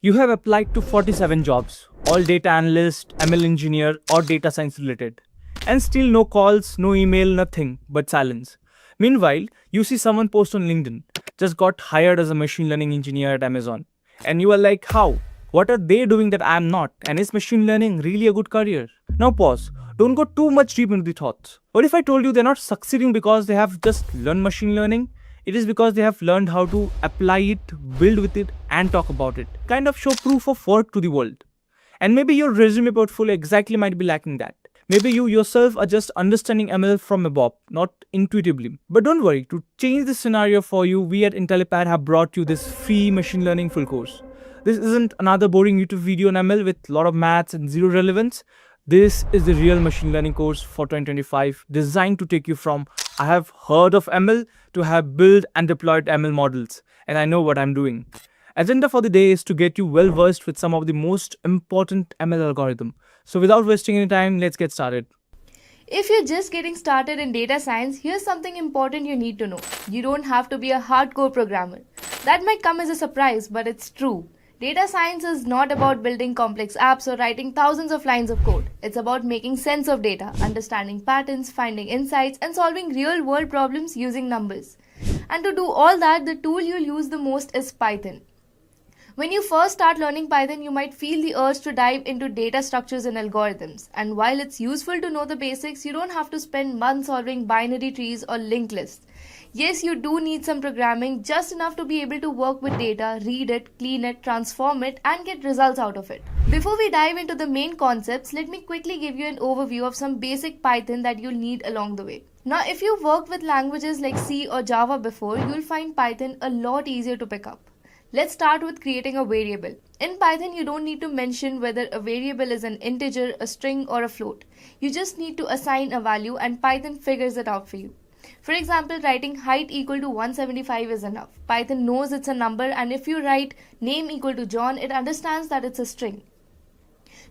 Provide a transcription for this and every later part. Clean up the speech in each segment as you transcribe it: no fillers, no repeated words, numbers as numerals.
You have applied to 47 jobs, all data analyst, ML engineer, or data science related. And still no calls, no email, nothing but silence. Meanwhile, you see someone post on LinkedIn, just got hired as a machine learning engineer at Amazon. And you are like, how? What are they doing that I am not? And is machine learning really a good career? Now pause. Don't go too much deep into the thoughts. What if I told you they're not succeeding because they have just learned machine learning? It is because they have learned how to apply it, build with it, and talk about it. Kind of show proof of work to the world. And maybe your resume portfolio exactly might be lacking that. Maybe you yourself are just understanding ML from above, not intuitively. But don't worry, to change this scenario for you, we at Intellipaat have brought you this free machine learning full course. This isn't another boring YouTube video on ML with a lot of maths and zero relevance. This is the real machine learning course for 2025, designed to take you from I have heard of ML to have built and deployed ML models, and I know what I'm doing. Agenda for the day is to get you well versed with some of the most important ML algorithm. So without wasting any time, let's get started. If you're just getting started in data science, here's something important you need to know. You don't have to be a hardcore programmer. That might come as a surprise, but it's true. Data science is not about building complex apps or writing thousands of lines of code. It's about making sense of data, understanding patterns, finding insights, and solving real world problems using numbers. And to do all that, the tool you'll use the most is Python. When you first start learning Python, you might feel the urge to dive into data structures and algorithms. And while it's useful to know the basics, you don't have to spend months solving binary trees or linked lists. Yes, you do need some programming, just enough to be able to work with data, read it, clean it, transform it, and get results out of it. Before we dive into the main concepts, let me quickly give you an overview of some basic Python that you'll need along the way. Now, if you've worked with languages like C or Java before, you'll find Python a lot easier to pick up. Let's start with creating a variable. In Python, you don't need to mention whether a variable is an integer, a string, or a float. You just need to assign a value and Python figures it out for you. For example, writing height equal to 175 is enough. Python knows it's a number, and if you write name equal to John, it understands that it's a string.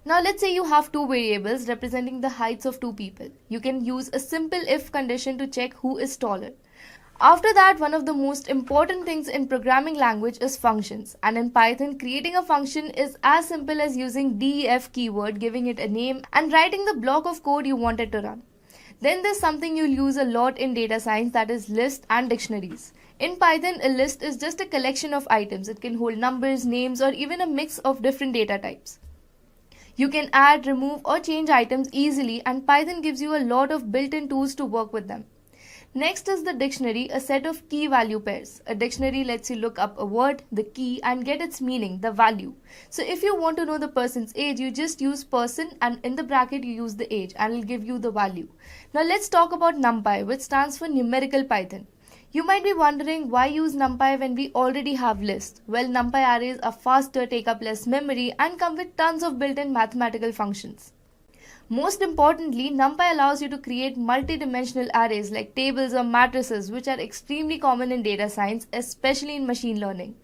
Now let's say you have two variables representing the heights of two people. You can use a simple if condition to check who is taller. After that, one of the most important things in programming language is functions. And in Python, creating a function is as simple as using def keyword, giving it a name, and writing the block of code you want it to run. Then there's something you'll use a lot in data science, that is lists and dictionaries. In Python, a list is just a collection of items. It can hold numbers, names, or even a mix of different data types. You can add, remove, or change items easily, and Python gives you a lot of built-in tools to work with them. Next is the dictionary, a set of key value pairs. A dictionary lets you look up a word, the key, and get its meaning, the value. So if you want to know the person's age, you just use person and in the bracket you use the age and it'll give you the value. Now let's talk about NumPy, which stands for numerical Python. You might be wondering why use NumPy when we already have lists. Well, NumPy arrays are faster, take up less memory, and come with tons of built-in mathematical functions. Most importantly, NumPy allows you to create multi-dimensional arrays like tables or matrices, which are extremely common in data science, especially in machine learning.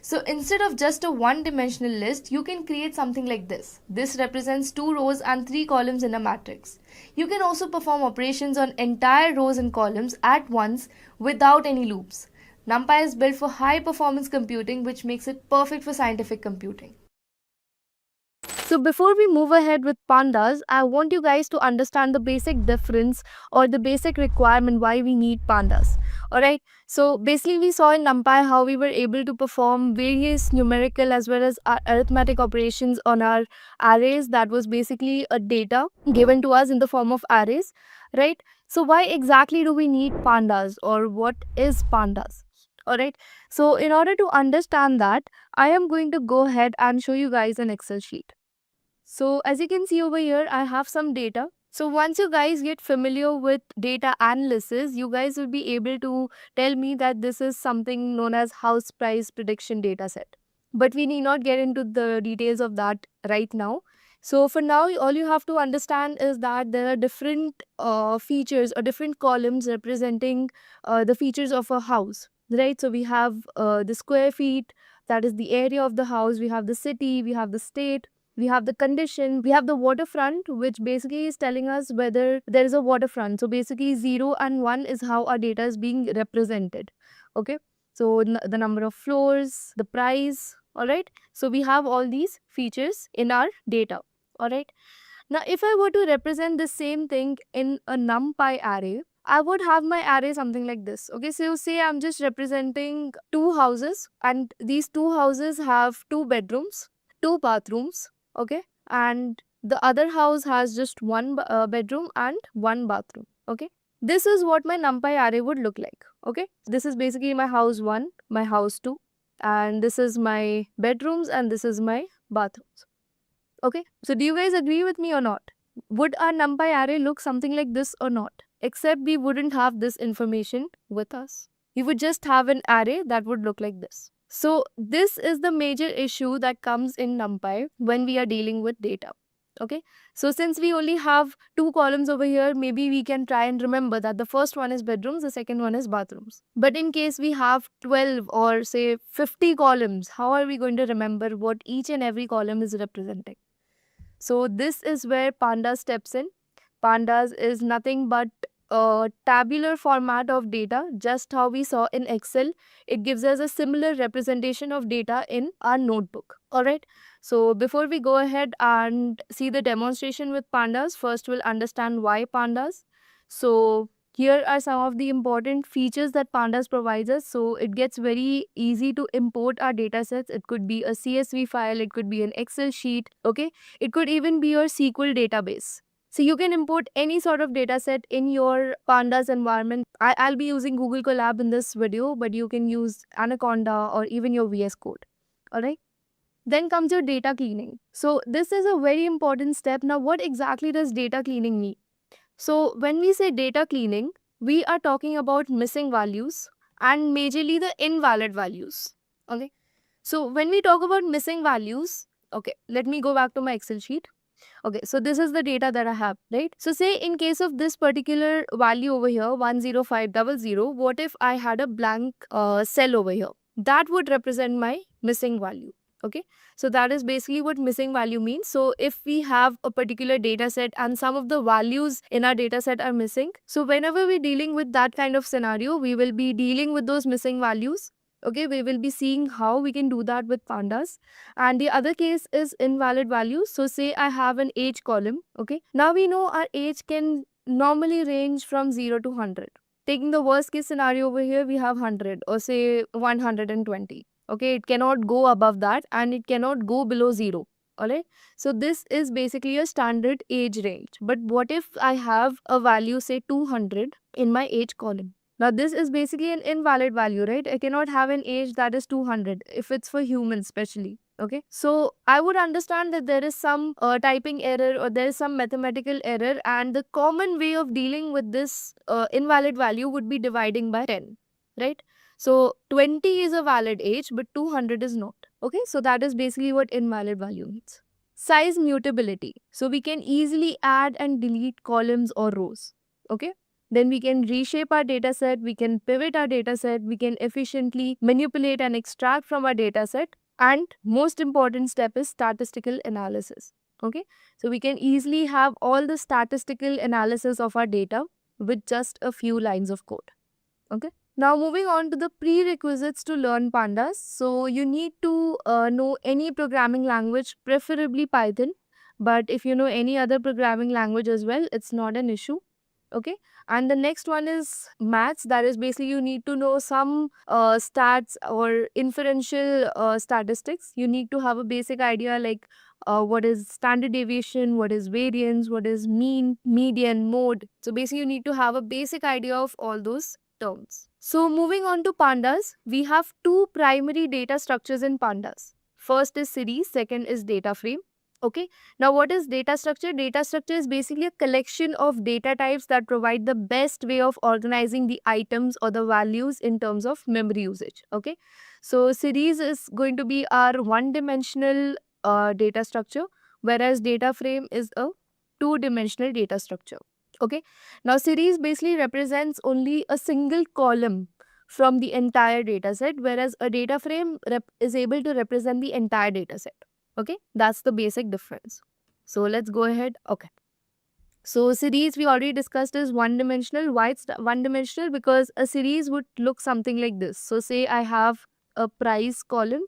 So instead of just a one-dimensional list, you can create something like this. This represents 2 rows and 3 columns in a matrix. You can also perform operations on entire rows and columns at once without any loops. NumPy is built for high-performance computing, which makes it perfect for scientific computing. So before we move ahead with pandas, I want you guys to understand the basic difference or the basic requirement why we need pandas. Alright, so basically we saw in NumPy how we were able to perform various numerical as well as arithmetic operations on our arrays. That was basically a data given to us in the form of arrays, right? So why exactly do we need pandas, or what is pandas? Alright, so in order to understand that, I am going to go ahead and show you guys an Excel sheet. So as you can see over here, I have some data. So once you guys get familiar with data analysis, you guys will be able to tell me that this is something known as house price prediction data set. But we need not get into the details of that right now. So for now, all you have to understand is that there are different features or different columns representing the features of a house, right? So we have the square feet, that is the area of the house. We have the city, we have the state, we have the condition, we have the waterfront, which basically is telling us whether there is a waterfront. So basically 0 and 1 is how our data is being represented. Okay, so the number of floors, the price, Alright, so we have all these features in our data. Alright, now if I were to represent the same thing in a NumPy array, I would have my array something like this. Okay, so say I'm just representing two houses, and these two houses have two bedrooms, two bathrooms, okay, and the other house has just one bedroom and one bathroom. Okay, this is what my NumPy array would look like. Okay, this is basically my house 1, my house 2, and this is my bedrooms, and this is my bathrooms. Okay, so do you guys agree with me or not? Would our NumPy array look something like this or not? Except we wouldn't have this information with us. We would just have an array that would look like this. So this is the major issue that comes in NumPy when we are dealing with data. Okay, so since we only have two columns over here, maybe we can try and remember that the first one is bedrooms, the second one is bathrooms. But in case we have 12 or say 50 columns, how are we going to remember what each and every column is representing? So this is where Pandas steps in. Pandas is nothing but a tabular format of data, just how we saw in Excel. It gives us a similar representation of data in our notebook. Alright, so before we go ahead and see the demonstration with Pandas, first we'll understand why Pandas. So here are some of the important features that Pandas provides us. So it gets very easy to import our data sets. It could be a CSV file, it could be an Excel sheet, okay? It could even be your SQL database. So you can import any sort of data set in your Pandas environment. I'll be using Google Colab in this video, but you can use Anaconda or even your VS Code. Alright. Then comes your data cleaning. So this is a very important step. Now what exactly does data cleaning mean? So when we say data cleaning, we are talking about missing values and majorly the invalid values. Okay. So when we talk about missing values, okay, let me go back to my Excel sheet. Okay, so this is the data that I have, right? So say in case of this particular value over here, 10500, what if I had a blank cell over here? That would represent my missing value. Okay, so that is basically what missing value means. So if we have a particular data set and some of the values in our data set are missing, so whenever we're dealing with that kind of scenario, we will be dealing with those missing values. Okay, we will be seeing how we can do that with Pandas. And the other case is invalid values. So say I have an age column. Okay, now we know our age can normally range from 0 to 100. Taking the worst case scenario over here, we have 100 or say 120. Okay, it cannot go above that and it cannot go below 0. Alright, so this is basically a standard age range. But what if I have a value say 200 in my age column? Now this is basically an invalid value, right? I cannot have an age that is 200 if it's for humans especially. Okay, so I would understand that there is some typing error or there is some mathematical error, and the common way of dealing with this invalid value would be dividing by 10, right? So 20 is a valid age, but 200 is not. Okay, so that is basically what invalid value means. Size mutability. So we can easily add and delete columns or rows. Okay, then we can reshape our data set, we can pivot our data set, we can efficiently manipulate and extract from our data set. And most important step is statistical analysis. Okay, so we can easily have all the statistical analysis of our data with just a few lines of code. Okay, now moving on to the prerequisites to learn Pandas. So you need to know any programming language, preferably Python. But if you know any other programming language as well, it's not an issue. Okay, and the next one is maths. That is basically you need to know some stats or inferential statistics. You need to have a basic idea like what is standard deviation, what is variance, what is mean, median, mode. So basically you need to have a basic idea of all those terms. So moving on to Pandas, we have two primary data structures in Pandas. First is series, second is data frame. Okay, now what is data structure? Data structure is basically a collection of data types that provide the best way of organizing the items or the values in terms of memory usage. Okay, so series is going to be our one-dimensional data structure, whereas data frame is a two-dimensional data structure. Okay, now series basically represents only a single column from the entire data set, whereas a data frame is able to represent the entire data set. Okay, that's the basic difference. So let's go ahead. Okay, so series we already discussed is one-dimensional. Why it's one-dimensional? Because a series would look something like this. So say I have a price column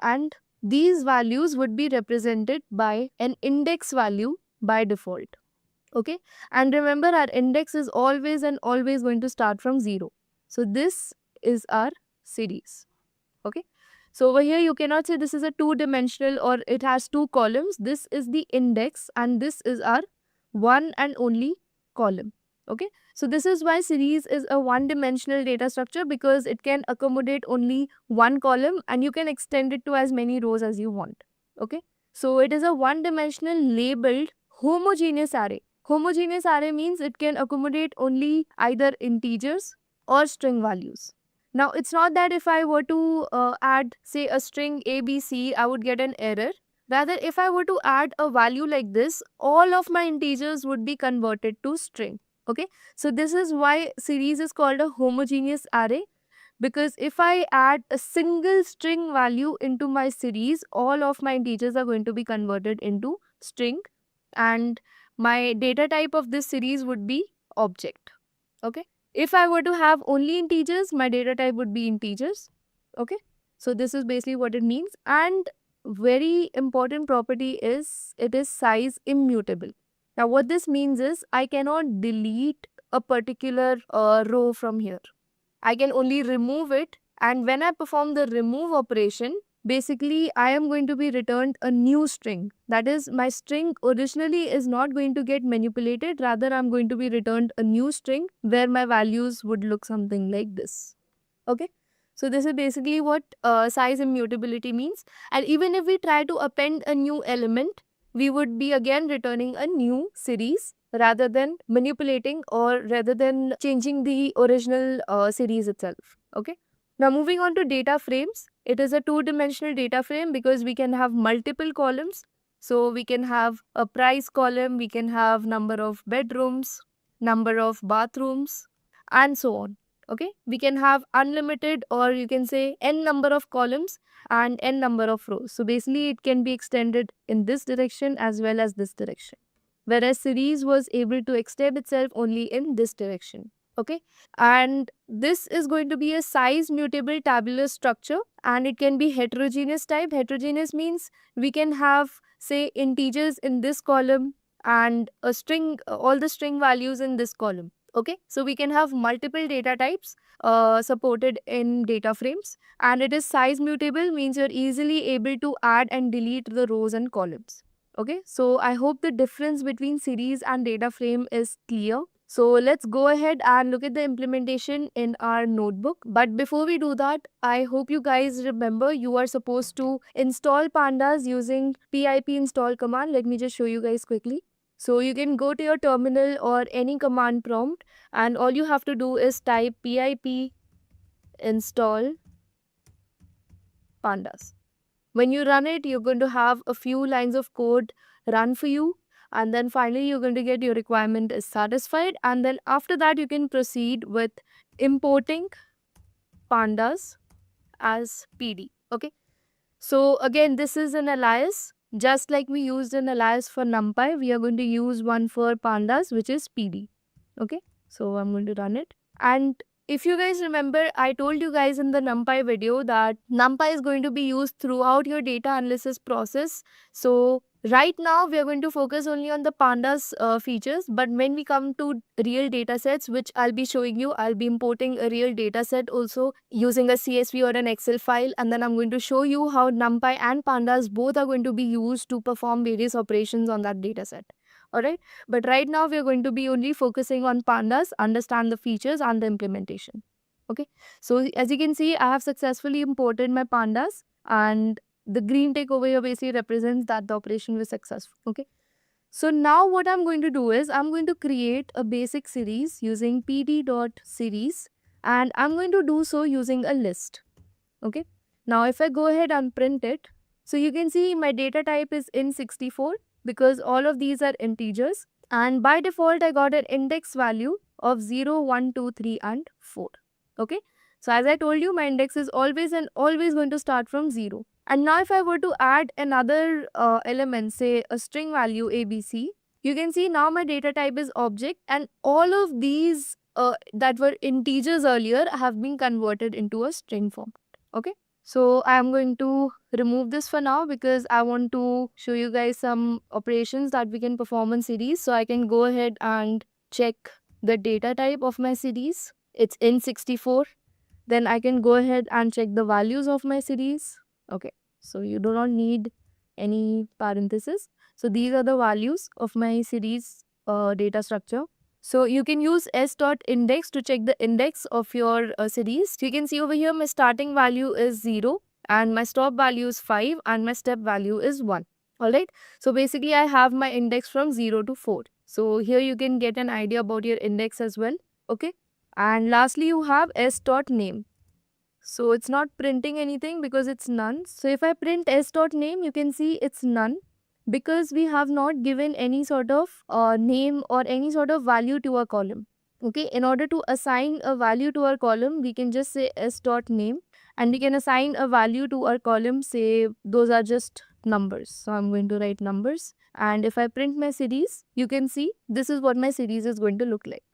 and these values would be represented by an index value by default. Okay, and remember our index is always and always going to start from 0. So this is our series. Okay, so over here you cannot say this is a two-dimensional or it has two columns. This is the index and this is our one and only column. Okay, so this is why series is a one-dimensional data structure, because it can accommodate only one column and you can extend it to as many rows as you want. Okay, so it is a one-dimensional labeled homogeneous array. Homogeneous array means it can accommodate only either integers or string values. Now, it's not that if I were to add, say, a string ABC, I would get an error. Rather, if I were to add a value like this, all of my integers would be converted to string. Okay, so this is why series is called a homogeneous array, because if I add a single string value into my series, all of my integers are going to be converted into string, and my data type of this series would be object. Okay, if I were to have only integers, my data type would be integers. Okay, so this is basically what it means. And very important property is it is size immutable. Now what this means is I cannot delete a particular row from here. I can only remove it, and when I perform the remove operation, basically I am going to be returned a new string. That is, my string originally is not going to get manipulated, rather I'm going to be returned a new string where my values would look something like this. Okay, so this is basically what size immutability means. And even if we try to append a new element, we would be again returning a new series rather than manipulating or rather than changing the original series itself. Okay, now moving on to data frames. It is a two-dimensional data frame because we can have multiple columns. So we can have a price column, we can have number of bedrooms, number of bathrooms, and so on. Okay, we can have unlimited, or you can say n number of columns and n number of rows. So basically it can be extended in this direction as well as this direction, whereas series was able to extend itself only in this direction. Okay, and this is going to be a size mutable tabular structure, and it can be heterogeneous type. Heterogeneous means we can have, say, integers in this column and a string, all the string values in this column. Okay, so we can have multiple data types supported in data frames, and it is size mutable, means you're easily able to add and delete the rows and columns. Okay, so I hope the difference between series and data frame is clear. So let's go ahead and look at the implementation in our notebook. But before we do that, I hope you guys remember you are supposed to install pandas using pip install command. Let me just show you guys quickly. So you can go to your terminal or any command prompt, and all you have to do is type pip install pandas. When you run it, you're going to have a few lines of code run for you, and then finally you're going to get your requirement is satisfied, and then after that you can proceed with importing pandas as PD. Okay, so again, this is an alias. Just like we used an alias for NumPy, we are going to use one for pandas, which is PD. Okay, so I'm going to run it. And if you guys remember, I told you guys in the NumPy video that NumPy is going to be used throughout your data analysis process. So right now we are going to focus only on the pandas features, but when we come to real data sets, which I'll be showing you, I'll be importing a real data set also using a CSV or an Excel file, and then I'm going to show you how NumPy and pandas both are going to be used to perform various operations on that data set. Alright, but right now we are going to be only focusing on pandas, understand the features and the implementation. Okay, so as you can see, I have successfully imported my pandas, and the green tick over here basically represents that the operation was successful. Okay, so now what I'm going to do is I'm going to create a basic series using pd.series, and I'm going to do so using a list. Okay, now if I go ahead and print it, so you can see my data type is int64 because all of these are integers, and by default I got an index value of 0, 1, 2, 3 and 4. Okay, so as I told you, my index is always and always going to start from 0. And now if I were to add another element, say a string value ABC, you can see now my data type is object, and all of these that were integers earlier have been converted into a string form. Okay, So I'm going to remove this for now because I want to show you guys some operations that we can perform in series. So I can go ahead and check the data type of my series. It's in 64. Then I can go ahead and check the values of my series. Okay, so you do not need any parenthesis. So these are the values of my series data structure. So you can use s.index to check the index of your series. You can see over here my starting value is 0 and my stop value is 5 and my step value is 1. Alright, so basically I have my index from 0 to 4. So here you can get an idea about your index as well. Okay, and lastly you have s.name. So it's not printing anything because it's none. So if I print s.name, you can see it's none because we have not given any sort of name or any sort of value to a column. Okay, in order to assign a value to our column, we can just say s.name and we can assign a value to our column, say those are just numbers. So I'm going to write numbers, and if I print my series, you can see this is what my series is going to look like.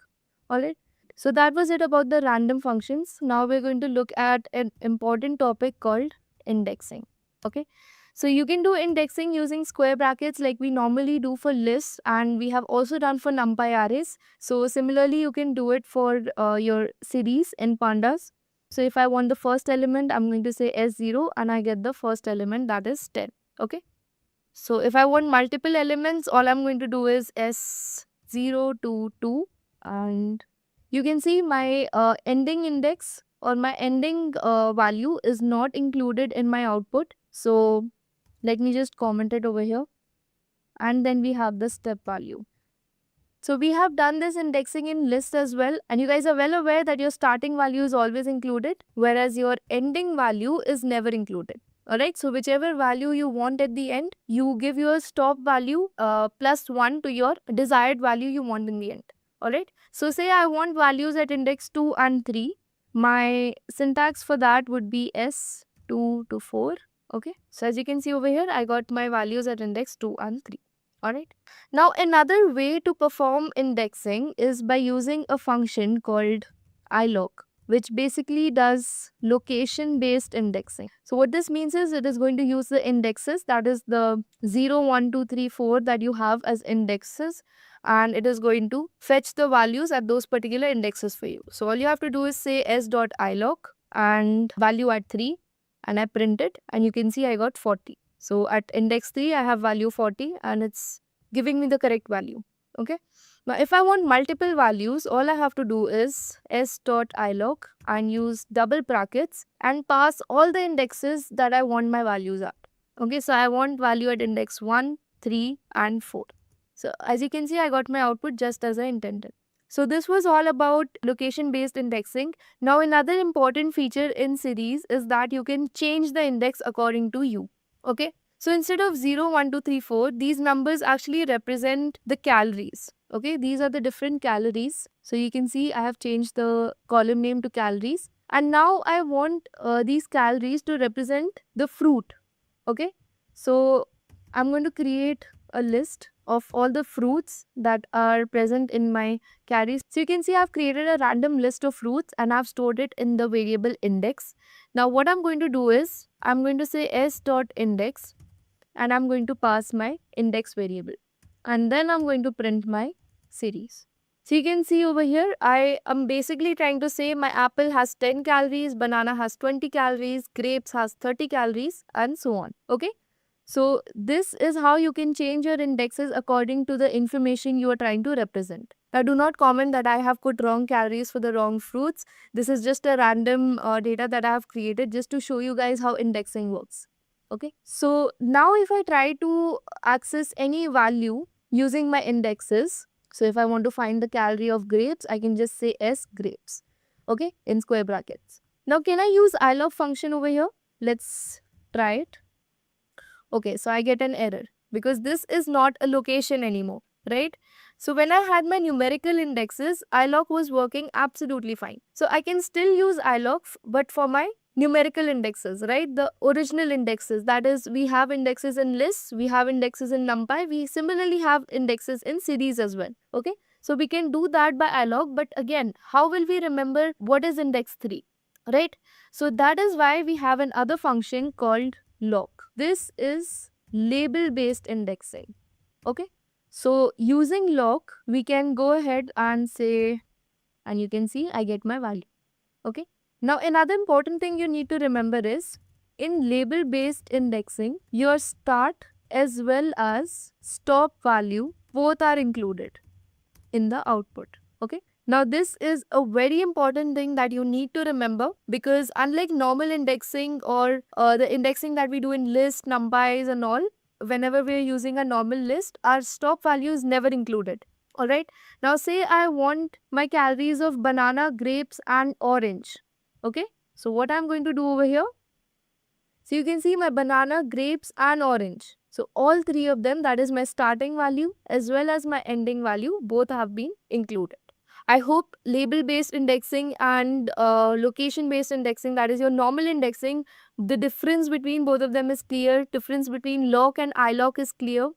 Alright. So that was it about the random functions. Now we're going to look at an important topic called indexing. Okay. So you can do indexing using square brackets like we normally do for lists, and we have also done for numpy arrays. So similarly, you can do it for your series in pandas. So if I want the first element, I'm going to say S0 and I get the first element, that is 10. Okay. So if I want multiple elements, all I'm going to do is S0 to 2, and you can see my ending index or my ending value is not included in my output. So let me just comment it over here, and then we have the step value. So we have done this indexing in list as well, and you guys are well aware that your starting value is always included, whereas your ending value is never included. Alright, so whichever value you want at the end, you give your stop value plus 1 to your desired value you want in the end. Alright, so say I want values at index 2 and 3. My syntax for that would be S2 to 4. Okay, so as you can see over here, I got my values at index 2 and 3. Alright. Now another way to perform indexing is by using a function called ilog, which basically does location based indexing. So what this means is it is going to use the indexes, that is the 0, 1, 2, 3, 4 that you have as indexes, and it is going to fetch the values at those particular indexes for you. So all you have to do is say s.ilog and value at 3, and I print it, and you can see I got 40. So at index 3, I have value 40 and it's giving me the correct value. Okay. Now, if I want multiple values, all I have to do is s.ilog and use double brackets and pass all the indexes that I want my values at. Okay. So I want value at index 1, 3 and 4. So as you can see, I got my output just as I intended. So this was all about location-based indexing. Now another important feature in series is that you can change the index according to you. Okay. So instead of 0, 1, 2, 3, 4, these numbers actually represent the calories. Okay. These are the different calories. So you can see I have changed the column name to calories. And now I want these calories to represent the fruit. Okay. So I'm going to create a list of all the fruits that are present in my carries. So you can see I've created a random list of fruits and I've stored it in the variable index. Now what I'm going to do is I'm going to say s.index and I'm going to pass my index variable, and then I'm going to print my series. So you can see over here, I am basically trying to say my apple has 10 calories, banana has 20 calories, grapes has 30 calories, and so on. Okay. So this is how you can change your indexes according to the information you are trying to represent. Now do not comment that I have put wrong calories for the wrong fruits. This is just a random data that I have created just to show you guys how indexing works. Okay. So now if I try to access any value using my indexes, so if I want to find the calorie of grapes, I can just say S grapes. Okay. In square brackets. Now can I use ilog function over here? Let's try it. Okay, so I get an error because this is not a location anymore, right? So when I had my numerical indexes, ilog was working absolutely fine. So I can still use ilog, but for my numerical indexes, right? The original indexes, that is, we have indexes in lists, we have indexes in numpy, we similarly have indexes in series as well, okay? So we can do that by ilog, but again, how will we remember what is index 3? right? So that is why we have another function called lock. This is label based indexing. Okay, so using lock we can go ahead and say, and you can see I get my value. Okay, now another important thing you need to remember is in label based indexing your start as well as stop value both are included in the output. Okay, now this is a very important thing that you need to remember, because unlike normal indexing or the indexing that we do in list, numpys and all, whenever we are using a normal list, our stop value is never included. Alright, now say I want my calories of banana, grapes and orange. Okay, so what I'm going to do over here, so you can see my banana, grapes and orange. So all three of them, that is my starting value as well as my ending value, both have been included. I hope label based indexing and location based indexing, that is your normal indexing, the difference between both of them is clear. Difference between lock and ilock is clear.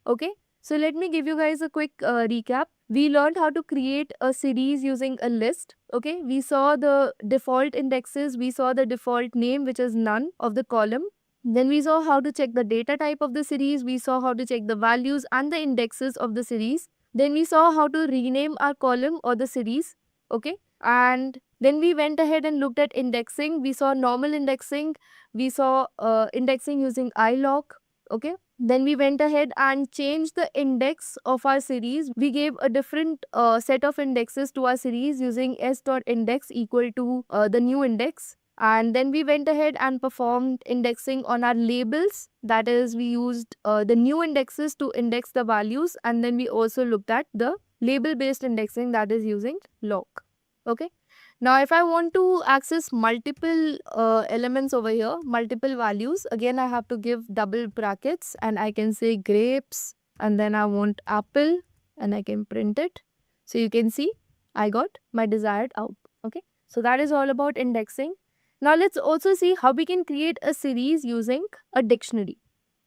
Okay, so let me give you guys a quick recap. We learned how to create a series using a list. Okay, we saw the default indexes, we saw the default name, which is none of the column. Then we saw how to check the data type of the series, we saw how to check the values and the indexes of the series. Then we saw how to rename our column or the series. Okay, and then we went ahead and looked at indexing. We saw normal indexing, we saw indexing using ilock. Okay, then we went ahead and changed the index of our series. We gave a different set of indexes to our series using s.index equal to the new index. And then we went ahead and performed indexing on our labels. That is, we used the new indexes to index the values. And then we also looked at the label based indexing, that is using lock. Okay. Now, if I want to access multiple elements over here, multiple values, again, I have to give double brackets and I can say grapes and then I want apple and I can print it. So you can see I got my desired output. Okay. So that is all about indexing. Now let's also see how we can create a series using a dictionary.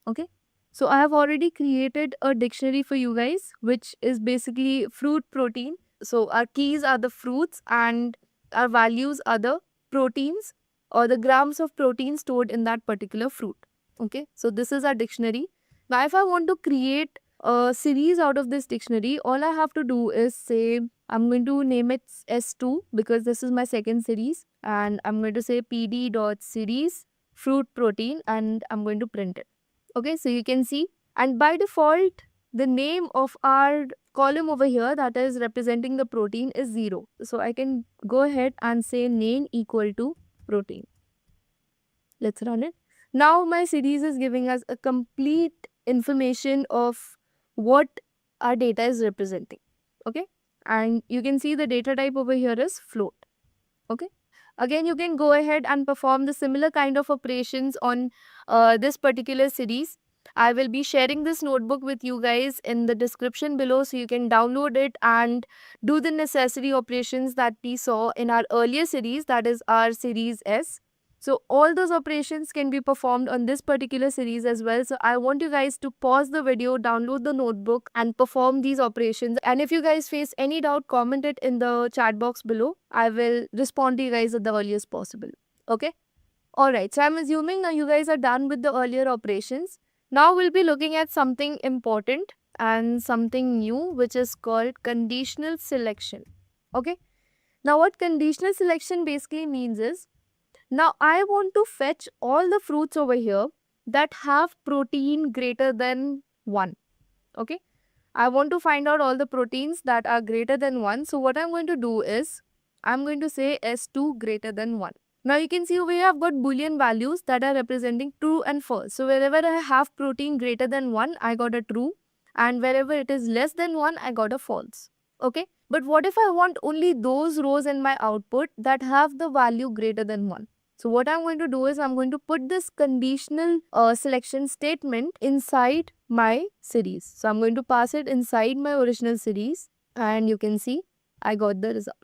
Okay. So I have already created a dictionary for you guys, which is basically fruit protein. So our keys are the fruits and our values are the proteins or the grams of protein stored in that particular fruit. Okay, so this is our dictionary. Now if I want to create a series out of this dictionary, all I have to do is say I'm going to name it S2 because this is my second series, and I'm going to say pd.series fruit protein and I'm going to print it. Okay, so you can see, and by default the name of our column over here that is representing the protein is 0. So I can go ahead and say name equal to protein. Let's run it. Now my series is giving us a complete information of what our data is representing. Okay, and you can see the data type over here is float. Okay, again you can go ahead and perform the similar kind of operations on this particular series. I will be sharing this notebook with you guys in the description below, so you can download it and do the necessary operations that we saw in our earlier series, that is our series S. So all those operations can be performed on this particular series as well. So I want you guys to pause the video, download the notebook and perform these operations. And if you guys face any doubt, comment it in the chat box below. I will respond to you guys at the earliest possible. Okay. Alright, so I'm assuming now you guys are done with the earlier operations. Now we'll be looking at something important and something new, which is called conditional selection. Okay. Now what conditional selection basically means is, now I want to fetch all the fruits over here that have protein greater than 1. Okay. I want to find out all the proteins that are greater than 1. So what I'm going to do is, I'm going to say S2 greater than 1. Now you can see over here I've got boolean values that are representing true and false. So wherever I have protein greater than 1, I got a true. And wherever it is less than 1, I got a false. Okay. But what if I want only those rows in my output that have the value greater than 1? So what I'm going to do is I'm going to put this conditional selection statement inside my series. So I'm going to pass it inside my original series and you can see I got the result.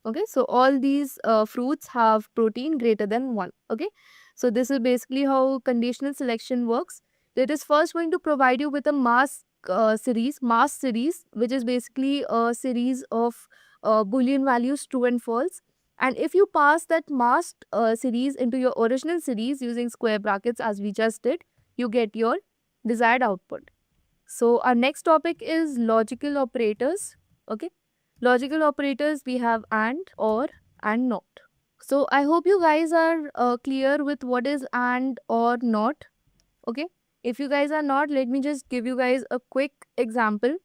Okay, so all these fruits have protein greater than 1. Okay, so this is basically how conditional selection works. It is first going to provide you with a mask series, which is basically a series of Boolean values true and false. And if you pass that masked series into your original series using square brackets as we just did, you get your desired output. So our next topic is logical operators. Okay. Logical operators, we have and, or, and not. So I hope you guys are clear with what is and or not. Okay. If you guys are not, let me just give you guys a quick example.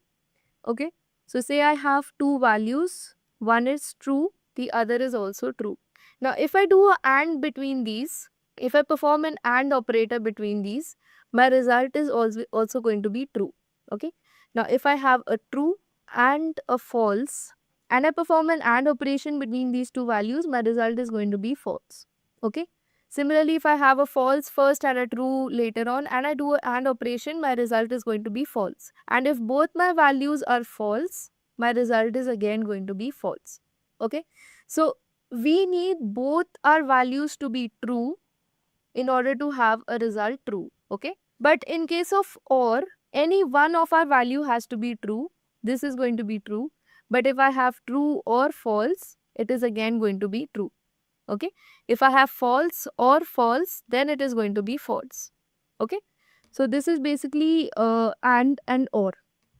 Okay. So say I have two values. One is true, the other is also true. Now if I do a and between these, if I perform an and operator between these, my result is also going to be true. Okay. Now if I have a true and a false, and I perform an and operation between these two values, my result is going to be false. Okay. Similarly, if I have a false first and a true later on, and I do an AND operation, my result is going to be false. And if both my values are false, my result is again going to be false. Okay. So we need both our values to be true in order to have a result true. Okay. But in case of OR, any one of our value has to be true. This is going to be true. But if I have true or false, it is again going to be true. Okay. If I have false or false, then it is going to be false. Okay. So this is basically and or.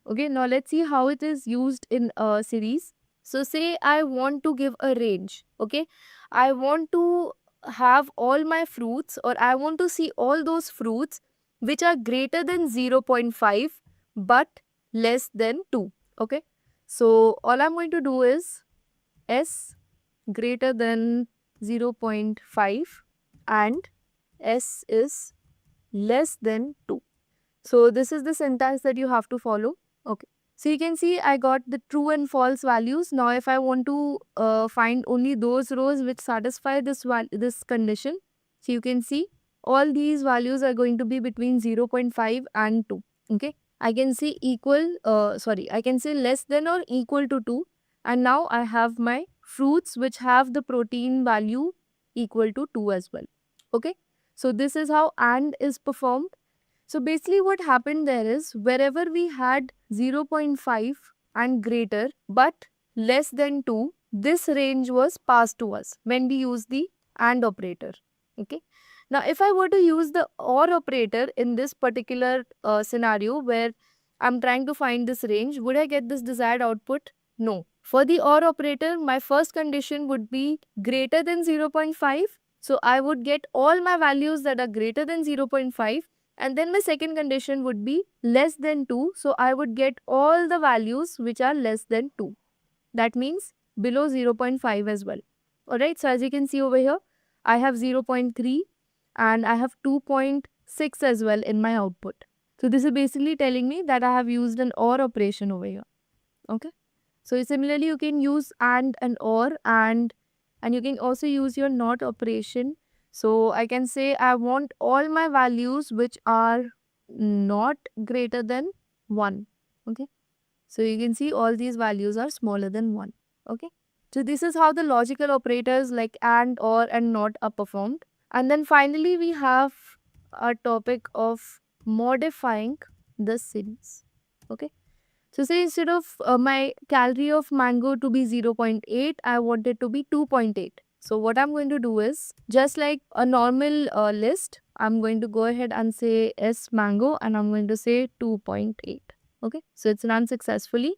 Okay. Now let's see how it is used in a series. So say I want to give a range. Okay. I want to have all my fruits, or I want to see all those fruits which are greater than 0.5 but less than 2. Okay. So all I'm going to do is S greater than 0.5 and S is less than 2. So this is the syntax that you have to follow. Okay. So you can see I got the true and false values. Now if I want to find only those rows which satisfy this condition, so you can see all these values are going to be between 0.5 and 2. Okay. I can say I can say less than or equal to 2. And now I have my fruits which have the protein value equal to 2 as well. Okay. So this is how AND is performed. So basically what happened there is wherever we had 0.5 and greater but less than 2, this range was passed to us when we use the AND operator. Okay. Now if I were to use the OR operator in this particular scenario where I'm trying to find this range, would I get this desired output? No. For the OR operator, my first condition would be greater than 0.5. So I would get all my values that are greater than 0.5. And then my second condition would be less than 2. So I would get all the values which are less than 2. That means below 0.5 as well. Alright, so as you can see over here, I have 0.3 and I have 2.6 as well in my output. So this is basically telling me that I have used an OR operation over here. Okay. So similarly, you can use and or and you can also use your not operation. So I can say I want all my values which are not greater than 1. Okay. So you can see all these values are smaller than 1. Okay. So this is how the logical operators like and, or, and not are performed. And then finally we have a topic of modifying the series. Okay. So say instead of my calorie of mango to be 0.8, I want it to be 2.8. So what I'm going to do is, just like a normal list, I'm going to go ahead and say S mango and I'm going to say 2.8. Okay, so it's run successfully.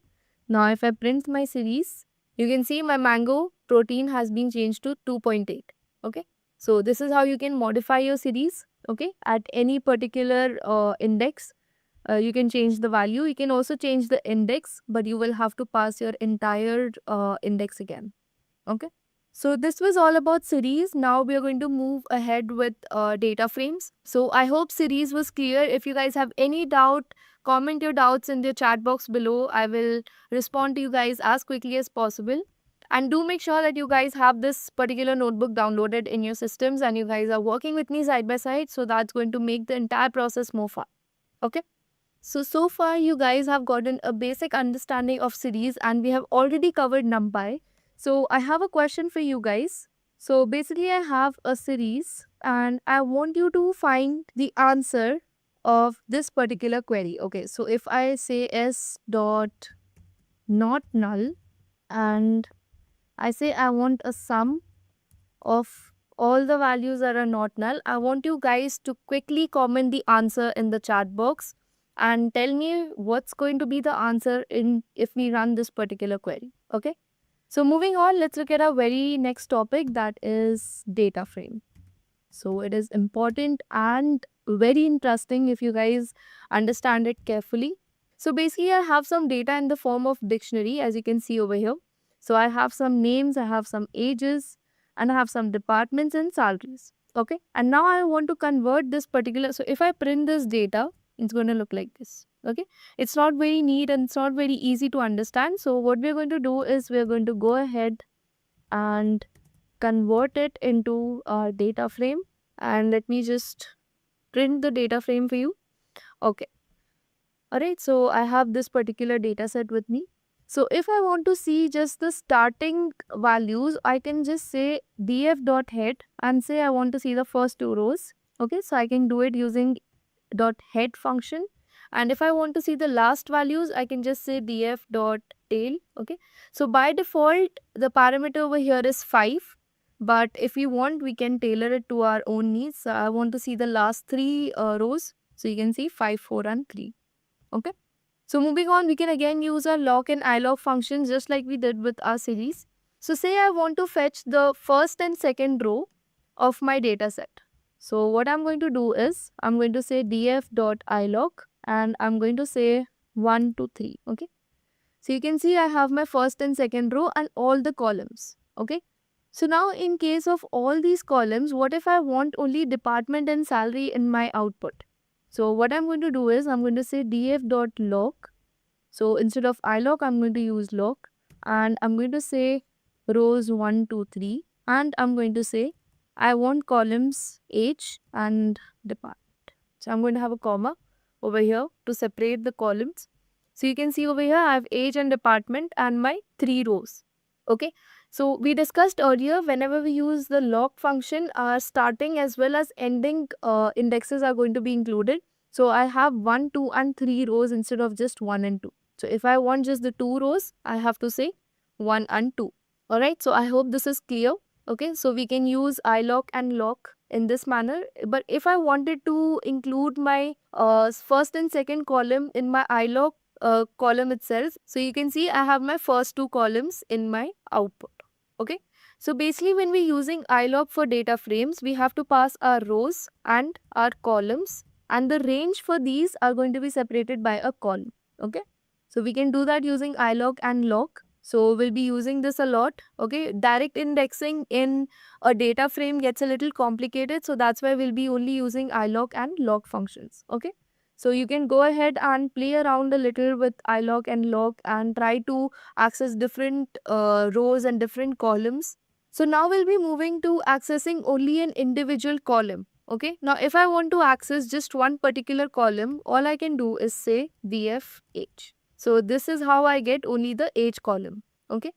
Now if I print my series, you can see my mango protein has been changed to 2.8. Okay, so this is how you can modify your series. Okay, at any particular index. You can change the value. You can also change the index, but you will have to pass your entire index again. Okay. So this was all about series. Now we are going to move ahead with data frames. So I hope series was clear. If you guys have any doubt, comment your doubts in the chat box below. I will respond to you guys as quickly as possible. And do make sure that you guys have this particular notebook downloaded in your systems and you guys are working with me side by side. So that's going to make the entire process more fun. Okay. So far you guys have gotten a basic understanding of series and we have already covered NumPy. So I have a question for you guys. So basically I have a series and I want you to find the answer of this particular query. Okay, so if I say s dot not null and I say I want a sum of all the values that are not null. I want you guys to quickly comment the answer in the chat box and tell me what's going to be the answer in if we run this particular query. Okay. So moving on, let's look at our very next topic, that is data frame. So it is important and very interesting if you guys understand it carefully. So basically I have some data in the form of dictionary, as you can see over here. So I have some names, I have some ages, and I have some departments and salaries. Okay. And now I want to convert this particular. So if I print this data, it's going to look like this. Okay. It's not very neat and it's not very easy to understand. So what we're going to do is we're going to go ahead and convert it into a data frame, and let me just print the data frame for you. Okay. Alright, so I have this particular data set with me. So if I want to see just the starting values, I can just say df.head and say I want to see the first two rows. Okay, so I can do it using .head function. And if I want to see the last values, I can just say df.tail. Okay, so by default the parameter over here is 5, but if you want we can tailor it to our own needs. So I want to see the last three rows, so you can see 5, 4 and 3. Okay, so moving on, we can again use our log and ilog functions just like we did with our series. So say I want to fetch the first and second row of my data set. So what I'm going to do is I'm going to say df.ilog and I'm going to say 1 to 3. Okay, so you can see I have my first and second row and all the columns. Okay, so now in case of all these columns, what if I want only department and salary in my output? So what I'm going to do is I'm going to say df.log. So instead of ilog, I'm going to use log and I'm going to say rows 1, 2, 3 and I'm going to say I want columns age and department. So I'm going to have a comma over here to separate the columns. So you can see over here I have age and department and my 3 rows. Okay. So we discussed earlier, whenever we use the log function, our starting as well as ending indexes are going to be included. So I have 1, 2 and 3 rows instead of just 1 and 2. So if I want just the 2 rows, I have to say 1 and 2. Alright, so I hope this is clear. Okay, so we can use ilog and log in this manner. But if I wanted to include my first and second column in my ilog column itself, so you can see I have my first 2 columns in my output. Okay, so basically when we're using ilog for data frames, we have to pass our rows and our columns, and the range for these are going to be separated by a column. Okay, so we can do that using ilog and log. So we'll be using this a lot. Okay, direct indexing in a data frame gets a little complicated, so that's why we'll be only using ilog and log functions. Okay, so you can go ahead and play around a little with ilog and log and try to access different rows and different columns. So now we'll be moving to accessing only an individual column. Okay, now if I want to access just one particular column, all I can do is say df_age. So this is how I get only the age column. Okay,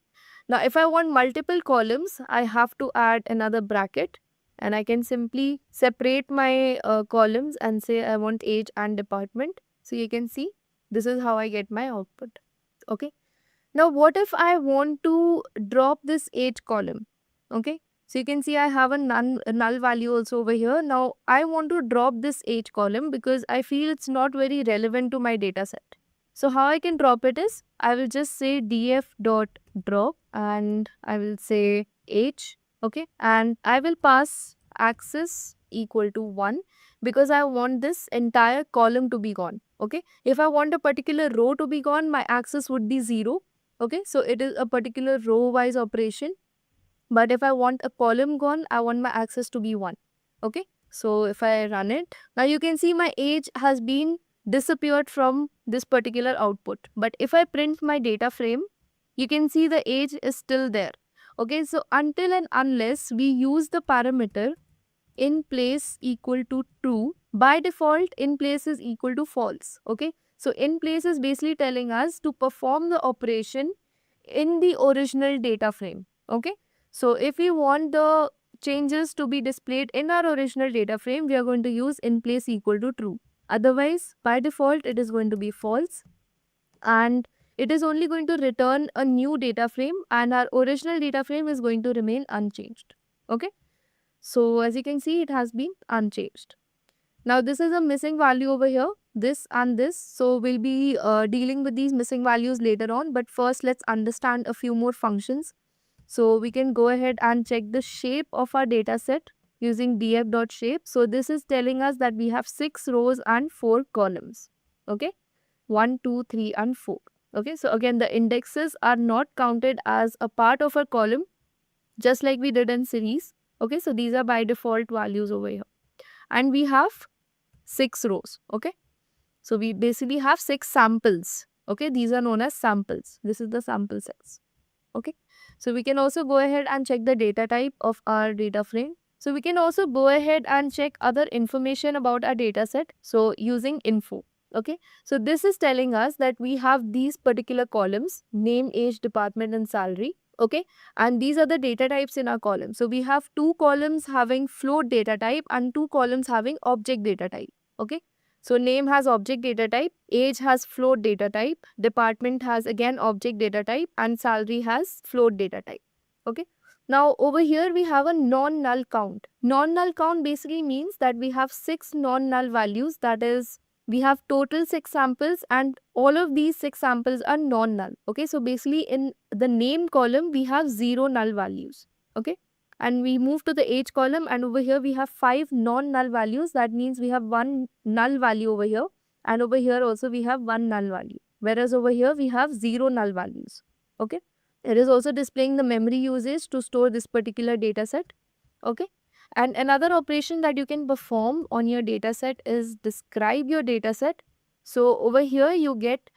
now if I want multiple columns, I have to add another bracket and I can simply separate my columns and say I want age and department. So you can see this is how I get my output. Okay, now what if I want to drop this age column? Okay, so you can see I have a null value also over here. Now I want to drop this age column because I feel it's not very relevant to my data set. So how I can drop it is I will just say df.drop and I will say age. Okay, and I will pass axis equal to 1 because I want this entire column to be gone. Okay, if I want a particular row to be gone, my axis would be 0. Okay, so it is a particular row wise operation. But if I want a column gone, I want my axis to be 1. Okay, so if I run it, now you can see my age has been disappeared from this particular output. But if I print my data frame, you can see the age is still there. Okay, so until and unless we use the parameter in place equal to true, by default in place is equal to false. Okay, so in place is basically telling us to perform the operation in the original data frame. Okay, so if we want the changes to be displayed in our original data frame, we are going to use in place equal to true. Otherwise, by default, it is going to be false. And it is only going to return a new data frame and our original data frame is going to remain unchanged. Okay. So as you can see, it has been unchanged. Now this is a missing value over here, this and this. So we'll be dealing with these missing values later on. But first let's understand a few more functions. So we can go ahead and check the shape of our data set using df.shape. So this is telling us that we have 6 rows and 4 columns. Okay. 1, 2, 3 and 4. Okay. So again, the indexes are not counted as a part of a column, just like we did in series. Okay. So these are by default values over here. And we have 6 rows. Okay. So we basically have 6 samples. Okay. These are known as samples. This is the sample sets. Okay. So we can also go ahead and check the data type of our data frame. So we can also go ahead and check other information about our data set. So using info. Okay. So this is telling us that we have these particular columns: name, age, department and salary. Okay. And these are the data types in our column. So we have 2 columns having float data type and 2 columns having object data type. Okay. So name has object data type, age has float data type, department has again object data type and salary has float data type. Okay. Now over here we have a non-null count. Non-null count basically means that we have 6 non-null values, that is we have total 6 samples and all of these 6 samples are non-null. Okay. So basically in the name column we have 0 null values. Okay. And we move to the age column and over here we have 5 non-null values. That means we have 1 null value over here and over here also we have 1 null value. Whereas over here we have 0 null values. Okay. It is also displaying the memory usage to store this particular data set. Okay. And another operation that you can perform on your data set is describe your data set. So over here you get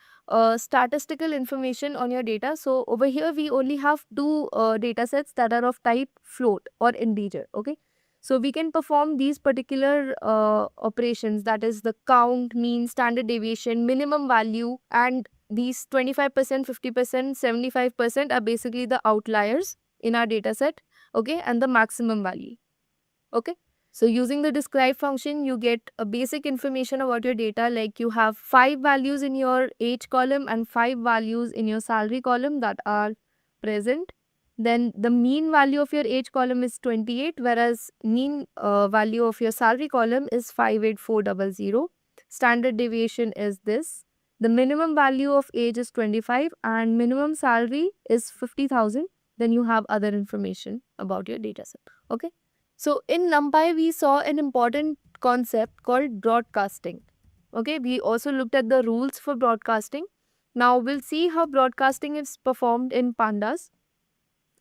statistical information on your data. So over here we only have 2 data sets that are of type float or integer. Okay. So we can perform these particular operations, that is the count, mean, standard deviation, minimum value, and these 25%, 50%, 75% are basically the outliers in our data set. Okay. And the maximum value. Okay. So using the describe function, you get a basic information about your data, like you have 5 values in your age column and 5 values in your salary column that are present. Then the mean value of your age column is 28, whereas mean value of your salary column is 58400. Standard deviation is this. The minimum value of age is 25 and minimum salary is 50,000. Then you have other information about your data set. Okay. So in NumPy, we saw an important concept called broadcasting. Okay, we also looked at the rules for broadcasting. Now we'll see how broadcasting is performed in Pandas.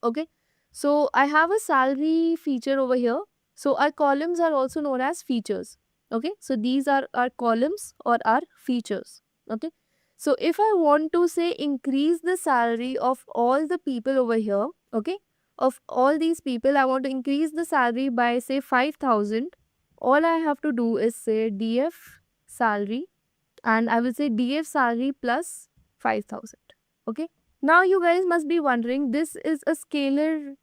Okay, so I have a salary feature over here. So our columns are also known as features. Okay, so these are our columns or our features. Okay, so if I want to say increase the salary of all the people over here, okay, of all these people, I want to increase the salary by say 5,000. All I have to do is say df salary and I will say df salary plus 5,000. Okay. Now you guys must be wondering, this is a scalar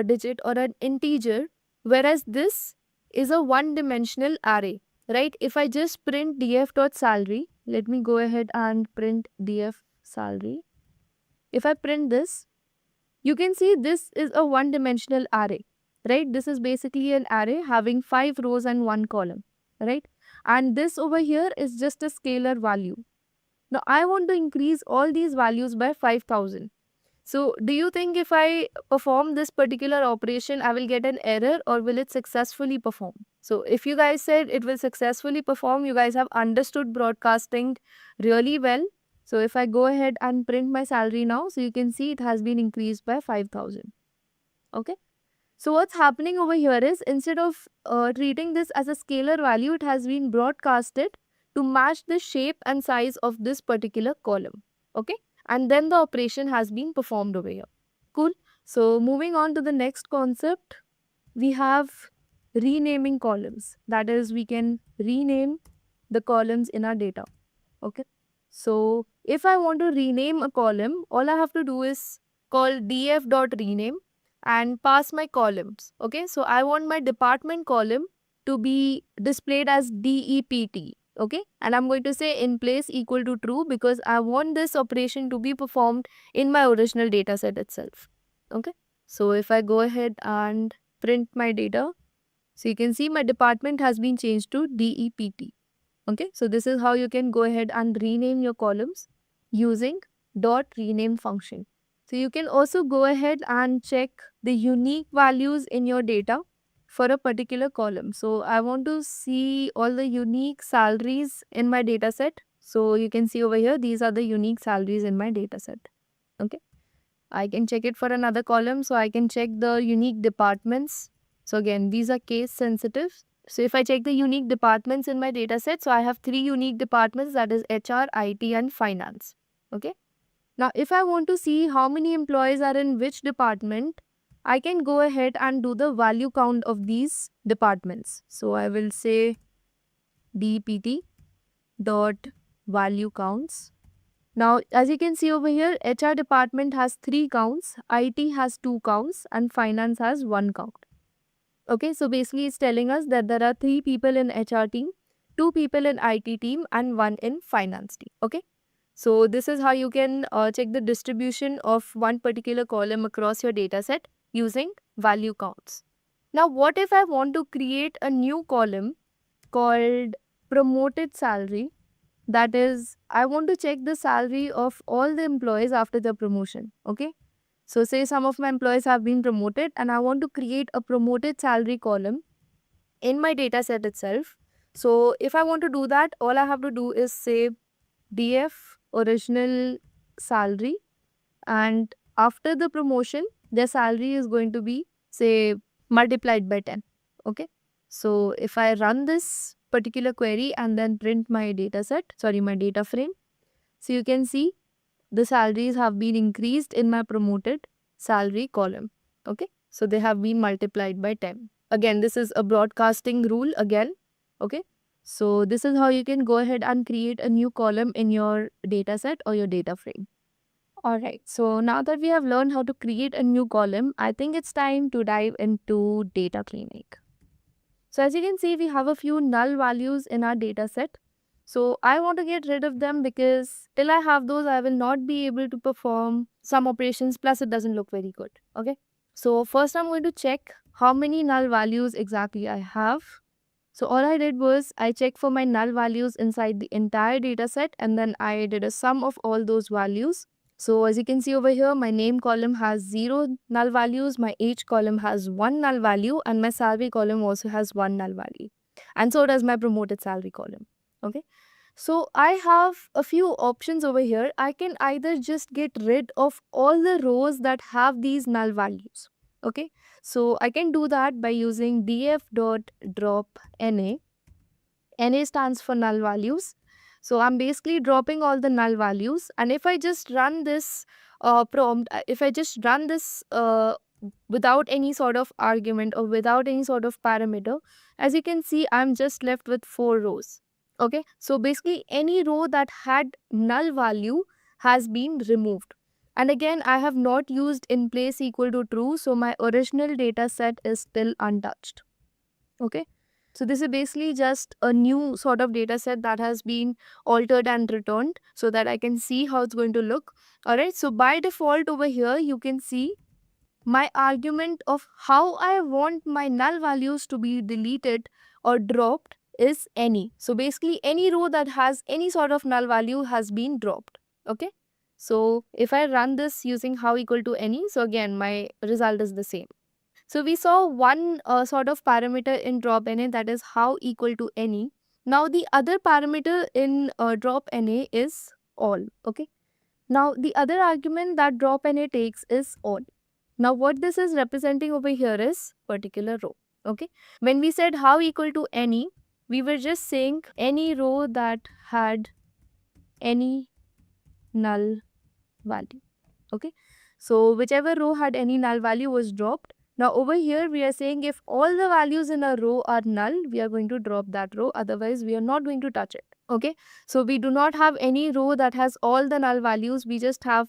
digit or an integer, whereas this is a one-dimensional array, right? If I just print df.salary, let me go ahead and print df salary. If I print this, you can see this is a one-dimensional array, right? This is basically an array having 5 rows and 1 column, right? And this over here is just a scalar value. Now I want to increase all these values by 5,000. So do you think if I perform this particular operation, I will get an error or will it successfully perform? So if you guys said it will successfully perform, you guys have understood broadcasting really well. So if I go ahead and print my salary now, so you can see it has been increased by 5,000. Okay. So what's happening over here is instead of treating this as a scalar value, it has been broadcasted to match the shape and size of this particular column. Okay. And then the operation has been performed over here. Cool. So moving on to the next concept, we have renaming columns. That is, we can rename the columns in our data. Okay. So if I want to rename a column, all I have to do is call df.rename and pass my columns. Okay. So I want my department column to be displayed as DEPT. Okay, and I'm going to say in place equal to true because I want this operation to be performed in my original data set itself. Okay, so if I go ahead and print my data, so you can see my department has been changed to DEPT. Okay, so this is how you can go ahead and rename your columns using dot rename function. So you can also go ahead and check the unique values in your data for a particular column. So I want to see all the unique salaries in my data set. So you can see over here, these are the unique salaries in my data set. Okay, I can check it for another column. So I can check the unique departments. So again, these are case sensitive. So if I check the unique departments in my data set, so I have 3 unique departments, that is HR, IT and finance. Okay. Now, if I want to see how many employees are in which department, I can go ahead and do the value count of these departments. So I will say DPT dot value counts. Now, as you can see over here, HR department has 3 counts, IT has 2 counts and finance has 1 count. Okay, so basically it's telling us that there are 3 people in HR team, 2 people in IT team and 1 in finance team. Okay, so this is how you can check the distribution of one particular column across your data set using value counts. Now, what if I want to create a new column called promoted salary? That is, I want to check the salary of all the employees after the promotion. Okay, so say some of my employees have been promoted and I want to create a promoted salary column in my data set itself. So if I want to do that, all I have to do is say df original salary, and after the promotion their salary is going to be say multiplied by 10. Okay, so if I run this particular query and then print my data set, sorry, my data frame, so you can see the salaries have been increased in my promoted salary column. Okay, so they have been multiplied by 10. Again, this is a broadcasting rule again. Okay, so this is how you can go ahead and create a new column in your data set or your data frame. Alright, so now that we have learned how to create a new column, I think it's time to dive into data cleaning. So as you can see, we have a few null values in our data set. So I want to get rid of them because till I have those, I will not be able to perform some operations, plus it doesn't look very good. Okay, so first I'm going to check how many null values exactly I have. So all I did was I checked for my null values inside the entire data set and then I did a sum of all those values. So as you can see over here, my name column has 0 null values, my age column has 1 null value and my salary column also has 1 null value. And so does my promoted salary column. Okay. So I have a few options over here. I can either just get rid of all the rows that have these null values. Okay. So I can do that by using df.drop na. Na stands for null values. So I'm basically dropping all the null values, and if I just run this prompt, if I just run this without any sort of argument or without any sort of parameter, as you can see, I'm just left with 4 rows. Okay, so basically any row that had null value has been removed. And again, I have not used in place equal to true, so my original data set is still untouched. Okay, so this is basically just a new sort of data set that has been altered and returned so that I can see how it's going to look. Alright, so by default over here, you can see my argument of how I want my null values to be deleted or dropped is any. So basically any row that has any sort of null value has been dropped. Okay, so if I run this using how equal to any, so again my result is the same. So we saw one sort of parameter in drop NA, that is how equal to any. Now the other parameter in drop NA is all. Okay. Now the other argument that drop NA takes is all. Now what this is representing over here is particular row. Okay. When we said how equal to any, we were just saying any row that had any null value. Okay. So whichever row had any null value was dropped. Now over here we are saying if all the values in a row are null, we are going to drop that row, otherwise we are not going to touch it. Okay, so we do not have any row that has all the null values, we just have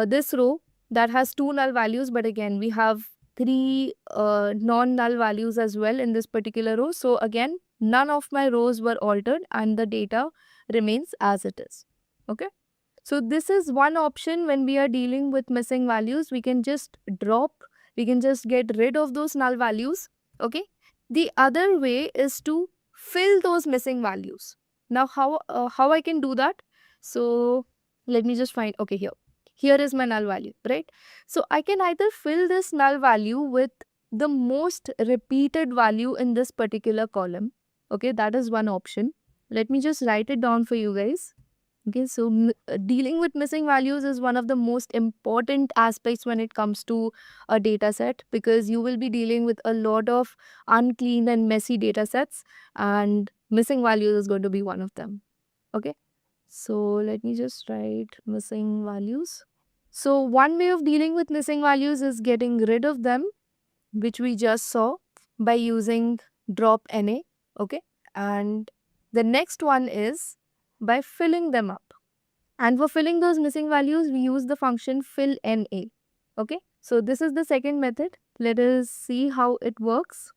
this row that has 2 null values, but again we have 3 non-null values as well in this particular row. So again none of my rows were altered and the data remains as it is. Okay. So this is one option when we are dealing with missing values. We can just get rid of those null values. Okay. The other way is to fill those missing values. Now how I can do that? So let me just find, okay, here is my null value, right? So I can either fill this null value with the most repeated value in this particular column. Okay, that is one option. Let me just write it down for you guys. Okay, so dealing with missing values is one of the most important aspects when it comes to a data set, because you will be dealing with a lot of unclean and messy data sets, and missing values is going to be one of them. Okay, so let me just write missing values. So one way of dealing with missing values is getting rid of them, which we just saw by using drop NA. Okay, and the next one is by filling them up. And for filling those missing values, we use the function fill NA. Okay, so this is the second method. Let us see how it works.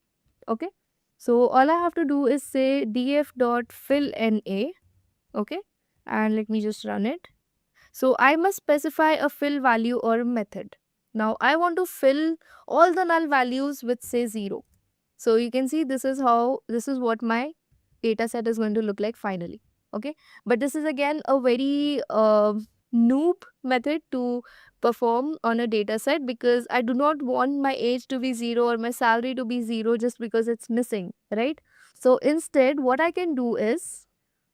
Okay, so all I have to do is say df.fill_NA. Okay, and let me just run it. So I must specify a fill value or method. Now I want to fill all the null values with say 0. So you can see this is what my data set is going to look like finally. Okay, but this is again a very noob method to perform on a data set, because I do not want my age to be 0 or my salary to be 0 just because it's missing, right? So instead what I can do is,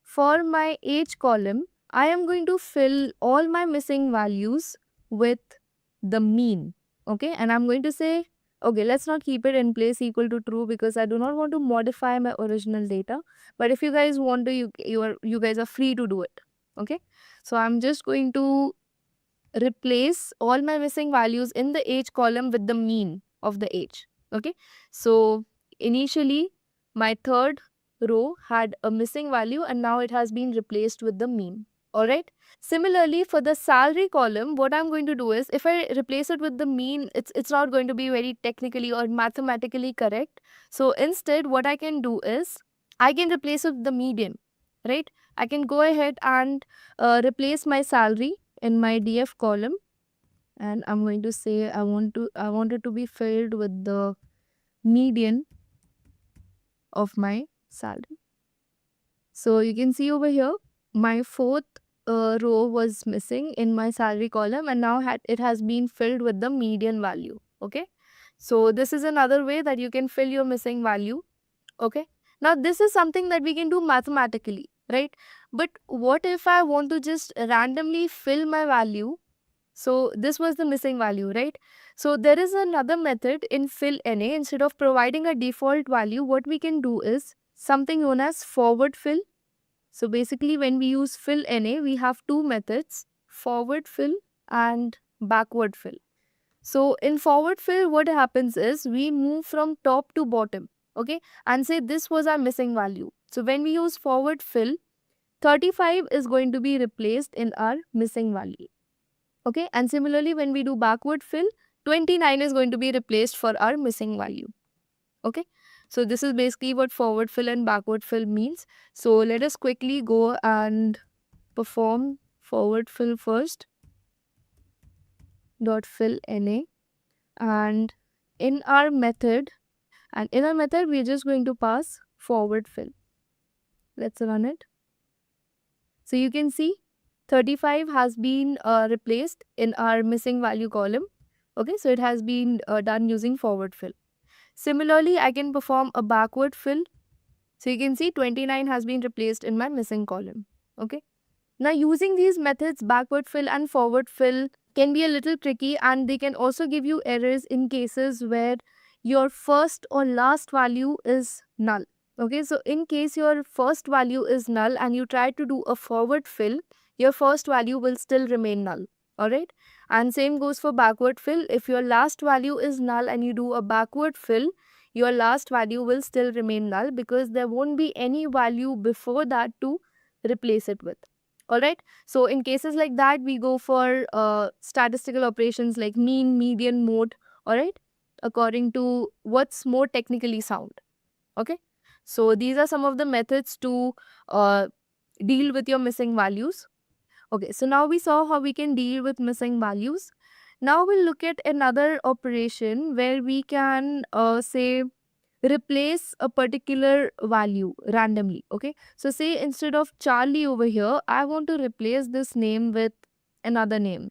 for my age column, I am going to fill all my missing values with the mean. Okay, and I'm going to say, okay, let's not keep it in place equal to true, because I do not want to modify my original data. But if you guys want to, you guys are free to do it. Okay, so I'm just going to replace all my missing values in the age column with the mean of the age. Okay, so initially my third row had a missing value and now it has been replaced with the mean. Alright. Similarly, for the salary column, what I'm going to do is, if I replace it with the mean, it's not going to be very technically or mathematically correct. So instead, what I can do is, I can replace it with the median, right? I can go ahead and replace my salary in my df column, and I'm going to say I want it to be filled with the median of my salary. So you can see over here, my fourth row was missing in my salary column, and now it has been filled with the median value. Okay, so this is another way that you can fill your missing value. Okay, now this is something that we can do mathematically, right? But what if I want to just randomly fill my value? So this was the missing value, right? So there is another method in fill NA. Instead of providing a default value, what we can do is something known as forward fill. So basically, when we use fill NA, we have two methods, forward fill and backward fill. So in forward fill, what happens is we move from top to bottom, okay, and say this was our missing value. So when we use forward fill, 35 is going to be replaced in our missing value. Okay, and similarly, when we do backward fill, 29 is going to be replaced for our missing value. Okay, so this is basically what forward fill and backward fill means. So let us quickly go and perform forward fill first. Dot fill NA, and in our method we're just going to pass forward fill. Let's run it. So you can see 35 has been replaced in our missing value column. Okay, so it has been done using forward fill. Similarly, I can perform a backward fill. So you can see 29 has been replaced in my missing column. Okay, now using these methods, backward fill and forward fill, can be a little tricky, and they can also give you errors in cases where your first or last value is null. Okay, so in case your first value is null and you try to do a forward fill, your first value will still remain null. Alright, and same goes for backward fill. If your last value is null and you do a backward fill, your last value will still remain null, because there won't be any value before that to replace it with. Alright, so in cases like that, we go for statistical operations like mean, median, mode, alright, according to what's more technically sound. Okay, So these are some of the methods to deal with your missing values. Okay, so now we saw how we can deal with missing values. Now we'll look at another operation where we can say replace a particular value randomly. Okay, so say instead of Charlie over here, I want to replace this name with another name.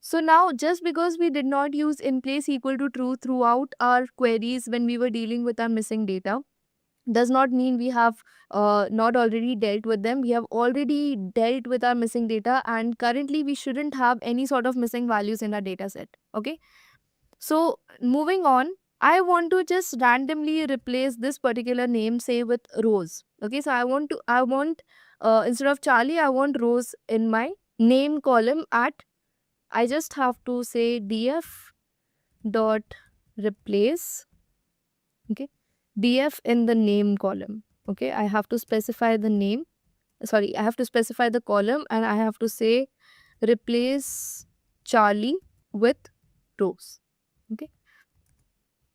So now, just because we did not use in place equal to true throughout our queries when we were dealing with our missing data, does not mean we have not already dealt with them. We have already dealt with our missing data, and currently we shouldn't have any sort of missing values in our data set. Okay. So moving on, I want to just randomly replace this particular name, say with Rose. Okay. So I want instead of Charlie, I want Rose in my name column at, I just have to say df dot replace, okay, df in the name column. Okay, I have to specify the name. Sorry, I have to specify the column, and I have to say replace Charlie with Rose. Okay.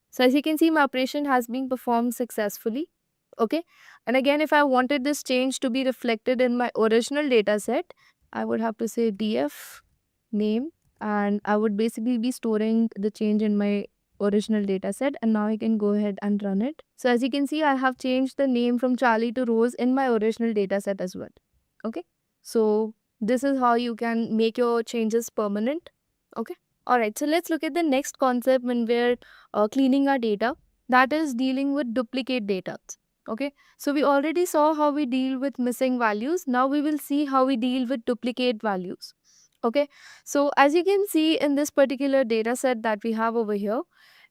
So as you can see, my operation has been performed successfully. Okay. And again, if I wanted this change to be reflected in my original data set, I would have to say df name, and I would basically be storing the change in my original data set. And now I can go ahead and run it. So as you can see, I have changed the name from Charlie to Rose in my original data set as well. Okay. So this is how you can make your changes permanent. Okay. Alright, so let's look at the next concept when we're cleaning our data, that is dealing with duplicate data. Okay, so we already saw how we deal with missing values. Now we will see how we deal with duplicate values. Okay, so as you can see in this particular data set that we have over here,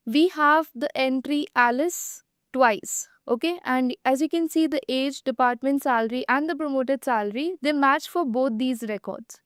we have the entry Alice twice. Okay, and as you can see, the age, department salary, and the promoted salary, they match for both these records.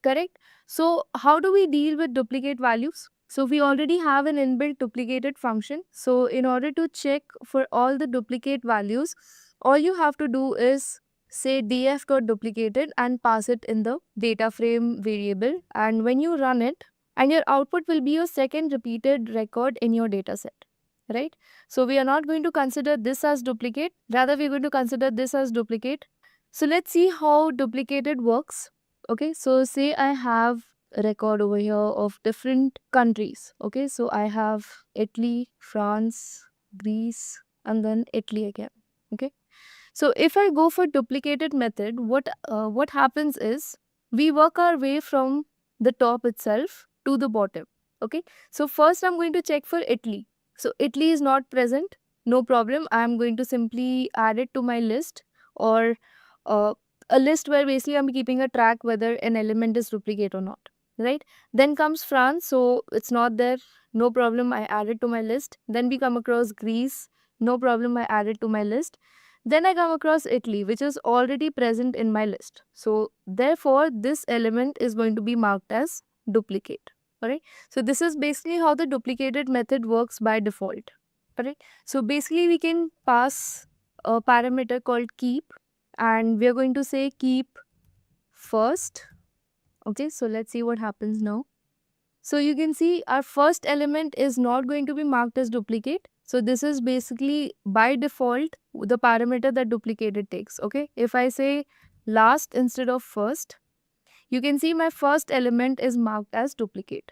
Correct? So how do we deal with duplicate values? So we already have an inbuilt duplicated function. So in order to check for all the duplicate values, all you have to do is say df.duplicated and pass it in the data frame variable. And when you run it, and your output will be your second repeated record in your data set. Right? So we are not going to consider this as duplicate. Rather, we're going to consider this as duplicate. So let's see how duplicated works. Okay, so say I have a record over here of different countries. Okay, so I have Italy, France, Greece, and then Italy again. Okay, so if I go for duplicated method, what happens is we work our way from the top itself to the bottom. Okay, so first I'm going to check for Italy. So Italy is not present. No problem. I'm going to simply add it to my list, or a list where basically I'm keeping a track whether an element is duplicate or not, right? Then comes France, so it's not there, no problem, I add it to my list. Then we come across Greece, no problem, I add it to my list. Then I come across Italy, which is already present in my list. So therefore, this element is going to be marked as duplicate. Alright. So this is basically how the duplicated method works by default. Alright. So basically we can pass a parameter called keep, and we are going to say keep first. Okay, so let's see what happens now. So you can see our first element is not going to be marked as duplicate. So this is basically by default the parameter that duplicated takes. Okay, if I say last instead of first, you can see my first element is marked as duplicate.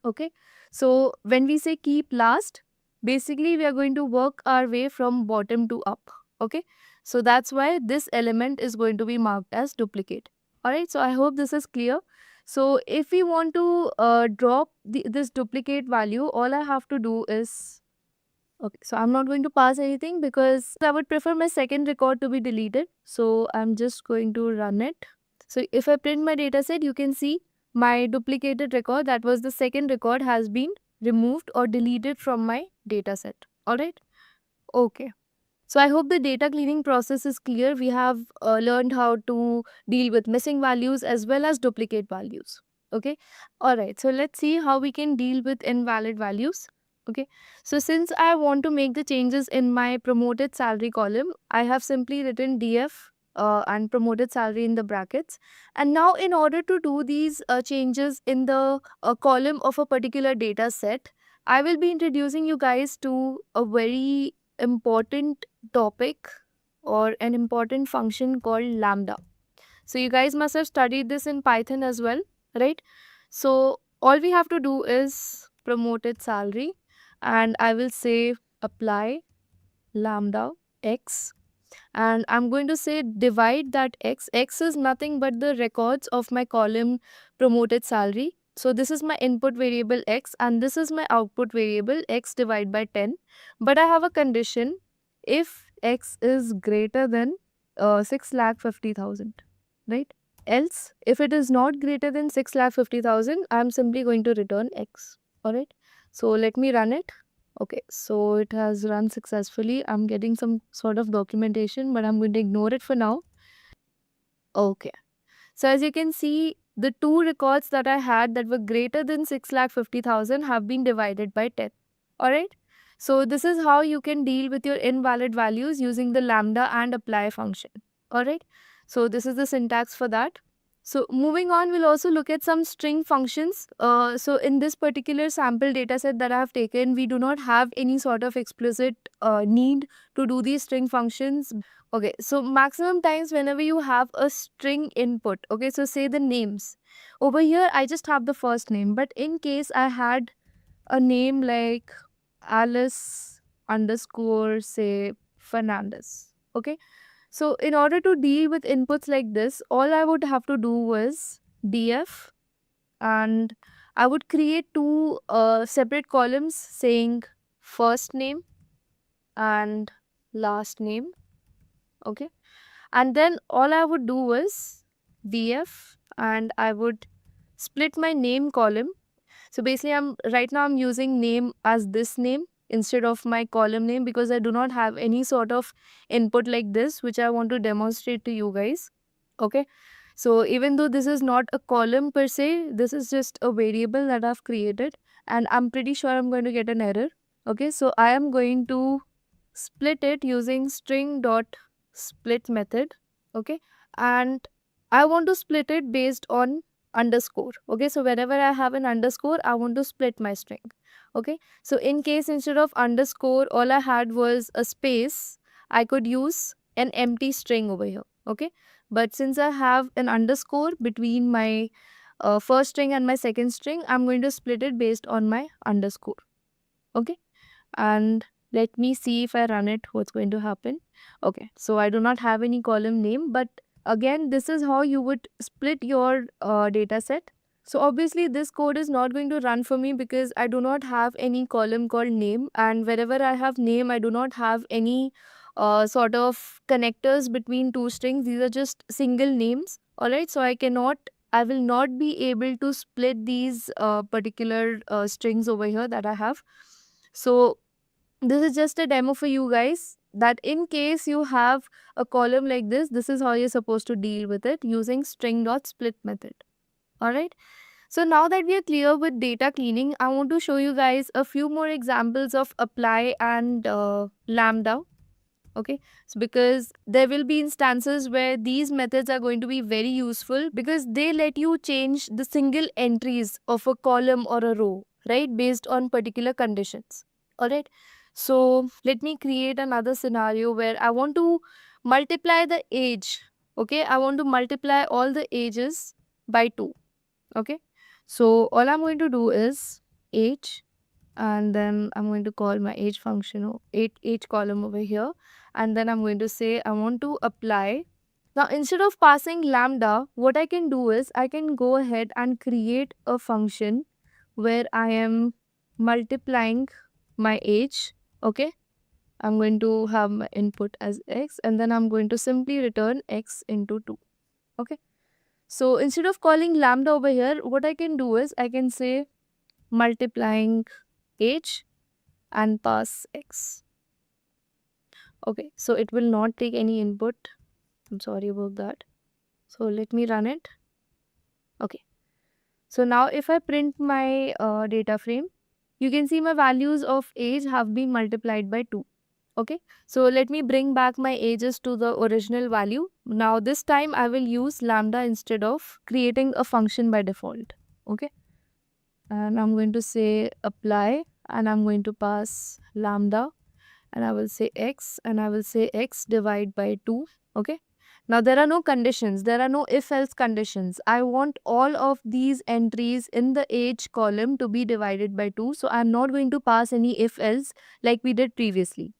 Okay, so when we say keep last, basically we are going to work our way from bottom to up. Okay, so that's why this element is going to be marked as duplicate. Alright, so I hope this is clear. So if we want to drop this duplicate value, all I have to do is, okay, so I'm not going to pass anything because I would prefer my second record to be deleted. So I'm just going to run it. So if I print my data set, you can see my duplicated record, that was the second record, has been removed or deleted from my data set. Alright. Okay. So I hope the data cleaning process is clear. We have learned how to deal with missing values as well as duplicate values. Okay. Alright. So let's see how we can deal with invalid values. Okay. So since I want to make the changes in my promoted salary column, I have simply written df and promoted salary in the brackets. And now in order to do these changes in the column of a particular data set, I will be introducing you guys to a very important topic or an important function called lambda. So you guys must have studied this in Python as well, right? So all we have to do is promoted salary, and I will say apply lambda x, and I'm going to say divide that x. X is nothing but the records of my column promoted salary. So this is my input variable x and this is my output variable x divided by 10. But I have a condition: if x is greater than 6,50,000, right? Else, if it is not greater than 6,50,000, I'm simply going to return x. Alright. So let me run it. Okay, so it has run successfully. I'm getting some sort of documentation, but I'm going to ignore it for now. Okay. So as you can see, the two records that I had that were greater than 6,50,000 have been divided by 10. Alright. So this is how you can deal with your invalid values using the lambda and apply function. Alright. So this is the syntax for that. So moving on, we'll also look at some string functions. So in this particular sample dataset that I have taken, we do not have any sort of explicit need to do these string functions. Okay, so maximum times whenever you have a string input, okay, so say the names. Over here, I just have the first name, but in case I had a name like Alice underscore, say, Fernandez, okay. So in order to deal with inputs like this, all I would have to do was df, and I would create two separate columns saying first name and last name, okay. And then all I would do was df, and I would split my name column. So basically right now I'm using name as this name instead of my column name because I do not have any sort of input like this which I want to demonstrate to you guys. Okay. So even though this is not a column per se, this is just a variable that I've created, and I'm pretty sure I'm going to get an error. Okay. So I am going to split it using string dot split method. Okay. And I want to split it based on underscore. Okay, so whenever I have an underscore, I want to split my string. Okay, so in case instead of underscore all I had was a space, I could use an empty string over here. Okay, but since I have an underscore between my first string and my second string, I'm going to split it based on my underscore. Okay, and let me see if I run it, what's going to happen. Okay, so I do not have any column name, but again, this is how you would split your data set. So obviously this code is not going to run for me because I do not have any column called name, and wherever I have name, I do not have any sort of connectors between two strings. These are just single names. Alright, so I will not be able to split these particular strings over here that I have. So this is just a demo for you guys, that in case you have a column like this is how you're supposed to deal with it using string.split method. Alright. So now that we are clear with data cleaning, I want to show you guys a few more examples of apply and lambda. Okay, so because there will be instances where these methods are going to be very useful because they let you change the single entries of a column or a row, right, based on particular conditions. All right, so let me create another scenario where I want to multiply the age. Okay, I want to multiply all the ages by 2. Okay, so all I'm going to do is age, and then I'm going to call my age function, age column over here, and then I'm going to say I want to apply. Now instead of passing lambda, what I can do is I can go ahead and create a function where I am multiplying my age. Okay, I'm going to have my input as x, and then I'm going to simply return x into 2. Okay, so instead of calling lambda over here, what I can do is I can say multiplying age and pass x. Okay, so it will not take any input. I'm sorry about that. So let me run it. Okay, so now if I print my data frame, you can see my values of age have been multiplied by 2. Okay, so let me bring back my ages to the original value. Now this time I will use lambda instead of creating a function by default. Okay, and I'm going to say apply, and I'm going to pass lambda, and I will say x, and I will say x divide by 2. Okay. Now there are no conditions, there are no if else conditions. I want all of these entries in the age column to be divided by 2. So I'm not going to pass any if else like we did previously,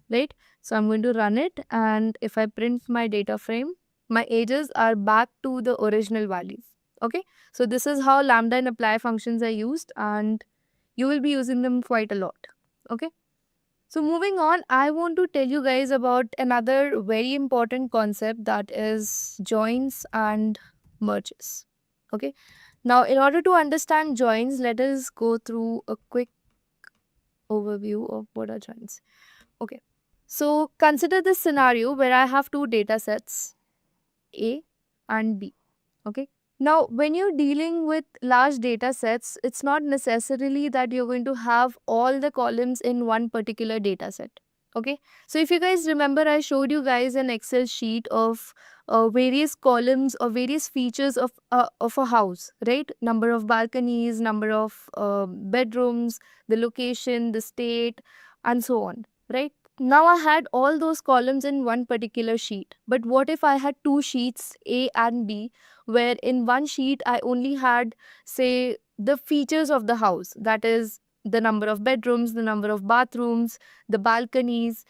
right? So I'm going to run it, and if I print my data frame, my ages are back to the original values. Okay. So this is how lambda and apply functions are used, and you will be using them quite a lot. Okay. So moving on, I want to tell you guys about another very important concept, that is joins and merges. Okay. Now, in order to understand joins, let us go through a quick overview of what are joins. Okay. So consider this scenario where I have two data sets, A and B. Okay. Now, when you're dealing with large data sets, it's not necessarily that you're going to have all the columns in one particular data set. Okay. So if you guys remember, I showed you guys an Excel sheet of various columns or various features of a house, right? Number of balconies, number of bedrooms, the location, the state, and so on, right? Now I had all those columns in one particular sheet. But what if I had two sheets, A and B, where in one sheet I only had, say, the features of the house, that is, the number of bedrooms, the number of bathrooms, the balconies,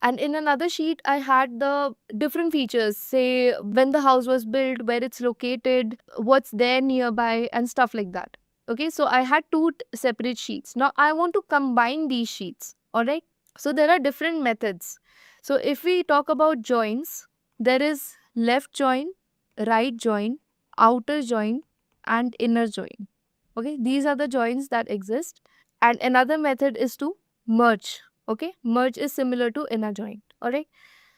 and in another sheet I had the different features, say when the house was built, where it's located, what's there nearby, and stuff like that. Okay, so I had two separate sheets. Now I want to combine these sheets. All right. So there are different methods. So if we talk about joins, there is left join, right join, outer join, and inner join. Okay, these are the joins that exist. And another method is to merge. Okay, merge is similar to inner join. All right.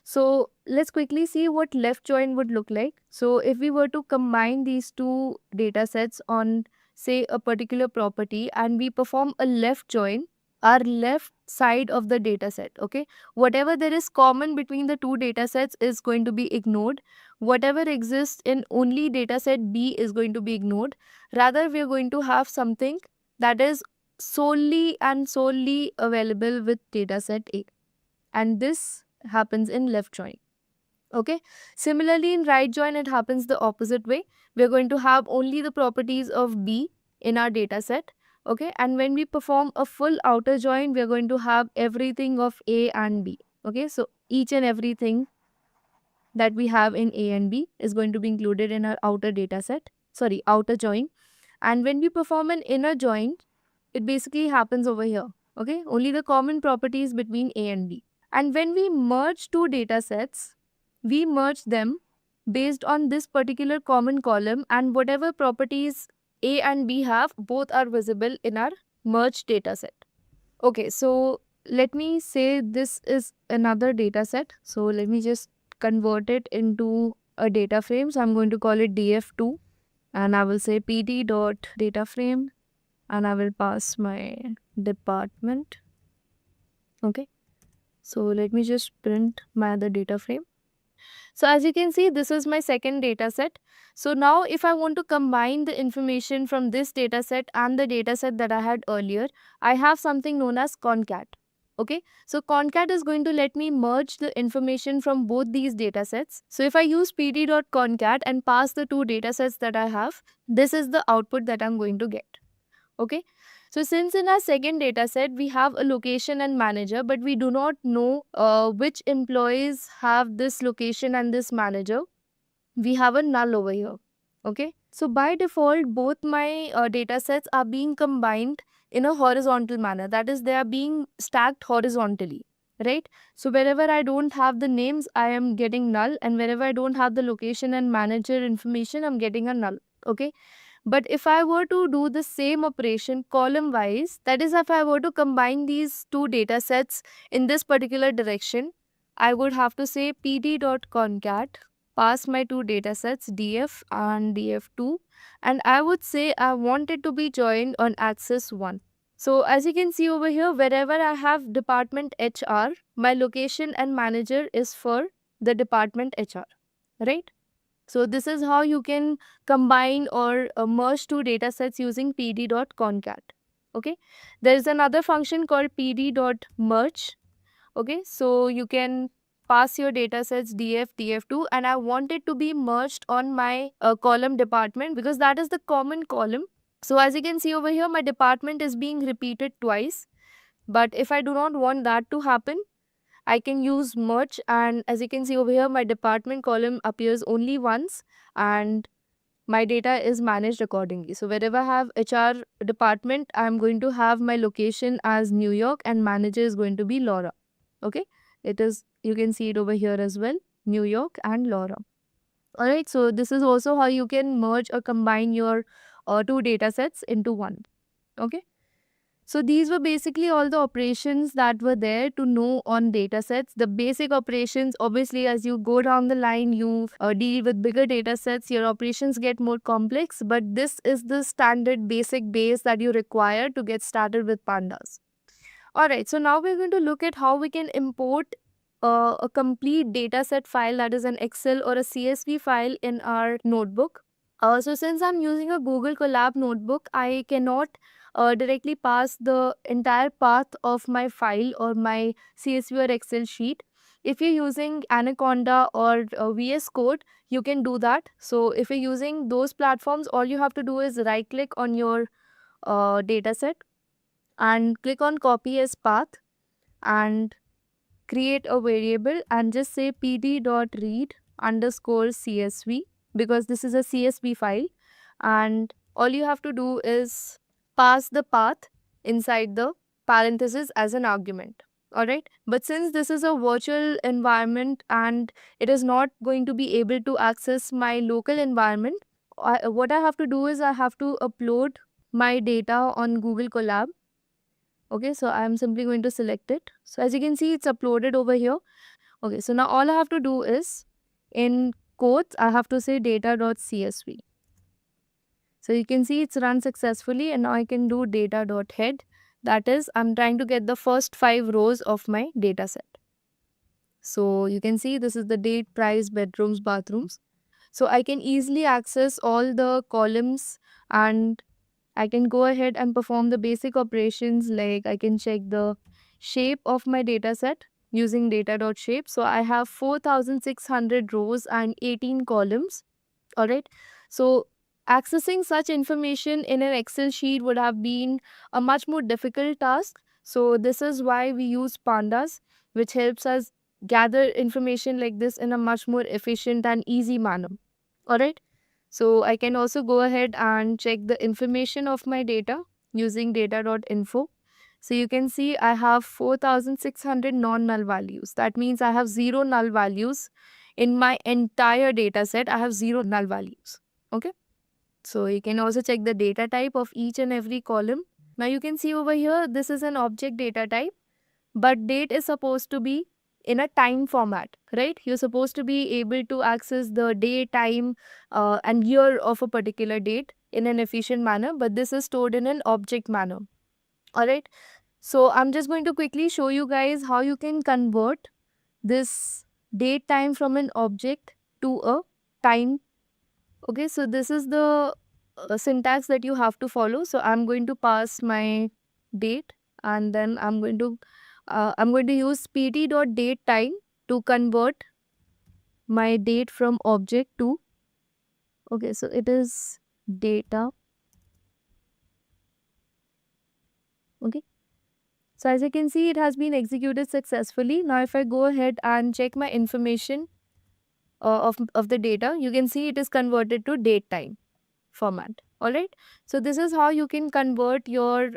So let's quickly see what left join would look like. So if we were to combine these two data sets on, say, a particular property, and we perform a left join, our left side of the data set, okay, whatever there is common between the two data sets is going to be ignored. Whatever exists in only data set B is going to be ignored. Rather, we are going to have something that is solely available with data set A, and this happens in left join. Okay. Similarly, in right join, it happens the opposite way. We're going to have only the properties of B in our data set. Okay. And when we perform a full outer join, we're going to have everything of A and B. Okay. So each and everything that we have in A and B is going to be included in our outer data set. Sorry, outer join. And when we perform an inner join, it basically happens over here. Okay. Only the common properties between A and B. And when we merge two data sets, we merge them based on this particular common column, and whatever properties A and B have, both are visible in our merged data set. Okay, so let me say this is another data set. So let me just convert it into a data frame. So I'm going to call it df2, and I will say pd dot data frame, and I will pass my department. Okay. So let me just print my other data frame. So as you can see, this is my second data set. So now if I want to combine the information from this data set and the data set that I had earlier, I have something known as concat. Okay, so concat is going to let me merge the information from both these data sets. So if I use pd.concat and pass the two data sets that I have, this is the output that I'm going to get. Okay. So since in our second data set, we have a location and manager, but we do not know which employees have this location and this manager, we have a null over here. Okay. So by default, both my data sets are being combined in a horizontal manner. That is, they are being stacked horizontally, right? So wherever I don't have the names, I am getting null, and wherever I don't have the location and manager information, I'm getting a null. Okay. But if I were to do the same operation column wise, that is, if I were to combine these two data sets in this particular direction, I would have to say pd.concat, pass my two data sets df and df2, and I would say I want it to be joined on axis 1. So as you can see over here, wherever I have department HR, my location and manager is for the department HR, right? So this is how you can combine or merge two data sets using pd.concat. Okay. There is another function called pd.merge. Okay, so you can pass your data sets df, df2, and I want it to be merged on my column department because that is the common column. So as you can see over here, my department is being repeated twice. But if I do not want that to happen, I can use merge, and as you can see over here, my department column appears only once and my data is managed accordingly. So wherever I have HR department, I'm going to have my location as New York and manager is going to be Laura. Okay, it is, you can see it over here as well, New York and Laura. All right, so this is also how you can merge or combine your two data sets into one. Okay, so these were basically all the operations that were there to know on data sets. The basic operations, obviously, as you go down the line, you deal with bigger data sets, your operations get more complex, but this is the standard basic base that you require to get started with Pandas. Alright, so now we're going to look at how we can import a complete dataset file, that is an Excel or a CSV file, in our notebook. So since I'm using a Google Colab notebook, I cannot directly pass the entire path of my file or my CSV or Excel sheet. If you're using Anaconda or VS Code, you can do that. So if you're using those platforms, all you have to do is right click on your dataset and click on copy as path and create a variable and just say pd.read underscore CSV because this is a CSV file, and all you have to do is pass the path inside the parenthesis as an argument. Alright, but since this is a virtual environment and it is not going to be able to access my local environment, what I have to do is I have to upload my data on Google Colab. Okay, so I'm simply going to select it. So as you can see, it's uploaded over here. Okay, so now all I have to do is, in quotes, I have to say data.csv. So you can see it's run successfully, and now I can do data.head. That is, I'm trying to get the first 5 rows of my data set. So you can see this is the date, price, bedrooms, bathrooms. So I can easily access all the columns and I can go ahead and perform the basic operations, like I can check the shape of my data set using data.shape. So I have 4600 rows and 18 columns. All right. So accessing such information in an Excel sheet would have been a much more difficult task. So this is why we use Pandas, which helps us gather information like this in a much more efficient and easy manner. All right. So I can also go ahead and check the information of my data using data.info. So you can see I have 4600 non-null values. That means I have 0 null values in my entire data set. I have 0 null values. Okay. So you can also check the data type of each and every column. Now you can see over here, this is an object data type, but date is supposed to be in a time format, right? You're supposed to be able to access the day, time, and year of a particular date in an efficient manner, but this is stored in an object manner. All right. So I'm just going to quickly show you guys how you can convert this date time from an object to a time. Okay, so this is the syntax that you have to follow. So I'm going to pass my date and then I'm going to use pt.datetime to convert my date from object to, okay, so it is data. Okay, so as you can see, it has been executed successfully. Now if I go ahead and check my information of the data, you can see it is converted to date time format. All right, so this is how you can convert your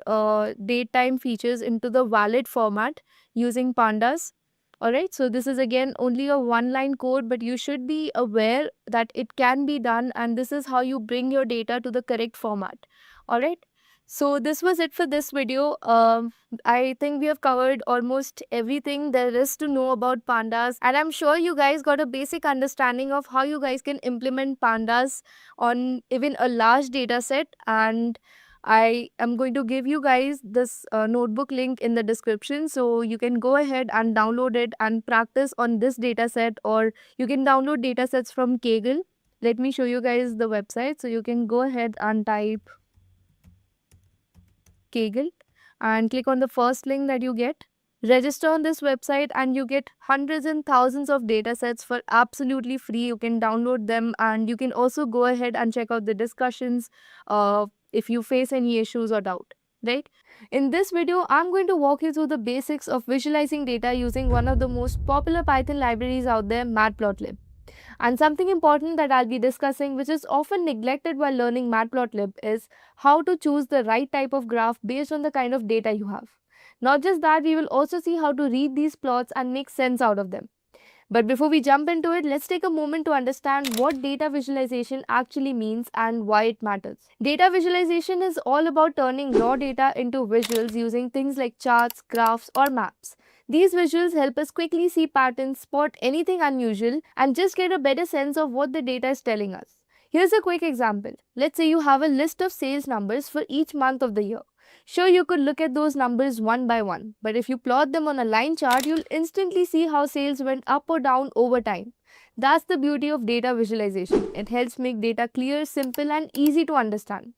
date time features into the valid format using Pandas. All right, so this is again only a one line code, but you should be aware that it can be done, and this is how you bring your data to the correct format. All right, so this was it for this video. I think we have covered almost everything there is to know about Pandas, and I'm sure you guys got a basic understanding of how you guys can implement Pandas on even a large data set. And I am going to give you guys this notebook link in the description, so you can go ahead and download it and practice on this data set, or you can download data sets from Kaggle. Let me show you guys the website. So you can go ahead and type Kaggle and click on the first link that you get. Register on this website and you get hundreds and thousands of data sets for absolutely free. You can download them and you can also go ahead and check out the discussions if you face any issues or doubt, right? In this video, I'm going to walk you through the basics of visualizing data using one of the most popular Python libraries out there, Matplotlib. And something important that I'll be discussing, which is often neglected while learning Matplotlib, is how to choose the right type of graph based on the kind of data you have. Not just that, we will also see how to read these plots and make sense out of them. But before we jump into it, let's take a moment to understand what data visualization actually means and why it matters. Data visualization is all about turning raw data into visuals using things like charts, graphs, or maps. These visuals help us quickly see patterns, spot anything unusual, and just get a better sense of what the data is telling us. Here's a quick example. Let's say you have a list of sales numbers for each month of the year. Sure, you could look at those numbers one by one, but if you plot them on a line chart, you'll instantly see how sales went up or down over time. That's the beauty of data visualization. It helps make data clear, simple, and easy to understand.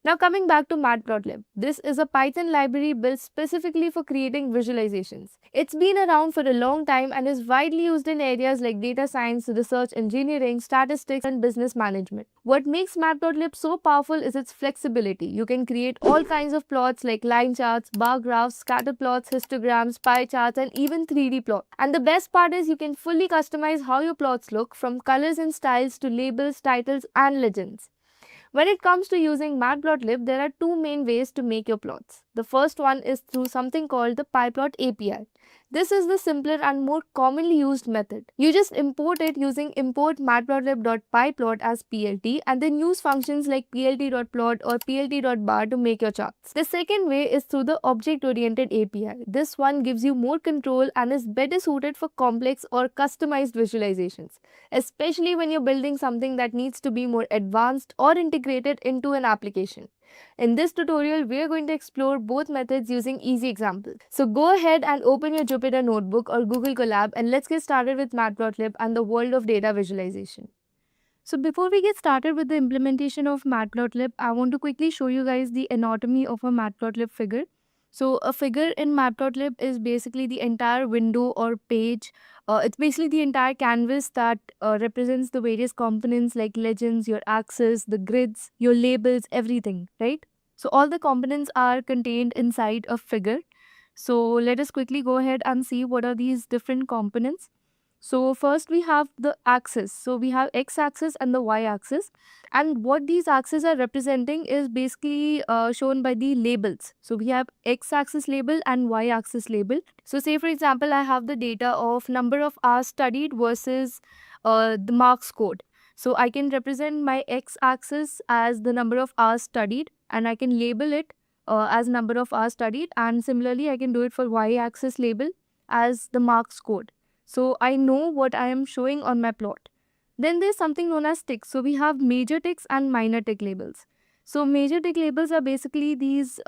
Now coming back to Matplotlib, this is a Python library built specifically for creating visualizations. It's been around for a long time and is widely used in areas like data science, research engineering, statistics, and business management. What makes Matplotlib so powerful is its flexibility. You can create all kinds of plots like line charts, bar graphs, scatter plots, histograms, pie charts, and even 3D plots. And the best part is you can fully customize how your plots look, from colors and styles to labels, titles, and legends. When it comes to using Matplotlib, there are two main ways to make your plots. The first one is through something called the PyPlot API. This is the simpler and more commonly used method. You just import it using import matplotlib.pyplot as PLT and then use functions like plt.plot or plt.bar to make your charts. The second way is through the object-oriented API. This one gives you more control and is better suited for complex or customized visualizations, especially when you're building something that needs to be more advanced or integrated into an application. In this tutorial, we are going to explore both methods using easy examples. So go ahead and open your Jupyter Notebook or Google Colab and let's get started with Matplotlib and the world of data visualization. So before we get started with the implementation of Matplotlib, I want to quickly show you guys the anatomy of a Matplotlib figure. So a figure in Matplotlib is basically the entire window or page. It's basically the entire canvas that represents the various components like legends, your axes, the grids, your labels, everything, right? So all the components are contained inside a figure. So let us quickly go ahead and see what are these different components. So first we have the axis. So we have x-axis and the y-axis. And what these axes are representing is basically shown by the labels. So we have x-axis label and y-axis label. So say for example, I have the data of number of hours studied versus the marks scored. So I can represent my x-axis as the number of hours studied and I can label it as number of hours studied, and similarly I can do it for y-axis label as the marks scored. So I know what I am showing on my plot. Then there's something known as ticks. So we have major ticks and minor tick labels. So major tick labels are basically these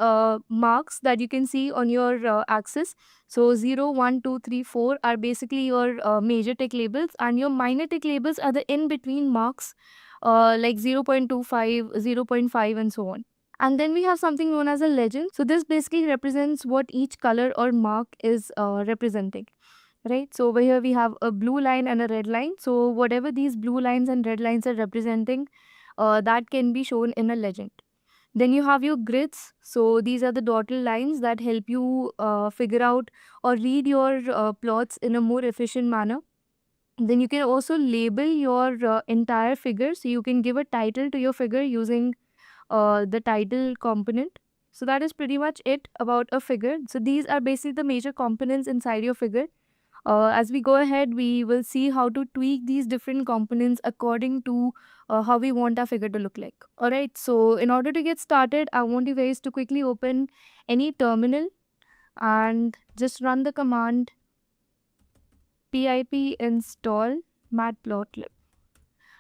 marks that you can see on your axis. So 0, 1, 2, 3, 4 are basically your major tick labels, and your minor tick labels are the in-between marks like 0.25, 0.5 and so on. And then we have something known as a legend. So this basically represents what each color or mark is representing. Right, so over here we have a blue line and a red line. So whatever these blue lines and red lines are representing, that can be shown in a legend. Then you have your grids. So these are the dotted lines that help you figure out or read your plots in a more efficient manner. Then you can also label your entire figure. So you can give a title to your figure using the title component. So that is pretty much it about a figure. So these are basically the major components inside your figure. As we go ahead, we will see how to tweak these different components according to how we want our figure to look like. Alright, so in order to get started, I want you guys to quickly open any terminal and just run the command pip install matplotlib.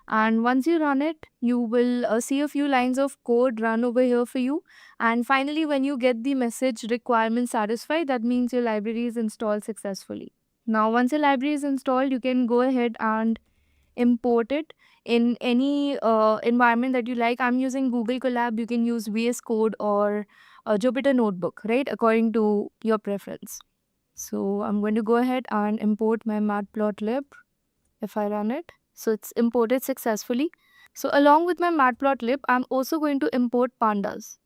And once you run it, you will see a few lines of code run over here for you. And finally, when you get the message requirement satisfied, that means your library is installed successfully. Now, once your library is installed, you can go ahead and import it in any environment that you like. I'm using Google Colab. You can use VS Code or Jupyter Notebook, right? According to your preference. So I'm going to go ahead and import my Matplotlib. If I run it, so it's imported successfully. So along with my Matplotlib, I'm also going to import Pandas.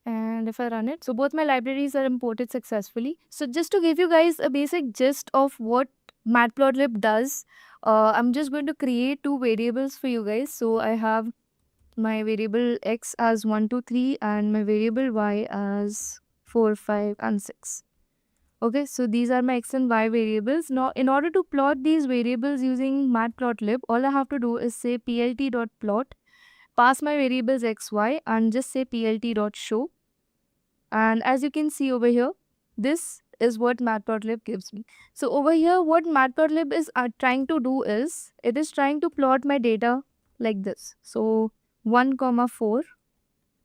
And if I run it, so both my libraries are imported successfully. So just to give you guys a basic gist of what Matplotlib does, I'm just going to create two variables for you guys. So I have my variable x as 1, 2, 3 and my variable y as 4, 5 and 6. Okay, so these are my x and y variables. Now, in order to plot these variables using Matplotlib, all I have to do is say plt.plot, pass my variables x, y, and just say plt.show. And as you can see over here, this is what Matplotlib gives me. So over here, what Matplotlib is trying to do is, it is trying to plot my data like this. So 1, 4,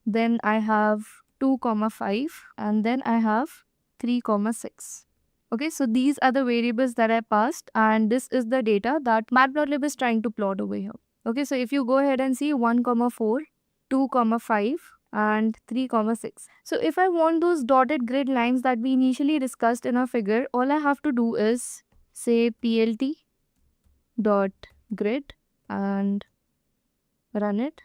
then I have 2, 5, and then I have 3, 6. Okay, so these are the variables that I passed, and this is the data that Matplotlib is trying to plot over here. Okay, so if you go ahead and see 1, 4, 2, 5, and 3, 6. So if I want those dotted grid lines that we initially discussed in our figure, all I have to do is say plt dot grid and run it.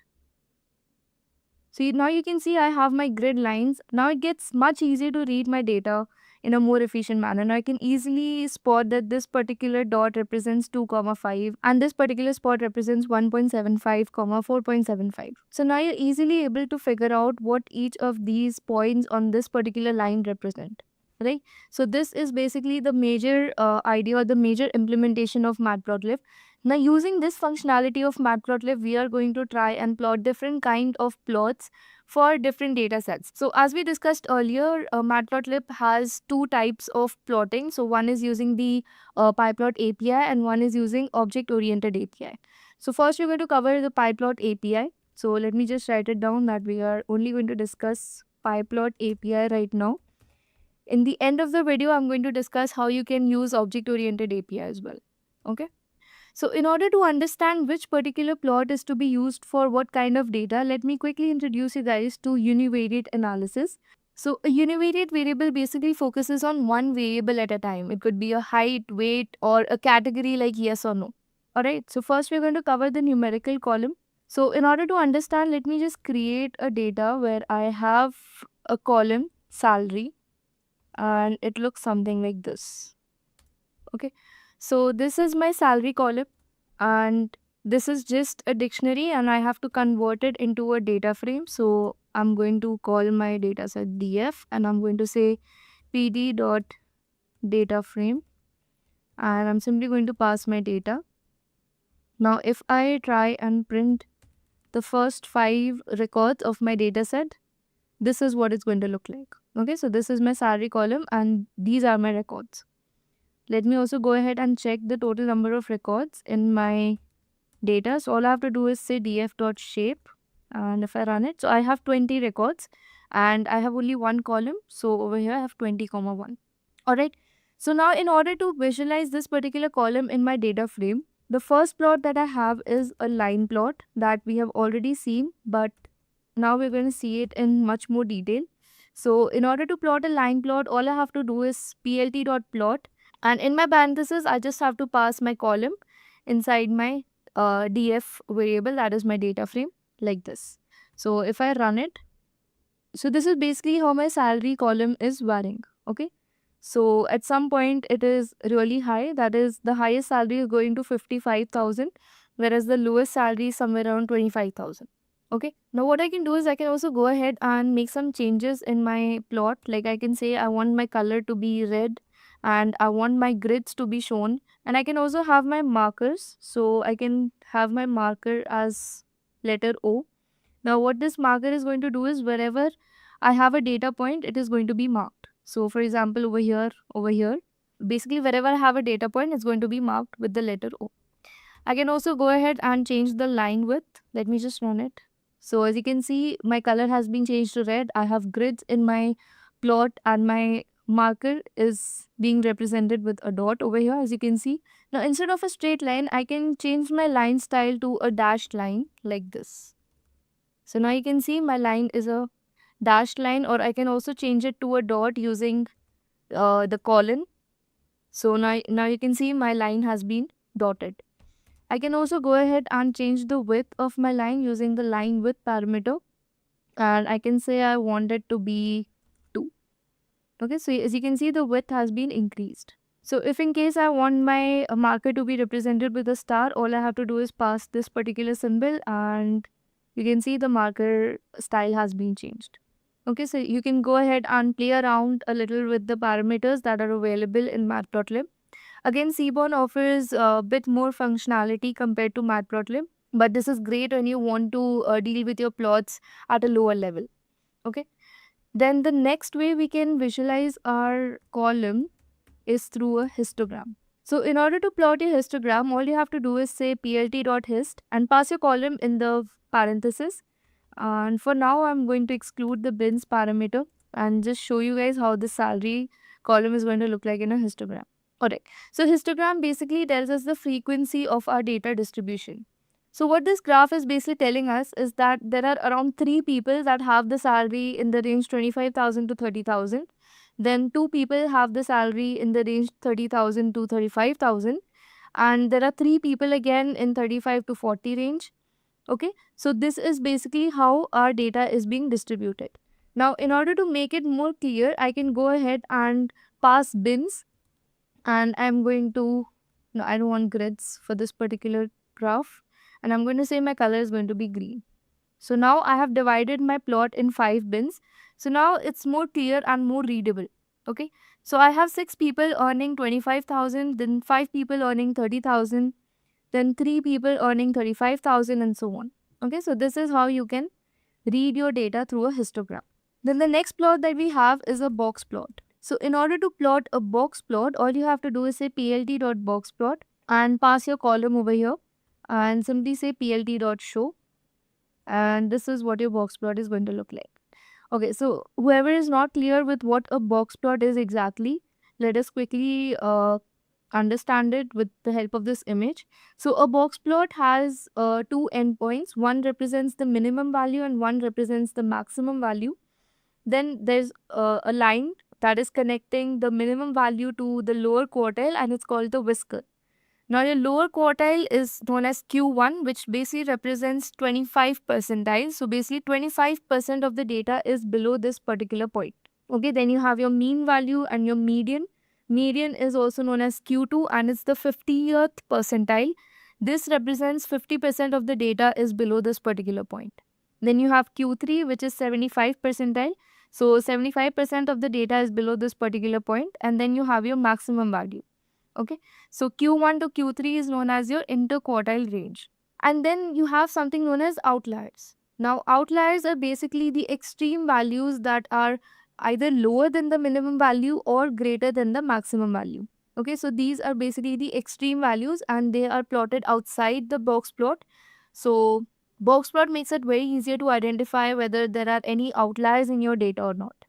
So now you can see I have my grid lines. Now it gets much easier to read my data in a more efficient manner. Now I can easily spot that this particular dot represents 2, 5 and this particular spot represents 1.75, 4.75. So now you're easily able to figure out what each of these points on this particular line represent. Right? So this is basically the major idea or the major implementation of Matplotlib. Now using this functionality of Matplotlib, we are going to try and plot different kind of plots for different data sets. So as we discussed earlier, Matplotlib has two types of plotting. So one is using the PyPlot API and one is using object-oriented API. So first we're going to cover the PyPlot API. So let me just write it down that we are only going to discuss PyPlot API right now. In the end of the video, I'm going to discuss how you can use object-oriented API as well. Okay. So in order to understand which particular plot is to be used for what kind of data, let me quickly introduce you guys to univariate analysis. So a univariate variable basically focuses on one variable at a time. It could be a height, weight, or a category like yes or no. Alright, so first we're going to cover the numerical column. So in order to understand, let me just create a data where I have a column, salary, and it looks something like this. Okay. So this is my salary column and this is just a dictionary and I have to convert it into a data frame. So I'm going to call my data set df and I'm going to say pd dot data frame and I'm simply going to pass my data. Now if I try and print the first 5 records of my data set, this is what it's going to look like. Okay, so this is my salary column and these are my records. Let me also go ahead and check the total number of records in my data. So all I have to do is say df.shape and if I run it, so I have 20 records and I have only one column. So over here I have 20, 1. Alright. So now in order to visualize this particular column in my data frame, the first plot that I have is a line plot that we have already seen, but now we're going to see it in much more detail. So in order to plot a line plot, all I have to do is plt.plot. And in my parentheses, I just have to pass my column inside my df variable, that is my data frame, like this. So if I run it, so this is basically how my salary column is varying. Okay. So at some point it is really high, that is the highest salary is going to 55,000, whereas the lowest salary is somewhere around 25,000. Okay. Now what I can do is I can also go ahead and make some changes in my plot. Like I can say I want my color to be red and I want my grids to be shown, and I can also have my markers. So I can have my marker as letter O. Now what this marker is going to do is wherever I have a data point, it is going to be marked. So for example, over here, basically wherever I have a data point, it's going to be marked with the letter O. I can also go ahead and change the line width. Let me just run it. So as you can see, my color has been changed to red. I have grids in my plot and my marker is being represented with a dot over here, as you can see. Now instead of a straight line, I can change my line style to a dashed line like this. So now you can see my line is a dashed line, or I can also change it to a dot using the colon. So now you can see my line has been dotted. I can also go ahead and change the width of my line using the line width parameter, and I can say I want it to be 2. Okay, so as you can see, the width has been increased. So if in case I want my marker to be represented with a star, all I have to do is pass this particular symbol, and you can see the marker style has been changed. Okay, so you can go ahead and play around a little with the parameters that are available in Matplotlib. Again, Seaborn offers a bit more functionality compared to Matplotlib, but this is great when you want to deal with your plots at a lower level. Okay. Then the next way we can visualize our column is through a histogram. So in order to plot a histogram, all you have to do is say plt.hist and pass your column in the parenthesis. And for now, I'm going to exclude the bins parameter and just show you guys how the salary column is going to look like in a histogram. Alright, so histogram basically tells us the frequency of our data distribution. So what this graph is basically telling us is that there are around 3 people that have the salary in the range 25,000 to 30,000. Then 2 people have the salary in the range 30,000 to 35,000. And there are 3 people again in 35 to 40 range. Okay, so this is basically how our data is being distributed. Now, in order to make it more clear, I can go ahead and pass bins, and I'm going to, no, I don't want grids for this particular graph, and I'm going to say my color is going to be green. So now I have divided my plot in 5 bins. So now it's more clear and more readable. Okay, so I have 6 people earning 25,000, then 5 people earning 30,000, then 3 people earning 35,000, and so on. Okay, so this is how you can read your data through a histogram. Then the next plot that we have is a box plot. So in order to plot a box plot, all you have to do is say plt.boxplot and pass your column over here and simply say plt.show, and this is what your box plot is going to look like. Okay, so whoever is not clear with what a box plot is exactly, let us quickly understand it with the help of this image. So a box plot has 2 endpoints. One represents the minimum value and one represents the maximum value. Then there's a line that is connecting the minimum value to the lower quartile, and it's called the whisker. Now your lower quartile is known as Q1, which basically represents 25 percentile. So basically 25% of the data is below this particular point. Okay, then you have your mean value and your median. Median is also known as Q2 and it's the 50th percentile. This represents 50% of the data is below this particular point. Then you have Q3, which is 75 percentile. So 75% of the data is below this particular point, and then you have your maximum value. Okay, so Q1 to Q3 is known as your interquartile range. And then you have something known as outliers. Now, outliers are basically the extreme values that are either lower than the minimum value or greater than the maximum value. Okay, so these are basically the extreme values and they are plotted outside the box plot. So, box plot makes it very easier to identify whether there are any outliers in your data or not.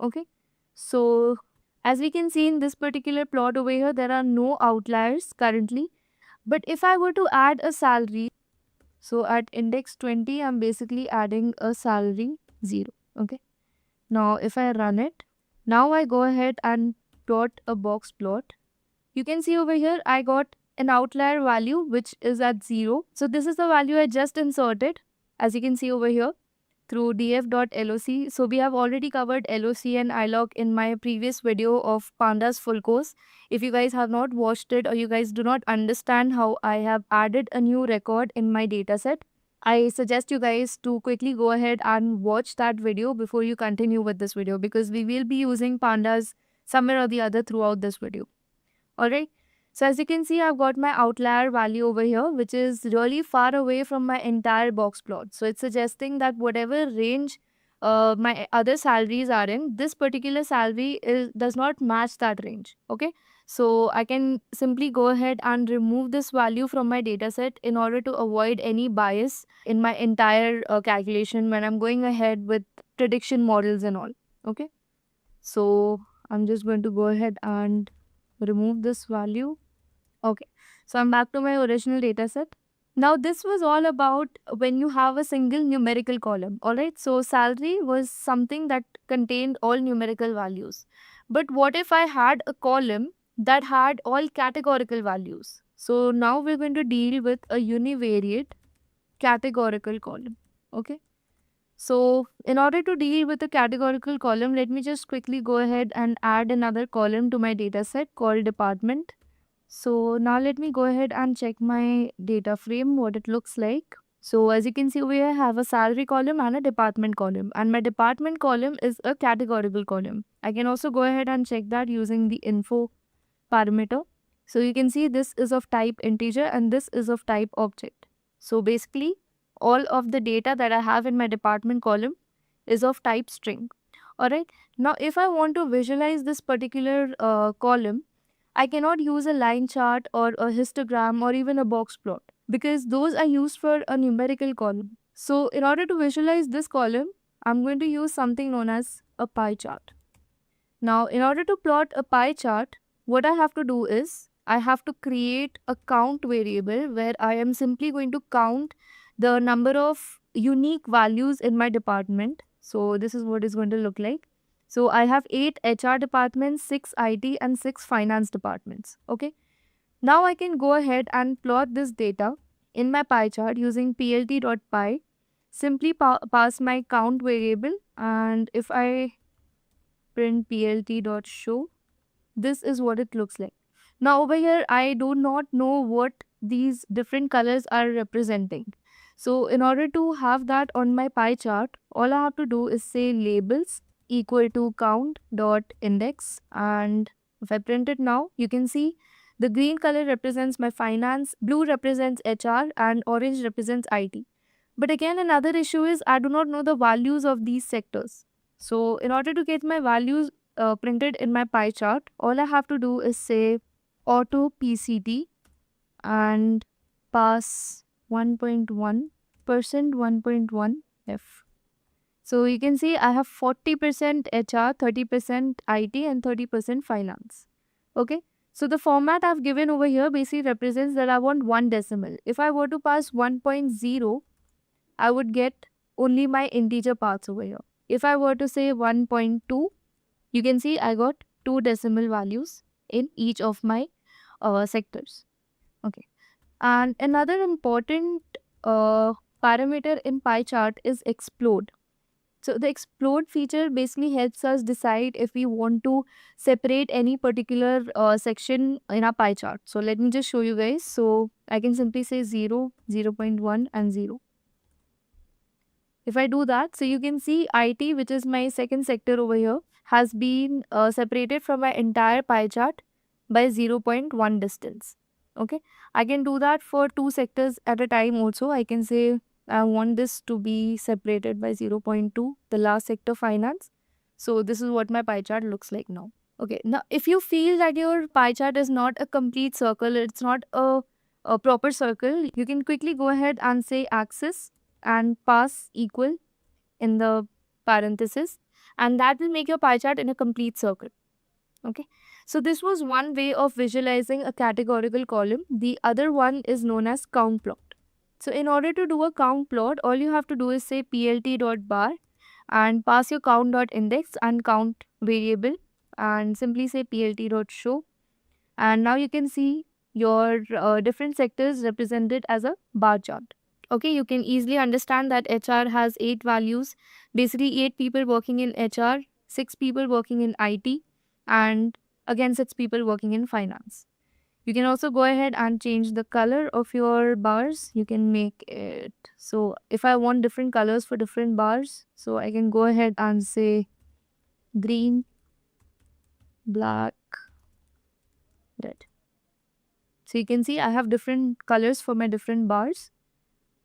Okay, so as we can see in this particular plot over here, there are no outliers currently. But if I were to add a salary, so at index 20, I'm basically adding a salary 0. Okay. Now, if I run it, now I go ahead and plot a box plot. You can see over here, I got an outlier value which is at 0. So this is the value I just inserted, as you can see over here, through df.loc. So we have already covered LOC and ilog in my previous video of Pandas full course. If you guys have not watched it or you guys do not understand how I have added a new record in my dataset, I suggest you guys to quickly go ahead and watch that video before you continue with this video, because we will be using Pandas somewhere or the other throughout this video. Alright. So as you can see, I've got my outlier value over here, which is really far away from my entire box plot. So it's suggesting that whatever range my other salaries are in, this particular salary does not match that range. Okay. So I can simply go ahead and remove this value from my dataset in order to avoid any bias in my entire calculation when I'm going ahead with prediction models and all. Okay. So I'm just going to go ahead and remove this value. Okay, so I'm back to my original data set. Now this was all about when you have a single numerical column. Alright, so salary was something that contained all numerical values. But what if I had a column that had all categorical values. So now we're going to deal with a univariate categorical column. Okay. So in order to deal with a categorical column, let me just quickly go ahead and add another column to my data set called department. So now let me go ahead and check my data frame, what it looks like. So as you can see over here, I have a salary column and a department column. And my department column is a categorical column. I can also go ahead and check that using the info parameter. So you can see this is of type integer and this is of type object. So basically, all of the data that I have in my department column is of type string. Alright, now if I want to visualize this particular column, I cannot use a line chart or a histogram or even a box plot because those are used for a numerical column. So in order to visualize this column, I'm going to use something known as a pie chart. Now, in order to plot a pie chart, what I have to do is I have to create a count variable where I am simply going to count the number of unique values in my department. So this is what it's going to look like. So I have 8 HR departments, 6 IT and 6 finance departments. Okay. Now I can go ahead and plot this data in my pie chart using plt.py. Simply pass my count variable, and if I print plt.show, this is what it looks like. Now over here, I do not know what these different colors are representing. So in order to have that on my pie chart, all I have to do is say labels equal to count dot index, and if I print it now, you can see the green color represents my finance, blue represents HR, and orange represents IT. But again, another issue is I do not know the values of these sectors. So in order to get my values printed in my pie chart, all I have to do is say auto PCT and pass 1.1% 1.1 F. So you can see I have 40% HR, 30% IT and 30% finance. Okay. So the format I've given over here basically represents that I want one decimal. If I were to pass 1.0, I would get only my integer parts over here. If I were to say 1.2, you can see I got 2 decimal values in each of my sectors. Okay. And another important parameter in pie chart is explode. So the explode feature basically helps us decide if we want to separate any particular section in our pie chart. So let me just show you guys. So I can simply say 0, 0.1 and 0. If I do that, so you can see IT, which is my second sector over here, has been separated from my entire pie chart by 0.1 distance. Okay, I can do that for 2 sectors at a time also. I can say I want this to be separated by 0.2, the last sector finance. So this is what my pie chart looks like now. Okay, now if you feel that your pie chart is not a complete circle, it's not a proper circle, you can quickly go ahead and say axis and pass equal in the parenthesis, and that will make your pie chart in a complete circle. Okay, so this was one way of visualizing a categorical column. The other one is known as count plot. So in order to do a count plot, all you have to do is say plt.bar and pass your count.index and count variable and simply say plt.show, and now you can see your different sectors represented as a bar chart. Okay, you can easily understand that HR has 8 values, basically 8 people working in HR, 6 people working in IT, and again 6 people working in finance. You can also go ahead and change the color of your bars. You can make it, so if I want different colors for different bars, so I can go ahead and say green, black, red. So you can see I have different colors for my different bars.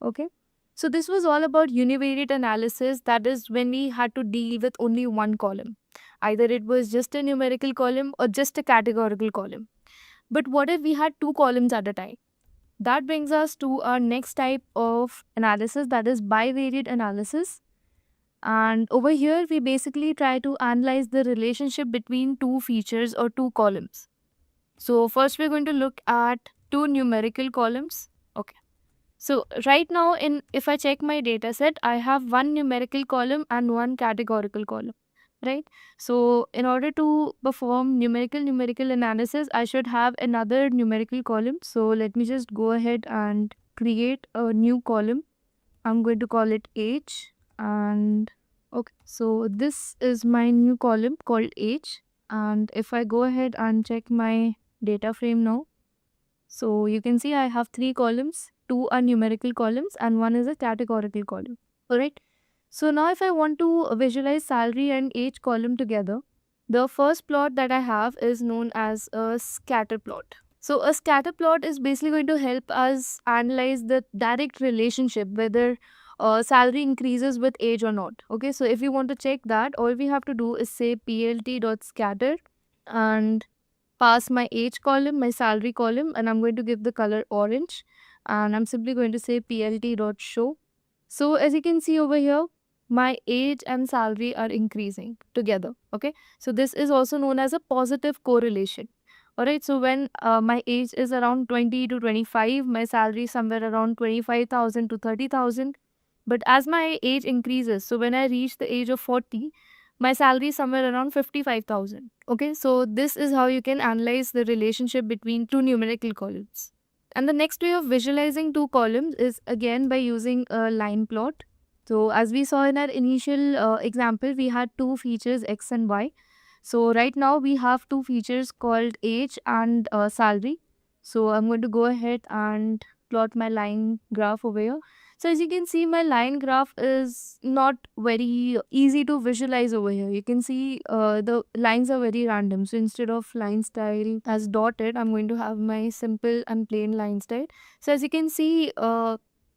Okay. So this was all about univariate analysis. That is when we had to deal with only one column. Either it was just a numerical column or just a categorical column. But what if we had 2 columns at a time? That brings us to our next type of analysis, that is bivariate analysis. And over here, we basically try to analyze the relationship between 2 features or 2 columns. So first we're going to look at 2 numerical columns. Okay. So right now, if I check my data set, I have 1 numerical column and 1 categorical column. right? So in order to perform numerical analysis, I should have another numerical column. So let me just go ahead and create a new column. I'm going to call it age. And okay, so this is my new column called age. And if I go ahead and check my data frame now, so you can see I have 3 columns. 2 are numerical columns and 1 is a categorical column. Alright. So now if I want to visualize salary and age column together, the first plot that I have is known as a scatter plot. So a scatter plot is basically going to help us analyze the direct relationship whether salary increases with age or not. Okay, so if you want to check that, all we have to do is say plt.scatter and pass my age column, my salary column, and I'm going to give the color orange, and I'm simply going to say plt.show. So as you can see over here, my age and salary are increasing together. Okay, so this is also known as a positive correlation. Alright, so when my age is around 20 to 25, my salary is somewhere around 25,000 to 30,000. But as my age increases, so when I reach the age of 40, my salary is somewhere around 55,000. Okay, so this is how you can analyze the relationship between two numerical columns. And the next way of visualizing two columns is again by using a line plot. So as we saw in our initial example, we had two features x and y. So right now we have two features called age and salary. So I'm going to go ahead and plot my line graph over here. So as you can see, my line graph is not very easy to visualize over here. You can see the lines are very random. So instead of line style as dotted, I'm going to have my simple and plain line style. So as you can see,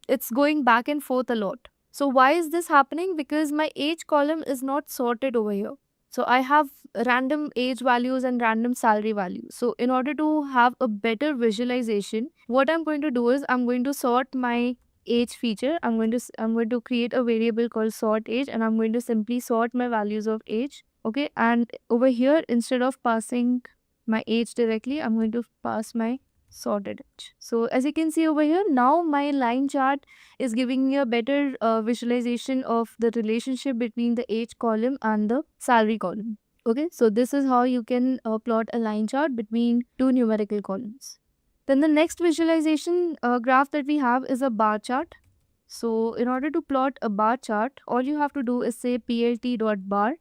it's going back and forth a lot. So why is this happening? Because my age column is not sorted over here. So I have random age values and random salary values. So in order to have a better visualization, what I'm going to do is I'm going to sort my age feature. I'm going to create a variable called sort age, and I'm going to simply sort my values of age. Okay, and over here, instead of passing my age directly, I'm going to pass my sorted age. So as you can see over here, now my line chart is giving me a better visualization of the relationship between the age column and the salary column. Okay, so this is how you can plot a line chart between two numerical columns. Then the next visualization graph that we have is a bar chart. So in order to plot a bar chart, all you have to do is say plt.bar,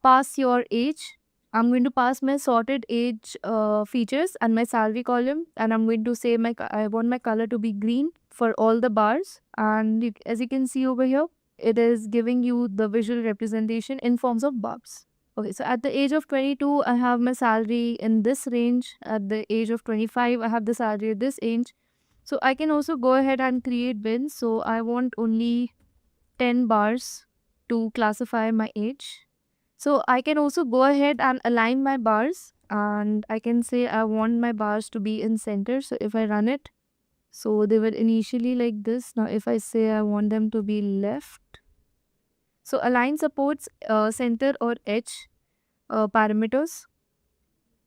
pass your age. I'm going to pass my sorted age features and my salary column, and I'm going to say I want my color to be green for all the bars. And as you can see over here, it is giving you the visual representation in forms of bars. Okay, so at the age of 22, I have my salary in this range. At the age of 25, I have the salary at this range. So I can also go ahead and create bins. So I want only 10 bars to classify my age. So I can also go ahead and align my bars, and I can say I want my bars to be in center. So if I run it, so they were initially like this. Now if I say I want them to be left, so align supports center or edge parameters.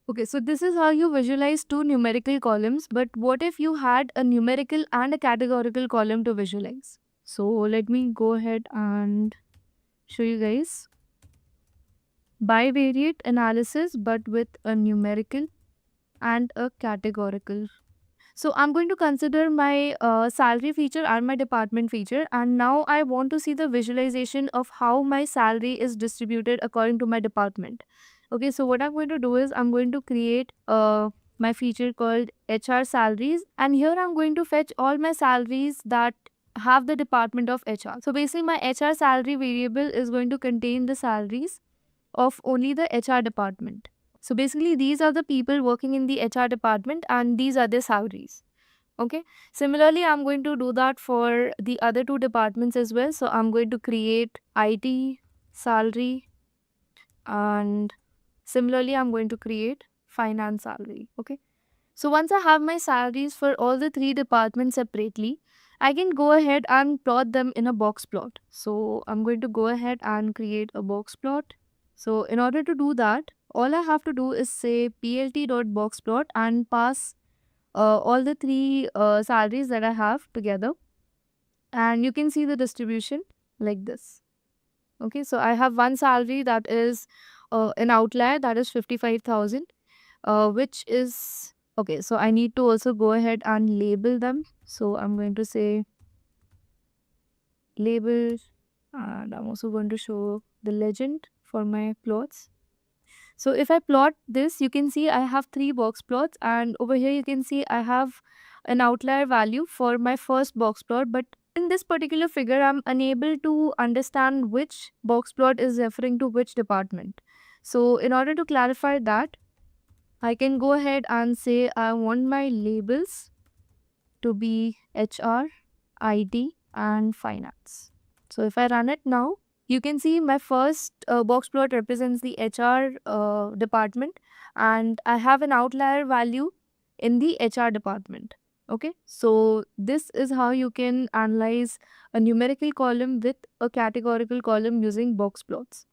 Okay, so this is how you visualize two numerical columns, but what if you had a numerical and a categorical column to visualize? So let me go ahead and show you guys. Bivariate analysis, but with a numerical and a categorical. So I'm going to consider my salary feature and my department feature, and now I want to see the visualization of how my salary is distributed according to my department. Okay, so what I'm going to do is I'm going to create my feature called HR salaries, and here I'm going to fetch all my salaries that have the department of HR. So basically my HR salary variable is going to contain the salaries of only the HR department. So basically these are the people working in the HR department and these are their salaries. Okay. Similarly, I'm going to do that for the other two departments as well. So I'm going to create IT salary, and similarly I'm going to create finance salary. Okay. So once I have my salaries for all the three departments separately, I can go ahead and plot them in a box plot. So I'm going to go ahead and create a box plot. So in order to do that, all I have to do is say plt.boxplot and pass all the three salaries that I have together. And you can see the distribution like this. Okay, so I have one salary that is an outlier, that is 55,000, which is okay. So I need to also go ahead and label them. So I'm going to say label, and I'm also going to show the legend for my plots. So if I plot this, you can see I have three box plots, and over here you can see I have an outlier value for my first box plot, but in this particular figure, I'm unable to understand which box plot is referring to which department. So in order to clarify that, I can go ahead and say I want my labels to be HR, IT, and finance. So if I run it now, you can see my first box plot represents the HR department, and I have an outlier value in the HR department. Okay, so this is how you can analyze a numerical column with a categorical column using box plots.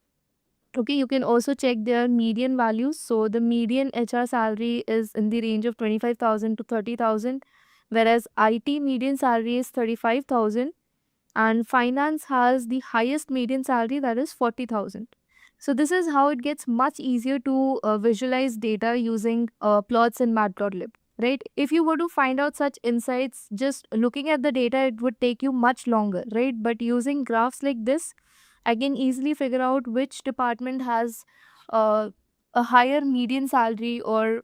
Okay, you can also check their median values. So the median HR salary is in the range of 25,000 to 30,000, whereas IT median salary is 35,000, and finance has the highest median salary, that is 40,000. So this is how it gets much easier to visualize data using plots in Matplotlib, right? If you were to find out such insights just looking at the data, it would take you much longer, right? But using graphs like this, I can easily figure out which department has uh, a higher median salary, or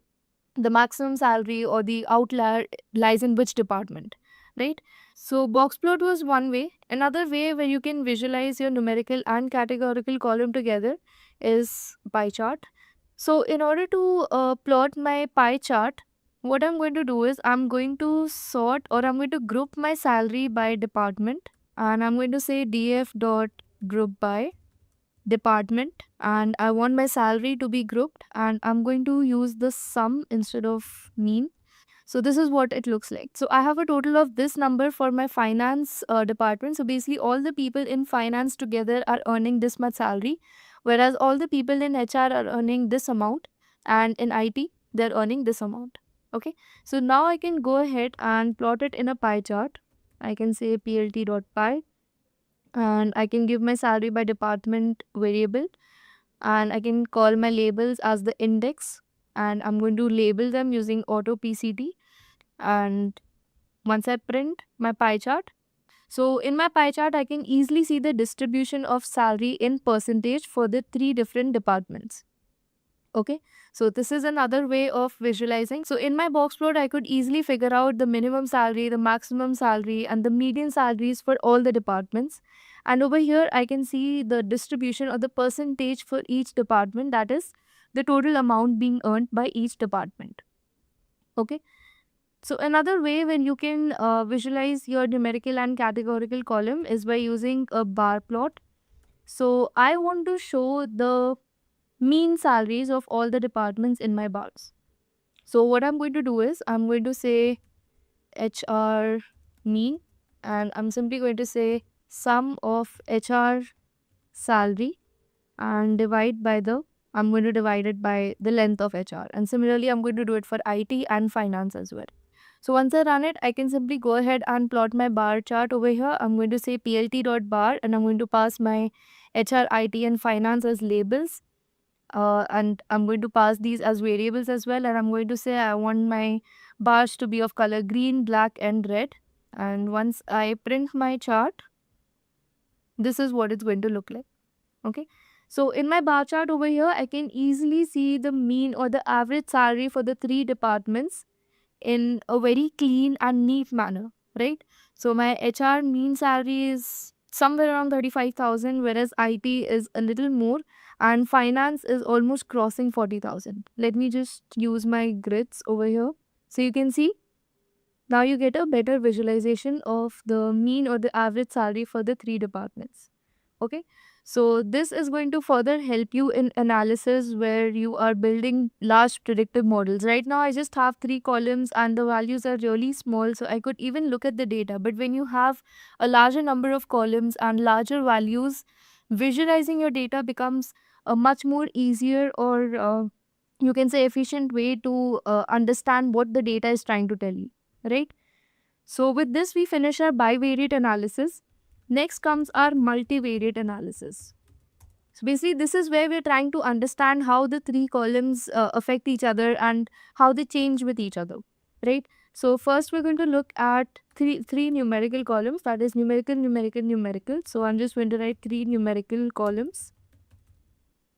the maximum salary, or the outlier lies in which department, right? So boxplot was one way. Another way where you can visualize your numerical and categorical column together is pie chart. So in order to plot my pie chart, what I'm going to do is I'm going to sort, or I'm going to group my salary by department, and I'm going to say df dot group by department, and I want my salary to be grouped, and I'm going to use the sum instead of mean. So this is what it looks like. So I have a total of this number for my finance department. So basically all the people in finance together are earning this much salary, whereas all the people in HR are earning this amount, and in IT they're earning this amount. Okay, so now I can go ahead and plot it in a pie chart. I can say plt.py, and I can give my salary by department variable, and I can call my labels as the index, and I'm going to label them using auto PCT. And once I print my pie chart, so in my pie chart, I can easily see the distribution of salary in percentage for the three different departments. Okay, so this is another way of visualizing. So in my box plot, I could easily figure out the minimum salary, the maximum salary, and the median salaries for all the departments. And over here, I can see the distribution or the percentage for each department, that is the total amount being earned by each department. Okay, so another way when you can visualize your numerical and categorical column is by using a bar plot. So I want to show the mean salaries of all the departments in my bars. So what I'm going to do is I'm going to say HR mean, and I'm simply going to say sum of HR salary and I'm going to divide it by the length of HR. And similarly, I'm going to do it for IT and finance as well. So once I run it, I can simply go ahead and plot my bar chart over here. I'm going to say plt.bar, and I'm going to pass my HR, IT, and finance as labels. And I'm going to pass these as variables as well, and I'm going to say I want my bars to be of color green, black, and red. And once I print my chart, this is what it's going to look like. Okay, so in my bar chart over here, I can easily see the mean or the average salary for the three departments in a very clean and neat manner, right? So my HR mean salary is somewhere around 35,000, whereas IT is a little more, and finance is almost crossing 40,000. Let me just use my grids over here. So you can see now you get a better visualization of the mean or the average salary for the three departments. Okay, so this is going to further help you in analysis where you are building large predictive models. Right now I just have three columns and the values are really small, so I could even look at the data. But when you have a larger number of columns and larger values, visualizing your data becomes a much more easier, or you can say efficient way to understand what the data is trying to tell you, right? So with this we finish our bivariate analysis. Next comes our multivariate analysis. So basically, this is where we're trying to understand how the three columns affect each other and how they change with each other, right? So first, we're going to look at three numerical columns. That is numerical, numerical, numerical. So I'm just going to write three numerical columns.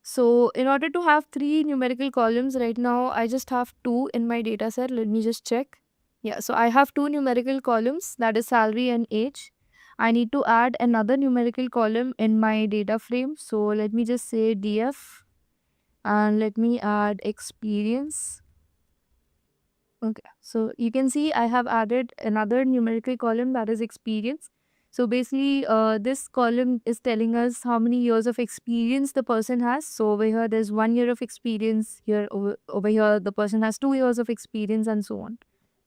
So in order to have three numerical columns right now, I just have two in my data set. Let me just check. Yeah, so I have two numerical columns, that is salary and age. I need to add another numerical column in my data frame. So let me just say DF and let me add experience. Okay, so you can see I have added another numerical column, that is experience. So basically, this column is telling us how many years of experience the person has. So over here, there's 1 year of experience. Here, over here, the person has 2 years of experience and so on.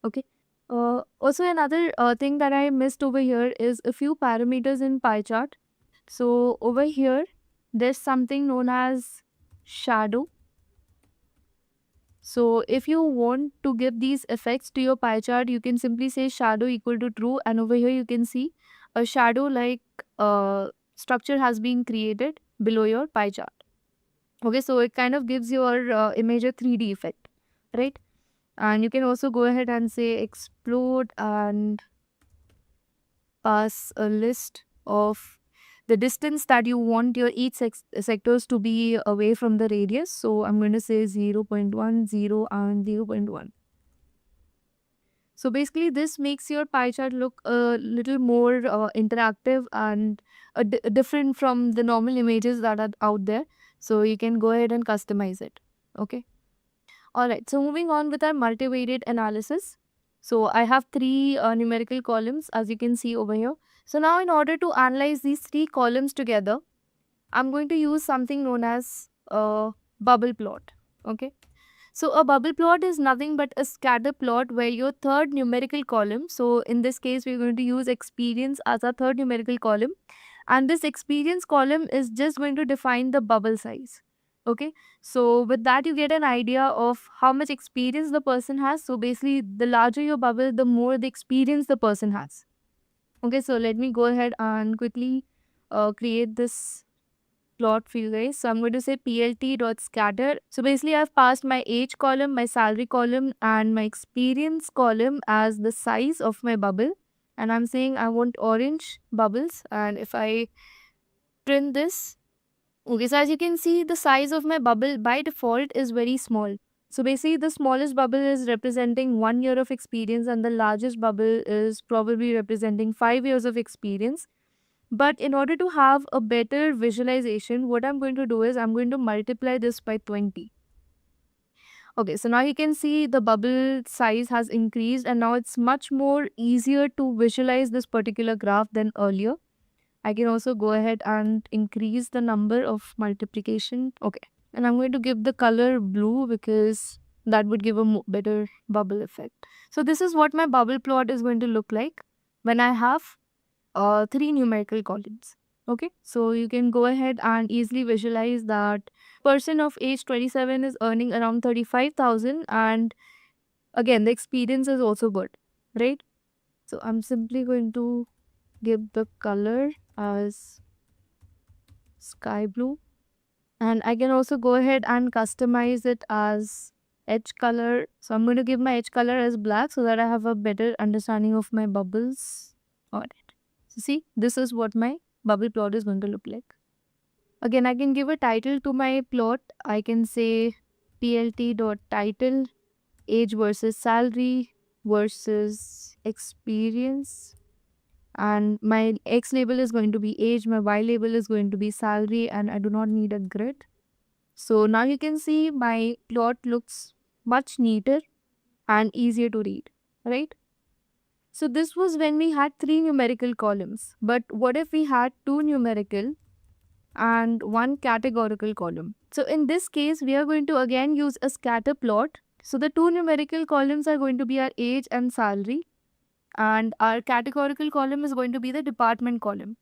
Okay. Also, another thing that I missed over here is a few parameters in pie chart. So over here, there's something known as shadow. So if you want to give these effects to your pie chart, you can simply say shadow equal to true, and over here you can see a shadow like structure has been created below your pie chart. Okay, so it kind of gives your image a 3D effect, right? And you can also go ahead and say explode and pass a list of the distance that you want your each sectors to be away from the radius. So I'm going to say 0.1, 0 and 0.1. So basically this makes your pie chart look a little more interactive and different from the normal images that are out there. So you can go ahead and customize it. Okay. Alright, so moving on with our multivariate analysis. So I have three numerical columns as you can see over here. So now in order to analyze these three columns together, I'm going to use something known as a bubble plot. Okay. So a bubble plot is nothing but a scatter plot where your third numerical column, so in this case we're going to use experience as our third numerical column, and this experience column is just going to define the bubble size. Okay, so with that you get an idea of how much experience the person has. So basically the larger your bubble, the more the experience the person has. Okay, so let me go ahead and quickly create this plot for you guys. So I'm going to say plt.scatter. So basically I've passed my age column, my salary column and my experience column as the size of my bubble. And I'm saying I want orange bubbles. And if I print this, okay, so as you can see, the size of my bubble by default is very small. So basically the smallest bubble is representing 1 year of experience and the largest bubble is probably representing 5 years of experience. But in order to have a better visualization, what I'm going to do is I'm going to multiply this by 20. Okay, so now you can see the bubble size has increased and now it's much more easier to visualize this particular graph than earlier. I can also go ahead and increase the number of multiplication. Okay, and I'm going to give the color blue because that would give a better bubble effect. So this is what my bubble plot is going to look like when I have three numerical columns. Okay, so you can go ahead and easily visualize that person of age 27 is earning around 35,000 and again the experience is also good, right? So I'm simply going to give the color as sky blue and I can also go ahead and customize it as edge color. So I'm going to give my edge color as black so that I have a better understanding of my bubbles. Alright. So see, this is what my bubble plot is going to look like. Again, I can give a title to my plot. I can say plt.title, age versus salary versus experience. And my X label is going to be age, my Y label is going to be salary, and I do not need a grid. So now you can see my plot looks much neater and easier to read, right? So this was when we had three numerical columns. But what if we had two numerical and one categorical column? So in this case, we are going to again use a scatter plot. So the two numerical columns are going to be our age and salary. And our categorical column is going to be the department column.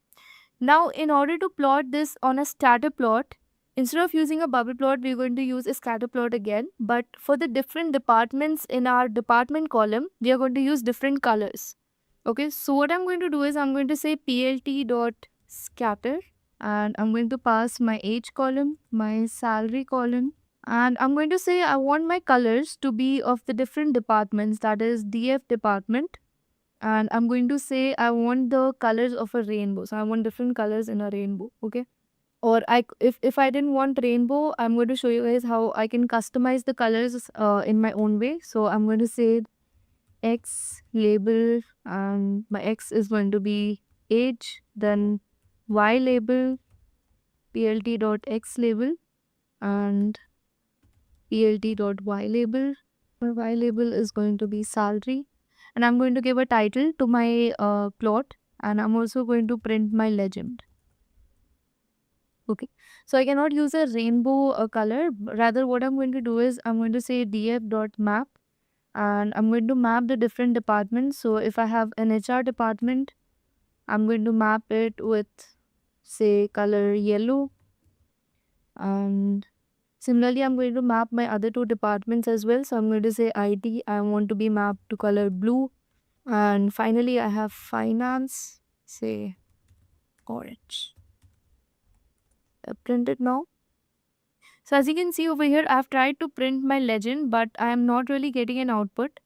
Now, in order to plot this on a scatter plot, instead of using a bubble plot, we're going to use a scatter plot again. But for the different departments in our department column, we are going to use different colors. Okay, so what I'm going to do is I'm going to say plt.scatter and I'm going to pass my age column, my salary column, and I'm going to say I want my colors to be of the different departments, that is DF department, and I'm going to say I want the colors of a rainbow. So I want different colors in a rainbow, okay? Or if I didn't want rainbow, I'm going to show you guys how I can customize the colors in my own way. So I'm going to say X label, and my X is going to be age, then Y label, plt.x label, and plt.y label. My Y label is going to be salary, and I'm going to give a title to my plot, and I'm also going to print my legend. Okay, so I cannot use a rainbow color. Rather, what I'm going to do is I'm going to say df.map, and I'm going to map the different departments. So if I have an HR department, I'm going to map it with, say, color yellow, and similarly, I'm going to map my other two departments as well. So I'm going to say IT, I want to be mapped to color blue. And finally, I have finance, say orange. Print it now. So as you can see over here, I've tried to print my legend, but I am not really getting an output.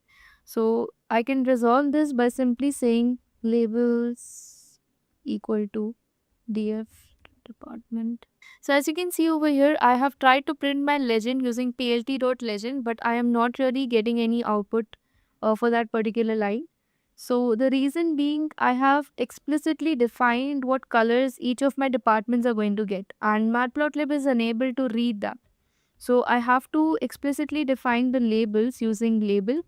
So I can resolve this by simply saying labels equal to df department. So as you can see over here, I have tried to print my legend using plt.legend, but I am not really getting any output for that particular line. So the reason being, I have explicitly defined what colors each of my departments are going to get, and Matplotlib is unable to read that. So I have to explicitly define the labels using label,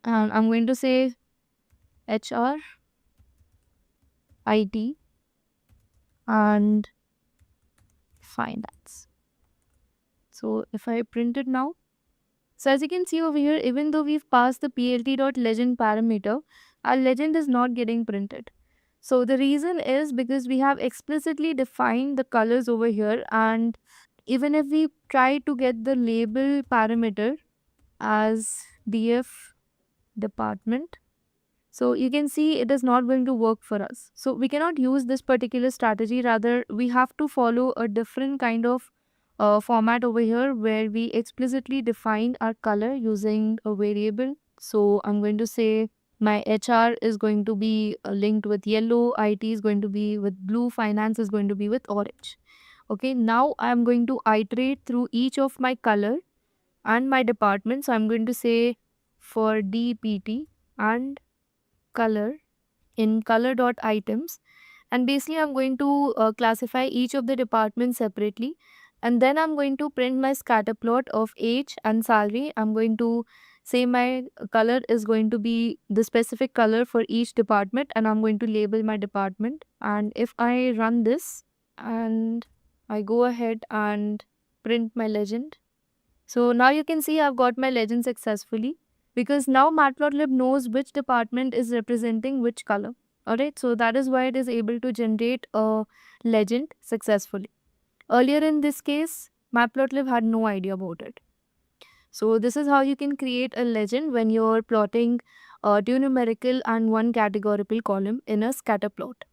and I'm going to say HR, IT, and finance. So if I print it now, so as you can see over here, even though we've passed the plt.legend parameter, our legend is not getting printed. So the reason is because we have explicitly defined the colors over here, and even if we try to get the label parameter as df department, so you can see it is not going to work for us. So we cannot use this particular strategy. Rather, we have to follow a different kind of format over here where we explicitly define our color using a variable. So I'm going to say my HR is going to be linked with yellow, IT is going to be with blue, finance is going to be with orange. Okay, now I'm going to iterate through each of my color and my department. So I'm going to say for DPT and color in color.items, and basically I'm going to classify each of the departments separately, and then I'm going to print my scatter plot of age and salary. I'm going to say my color is going to be the specific color for each department, and I'm going to label my department. And if I run this and I go ahead and print my legend, so now you can see I've got my legend successfully, because now Matplotlib knows which department is representing which color. Alright, so that is why it is able to generate a legend successfully. Earlier in this case, Matplotlib had no idea about it. So this is how you can create a legend when you're plotting two numerical and one categorical column in a scatter plot.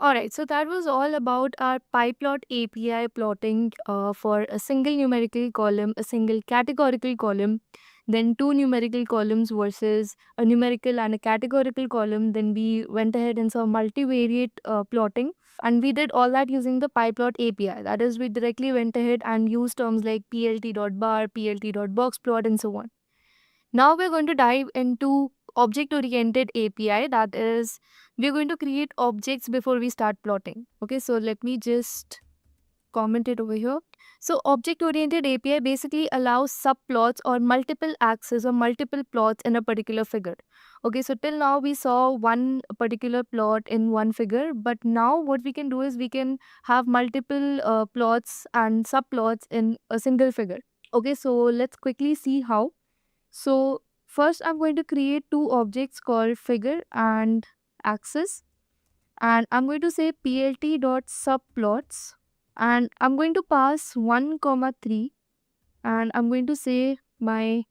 Alright, so that was all about our PyPlot API plotting for a single numerical column, a single categorical column, then two numerical columns versus a numerical and a categorical column. Then we went ahead and saw multivariate plotting, and we did all that using the PyPlot API. That is, we directly went ahead and used terms like plt.bar, plt.boxplot, and so on. Now we're going to dive into object-oriented API. That is, we're going to create objects before we start plotting. Okay, so let me just comment it over here. So object-oriented API basically allows subplots or multiple axes or multiple plots in a particular figure. Okay, so till now we saw one particular plot in one figure, but now what we can do is we can have multiple plots and subplots in a single figure. Okay, so let's quickly see how. So first I'm going to create two objects called figure and axis, and I'm going to say plt.subplots, and I'm going to pass 1 comma 3, and I'm going to say my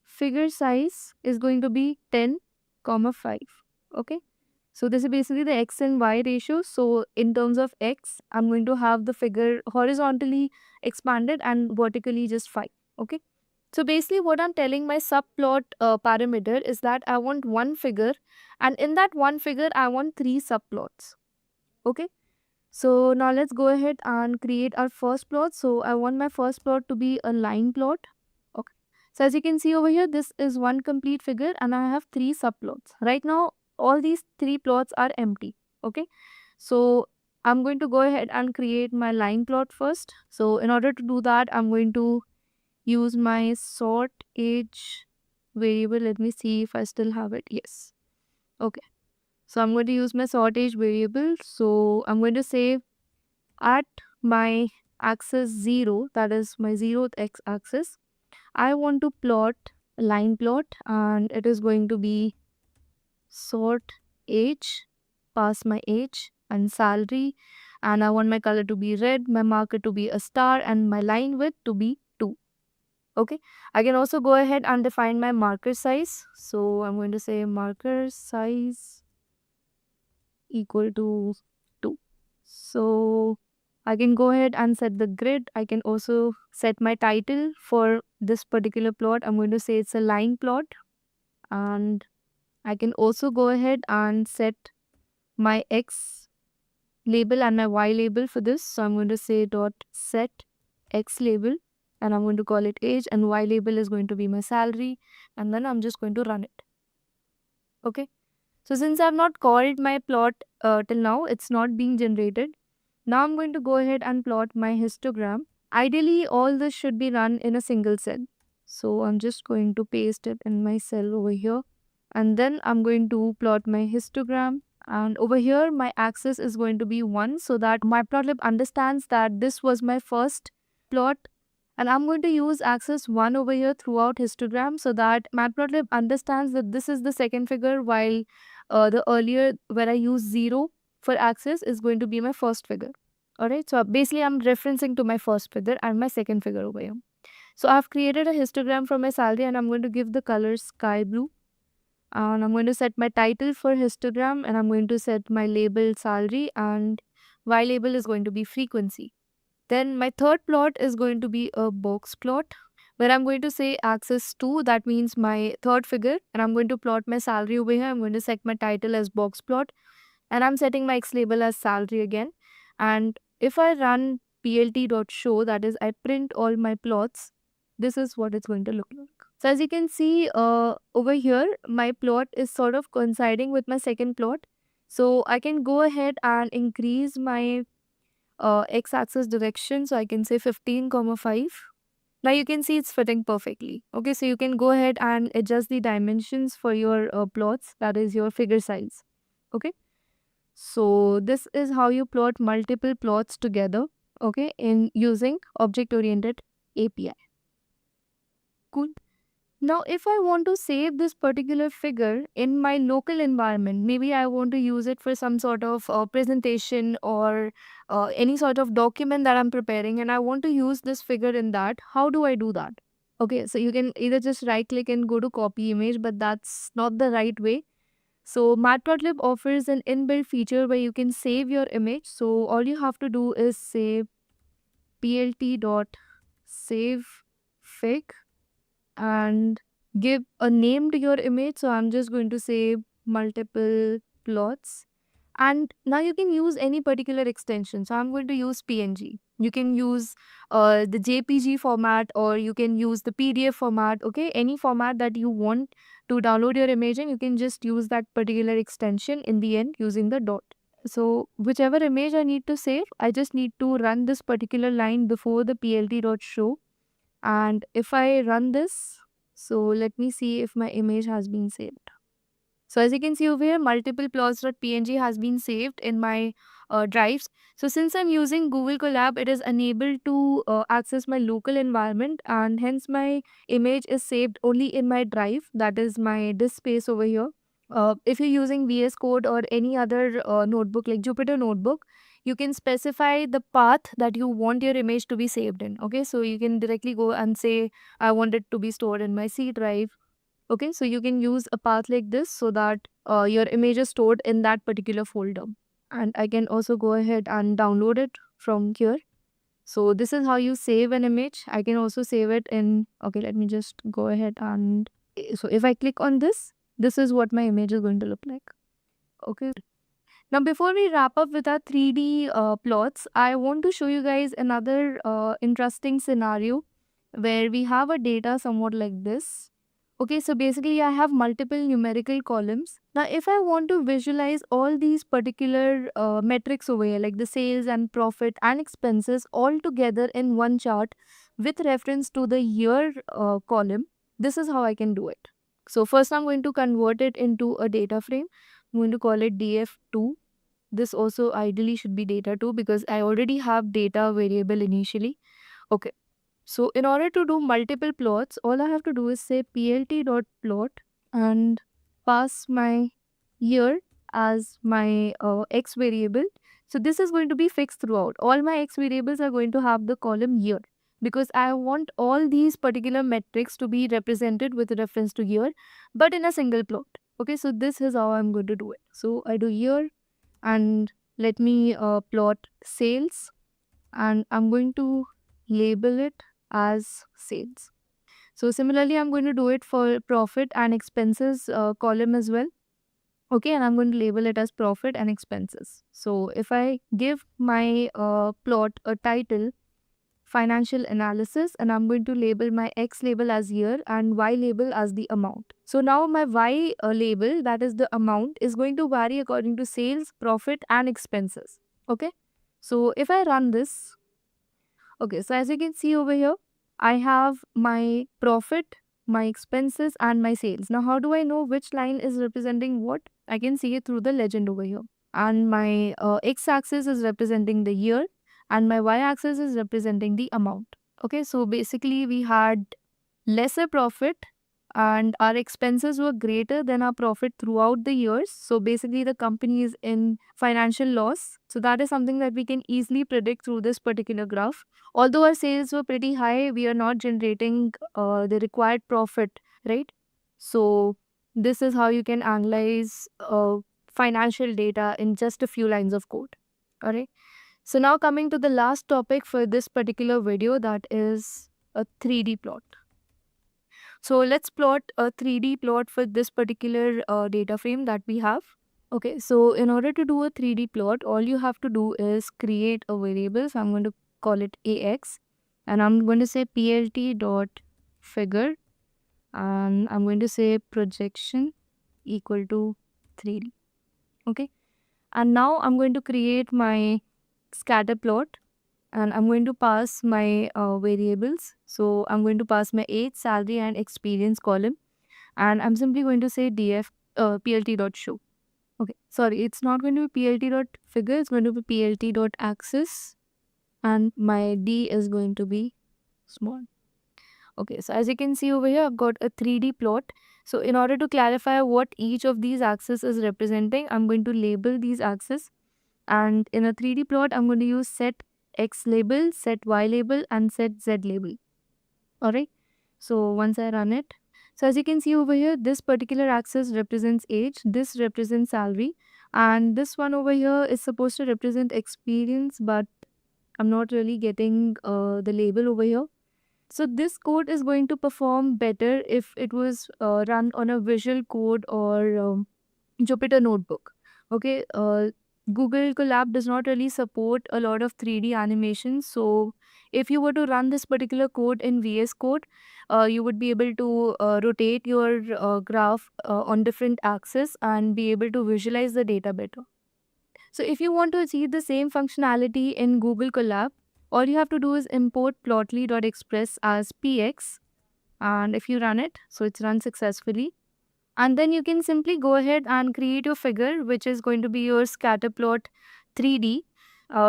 figure size is going to be 10 comma 5. Okay, So this is basically the x and y ratio. So in terms of x, I'm going to have the figure horizontally expanded and vertically just 5. Okay. So basically what I'm telling my subplot parameter is that I want one figure, and in that one figure I want 3 subplots. Okay. So now let's go ahead and create our first plot. So I want my first plot to be a line plot. Okay. So as you can see over here, this is one complete figure and I have 3 subplots. Right now, all these 3 plots are empty. Okay. So I'm going to go ahead and create my line plot first. So in order to do that, I'm going to use my sort age variable. Let me see if I still have it. Yes. Okay. So I'm going to use my sort age variable. So I'm going to say at my axis 0, that is my 0th x axis, I want to plot a line plot, and it is going to be sort age, pass my age and salary, and I want my color to be red, my marker to be a star, and my line width to be 2. Okay, I can also go ahead and define my marker size. So I'm going to say marker size equal to 2. So I can go ahead and set the grid. I can also set my title for this particular plot. I'm going to say it's a line plot, and I can also go ahead and set my x label and my y label for this. So I'm going to say dot set x label, and I'm going to call it age, and y label is going to be my salary, and then I'm just going to run it. Okay. So since I've not called my plot till now, it's not being generated. Now I'm going to go ahead and plot my histogram. Ideally, all this should be run in a single cell. So I'm just going to paste it in my cell over here. And then I'm going to plot my histogram. And over here, my axis is going to be 1, so that Matplotlib understands that this was my first plot. And I'm going to use axis 1 over here throughout histogram, so that Matplotlib understands that this is the second figure, while the earlier where I use 0 for axis is going to be my first figure. Alright, so basically I'm referencing to my first figure and my second figure over here. So I've created a histogram for my salary, and I'm going to give the color sky blue. And I'm going to set my title for histogram, and I'm going to set my label salary, and y label is going to be frequency. Then my third plot is going to be a box plot, where I'm going to say axis 2, that means my third figure, and I'm going to plot my salary over here. I'm going to set my title as box plot, and I'm setting my x label as salary again. And if I run plt.show, that is I print all my plots, this is what it's going to look like. So as you can see over here, my plot is sort of coinciding with my second plot. So I can go ahead and increase my x-axis direction. So I can say 15,5. Now you can see it's fitting perfectly. Okay, so you can go ahead and adjust the dimensions for your plots, that is your figure size. Okay, so this is how you plot multiple plots together, okay, in using object-oriented API. Cool. Now, if I want to save this particular figure in my local environment, maybe I want to use it for some sort of presentation or any sort of document that I'm preparing, and I want to use this figure in that, how do I do that? Okay, so you can either just right click and go to copy image, but that's not the right way. So Matplotlib offers an inbuilt feature where you can save your image. So all you have to do is say plt.save fig and give a name to your image. So I'm just going to say multiple plots. And now you can use any particular extension. So I'm going to use PNG. You can use the JPG format, or you can use the PDF format. Okay, any format that you want to download your image in, you can just use that particular extension in the end using the dot. So whichever image I need to save, I just need to run this particular line before the plt.show. And if I run this, so let me see if my image has been saved. So as you can see over here, multiple plots.png has been saved in my drives. So since I'm using Google Colab, it is unable to access my local environment, and hence my image is saved only in my drive, that is my disk space over here. If you're using VS Code or any other notebook like Jupyter Notebook, you can specify the path that you want your image to be saved in. Okay, so you can directly go and say, I want it to be stored in my C drive, Okay, so you can use a path like this so that your image is stored in that particular folder. And I can also go ahead and download it from here. So this is how you save an image. I can also save it in, okay, let me just go ahead and, so if I click on this, this is what my image is going to look like. Okay. Now, before we wrap up with our 3D plots, I want to show you guys another interesting scenario where we have a data somewhat like this. Okay, so basically I have multiple numerical columns. Now, if I want to visualize all these particular metrics over here, like the sales and profit and expenses all together in one chart with reference to the year column, this is how I can do it. So first I'm going to convert it into a data frame. I'm going to call it df2. This also ideally should be data2 because I already have data variable initially. Okay. So in order to do multiple plots, all I have to do is say plt.plot and pass my year as my x variable. So this is going to be fixed throughout. All my x variables are going to have the column year because I want all these particular metrics to be represented with reference to year, but in a single plot. Okay, so this is how I'm going to do it. So I do year and let me plot sales, and I'm going to label it as sales. So similarly, I'm going to do it for profit and expenses column as well. Okay, and I'm going to label it as profit and expenses. So if I give my plot a title, financial analysis, and I'm going to label my X label as year and Y label as the amount. So now my Y label, that is the amount, is going to vary according to sales, profit and expenses. Okay. So if I run this, okay, so as you can see over here, I have my profit, my expenses and my sales. Now how do I know which line is representing what? I can see it through the legend over here. And my x-axis is representing the year and my y-axis is representing the amount. Okay, so basically we had lesser profit and our expenses were greater than our profit throughout the years. So basically the company is in financial loss. So that is something that we can easily predict through this particular graph. Although our sales were pretty high, we are not generating the required profit, right? So this is how you can analyze financial data in just a few lines of code. All right. So now coming to the last topic for this particular video, that is a 3D plot. So let's plot a 3D plot for this particular data frame that we have. Okay, so in order to do a 3D plot, all you have to do is create a variable. So I'm going to call it AX and I'm going to say plt.figure and I'm going to say projection equal to 3D. Okay, and now I'm going to create my scatter plot and I'm going to pass my variables. So I'm going to pass my age, salary and experience column and I'm simply going to say df plt.show. Okay, sorry, it's not going to be plt.figure, it's going to be plt.axis and my d is going to be small. Okay, so as you can see over here, I've got a 3D plot. So in order to clarify what each of these axes is representing, I'm going to label these axes. And in a 3D plot, I'm going to use set X label, set Y label and set Z label. Alright, so once I run it, so as you can see over here, this particular axis represents age, this represents salary, and this one over here is supposed to represent experience, but I'm not really getting the label over here. So this code is going to perform better if it was run on a visual code or Jupyter notebook. Okay, Google Colab does not really support a lot of 3D animations. So if you were to run this particular code in VS Code, you would be able to rotate your graph on different axes and be able to visualize the data better. So if you want to achieve the same functionality in Google Colab, all you have to do is import plotly.express as px, and if you run it, so it's run successfully. And then you can simply go ahead and create your figure, which is going to be your scatter plot 3D.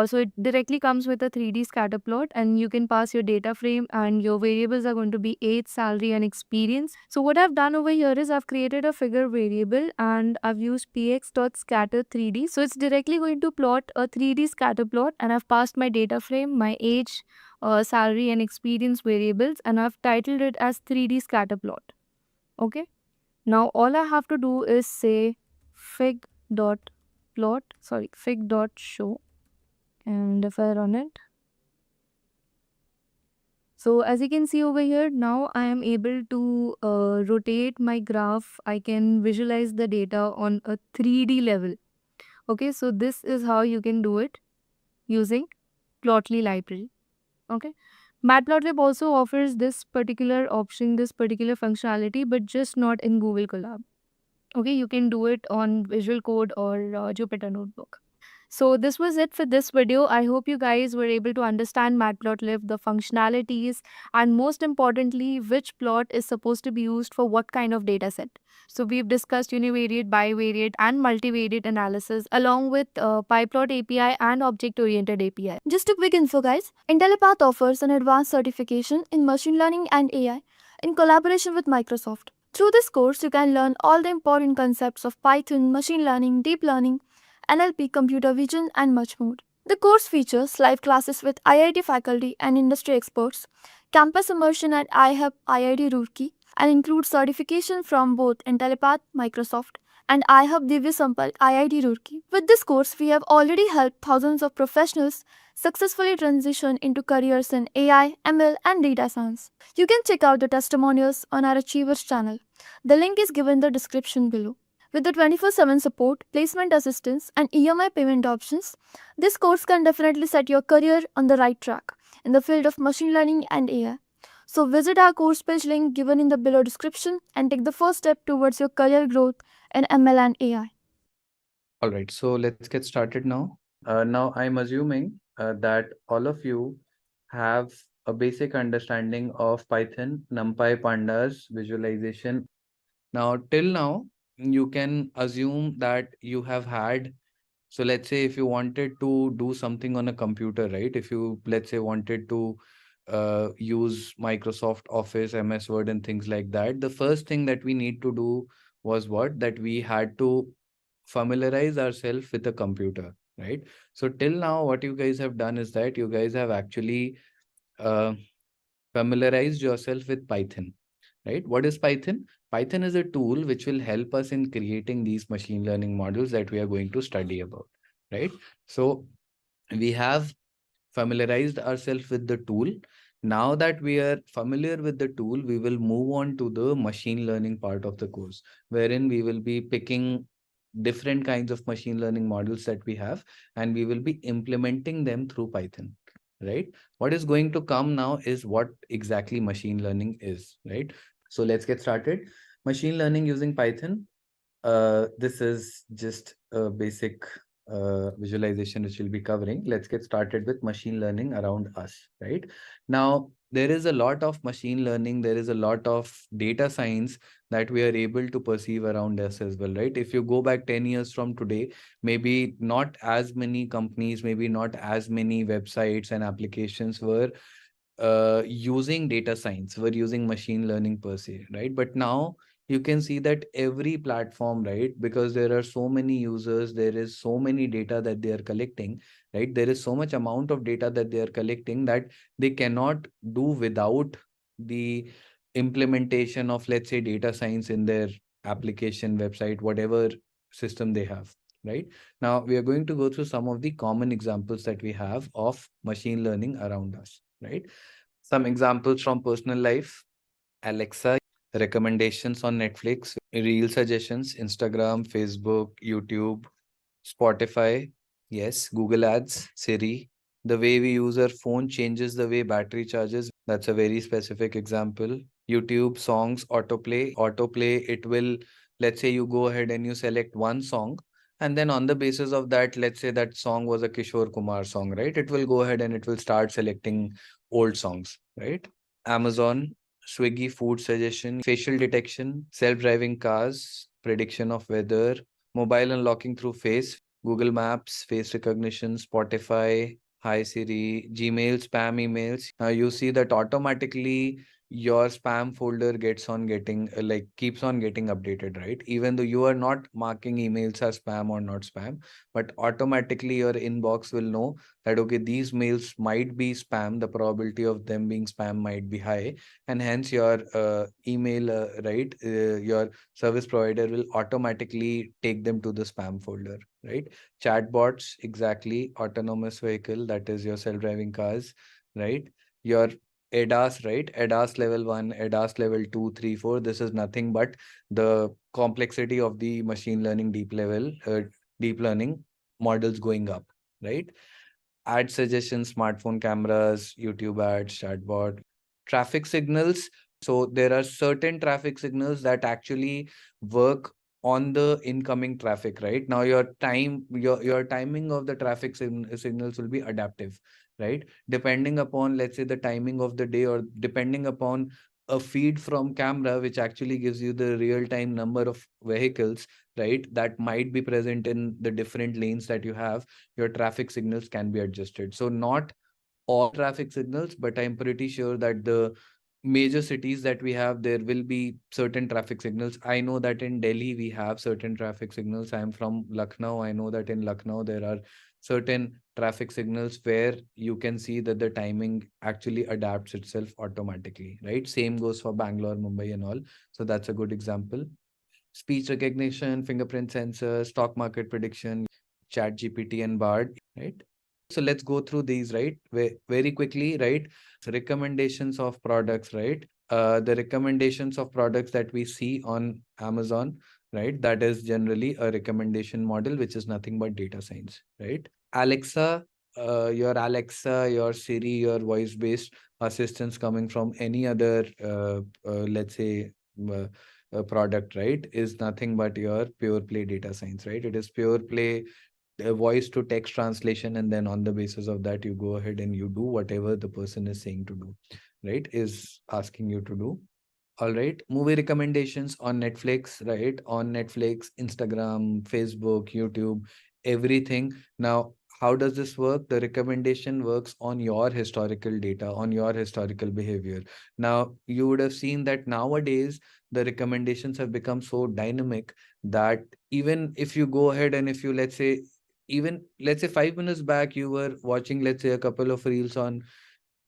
So it directly comes with a 3D scatter plot and you can pass your data frame and your variables are going to be age, salary and experience. So what I've done over here is I've created a figure variable and I've used px.scatter3d. So it's directly going to plot a 3D scatter plot and I've passed my data frame, my age, salary and experience variables and I've titled it as 3D scatter plot. Okay. Now all I have to do is say fig dot show, and if I run it, so as you can see over here, now I am able to rotate my graph. I can visualize the data on a 3D level. Okay, so this is how you can do it using Plotly library. Okay. Matplotlib also offers this particular option, this particular functionality, but just not in Google Colab. Okay, you can do it on Visual Code or Jupyter Notebook. So this was it for this video. I hope you guys were able to understand Matplotlib, the functionalities, and most importantly, which plot is supposed to be used for what kind of data set. So we've discussed univariate, bivariate, and multivariate analysis along with PyPlot API and object-oriented API. Just a quick info, guys. Intellipaat offers an advanced certification in machine learning and AI in collaboration with Microsoft. Through this course, you can learn all the important concepts of Python, machine learning, deep learning, NLP, computer vision, and much more. The course features live classes with IIT faculty and industry experts, campus immersion at iHub IIT Roorkee, and includes certification from both Intellipaat, Microsoft, and iHub Divya Sampal IIT Roorkee. With this course, we have already helped thousands of professionals successfully transition into careers in AI, ML, and data science. You can check out the testimonials on our Achievers channel. The link is given in the description below. With the 24/7 support, placement assistance, and EMI payment options, this course can definitely set your career on the right track in the field of machine learning and AI. So visit our course page link given in the below description and take the first step towards your career growth in ML and AI. All right, so let's get started now. Now I'm assuming that all of you have a basic understanding of Python, NumPy, Pandas, visualization. Now, till now, you can assume that you have had, so let's say if you wanted to do something on a computer, right? If you, let's say, wanted to use Microsoft Office, MS Word, and things like that, the first thing that we need to do was what? That we had to familiarize ourselves with a computer, right? So till now, what you guys have done is that you guys have actually uh, familiarized yourself with Python, right? What is Python? Python is a tool which will help us in creating these machine learning models that we are going to study about, right? So we have familiarized ourselves with the tool. Now that we are familiar with the tool, we will move on to the machine learning part of the course, wherein we will be picking different kinds of machine learning models that we have, and we will be implementing them through Python, right? What is going to come now is what exactly machine learning is, right? So let's get started. Machine learning using Python. This is just a basic visualization which we'll be covering. Let's get started with machine learning around us, right? Now, there is a lot of machine learning, there is a lot of data science that we are able to perceive around us as well, right? If you go back 10 years from today, maybe not as many companies, maybe not as many websites and applications were using data science, were using machine learning per se, right? But now you can see that every platform, right? Because there are so many users, there is so many data that they are collecting, right? There is so much amount of data that they are collecting that they cannot do without the implementation of, let's say, data science in their application, website, whatever system they have, right? Now we are going to go through some of the common examples that we have of machine learning around us, right? Some examples from personal life: Alexa, recommendations on Netflix, reel suggestions, Instagram, Facebook, YouTube, Spotify, yes, Google Ads, Siri. The way we use our phone changes the way battery charges. That's a very specific example. YouTube, songs, autoplay. Autoplay, it will, let's say you go ahead and you select one song, and then on the basis of that, let's say that song was a Kishore Kumar song, right? It will go ahead and it will start selecting old songs, right? Amazon, Swiggy food suggestion, facial detection, self-driving cars, prediction of weather, mobile unlocking through face, Google Maps, face recognition, Spotify, Hi Siri, Gmail, spam emails. You see that automatically your spam folder gets on getting keeps on getting updated, right? Even though you are not marking emails as spam or not spam, but automatically your inbox will know that okay, these mails might be spam, the probability of them being spam might be high, and hence your email your service provider will automatically take them to the spam folder, right? Chatbots, exactly. Autonomous vehicle, that is your self-driving cars, right? Your ADAS, right? ADAS level 1, ADAS level 2, 3, 4. This is nothing but the complexity of the machine learning deep learning models going up, right? Ad suggestions, smartphone cameras, YouTube ads, chatbot, traffic signals. So there are certain traffic signals that actually work on the incoming traffic, right? Now your timing of the traffic signals will be adaptive, right? Depending upon, let's say, the timing of the day, or depending upon a feed from camera, which actually gives you the real time number of vehicles, right? That might be present in the different lanes that you have, your traffic signals can be adjusted. So not all traffic signals, but I'm pretty sure that the major cities that we have, there will be certain traffic signals. I know that in Delhi we have certain traffic signals. I'm from Lucknow. I know that in Lucknow there are certain traffic signals where you can see that the timing actually adapts itself automatically, right? Same goes for Bangalore, Mumbai and all. So that's a good example. Speech recognition, fingerprint sensor, stock market prediction, chat GPT and Bard, right? So let's go through these, right? Very quickly, right? So recommendations of products, right? The recommendations of products that we see on Amazon, right? That is generally a recommendation model, which is nothing but data science, right? Alexa, your Siri, your voice-based assistants coming from any other, let's say, product, right, is nothing but your pure play data science, right? It is pure play voice to text translation, and then on the basis of that you go ahead and you do whatever the person is saying to do, right, is asking you to do. All right, movie recommendations on Netflix, right? On Netflix, Instagram, Facebook, YouTube, everything. Now, how does this work? The recommendation works on your historical data, on your historical behavior. Now, you would have seen that nowadays the recommendations have become so dynamic that even if you go ahead and if you, let's say 5 minutes back, you were watching, let's say, a couple of reels on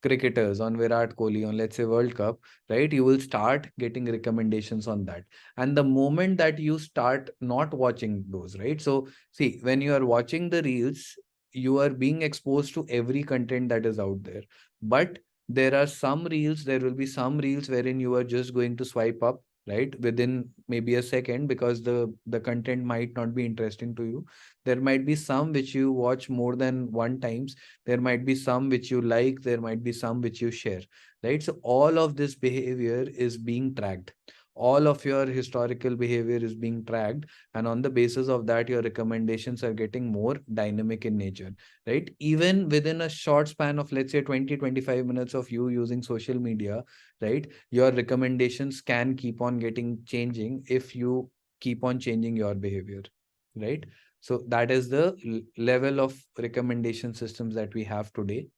cricketers, on Virat Kohli, on, let's say, World Cup, right? You will start getting recommendations on that. And the moment that you start not watching those, right? So, see, when you are watching the reels, you are being exposed to every content that is out there. But there will be some reels wherein you are just going to swipe up, right, within maybe a second, because the content might not be interesting to you. There might be some which you watch more than one times, there might be some which you like, there might be some which you share, right? So all of this behavior is being tracked, all of your historical behavior is being tracked, and on the basis of that your recommendations are getting more dynamic in nature, right? Even within a short span of, let's say, 20-25 minutes of you using social media, right, your recommendations can keep on getting changing if you keep on changing your behavior, right? So that is the level of recommendation systems that we have today.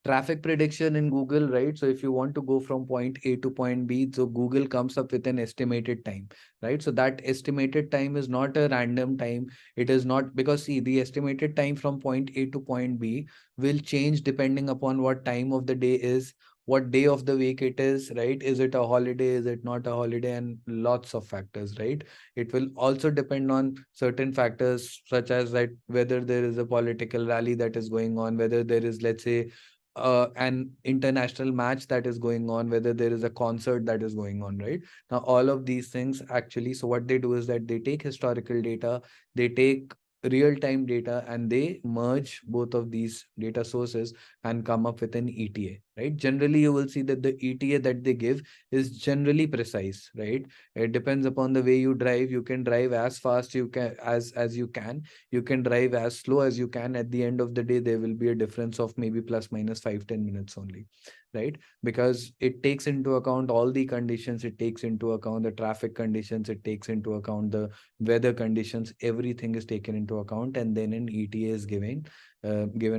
Traffic prediction in Google, right? So if you want to go from point A to point B, so Google comes up with an estimated time, right? So that estimated time is not a random time. It is not, because see, the estimated time from point A to point B will change depending upon what time of the day is, what day of the week it is, right? Is it a holiday? Is it not a holiday? And lots of factors, right? It will also depend on certain factors such as that whether there is a political rally that is going on, whether there is, let's say, an international match that is going on, whether there is a concert that is going on, right? Now, all of these things actually, so what they do is that they take historical data, they take real-time data, and they merge both of these data sources and come up with an ETA, right? Generally, you will see that the ETA that they give is generally precise, right? It depends upon the way you drive. You can drive as fast you can as you can, you can drive as slow as you can. At the end of the day, there will be a difference of maybe plus minus 5-10 minutes only, right? Because it takes into account all the conditions, it takes into account the traffic conditions, it takes into account the weather conditions, everything is taken into account, and then an ETA is given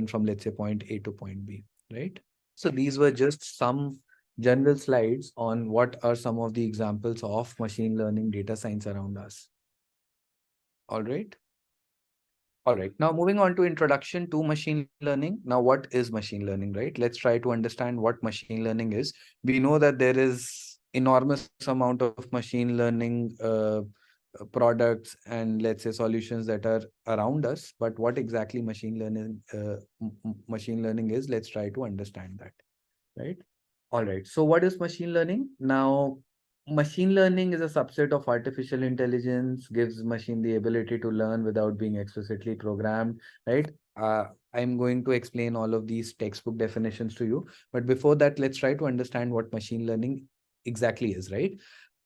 from, let's say, point A to point B, right? So these were just some general slides on what are some of the examples of machine learning data science around us. All right. All right. Now moving on to introduction to machine learning. Now, what is machine learning, right? Let's try to understand what machine learning is. We know that there is enormous amount of machine learning products and let's say solutions that are around us. But what exactly machine learning is? Let's try to understand that, right? All right. So what is machine learning? Now, machine learning is a subset of artificial intelligence, gives machine the ability to learn without being explicitly programmed, right? I'm going to explain all of these textbook definitions to you. But before that, let's try to understand what machine learning exactly is, right?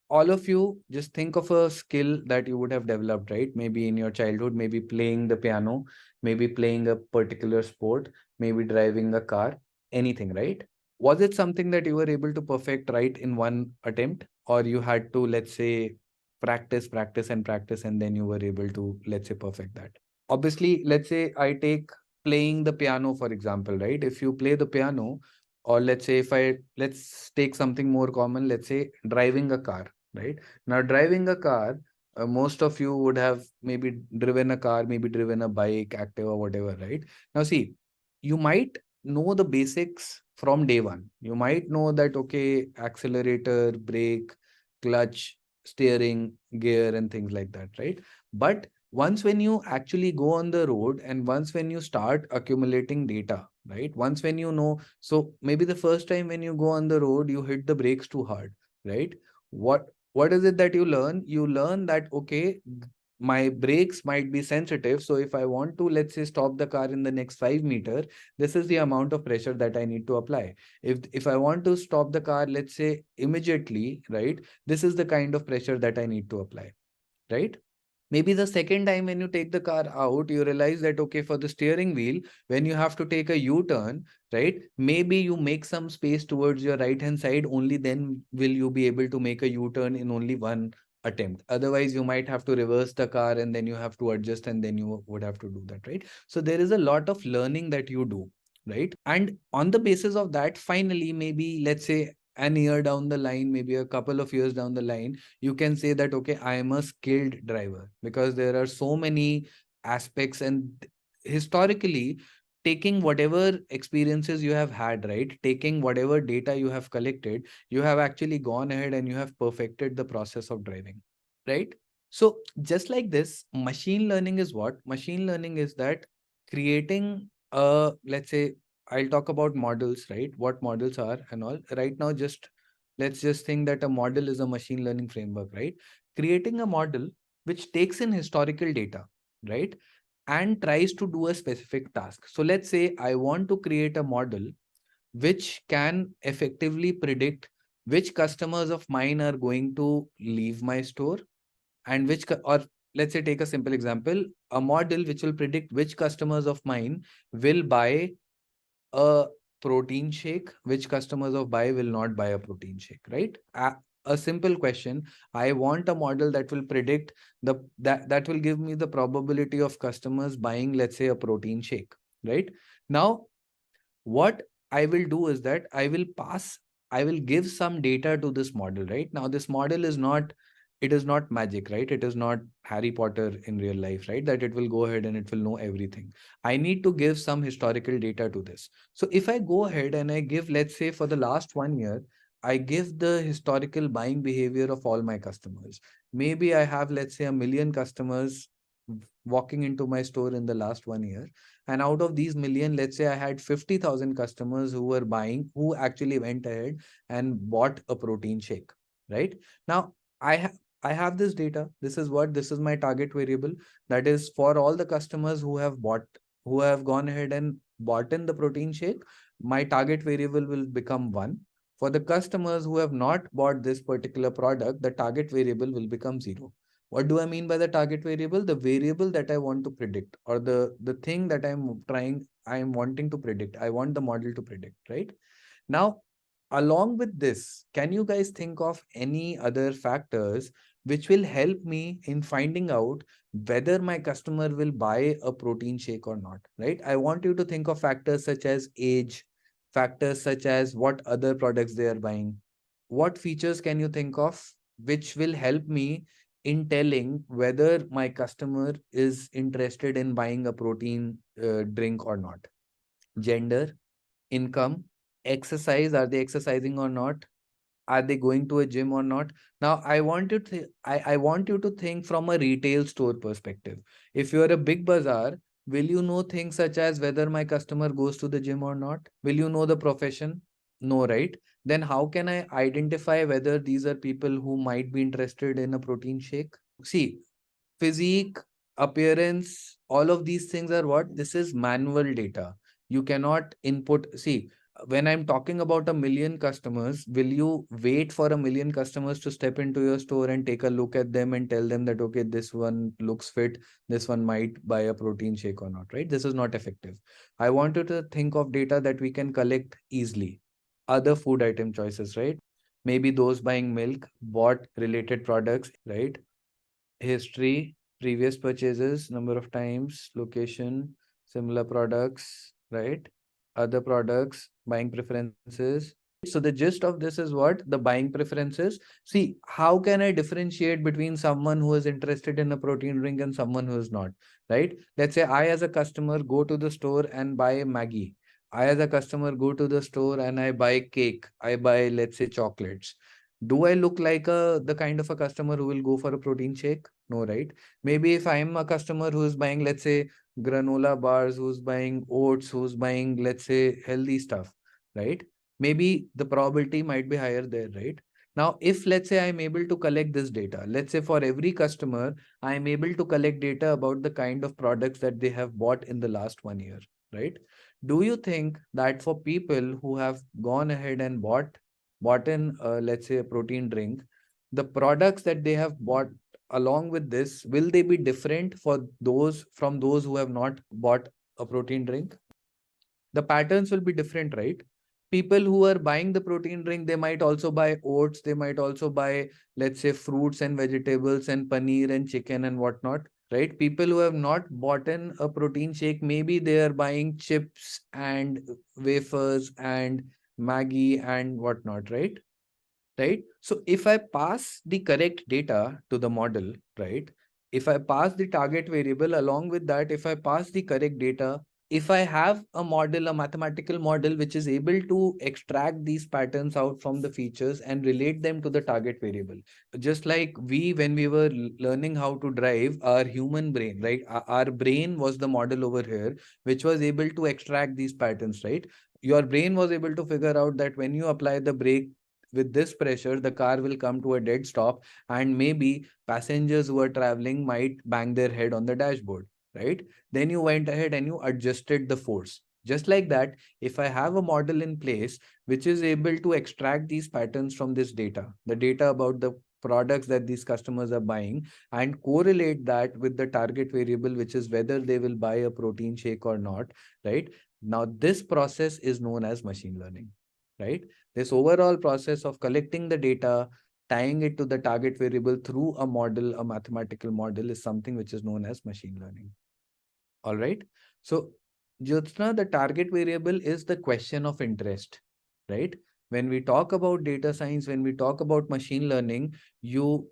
All of you just think of a skill that you would have developed, right? Maybe in your childhood, maybe playing the piano, maybe playing a particular sport, maybe driving a car, anything, right? Was it something that you were able to perfect right in one attempt, or you had to, let's say, practice, and then you were able to, let's say, perfect that? Obviously, let's say I take playing the piano, for example, right? If you play the piano, or let's say let's take something more common, let's say driving a car, right? Now, driving a car, most of you would have maybe driven a car, maybe driven a bike, active or whatever, right? Now, see, you might know the basics from day one. You might know that, okay, accelerator, brake, clutch, steering, gear, and things like that, right? But once when you actually go on the road and once when you start accumulating data, right? Once when you know, so maybe the first time when you go on the road, you hit the brakes too hard, right? What is it that you learn? You learn that, okay, my brakes might be sensitive. So if I want to, let's say, stop the car in the next 5 meters, this is the amount of pressure that I need to apply. If I want to stop the car, let's say immediately, right? This is the kind of pressure that I need to apply, right? Maybe the second time when you take the car out, you realize that, okay, for the steering wheel, when you have to take a U-turn, right? Maybe you make some space towards your right-hand side, only then will you be able to make a U-turn in only one attempt. Otherwise, you might have to reverse the car and then you have to adjust and then you would have to do that, right? So there is a lot of learning that you do, right? And on the basis of that, finally, maybe let's say an year down the line, maybe a couple of years down the line, you can say that, okay, I am a skilled driver, because there are so many aspects. And historically, taking whatever experiences you have had, right, taking whatever data you have collected, you have actually gone ahead and you have perfected the process of driving, right? So just like this, machine learning is what? Machine learning is that creating let's say, I'll talk about models, right? What models are and all. Right now, just let's just think that a model is a machine learning framework, right? Creating a model which takes in historical data, right? And tries to do a specific task. So let's say I want to create a model which can effectively predict which customers of mine are going to leave my store, and or let's say, take a simple example, a model which will predict which customers of mine will buy a protein shake, which customers of buy will not buy a protein shake, right? A simple question. I want a model that will predict that will give me the probability of customers buying, let's say, a protein shake, right? Now, what I will do is that I will give some data to this model, right? Now, this model is not, it is not magic, right? It is not Harry Potter in real life, right? That it will go ahead and it will know everything. I need to give some historical data to this. So if I go ahead and I give, let's say, for the last 1 year, I give the historical buying behavior of all my customers. Maybe I have, let's say, 1 million customers walking into my store in the last 1 year. And out of these million, let's say I had 50,000 customers who were buying, who actually went ahead and bought a protein shake, right? Now, I have this data. This is my target variable. That is for all the customers who have gone ahead and bought in the protein shake, my target variable will become 1. For the customers who have not bought this particular product, the target variable will become 0. What do I mean by the target variable? The variable that I want to predict, or the thing that I'm wanting to predict. I want the model to predict, right? Now, along with this, can you guys think of any other factors which will help me in finding out whether my customer will buy a protein shake or not, right? I want you to think of factors such as age, factors such as what other products they are buying. What features can you think of which will help me in telling whether my customer is interested in buying a protein drink or not? Gender, income, exercise, are they exercising or not? Are they going to a gym or not? Now I want you to I want you to think from a retail store perspective. If you're a big bazaar, will you know things such as whether my customer goes to the gym or not? Will you know the profession? No, right? Then how can I identify whether these are people who might be interested in a protein shake? See, physique, appearance, all of these things are what? This is manual data. You cannot input. See, when I'm talking about a million customers, will you wait for a million customers to step into your store and take a look at them and tell them that, okay, this one looks fit, this one might buy a protein shake or not, right? This is not effective. I want you to think of data that we can collect easily. Other food item choices, right? Maybe those buying milk bought related products, right? History, previous purchases, number of times, location, similar products, right? Other products, buying preferences. So the gist of this is what? The buying preferences. See, how can I differentiate between someone who is interested in a protein drink and someone who is not, right? Let's say I as a customer go to the store and buy Maggie. I as a customer go to the store and I buy cake. I buy, let's say, chocolates. Do I look like the kind of a customer who will go for a protein shake? No, right? Maybe if I'm a customer who is buying, let's say, granola bars, who's buying oats, who's buying, let's say, healthy stuff, right? Maybe the probability might be higher there, right? Now, if let's say I'm able to collect this data, let's say for every customer, I'm able to collect data about the kind of products that they have bought in the last 1 year, right? Do you think that for people who have gone ahead and bought in, let's say, a protein drink, the products that they have bought along with this, will they be different for those from those who have not bought a protein drink? The patterns will be different, right? People who are buying the protein drink, they might also buy oats, they might also buy, let's say, fruits and vegetables and paneer and chicken and whatnot, right? People who have not bought in a protein shake, maybe they are buying chips and wafers and Maggie and whatnot, right? Right? So if I pass the correct data to the model, right? If I pass the target variable along with that, if I pass the correct data, if I have a model, a mathematical model, which is able to extract these patterns out from the features and relate them to the target variable, just like when we were learning how to drive, our human brain, right? Our brain was the model over here, which was able to extract these patterns, right? Your brain was able to figure out that when you apply the brake with this pressure, the car will come to a dead stop, and maybe passengers who are traveling might bang their head on the dashboard, right? Then you went ahead and you adjusted the force. Just like that, if I have a model in place which is able to extract these patterns from this data, the data about the products that these customers are buying, and correlate that with the target variable, which is whether they will buy a protein shake or not, right? Now, this process is known as machine learning, right? This overall process of collecting the data, tying it to the target variable through a model, a mathematical model, is something which is known as machine learning. All right. So, Jyotsna, the target variable is the question of interest, right? When we talk about data science, when we talk about machine learning,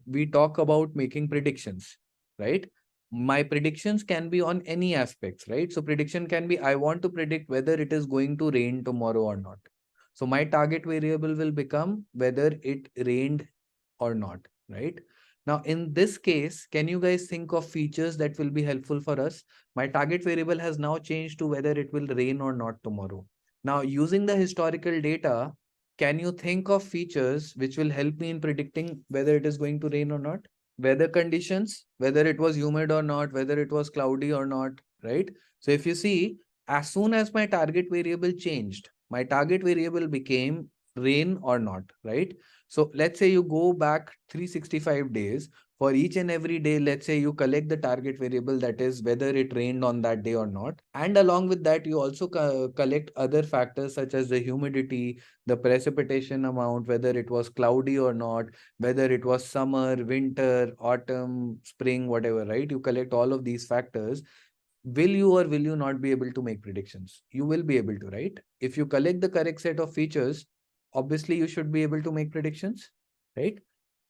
we talk about making predictions, right? My predictions can be on any aspects, right? So prediction can be, I want to predict whether it is going to rain tomorrow or not. So my target variable will become whether it rained or not, right? Now, in this case, can you guys think of features that will be helpful for us? My target variable has now changed to whether it will rain or not tomorrow. Now, using the historical data, can you think of features which will help me in predicting whether it is going to rain or not? Weather conditions, whether it was humid or not, whether it was cloudy or not, right? So if you see, as soon as my target variable changed, my target variable became rain or not, right? So let's say you go back 365 days. For each and every day, let's say you collect the target variable, that is whether it rained on that day or not. And along with that, you also collect other factors such as the humidity, the precipitation amount, whether it was cloudy or not, whether it was summer, winter, autumn, spring, whatever, right? You collect all of these factors. will you or will you not be able to make predictions? You will be able to, right? If you collect the correct set of features, obviously you should be able to make predictions, right?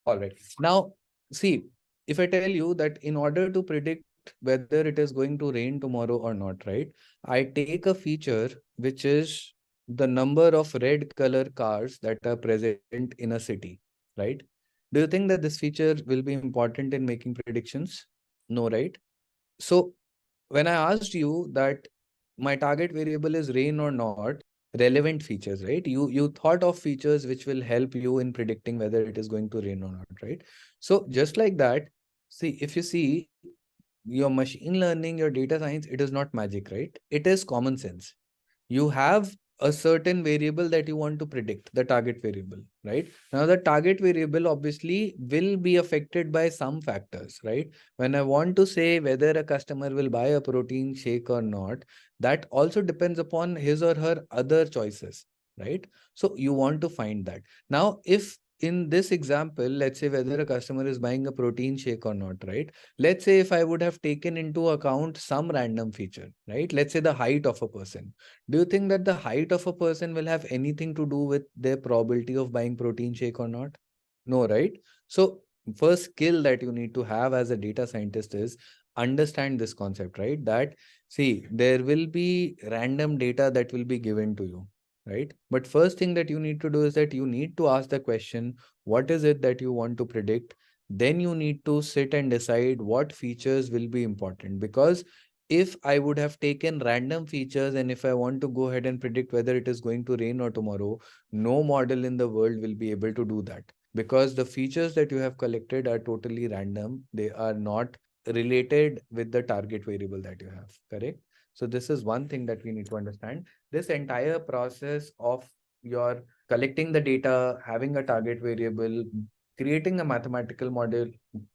All right. Now, see, if I tell you that in order to predict whether it is going to rain tomorrow or not, right? I take a feature which is the number of red color cars that are present in a city, right? Do you think that this feature will be important in making predictions? No, right? So when I asked you that my target variable is rain or not, relevant features, right? You thought of features which will help you in predicting whether it is going to rain or not, right? So just like that, see, if you see your machine learning, your data science, it is not magic, right? It is common sense. You have a certain variable that you want to predict, the target variable, right? Now, the target variable obviously will be affected by some factors, right? When I want to say whether a customer will buy a protein shake or not, that also depends upon his or her other choices, right? So you want to find that. Now, if in this example, let's say whether a customer is buying a protein shake or not, right? Let's say if I would have taken into account some random feature, right? Let's say the height of a person. Do you think that the height of a person will have anything to do with their probability of buying protein shake or not? No, right? So first skill that you need to have as a data scientist is understand this concept, right? That see, there will be random data that will be given to you, right? But first thing that you need to do is that you need to ask the question, what is it that you want to predict? Then you need to sit and decide what features will be important, because if I would have taken random features and if I want to go ahead and predict whether it is going to rain or tomorrow, no model in the world will be able to do that, because the features that you have collected are totally random. They are not related with the target variable that you have, correct? So this is one thing that we need to understand. This entire process of your collecting the data, having a target variable, creating a mathematical model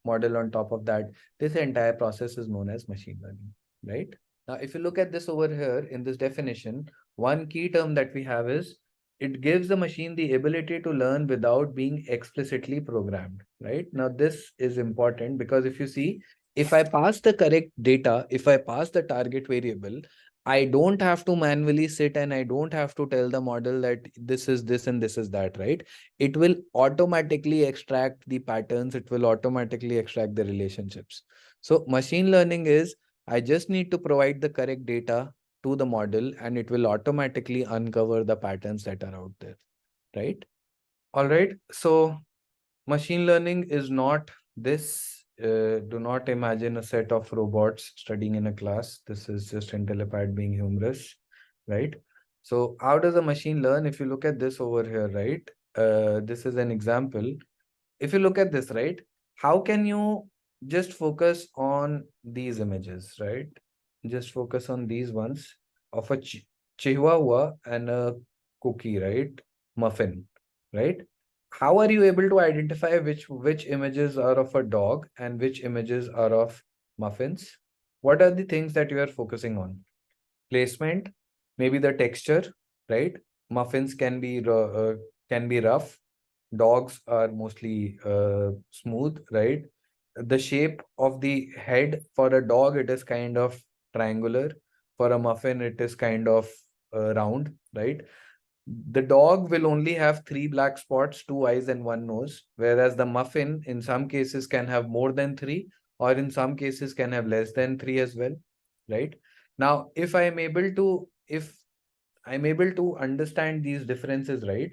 on top of that, this entire process is known as machine learning, right? Now, if you look at this over here in this definition, one key term that we have is it gives the machine the ability to learn without being explicitly programmed, right? Now, this is important because if you see, if I pass the correct data, if I pass the target variable, I don't have to manually sit and I don't have to tell the model that this is this and this is that, right? It will automatically extract the patterns. It will automatically extract the relationships. So machine learning is I just need to provide the correct data to the model and it will automatically uncover the patterns that are out there, right? All right. So machine learning is not this. Do not imagine a set of robots studying in a class. This is just Intellipaat being humorous, right? So how does a machine learn? If you look at this over here, right? This is an example. If you look at this, right? How can you just focus on these images, right? Just focus on these ones of a chihuahua and a cookie, right? Muffin, right? How are you able to identify which images are of a dog and which images are of muffins? What are the things that you are focusing on? Placement, maybe the texture, right? Muffins can be rough. Dogs are mostly smooth, right? The shape of the head for a dog, it is kind of triangular. For a muffin, it is kind of round, right? The dog will only have 3 black spots, 2 eyes, and 1 nose, whereas the muffin in some cases can have more than three, or in some cases can have less than three as well, right? Now, if I'm able to understand these differences, right?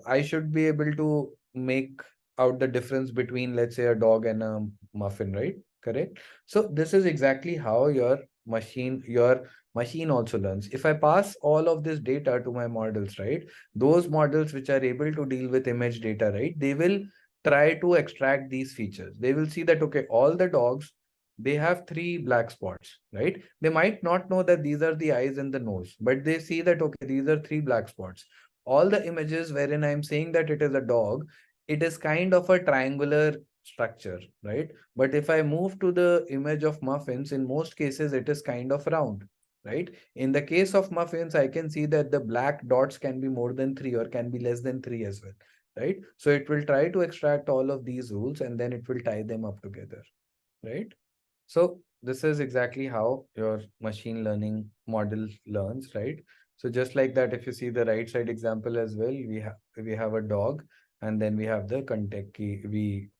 I should be able to make out the difference between, let's say, a dog and a muffin, right? Correct. So this is exactly how your machine also learns. If I pass all of this data to my models, right? Those models which are able to deal with image data, right? They will try to extract these features. They will see that, okay, all the dogs, they have 3 black spots, right? They might not know that these are the eyes and the nose, but they see that, okay, these are 3 black spots. All the images wherein I'm saying that it is a dog, it is kind of a triangular structure, right? But if I move to the image of muffins, in most cases, it is kind of round, right? In the case of muffins, I can see that the black dots can be more than three or can be less than three as well, right? So it will try to extract all of these rules and then it will tie them up together, right? So this is exactly how your machine learning model learns, right? So just like that, if you see the right side example as well, we have a dog, and then we have the Kentucky,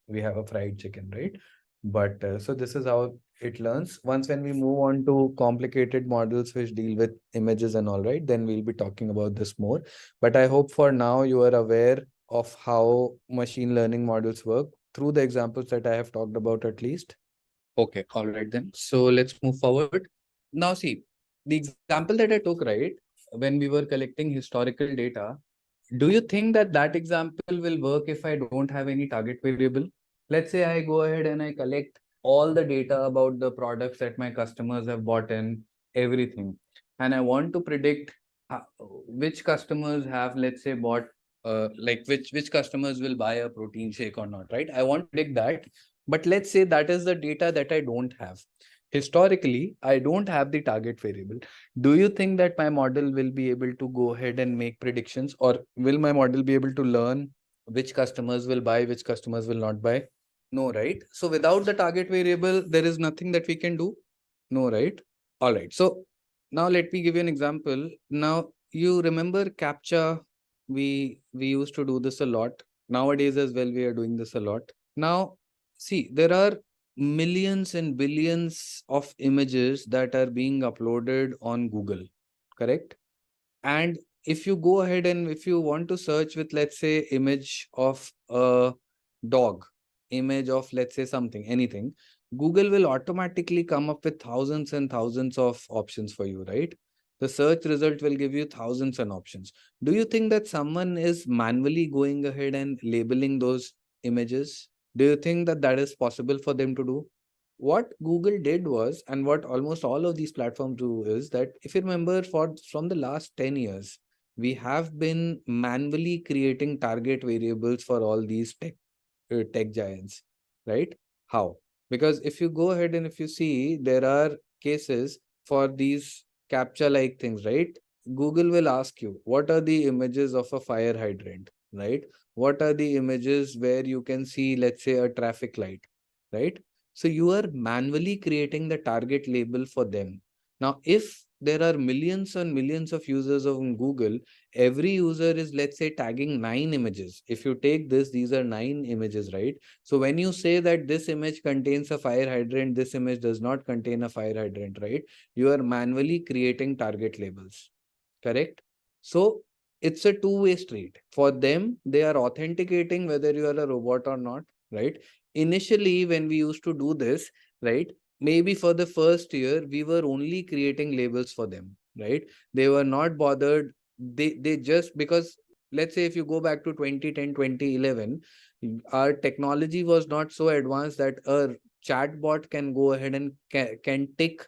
we have a fried chicken, right? But so this is how it learns. Once when we move on to complicated models which deal with images and all, right, then we'll be talking about this more. But I hope for now you are aware of how machine learning models work through the examples that I have talked about at least. Okay, all right then. So let's move forward. Now see, the example that I took, right, when we were collecting historical data, do you think that that example will work if I don't have any target variable? Let's say I go ahead and I collect all the data about the products that my customers have bought in, everything. And I want to predict which customers have, let's say, bought, like which customers will buy a protein shake or not, right? I want to predict that. But let's say that is the data that I don't have. Historically, I don't have the target variable. Do you think that my model will be able to go ahead and make predictions, or will my model be able to learn which customers will buy, which customers will not buy? No, right? So without the target variable, there is nothing that we can do. No, right? All right. So now let me give you an example. Now you remember CAPTCHA? We used to do this a lot. Nowadays as well, we are doing this a lot. Now, see, there are millions and billions of images that are being uploaded on Google, correct? And if you go ahead and if you want to search with, let's say, image of a dog, image of, let's say, something, anything, Google will automatically come up with thousands and thousands of options for you, right? The search result will give you thousands and options. Do you think that someone is manually going ahead and labeling those images? Do you think that that is possible for them to do? What Google did was, and what almost all of these platforms do, is that if you remember from the last 10 years, we have been manually creating target variables for all these tech giants, right? How? Because if you go ahead and if you see, there are cases for these captcha like things, right? Google will ask you, what are the images of a fire hydrant, right? What are the images where you can see, let's say, a traffic light, right? So you are manually creating the target label for them. Now, if there are millions and millions of users on Google, every user is, let's say, tagging 9 images. If you take this, these are 9 images, right? So when you say that this image contains a fire hydrant, this image does not contain a fire hydrant, right? You are manually creating target labels, correct? So it's a two-way street. For them, they are authenticating whether you are a robot or not, right? Initially, when we used to do this, right, maybe for the first year, we were only creating labels for them, right? They were not bothered. They just, because let's say if you go back to 2010, 2011, our technology was not so advanced that a chatbot can go ahead and can tick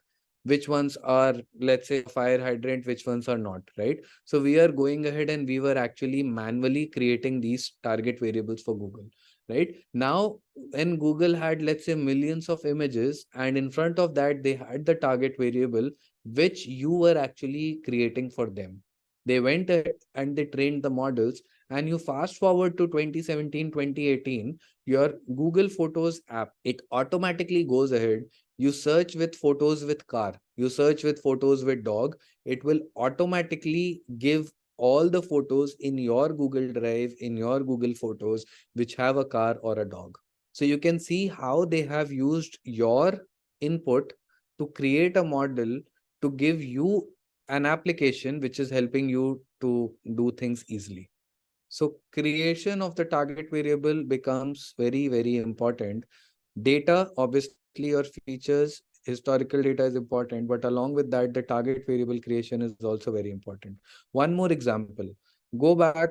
which ones are, let's say, fire hydrant, which ones are not, right? So we are going ahead and we were actually manually creating these target variables for Google, right? Now, when Google had, let's say, millions of images, and in front of that, they had the target variable, which you were actually creating for them. They went ahead and they trained the models. And you fast forward to 2017, 2018, your Google Photos app, it automatically goes ahead. You search with photos with car, you search with photos with dog, it will automatically give all the photos in your Google Drive, in your Google Photos, which have a car or a dog. So you can see how they have used your input to create a model to give you an application which is helping you to do things easily. So creation of the target variable becomes very, very important. Data, obviously, your features, historical data is important, but along with that, the target variable creation is also very important. One more example, go back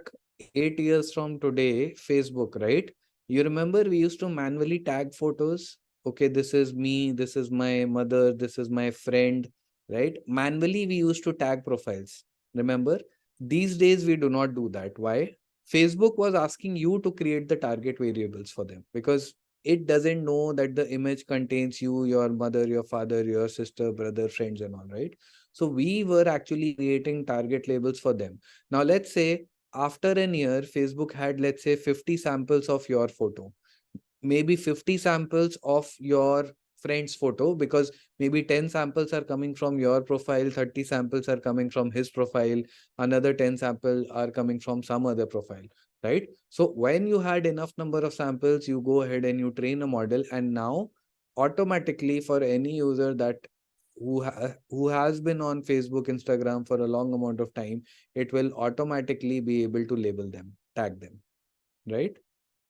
8 years from today, Facebook, right? You remember we used to manually tag photos. Okay, this is me, this is my mother, this is my friend, right? Manually, we used to tag profiles. Remember? These days, we do not do that. Why? Facebook was asking you to create the target variables for them because it doesn't know that the image contains you, your mother, your father, your sister, brother, friends, and all, right? So we were actually creating target labels for them. Now, let's say after a year, Facebook had, let's say, 50 samples of your photo, maybe 50 samples of your friend's photo, because maybe 10 samples are coming from your profile, 30 samples are coming from his profile, another 10 samples are coming from some other profile, right? So when you had enough number of samples, you go ahead and you train a model, and now automatically for any user that who has been on Facebook, Instagram for a long amount of time, it will automatically be able to label them, tag them, right?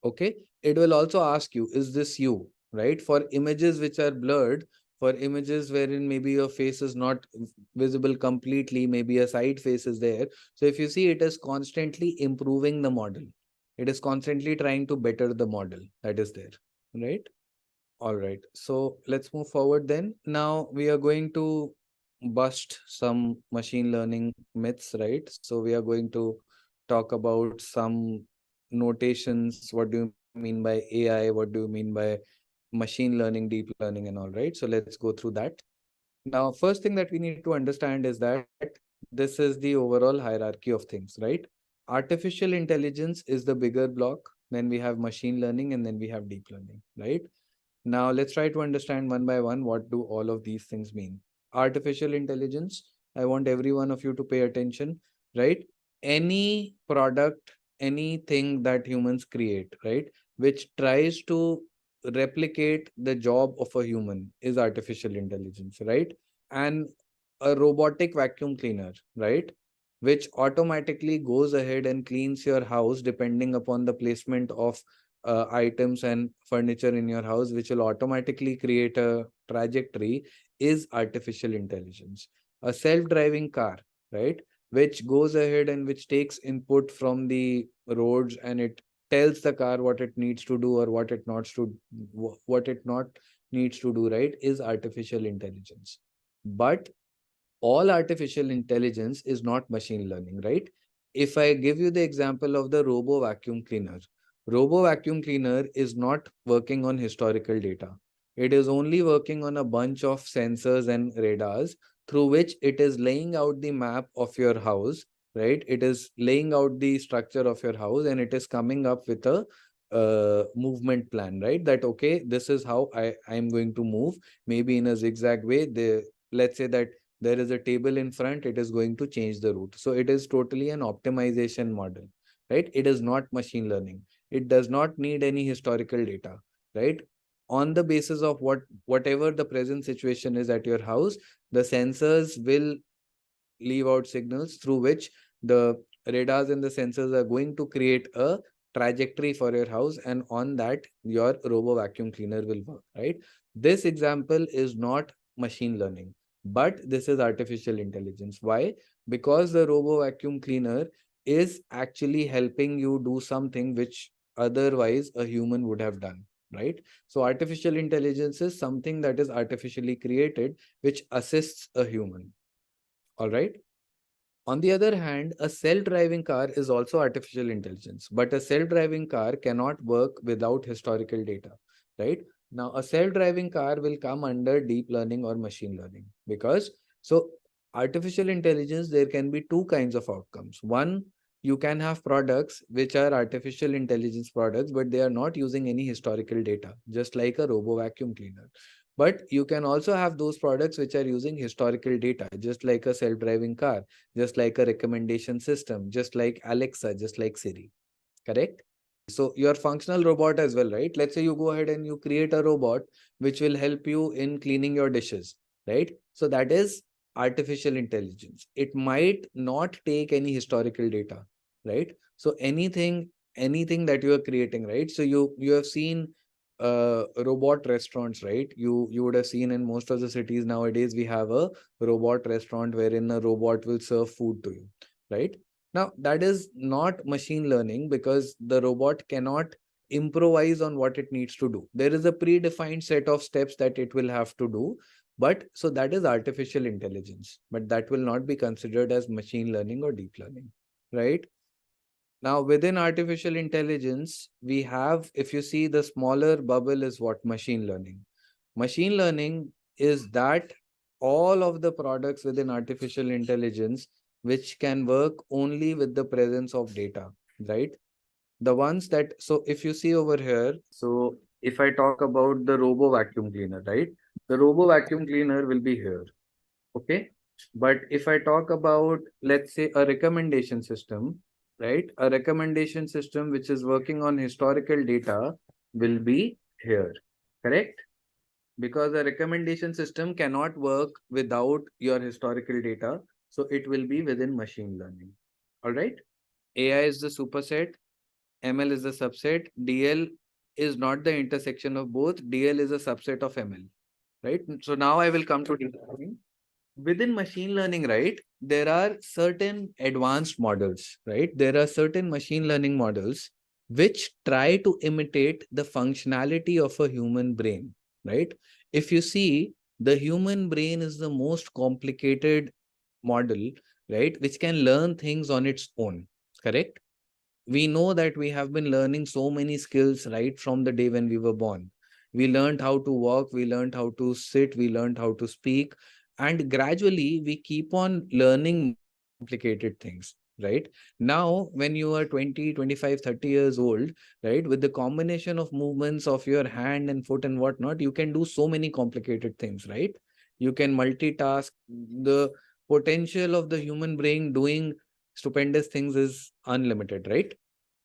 Okay. It will also ask you, is this you, right? For images which are blurred, for images wherein maybe your face is not visible completely, maybe a side face is there. So if you see, it is constantly improving the model. It is constantly trying to better the model that is there, right? All right. So let's move forward then. Now we are going to bust some machine learning myths, right? So we are going to talk about some notations. What do you mean by AI? What do you mean by machine learning, deep learning, and all, right? So let's go through that. Now, first thing that we need to understand is that this is the overall hierarchy of things, right? Artificial intelligence is the bigger block. Then we have machine learning, and then we have deep learning, right? Now, let's try to understand one by one, what do all of these things mean? Artificial intelligence, I want every one of you to pay attention, right? Any product, anything that humans create, right, which tries to replicate the job of a human is artificial intelligence, right? And a robotic vacuum cleaner, right, which automatically goes ahead and cleans your house depending upon the placement of items and furniture in your house, which will automatically create a trajectory, is artificial intelligence. A self-driving car, right, which goes ahead and which takes input from the roads, and it tells the car what it needs to do or what it not needs to do, right, is artificial intelligence. But all artificial intelligence is not machine learning, right? If I give you the example of the robo vacuum cleaner is not working on historical data. It is only working on a bunch of sensors and radars through which it is laying out the map of your house, right? It is laying out the structure of your house, and it is coming up with a movement plan, right? That, okay, this is how I'm going to move, maybe in a zigzag way. Let's say that there is a table in front, it is going to change the route. So it is totally an optimization model, right? It is not machine learning. It does not need any historical data, right? On the basis of whatever the present situation is at your house, the sensors will leave out signals through which the radars and the sensors are going to create a trajectory for your house, and on that your robo vacuum cleaner will work, right? This example is not machine learning, but this is artificial intelligence. Why? Because the robo vacuum cleaner is actually helping you do something which otherwise a human would have done, right? So artificial intelligence is something that is artificially created which assists a human. All right. On the other hand, a self-driving car is also artificial intelligence, but a self-driving car cannot work without historical data, right? Now, a self-driving car will come under deep learning or machine learning, because so artificial intelligence, there can be two kinds of outcomes. One, you can have products which are artificial intelligence products, but they are not using any historical data, just like a robo vacuum cleaner. But you can also have those products which are using historical data, just like a self-driving car, just like a recommendation system, just like Alexa, just like Siri, correct? So your functional robot as well, right? Let's say you go ahead and you create a robot which will help you in cleaning your dishes, right? So that is artificial intelligence. It might not take any historical data, right? So anything that you are creating, right? So you have seen robot restaurants, right? You would have seen in most of the cities nowadays we have a robot restaurant wherein a robot will serve food to you, right? Now, that is not machine learning, because the robot cannot improvise on what it needs to do. There is a predefined set of steps that it will have to do. But so that is artificial intelligence, but that will not be considered as machine learning or deep learning, right? Now, within artificial intelligence, we have, if you see the smaller bubble is what? Machine learning. Machine learning is that all of the products within artificial intelligence which can work only with the presence of data, right? The ones that, so if you see over here, so If I talk about the robo vacuum cleaner, right? The robo vacuum cleaner will be here. Okay. But if I talk about, let's say, a recommendation system, right? A recommendation system which is working on historical data will be here. Correct? Because a recommendation system cannot work without your historical data. So it will be within machine learning. All right. AI is the superset, ML is the subset, DL is not the intersection of both, DL is a subset of ML. Right. So now I will come to deep learning. Within machine learning, right, there are certain advanced models, right? There are certain machine learning models which try to imitate the functionality of a human brain, right? If you see, the human brain is the most complicated model, right, which can learn things on its own, correct? We know that we have been learning so many skills right from the day when we were born. We learned how to walk, we learned how to sit, we learned how to speak, and gradually we keep on learning complicated things, right? Now when you are 20, 25, 30 years old, right, with the combination of movements of your hand and foot and whatnot, you can do so many complicated things, right? You can multitask. The potential of the human brain doing stupendous things is unlimited, right?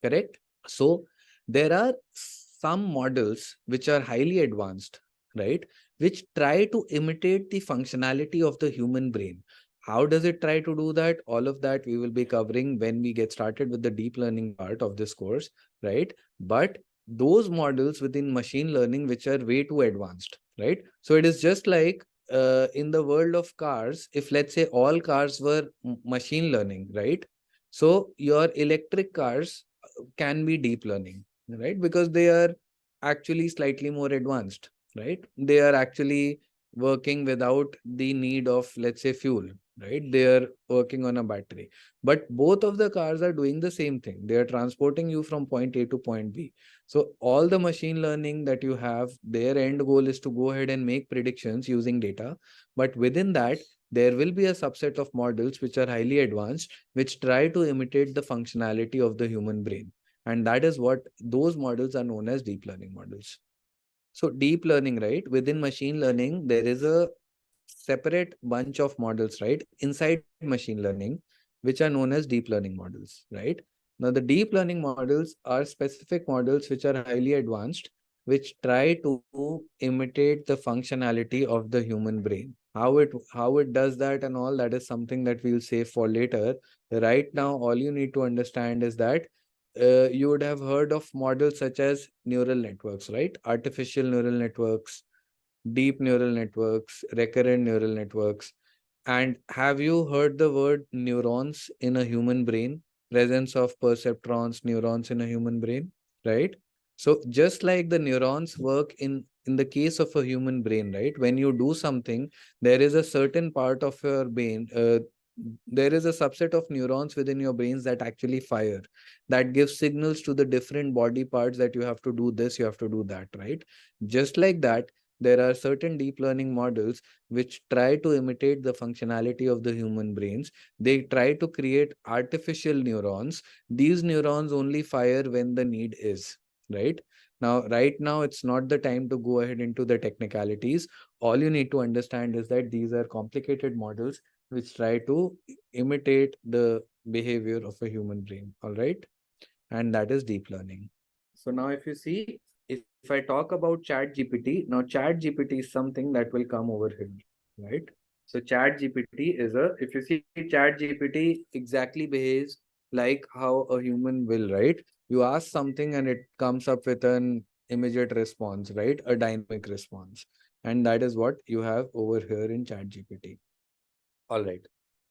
Correct? So there are some models which are highly advanced, right? Which try to imitate the functionality of the human brain. How does it try to do that? All of that we will be covering when we get started with the deep learning part of this course, right? But those models within machine learning which are way too advanced, right? So it is just like in the world of cars, if let's say all cars were machine learning, right? So your electric cars can be deep learning, right? Because they are actually slightly more advanced, right? They are actually working without the need of, let's say, fuel, right? They are working on a battery. But both of the cars are doing the same thing. They are transporting you from point A to point B. So all the machine learning that you have, their end goal is to go ahead and make predictions using data. But within that, there will be a subset of models which are highly advanced, which try to imitate the functionality of the human brain. And that is what those models are known as deep learning models. So deep learning, right? Within machine learning, there is a separate bunch of models, right? Inside machine learning, which are known as deep learning models, right? Now, the deep learning models are specific models which are highly advanced, which try to imitate the functionality of the human brain. How it does that and all that is something that we'll save for later. Right now, all you need to understand is that you would have heard of models such as neural networks, right? Artificial neural networks, deep neural networks, recurrent neural networks. And have you heard the word neurons in a human brain? Presence of perceptrons, neurons in a human brain, right? So just like the neurons work in the case of a human brain, right? When you do something, there is a certain part of your brain, there is a subset of neurons within your brains that actually fire, that gives signals to the different body parts that you have to do this, you have to do that, right? Just like that, there are certain deep learning models which try to imitate the functionality of the human brains. They try to create artificial neurons. These neurons only fire when the need is, right? Right now, it's not the time to go ahead into the technicalities. All you need to understand is that these are complicated models which try to imitate the behavior of a human brain, all right? And that is deep learning. So now if you see, if I talk about chat GPT, now chat GPT is something that will come over here, right? So chat GPT is if you see, chat GPT exactly behaves like how a human will, right? You ask something and it comes up with an immediate response, right? A dynamic response. And that is what you have over here in chat GPT. All right.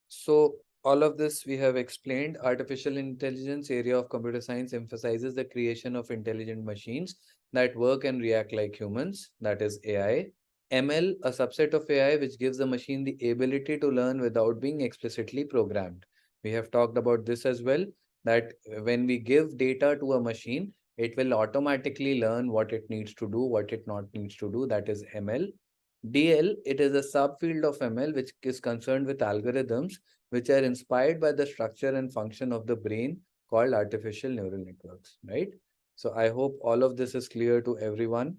So all of this we have explained. Artificial intelligence area of computer science emphasizes the creation of intelligent machines that work and react like humans, that is AI. ML, a subset of AI which gives the machine the ability to learn without being explicitly programmed. We have talked about this as well, that when we give data to a machine, it will automatically learn what it needs to do, what it not needs to do, that is ML. DL, it is a subfield of ML which is concerned with algorithms which are inspired by the structure and function of the brain called artificial neural networks, right? So I hope all of this is clear to everyone.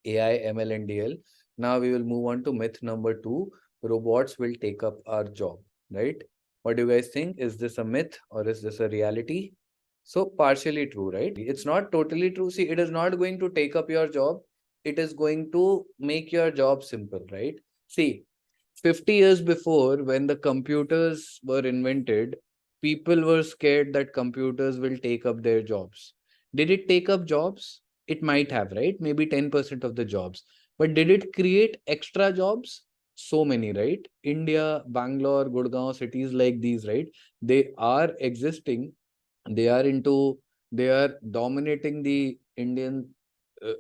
AI, ML, and DL. Now we will move on to myth number 2. Robots will take up our job, right? What do you guys think? Is this a myth or is this a reality? So partially true, right? It's not totally true. See, it is not going to take up your job. It is going to make your job simple, right? See, 50 years before, when the computers were invented, people were scared that computers will take up their jobs. Did it take up jobs? It might have, right? Maybe 10% of the jobs. But did it create extra jobs? So many, right? India, Bangalore, Gurgaon, cities like these, right? They are existing. They are into, they are dominating the Indian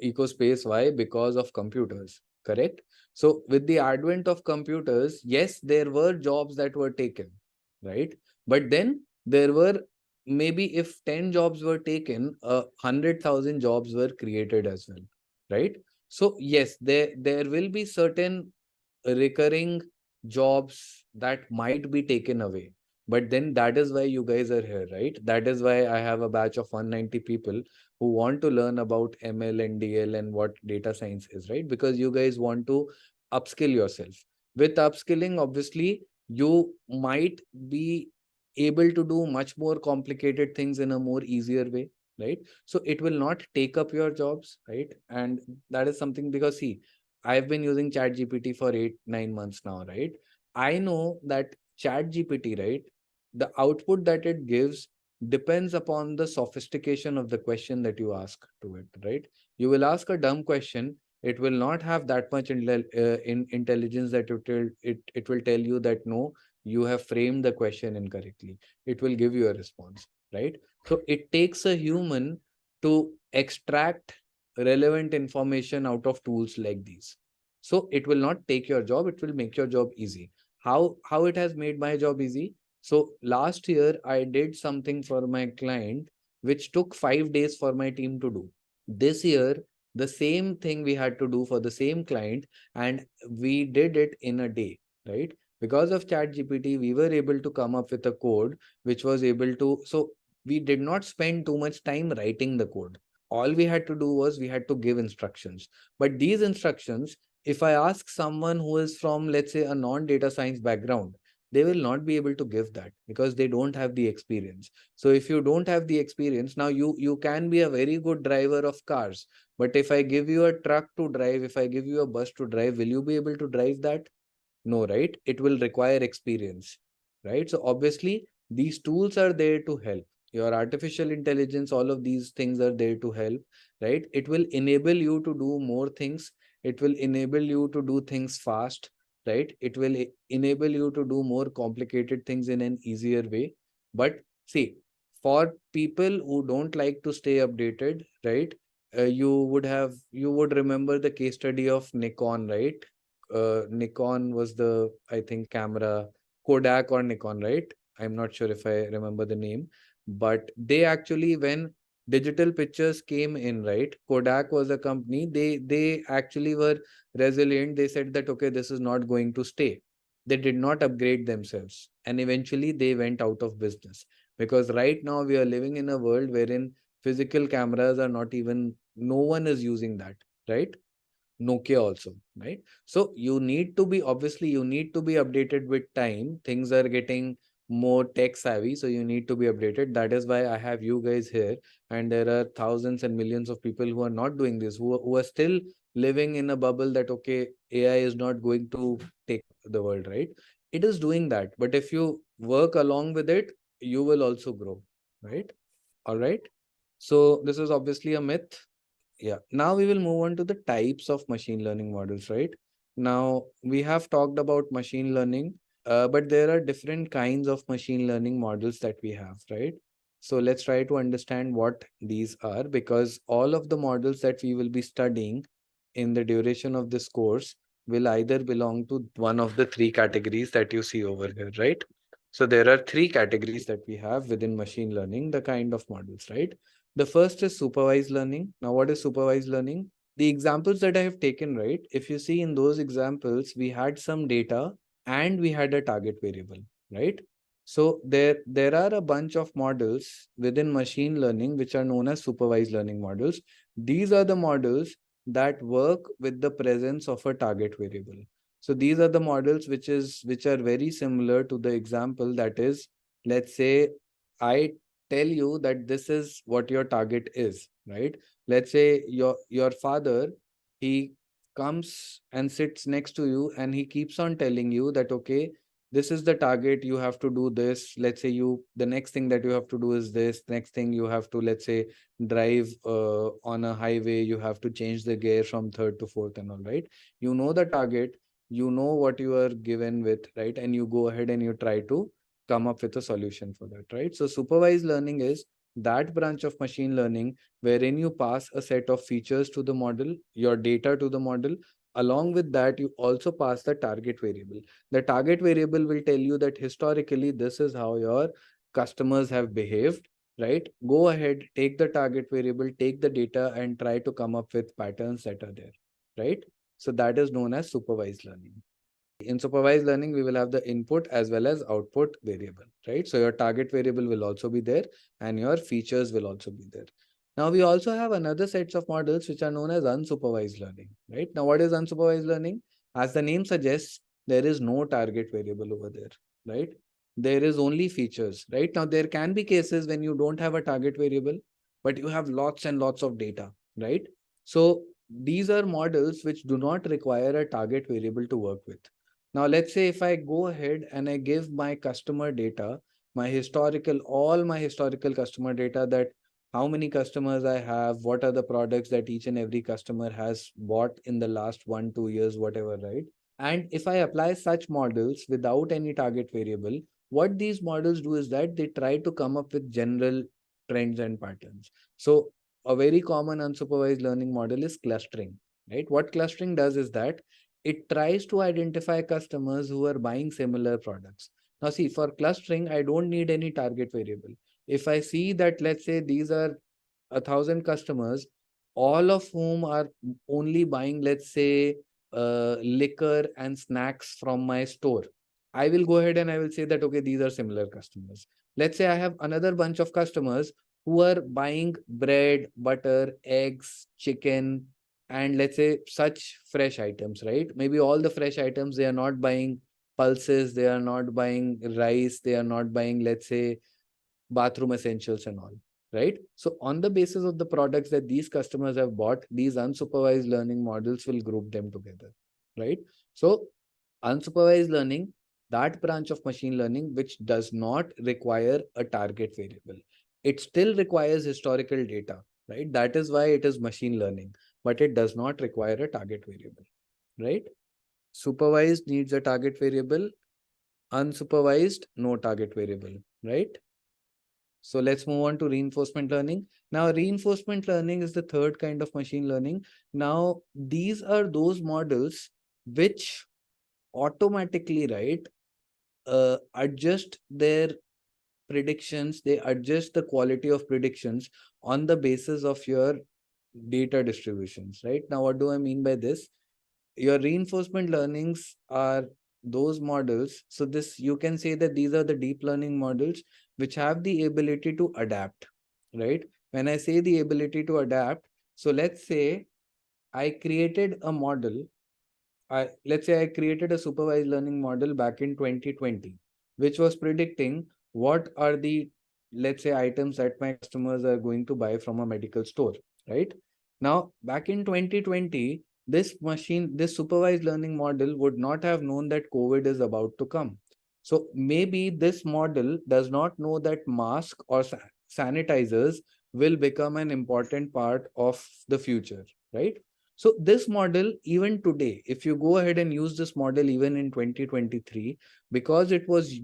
ecospace. Why? Because of computers, correct? So with the advent of computers, yes, there were jobs that were taken, right? But then there were, maybe if 10 jobs were taken, 100,000 jobs were created as well, right? So yes, there will be certain recurring jobs that might be taken away. But then that is why you guys are here, right? That is why I have a batch of 190 people who want to learn about ML and DL and what data science is, right? Because you guys want to upskill yourself. With upskilling, obviously, you might be able to do much more complicated things in a more easier way, right? So it will not take up your jobs, right? And that is something, because see, I've been using ChatGPT for 8-9 months now, right? I know that ChatGPT, right, the output that it gives depends upon the sophistication of the question that you ask to it, right? You will ask a dumb question, it will not have that much in intelligence that it will tell you that no, you have framed the question incorrectly. It will give you a response, right? So it takes a human to extract relevant information out of tools like these. So it will not take your job, it will make your job easy. How it has made my job easy? So last year I did something for my client which took 5 days for my team to do. This year the same thing we had to do for the same client, and we did it in a day, right? Because of ChatGPT, we were able to come up with a code which was able to, so we did not spend too much time writing the code. All we had to do was we had to give instructions. But these instructions, if I ask someone who is from, let's say, a non-data science background, they will not be able to give that because they don't have the experience. So if you don't have the experience, now you can be a very good driver of cars, but if I give you a truck to drive, if I give you a bus to drive, will you be able to drive that? No, right? It will require experience, right? So obviously these tools are there to help. Your artificial intelligence, all of these things are there to help, right? It will enable you to do more things. It will enable you to do things fast, right? It will enable you to do more complicated things in an easier way. But see, for people who don't like to stay updated, right? You would remember the case study of Nikon, right? Nikon was the, I think, camera, Kodak or Nikon, right? I'm not sure if I remember the name, but they actually, when digital pictures came in, right? Kodak was a company. They actually were resilient. They said that okay, this is not going to stay. They did not upgrade themselves, and eventually they went out of business because right now we are living in a world wherein physical cameras are not even, no one is using that, right? Nokia also, right? So you need to be, obviously you need to be updated with time. Things are getting more tech savvy, so you need to be updated. That is why I have you guys here, and there are thousands and millions of people who are not doing this, who are still living in a bubble that okay, AI is not going to take the world, right? It is doing that, but if you work along with it, you will also grow, right? All right. So this is obviously a myth. Yeah. Now we will move on to the types of machine learning models, right? Now we have talked about machine learning, but there are different kinds of machine learning models that we have, right? So let's try to understand what these are, because all of the models that we will be studying in the duration of this course will either belong to one of the three categories that you see over here, right? So there are three categories that we have within machine learning, the kind of models, right? The first is supervised learning. Now, what is supervised learning? The examples that I have taken, right? If you see in those examples, we had some data and we had a target variable, right? So there are a bunch of models within machine learning which are known as supervised learning models. These are the models that work with the presence of a target variable. So these are the models which are very similar to the example, that is, let's say I tell you that this is what your target is, right? Let's say your father, he comes and sits next to you and he keeps on telling you that, okay, this is the target, you have to do this. Let's say the next thing that you have to do is this. Next thing you have to, let's say, drive on a highway, you have to change the gear from third to fourth and all, right? You know the target, you know what you are given with, right? And you go ahead and you try to come up with a solution for that, right? So supervised learning is that branch of machine learning wherein you pass a set of features to the model, your data to the model. Along with that, you also pass the target variable. The target variable will tell you that historically, this is how your customers have behaved, right? Go ahead, take the target variable, take the data and try to come up with patterns that are there, right? So that is known as supervised learning. In supervised learning, we will have the input as well as output variable, right? So your target variable will also be there and your features will also be there. Now we also have another sets of models which are known as unsupervised learning, right? Now what is unsupervised learning? As the name suggests, there is no target variable over there, right? There is only features, right? Now there can be cases when you don't have a target variable, but you have lots and lots of data, right? So these are models which do not require a target variable to work with. Now, let's say if I go ahead and I give my customer data, all my historical customer data, that how many customers I have, what are the products that each and every customer has bought in the last 1, 2 years, whatever, right? And if I apply such models without any target variable, what these models do is that they try to come up with general trends and patterns. So a very common unsupervised learning model is clustering, right? What clustering does is that it tries to identify customers who are buying similar products. Now, see, for clustering, I don't need any target variable. If I see that, let's say these are 1,000 customers, all of whom are only buying, let's say, liquor and snacks from my store, I will go ahead and I will say that, okay, these are similar customers. Let's say I have another bunch of customers who are buying bread, butter, eggs, chicken, and let's say such fresh items, right? Maybe all the fresh items, they are not buying pulses, they are not buying rice, they are not buying, let's say, bathroom essentials and all, right? So on the basis of the products that these customers have bought, these unsupervised learning models will group them together, right? So unsupervised learning, that branch of machine learning which does not require a target variable. It still requires historical data, right? That is why it is machine learning, but it does not require a target variable, right? Supervised needs a target variable, unsupervised, no target variable, right? So let's move on to reinforcement learning. Now, reinforcement learning is the third kind of machine learning. Now, these are those models which automatically, right, adjust their predictions, they adjust the quality of predictions on the basis of your data distributions, right? Now, what do I mean by this? Your reinforcement learnings are those models. So this, you can say that these are the deep learning models which have the ability to adapt, right? When I say the ability to adapt, so let's say I created a model. Let's say I created a supervised learning model back in 2020, which was predicting what are the, let's say, items that my customers are going to buy from a medical store, right? Now, back in 2020, this supervised learning model would not have known that COVID is about to come. So maybe this model does not know that mask or sanitizers will become an important part of the future, right? So this model, even today, if you go ahead and use this model even in 2023, because it was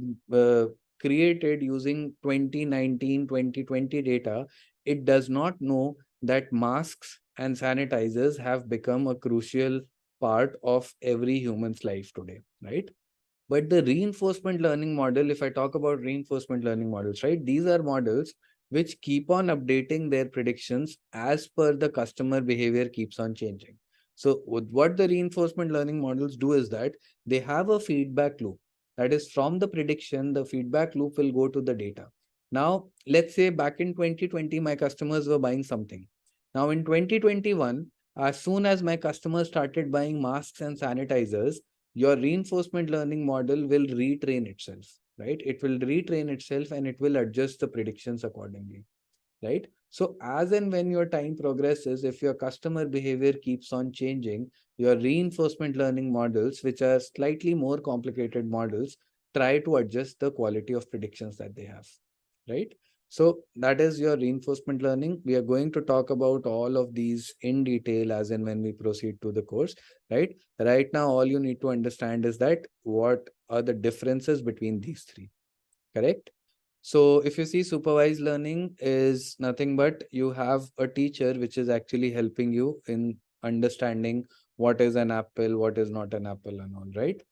created using 2019, 2020 data, it does not know that masks and sanitizers have become a crucial part of every human's life today, right? But the reinforcement learning model, if I talk about reinforcement learning models, right, these are models which keep on updating their predictions as per the customer behavior keeps on changing. So what the reinforcement learning models do is that they have a feedback loop. That is, from the prediction, the feedback loop will go to the data. Now, let's say back in 2020, my customers were buying something. Now in 2021, as soon as my customers started buying masks and sanitizers, your reinforcement learning model will retrain itself, right? It will retrain itself and it will adjust the predictions accordingly, right? So as and when your time progresses, if your customer behavior keeps on changing, your reinforcement learning models, which are slightly more complicated models, try to adjust the quality of predictions that they have, right? So that is your reinforcement learning. We are going to talk about all of these in detail as and when we proceed to the course, right? Right now, all you need to understand is that what are the differences between these three, correct? So if you see, supervised learning is nothing but you have a teacher which is actually helping you in understanding what is an apple, what is not an apple and all, right?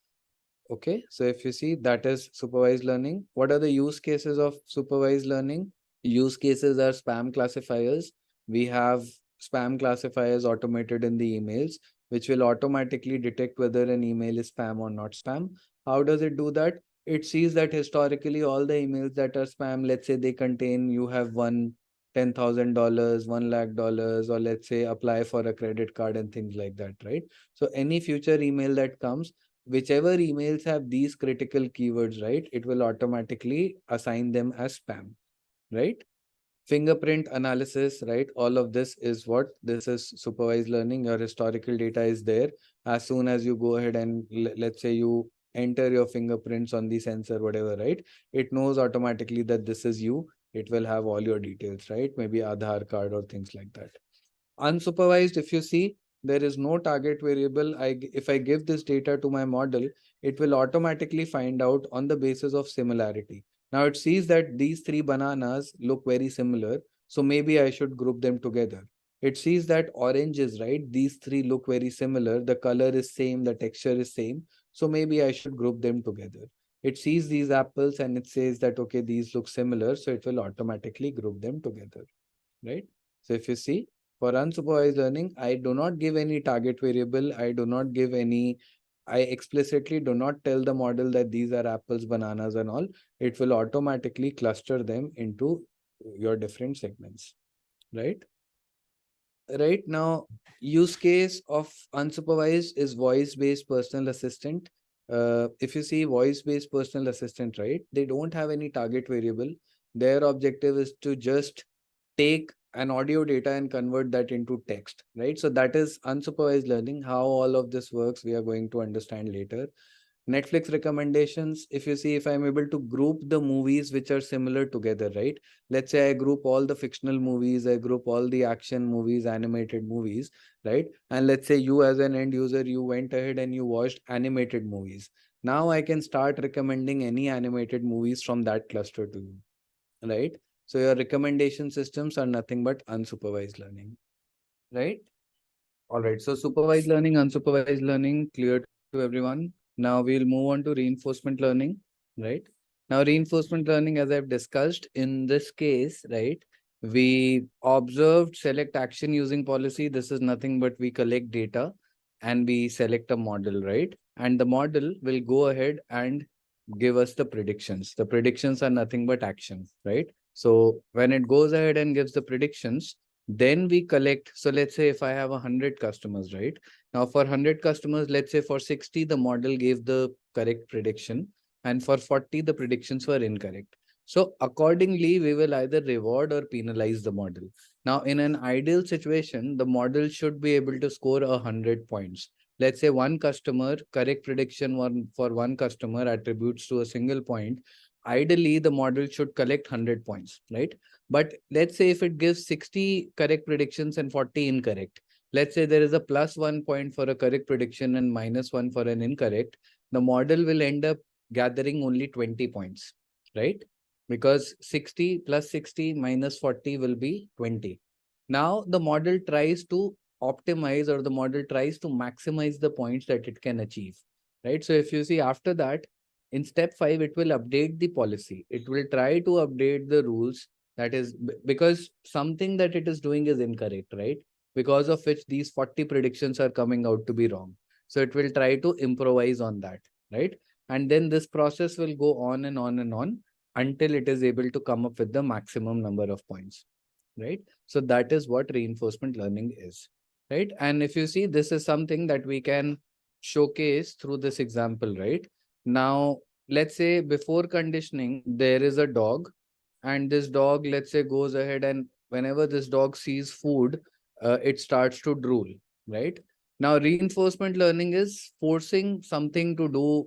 Okay, so if you see, that is supervised learning. What are the use cases of supervised learning? Use cases are spam classifiers. We have spam classifiers automated in the emails, which will automatically detect whether an email is spam or not spam. How does it do that? It sees that historically all the emails that are spam, let's say they contain, you have won $10,000, $1 lakh, or let's say apply for a credit card and things like that, right? So any future email that comes, whichever emails have these critical keywords, right, it will automatically assign them as spam, right? Fingerprint analysis, right? All of this is what this is supervised learning. Your historical data is there. As soon as you go ahead and let's say you enter your fingerprints on the sensor, whatever, right? It knows automatically that this is you. It will have all your details, right? Maybe Aadhaar card or things like that. Unsupervised, if you see, there is no target variable. If I give this data to my model, it will automatically find out on the basis of similarity. Now it sees that these three bananas look very similar, so maybe I should group them together. It sees that oranges, right? These three look very similar. The color is same, the texture is same, so maybe I should group them together. It sees these apples and it says that, okay, these look similar, so it will automatically group them together, right? So if you see, for unsupervised learning, I do not give any target variable. I do not give any, I explicitly do not tell the model that these are apples, bananas and all. It will automatically cluster them into your different segments, right? Right now, use case of unsupervised is voice-based personal assistant. If you see voice-based personal assistant, right, they don't have any target variable. Their objective is to just take an audio data and convert that into text, right? So that is unsupervised learning. How all of this works, we are going to understand later. Netflix recommendations, if you see, if I'm able to group the movies which are similar together, right? Let's say I group all the fictional movies, I group all the action movies, animated movies, right? And let's say you as an end user, you went ahead and you watched animated movies. Now I can start recommending any animated movies from that cluster to you, right? So your recommendation systems are nothing but unsupervised learning, right? All right. So supervised learning, unsupervised learning, clear to everyone. Now we'll move on to reinforcement learning, right? Now reinforcement learning, as I've discussed in this case, right? We observed select action using policy. This is nothing but we collect data and we select a model, right? And the model will go ahead and give us the predictions. The predictions are nothing but action, right? So when it goes ahead and gives the predictions, then we collect. So let's say if I have 100 customers, right? Now for 100 customers, let's say for 60, the model gave the correct prediction, and for 40, the predictions were incorrect. So accordingly, we will either reward or penalize the model. Now, in an ideal situation, the model should be able to score 100 points. Let's say one customer, correct prediction for one customer attributes to a single point. Ideally, the model should collect 100 points, right? But let's say if it gives 60 correct predictions and 40 incorrect, let's say there is a +1 point for a correct prediction and -1 for an incorrect, the model will end up gathering only 20 points, right? Because 60 plus 60 minus 40 will be 20. Now the model tries to optimize, or the model tries to maximize the points that it can achieve, right? So if you see after that, in step 5, it will update the policy. It will try to update the rules. That is because something that it is doing is incorrect, right? Because of which these 40 predictions are coming out to be wrong. So it will try to improvise on that, right? And then this process will go on and on and on until it is able to come up with the maximum number of points, right? So that is what reinforcement learning is, right? And if you see, this is something that we can showcase through this example, right? Now, let's say before conditioning, there is a dog, and this dog, let's say, goes ahead and whenever this dog sees food, it starts to drool, right? Now, reinforcement learning is forcing something to do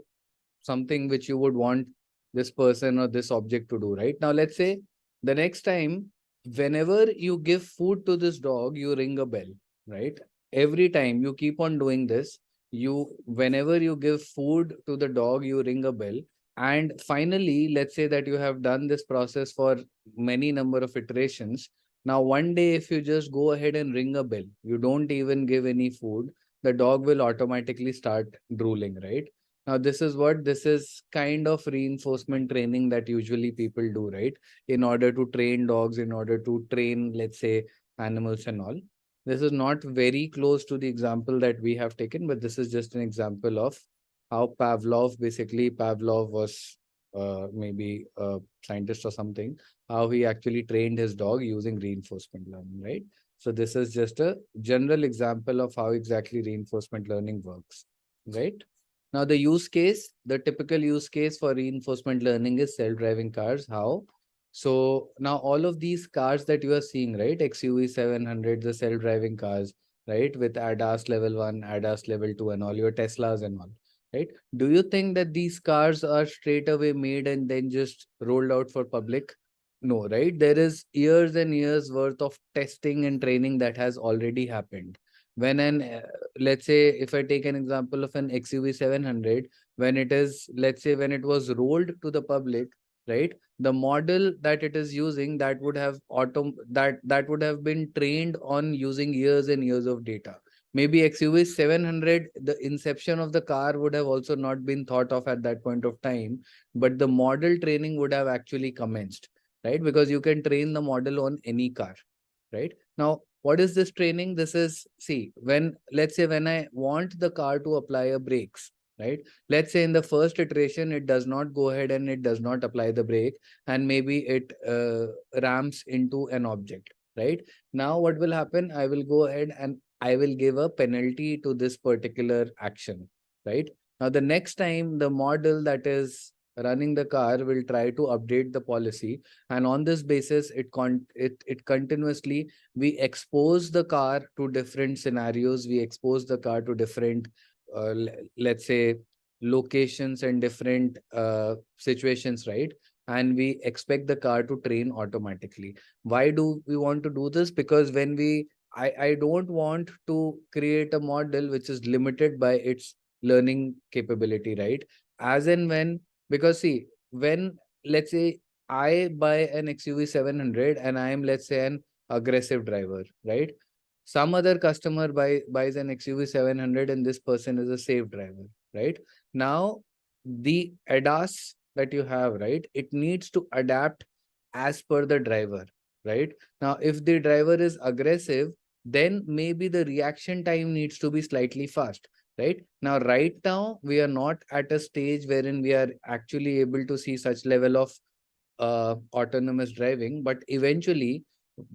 something which you would want this person or this object to do, right? Now, let's say the next time, whenever you give food to this dog, you ring a bell, right? Every time you keep on doing this, whenever you give food to the dog, you ring a bell. And finally, let's say that you have done this process for many number of iterations. Now, one day, if you just go ahead and ring a bell, you don't even give any food, the dog will automatically start drooling, right? Now, this is kind of reinforcement training that usually people do, right? In order to train dogs, in order to train, let's say, animals and all. This is not very close to the example that we have taken, but this is just an example of how Pavlov was maybe a scientist or something, how he actually trained his dog using reinforcement learning, right? So this is just a general example of how exactly reinforcement learning works, right? Now, the typical use case for reinforcement learning is self-driving cars. How? So now all of these cars that you are seeing, right? XUV 700, the self-driving cars, right? With ADAS level 1, ADAS level 2 and all your Teslas and all, right? Do you think that these cars are straight away made and then just rolled out for public? No, right? There is years and years worth of testing and training that has already happened. When let's say if I take an example of an XUV 700, when it is, let's say when it was rolled to the public, right? The model that it is using, that would have that would have been trained on using years and years of data. Maybe XUV 700, the inception of the car would have also not been thought of at that point of time, but the model training would have actually commenced, right? Because you can train the model on any car, right? Now, what is this training? This is, see, let's say when I want the car to apply a brakes, right? Let's say in the first iteration, it does not go ahead and it does not apply the brake, and maybe it rams into an object, right? Now, what will happen? I will go ahead and I will give a penalty to this particular action, right? Now, the next time the model that is running the car will try to update the policy, and on this basis it continuously, we expose the car to different scenarios, we expose the car to different let's say locations and different situations, right? And we expect the car to train automatically. Why do we want to do this? Because when I don't want to create a model which is limited by its learning capability, right? As and when, because see, when, let's say, I buy an XUV 700 and I am, let's say, an aggressive driver, right? Some other customer buys an XUV 700 and this person is a safe driver, right? Now, the ADAS that you have, right? It needs to adapt as per the driver, right? Now, if the driver is aggressive, then maybe the reaction time needs to be slightly fast, right? Now, right now, we are not at a stage wherein we are actually able to see such level of autonomous driving, but eventually,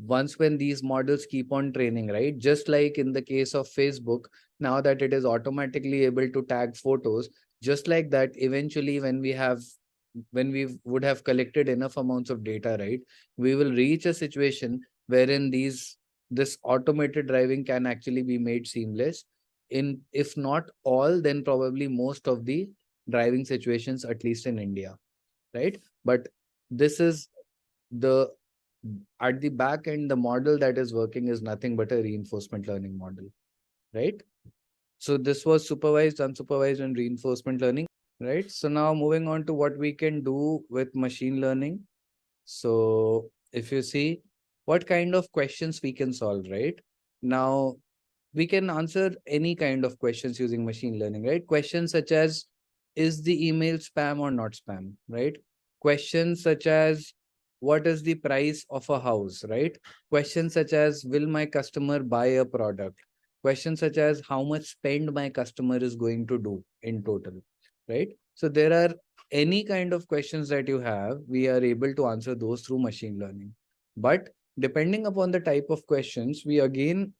once when these models keep on training, right? Just like in the case of Facebook, now that it is automatically able to tag photos, just like that, eventually when we would have collected enough amounts of data, right? We will reach a situation wherein this automated driving can actually be made seamless in, if not all, then probably most of the driving situations, at least in India, right? But this is the, at the back end, the model that is working is nothing but a reinforcement learning model, right? So this was supervised, unsupervised, and reinforcement learning, right? So now moving on to what we can do with machine learning. So if you see what kind of questions we can solve, right? Now, we can answer any kind of questions using machine learning, right? Questions such as, is the email spam or not spam, right? Questions such as, what is the price of a house, right? Questions such as, will my customer buy a product? Questions such as, how much spend my customer is going to do in total, right? So there are any kind of questions that you have, we are able to answer those through machine learning. But depending upon the type of questions, we again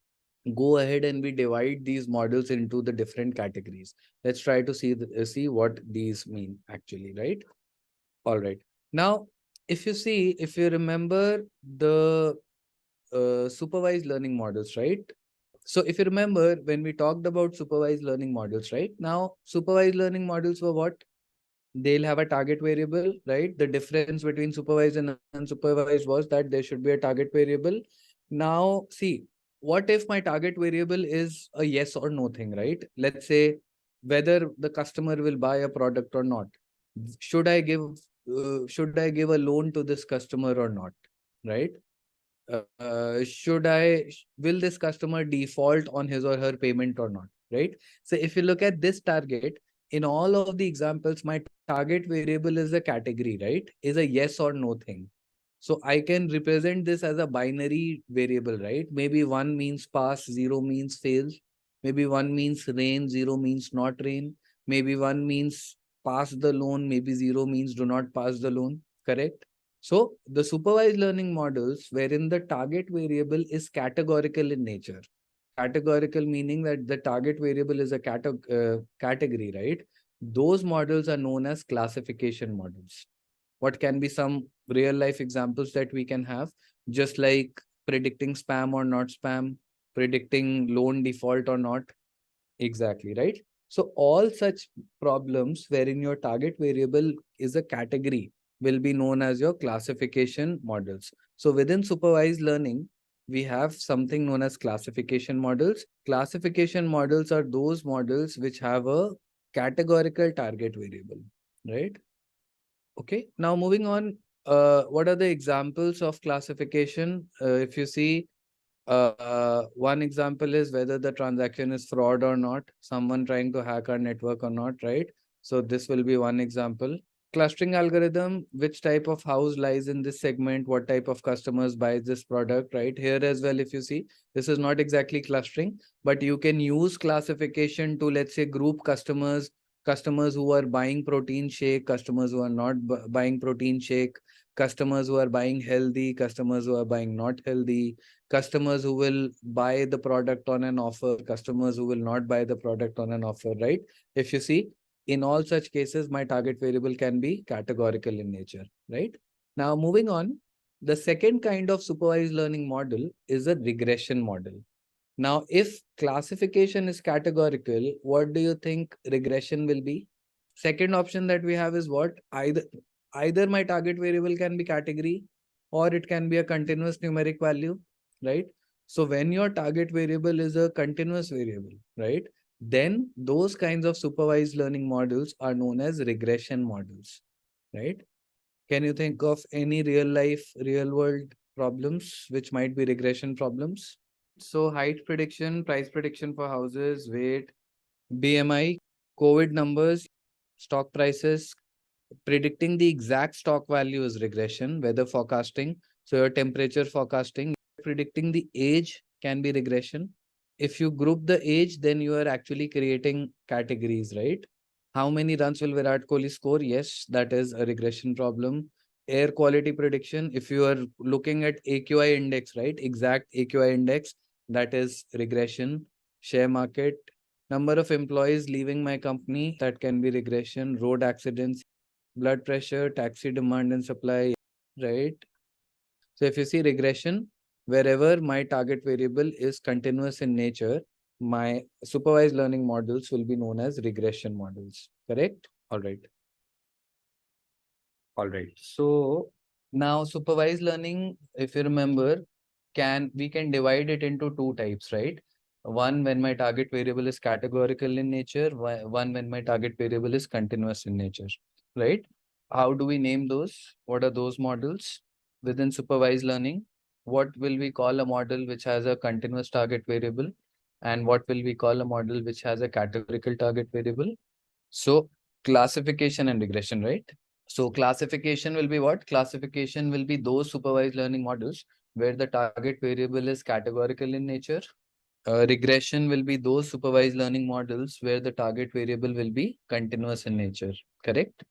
go ahead and we divide these models into the different categories. Let's try to see what these mean actually, right? All right. Now, if you remember the supervised learning models, right? So if you remember when we talked about supervised learning models, right? Now, supervised learning models were what? They'll have a target variable, right? The difference between supervised and unsupervised was that there should be a target variable. Now, see, what if my target variable is a yes or no thing, right? Let's say whether the customer will buy a product or not. Should I give a loan to this customer or not, right? Will this customer default on his or her payment or not, right? So if you look at this target, in all of the examples, my target variable is a category, right? Is a yes or no thing. So I can represent this as a binary variable, right? Maybe 1 means pass, 0 means fails. Maybe 1 means rain, 0 means not rain. Maybe 1 means pass the loan, maybe 0 means do not pass the loan, correct? So the supervised learning models wherein the target variable is categorical in nature. Categorical meaning that the target variable is a category, right? Those models are known as classification models. What can be some real life examples that we can have? Just like predicting spam or not spam, predicting loan default or not. Exactly, right? So all such problems wherein your target variable is a category will be known as your classification models. So within supervised learning, we have something known as classification models. Classification models are those models which have a categorical target variable, right? Okay, now moving on, what are the examples of classification? If you see, one example is whether the transaction is fraud or not, someone trying to hack our network or not, right? So this will be one example. Clustering algorithm, which type of house lies in this segment, what type of customers buys this product, right? Here as well, if you see, this is not exactly clustering, but you can use classification to, let's say, group customers who are buying protein shake, customers who are not buying protein shake, customers who are buying healthy, customers who are buying not healthy, customers who will buy the product on an offer, customers who will not buy the product on an offer, right? If you see, in all such cases, my target variable can be categorical in nature, right? Now, moving on, the second kind of supervised learning model is a regression model. Now, if classification is categorical, what do you think regression will be? Second option that we have is what? Either my target variable can be category or it can be a continuous numeric value, right? So when your target variable is a continuous variable, right? Then those kinds of supervised learning models are known as regression models, right? Can you think of any real life, real world problems which might be regression problems? So height prediction, price prediction for houses, weight, BMI, COVID numbers, stock prices, predicting the exact stock value is regression, weather forecasting. So your temperature forecasting, predicting the age can be regression. If you group the age, then you are actually creating categories, right? How many runs will Virat Kohli score? Yes, that is a regression problem. Air quality prediction, if you are looking at AQI index, right? Exact AQI index, that is regression. Share market, number of employees leaving my company, that can be regression. Road accidents, blood pressure, taxi demand and supply, right? So if you see regression, wherever my target variable is continuous in nature, my supervised learning models will be known as regression models, correct? All right. All right. So now supervised learning, if you remember, we can divide it into two types, right? One when my target variable is categorical in nature, one when my target variable is continuous in nature, right? How do we name those? What are those models? Within supervised learning, what will we call a model which has a continuous target variable? And what will we call a model which has a categorical target variable? So classification and regression, right? So classification will be what? Classification will be those supervised learning models where the target variable is categorical in nature Regression will be those supervised learning models where the target variable will be continuous in nature, correct?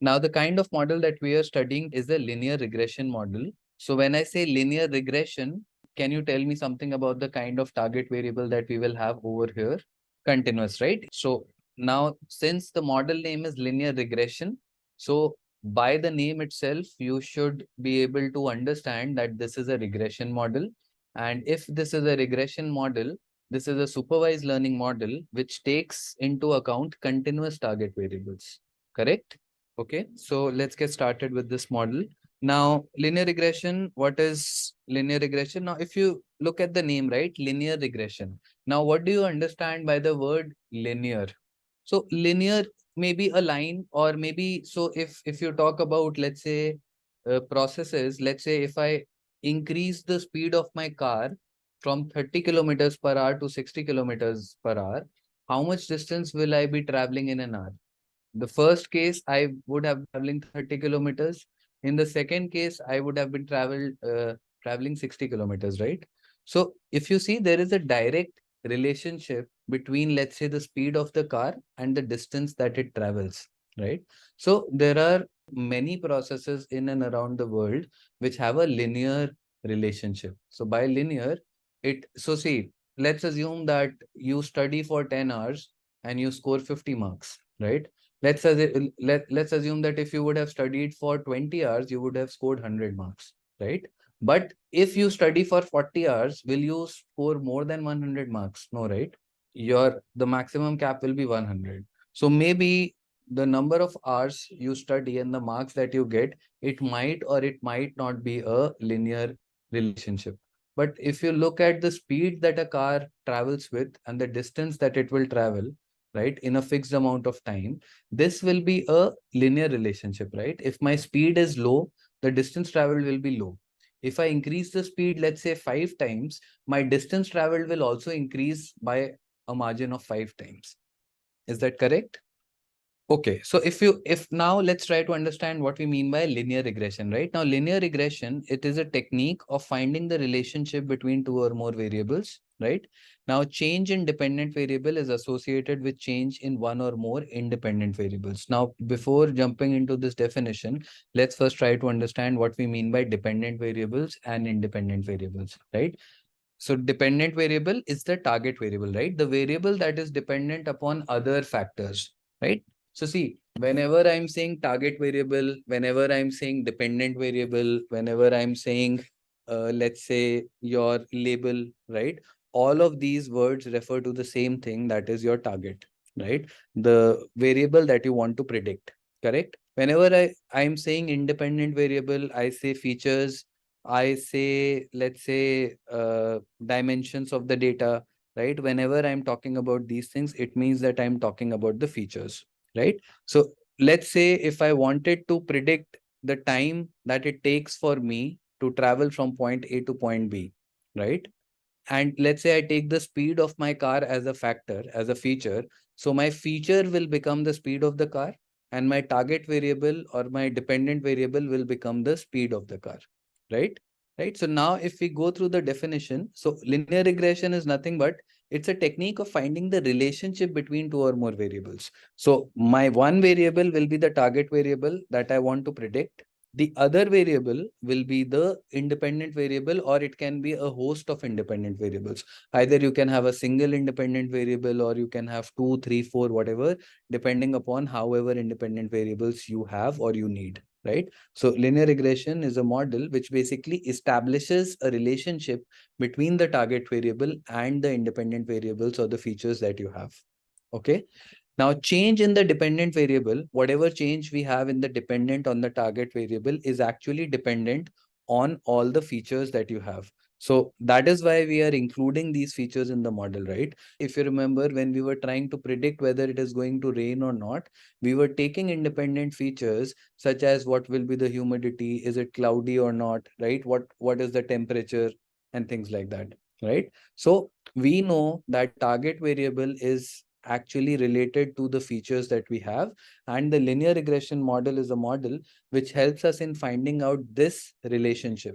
Now, the kind of model that we are studying is a linear regression model. So when I say linear regression, can you tell me something about the kind of target variable that we will have over here? Continuous, right? So now, since the model name is linear regression, so by the name itself, you should be able to understand that this is a regression model. And if this is a regression model, this is a supervised learning model which takes into account continuous target variables, correct? Okay, so let's get started with this model. Now, linear regression, what is linear regression? Now, if you look at the name, right, linear regression. Now, what do you understand by the word linear? So linear may be a line, or maybe, so if you talk about, let's say, processes, let's say if I increase the speed of my car from 30 kilometers per hour to 60 kilometers per hour, how much distance will I be traveling in an hour? The first case, I would have traveling 30 kilometers. In the second case, I would have been traveling 60 kilometers, right? So if you see, there is a direct relationship between, let's say, the speed of the car and the distance that it travels, right? So there are many processes in and around the world which have a linear relationship. So by linear, so see, let's assume that you study for 10 hours and you score 50 marks, right? Let's assume that if you would have studied for 20 hours, you would have scored 100 marks, right? But if you study for 40 hours, will you score more than 100 marks? No, right? The maximum cap will be 100. So maybe the number of hours you study and the marks that you get, it might or it might not be a linear relationship. But if you look at the speed that a car travels with and the distance that it will travel, right, in a fixed amount of time, this will be a linear relationship, right? If my speed is low, the distance traveled will be low. If I increase the speed, let's say 5 times, my distance traveled will also increase by a margin of 5 times. Is that correct? Okay, so if now let's try to understand what we mean by linear regression, right? Now, linear regression, it is a technique of finding the relationship between two or more variables, right? Now, change in dependent variable is associated with change in one or more independent variables. Now, before jumping into this definition, let's first try to understand what we mean by dependent variables and independent variables, right? So dependent variable is the target variable, right? The variable that is dependent upon other factors, right? So see, whenever I'm saying target variable, whenever I'm saying dependent variable, whenever I'm saying, let's say your label, right? All of these words refer to the same thing, that is your target, right? The variable that you want to predict, correct? Whenever I'm saying independent variable, I say features, I say, let's say, dimensions of the data, right? Whenever I'm talking about these things, it means that I'm talking about the features, right? So let's say if I wanted to predict the time that it takes for me to travel from point A to point B, right? And let's say I take the speed of my car as a factor, as a feature. So my feature will become the speed of the car, and my target variable or my dependent variable will become the speed of the car, right? Right. So now if we go through the definition, so linear regression is nothing but it's a technique of finding the relationship between two or more variables. So my one variable will be the target variable that I want to predict. The other variable will be the independent variable, or it can be a host of independent variables. Either you can have a single independent variable, or you can have 2, 3, 4, whatever, depending upon however independent variables you have or you need, right? So linear regression is a model which basically establishes a relationship between the target variable and the independent variables or the features that you have. Okay. Now, change in the dependent variable, whatever change we have in the dependent on the target variable is actually dependent on all the features that you have. So that is why we are including these features in the model, right? If you remember, when we were trying to predict whether it is going to rain or not, we were taking independent features such as what will be the humidity, is it cloudy or not, right? What is the temperature and things like that, right? So we know that target variable is actually related to the features that we have, and the linear regression model is a model which helps us in finding out this relationship,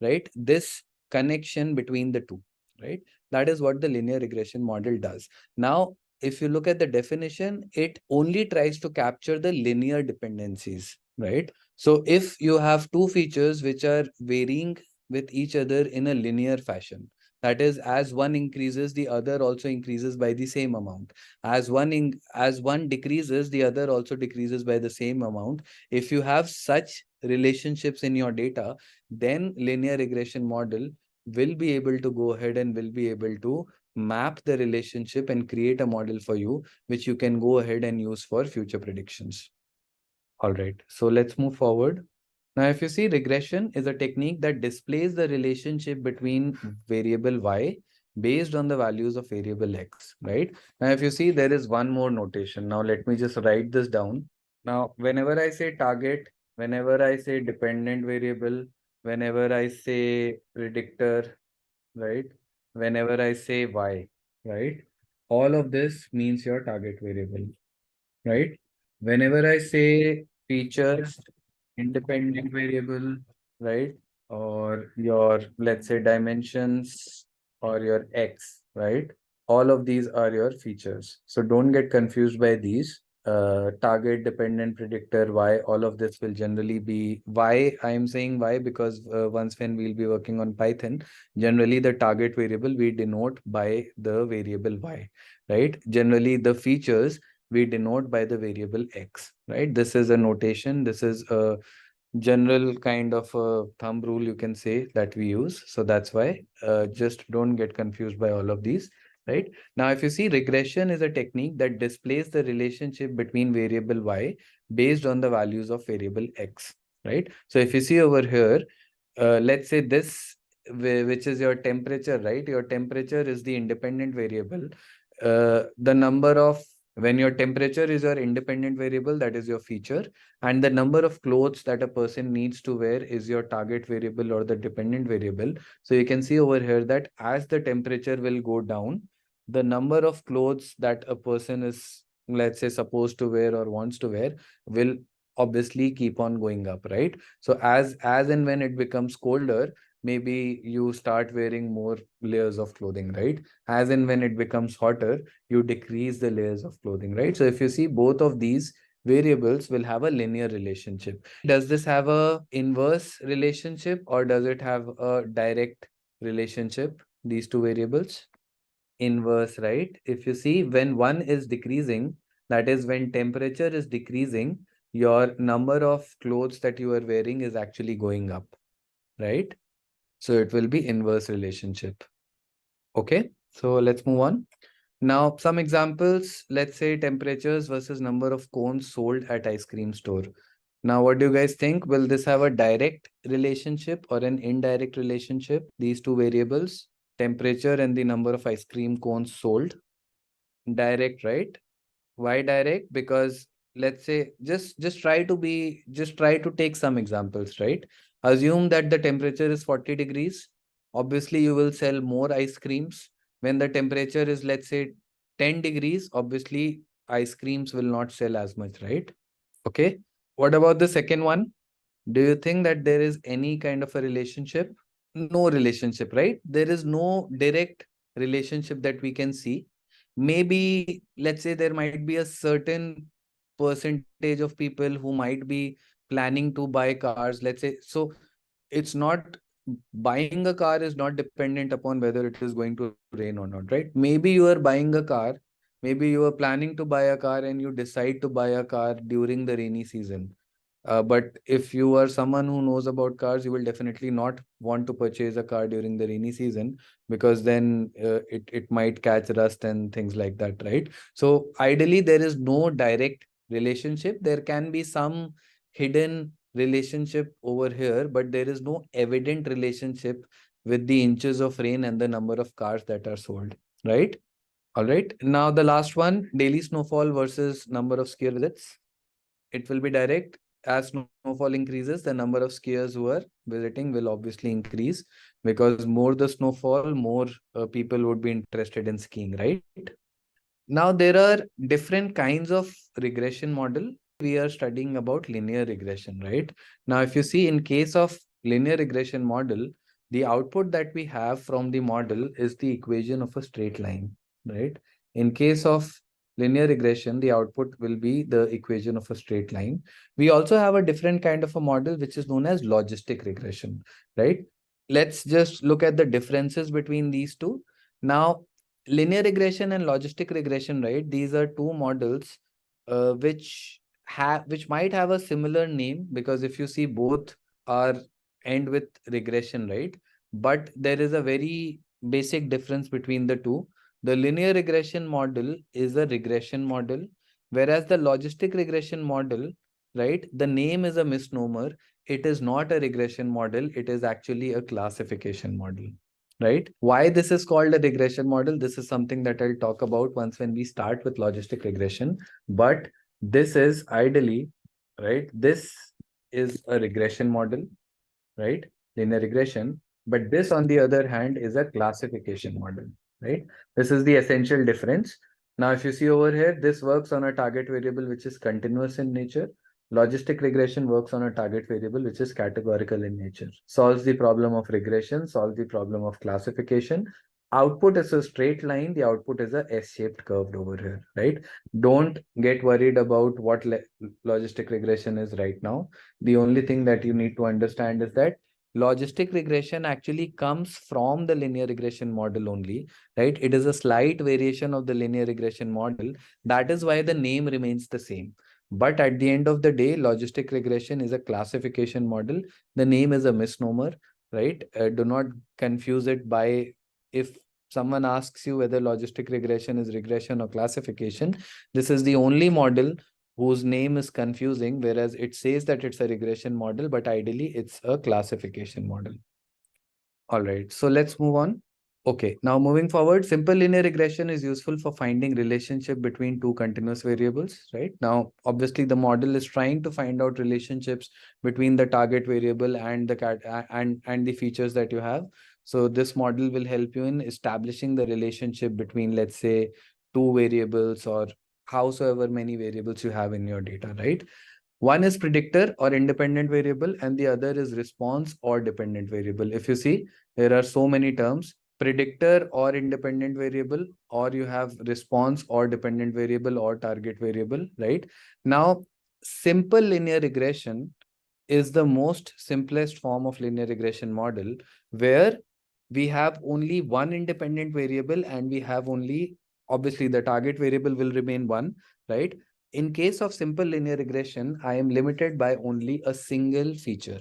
right? This connection between the two, right? That is what the linear regression model does. Now, if you look at the definition, it only tries to capture the linear dependencies, right? So if you have two features which are varying with each other in a linear fashion, that is, as one increases, the other also increases by the same amount. As one decreases, the other also decreases by the same amount. If you have such relationships in your data, then linear regression model will be able to go ahead and will be able to map the relationship and create a model for you, which you can go ahead and use for future predictions. All right, so let's move forward. Now, if you see, regression is a technique that displays the relationship between variable y based on the values of variable x, right? Now, if you see, there is one more notation. Now, let me just write this down. Now, whenever I say target, whenever I say dependent variable, whenever I say predictor, right? Whenever I say y, right? All of this means your target variable, right? Whenever I say features, independent variable, right? Or your, let's say, dimensions or your x, right? All of these are your features. So don't get confused by these. Target, dependent, predictor, y, all of this will generally be y. I am saying y because once when we'll be working on Python, generally the target variable we denote by the variable y, right? Generally the features we denote by the variable x, right? This is a notation. This is a general kind of a thumb rule, you can say, that we use. So that's why just don't get confused by all of these, right? Now, if you see, regression is a technique that displays the relationship between variable y based on the values of variable x, right? So if you see over here, let's say this, which is your temperature, right? Your temperature is the independent variable. The number of, when your temperature is your independent variable, that is your feature, and the number of clothes that a person needs to wear is your target variable or the dependent variable. So you can see over here that as the temperature will go down, the number of clothes that a person is, let's say, supposed to wear or wants to wear will obviously keep on going up, right? So as and when it becomes colder, maybe you start wearing more layers of clothing, right? As and when it becomes hotter, you decrease the layers of clothing, right? So if you see, both of these variables will have a linear relationship. Does this have a inverse relationship or does it have a direct relationship, these two variables? Inverse, right? If you see, when one is decreasing, that is when temperature is decreasing, your number of clothes that you are wearing is actually going up, right? So it will be inverse relationship. Okay, so let's move on. Now, some examples, let's say temperatures versus number of cones sold at ice cream store. Now, what do you guys think? Will this have a direct relationship or an indirect relationship? These two variables, temperature and the number of ice cream cones sold. Direct, right? Why direct? Because let's say just try to take some examples, right? Assume that the temperature is 40 degrees. Obviously, you will sell more ice creams. When the temperature is, let's say, 10 degrees, obviously ice creams will not sell as much, right? Okay. What about the second one? Do you think that there is any kind of a relationship? No relationship, right? There is no direct relationship that we can see. Maybe, let's say, there might be a certain percentage of people who might be planning to buy cars, let's say. So it's not, buying a car is not dependent upon whether it is going to rain or not, right? Maybe you are buying a car, maybe you are planning to buy a car and you decide to buy a car during the rainy season. But if you are someone who knows about cars, you will definitely not want to purchase a car during the rainy season, because then it might catch rust and things like that, right? So ideally, there is no direct relationship. There can be some hidden relationship over here, but there is no evident relationship with the inches of rain and the number of cars that are sold, right? All right. Now the last one, daily snowfall versus number of skier visits. It will be direct. As snowfall increases, the number of skiers who are visiting will obviously increase, because more the snowfall, more people would be interested in skiing, right? Now there are different kinds of regression model. We are studying about linear regression, right? Now, if you see, in case of linear regression model, the output that we have from the model is the equation of a straight line, right? In case of linear regression, the output will be the equation of a straight line. We also have a different kind of a model, which is known as logistic regression, right? Let's just look at the differences between these two. Now, linear regression and logistic regression, right? These are two models which might have a similar name, because if you see, both are end with regression, right? But there is a very basic difference between the two. The linear regression model is a regression model, whereas the logistic regression model, right, the name is a misnomer. It is not a regression model. It is actually a classification model, right? Why this is called a regression model? This is something that I'll talk about once when we start with logistic regression. But this is ideally, right? This is a regression model, right? Linear regression. But this, on the other hand, is a classification model, right? This is the essential difference. Now, if you see over here, this works on a target variable which is continuous in nature. Logistic regression works on a target variable which is categorical in nature. Solves the problem of regression, solves the problem of classification. Output is a straight line. The output is a S-shaped curve over here, right? Don't get worried about what logistic regression is right now. The only thing that you need to understand is that logistic regression actually comes from the linear regression model only, right? It is a slight variation of the linear regression model. That is why the name remains the same. But at the end of the day, logistic regression is a classification model. The name is a misnomer, right? Do not confuse it by, if someone asks you whether logistic regression is regression or classification, this is the only model whose name is confusing, whereas it says that it's a regression model, but ideally it's a classification model. All right, so let's move on. Okay, now moving forward, simple linear regression is useful for finding relationship between two continuous variables, right? Now, obviously the model is trying to find out relationships between the target variable and the and the features that you have. So this model will help you in establishing the relationship between, let's say, two variables or howsoever many variables you have in your data, right? One is predictor or independent variable, and the other is response or dependent variable. If you see, there are so many terms: predictor or independent variable, or you have response or dependent variable or target variable, right? Now, simple linear regression is the most simplest form of linear regression model, where we have only one independent variable and we have only, obviously the target variable will remain one, right? In case of simple linear regression, I am limited by only a single feature.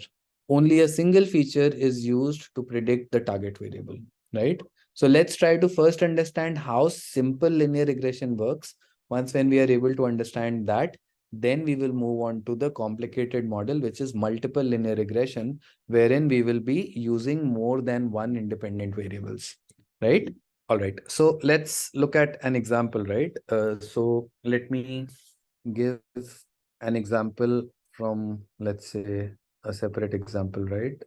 Only a single feature is used to predict the target variable, right? So let's try to first understand how simple linear regression works. Once when we are able to understand that, then we will move on to the complicated model, which is multiple linear regression, wherein we will be using more than one independent variables, right? All right, so let's look at an example, right? So let me give an example from, let's say, a separate example, right?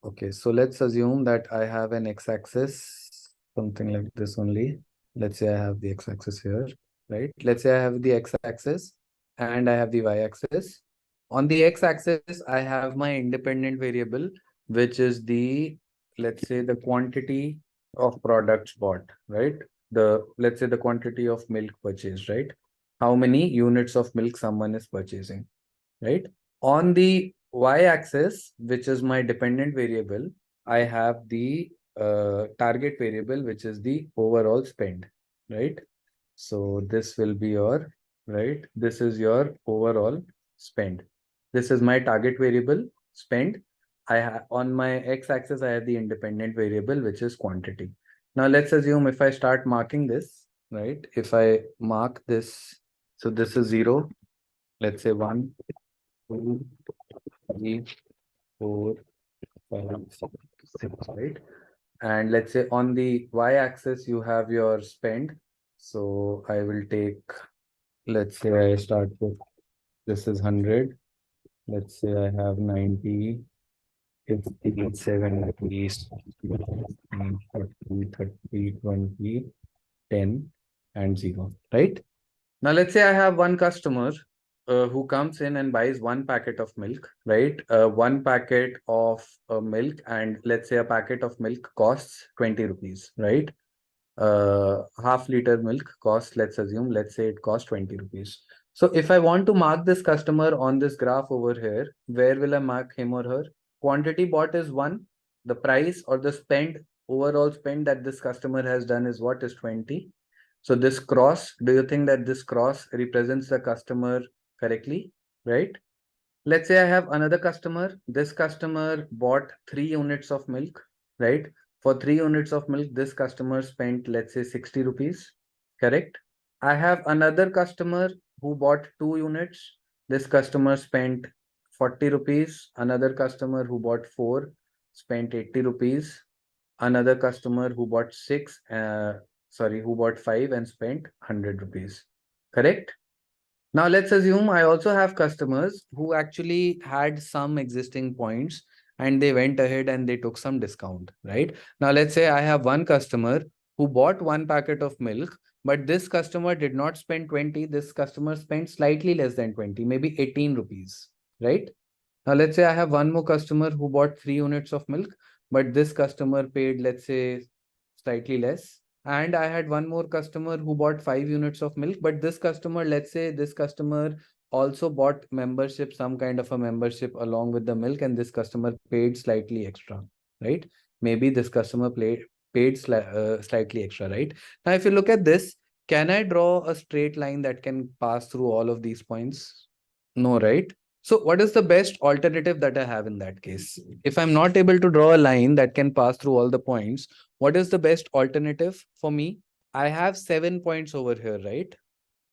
Okay, so let's assume that I have an x-axis, something like this only. Let's say I have the x-axis here, right? Let's say I have the x-axis and I have the y-axis. On the x-axis, I have my independent variable, which is the, let's say, the quantity of products bought, right? Let's say the quantity of milk purchased, right? How many units of milk someone is purchasing, right? On the y-axis, which is my dependent variable, I have the target variable, which is the overall spend, right? So this will be your, right? This is your overall spend. This is my target variable, spend. I have on my x-axis, I have the independent variable, which is quantity. Now let's assume if I start marking this, right? If I mark this, so this is 0. Let's say 1, 2, 3, 4, 5, 6, right? And let's say on the y-axis, you have your spend. So I will take, let's say I start with, this is 100. Let's say I have 90, 50, 70, 40, 30, 20, 10, and 0, right? Now let's say I have one customer who comes in and buys one packet of milk, right? One packet of milk, and let's say a packet of milk costs 20 rupees, right? Half-liter milk costs, let's say it costs 20 rupees. So if I want to mark this customer on this graph over here, where will I mark him or her? Quantity bought is 1. The price or the overall spend that this customer has done is what? Is 20. So this cross, do you think that this cross represents the customer correctly, right? Let's say I have another customer. This customer bought 3 units of milk, right? For 3 units of milk, this customer spent, let's say, 60 rupees, correct? I have another customer who bought 2 units. This customer spent 40 rupees. Another customer who bought 4 spent 80 rupees. Another customer who bought 5 and spent 100 rupees, correct? Now let's assume I also have customers who actually had some existing points and they went ahead and they took some discount, right? Now let's say I have one customer who bought one packet of milk, but this customer did not spend 20. This customer spent slightly less than 20, maybe 18 rupees, right? Now let's say I have one more customer who bought 3 units of milk, but this customer paid, let's say, slightly less. And I had one more customer who bought 5 units of milk, but this customer, let's say this customer also bought membership, some kind of a membership along with the milk, and this customer paid slightly extra, right? Maybe this customer slightly extra, right? Now, if you look at this, can I draw a straight line that can pass through all of these points? No, right? So what is the best alternative that I have in that case? If I'm not able to draw a line that can pass through all the points, what is the best alternative for me? I have 7 points over here, right?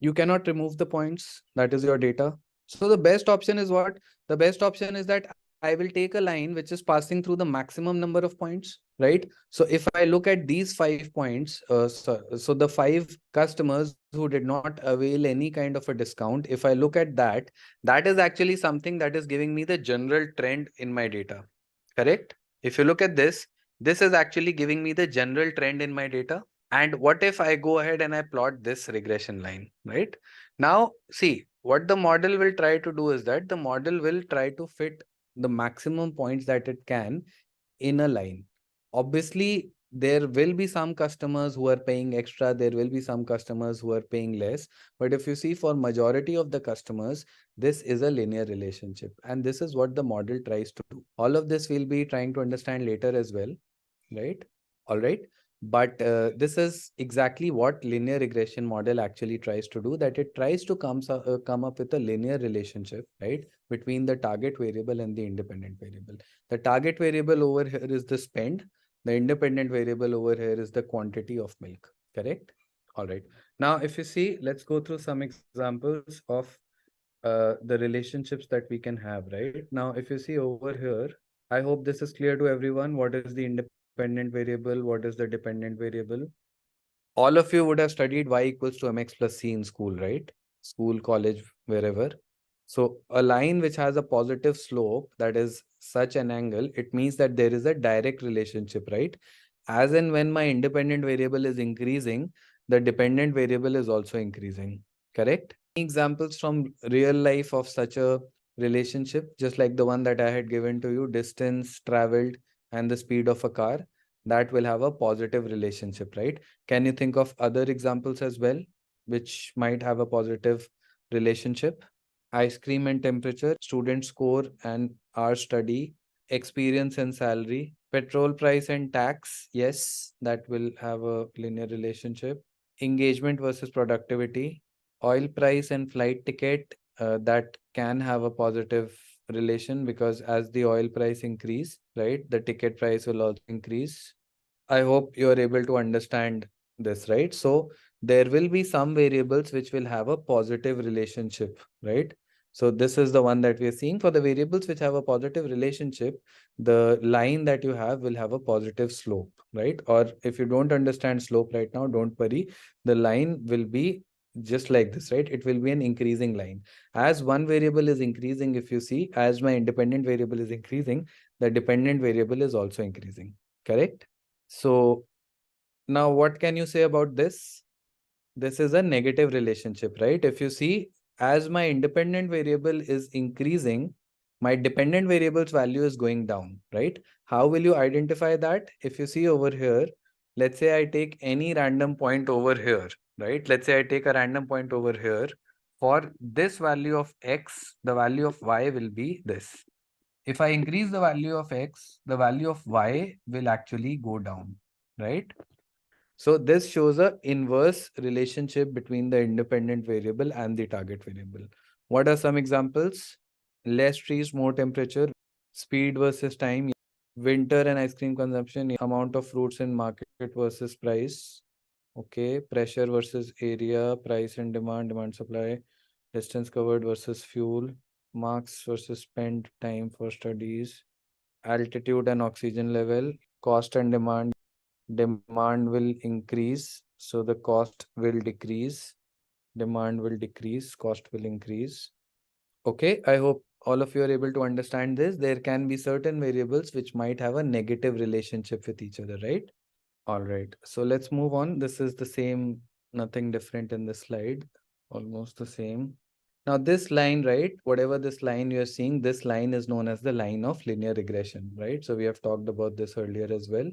You cannot remove the points. That is your data. So the best option is what? The best option is that I will take a line which is passing through the maximum number of points, right? So if I look at these 5 points, so the 5 customers who did not avail any kind of a discount, if I look at that, that is actually something that is giving me the general trend in my data, correct? If you look at this is actually giving me the general trend in my data. And what if I go ahead and I plot this regression line, right? Now, see, what the model will try to do is that the model will try to fit the maximum points that it can in a line. Obviously, there will be some customers who are paying extra. There will be some customers who are paying less. But if you see, for majority of the customers, this is a linear relationship. And this is what the model tries to do. All of this we'll be trying to understand later as well, right? All right. But this is exactly what linear regression model actually tries to do, that it tries to come up with a linear relationship, right, between the target variable and the independent variable. The target variable over here is the spend. The independent variable over here is the quantity of milk, correct? All right. Now, if you see, let's go through some examples of the relationships that we can have, right? Now, if you see over here, I hope this is clear to everyone. What is the independent variable? What is the dependent variable? All of you would have studied y equals to mx plus c in school, right? School, college, wherever. So a line which has a positive slope, that is such an angle, it means that there is a direct relationship, right? As and when my independent variable is increasing, the dependent variable is also increasing, correct? Examples from real life of such a relationship, just like the one that I had given to you, distance traveled and the speed of a car, that will have a positive relationship, right? Can you think of other examples as well, which might have a positive relationship? Ice cream and temperature, student score and our study, experience and salary, petrol price and tax. Yes, that will have a linear relationship. Engagement versus productivity, oil price and flight ticket, that can have a positive relation, because as the oil price increase, right, the ticket price will also increase. I hope you are able to understand this, right? So there will be some variables which will have a positive relationship, right? So this is the one that we are seeing. For the variables which have a positive relationship, the line that you have will have a positive slope, right? Or if you don't understand slope right now, don't worry. The line will be just like this, right? It will be an increasing line. As one variable is increasing, if you see, as my independent variable is increasing, the dependent variable is also increasing, correct? So now what can you say about this? This is a negative relationship, right? If you see, as my independent variable is increasing, my dependent variable's value is going down, right? How will you identify that? If you see over here, let's say I take any random point over here, right? Let's say I take a random point over here. For this value of x, the value of y will be this. If I increase the value of x, the value of y will actually go down, right? So this shows a inverse relationship between the independent variable and the target variable. What are some examples? Less trees, more temperature, speed versus time, winter and ice cream consumption, amount of fruits in market versus price. Okay, pressure versus area, price and demand, demand supply, distance covered versus fuel, marks versus spent time for studies, altitude and oxygen level, cost and demand. Demand will increase, so the cost will decrease. Demand will decrease, cost will increase. Okay, I hope all of you are able to understand this. There can be certain variables which might have a negative relationship with each other, right? All right, so let's move on. This is the same, nothing different in this slide, almost the same. Now this line, right, whatever this line you're seeing, this line is known as the line of linear regression, right? So we have talked about this earlier as well.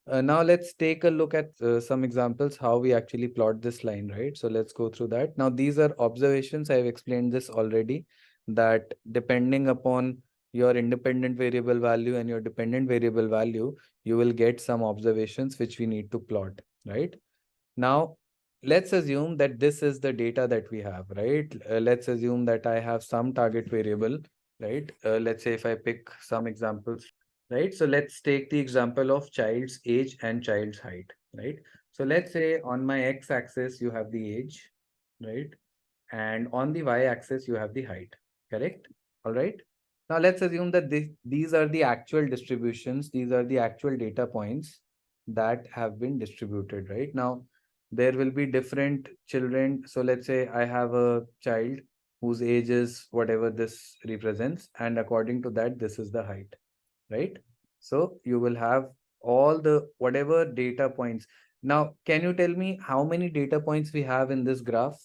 Now let's take a look at some examples how we actually plot this line, right? So let's go through that. Now these are observations. I've explained this already, that depending upon your independent variable value and your dependent variable value, you will get some observations which we need to plot, right? Now, let's assume that this is the data that we have, right? Let's assume that I have some target variable, right? Let's say if I pick some examples, right? So let's take the example of child's age and child's height, right? So let's say on my x-axis, you have the age, right? And on the y-axis, you have the height, correct? All right. Now let's assume that these are the actual distributions. These are the actual data points that have been distributed, right? Now, there will be different children. So let's say I have a child whose age is whatever this represents. And according to that, this is the height, right? So you will have all the whatever data points. Now, can you tell me how many data points we have in this graph?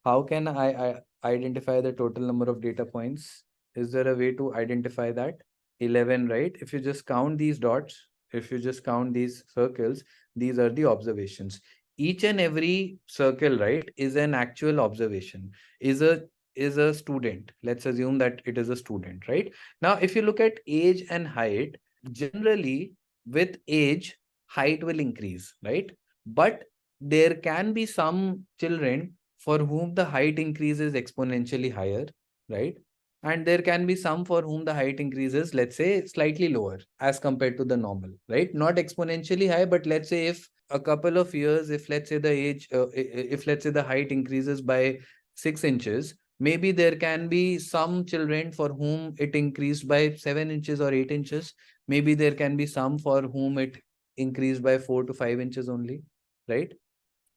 How can I identify the total number of data points? Is there a way to identify that? 11, right? If you just count these dots, if you just count these circles, these are the observations. Each and every circle, right, is an actual observation, is a student. Let's assume that it is a student, right? Now, if you look at age and height, generally with age, height will increase, right? But there can be some children for whom the height increase is exponentially higher, right? And there can be some for whom the height increases, let's say, slightly lower as compared to the normal, right? Not exponentially high, but let's say if a couple of years, if let's say the age, if let's say the height increases by 6 inches, maybe there can be some children for whom it increased by 7 inches or 8 inches. Maybe there can be some for whom it increased by 4 to 5 inches only, right?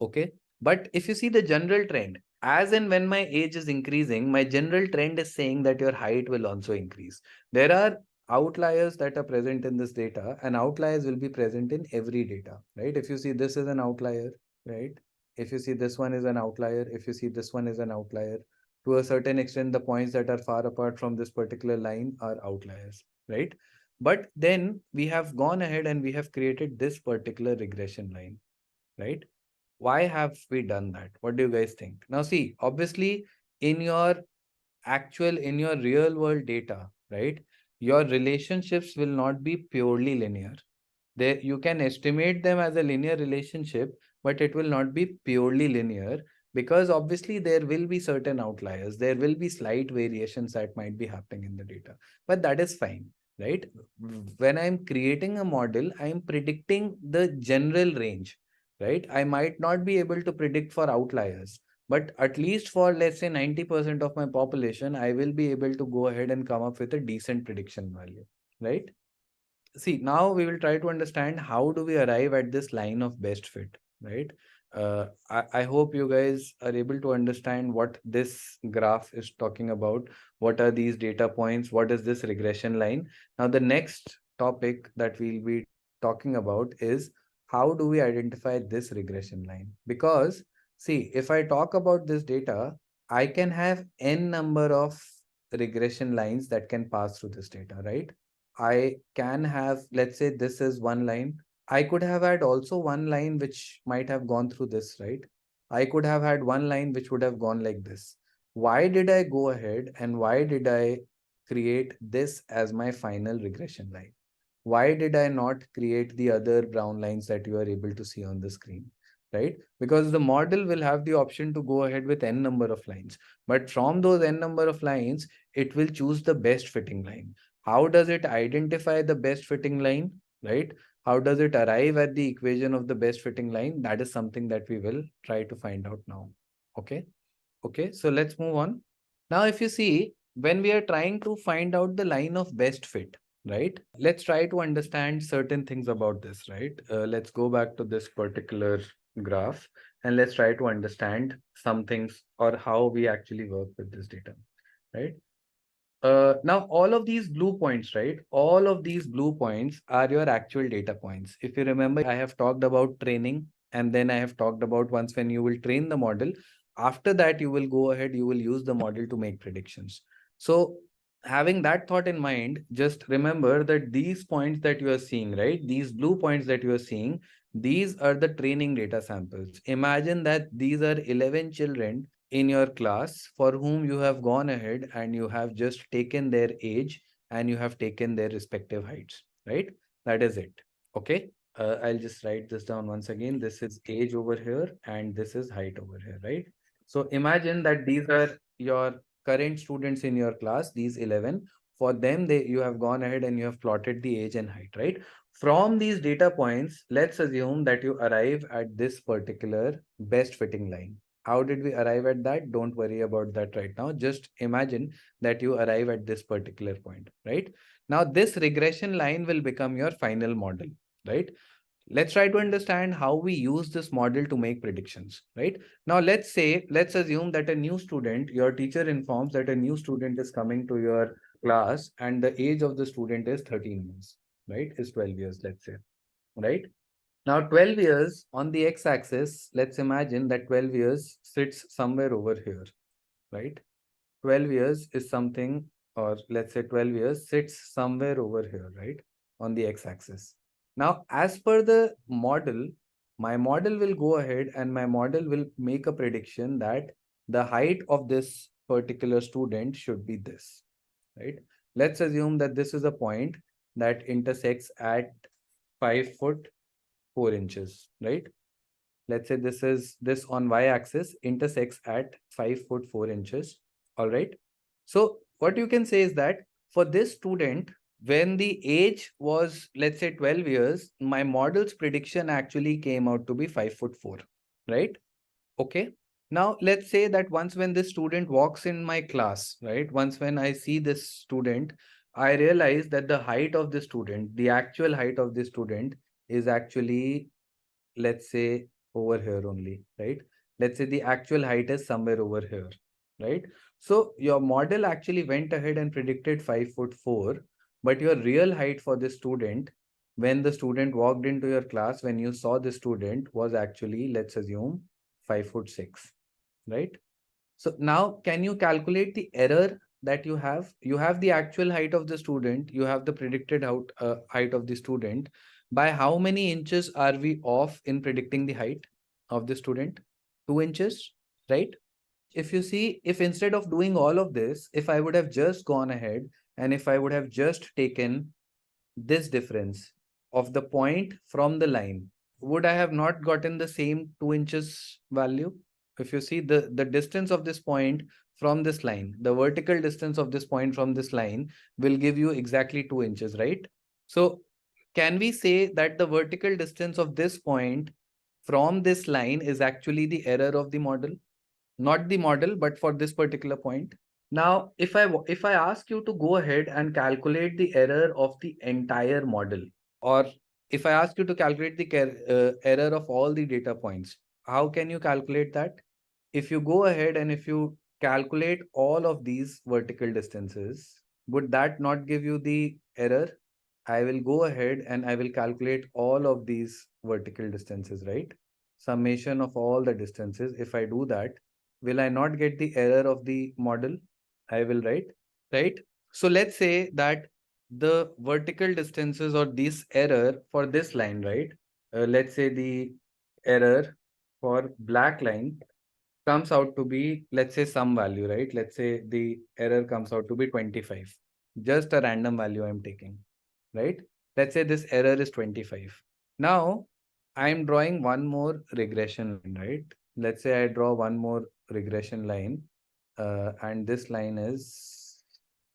Okay. But if you see the general trend, as and when my age is increasing, my general trend is saying that your height will also increase. There are outliers that are present in this data, and outliers will be present in every data, right? If you see this is an outlier, right? If you see this one is an outlier, if you see this one is an outlier, to a certain extent, the points that are far apart from this particular line are outliers, right? But then we have gone ahead and we have created this particular regression line, right? Why have we done that? What do you guys think? Now, see, obviously, in your in your real world data, right, your relationships will not be purely linear. There, you can estimate them as a linear relationship, but it will not be purely linear, because obviously there will be certain outliers. There will be slight variations that might be happening in the data, but that is fine, right? When I'm creating a model, I'm predicting the general range, right? I might not be able to predict for outliers, but at least for, let's say, 90% of my population, I will be able to go ahead and come up with a decent prediction value, right? See, now we will try to understand how do we arrive at this line of best fit, right? I hope you guys are able to understand what this graph is talking about. What are these data points? What is this regression line? Now, the next topic that we'll be talking about is how do we identify this regression line? Because, see, if I talk about this data, I can have n number of regression lines that can pass through this data, right? I can have, let's say this is one line. I could have had also one line which might have gone through this, right? I could have had one line which would have gone like this. Why did I go ahead and why did I create this as my final regression line? Why did I not create the other brown lines that you are able to see on the screen, right? Because the model will have the option to go ahead with n number of lines, but from those n number of lines, it will choose the best fitting line. How does it identify the best fitting line, right? How does it arrive at the equation of the best fitting line? That is something that we will try to find out now. Okay. Okay, so let's move on. Now, if you see, when we are trying to find out the line of best fit, right? Let's try to understand certain things about this, right? Let's go back to this particular graph and let's try to understand some things or how we actually work with this data, right? Now all of these blue points, right? All of these blue points are your actual data points. If you remember, I have talked about training and then I have talked about once when you will train the model, after that you will go ahead, you will use the model to make predictions. So having that thought in mind, just remember that these points that you are seeing, right? These blue points that you are seeing, these are the training data samples. Imagine that these are 11 children in your class for whom you have gone ahead and you have just taken their age and you have taken their respective heights, right? That is it. Okay. I'll just write this down once again. This is age over here and this is height over here, right? So imagine that these are your current students in your class, these 11. For them, you have gone ahead and you have plotted the age and height, right? From these data points, let's assume that you arrive at this particular best fitting line. How did we arrive at that? Don't worry about that right now. Just imagine that you arrive at this particular point, right? Now, this regression line will become your final model, right? Let's try to understand how we use this model to make predictions, right? Now, let's assume that a new student, your teacher informs that a new student is coming to your class and the age of the student is 13 years, right? Is 12 years, let's say, right? Now, 12 years on the x-axis, let's imagine that 12 years sits somewhere over here, right? 12 years is something, or let's say 12 years sits somewhere over here, right? On the x-axis. Now, as per the model, my model will go ahead and my model will make a prediction that the height of this particular student should be this, right? Let's assume that this is a point that intersects at 5 foot 4 inches, right? Let's say this on y-axis intersects at 5 foot 4 inches. All right. So what you can say is that for this student, when the age was, let's say 12 years, my model's prediction actually came out to be 5 foot 4, right? Okay. Now let's say that once when this student walks in my class, right? Once when I see this student, I realize that the height of the student, the actual height of the student is actually, let's say over here only, right? Let's say the actual height is somewhere over here, right? So your model actually went ahead and predicted 5 foot 4, but your real height for the student, when the student walked into your class, when you saw the student was actually, let's assume 5 foot 6, right? So now can you calculate the error that you have? You have the actual height of the student, you have the predicted height of the student. By how many inches are we off in predicting the height of the student? 2 inches, right? If you see, if instead of doing all of this, if I would have just gone ahead and if I would have just taken this difference of the point from the line, would I have not gotten the same 2 inches value? If you see the distance of this point from this line, the vertical distance of this point from this line will give you exactly 2 inches, right? So can we say that the vertical distance of this point from this line is actually the error of the model? Not the model, but for this particular point. Now, if I ask you to go ahead and calculate the error of the entire model, or if I ask you to calculate the error of all the data points, how can you calculate that? If you go ahead and if you calculate all of these vertical distances, would that not give you the error? I will go ahead and I will calculate all of these vertical distances, right? Summation of all the distances. If I do that, will I not get the error of the model? I will write, right? So let's say that the vertical distances or this error for this line, right? Let's say the error for black line comes out to be, let's say, some value, right? Let's say the error comes out to be 25. Just a random value I'm taking, right? Let's say this error is 25. Now, I'm drawing one more regression line, right? Let's say I draw one more regression line, and this line is,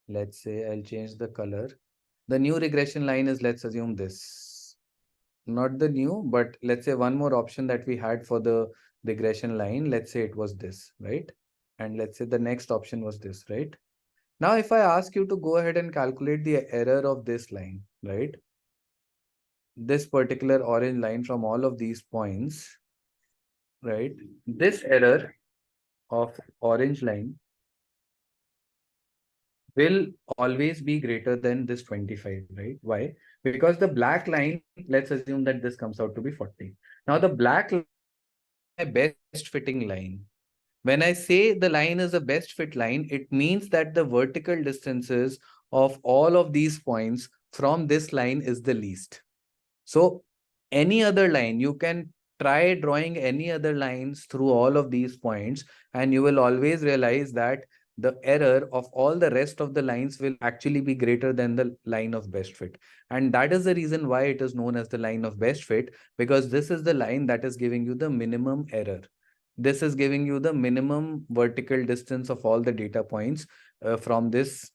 let's say I'll change the color. The new regression line is, let's assume this. Not the new, but let's say one more option that we had for the regression line. Let's say it was this, right? And let's say the next option was this, right? Now, if I ask you to go ahead and calculate the error of this line, right? This particular orange line from all of these points, right? This error of orange line will always be greater than this 25, right? Why? Because the black line, let's assume that this comes out to be 40. Now, the black line is my best fitting line. When I say the line is a best fit line, it means that the vertical distances of all of these points from this line is the least. So any other line, you can try drawing any other lines through all of these points, and you will always realize that the error of all the rest of the lines will actually be greater than the line of best fit. And that is the reason why it is known as the line of best fit, because this is the line that is giving you the minimum error. This is giving you the minimum vertical distance of all the data points from this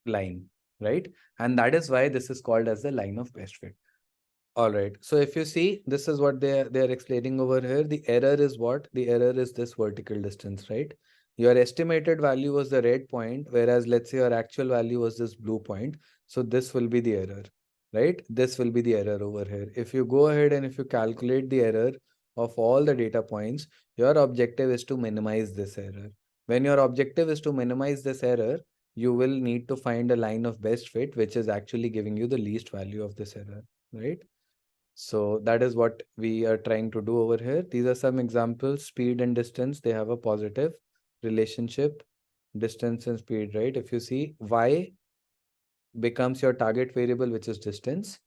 line, right? And that is why this is called as the line of best fit. All right. So if you see, this is what they're explaining over here. The error is what? The error is this vertical distance, right? Your estimated value was the red point, whereas let's say your actual value was this blue point. So this will be the error, right? This will be the error over here. If you go ahead and if you calculate the error of all the data points, your objective is to minimize this error. When your objective is to minimize this error, you will need to find a line of best fit, which is actually giving you the least value of this error, right? So that is what we are trying to do over here. These are some examples. Speed and distance, they have a positive relationship. Distance and speed, right? If you see, y becomes your target variable, which is distance.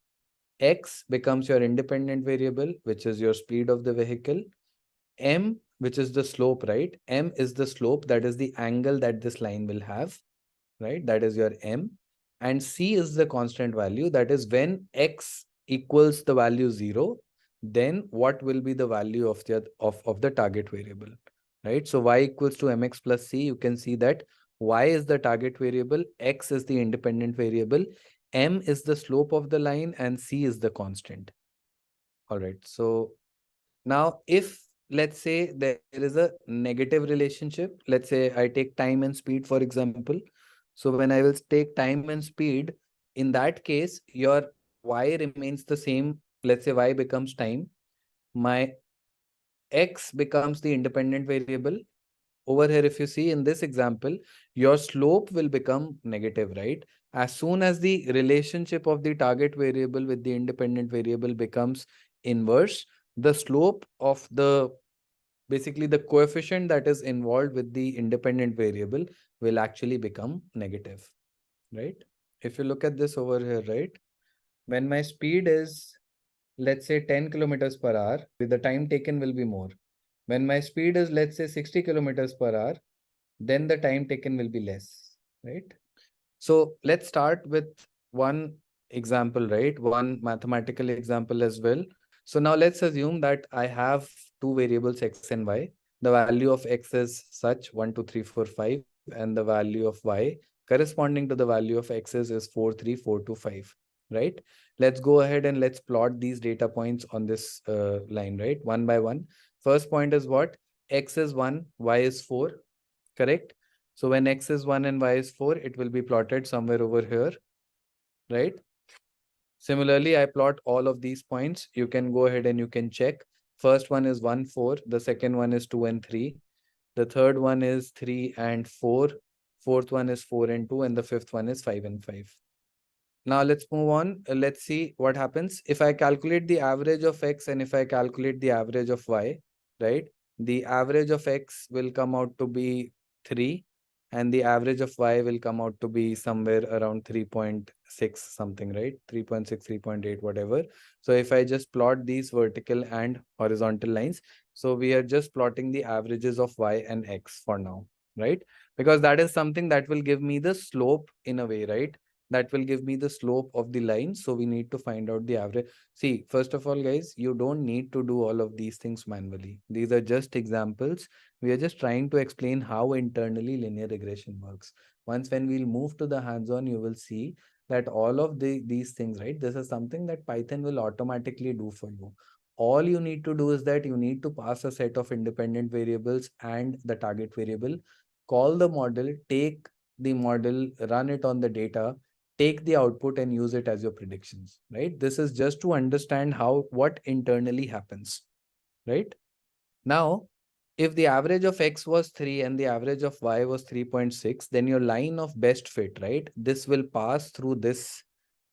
X becomes your independent variable, which is your speed of the vehicle. M, which is the slope, right? M is the slope, that is the angle that this line will have, right? That is your M. And C is the constant value, that is when X equals the value 0, then what will be the value of the target variable, right? So y equals to mx plus c. You can see that y is the target variable, x is the independent variable, m is the slope of the line, and c is the constant. All right. So now if let's say there is a negative relationship, let's say I take time and speed, for example. So when I will take time and speed, in that case, your y remains the same. Let's say y becomes time. My x becomes the independent variable. Over here, if you see in this example, your slope will become negative, right? As soon as the relationship of the target variable with the independent variable becomes inverse, the slope of basically the coefficient that is involved with the independent variable will actually become negative, right? If you look at this over here, right? When my speed is, let's say 10 kilometers per hour, the time taken will be more. When my speed is, let's say 60 kilometers per hour, then the time taken will be less, right? So let's start with one example, right? One mathematical example as well. So now let's assume that I have two variables, x and y. The value of x is such 1, 2, 3, 4, 5, and the value of y corresponding to the value of x is 4, 3, 4, 2, 5, right? Let's go ahead and let's plot these data points on this line, right? One by one. First point is what? X is 1, y is 4, correct? So when x is 1 and y is 4, it will be plotted somewhere over here, right? Similarly, I plot all of these points. You can go ahead and you can check. First one is 1, 4. The second one is 2 and 3. The third one is 3 and 4. Fourth one is 4 and 2. And the fifth one is 5 and 5. Now let's move on. Let's see what happens. If I calculate the average of x and if I calculate the average of y, right? the average of x will come out to be 3, and the average of y will come out to be somewhere around 3.6 something, right? 3.6, 3.8, whatever. So if I just plot these vertical and horizontal lines, so we are just plotting the averages of y and x for now, right? Because that is something that will give me the slope in a way, right? That will give me the slope of the line. So we need to find out the average. See, first of all, guys, you don't need to do all of these things manually. These are just examples. We are just trying to explain how internally linear regression works. Once when we'll move to the hands-on, you will see that all of these things, right? This is something that Python will automatically do for you. All you need to do is that you need to pass a set of independent variables and the target variable, call the model, take the model, run it on the data, take the output and use it as your predictions, right? This is just to understand what internally happens, right? Now, if the average of x was 3 and the average of y was 3.6, then your line of best fit, right? This will pass through this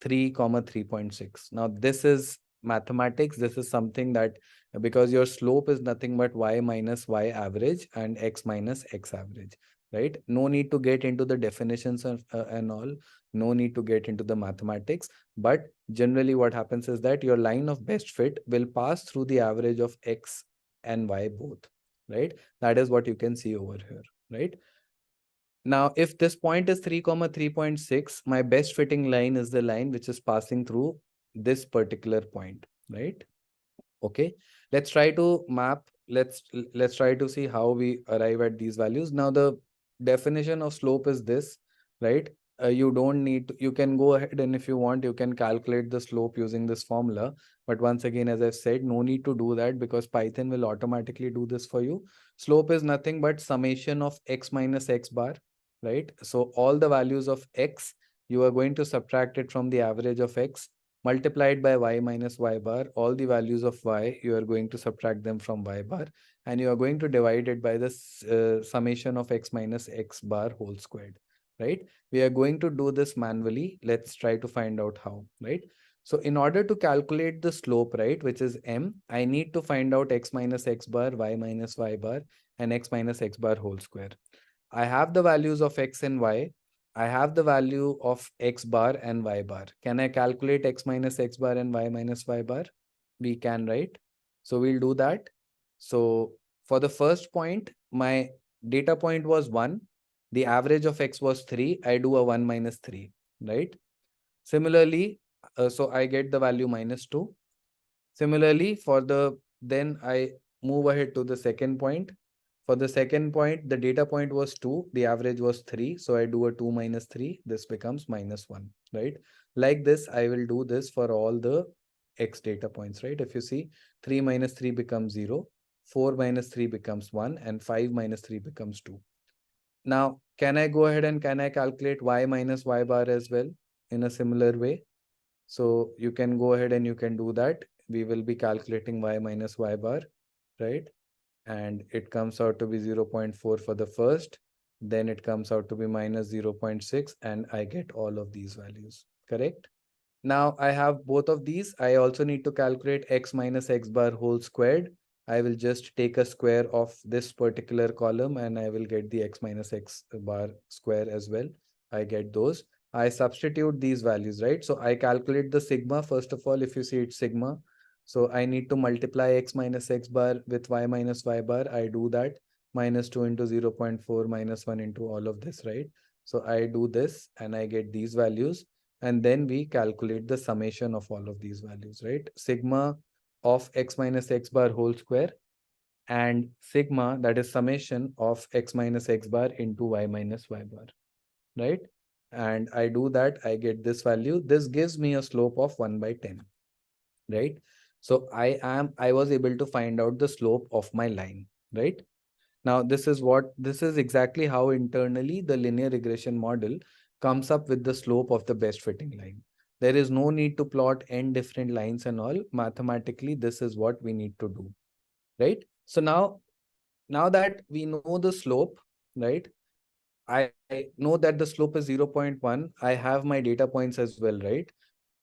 3, 3.6. Now, this is mathematics. This is something that, because your slope is nothing but y minus y average and x minus x average, right? No need to get into the definitions and all. No need to get into the mathematics. But generally what happens is that your line of best fit will pass through the average of x and y both, right? That is what you can see over here, right? Now, if this point is 3, 3.6, my best fitting line is the line which is passing through this particular point, right? Okay, let's try to map. Let's try to see how we arrive at these values. Now, the definition of slope is this, right? You don't need to, you can go ahead and if you want, you can calculate the slope using this formula. But once again, as I've said, no need to do that because Python will automatically do this for you. Slope is nothing but summation of x minus x bar, right? So all the values of x, you are going to subtract it from the average of x multiplied by y minus y bar. All the values of y, you are going to subtract them from y bar, and you are going to divide it by the summation of x minus x bar whole squared, right? We are going to do this manually. Let's try to find out how, right? So in order to calculate the slope, right, which is m, I need to find out x minus x bar, y minus y bar, and x minus x bar whole square. I have the values of x and y. I have the value of x bar and y bar. Can I calculate x minus x bar and y minus y bar? We can, right? So we'll do that. So for the first point, my data point was 1. The average of x was 3. I do a 1 minus 3, right? Similarly, so I get the value minus 2. Similarly, then I move ahead to the second point. For the second point, the data point was 2, the average was 3. So I do a 2 minus 3, this becomes minus 1, right? Like this, I will do this for all the x data points, right? If you see, 3 minus 3 becomes 0, 4 minus 3 becomes 1, and 5 minus 3 becomes 2. Now, can I go ahead and can I calculate y minus y bar as well in a similar way? So you can go ahead and you can do that. We will be calculating y minus y bar, right? And it comes out to be 0.4 for the first, then it comes out to be minus 0.6, and I get all of these values, correct? Now I have both of these. I also need to calculate x minus x bar whole squared. I will just take a square of this particular column and I will get the x minus x bar square as well. I get those. I substitute these values, right? So I calculate the sigma. First of all, if you see it's sigma, so I need to multiply x minus x bar with y minus y bar. I do that. Minus 2 into 0.4 minus 1 into all of this, right? So I do this and I get these values. And then we calculate the summation of all of these values, right? Sigma of x minus x bar whole square and sigma, that is summation of x minus x bar into y minus y bar, right? And I do that, I get this value. This gives me a slope of 1 by 10, right? So I was able to find out the slope of my line, right? Now, this is exactly how internally the linear regression model comes up with the slope of the best fitting line. There is no need to plot n different lines and all. Mathematically, this is what we need to do, right? So now that we know the slope, right? I know that the slope is 0.1. I have my data points as well, right?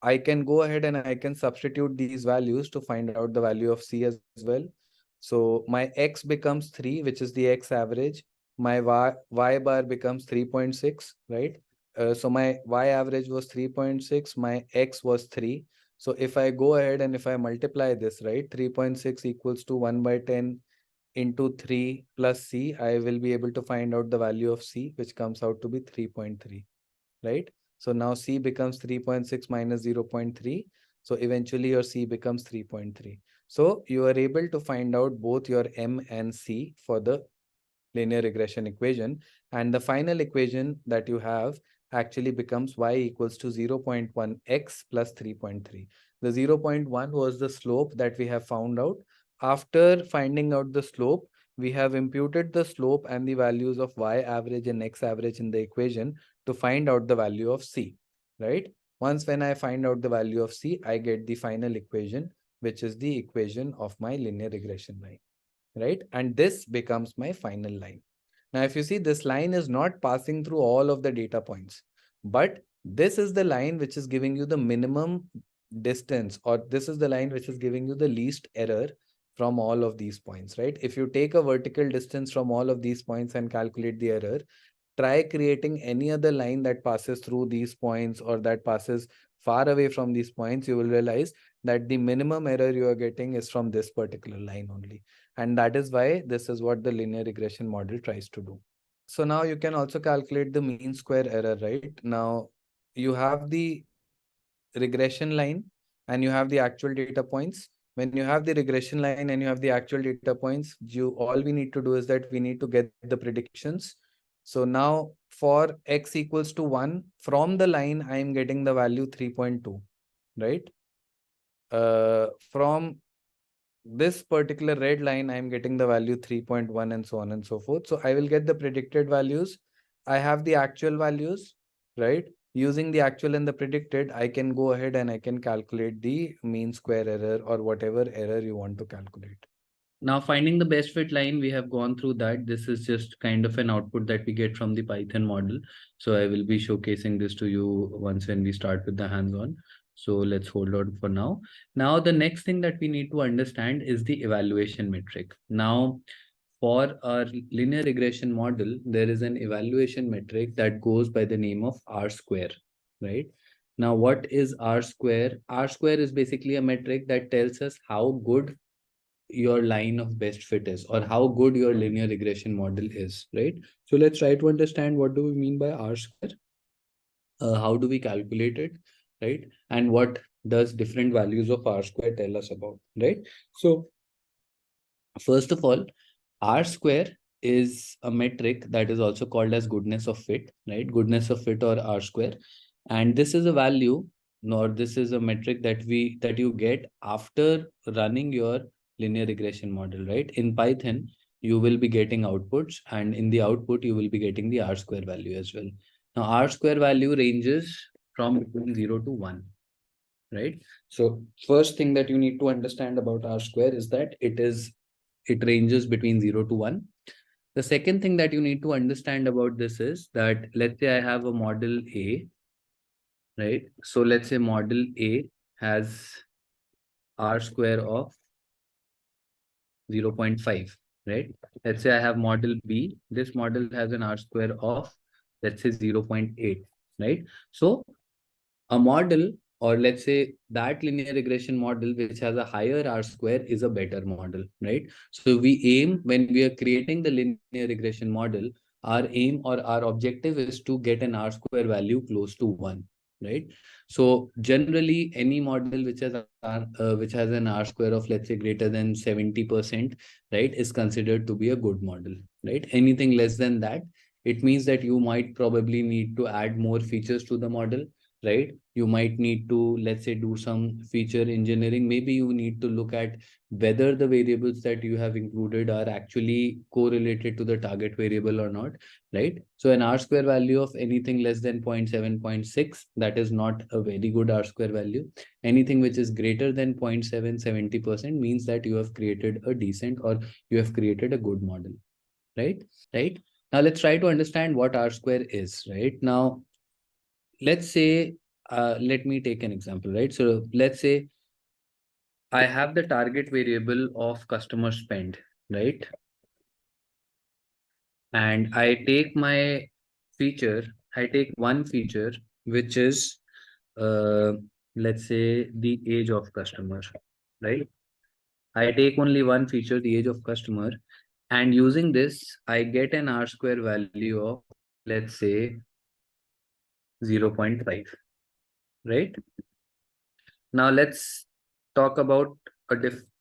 I can go ahead and I can substitute these values to find out the value of C as well. So my x becomes 3, which is the x average. My y bar becomes 3.6, right? So my y average was 3.6, my x was 3. So if I go ahead and if I multiply this, right, 3.6 equals to 1 by 10 into 3 plus c, I will be able to find out the value of c, which comes out to be 3.3, right? So now c becomes 3.6 minus 0.3. So eventually your c becomes 3.3. So you are able to find out both your m and c for the linear regression equation. And the final equation that you have actually becomes y equals to 0.1x plus 3.3. The 0.1 was the slope that we have found out. After finding out the slope, we have imputed the slope and the values of y average and x average in the equation to find out the value of c, right? Once when I find out the value of c, I get the final equation, which is the equation of my linear regression line, right? And this becomes my final line. Now, if you see, this line is not passing through all of the data points, but this is the line which is giving you the minimum distance, or this is the line which is giving you the least error from all of these points, right? If you take a vertical distance from all of these points and calculate the error, try creating any other line that passes through these points or that passes far away from these points, you will realize that the minimum error you are getting is from this particular line only. And that is why this is what the linear regression model tries to do. So now you can also calculate the mean square error, right? Now you have the regression line and you have the actual data points. When you have the regression line and you have the actual data points, all we need to do is that we need to get the predictions. So now for x equals to 1, from the line, I am getting the value 3.2, right? From this particular red line, I'm getting the value 3.1 and so on and so forth. So I will get the predicted values. I have the actual values, right? Using the actual and the predicted, I can go ahead and I can calculate the mean square error or whatever error you want to calculate. Now, finding the best fit line, we have gone through that. This is just kind of an output that we get from the Python model. So I will be showcasing this to you once when we start with the hands-on. So let's hold on for now. Now, the next thing that we need to understand is the evaluation metric. Now, for our linear regression model, there is an evaluation metric that goes by the name of R square, right? Now, what is R square? R square is basically a metric that tells us how good your line of best fit is or how good your linear regression model is, right? So let's try to understand what do we mean by R square, how do we calculate it, right? And what does different values of R square tell us about, right? So first of all, R square is a metric that is also called as goodness of fit, right? Goodness of fit or R square. And this is a value, nor this is a metric that you get after running your linear regression model, right? In Python, you will be getting outputs, and in the output, you will be getting the R square value as well. Now, R square value ranges from between 0 to 1, right? So first thing that you need to understand about R square is that it ranges between 0 to 1. The second thing that you need to understand about this is that let's say I have a model A, right? So let's say model A has R square of 0.5, right? Let's say I have model B. This model has an R square of, let's say 0.8, right? So a model, or let's say that linear regression model which has a higher R square is a better model, right? So we aim, when we are creating the linear regression model, our aim or our objective is to get an R square value close to 1, right? So generally any model which has an R square of, let's say, greater than 70%, right, is considered to be a good model, right? Anything less than that, it means that you might probably need to add more features to the model, right? You might need to, let's say, do some feature engineering. Maybe you need to look at whether the variables that you have included are actually correlated to the target variable or not, right? So an R square value of anything less than 0.7, 0.6, that is not a very good R square value. Anything which is greater than 0.7, 70% means that you have created a decent, or you have created a good model, right? Right. Now let's try to understand what R square is, right? Now, let's say, let me take an example, right? So let's say I have the target variable of customer spend, right? And I take my feature, I take one feature, which is, let's say, the age of customer, right? I take only one feature, the age of customer, and using this, I get an R square value of, let's say, 0.5, right? Now let's talk about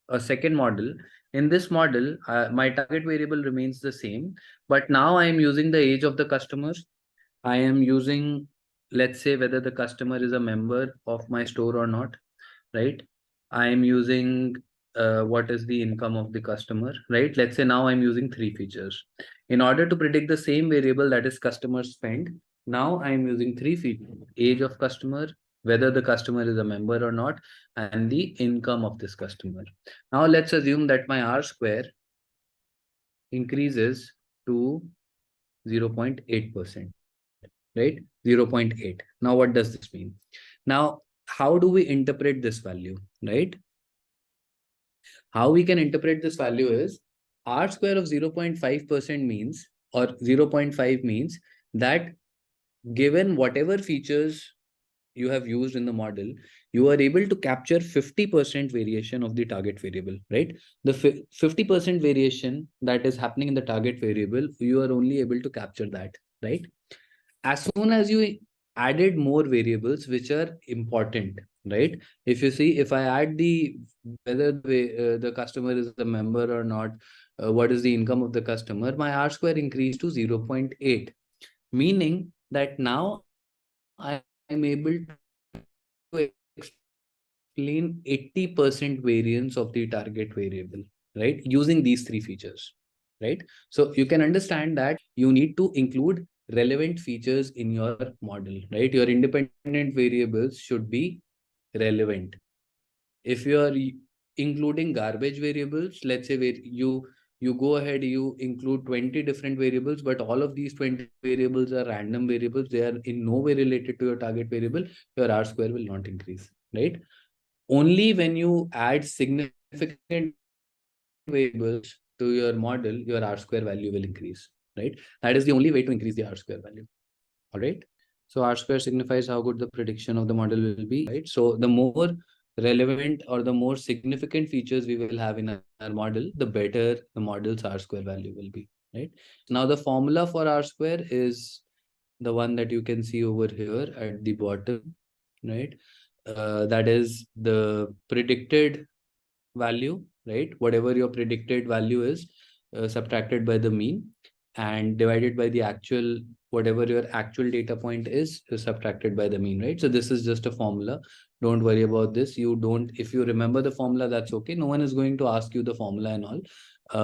a second model. In this model, my target variable remains the same, but now I am using the age of the customer. I am using, let's say, whether the customer is a member of my store or not, right? I am using what is the income of the customer, right? Let's say now I'm using three features. In order to predict the same variable, that is customer spend, now I'm using three features: age of customer, whether the customer is a member or not, and the income of this customer. Now let's assume that my R square increases to 0.8%, right? 0.8. Now what does this mean? Now, how do we interpret this value, right? How we can interpret this value is R square of 0.5% means, or 0.5 means that given whatever features you have used in the model, you are able to capture 50% variation of the target variable, right? The 50% variation that is happening in the target variable, you are only able to capture that, right? As soon as you added more variables which are important, right? If you see, if I add the whether the customer is a member or not, what is the income of the customer, my R square increased to 0.8, meaning that now I am able to explain 80% variance of the target variable, right? Using these three features, right? So you can understand that you need to include relevant features in your model, right? Your independent variables should be relevant. If you are including garbage variables, let's say where you go ahead, you include 20 different variables, but all of these 20 variables are random variables, they are in no way related to your target variable, your R square will not increase, right? Only when you add significant variables to your model, your R square value will increase, right? That is the only way to increase the R square value. All right. So R square signifies how good the prediction of the model will be, right? So the more relevant or the more significant features we will have in our model, the better the model's R square value will be, right? Now the formula for R square is the one that you can see over here at the bottom, right? That is the predicted value, right? Whatever your predicted value is, subtracted by the mean and divided by the actual, whatever your actual data point is subtracted by the mean, right? So this is just a formula. Don't worry about this. You don't, if you remember the formula, that's okay. No one is going to ask you the formula and all,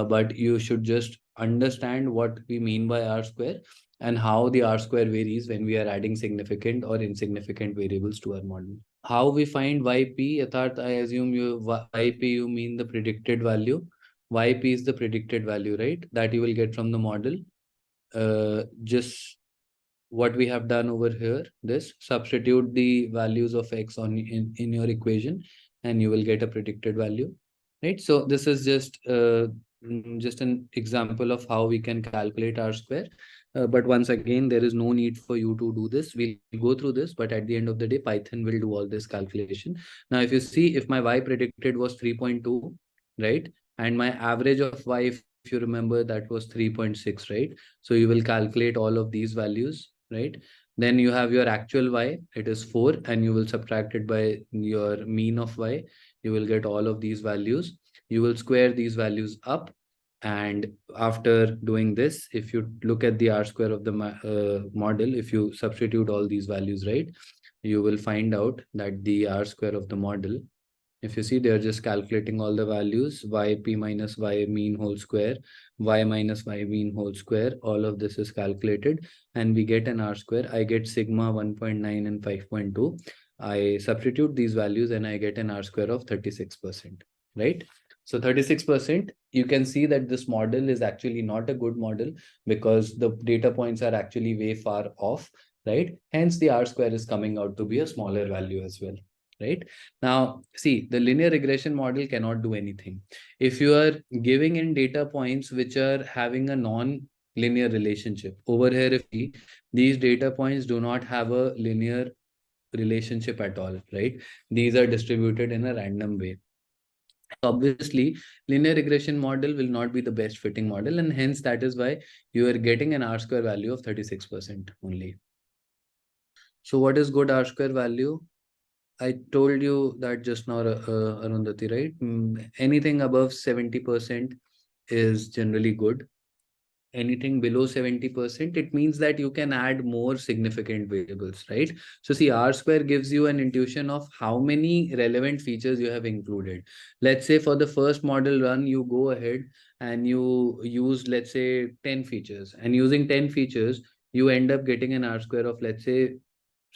but you should just understand what we mean by R square and how the R square varies when we are adding significant or insignificant variables to our model. How we find YP, Yatharth, I assume YP, you mean the predicted value. YP is the predicted value, right? That you will get from the model. Just what we have done over here, this substitute the values of X in your equation and you will get a predicted value, right? So this is just an example of how we can calculate R square. But once again, there is no need for you to do this. We'll go through this, but at the end of the day, Python will do all this calculation. Now, if you see, if my Y predicted was 3.2, right? And my average of Y, if you remember, that was 3.6, right? So you will calculate all of these values, right? Then you have your actual Y, it is 4, and you will subtract it by your mean of Y. You will get all of these values. You will square these values up. And after doing this, if you look at the R square of the model, if you substitute all these values, right, you will find out that the R square of the model, if you see, they're just calculating all the values, yp minus y mean whole square, y minus y mean whole square, all of this is calculated and we get an R square. I get sigma 1.9 and 5.2. I substitute these values and I get an R square of 36%, right? So 36%, you can see that this model is actually not a good model because the data points are actually way far off, right? Hence the R square is coming out to be a smaller value as well. right? Now, see, the linear regression model cannot do anything. If you are giving in data points which are having a non-linear relationship, over here, if these data points do not have a linear relationship at all, right? These are distributed in a random way. Obviously, linear regression model will not be the best fitting model, and hence that is why you are getting an R-square value of 36% only. So what is good R-square value? I told you that just now, Arundhati, right? Anything above 70% is generally good. Anything below 70%, it means that you can add more significant variables, right? So see, R square gives you an intuition of how many relevant features you have included. Let's say for the first model run, you go ahead and you use, let's say, 10 features. And using 10 features, you end up getting an R square of, let's say,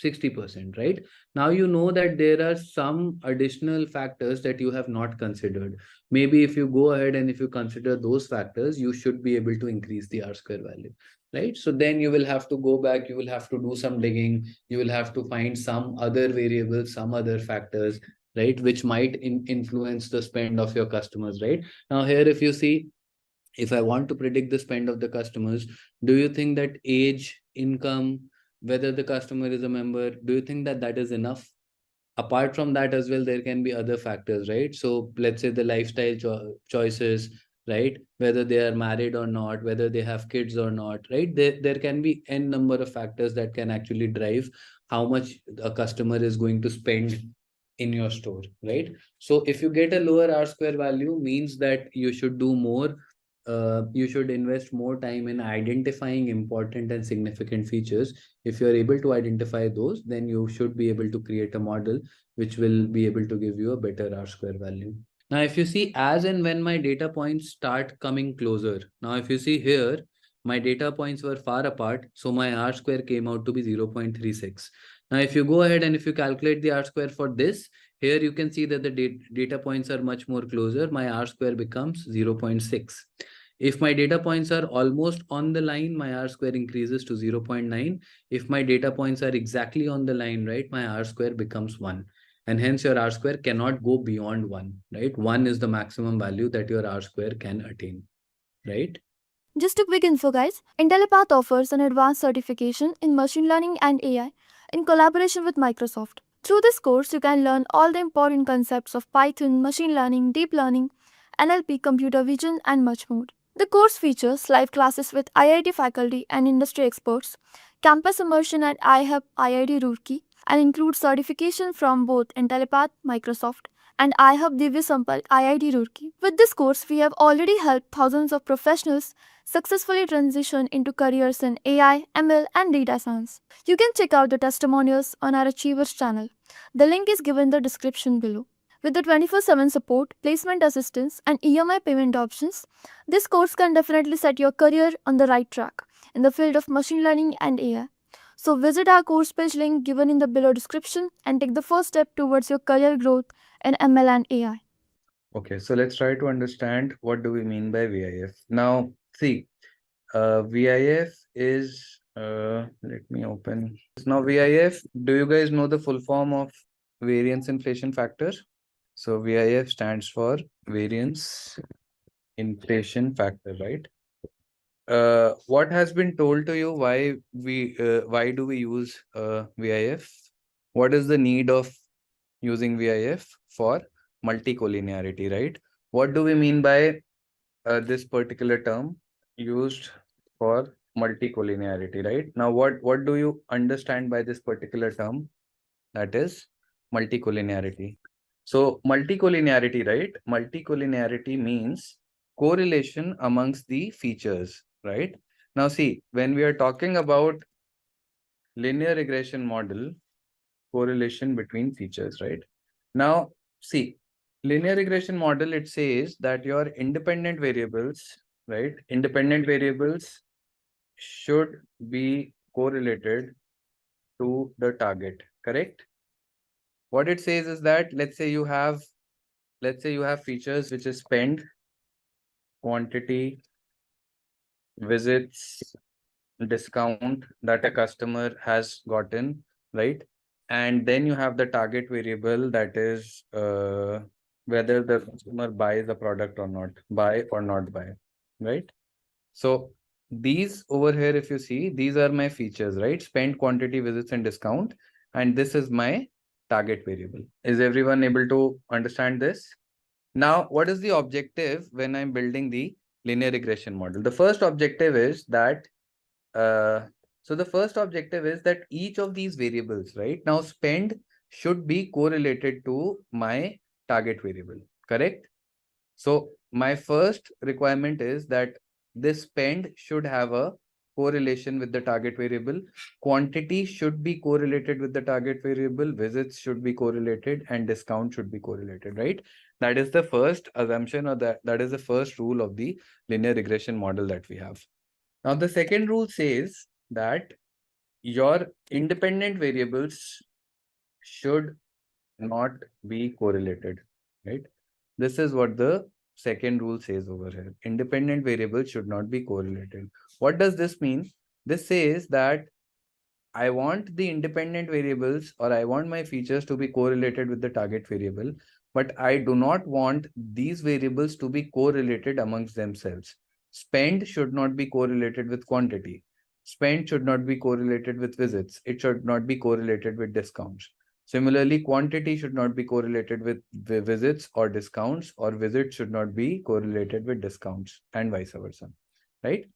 60%, right? Now you know that there are some additional factors that you have not considered. Maybe if you go ahead and if you consider those factors, you should be able to increase the R square value, right? So then you will have to go back, you will have to do some digging, you will have to find some other variables, some other factors, right, which might influence the spend of your customers, right? Now here, if you see, if I want to predict the spend of the customers, do you think that age, income, whether the customer is a member, do you think that that is enough? Apart from that as well, there can be other factors, right? So let's say the lifestyle choices, right? Whether they are married or not, whether they have kids or not, right? There can be n number of factors that can actually drive how much a customer is going to spend in your store, right? So if you get a lower R square value, means that you should do more, you should invest more time in identifying important and significant features. If you're able to identify those, then you should be able to create a model which will be able to give you a better R square value. Now, if you see, as and when my data points start coming closer, now if you see here, my data points were far apart, so my R square came out to be 0.36. Now, if you go ahead and if you calculate the R square for this, here you can see that the data points are much more closer. My R square becomes 0.6. If my data points are almost on the line, my R square increases to 0.9. If my data points are exactly on the line, right, my R square becomes 1. And hence your R square cannot go beyond 1, right? 1 is the maximum value that your R square can attain, right? Just a quick info, guys. Intellipaat offers an advanced certification in machine learning and AI in collaboration with Microsoft. Through this course, you can learn all the important concepts of Python, machine learning, deep learning, NLP, computer vision, and much more. The course features live classes with IIT faculty and industry experts, campus immersion at iHub IIT Roorkee, and includes certification from both Intellipaat, Microsoft, and iHub Divya Sampal IIT Roorkee. With this course, we have already helped thousands of professionals successfully transition into careers in AI, ML, and data science. You can check out the testimonials on our Achievers channel. The link is given in the description below. With the 24/7 support, placement assistance, and EMI payment options, this course can definitely set your career on the right track in the field of machine learning and AI. So visit our course page link given in the below description and take the first step towards your career growth in ML and AI. Okay, so let's try to understand what do we mean by VIF. Now, see, VIF is, let me open. Now, VIF, do you guys know the full form of Variance Inflation Factor? So VIF stands for Variance Inflation Factor, right? What has been told to you, why do we use VIF? What is the need of using VIF? For multicollinearity, right? What do we mean by this particular term used for multicollinearity, right? Now, what do you understand by this particular term? That is multicollinearity. So multicollinearity, right? Multicollinearity means correlation amongst the features, right? Now see, when we are talking about linear regression model, correlation between features, right? Now see, linear regression model, it says that your independent variables, right? Independent variables should be correlated to the target, correct? What it says is that let's say you have features which is spend, quantity, visits, discount that a customer has gotten, right? And then you have the target variable, that is whether the consumer buys a product or not, buy or not buy, right? So these over here, if you see, these are my features, right? Spend, quantity, visits, and discount. And this is my target variable. Is everyone able to understand this? Now, what is the objective when I'm building the linear regression model? The first objective is that uh, the first objective is that each of these variables, right? Now, spend should be correlated to my target variable, correct? So my first requirement is that this spend should have a correlation with the target variable. Quantity should be correlated with the target variable. Visits should be correlated, and discount should be correlated, right? That is the first assumption, or that is the first rule of the linear regression model that we have. Now, the second rule says that your independent variables should not be correlated, right? This is what the second rule says over here. Independent variables should not be correlated. What does this mean? This says that I want the independent variables, or I want my features to be correlated with the target variable, but I do not want these variables to be correlated amongst themselves. Spend should not be correlated with quantity. Spend should not be correlated with visits. It should not be correlated with discounts. Similarly, quantity should not be correlated with visits or discounts, or visits should not be correlated with discounts, and vice versa, right?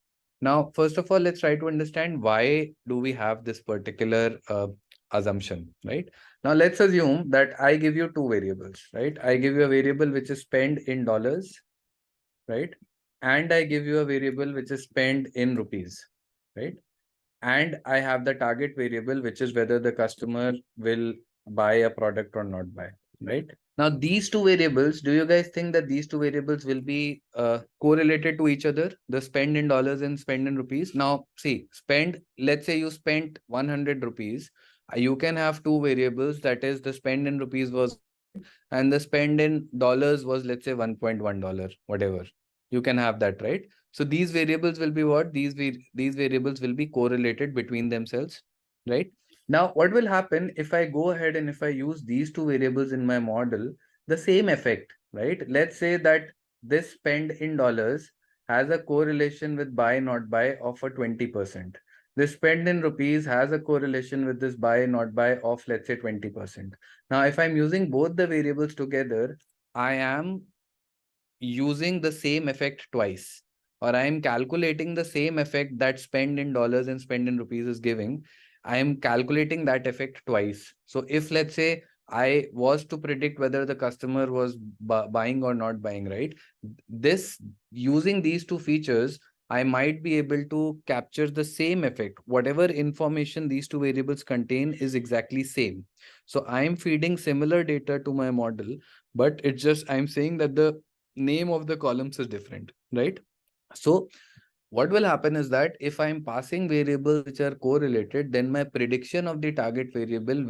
Now, first of all, let's try to understand why do we have this particular assumption, right? Now, let's assume that I give you two variables, right? I give you a variable which is spent in dollars, right? And I give you a variable which is spent in rupees, right? And I have the target variable, which is whether the customer will buy a product or not buy, right? Now, these two variables, do you guys think that these two variables will be correlated to each other? The spend in dollars and spend in rupees. Now, see, spend, let's say you spent 100 rupees. You can have two variables, that is the spend in rupees was, and the spend in dollars was, let's say, $1.1, whatever. You can have that, right? So these variables will be what? These variables will be correlated between themselves, right? Now, what will happen if I go ahead and if I use these two variables in my model, the same effect, right? Let's say that this spend in dollars has a correlation with buy not buy of a 20%. This spend in rupees has a correlation with this buy not buy of, let's say, 20%. Now, if I'm using both the variables together, I am using the same effect twice, or I am calculating the same effect that spend in dollars and spend in rupees is giving. I am calculating that effect twice. So if, let's say, I was to predict whether the customer was buying or not buying, right? This, using these two features, I might be able to capture the same effect. Whatever information these two variables contain is exactly same. So I'm feeding similar data to my model, but it's just, I'm saying that the name of the columns is different, right? So what will happen is that if I'm passing variables which are correlated, then my prediction of the target variable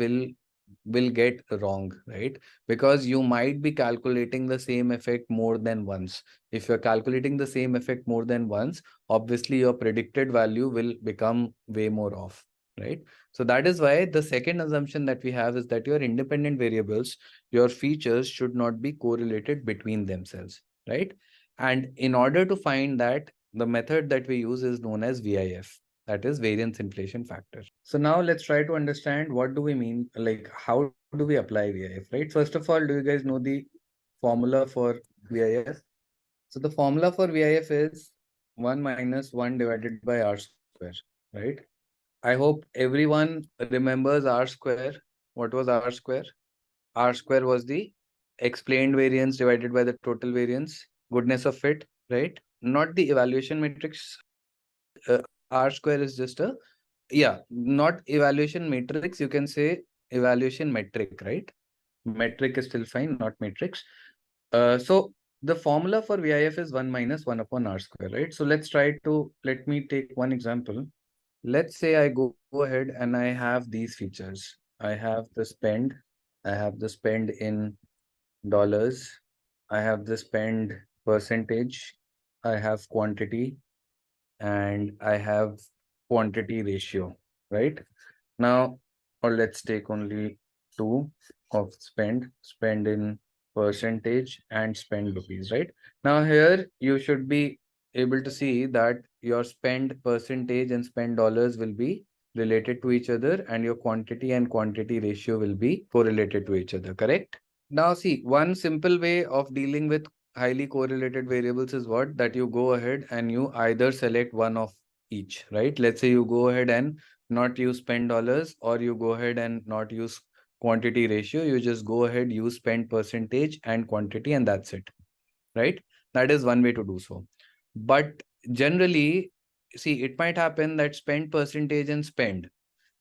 will get wrong, right? Because you might be calculating the same effect more than once. If you're calculating the same effect more than once, obviously your predicted value will become way more off, right? So that is why the second assumption that we have is that your independent variables, your features should not be correlated between themselves, right? And in order to find that, the method that we use is known as VIF, that is Variance Inflation Factor. So now let's try to understand what do we mean, like how do we apply VIF, right? First of all, do you guys know the formula for VIF? So the formula for VIF is 1 minus 1 divided by R square, right? I hope everyone remembers R square. What was R square? R square was the explained variance divided by the total variance, goodness of fit, right? Not the evaluation matrix. R square is just a, yeah, not evaluation matrix. You can say evaluation metric, right? Metric is still fine, not matrix. So the formula for VIF is 1 minus 1 upon R square, right? So let me take one example. Let's say I go ahead and I have these features. I have the spend. I have the spend in dollars. I have the spend percentage. I have quantity, and I have quantity ratio, right? Now, or let's take only two of spend in percentage and spend rupees, right? Now here you should be able to see that your spend percentage and spend dollars will be related to each other, and your quantity and quantity ratio will be correlated to each other, correct? Now see, one simple way of dealing with highly correlated variables is what? That you go ahead and you either select one of each, right? Let's say you go ahead and not use spend dollars, or you go ahead and not use quantity ratio. You just go ahead, use spend percentage and quantity, and that's it, right? That is one way to do so. But generally, see, it might happen that spend percentage and spend,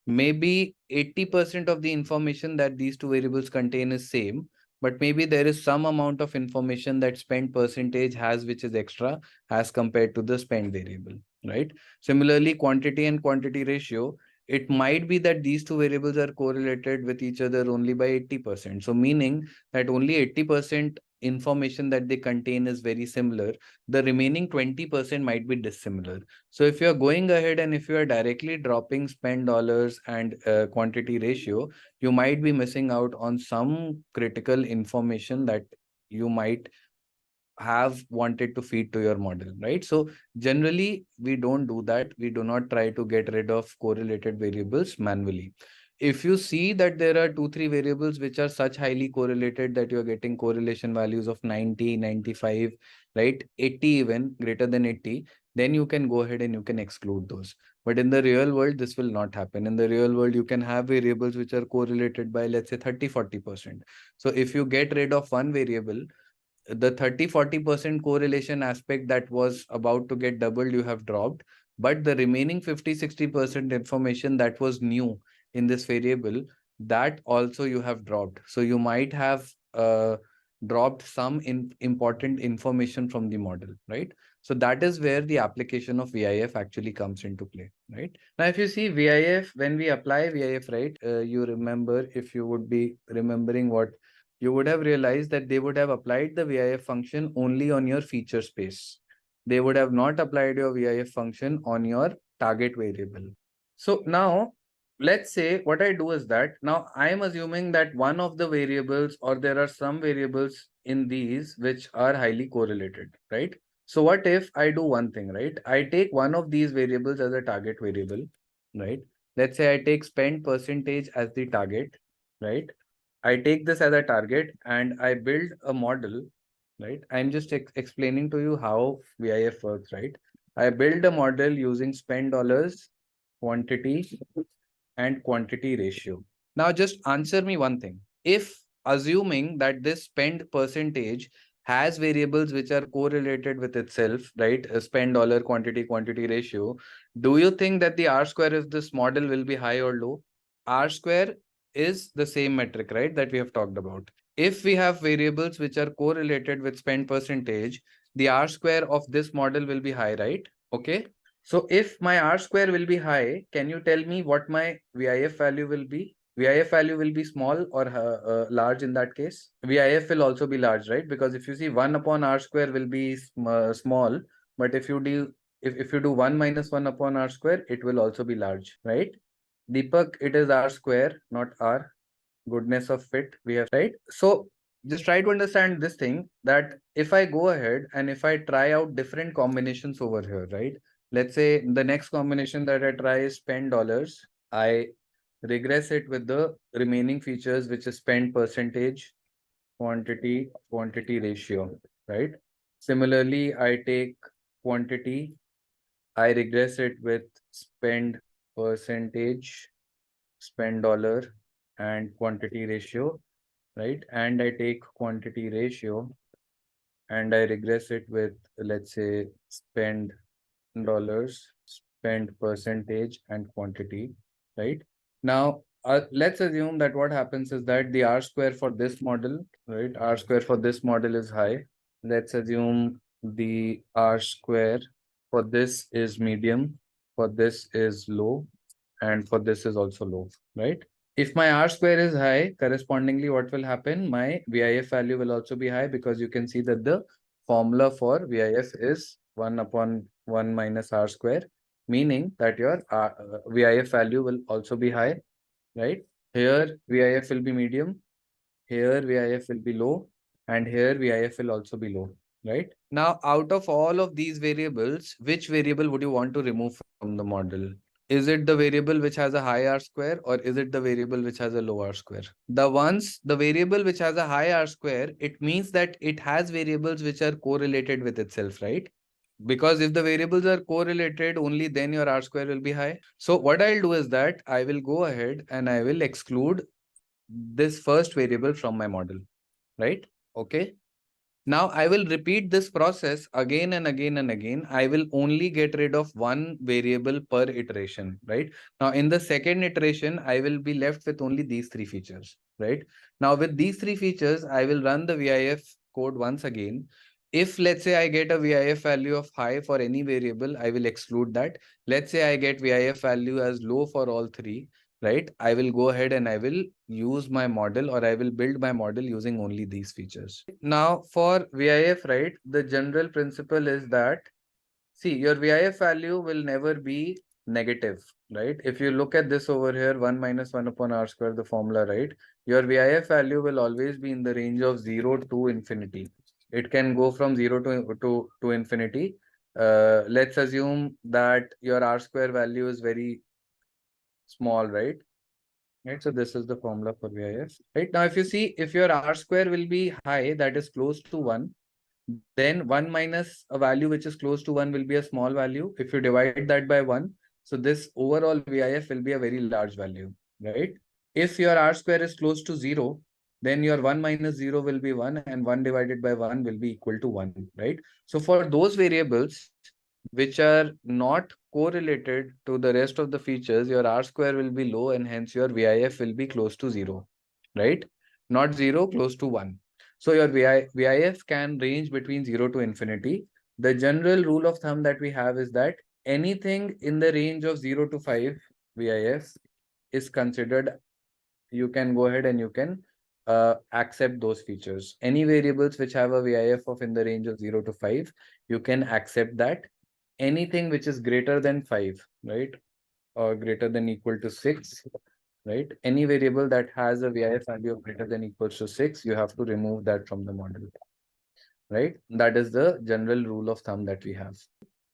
maybe 80% of the information that these two variables contain is same, but maybe there is some amount of information that spend percentage has which is extra as compared to the spend variable, right? Similarly, quantity and quantity ratio, it might be that these two variables are correlated with each other only by 80%. So meaning that only 80% information that they contain is very similar. The remaining 20% might be dissimilar. So if you're going ahead and if you are directly dropping spend dollars and quantity ratio, you might be missing out on some critical information that you might have wanted to feed to your model, right? So generally, we don't do that. We do not try to get rid of correlated variables manually. If you see that there are 2-3 variables which are such highly correlated that you're getting correlation values of 90, 95, right? 80, even greater than 80, then you can go ahead and you can exclude those. But in the real world, this will not happen. In the real world, you can have variables which are correlated by, let's say, 30, 40%. So if you get rid of one variable, the 30-40% correlation aspect that was about to get doubled, you have dropped, but the remaining 50-60% information that was new in this variable, that also you have dropped. So you might have dropped some important information from the model, right? So that is where the application of VIF actually comes into play, right? Now, if you see VIF, when we apply VIF, right, you remember, if you would be remembering what you would have realized, that they would have applied the VIF function only on your feature space. They would have not applied your VIF function on your target variable. So now, let's say what I do is that now I am assuming that one of the variables, or there are some variables in these which are highly correlated, right? So what if I do one thing, right? I take one of these variables as a target variable, right? Let's say I take spend percentage as the target, right? I take this as a target and I build a model, right? I'm just explaining to you how VIF works, right? I build a model using spend dollars, quantity, and quantity ratio. Now, just answer me one thing. If assuming that this spend percentage has variables which are correlated with itself, right? A spend dollar, quantity, quantity ratio, do you think that the R square of this model will be high or low? R square is the same metric, right, that we have talked about. If we have variables which are correlated with spend percentage, the R square of this model will be high, right? Okay. So if my R square will be high, can you tell me what my VIF value will be? VIF value will be small or large in that case? VIF will also be large, right? Because if you see 1 upon R square will be small, but if you do if you do 1 minus 1 upon R square, it will also be large, right? Deepak, it is R square, not R. Goodness of fit, we have, right? So just try to understand this thing, that if I go ahead and if I try out different combinations over here, right? Let's say the next combination that I try is spend dollars. I regress it with the remaining features, which is spend percentage, quantity, quantity ratio, right? Similarly, I take quantity, I regress it with spend percentage, spend dollar, and quantity ratio, right? And I take quantity ratio and I regress it with, let's say, spend dollars, spend percentage, and quantity, right? Now, let's assume that what happens is that the R square for this model, right? R square for this model is high. Let's assume the R square for this is medium, for this is low, and for this is also low, right? If my R square is high, correspondingly, what will happen? My VIF value will also be high, because you can see that the formula for VIF is 1 upon 1 minus R square, meaning that your VIF value will also be high, right? Here VIF will be medium, here VIF will be low, and here VIF will also be low, right? Now, out of all of these variables, which variable would you want to remove from the model? Is it the variable which has a high R square, or is it the variable which has a low R square? The variable which has a high R square, it means that it has variables which are correlated with itself, right? Because if the variables are correlated, only then your R square will be high. So what I'll do is that I will go ahead and I will exclude this first variable from my model, right? Okay. Now I will repeat this process again and again and again. I will only get rid of one variable per iteration, right? Now in the second iteration, I will be left with only these three features, right? Now with these three features, I will run the VIF code once again. If let's say I get a VIF value of high for any variable, I will exclude that. Let's say I get VIF value as low for all three, right? I will go ahead and I will use my model, or I will build my model using only these features. Now for VIF, right, the general principle is that, see, your VIF value will never be negative, right? If you look at this over here, 1 minus 1 upon R square, the formula, right? Your VIF value will always be in the range of 0 to infinity. It can go from 0 to infinity. Let's assume that your R square value is very small, right? Right, so this is the formula for VIF. Right, now if you see, if your R square will be high, that is close to 1, then 1 minus a value which is close to 1 will be a small value. If you divide that by 1, so this overall VIF will be a very large value, right? If your R square is close to 0, then your 1 minus 0 will be 1, and 1 divided by 1 will be equal to 1, right? So for those variables which are not correlated to the rest of the features, your R square will be low, and hence your VIF will be close to 0, right? Not 0, close to 1. So your VIF can range between 0 to infinity. The general rule of thumb that we have is that anything in the range of 0 to 5 VIF is considered, you can go ahead and you can accept those features. Any variables which have a VIF of in the range of 0 to 5, you can accept that. Anything which is greater than 5, right, or greater than equal to 6, right? Any variable that has a VIF value of greater than equals to 6, you have to remove that from the model, right? That is the general rule of thumb that we have.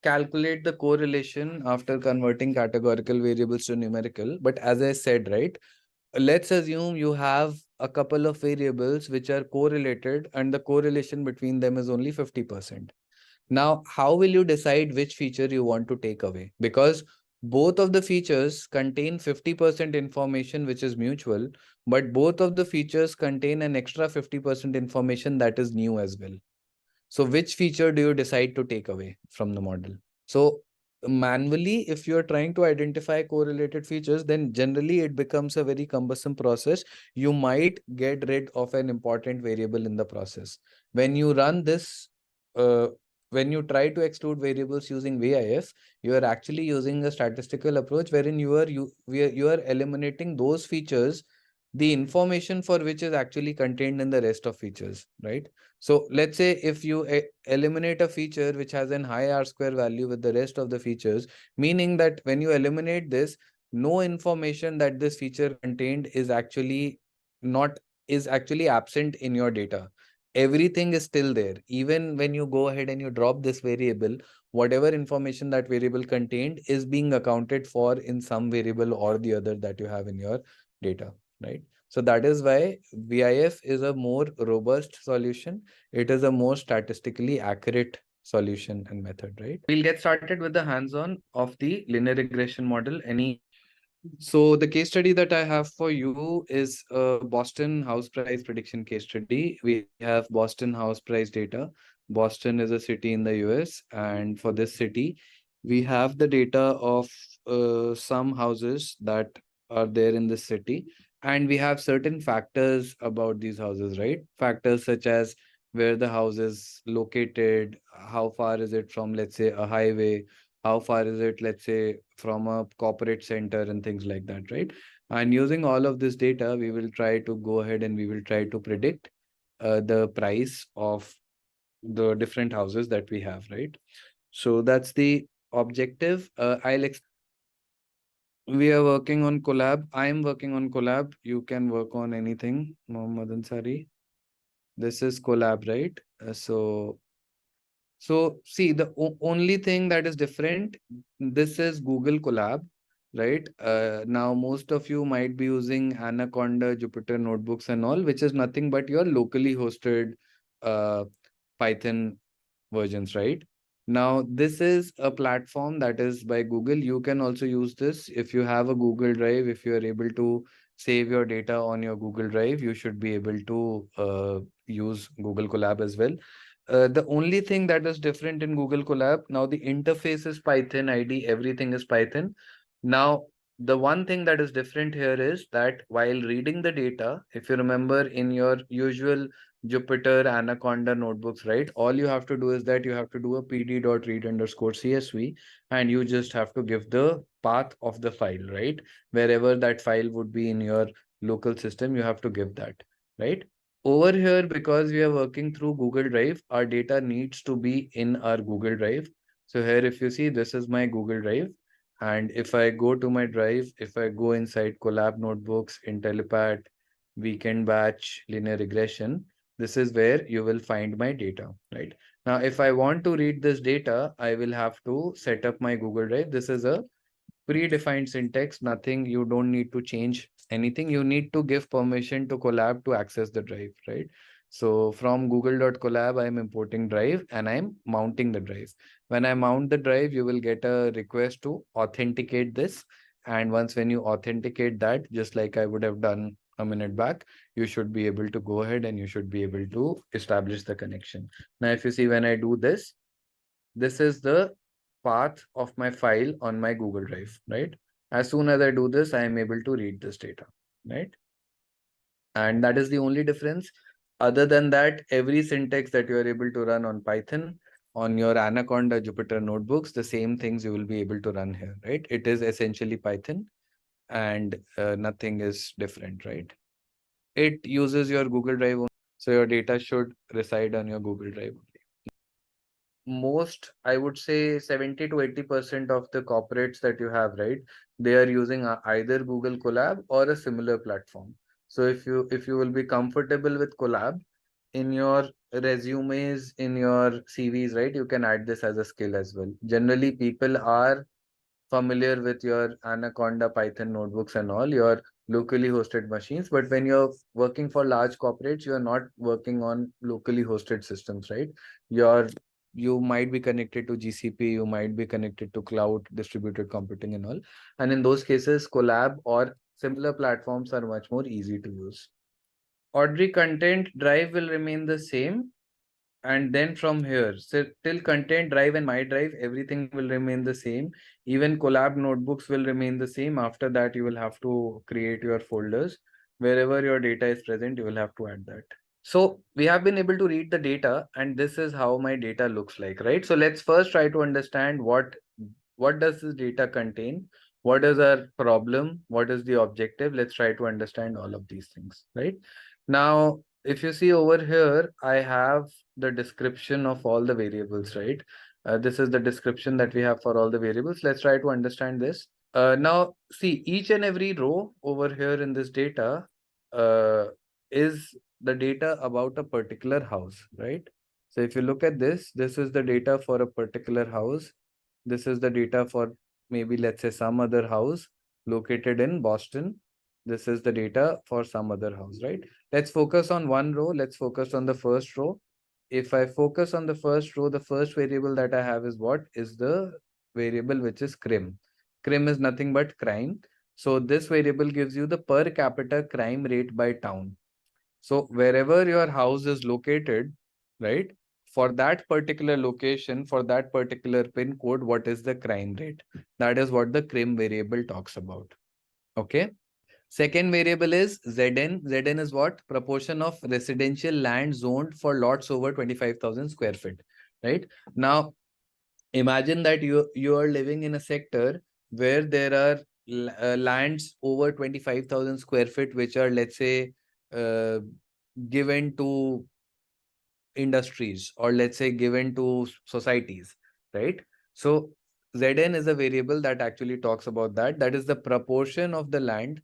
Calculate the correlation after converting categorical variables to numerical. But as I said, right, let's assume you have a couple of variables which are correlated and the correlation between them is only 50%. Now, how will you decide which feature you want to take away? Because both of the features contain 50% information which is mutual, but both of the features contain an extra 50% information that is new as well. So which feature do you decide to take away from the model? So manually, if you're trying to identify correlated features, then generally it becomes a very cumbersome process. You might get rid of an important variable in the process. When you run this, when you try to exclude variables using VIF, you are actually using a statistical approach wherein you are eliminating those features, the information for which is actually contained in the rest of features, right? So let's say if you eliminate a feature which has an high R square value with the rest of the features, meaning that when you eliminate this, no information that this feature contained is actually absent in your data. Everything is still there. Even when you go ahead and you drop this variable, whatever information that variable contained is being accounted for in some variable or the other that you have in your data, right? So that is why VIF is a more robust solution. It is a more statistically accurate solution and method, right? We'll get started with the hands-on of the linear regression model. So the case study that I have for you is a Boston house price prediction case study. We have Boston house price data. Boston is a city in the US, and for this city, we have the data of some houses that are there in this city, and we have certain factors about these houses, right? Factors such as where the house is located, how far is it from, let's say, a highway, how far is it, let's say, from a corporate center and things like that, right? And using all of this data, we will try to go ahead and we will try to predict the price of the different houses that we have, right? So that's the objective. We are working on collab. I am working on collab. You can work on anything, Mohammed Ansari. This is collab, right? So see, the only thing that is different, this is Google Colab, right? Now most of you might be using Anaconda, Jupyter notebooks and all, which is nothing but your locally hosted uh, Python versions, right? Now, this is a platform that is by Google. You can also use this if you have a Google Drive. If you are able to save your data on your Google Drive, you should be able to use Google Colab as well. The only thing that is different in Google Colab, now the interface is Python ID, everything is Python. Now, the one thing that is different here is that while reading the data, if you remember in your usual Jupyter Anaconda notebooks, right? All you have to do is that you have to do a pd.read_csv and you just have to give the path of the file, right? Wherever that file would be in your local system, you have to give that, right? Over here, because we are working through Google Drive, our data needs to be in our Google Drive. So here, if you see, this is my Google Drive. And if I go to my drive, if I go inside Collab Notebooks, Intellipaat, Weekend Batch, Linear Regression, this is where you will find my data, right? Now, if I want to read this data, I will have to set up my Google Drive. This is a predefined syntax, nothing, you don't need to change anything. You need to give permission to Collab to access the drive, right? So from google.collab, I'm importing drive and I'm mounting the drive. When I mount the drive, you will get a request to authenticate this. And once when you authenticate that, just like I would have done a minute back, you should be able to go ahead and you should be able to establish the connection. Now, if you see when I do this, this is the path of my file on my Google Drive, right? As soon as I do this, I am able to read this data, right? And that is the only difference. Other than that, every syntax that you are able to run on Python, on your Anaconda Jupyter notebooks, the same things you will be able to run here, right? It is essentially Python and nothing is different, right? It uses your Google Drive only, so your data should reside on your Google Drive. Most, I would say 70 to 80% of the corporates that you have, right? They are using either Google Colab or a similar platform. So if you will be comfortable with Colab in your resumes, in your CVs, right? You can add this as a skill as well. Generally, people are familiar with your Anaconda Python notebooks and all your locally hosted machines. But when you're working for large corporates, you're not working on locally hosted systems, right? You might be connected to GCP, you might be connected to cloud distributed computing and all. And in those cases, Collab or similar platforms are much more easy to use. Audrey content drive will remain the same. And then from here, so till content drive and my drive, everything will remain the same. Even collab notebooks will remain the same. After that, you will have to create your folders. Wherever your data is present, you will have to add that. So we have been able to read the data, and this is how my data looks like, right? So let's first try to understand what does this data contain? What is our problem? What is the objective? Let's try to understand all of these things, right? Now, if you see over here, I have the description of all the variables, right? This is the description that we have for all the variables. Let's try to understand this. Now, see, each and every row over here in this data is the data about a particular house, right? So if you look at this, this is the data for a particular house. This is the data for maybe, let's say, some other house located in Boston. This is the data for some other house, right? Let's focus on one row. Let's focus on the first row. If I focus on the first row, the first variable that I have is what? Is the variable which is crim. Crim is nothing but crime. So this variable gives you the per capita crime rate by town. So wherever your house is located, right? For that particular location, for that particular pin code, what is the crime rate? That is what the crim variable talks about. Okay. Second variable is Zn. Zn is what? Proportion of residential land zoned for lots over 25,000 square feet, right? Now, imagine that you are living in a sector where there are lands over 25,000 square feet, which are, let's say, uh, given to industries or let's say given to societies, right? So Zn is a variable that actually talks about that. That is the proportion of the land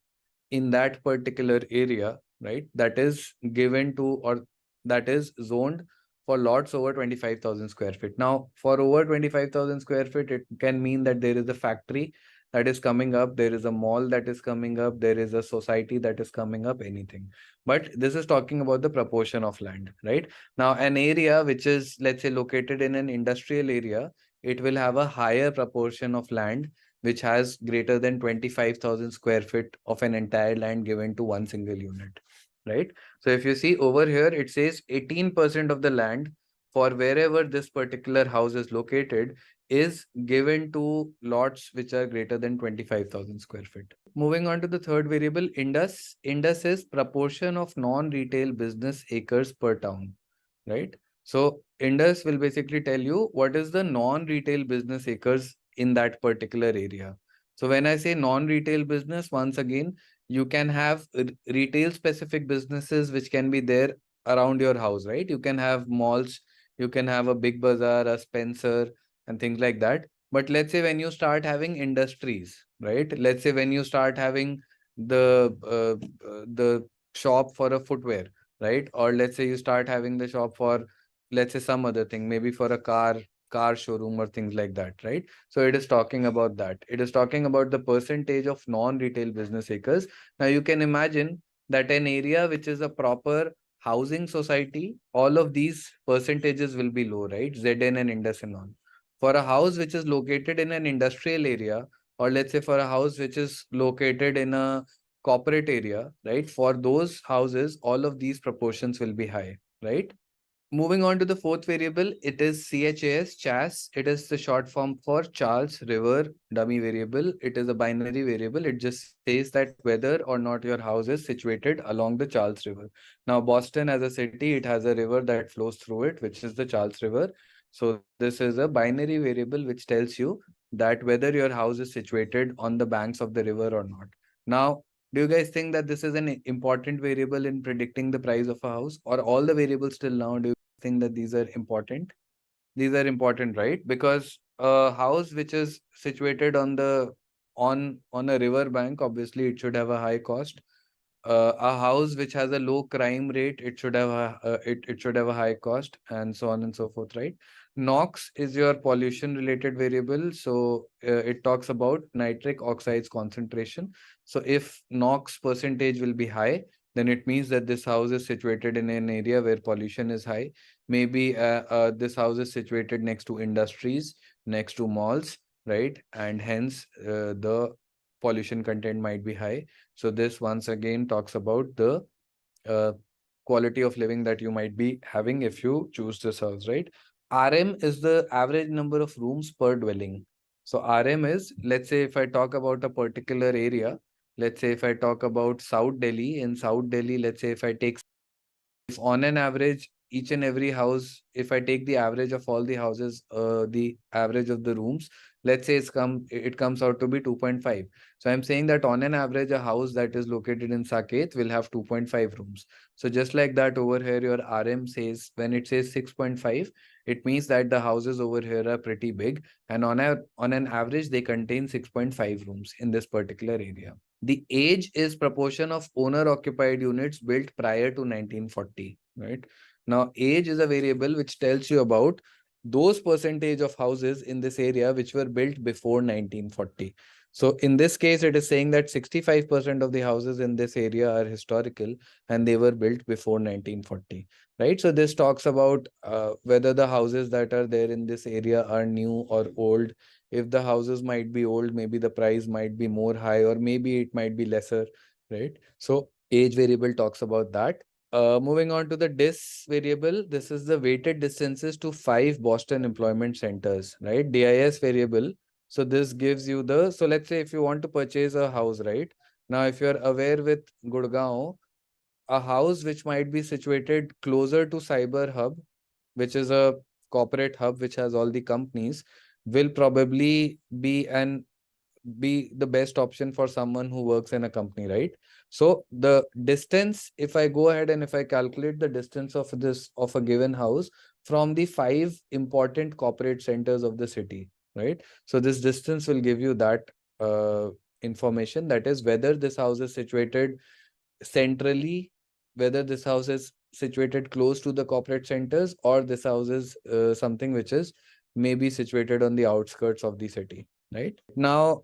in that particular area, right? That is given to, or that is zoned for lots over 25,000 square feet. Now, for over 25,000 square feet, it can mean that there is a factory that is coming up, there is a mall that is coming up, there is a society that is coming up, anything. But this is talking about the proportion of land, right? Now, an area which is, let's say, located in an industrial area, it will have a higher proportion of land which has greater than 25,000 square feet of an entire land given to one single unit, right? So if you see over here, it says 18% of the land for wherever this particular house is located is given to lots which are greater than 25,000 square feet. Moving on to the third variable, Indus. Indus is proportion of non-retail business acres per town, right? So Indus will basically tell you what is the non-retail business acres in that particular area. So when I say non-retail business, once again, you can have retail specific businesses which can be there around your house, right? You can have malls, you can have a big bazaar, a Spencer, and things like that. But let's say when you start having industries, right? Let's say when you start having the shop for a footwear, right? Or let's say you start having the shop for, let's say, some other thing, maybe for a car showroom or things like that, right? So it is talking about that. It is talking about the percentage of non-retail business acres. Now you can imagine that an area which is a proper housing society, all of these percentages will be low, right? Zn and Indus and all. For a house which is located in an industrial area, or let's say for a house which is located in a corporate area, right? For those houses, all of these proportions will be high, right? Moving on to the fourth variable, it is CHAS. It is the short form for Charles River dummy variable. It is a binary variable. It just says that whether or not your house is situated along the Charles River. Now, Boston as a city, it has a river that flows through it, which is the Charles River. So this is a binary variable which tells you that whether your house is situated on the banks of the river or not. Now, do you guys think that this is an important variable in predicting the price of a house, or all the variables till now? Do you think that these are important? These are important, right? Because a house which is situated on the on a river bank, obviously it should have a high cost. A house which has a low crime rate, it should have it should have a high cost, and so on and so forth, right? NOx is your pollution related variable. So it talks about nitric oxides concentration. So if NOx percentage will be high, then it means that this house is situated in an area where pollution is high. Maybe this house is situated next to industries, next to malls, right? And hence the pollution content might be high. So this once again talks about the uh, quality of living that you might be having if you choose this house, right? RM is the average number of rooms per dwelling. So RM is, let's say if I talk about a particular area, let's say if I talk about South Delhi, in South Delhi, let's say if I take, if on an average, each and every house, if I take the average of all the houses, the average of the rooms, let's say it comes out to be 2.5. So I'm saying that on an average, a house that is located in Saket will have 2.5 rooms. So just like that over here, your RM says, when it says 6.5, it means that the houses over here are pretty big. And on an average, they contain 6.5 rooms in this particular area. The age is proportion of owner occupied units built prior to 1940, right? Now, age is a variable which tells you about those percentage of houses in this area which were built before 1940. So in this case, it is saying that 65% of the houses in this area are historical and they were built before 1940, right? So this talks about whether the houses that are there in this area are new or old. If the houses might be old, maybe the price might be more high, or maybe it might be lesser, right? So age variable talks about that. Moving on to the DIS variable, this is the weighted distances to 5 Boston employment centers, right? DIS variable. So this gives you the, so let's say if you want to purchase a house, right? Now, if you're aware with Gurgaon, a house which might be situated closer to Cyber Hub, which is a corporate hub which has all the companies, will probably be the best option for someone who works in a company, right? So the distance, if I go ahead and if I calculate the distance of this of a given house from the 5 important corporate centers of the city, right? So this distance will give you that information, that is whether this house is situated centrally, whether this house is situated close to the corporate centers, or this house is something which is maybe situated on the outskirts of the city, right? Now,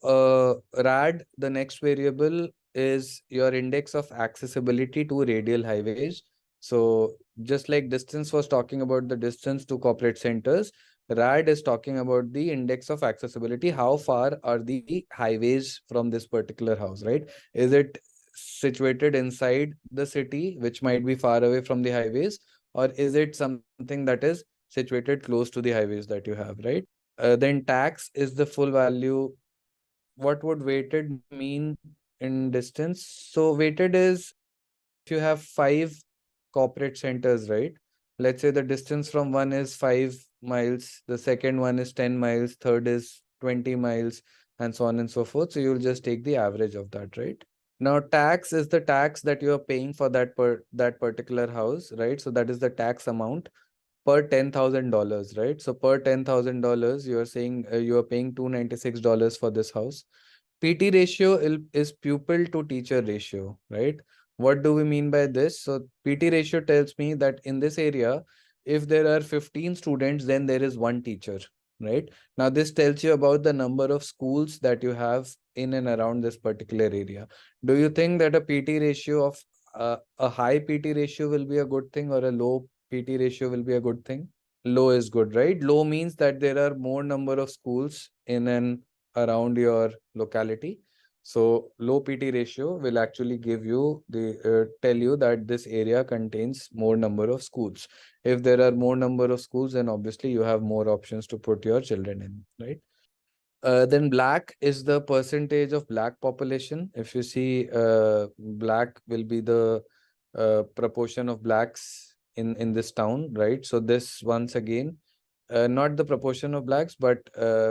RAD, the next variable, is your index of accessibility to radial highways. So just like distance was talking about the distance to corporate centers, RAD is talking about the index of accessibility. How far are the highways from this particular house, right? Is it situated inside the city, which might be far away from the highways, or is it something that is situated close to the highways that you have, right? Then tax is the full value. What would weighted mean in distance? So weighted is if you have 5 corporate centers, right? Let's say the distance from one is 5 miles, the second one is 10 miles, third is 20 miles, and so on and so forth. So you'll just take the average of that, right? Now, tax is the tax that you are paying for that particular house, right? So that is the tax amount per $10,000, right? So per $10,000, you are saying you are paying $296 for this house. PT ratio is pupil to teacher ratio, right? What do we mean by this? So PT ratio tells me that in this area, if there are 15 students, then there is one teacher, right? Now this tells you about the number of schools that you have in and around this particular area. Do you think that a PT ratio of a high PT ratio will be a good thing, or a low PT ratio will be a good thing? Low is good, right? Low means that there are more number of schools in and around your locality. So low PT ratio will actually give you tell you that this area contains more number of schools. If there are more number of schools, then obviously you have more options to put your children in, right? Then black is the percentage of black population. If you see, black will be the proportion of blacks in this town, right? So this, once again, not the proportion of blacks, but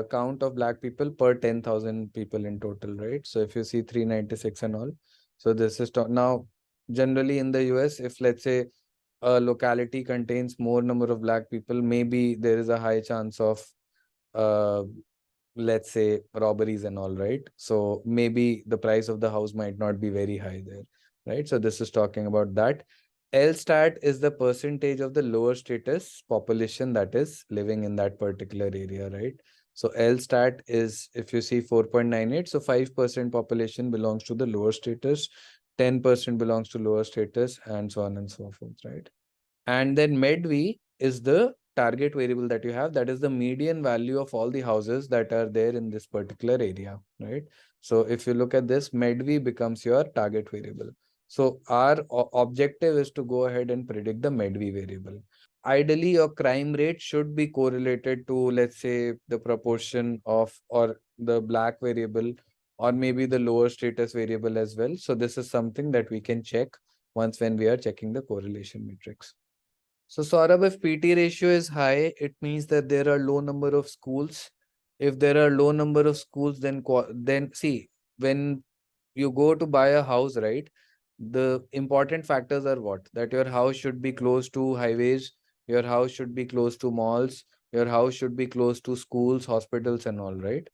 count of black people per 10,000 people in total, right? So if you see 396 and all, so this is now generally in the US, if let's say a locality contains more number of black people, maybe there is a high chance of uh, let's say robberies and all, right? So maybe the price of the house might not be very high there, right? So this is talking about that. L stat is the percentage of the lower status population that is living in that particular area, right? So L stat is, if you see 4.98, so 5% population belongs to the lower status, 10% belongs to lower status, and so on and so forth, right? And then medv is the target variable that you have, that is the median value of all the houses that are there in this particular area, right? So if you look at this, medv becomes your target variable. So our objective is to go ahead and predict the medv variable. Ideally, your crime rate should be correlated to, let's say, the proportion of, or the black variable, or maybe the lower status variable as well. So this is something that we can check once when we are checking the correlation matrix. So Saurabh, if PT ratio is high, it means that there are low number of schools. If there are low number of schools, then see, when you go to buy a house, right? The important factors are what? That your house should be close to highways, your house should be close to malls, your house should be close to schools, hospitals, and all, right?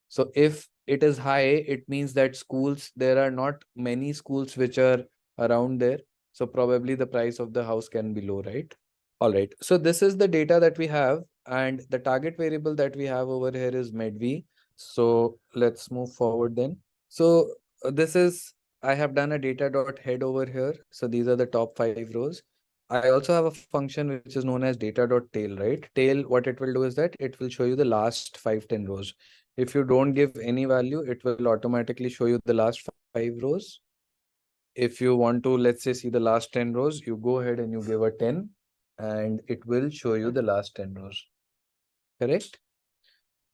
So if it is high, it means that schools, there are not many schools which are around there. So probably the price of the house can be low, right? All right. So this is the data that we have, and the target variable that we have over here is medv. So let's move forward then. So this is, I have done a data dot head over here. So these are the top 5 rows. I also have a function which is known as data dot tail, right? Tail, what it will do is that it will show you the last 5-10 rows. If you don't give any value, it will automatically show you the last 5 rows. If you want to, let's say, see the last 10 rows, you go ahead and you give a 10, and it will show you the last 10 rows. Correct?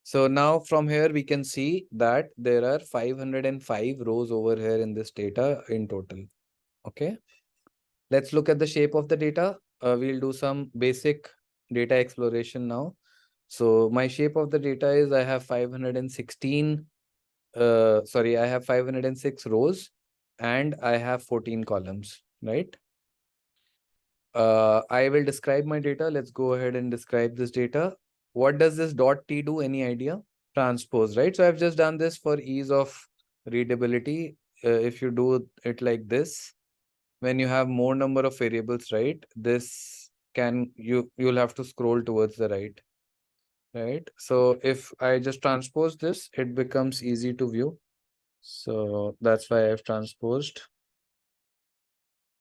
So now from here, we can see that there are 505 rows over here in this data in total. Okay. Let's look at the shape of the data. We'll do some basic data exploration now. So my shape of the data is, I have 516, I have 506 rows, and I have 14 columns, right? I will describe my data. Let's go ahead and describe this data. What does this dot t do? Any idea? transpose, right? So I've just done this for ease of readability. If you do it like this, when you have more number of variables, right, this can you'll have to scroll towards the right, right? So if I just transpose this, it becomes easy to view. So that's why I've transposed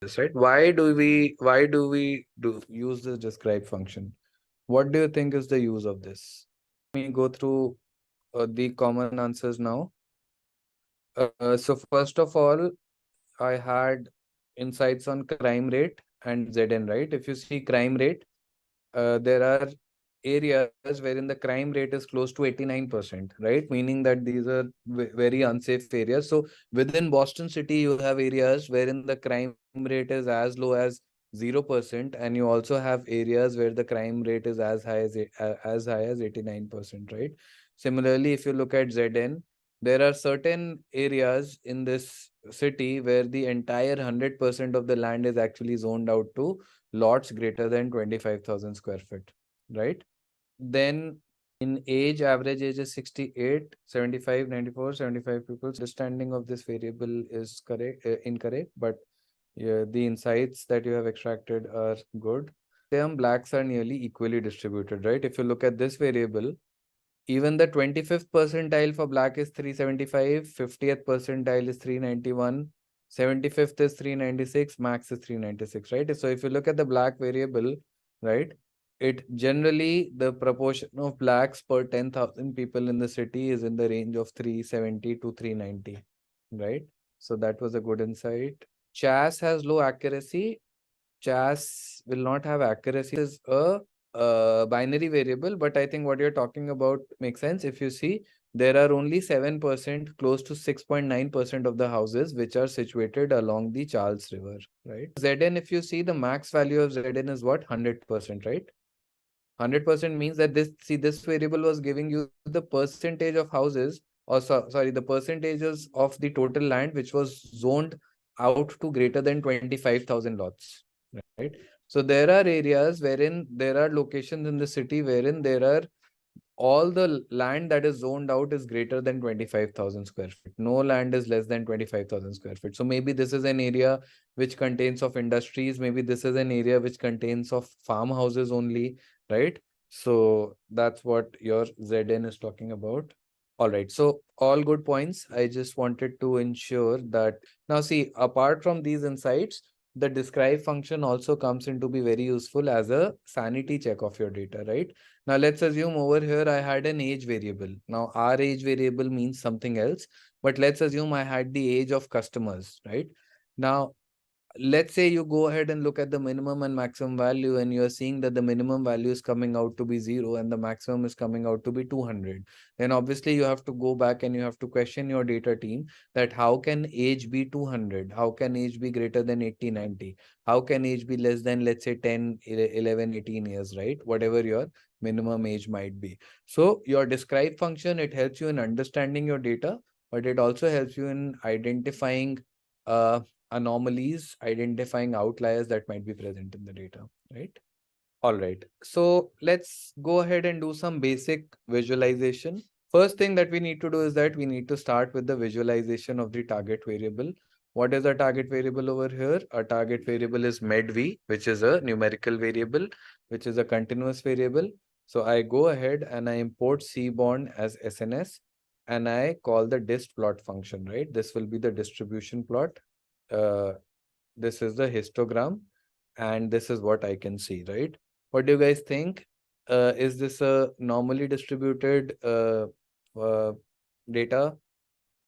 this, right? Why do we use this describe function? What do you think is the use of this? Let me go through the common answers now. So first of all, I had insights on crime rate and ZN, right? If you see crime rate, there are areas wherein the crime rate is close to 89%, right? Meaning that these are very unsafe areas. So within Boston City, you have areas wherein the crime rate is as low as 0%, and you also have areas where the crime rate is as high as 89%, right? Similarly, if you look at ZN, there are certain areas in this city where the entire 100% of the land is actually zoned out to lots greater than 25,000 square feet, right? Then in age, average age is 68, 75, 94, 75 people. Understanding of this variable is incorrect, but yeah, the insights that you have extracted are good. Term blacks are nearly equally distributed, right? If you look at this variable, even the 25th percentile for black is 375, 50th percentile is 391, 75th is 396, max is 396, right? So if you look at the black variable, right, it generally, the proportion of blacks per 10,000 people in the city is in the range of 370 to 390, right? So that was a good insight. Chas has low accuracy. Chas will not have accuracy. Is a binary variable, but I think what you're talking about makes sense. If you see, there are only 7%, close to 6.9% of the houses which are situated along the Charles River, right? Zn, if you see, the max value of Zn is what? 100%, right? 100% means that this variable was giving you the percentage of houses, or sorry, the percentages of the total land which was zoned out to greater than 25,000 lots, right? So there are areas wherein there are locations in the city wherein there are all the land that is zoned out is greater than 25,000 square feet. No land is less than 25,000 square feet. So maybe this is an area which contains of industries. Maybe this is an area which contains of farmhouses only, right? So that's what your ZN is talking about. All right. So all good points. I just wanted to ensure that now see, apart from these insights, the describe function also comes in to be very useful as a sanity check of your data, right? Now let's assume over here I had an age variable. Now our age variable means something else, but let's assume I had the age of customers, right? Now let's say you go ahead and look at the minimum and maximum value, and you're seeing that the minimum value is coming out to be 0 and the maximum is coming out to be 200. Then obviously you have to go back and you have to question your data team that how can age be 200? How can age be greater than 80, 90? How can age be less than, let's say, 10, 11, 18 years, right? Whatever your minimum age might be. So your describe function, it helps you in understanding your data, but it also helps you in identifying anomalies, identifying outliers that might be present in the data, right? All right. So let's go ahead and do some basic visualization. First thing that we need to do is that we need to start with the visualization of the target variable. What is a target variable over here? A target variable is medv, which is a numerical variable, which is a continuous variable. So I go ahead and I import cbond as SNS, and I call the dist plot function, right? This will be the distribution plot. This is the histogram, and this is what I can see, right? What do you guys think? Is this a normally distributed data,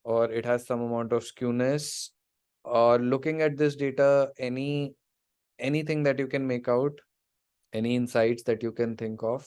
or it has some amount of skewness? Or looking at this data, anything that you can make out, any insights that you can think of?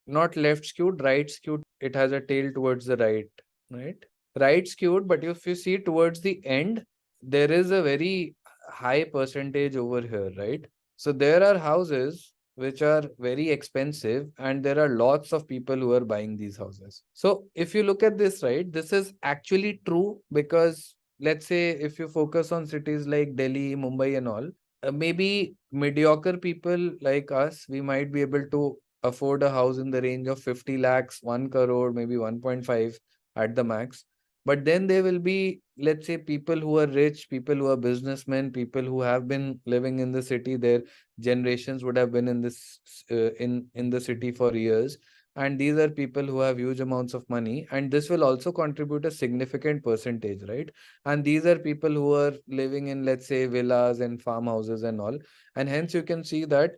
Not left skewed, right skewed. It has a tail towards the right, right? Right skewed, but if you see towards the end, there is a very high percentage over here, right? So there are houses which are very expensive, and there are lots of people who are buying these houses. So if you look at this, right, this is actually true, because let's say if you focus on cities like Delhi, Mumbai and all, maybe mediocre people like us, we might be able to afford a house in the range of 50 lakhs, 1 crore, maybe 1.5 at the max. But then there will be, let's say, people who are rich, people who are businessmen, people who have been living in the city. Their generations would have been in this in the city for years, and these are people who have huge amounts of money, and this will also contribute a significant percentage, right? And these are people who are living in, let's say, villas and farmhouses and all, and hence you can see that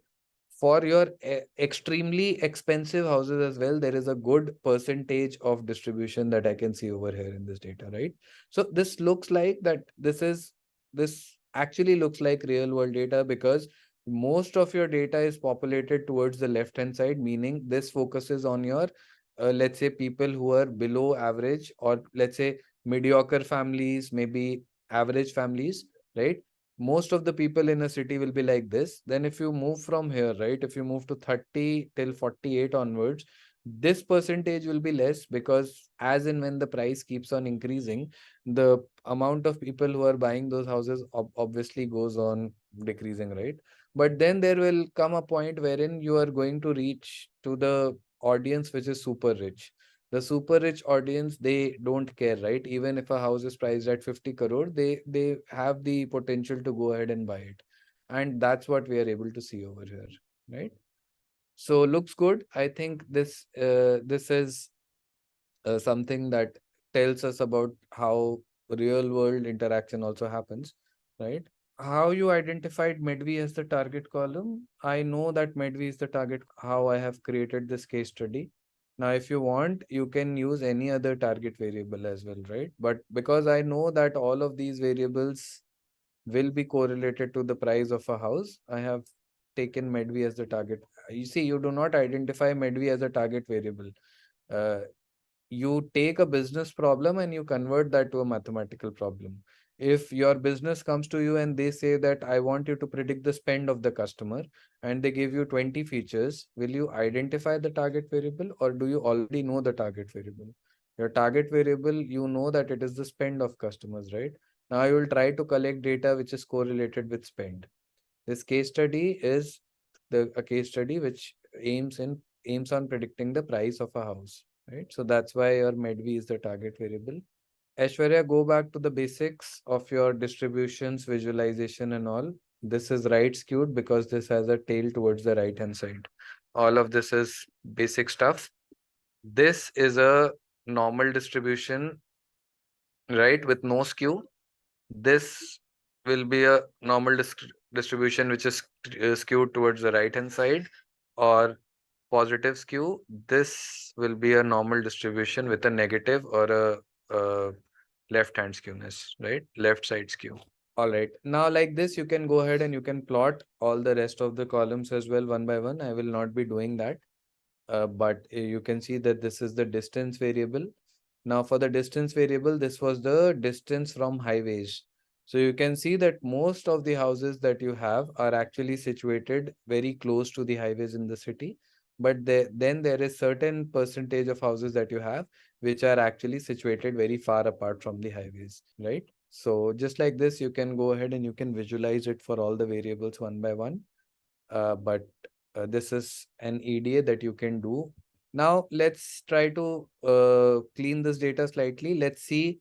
for your extremely expensive houses as well, there is a good percentage of distribution that I can see over here in this data, right? So this looks like that this actually looks like real world data, because most of your data is populated towards the left hand side, meaning this focuses on your let's say people who are below average, or let's say mediocre families, maybe average families, right? Most of the people in a city will be like this. Then if you move from here, right, if you move to 30 till 48 onwards, this percentage will be less, because as and when the price keeps on increasing, the amount of people who are buying those houses obviously goes on decreasing, right? But then there will come a point wherein you are going to reach to the audience which is super rich. The super rich audience, they don't care, right? Even if a house is priced at 50 crore, they have the potential to go ahead and buy it. And that's what we are able to see over here, right? So looks good. I think this is something that tells us about how real world interaction also happens, right? How you identified medv as the target column? I know that medv is the target, how I have created this case study. Now if you want, you can use any other target variable as well, right? But because I know that all of these variables will be correlated to the price of a house, I have taken medv as the target. You see, you do not identify medv as a target variable. uh, you take a business problem and you convert that to a mathematical problem. If your business comes to you and they say that I want you to predict the spend of the customer, and they give you 20 features, will you identify the target variable, or do you already know the target variable? Your target variable, you know that it is the spend of customers, right? Now you will try to collect data which is correlated with spend. This case study is a case study which aims on predicting the price of a house, right? So that's why your medv is the target variable. Aishwarya, go back to the basics of your distributions, visualization and all. This is right skewed because this has a tail towards the right hand side. All of this is basic stuff. This is a normal distribution, right, with no skew. This will be a normal distribution which is skewed towards the right hand side, or positive skew. This will be a normal distribution with a negative or a left hand skewness, right? Left side skew. All right. Now, like this, you can go ahead and you can plot all the rest of the columns as well, one by one. I will not be doing that. But you can see that this is the distance variable. Now for the distance variable, this was the distance from highways. So you can see that most of the houses that you have are actually situated very close to the highways in the city. But then there is certain percentage of houses that you have which are actually situated very far apart from the highways, right? So just like this, you can go ahead and you can visualize it for all the variables one by one. But this is an EDA that you can do. Now let's try to clean this data slightly. Let's see,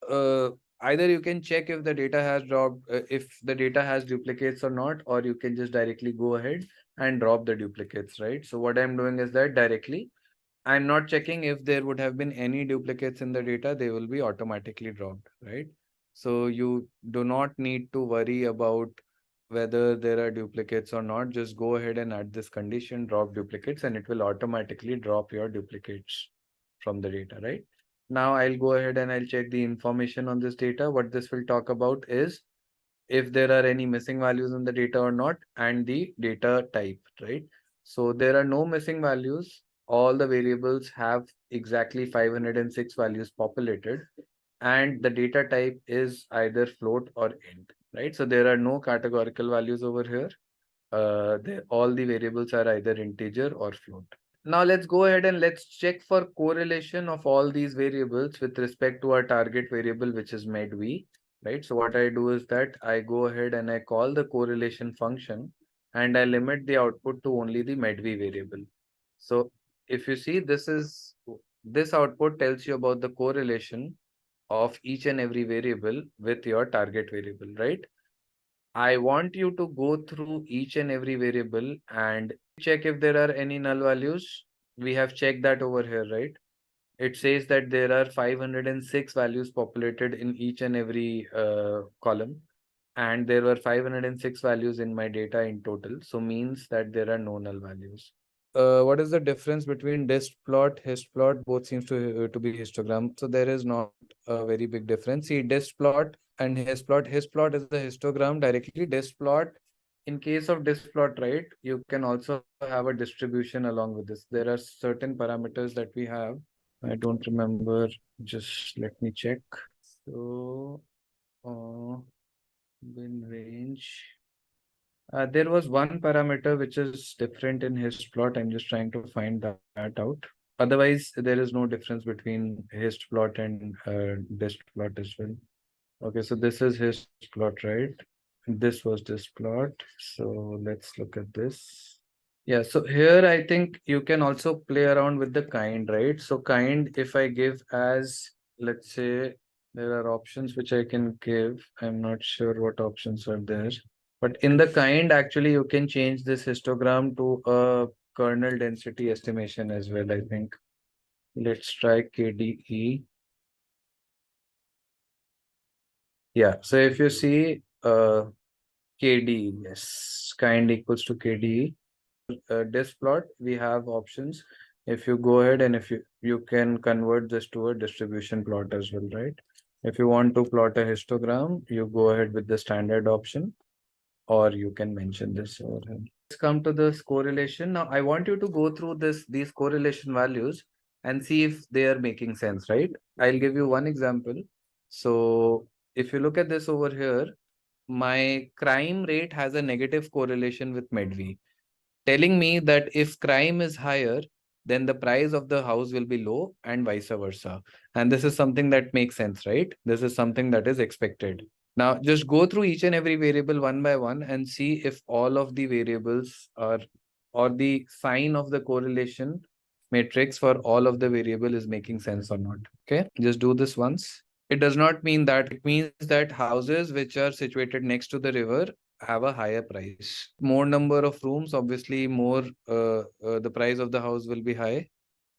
either you can check if the data has dropped, if the data has duplicates or not, or you can just directly go ahead and drop the duplicates, right? So what I'm doing is that directly, I'm not checking if there would have been any duplicates in the data, they will be automatically dropped, right? So you do not need to worry about whether there are duplicates or not. Just go ahead and add this condition, drop duplicates, and it will automatically drop your duplicates from the data, right? Now I'll go ahead and I'll check the information on this data. What this will talk about is if there are any missing values in the data or not, and the data type, right? So there are no missing values. All the variables have exactly 506 values populated, and the data type is either float or int, right? So there are no categorical values over here. All the variables are either integer or float. Now let's go ahead and let's check for correlation of all these variables with respect to our target variable, which is medv, right? So what I do is that I go ahead and I call the correlation function. and I limit the output to only the medv variable. So if you see, this output tells you about the correlation of each and every variable with your target variable, right? I want you to go through each and every variable and check if there are any null values. We have checked that over here, right? It says that there are 506 values populated in each and every column, and there were 506 values in my data in total. So means that there are no null values. What is the difference between dist plot, hist plot? Both seems to be histogram. So there is not a very big difference. See, dist plot and hist plot. Hist plot is the histogram directly. Dist plot, in case of dist plot, right, you can also have a distribution along with this. There are certain parameters that we have. I don't remember. Just let me check. So, bin range. There was one parameter which is different in his plot. I'm just trying to find that out. Otherwise, there is no difference between his plot and dist plot as well. Okay, so this is his plot, right? This was this plot. So let's look at this. Yeah, so here I think you can also play around with the kind, right? So kind, if I give as, let's say, there are options which I can give. I'm not sure what options are there. But in the kind, actually, you can change this histogram to a kernel density estimation as well, I think. Let's try KDE. Yeah, so if you see KDE, yes, kind equals to KDE. Disk plot, we have options. If you go ahead and if you can convert this to a distribution plot as well, right? If you want to plot a histogram, you go ahead with the standard option, or you can mention this over here. Let's come to this correlation. Now, I want you to go through these correlation values and see if they are making sense, right? I'll give you one example. So if you look at this over here, my crime rate has a negative correlation with medv, telling me that if crime is higher, then the price of the house will be low and vice versa. And this is something that makes sense, right? This is something that is expected. Now, just go through each and every variable one by one and see if all of the variables are, or the sign of the correlation matrix for all of the variable is making sense or not. Okay, just do this once. It does not mean that. It means that houses which are situated next to the river have a higher price. More number of rooms, obviously more the price of the house will be high.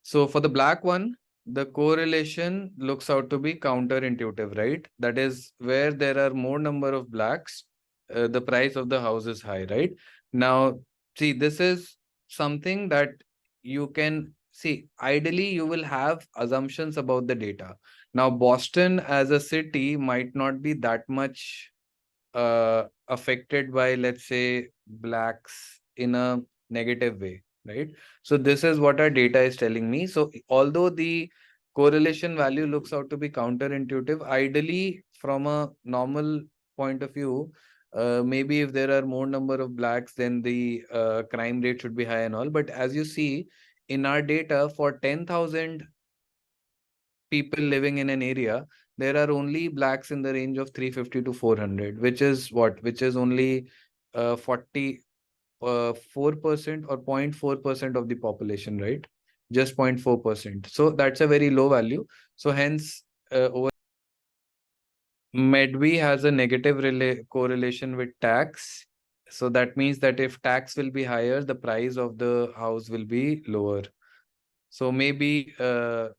So for the black one, the correlation looks out to be counterintuitive, right? That is, where there are more number of blacks, the price of the house is high, right? Now, see, this is something that you can see. Ideally, you will have assumptions about the data. Now, Boston as a city might not be that much affected by, let's say, blacks in a negative way, right? So this is what our data is telling me. So although the correlation value looks out to be counterintuitive, ideally from a normal point of view, maybe if there are more number of blacks, then the crime rate should be high and all. But as you see in our data, for 10,000 people living in an area, there are only blacks in the range of 350 to 400, which is what? Which is only 4% or 0.4% of the population, right? Just 0.4%. So that's a very low value. So hence, over medv has a negative correlation with tax. So that means that if tax will be higher, the price of the house will be lower. So maybe the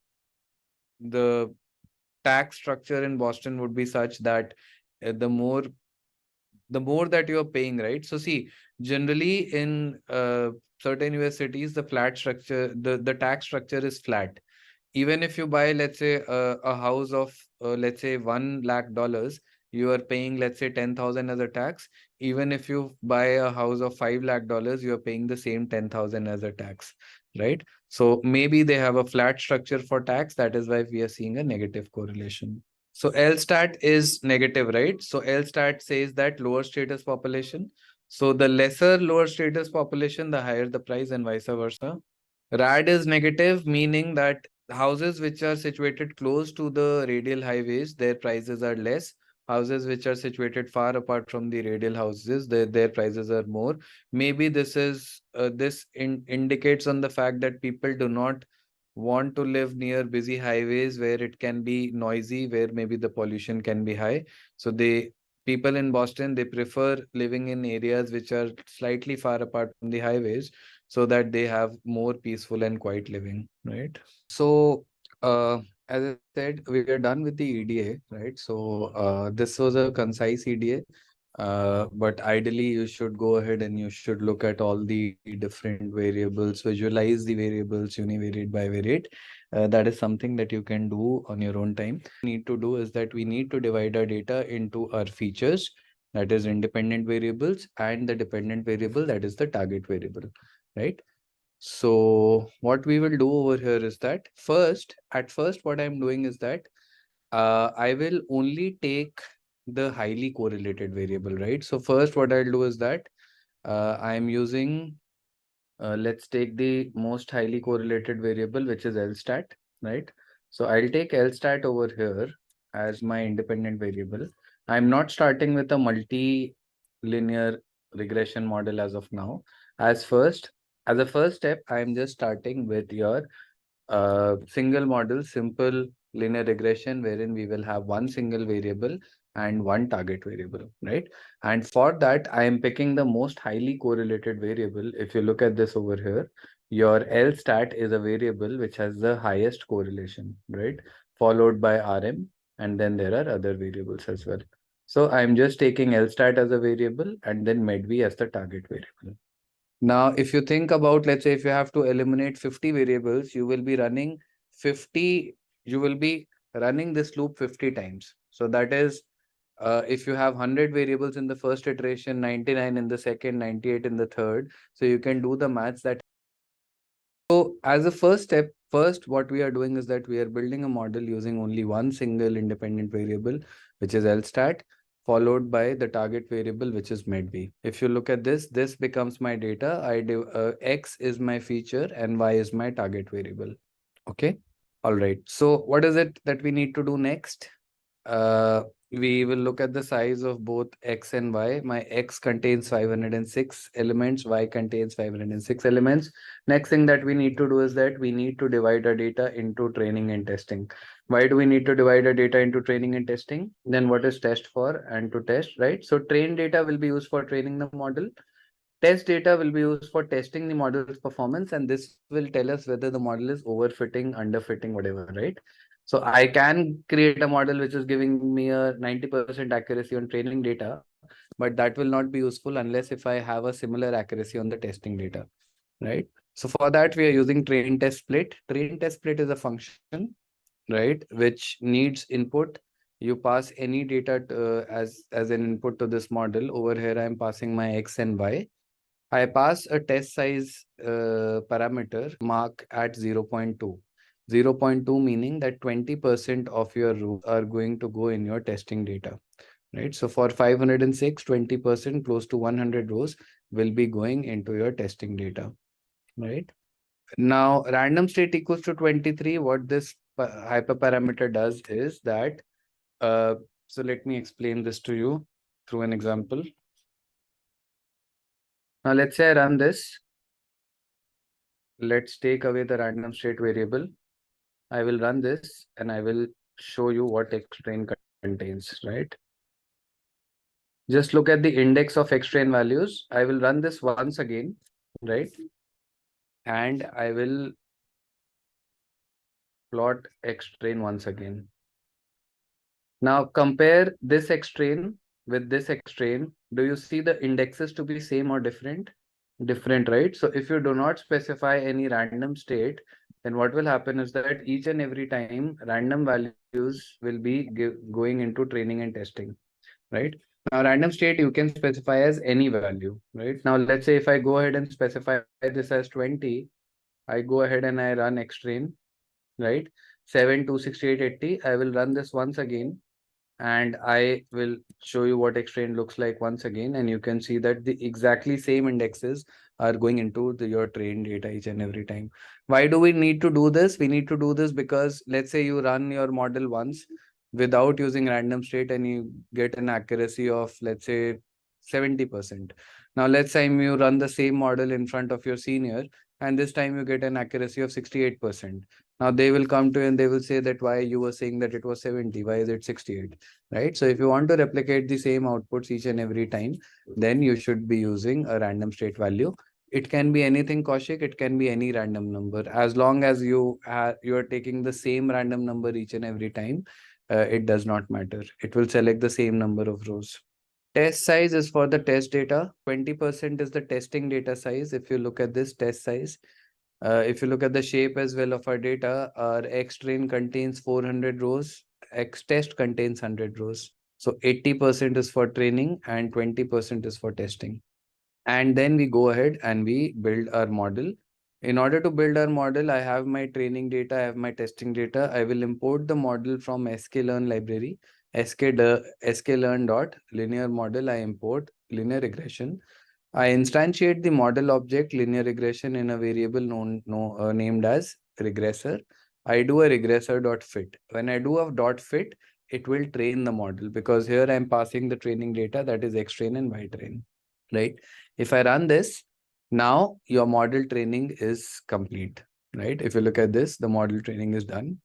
tax structure in Boston would be such that the more that you are paying, right? So see, generally in certain US cities, the flat structure, the tax structure is flat. Even if you buy, let's say, a house of, let's say, $1 lakh, you are paying, let's say, 10,000 as a tax. Even if you buy a house of $5 lakh, you are paying the same 10,000 as a tax, right? So maybe they have a flat structure for tax. That is why we are seeing a negative correlation. So LSTAT is negative, right? So LSTAT says that lower status population. So the lesser lower status population, the higher the price, and vice versa. RAD is negative, meaning that houses which are situated close to the radial highways, their prices are less. houses which are situated far apart from the radial houses, their prices are more. Maybe this indicates on the fact that people do not want to live near busy highways where it can be noisy, where maybe the pollution can be high. So people in Boston, they prefer living in areas which are slightly far apart from the highways so that they have more peaceful and quiet living, right? So, as I said, we are done with the EDA, right? So, this was a concise EDA, but ideally you should go ahead and you should look at all the different variables, visualize the variables univariate, bivariate. That is something that you can do on your own time. Need to do is that we need to divide our data into our features, that is independent variables, and the dependent variable, that is the target variable, right? So what we will do over here is that at first, what I'm doing is that I will only take the highly correlated variable, right? So first, what I'll do is that I'm using, let's take the most highly correlated variable, which is LStat, right? So I'll take LStat over here as my independent variable. I'm not starting with a multi-linear regression model as of now. As a first step, I'm just starting with your single model, simple linear regression, wherein we will have one single variable and one target variable, right? And for that, I am picking the most highly correlated variable. If you look at this over here, your L stat is a variable which has the highest correlation, right? Followed by RM, and then there are other variables as well. So I'm just taking L stat as a variable and then medv as the target variable. Now, if you think about, let's say, if you have to eliminate 50 variables, you will be running 50, you will be running this loop 50 times. So that is, if you have 100 variables in the first iteration, 99 in the second, 98 in the third. So you can do the maths that. So as a first step, first, what we are doing is that we are building a model using only one single independent variable, which is LStat, followed by the target variable, which is medv. If you look at this becomes my data. X is my feature and Y is my target variable. Okay. All right. So what is it that we need to do next? We will look at the size of both X and Y. My X contains 506 elements, Y contains 506 elements. Next thing that we need to do is that we need to divide our data into training and testing. Why do we need to divide our data into training and testing? Then what is test for and to test, right? So train data will be used for training the model. Test data will be used for testing the model's performance, and this will tell us whether the model is overfitting, underfitting, whatever, right? So I can create a model which is giving me a 90% accuracy on training data, but that will not be useful unless if I have a similar accuracy on the testing data, right? So for that, we are using train test split. Train test split is a function, right, which needs input. You pass any data as an input to this model. Over here, I'm passing my X and Y. I pass a test size parameter mark at 0.2. 0.2 meaning that 20% of your rows are going to go in your testing data, right? So for 506, 20% close to 100 rows will be going into your testing data, right? Now, random state equals to 23. What this hyperparameter does is that, so let me explain this to you through an example. Now, let's say I run this. Let's take away the random state variable. I will run this and I will show you what xtrain contains, right? Just look at the index of xtrain values. I will run this once again, right? And I will plot xtrain once again. Now compare this xtrain with this xtrain. Do you see the indexes to be same or different? Different, right? So if you do not specify any random state, then what will happen is that each and every time random values will be going into training and testing, right? Now random state you can specify as any value, right? Now let's say if I go ahead and specify this as 20, I go ahead and I run xtrain, right? 7, 268, 80. I will run this once again and I will show you what xtrain looks like once again, and you can see that the exactly same indexes are going into your trained data each and every time. Why do we need to do this? We need to do this because let's say you run your model once, without using random state, and you get an accuracy of, let's say, 70%. Now, let's say you run the same model in front of your senior, and this time you get an accuracy of 68%. Now they will come to you and they will say that why you were saying that it was 70, why is it 68, right? So if you want to replicate the same outputs each and every time, then you should be using a random state value. It can be anything, Kaushik, it can be any random number. As long as you are taking the same random number each and every time, it does not matter. It will select the same number of rows. Test size is for the test data. 20% is the testing data size. If you look at this test size, if you look at the shape as well of our data, our X train contains 400 rows, X test contains 100 rows. So 80% is for training and 20% is for testing. And then we go ahead and we build our model. In order to build our model, I have my training data, I have my testing data. I will import the model from sklearn library, sklearn dot linear model. I import linear regression. I instantiate the model object linear regression in a variable named as regressor. I do a regressor dot fit. When I do a dot fit, it will train the model, because here I'm passing the training data, that is X train and Y train, right? If I run this, now your model training is complete, right? If you look at this, the model training is done.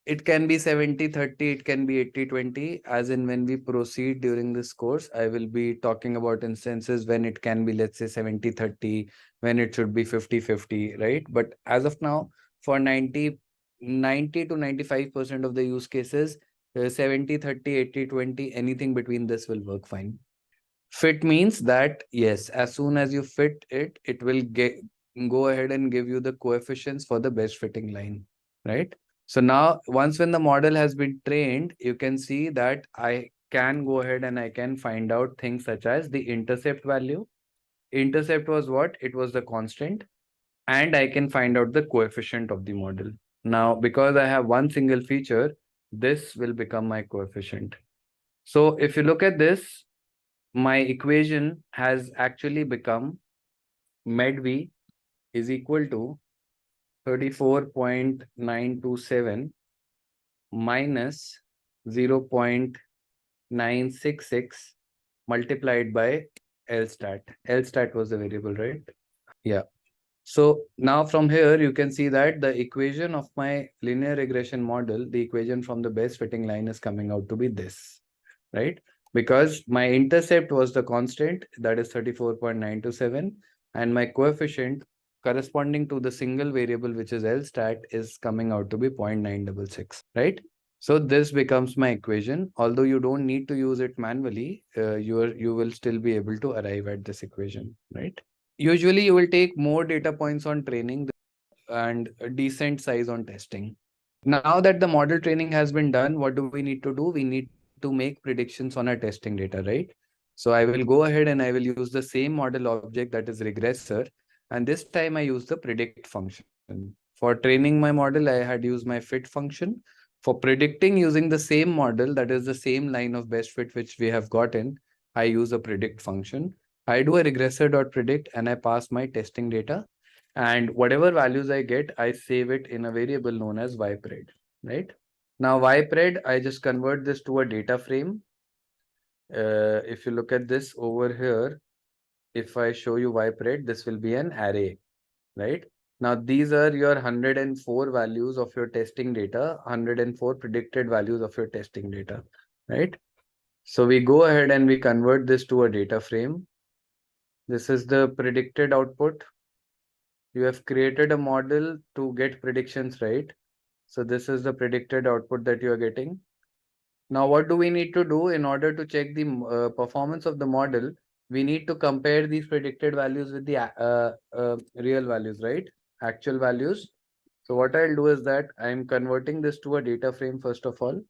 It can be 70-30, it can be 80-20. As in, when we proceed during this course, I will be talking about instances when it can be, let's say, 70-30, when it should be 50-50, right? But as of now, for 90 to 95% of the use cases, 70-30, 80-20, anything between this will work fine. Fit means that, yes, as soon as you fit it, it will go ahead and give you the coefficients for the best fitting line, right? So now, once when the model has been trained, you can see that I can go ahead and I can find out things such as the intercept value. Intercept was what? It was the constant. And I can find out the coefficient of the model. Now, because I have one single feature, this will become my coefficient. So if you look at this, my equation has actually become medv is equal to 34.927 minus 0.966 multiplied by lstat. Lstat was the variable, right? Yeah. So now from here, you can see that the equation of my linear regression model, the equation from the best fitting line is coming out to be this, right? Because my intercept was the constant, that is 34.927, and my coefficient corresponding to the single variable, which is lstat, is coming out to be 0.966, right? So this becomes my equation. Although you don't need to use it manually, you will still be able to arrive at this equation, right? Usually you will take more data points on training and a decent size on testing. Now that the model training has been done, what do we need to do? We need to make predictions on our testing data, right? So I will go ahead and I will use the same model object, that is regressor. And this time I use the predict function. For training my model, I had used my fit function. For predicting using the same model, that is the same line of best fit which we have gotten, I use a predict function. I do a regressor.predict and I pass my testing data. And whatever values I get, I save it in a variable known as ypred, right? Now ypred, I just convert this to a data frame. If you look at this over here, if I show you ypred, this will be an array, right? Now these are your 104 values of your testing data, 104 predicted values of your testing data, right? So we go ahead and we convert this to a data frame. This is the predicted output. You have created a model to get predictions, right? So this is the predicted output that you are getting. Now, what do we need to do in order to check the performance of the model? We need to compare these predicted values with the real values, right? Actual values. So what I'll do is that I'm converting this to a data frame first of all,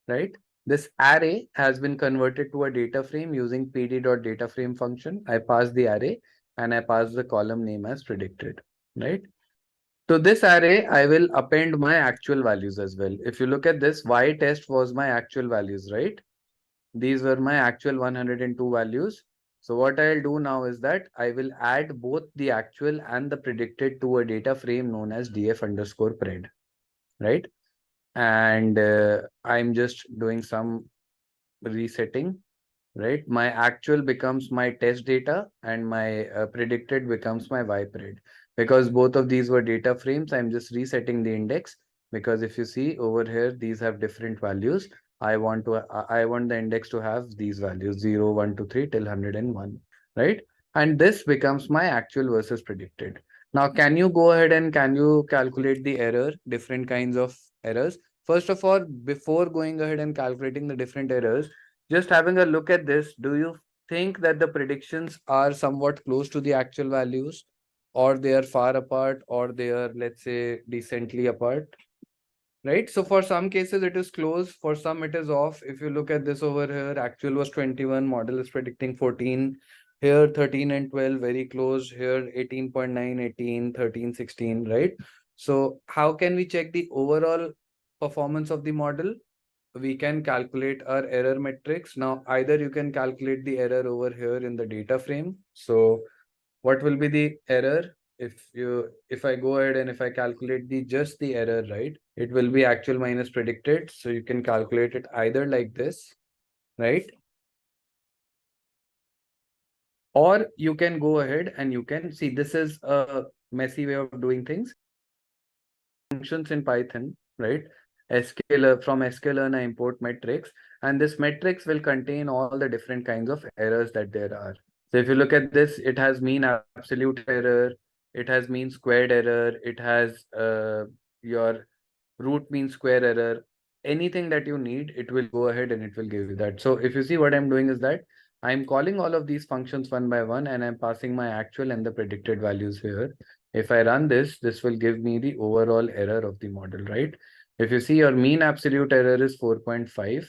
right? This array has been converted to a data frame using pd.dataframe function. I pass the array and I pass the column name as predicted, right? To this array, I will append my actual values as well. If you look at this, y test was my actual values, right? These were my actual 102 values. So what I'll do now is that I will add both the actual and the predicted to a data frame known as df_pred, right? and I'm just doing some resetting, right? My actual becomes my test data, and my predicted becomes my ypred. Because both of these were data frames, I'm just resetting the index, because if you see over here, these have different values. I want the index to have these values 0, 1, 2, 3 till 101, right? And this becomes my actual versus predicted. Now, can you go ahead and can you calculate the error, different kinds of errors? First of all, before going ahead and calculating the different errors, just having a look at this, do you think that the predictions are somewhat close to the actual values, or they are far apart, or they are, let's say, decently apart? Right? So for some cases it is close, for some it is off. If you look at this over here, actual was 21, model is predicting 14. Here 13 and 12 very close. Here 18.9, 18, 13, 16, right? So how can we check the overall performance of the model? We can calculate our error metrics. Now, either you can calculate the error over here in the data frame. So what will be the error? If I go ahead and if I calculate just the error, right, it will be actual minus predicted. So you can calculate it either like this, right? Or you can go ahead and you can see, this is a messy way of doing things. Functions in Python, right? From sklearn I import metrics, and this metrics will contain all the different kinds of errors that there are. So if you look at this, it has mean absolute error, it has mean squared error, it has your root mean square error. Anything that you need, it will go ahead and it will give you that. So if you see, what I'm doing is that I'm calling all of these functions one by one, and I'm passing my actual and the predicted values here. If I run this, this will give me the overall error of the model, right? If you see, your mean absolute error is 4.5.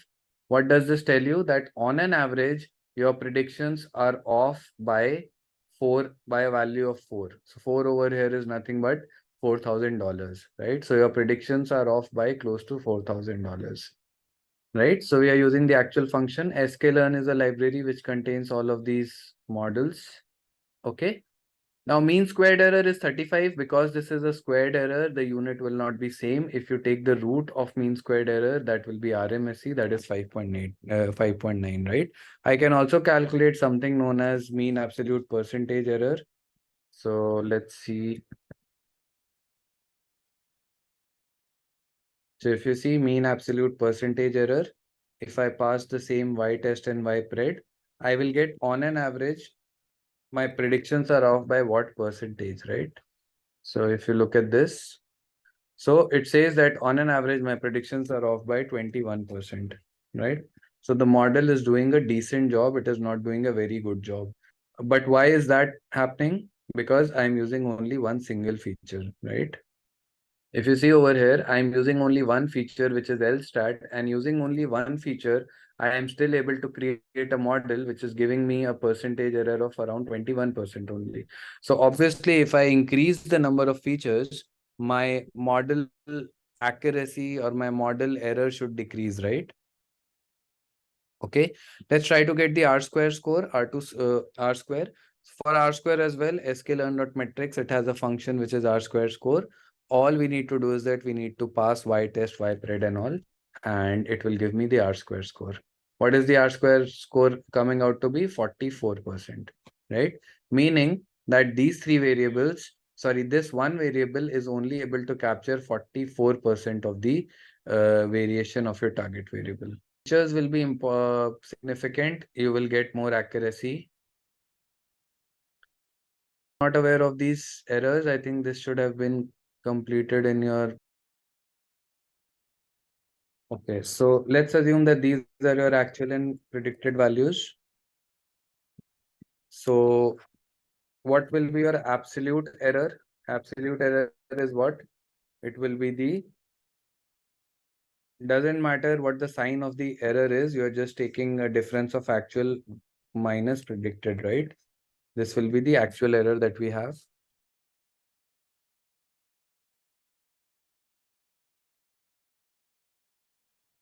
What does this tell you? That on an average, your predictions are off by a value of 4. So 4 over here is nothing but $4,000, right? So your predictions are off by close to $4,000, right? So we are using the actual function. sklearn is a library which contains all of these models. Okay. Now mean squared error is 35. Because this is a squared error, the unit will not be same. If you take the root of mean squared error, that will be RMSE, that is 5.8, 5.9, right? I can also calculate something known as mean absolute percentage error. So let's see. So if you see mean absolute percentage error, if I pass the same y test and ypred, I will get on an average, my predictions are off by what percentage, right? So if you look at this, so it says that on an average, my predictions are off by 21%, right? So the model is doing a decent job. It is not doing a very good job. But why is that happening? Because I'm using only one single feature, right? If you see over here, I'm using only one feature, which is LSTAT, and using only one feature, I am still able to create a model which is giving me a percentage error of around 21% only. So obviously, if I increase the number of features, my model accuracy or my model error should decrease, right? Okay, let's try to get the R square score, R square. For R square as well, sklearn.metrics, it has a function which is R square score. All we need to do is that we need to pass y test, ypred and all, and it will give me the R square score. What is the R square score coming out to be? 44%, right? Meaning that these three variables, sorry, this one variable is only able to capture 44% of the variation of your target variable. Features will be significant. You will get more accuracy. Not aware of these errors. I think this should have been completed in your. Okay, so let's assume that these are your actual and predicted values. So what will be your absolute error? Absolute error is what? It will be the, doesn't matter what the sign of the error is, you're just taking a difference of actual minus predicted, right? This will be the actual error that we have.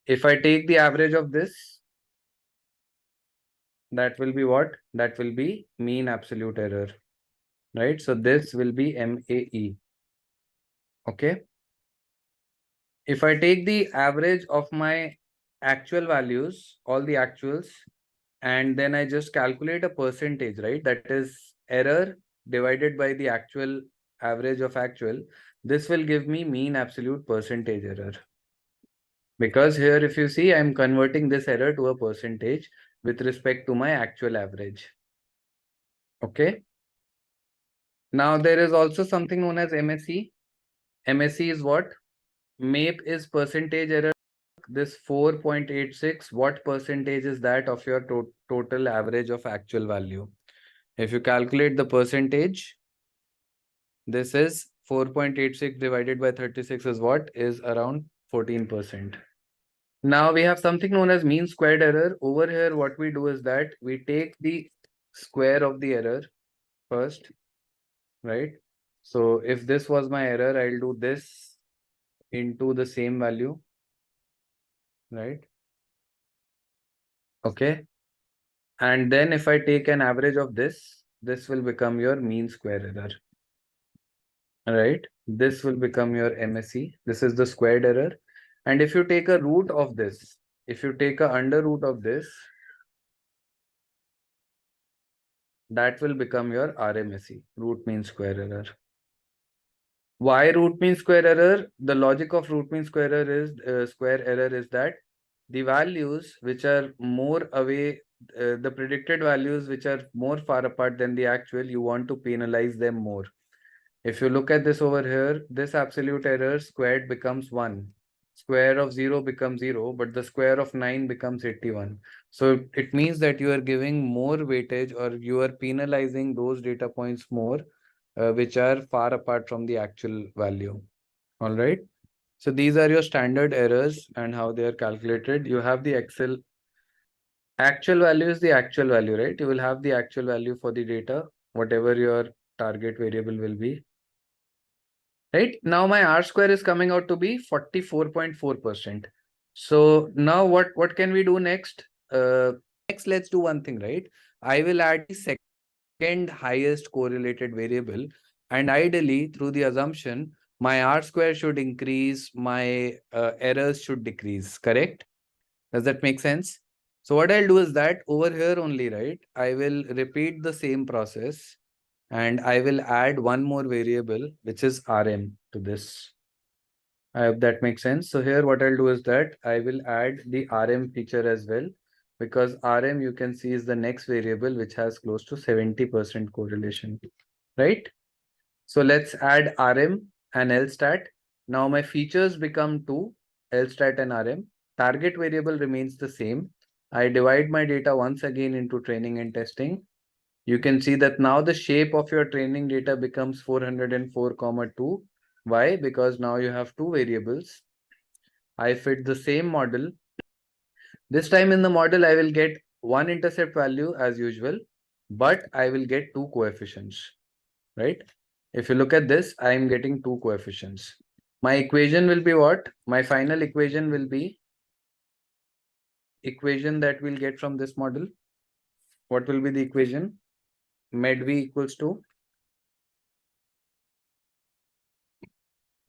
If I take the average of this, that will be what? That will be mean absolute error, right? So this will be MAE. Okay. If I take the average of my actual values, all the actuals, and then I just calculate a percentage, right? That is error divided by the actual average of actual. This will give me mean absolute percentage error. Because here, if you see, I'm converting this error to a percentage with respect to my actual average. Okay. Now there is also something known as MSE. MSE is what? MAPE is percentage error. This 4.86, what percentage is that of your total average of actual value? If you calculate the percentage, this is 4.86 divided by 36 is what? Is around 14%. Now we have something known as mean squared error. Over here, what we do is that we take the square of the error first, right? So if this was my error, I'll do this into the same value, right? Okay. And then if I take an average of this will become your mean square error. Right? This will become your MSE. This is the squared error. And if you take a root of this, if you take a under root of this, that will become your RMSE, root mean square error. Why root mean square error? The logic of root mean square error is that the values which are more away, the predicted values which are more far apart than the actual, you want to penalize them more. If you look at this over here, this absolute error squared becomes 1. Square of 0 becomes 0, but the square of 9 becomes 81. So it means that you are giving more weightage, or you are penalizing those data points more, which are far apart from the actual value. All right. So these are your standard errors and how they are calculated. You have the Excel. Actual value is the actual value, right? You will have the actual value for the data, whatever your target variable will be. Right now my R square is coming out to be 44.4%. So now what can we do next? Next, let's do one thing, right? I will add the second highest correlated variable, and ideally through the assumption, my R square should increase, my errors should decrease, correct? Does that make sense? So what I'll do is that over here only, right? I will repeat the same process, and I will add one more variable, which is RM to this. I hope that makes sense. So here what I'll do is that I will add the RM feature as well, because RM you can see is the next variable which has close to 70% correlation, right? So let's add RM and LStat. Now my features become two, LStat and RM. Target variable remains the same. I divide my data once again into training and testing. You can see that now the shape of your training data becomes 404,2. Why? Because now you have two variables. I fit the same model. This time in the model, I will get one intercept value as usual, but I will get two coefficients, right? If you look at this, I am getting two coefficients. My equation will be what? My final equation will be equation that we'll get from this model. What will be the equation? Med V equals to,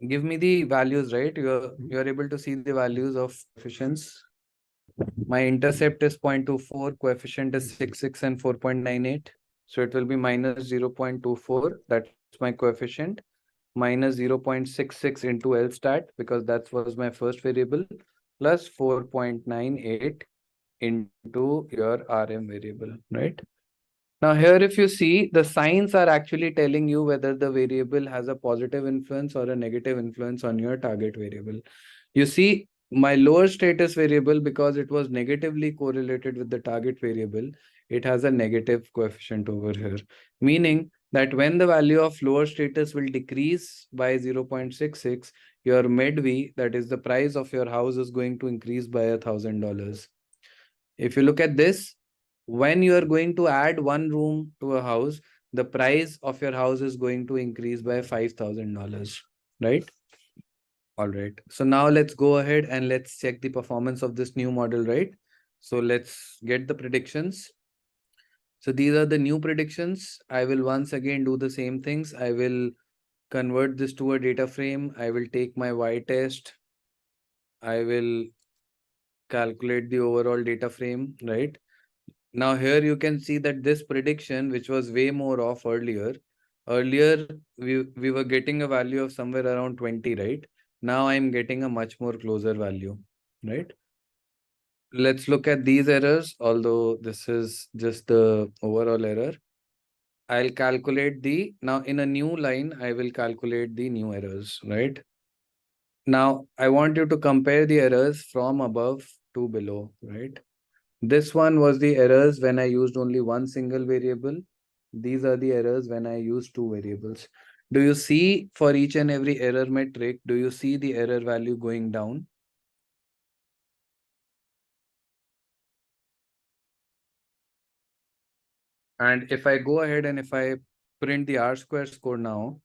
give me the values, right? You're able to see the values of coefficients. My intercept is 0.24, coefficient is 66 and 4.98. So it will be minus 0.24. That's my coefficient. Minus 0.66 into LStat, because that was my first variable, plus 4.98 into your RM variable, right? Now here, if you see, the signs are actually telling you whether the variable has a positive influence or a negative influence on your target variable. You see, my lower status variable, because it was negatively correlated with the target variable, it has a negative coefficient over here, meaning that when the value of lower status will decrease by 0.66, your med-V, that is the price of your house, is going to increase by $1,000. If you look at this, when you are going to add one room to a house, the price of your house is going to increase by $5,000, right? All right. So now let's go ahead and let's check the performance of this new model, right? So let's get the predictions. So these are the new predictions. I will once again do the same things. I will convert this to a data frame. I will take my y test. I will calculate the overall data frame, right? Now here you can see that this prediction, which was way more off earlier, we were getting a value of somewhere around 20, right? Now I'm getting a much more closer value, right? Let's look at these errors, although this is just the overall error. I'll calculate now in a new line, I will calculate the new errors, right? Now I want you to compare the errors from above to below, right? This one was the errors when I used only one single variable. These are the errors when I use two variables. Do you see for each and every error metric, do you see the error value going down? And if I go ahead and if I print the R-square score now,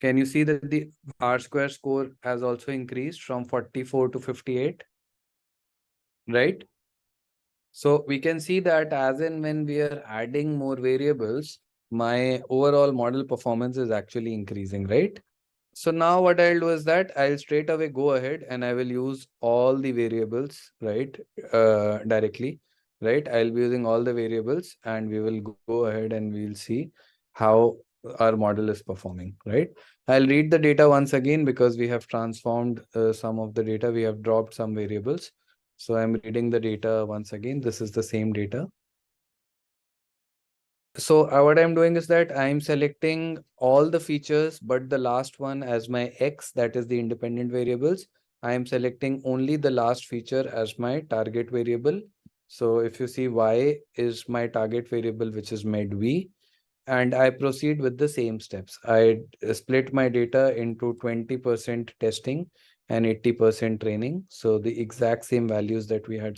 can you see that the R-square score has also increased from 44 to 58, right? So we can see that as in when we are adding more variables, my overall model performance is actually increasing, right? So now what I'll do is that I'll straight away go ahead and I will use all the variables, right? Directly, right? I'll be using all the variables and we will go ahead and we'll see how our model is performing, right? I'll read the data once again because we have transformed some of the data. We have dropped some variables. So I'm reading the data once again. This is the same data. So what I'm doing is that I'm selecting all the features, but the last one as my X, that is the independent variables. I am selecting only the last feature as my target variable. So if you see Y is my target variable, which is med V, and I proceed with the same steps. I split my data into 20% testing and 80% training. So the exact same values that we had.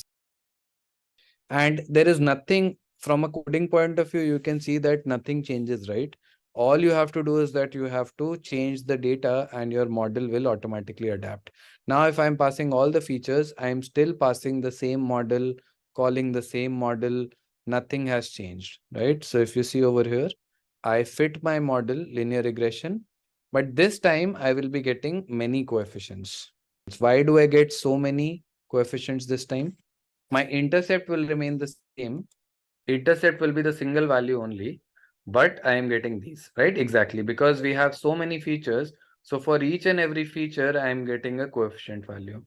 And there is nothing from a coding point of view, you can see that nothing changes, right? All you have to do is that you have to change the data and your model will automatically adapt. Now, if I'm passing all the features, I'm still passing the same model, calling the same model, nothing has changed, right? So if you see over here, I fit my model linear regression, but this time I will be getting many coefficients. Why do I get so many coefficients this time? My intercept will remain the same. Intercept will be the single value only, but I am getting these, right? Exactly, because we have so many features. So for each and every feature, I am getting a coefficient value.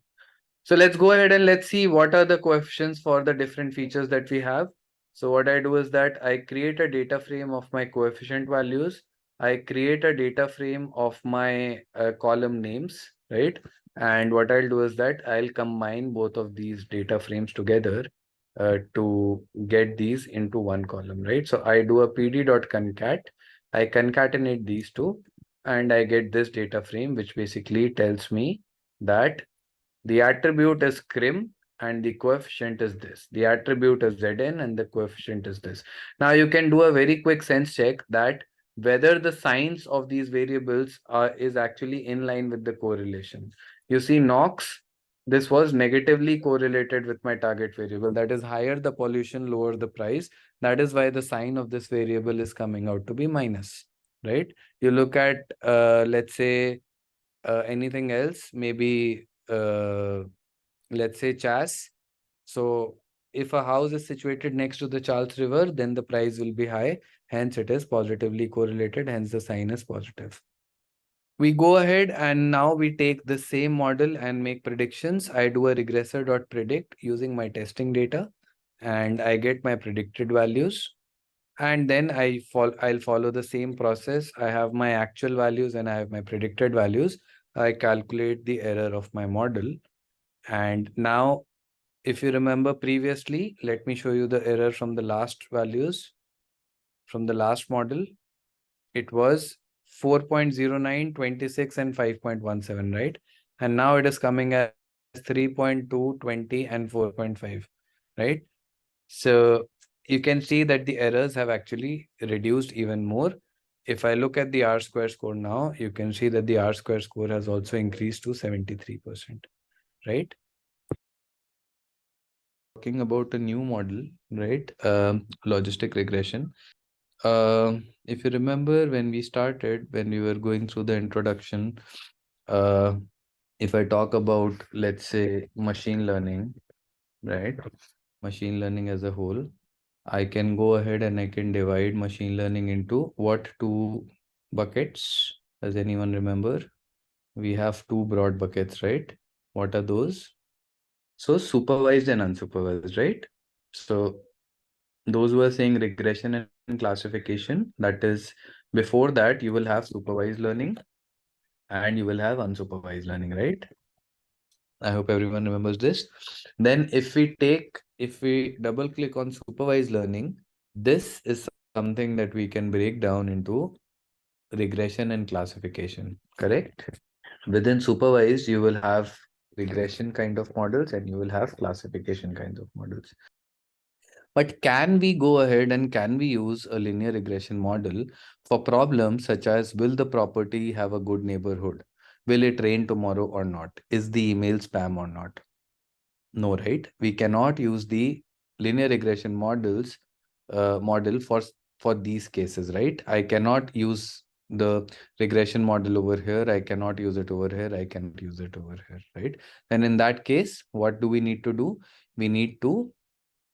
So let's go ahead and let's see what are the coefficients for the different features that we have. So what I do is that I create a data frame of my coefficient values. I create a data frame of my column names, right? And what I'll do is that I'll combine both of these data frames together to get these into one column, right? So I do a pd.concat, I concatenate these two, and I get this data frame, which basically tells me that the attribute is crim and the coefficient is this. The attribute is Zn and the coefficient is this. Now you can do a very quick sense check that whether the signs of these variables is actually in line with the correlation. You see NOx, this was negatively correlated with my target variable. That is higher the pollution, lower the price. That is why the sign of this variable is coming out to be minus, right? You look at, let's say, anything else, maybe let's say Chas. So if a house is situated next to the Charles River, then the price will be high. Hence, it is positively correlated. Hence, the sign is positive. We go ahead and now we take the same model and make predictions. I do a regressor.predict using my testing data and I get my predicted values. And then I'll follow the same process. I have my actual values and I have my predicted values. I calculate the error of my model. And now, if you remember previously, let me show you the error from the last values. From the last model, it was 4.09, 26, and 5.17, right? And now it is coming as 3.2, 20, and 4.5, right? So you can see that the errors have actually reduced even more. If I look at the R-square score now, you can see that the R-square score has also increased to 73%, right? Talking about a new model, right? Logistic regression. If you remember when we started, when we were going through the introduction, if I talk about, let's say, machine learning, right? Machine learning as a whole, I can go ahead and I can divide machine learning into what, two buckets? Does anyone remember? We have two broad buckets, right? What are those? So supervised and unsupervised, right? So those who are saying regression and classification, that is, before that you will have supervised learning and you will have unsupervised learning, right? I hope everyone remembers this. Then if we double click on supervised learning, this is something that we can break down into regression and classification, correct? Within supervised, you will have regression kind of models and you will have classification kinds of models. But can we go ahead and can we use a linear regression model for problems such as, will the property have a good neighborhood? Will it rain tomorrow or not? Is the email spam or not? No, right? We cannot use the linear regression model for these cases, right? I cannot use the regression model over here. I cannot use it over here. I cannot use it over here, right? Then in that case, what do we need to do? We need to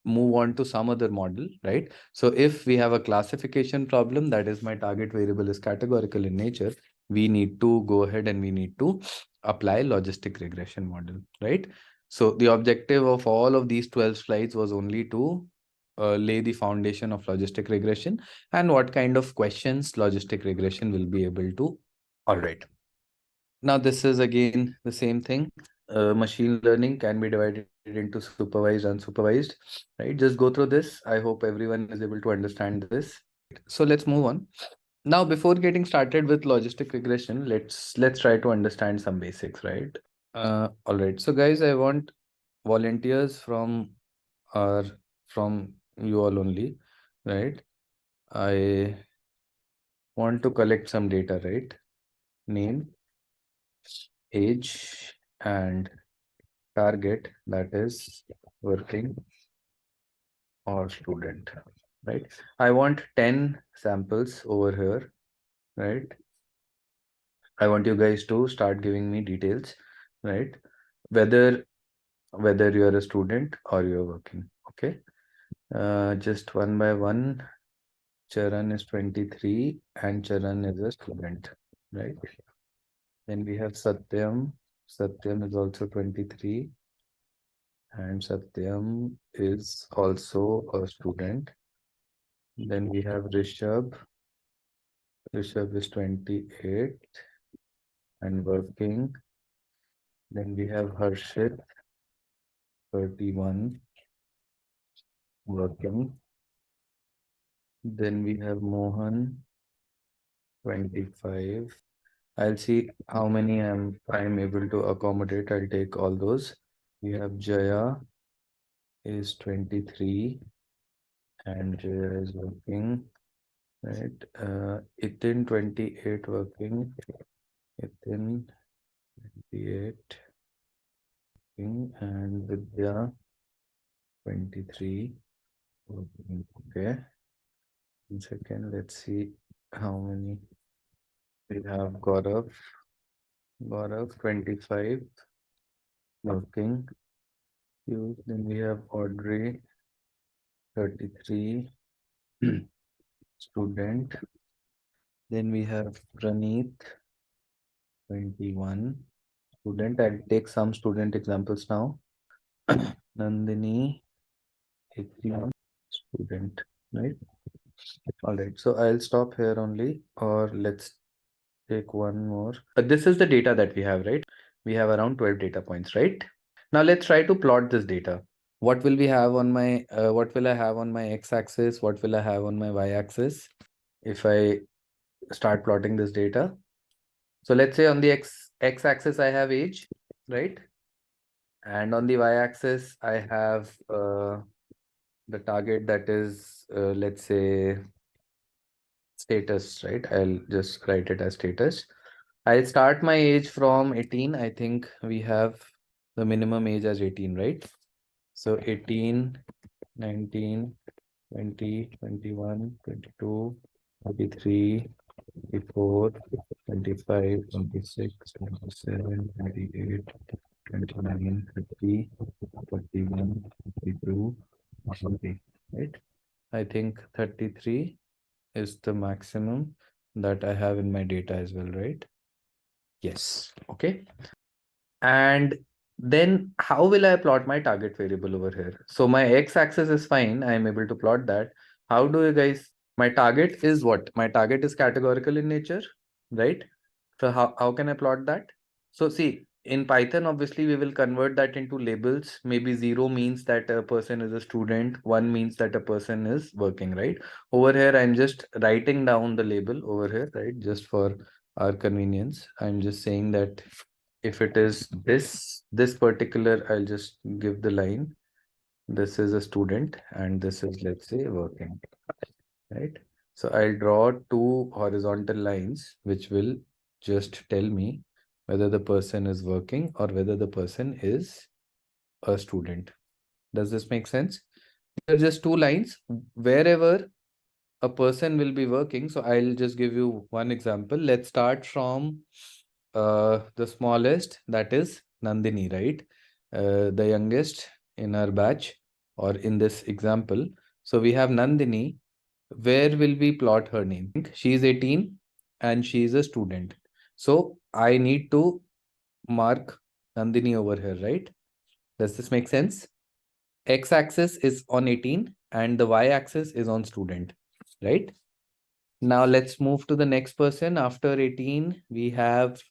move on to some other model, right? So if we have a classification problem, that is, my target variable is categorical in nature, we need to go ahead and we need to apply logistic regression model, right? So the objective of all of these 12 slides was only to lay the foundation of logistic regression and what kind of questions logistic regression will be able to. All right. Now this is again the same thing. Machine learning can be divided into supervised, unsupervised, right? Just go through this. I hope everyone is able to understand this. So let's move on. Now, before getting started with logistic regression, let's try to understand some basics, right? All right. So guys, I want volunteers our from you all only, right? I want to collect some data, right? Name, age, and target, that is working or student, right? I want 10 samples over here, right? I want you guys to start giving me details, right? Whether you're a student or you're working, okay? Just one by one. Charan is 23 and Charan is a student, right? Then we have Satyam. Satyam is also 23 and Satyam is also a student. Then we have Rishabh. Rishabh is 28 and working. Then we have Harshit, 31, working. Then we have Mohan, 25. I'll see how many I'm able to accommodate. I'll take all those. We have Jaya is 23 and Jaya is working. Right. Itin 28 working. Itin 28 working and Vidya 23 working. Okay. 1 second. Let's see how many we have. Gaurav 25 working. Then we have Audrey 33 student. Then we have Praneeth 21 student. I'll take some student examples now. Nandini 18 student, right? All right, so I'll stop here only, or let's take one more. This is the data that we have, right? We have around 12 data points, right? Now let's try to plot this data. What will we have on my, what will I have on my x-axis? What will I have on my y-axis? If I start plotting this data. So let's say on the x-axis I have age, right? And on the y-axis I have the target, that is, let's say, status, right? I'll just write it as status. I'll start my age from 18. I think we have the minimum age as 18, right? So 18, 19, 20, 21, 22, 23, 24, 25, 26, 27, 28, 29, 30, 41, 42, 40, right? I think 33 is the maximum that I have in my data as well, right? Yes. Okay. And then how will I plot my target variable over here? So my x-axis is fine. I am able to plot that. How do you guys, my target is what? My target is categorical in nature, right? So how can I plot that? So see, in Python, obviously, we will convert that into labels. Maybe 0 means that a person is a student, 1 means that a person is working, right? Over here, I'm just writing down the label over here, right? Just for our convenience. I'm just saying that if it is this particular, I'll just give the line. This is a student and this is, let's say, working, right? So I'll draw two horizontal lines which will just tell me whether the person is working or whether the person is a student. Does this make sense? There are just two lines wherever a person will be working. So I'll just give you one example. Let's start from the smallest, that is Nandini, right? The youngest in our batch or in this example. So we have Nandini. Where will we plot her name? She is 18 and she is a student. So I need to mark Nandini over here, right? Does this make sense? X-axis is on 18 and the Y-axis is on student, right? Now let's move to the next person. After 18, we have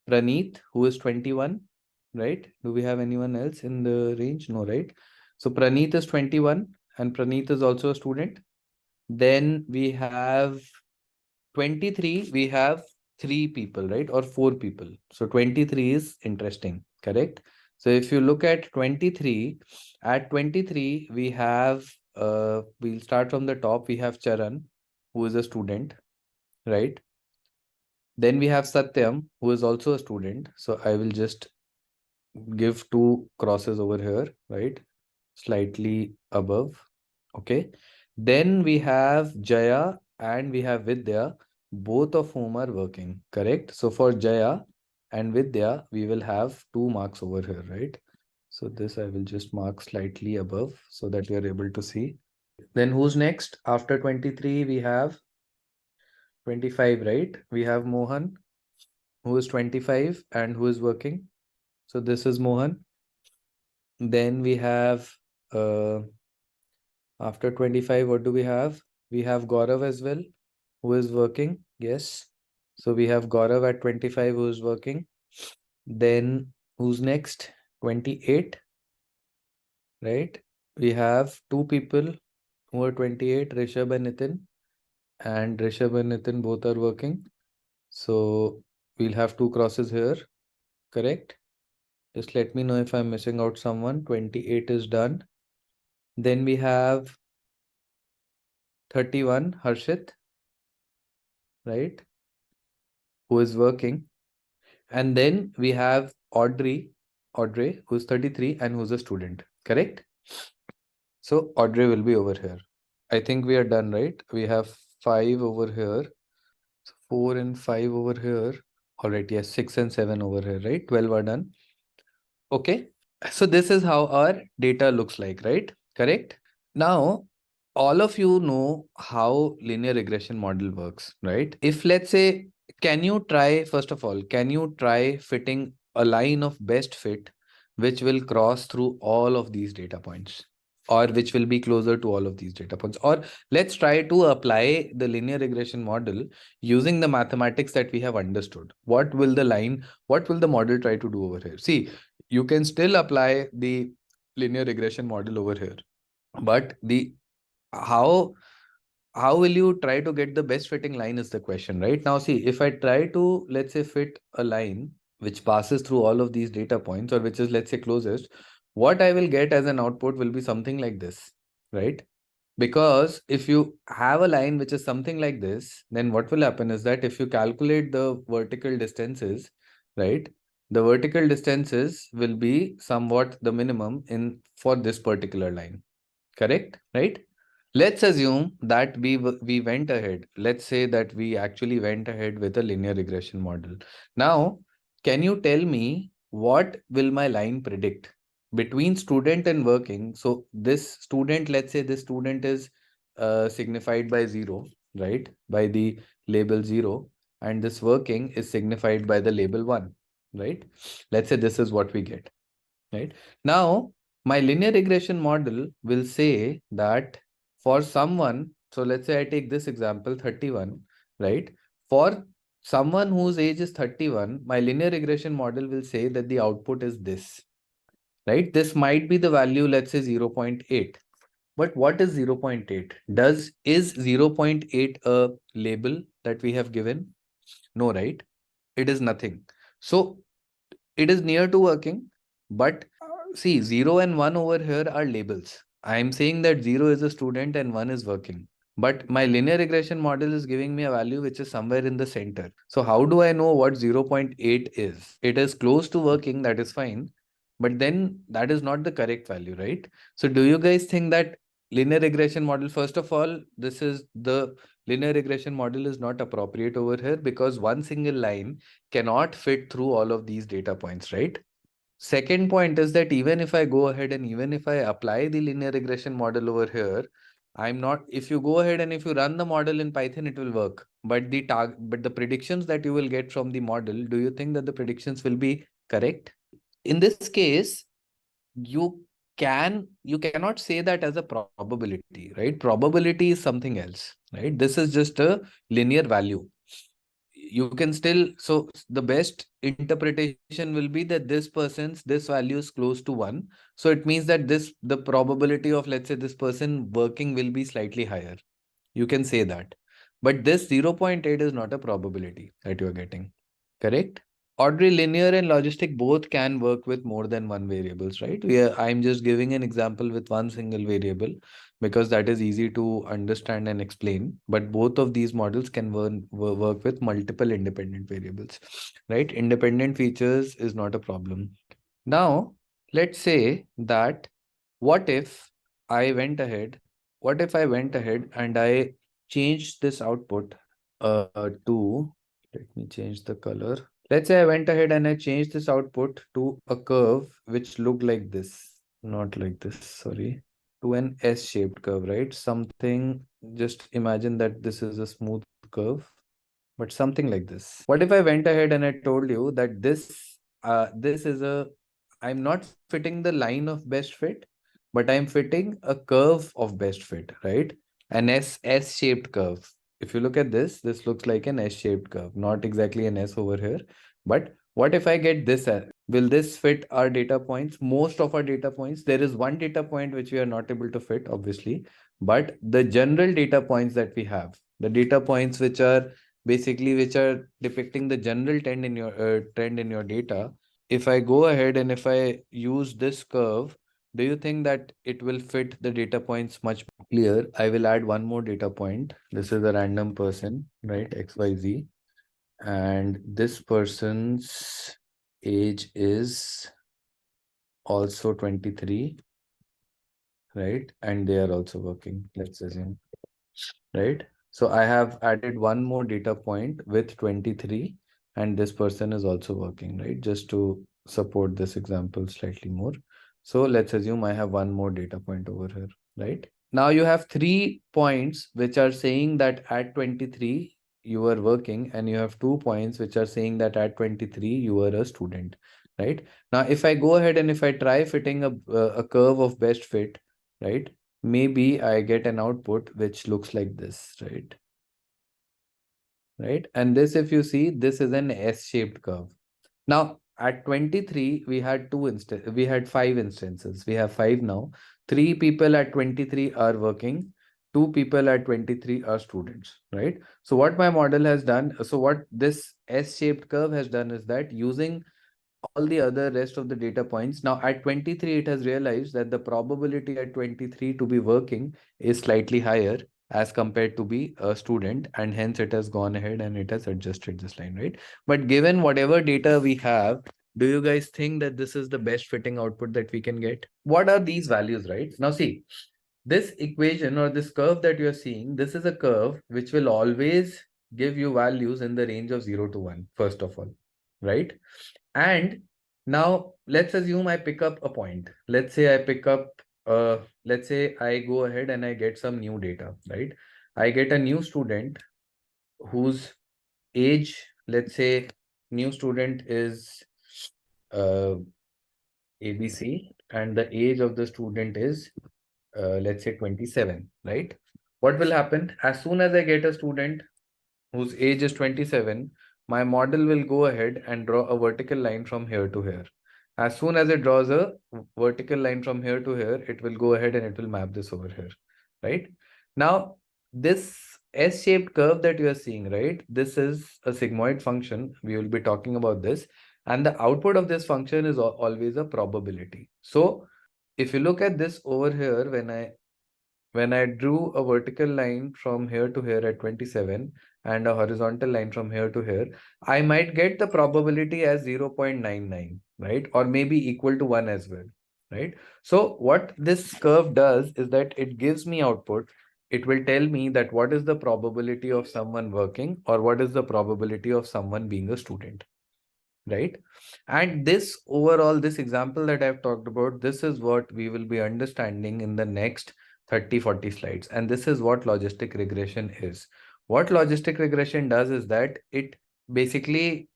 Praneeth, who is 21, right? Do we have anyone else in the range? No, right? So Praneeth is 21 and Praneeth is also a student. Then we have 23, we have 3 people, right? Or 4 people. So 23 is interesting, correct? So if you look at 23, at 23, we have, we'll start from the top. We have Charan, who is a student, right? Then we have Satyam, who is also a student. So I will just give 2 crosses over here, right? Slightly above. Okay. Then we have Jaya and we have Vidya, both of whom are working, correct? So for Jaya and Vidya, we will have 2 marks over here, right? So this I will just mark slightly above so that you are able to see. Then who's next? After 23, we have 25, right? We have Mohan, who is 25 and who is working. So this is Mohan. Then we have after 25, what do we have? We have Gaurav as well, who is working. Yes. So we have Gaurav at 25 who is working. Then who's next? 28, right? We have 2 people who are 28, Rishabh and Nitin. And Rishabh and Nitin both are working. So we'll have 2 crosses here, correct? Just let me know if I'm missing out someone. 28 is done. Then we have 31, Harshit, right? Who is working. And then we have Audrey, who's 33 and who's a student, correct? So Audrey will be over here. I think we are done, right? We have 5 over here. So 4 and 5 over here. All right, yes, 6 and 7 over here, right? 12 are done. Okay. So this is how our data looks like, right? Correct? Now, all of you know how linear regression model works, right? If let's say, can you try, first of all, can you try fitting a line of best fit which will cross through all of these data points or which will be closer to all of these data points? Or let's try to apply the linear regression model using the mathematics that we have understood. What will the model try to do over here? See, you can still apply the linear regression model over here, but the how will you try to get the best fitting line is the question, right? Now see, if I try to, let's say, fit a line which passes through all of these data points or which is, let's say, closest, what I will get as an output will be something like this, right? Because if you have a line which is something like this, then what will happen is that if you calculate the vertical distances, right, the vertical distances will be somewhat the minimum in for this particular line, correct, right? Let's assume that we went ahead. Let's say that we actually went ahead with a linear regression model. Now, can you tell me what will my line predict between student and working? So this student, let's say this student is signified by 0, right? By the label 0, and this working is signified by the label 1, right? Let's say this is what we get, right? Now, my linear regression model will say that for someone, so let's say I take this example 31, right? For someone whose age is 31, my linear regression model will say that the output is this, right? This might be the value, let's say 0.8. But what is 0.8? Is 0.8 a label that we have given? No, right? It is nothing. So it is near to working, but see, 0 and 1 over here are labels. I am saying that 0 is a student and 1 is working. But my linear regression model is giving me a value which is somewhere in the center. So how do I know what 0.8 is? It is close to working, that is fine. But then that is not the correct value, right? So do you guys think that linear regression model, first of all, this is the linear regression model is not appropriate over here because one single line cannot fit through all of these data points, right? Second point is that even if I go ahead and even if I apply the linear regression model over here, I'm not, if you go ahead and if you run the model in Python, it will work. But the predictions that you will get from the model, do you think that the predictions will be correct? In this case, you cannot say that as a probability, right? Probability is something else, right? This is just a linear value. You can still, so the best interpretation will be that this value is close to 1. So it means that the probability of, let's say, this person working will be slightly higher. You can say that. But this 0.8 is not a probability that you're getting. Correct? Ordinary linear and logistic both can work with more than one variables, right? I'm just giving an example with one single variable because that is easy to understand and explain. But both of these models can work with multiple independent variables, right? Independent features is not a problem. Now, let's say that what if I went ahead, and I changed this output to, let me change the color. Let's say I went ahead and I changed this output to a curve which looked like this, not like this, sorry, to an S-shaped curve, right? Something, just imagine that this is a smooth curve, but something like this. What if I went ahead and I told you that this is I'm not fitting the line of best fit, but I'm fitting a curve of best fit, right? An S-shaped curve. If you look at this, this looks like an S-shaped curve, not exactly an S over here. But what if I get this? Will this fit our data points? Most of our data points, there is one data point which we are not able to fit, obviously. But the general data points that we have, the data points which are basically which are depicting the general trend in your data. If I go ahead and if I use this curve, do you think that it will fit the data points much clear? I will add one more data point. This is a random person, right? XYZ. And this person's age is also 23, right? And they are also working, let's assume, right? So I have added one more data point with 23, and this person is also working, right? Just to support this example slightly more. So let's assume I have one more data point over here, right? Now you have 3 points which are saying that at 23 you are working, and you have 2 points which are saying that at 23 you are a student, right? Now if I go ahead and if I try fitting a curve of best fit, right? Maybe I get an output which looks like this, right? Right? And this, if you see, this is an S-shaped curve. Now, at 23, we had 5 instances. We have 5 now. 3 people at 23 are working. 2 people at 23 are students, right? So what my model has done, so what this S-shaped curve has done is that using all the other rest of the data points. Now at 23, it has realized that the probability at 23 to be working is slightly higher as compared to be a student, and hence it has gone ahead and it has adjusted this line, right? But given whatever data we have, do you guys think that this is the best fitting output that we can get? What are these values, right? Now see, this equation or this curve that you're seeing, this is a curve which will always give you values in the range of 0 to 1, first of all, right? And now let's assume I pick up a point. Let's say I pick up, let's say I go ahead and I get some new data, right? I get a new student whose age, let's say new student is uh, ABC, and the age of the student is let's say 27, right? What will happen as soon as I get a student whose age is 27, my model will go ahead and draw a vertical line from here to here. As soon as it draws a vertical line from here to here, it will go ahead and it will map this over here, right? Now, this S-shaped curve that you are seeing, right? This is a sigmoid function. We will be talking about this. And the output of this function is always a probability. So if you look at this over here, when I drew a vertical line from here to here at 27 and a horizontal line from here to here, I might get the probability as 0.99, right? Or maybe equal to 1 as well, right? So what this curve does is that it gives me output. It will tell me that what is the probability of someone working or what is the probability of someone being a student, right? And this overall, this example that I've talked about, this is what we will be understanding in the next 30-40 slides. And this is what logistic regression is. What logistic regression does is that it basically,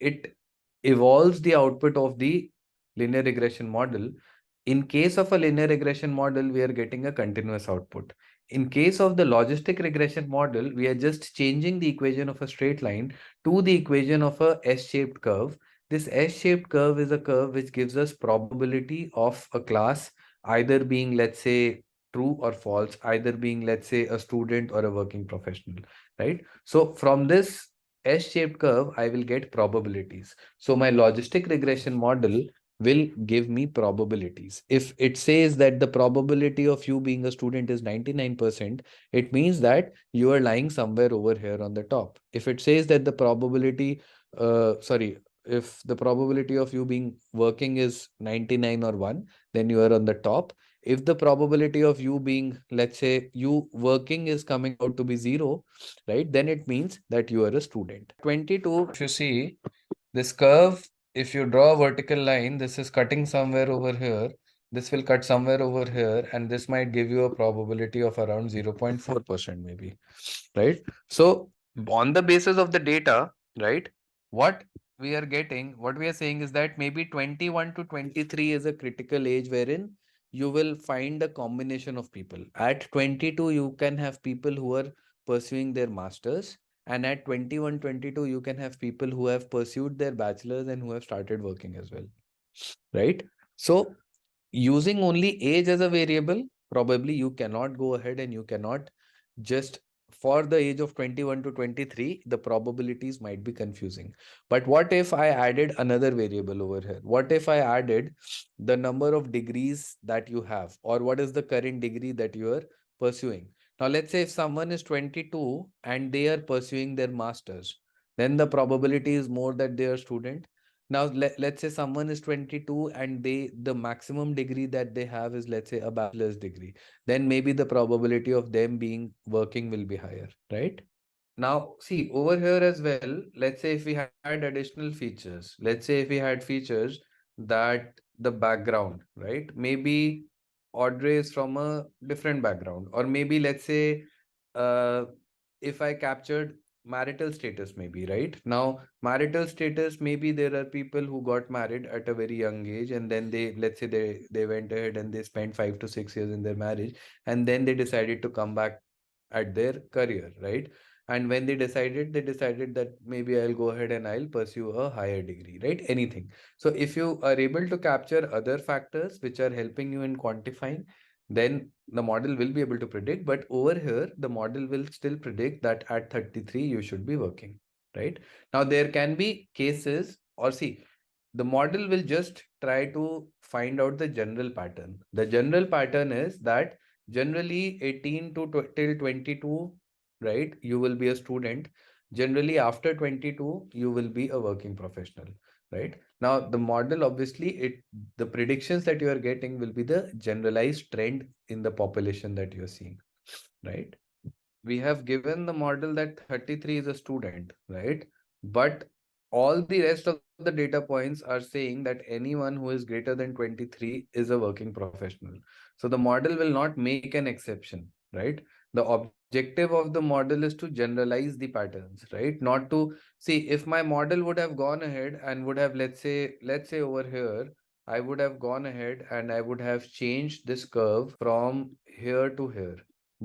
it evolves the output of the linear regression model. In case of a linear regression model, we are getting a continuous output. In case of the logistic regression model, we are just changing the equation of a straight line to the equation of a S-shaped curve. This S-shaped curve is a curve which gives us probability of a class either being, let's say, true or false, either being, let's say, a student or a working professional, right? So from this S-shaped curve, I will get probabilities. So my logistic regression model will give me probabilities. If it says that the probability of you being a student is 99%, it means that you are lying somewhere over here on the top. If it says that the probability, if the probability of you being working is 99 or 1, then you are on the top. If the probability of you being, let's say, you working is coming out to be 0, right, then it means that you are a student. 22, if you see this curve, if you draw a vertical line, this is cutting somewhere over here. This will cut somewhere over here, and this might give you a probability of around 0.4% maybe, right? So on the basis of the data, right, what we are getting, what we are saying is that maybe 21 to 23 is a critical age wherein you will find a combination of people. At 22, you can have people who are pursuing their masters, and at 21, 22, you can have people who have pursued their bachelor's and who have started working as well, right? So using only age as a variable, probably you cannot go ahead and you cannot just for the age of 21 to 23, the probabilities might be confusing. But what if I added another variable over here? What if I added the number of degrees that you have, or what is the current degree that you are pursuing? Now, let's say if someone is 22 and they are pursuing their masters, then the probability is more that they are student. Now, let's say someone is 22 and the maximum degree that they have is, let's say, a bachelor's degree, then maybe the probability of them being working will be higher, right? Now, see over here as well, let's say if we had additional features, let's say if we had features that the background, right? Maybe Audrey is from a different background, or maybe let's say uh, if I captured marital status, maybe, right? Now, marital status, maybe there are people who got married at a very young age, and then let's say they went ahead and they spent 5 to 6 years in their marriage, and then they decided to come back at their career, right? And when they decided that maybe I'll go ahead and I'll pursue a higher degree, right? Anything. So if you are able to capture other factors which are helping you in quantifying, then the model will be able to predict. But over here, the model will still predict that at 33, you should be working, right? Now, there can be cases, or see, the model will just try to find out the general pattern. The general pattern is that generally 18 to till 22, right, you will be a student. Generally after 22, you will be a working professional. right? Now the model, obviously, the predictions that you are getting will be the generalized trend in the population that you're seeing, right? We have given the model that 33 is a student, right? But all the rest of the data points are saying that anyone who is greater than 23 is a working professional. So the model will not make an exception, right? The objective of the model is to generalize the patterns, right? Not to see. If my model would have gone ahead and would have, let's say over here, I would have gone ahead and I would have changed this curve from here to here.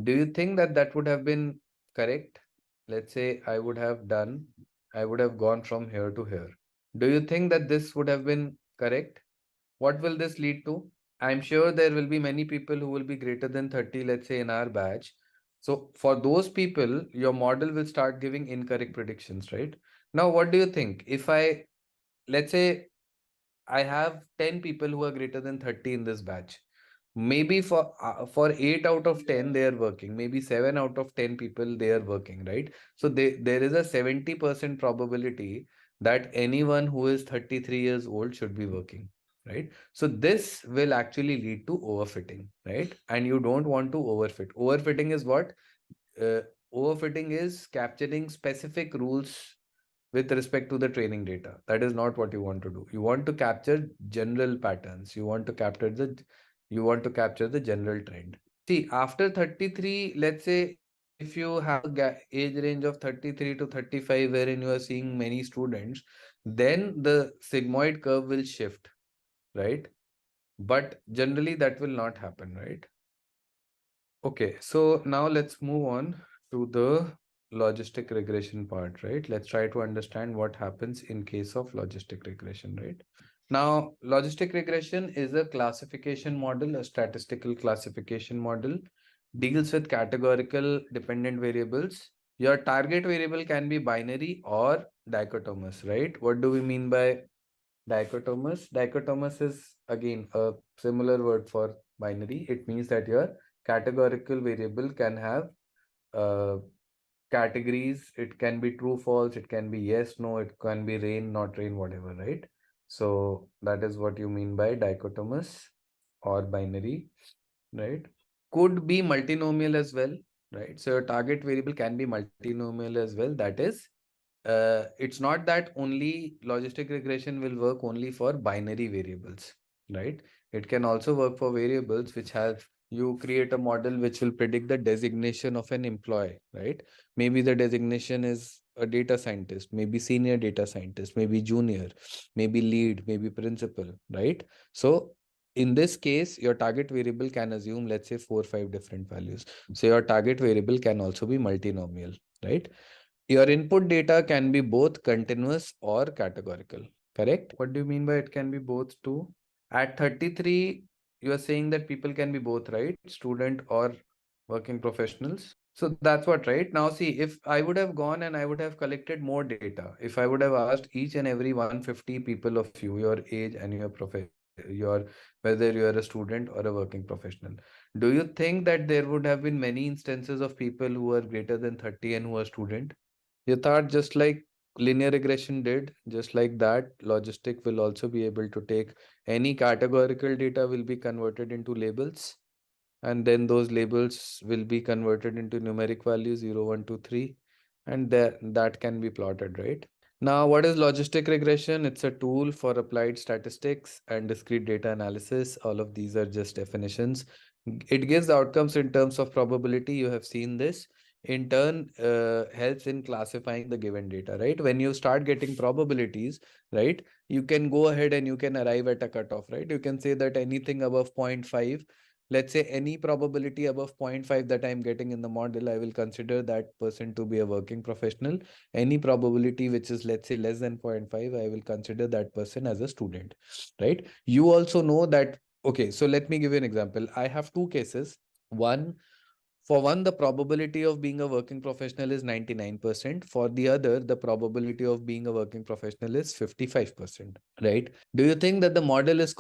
Do you think that that would have been correct? Let's say I would have gone from here to here. Do you think that this would have been correct? What will this lead to? I'm sure there will be many people who will be greater than 30, let's say in our batch. So for those people, your model will start giving incorrect predictions, right? Now, what do you think? Let's say I have 10 people who are greater than 30 in this batch. Maybe for 8 out of 10 they are working, maybe 7 out of 10 people they are working, right? So there is a 70% probability that anyone who is 33 years old should be working, right? So this will actually lead to overfitting, right? And you don't want to overfit. Overfitting is what? uh, Overfitting is capturing specific rules with respect to the training data. That is not what you want to do. You want to capture general patterns. You want to capture the general trend. See, after 33, let's say if you have a age range of 33 to 35 wherein you are seeing many students, then the sigmoid curve will shift, right? But generally that will not happen, right? Okay, so now let's move on to the logistic regression part, right? Let's try to understand what happens in case of logistic regression, right? Now, logistic regression is a classification model, a statistical classification model, deals with categorical dependent variables. Your target variable can be binary or dichotomous, right? What do we mean by dichotomous? Dichotomous is again a similar word for binary. It means that your categorical variable can have uh, categories. It can be true, false, it can be yes, no, it can be rain, not rain, whatever, right? So that is what you mean by dichotomous or binary, right? Could be multinomial as well, right? So your target variable can be multinomial as well. That is, it's not that only logistic regression will work only for binary variables, right? It can also work for variables which have, you create a model which will predict the designation of an employee, right? Maybe the designation is a data scientist, maybe senior data scientist, maybe junior, maybe lead, maybe principal, right? So in this case, your target variable can assume, let's say, 4 or 5 different values. So your target variable can also be multinomial, right? Your input data can be both continuous or categorical, correct? What do you mean by it can be both too? At 33, you are saying that people can be both, right? Student or working professionals. So that's what, right? Now, see, if I would have gone and I would have collected more data, if I would have asked each and every 150 people of you, your age and whether you are a student or a working professional, do you think that there would have been many instances of people who are greater than 30 and who are student? You thought just like linear regression did, just like that, logistic will also be able to take any categorical data will be converted into labels, and then those labels will be converted into numeric values 0, 1, 2, 3, and that can be plotted, right? Now, what is logistic regression? It's a tool for applied statistics and discrete data analysis. All of these are just definitions. It gives outcomes in terms of probability. You have seen this. In turn, helps in classifying the given data, right? When you start getting probabilities, right, you can go ahead and you can arrive at a cutoff, right? You can say that anything above 0.5, let's say any probability above 0.5 that I'm getting in the model, I will consider that person to be a working professional. Any probability which is, let's say, less than 0.5, I will consider that person as a student, right? You also know that, okay, so let me give you an example. I have two cases. For one, the probability of being a working professional is 99%. For the other, the probability of being a working professional is 55%, right? Do you think that the model is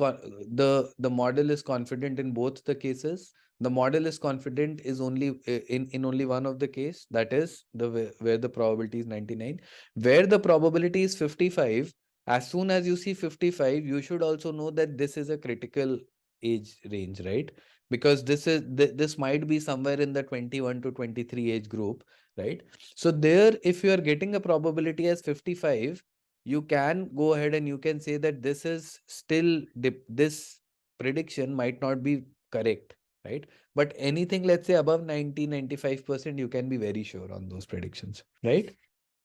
confident in both the cases? The model is confident is only in only one of the case, that is where the probability is 99. Where the probability is 55, As soon as you see 55, you should also know that this is a critical age range, right? Because this might be somewhere in the 21 to 23 age group, right? So there, if you are getting a probability as 55, you can go ahead and you can say that this is still this prediction might not be correct, right? But anything, let's say above 90-95%, you can be very sure on those predictions, right?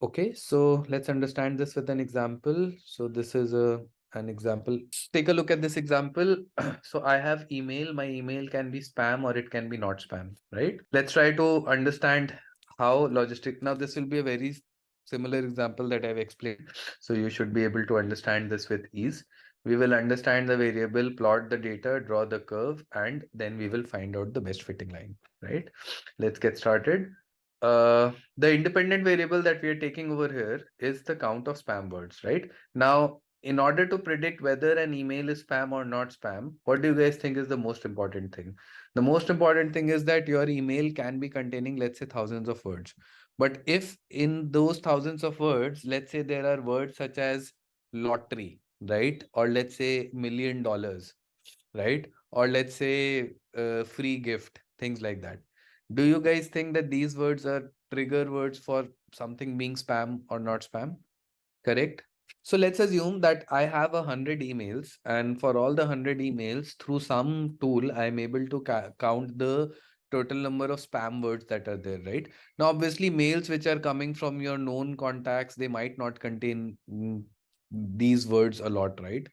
Okay, so let's understand this with an example. So this is an example. Take a look at this example. So I have email. My email can be spam or it can be not spam, right? Let's try to understand how logistic. Now this will be a very similar example that I've explained. So you should be able to understand this with ease. We will understand the variable, plot the data, draw the curve, and then we will find out the best fitting line, right? Let's get started. The independent variable that we are taking over here is the count of spam words, right? Now, in order to predict whether an email is spam or not spam, what do you guys think is the most important thing? The most important thing is that your email can be containing, let's say, thousands of words. But if in those thousands of words, let's say there are words such as lottery, right? Or let's say $1 million, right? Or let's say free gift, things like that. Do you guys think that these words are trigger words for something being spam or not spam? Correct. So let's assume that I have 100 emails, and for all the 100 emails, through some tool, I'm able to count the total number of spam words that are there, right? Now, obviously, mails which are coming from your known contacts, they might not contain these words a lot, right?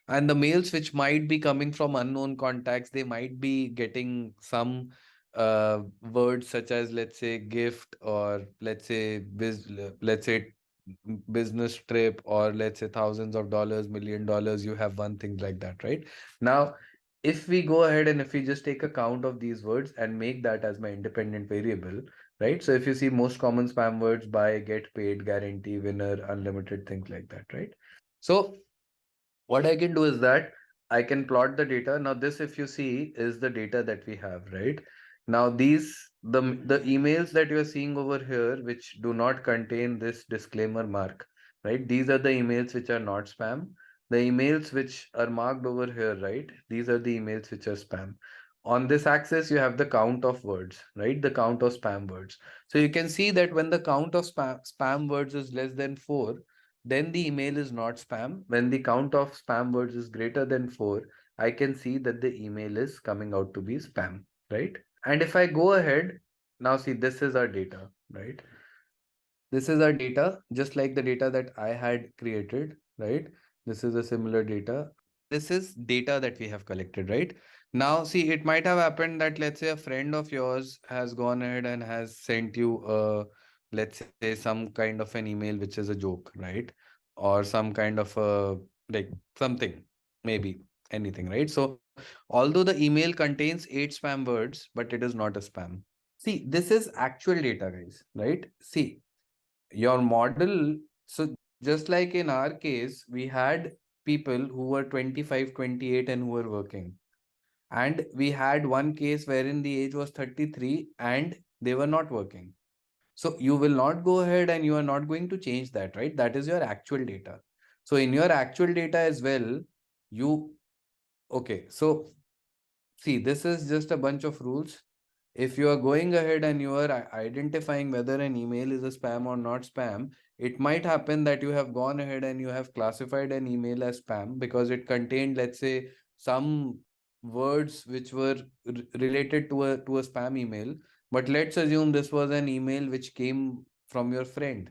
And the mails which might be coming from unknown contacts, they might be getting some words such as, let's say, gift, or let's say let's say business trip, or let's say thousands of dollars, $1 million, you have one thing like that, right? Now, if we go ahead and if we just take a count of these words and make that as my independent variable, right? So if you see most common spam words, buy, get paid, guarantee, winner, unlimited, things like that, right? So what I can do is that I can plot the data. Now, this, if you see, is the data that we have, right? Now, the emails that you're seeing over here, which do not contain this disclaimer mark, right? These are the emails which are not spam. The emails which are marked over here, right? These are the emails which are spam. On this axis, you have the count of words, right? The count of spam words. So you can see that when the count of spam words is less than 4, then the email is not spam. When the count of spam words is greater than 4, I can see that the email is coming out to be spam, right? And if I go ahead, now see, this is our data, right? This is our data, just like the data that I had created, right? This is a similar data. This is data that we have collected, right? Now, see, it might have happened that, let's say, a friend of yours has gone ahead and has sent you let's say, some kind of an email which is a joke, right? Or some kind of a, like, something, maybe anything, right? So although the email contains 8 spam words, but it is not a spam. See, this is actual data, guys, right? See, your model. So just like in our case, we had people who were 25, 28 and who were working. And we had one case wherein the age was 33 and they were not working. So you will not go ahead and you are not going to change that, right? That is your actual data. So in your actual data as well, okay, so see, this is just a bunch of rules. If you are going ahead and you are identifying whether an email is a spam or not spam, it might happen that you have gone ahead and you have classified an email as spam because it contained, let's say, some words which were related to a spam email. But let's assume this was an email which came from your friend.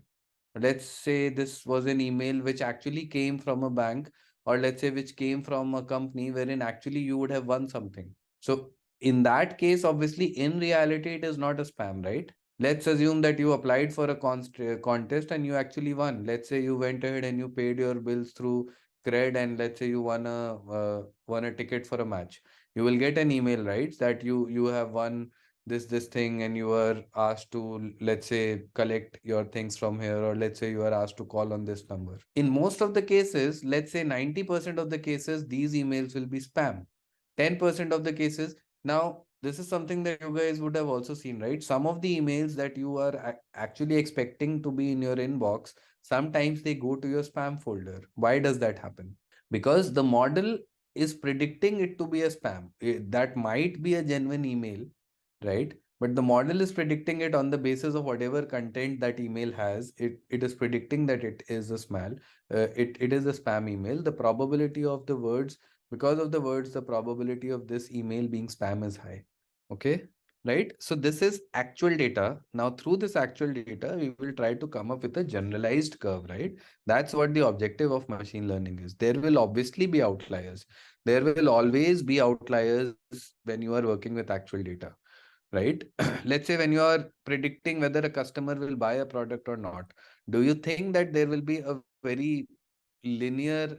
Let's say this was an email which actually came from a bank, or let's say which came from a company wherein actually you would have won something. So in that case, obviously, in reality, it is not a spam, right? Let's assume that you applied for a contest and you actually won. Let's say you went ahead and you paid your bills through cred, and let's say you won a ticket for a match. You will get an email, right, that you have won this thing, and you are asked to, let's say, collect your things from here, or let's say you are asked to call on this number. In most of the cases, let's say 90% of the cases, these emails will be spam. 10% of the cases. Now, this is something that you guys would have also seen, right? Some of the emails that you are actually expecting to be in your inbox, sometimes they go to your spam folder. Why does that happen? Because the model is predicting it to be a spam. That might be a genuine email, right? But the model is predicting it on the basis of whatever content that email has. It is predicting that it is a it is a spam email. The probability of the words, because of the words, the probability of this email being spam is high. Okay, right? So this is actual data. Now through this actual data, we will try to come up with a generalized curve, right? That's what the objective of machine learning is. There will obviously be outliers. There will always be outliers when you are working with actual data, right? Let's say when you are predicting whether a customer will buy a product or not, do you think that there will be a very linear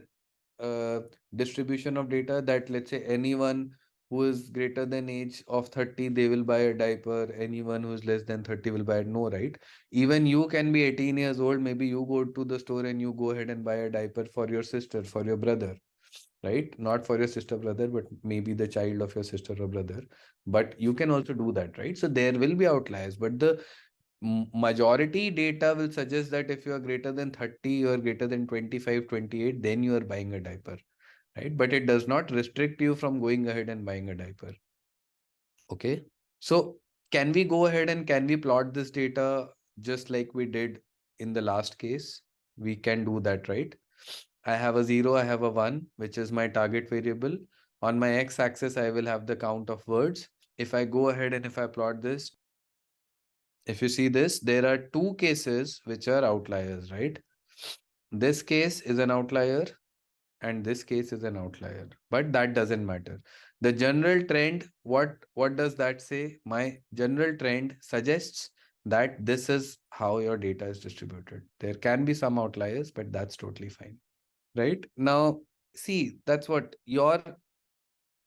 uh, distribution of data, that let's say anyone who is greater than age of 30, they will buy a diaper, anyone who is less than 30 will buy it? No, right? Even you can be 18 years old, maybe you go to the store and you go ahead and buy a diaper for your sister, for your brother, right? Not for your sister, brother, but maybe the child of your sister or brother. But you can also do that, right? So there will be outliers, but the majority data will suggest that if you are greater than 30, you are greater than 25, 28, then you are buying a diaper, right? But it does not restrict you from going ahead and buying a diaper. Okay. So can we go ahead and can we plot this data just like we did in the last case? We can do that, right? I have a 0, I have a 1, which is my target variable. On my x-axis, I will have the count of words. If I go ahead and if I plot this, if you see this, there are two cases which are outliers, right? This case is an outlier and this case is an outlier, but that doesn't matter. The general trend, what does that say? My general trend suggests that this is how your data is distributed. There can be some outliers, but that's totally fine, right? Now, see, that's what your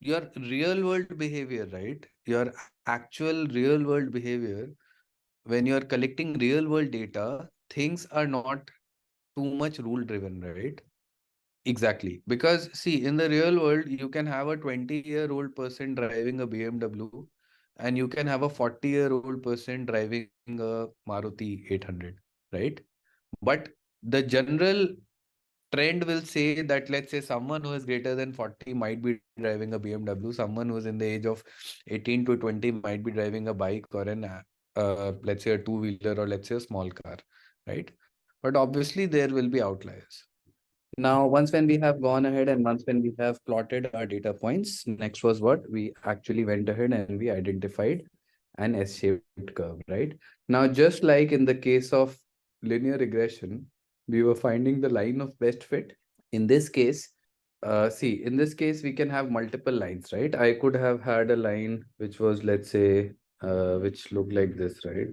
real world behavior, right? Your actual real world behavior, when you're collecting real world data, things are not too much rule driven, right? Exactly. Because see, in the real world, you can have a 20-year-old person driving a BMW and you can have a 40-year-old person driving a Maruti 800, right? But the general trend will say that, let's say someone who is greater than 40 might be driving a BMW, someone who is in the age of 18 to 20 might be driving a bike or let's say a two-wheeler or let's say a small car, right? But obviously there will be outliers. Now, once when we have gone ahead and once when we have plotted our data points, next was what? We actually went ahead and we identified an S-shaped curve, right? Now, just like in the case of linear regression, we were finding the line of best fit. In this case, see, in this case, we can have multiple lines, right? I could have had a line which was, let's say, which looked like this, right?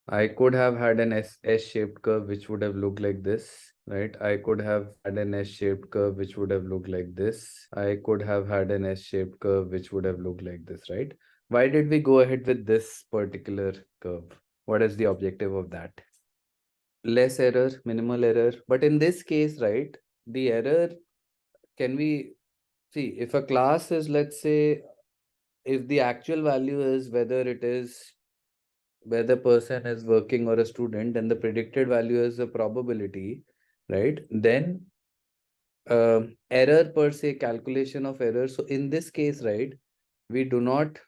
I could have had an S-shaped curve which would have looked like this, right? I could have had an S-shaped curve which would have looked like this. I could have had an S-shaped curve which would have looked like this, right? Why did we go ahead with this particular curve? What is the objective of that? Less error, minimal error. But in this case, right, the error, can we see if a class is, let's say, if the actual value is whether the person is working or a student, and the predicted value is a probability, right? Then error per se, calculation of error. So in this case, right, we do not,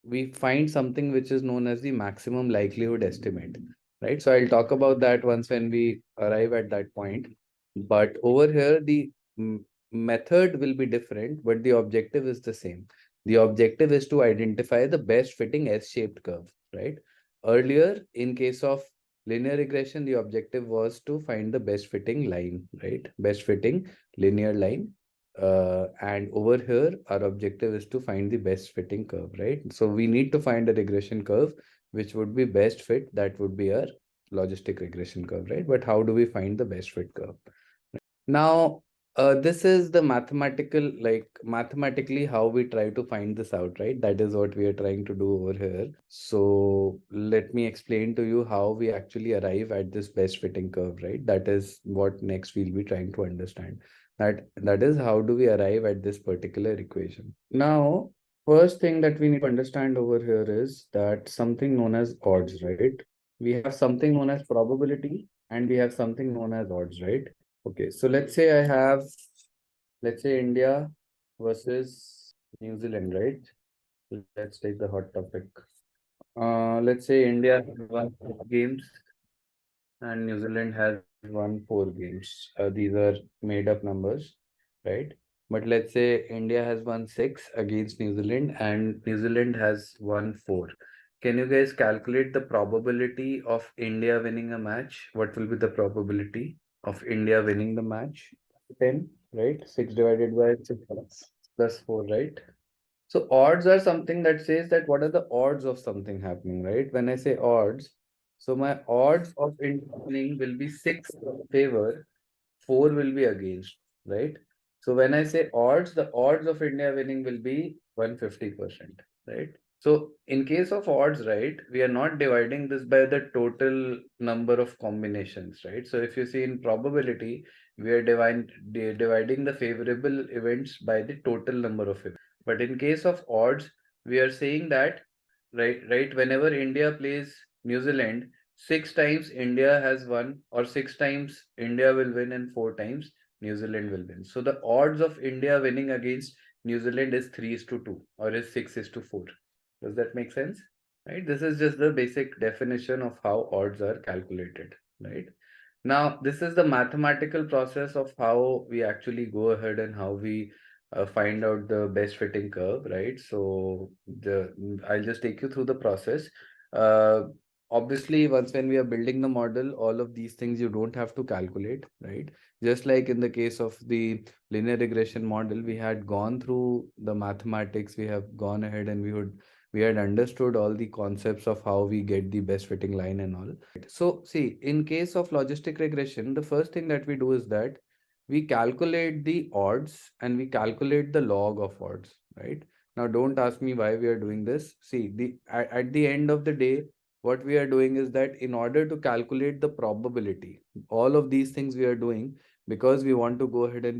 we find something which is known as the maximum likelihood estimate, right? So I'll talk about that once when we arrive at that point. But over here, the method will be different, but the objective is the same. The objective is to identify the best fitting S-shaped curve, right? Earlier, in case of linear regression, the objective was to find the best fitting line, right? Best fitting linear line. And over here, our objective is to find the best fitting curve, right? So we need to find a regression curve which would be best fit. That would be our logistic regression curve, right? But how do we find the best fit curve? Now, this is the mathematically how we try to find this out, right? That is what we are trying to do over here. So let me explain to you how we actually arrive at this best fitting curve, right? That is what next we'll be trying to understand. That is how do we arrive at this particular equation. Now, first thing that we need to understand over here is that something known as odds, right? We have something known as probability and we have something known as odds, right? Okay, so let's say India versus New Zealand, right? Let's take the hot topic. Let's say India has won 6 games and New Zealand has won 4 games. These are made up numbers, right? But let's say India has won 6 against New Zealand and New Zealand has won 4. Can you guys calculate the probability of India winning a match? What will be the probability of India winning the match? 10, right? 6 divided by 6 plus 4, right? So odds are something that says that what are the odds of something happening, right? When I say odds, so my odds of winning will be 6 in favor, 4 will be against, right? So when I say odds, the odds of India winning will be 150%, right? So in case of odds, right, we are not dividing this by the total number of combinations, right? So if you see in probability, we are dividing the favorable events by the total number of events. But in case of odds, we are saying that, right, whenever India plays New Zealand, 6 times India has won, or 6 times India will win, and 4 times New Zealand will win. So the odds of India winning against New Zealand is 3:2 or is 6:4. Does that make sense? Right? This is just the basic definition of how odds are calculated, right? Now, this is the mathematical process of how we actually go ahead and how we find out the best fitting curve, right? So I'll just take you through the process. Uh, Obviously, once when we are building the model, all of these things you don't have to calculate, right? Just like in the case of the linear regression model, we had gone through the mathematics, we have gone ahead and we had understood all the concepts of how we get the best fitting line and all. So see, in case of logistic regression, the first thing that we do is that we calculate the odds and we calculate the log of odds, right? Now, don't ask me why we are doing this. See, at the end of the day, what we are doing is that in order to calculate the probability, all of these things we are doing because we want to go ahead and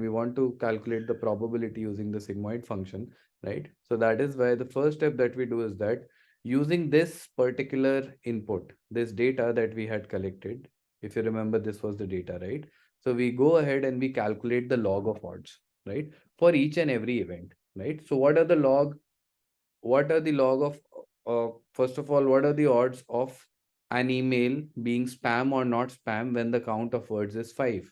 we want to calculate the probability using the sigmoid function, right? So that is why the first step that we do is that using this particular input, this data that we had collected, if you remember, this was the data, right? So we go ahead and we calculate the log of odds, right? For each and every event, right? So what are the log of, first of all, what are the odds of an email being spam or not spam when the count of words is 5?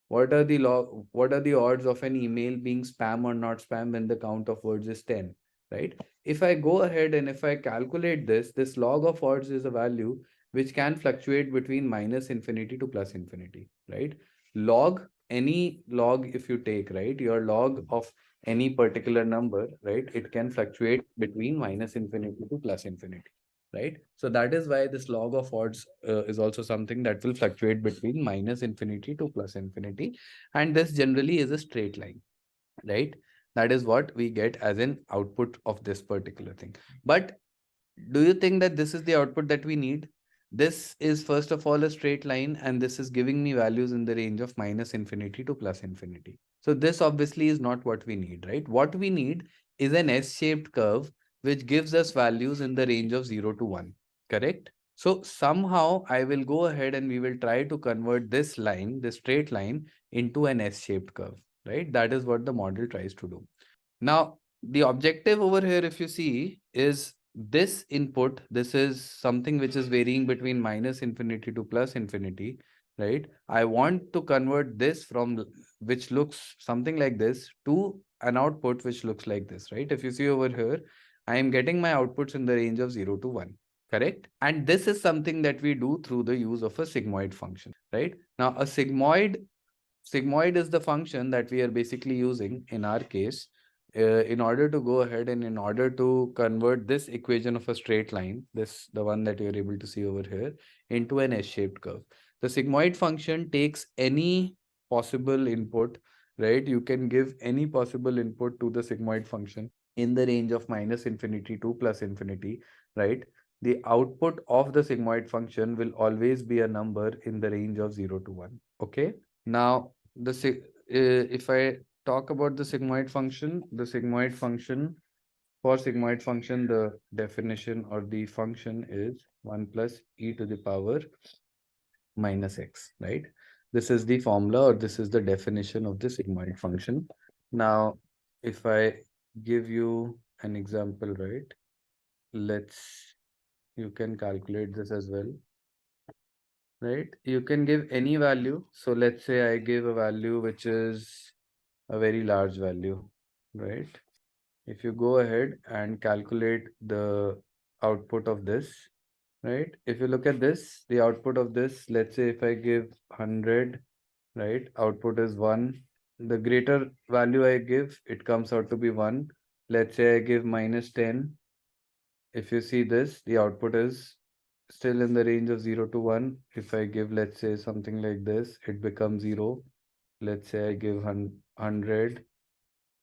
What are the odds of an email being spam or not spam when the count of words is 10, right? If I go ahead and if I calculate this log of odds is a value which can fluctuate between minus infinity to plus infinity, right? Any log, if you take, right, your log of any particular number, right, it can fluctuate between minus infinity to plus infinity, right? So that is why this log of odds is also something that will fluctuate between minus infinity to plus infinity. And this generally is a straight line, right? That is what we get as an output of this particular thing. But do you think that this is the output that we need? This is first of all a straight line, and this is giving me values in the range of minus infinity to plus infinity. So this obviously is not what we need, right? What we need is an S-shaped curve which gives us values in the range of 0 to 1, correct? So somehow I will go ahead and we will try to convert this line, this straight line, into an S-shaped curve, right? That is what the model tries to do. Now, the objective over here, if you see, is this input. This is something which is varying between minus infinity to plus infinity, right? I want to convert this from which looks something like this to an output which looks like this, right? If you see over here, I am getting my outputs in the range of 0 to 1, correct? And this is something that we do through the use of a sigmoid function, right? Now, a sigmoid is the function that we are basically using in our case in order to go ahead and in order to convert this equation of a straight line, the one that you're able to see over here, into an S-shaped curve. The sigmoid function takes any possible input, right? You can give any possible input to the sigmoid function in the range of minus infinity to plus infinity, right? The output of the sigmoid function will always be a number in the range of 0 to 1. Okay. Now, if I talk about the sigmoid function, for sigmoid function, the definition or the function is 1 plus e to the power minus x, right? This is the formula, or this is the definition of the sigmoid function. Now, if I give you an example, right? You can calculate this as well, right? You can give any value. So let's say I give a value which is a very large value, right? If you go ahead and calculate the output of this, right? If you look at this, the output of this, let's say if I give 100, right? Output is 1. The greater value I give, it comes out to be 1. Let's say I give minus 10. If you see this, the output is still in the range of 0 to 1. If I give, let's say, something like this, it becomes 0. Let's say I give 100,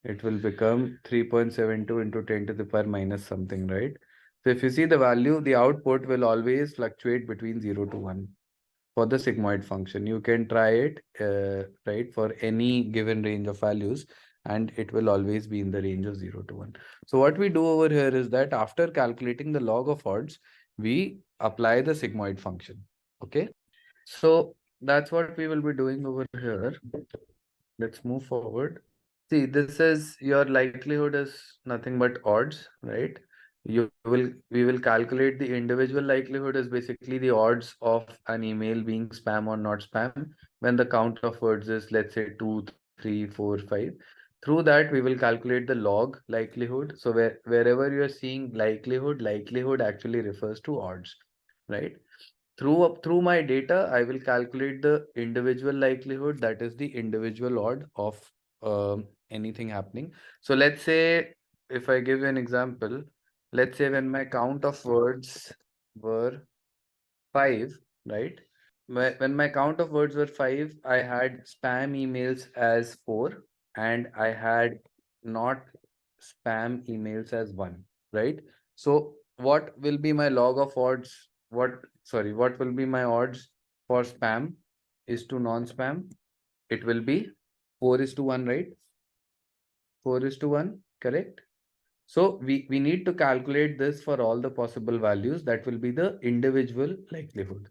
it will become 3.72 into 10 to the power minus something, right? So if you see the value, the output will always fluctuate between 0 to 1 for the sigmoid function. You can try it, right, for any given range of values, and it will always be in the range of 0 to 1. So what we do over here is that after calculating the log of odds, we apply the sigmoid function. Okay. So that's what we will be doing over here. Let's move forward. See, this is your likelihood is nothing but odds, right? We will calculate the individual likelihood is basically the odds of an email being spam or not spam when the count of words is, let's say, 2, 3, 4, 5. Through that, we will calculate the log likelihood. So wherever you are seeing likelihood actually refers to odds, right? Through my data, I will calculate the individual likelihood, that is the individual odd of anything happening. So let's say, if I give you an example, let's say when my count of words were 5, right? When my count of words were 5, I had spam emails as 4, and I had not spam emails as 1, right? So what will be my log of odds? What will be my odds for spam is to non-spam? It will be 4 is to 1, right? 4 is to 1, correct? So we need to calculate this for all the possible values. That will be the individual likelihood.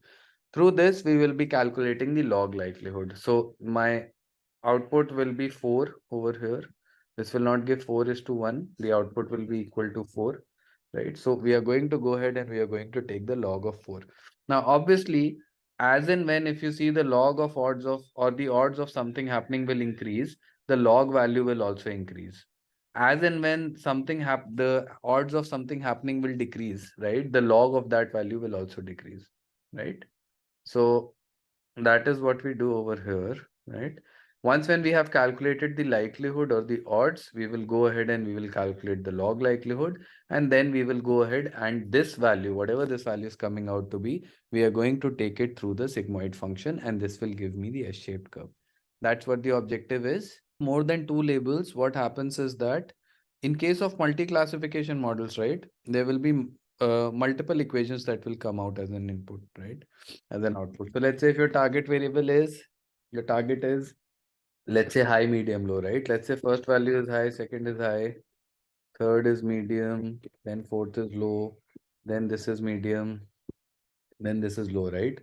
Through this, we will be calculating the log likelihood. So my output will be 4 over here. This will not give 4 is to 1. The output will be equal to 4, right? So we are going to go ahead and we are going to take the log of 4. Now, obviously, as and when if you see the log of odds of, or the odds of something happening will increase, the log value will also increase. As and when the odds of something happening will decrease, right? The log of that value will also decrease, right? So that is what we do over here, right? Once when we have calculated the likelihood or the odds, we will go ahead and we will calculate the log likelihood, and then we will go ahead and this value, whatever this value is coming out to be, we are going to take it through the sigmoid function, and this will give me the S-shaped curve. That's what the objective is. More than 2 labels, what happens is that in case of multi-classification models, right, there will be multiple equations that will come out as an input, right, as an output. So let's say if your target variable is, your target is, let's say, high, medium, low, right? Let's say first value is high, second is high, third is medium, then fourth is low, then this is medium, then this is low, right?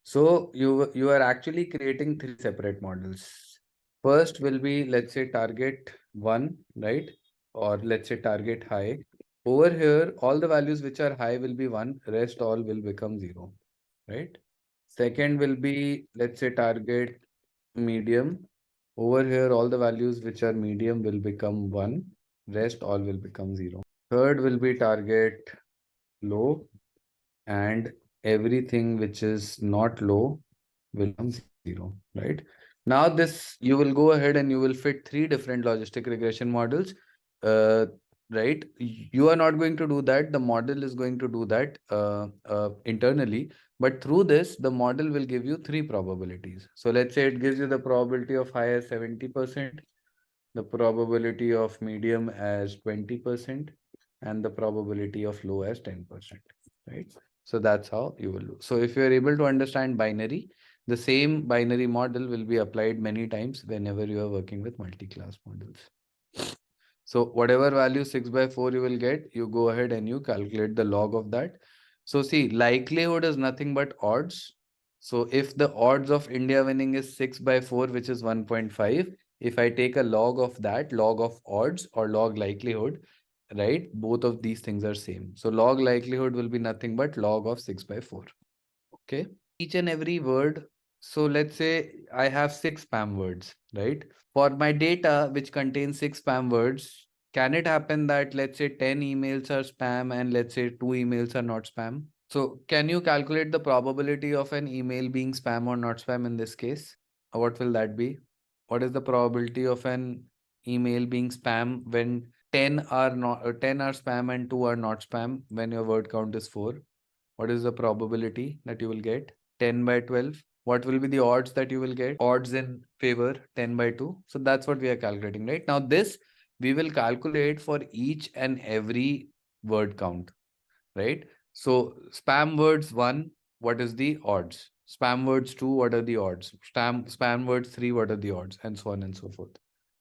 So you are actually creating 3 separate models. First will be, let's say, target 1, right? Or let's say target high. Over here, all the values which are high will be 1, rest all will become 0, right? Second will be, let's say, target medium. Over here, all the values which are medium will become 1, rest all will become 0. Third will be target low, and everything which is not low will become 0, right? Now this, you will go ahead and you will fit 3 different logistic regression models, right? You are not going to do that. The model is going to do that internally. But through this, the model will give you 3 probabilities. So let's say it gives you the probability of high as 70%, the probability of medium as 20%, and the probability of low as 10%, right? So that's how you will do. So if you are able to understand binary, the same binary model will be applied many times whenever you are working with multi-class models. So whatever value 6/4 you will get, you go ahead and you calculate the log of that. So see, likelihood is nothing but odds. So if the odds of India winning is 6/4, which is 1.5, if I take a log of that, log of odds or log likelihood, right? Both of these things are same. So log likelihood will be nothing but log of 6/4. Okay. Each and every word. So let's say I have 6 spam words, right? For my data, which contains 6 spam words, can it happen that let's say 10 emails are spam and let's say 2 emails are not spam? So can you calculate the probability of an email being spam or not spam in this case? What will that be? What is the probability of an email being spam when 10 are not 10 are spam and 2 are not spam when your word count is 4? What is the probability that you will get? 10/12. What will be the odds that you will get? Odds in favor 10/2. So that's what we are calculating, right? Now this we will calculate for each and every word count, right? So spam words 1, what is the odds? Spam words 2, what are the odds? Spam words 3, what are the odds? And so on and so forth,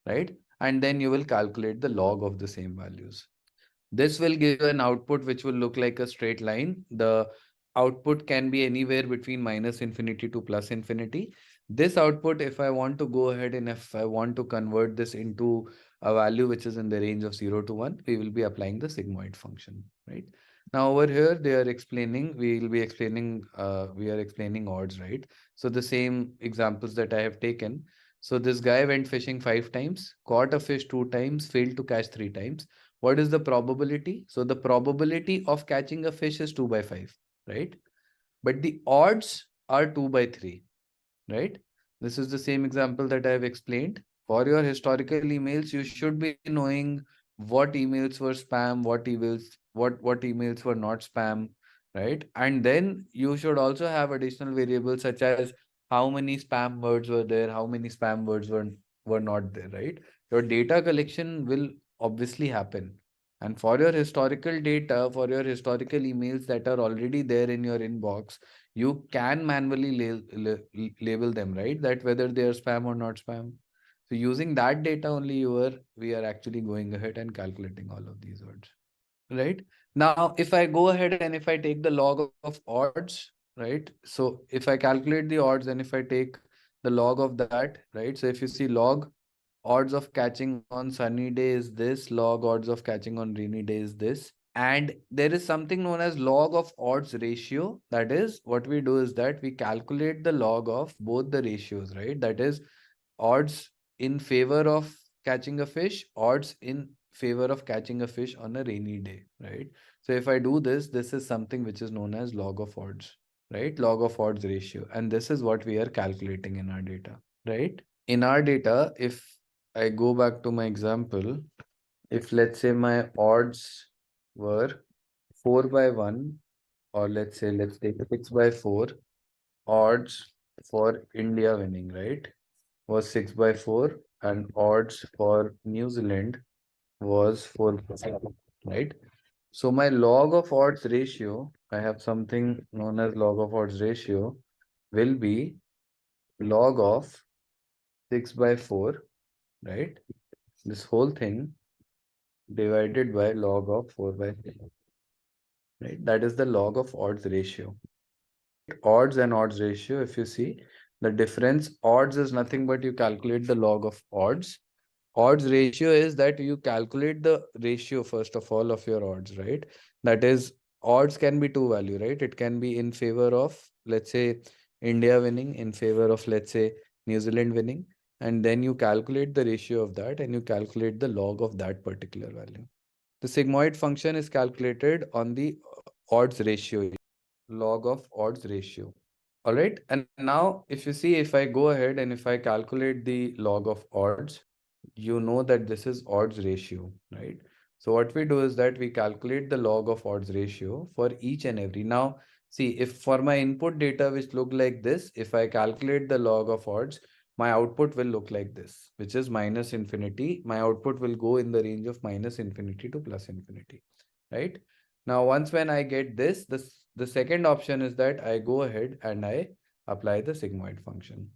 right? And then you will calculate the log of the same values. This will give an output which will look like a straight line. The output can be anywhere between -infinity to +infinity. This output, if I want to go ahead and if I want to convert this into a value which is in the range of 0 to 1, we will be applying the sigmoid function, right? Now over here, they are explaining, we will be explaining, we are explaining odds, right? So the same examples that I have taken. So this guy went fishing 5 times, caught a fish 2 times, failed to catch 3 times. What is the probability? So the probability of catching a fish is 2/5, right? But the odds are 2/3, right? This is the same example that I have explained. For your historical emails, you should be knowing what emails were spam, what emails were not spam, right? And then you should also have additional variables such as how many spam words were there, how many spam words were not there, right? Your data collection will obviously happen. And for your historical data, for your historical emails that are already there in your inbox, you can manually label them, right? That whether they are spam or not spam. So using that data only, we are actually going ahead and calculating all of these words, right? Now, if I go ahead and if I take the log of odds, right? So if I calculate the odds and if I take the log of that, right? So if you see log odds of catching on sunny day is this, log odds of catching on rainy day is this. And there is something known as log of odds ratio. That is, what we do is that we calculate the log of both the ratios, right? That is odds in favor of catching a fish, odds in favor of catching a fish on a rainy day, right? So if I do this, this is something which is known as log of odds, right? Log of odds ratio. And this is what we are calculating in our data, right? In our data, if I go back to my example, if let's say my odds were 4/1, or let's say let's take 6/4, odds for India winning, right, was 6/4, and odds for New Zealand was 4/5, right? So my log of odds ratio, I have something known as log of odds ratio, will be log of 6/4, right? This whole thing divided by log of 4/3, right? That is the log of odds ratio. Odds and odds ratio, if you see the difference, odds is nothing but you calculate the log of odds. Odds ratio is that you calculate the ratio first of all of your odds, right? That is, odds can be two value, right? It can be in favor of, let's say, India winning, in favor of, let's say, New Zealand winning. And then you calculate the ratio of that and you calculate the log of that particular value. The sigmoid function is calculated on the odds ratio, log of odds ratio. All right. And now if you see, if I go ahead and if I calculate the log of odds, you know that this is odds ratio, right? So what we do is that we calculate the log of odds ratio for each and every. Now, see, if for my input data, which look like this, if I calculate the log of odds, my output will look like this, which is -infinity. My output will go in the range of -infinity to +infinity, right? Now, once when I get this, the second option is that I go ahead and I apply the sigmoid function.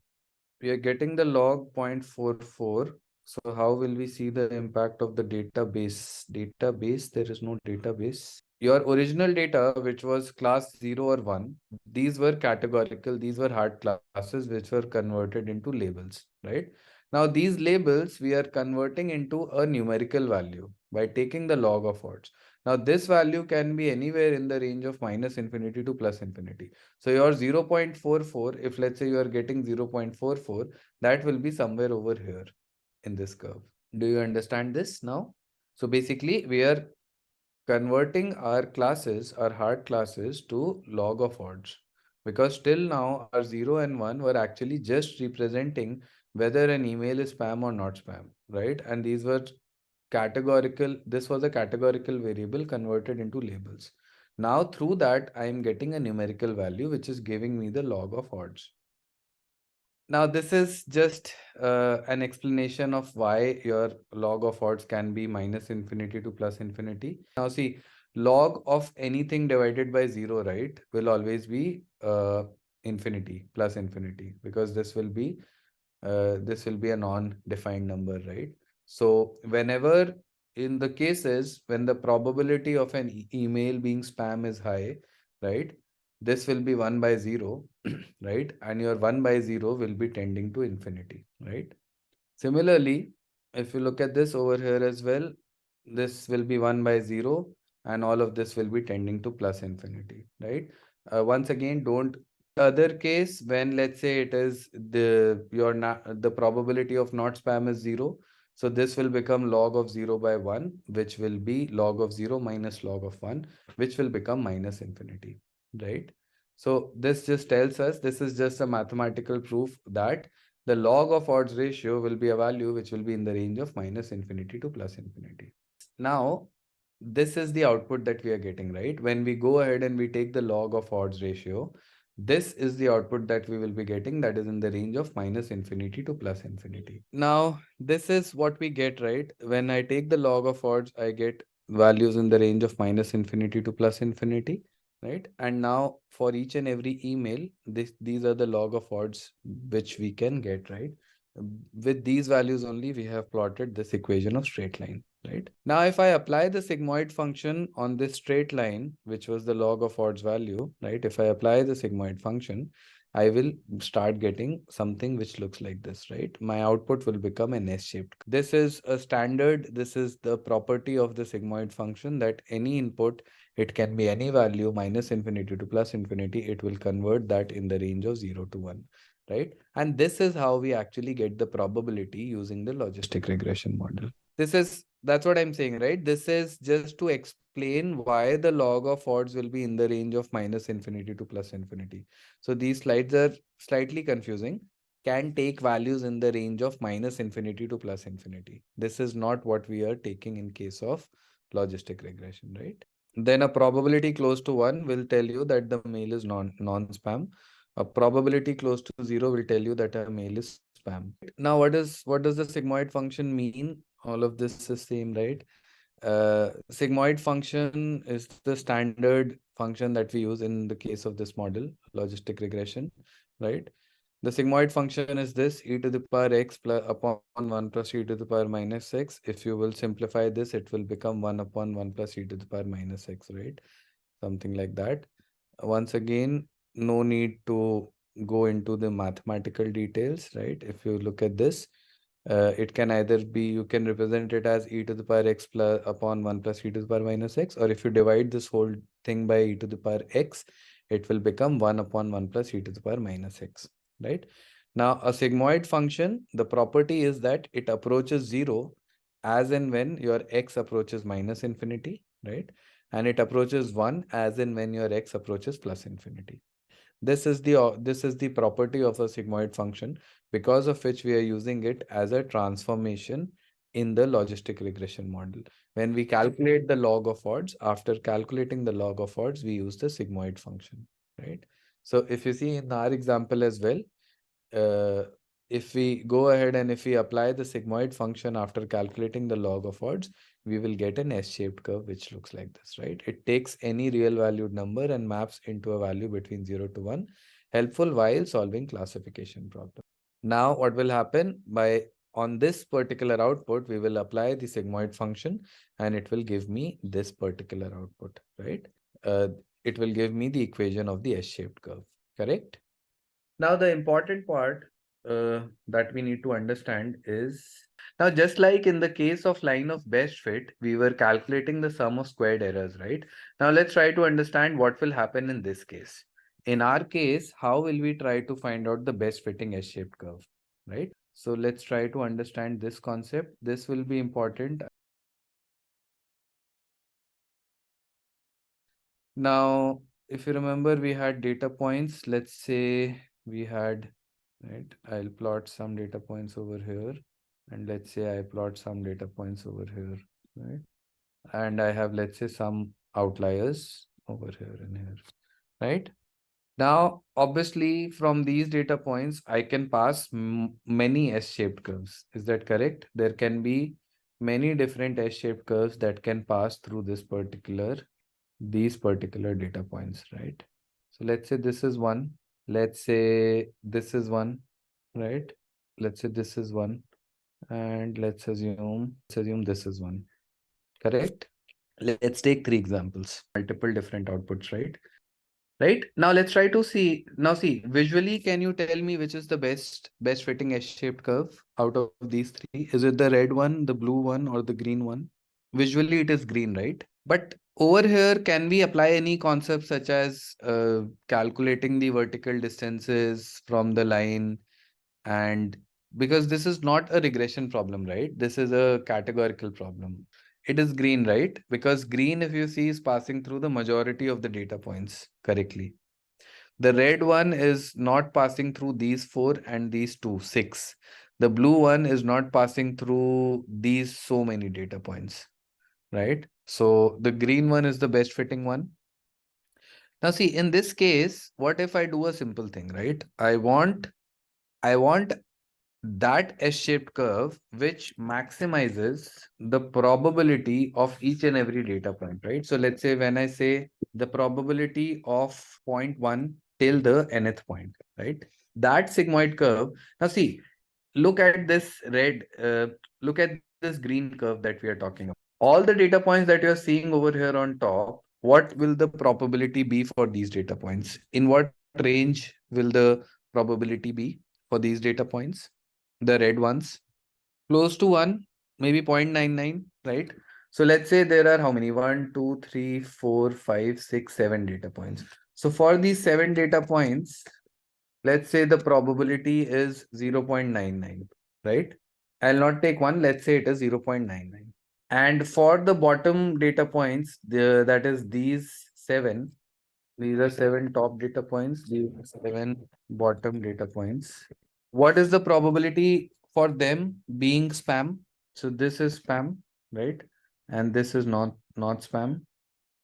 We are getting the log 0.44. So how will we see the impact of the database? Database, there is no database. your original data, which was class 0 or 1, these were categorical, these were hard classes which were converted into labels, right? Now, these labels we are converting into a numerical value by taking the log of odds. Now, this value can be anywhere in the range of minus infinity to plus infinity. So, your 0.44, if let's say you are getting 0.44, that will be somewhere over here in this curve. Do you understand this now? So, basically, we are converting our classes, our hard classes, to log of odds, because till now our 0 and 1 were actually just representing whether an email is spam or not spam, right? And these were categorical, this was a categorical variable converted into labels. Now through that I am getting a numerical value which is giving me the log of odds. Now, this is just an explanation of why your log of odds can be minus infinity to plus infinity. Now, see, log of anything divided by 0, right, will always be infinity, plus infinity, because this will be a non-defined number, right? So, whenever in the cases when the probability of an email being spam is high, right, this will be 1 by 0, right? And your 1 by 0 will be tending to infinity, right? Similarly, if you look at this over here as well, this will be 1 by 0 and all of this will be tending to plus infinity, right? Once again, don't other case when let's say it is the probability of not spam is 0. So this will become log of 0 by 1, which will be log of 0 minus log of 1, which will become minus infinity, right? So this just tells us, this is just a mathematical proof that the log of odds ratio will be a value which will be in the range of minus infinity to plus infinity. Now, this is the output that we are getting, right? When we go ahead and we take the log of odds ratio, this is the output that we will be getting, that is in the range of minus infinity to plus infinity. Now, this is what we get, right? When I take the log of odds, I get values in the range of minus infinity to plus infinity, right? And now for each and every email, these are the log of odds which we can get, right? With these values only, we have plotted this equation of straight line, right? Now, if I apply the sigmoid function on this straight line, which was the log of odds value, right? If I apply the sigmoid function, I will start getting something which looks like this, right? My output will become an S-shaped. This is a standard, this is the property of the sigmoid function, that any input, it can be any value minus infinity to plus infinity, it will convert that in the range of 0 to 1, right? And this is how we actually get the probability using the logistic regression model. That's what I'm saying, right? This is just to explain why the log of odds will be in the range of minus infinity to plus infinity. So these slides are slightly confusing. Can take values in the range of minus infinity to plus infinity. This is not what we are taking in case of logistic regression, right? Then a probability close to 1 will tell you that the mail is non-spam. A probability close to 0 will tell you that a mail is spam. Now, what does the sigmoid function mean? All of this is same, right? Sigmoid function is the standard function that we use in the case of this model, logistic regression, right? The sigmoid function is this, e to the power x plus upon 1 plus e to the power minus x. If you will simplify this, it will become 1 upon 1 plus e to the power minus x, right? Something like that. Once again, no need to go into the mathematical details, right? If you look at this, it can either be, you can represent it as e to the power x plus upon 1 plus e to the power minus x, or if you divide this whole thing by e to the power x, it will become 1 upon 1 plus e to the power minus x, right? Now, a sigmoid function, the property is that it approaches 0 as and when your x approaches minus infinity, right? And it approaches 1 as in when your x approaches plus infinity. This is the property of a sigmoid function, because of which we are using it as a transformation in the logistic regression model. When we calculate the log of odds, after calculating the log of odds, we use the sigmoid function, right? So if you see in our example as well, if we go ahead and if we apply the sigmoid function after calculating the log of odds, we will get an S-shaped curve which looks like this, right? It takes any real valued number and maps into a value between 0 to 1, helpful while solving classification problems. Now, what will happen on this particular output, we will apply the sigmoid function and it will give me this particular output, right? It will give me the equation of the S-shaped curve, correct? Now, the important part that we need to understand is, now just like in the case of line of best fit, we were calculating the sum of squared errors, right? Now let's try to understand what will happen in this case. In our case, how will we try to find out the best fitting S-shaped curve, right? So let's try to understand this concept. This will be important. Now, if you remember, we had data points. Let's say we had, right? I'll plot some data points over here. And let's say I plot some data points over here, right? And I have, let's say, some outliers over here and here, right? Now, obviously, from these data points, I can pass many S-shaped curves. Is that correct? There can be many different S-shaped curves that can pass through these particular data points, right? So let's say this is one. Let's say this is one, right? Let's say this is one. And let's assume this is one, correct? Let's take 3 examples, multiple different outputs, right? Right now, let's try to see. Now, see visually, can you tell me which is the best fitting S-shaped curve out of these 3? Is it the red one, the blue one, or the green one? Visually, it is green, right? But over here, can we apply any concepts such as calculating the vertical distances from the line? And because this is not a regression problem, right? This is a categorical problem. It is green, right? Because green, if you see, is passing through the majority of the data points correctly. The red one is not passing through these 4 and these 2, 6. The blue one is not passing through these so many data points, right? So the green one is the best fitting one. Now see, in this case, what if I do a simple thing, right? I want that S-shaped curve which maximizes the probability of each and every data point, right? So let's say when I say the probability of point 1 till the nth point, right? That sigmoid curve. Now see, look at this look at this green curve that we are talking about. All the data points that you're seeing over here on top, what will the probability be for these data points? In what range will the probability be for these data points? The red ones, close to 1, maybe 0.99, right? So let's say there are how many? 1, 2, 3, 4, 5, 6, 7 data points. So for these 7 data points, let's say the probability is 0.99, right? I'll not take 1, let's say it is 0.99. And for the bottom data points, that is these 7, these are 7 top data points, these are 7 bottom data points. What is the probability for them being spam? So this is spam, right? And this is not spam.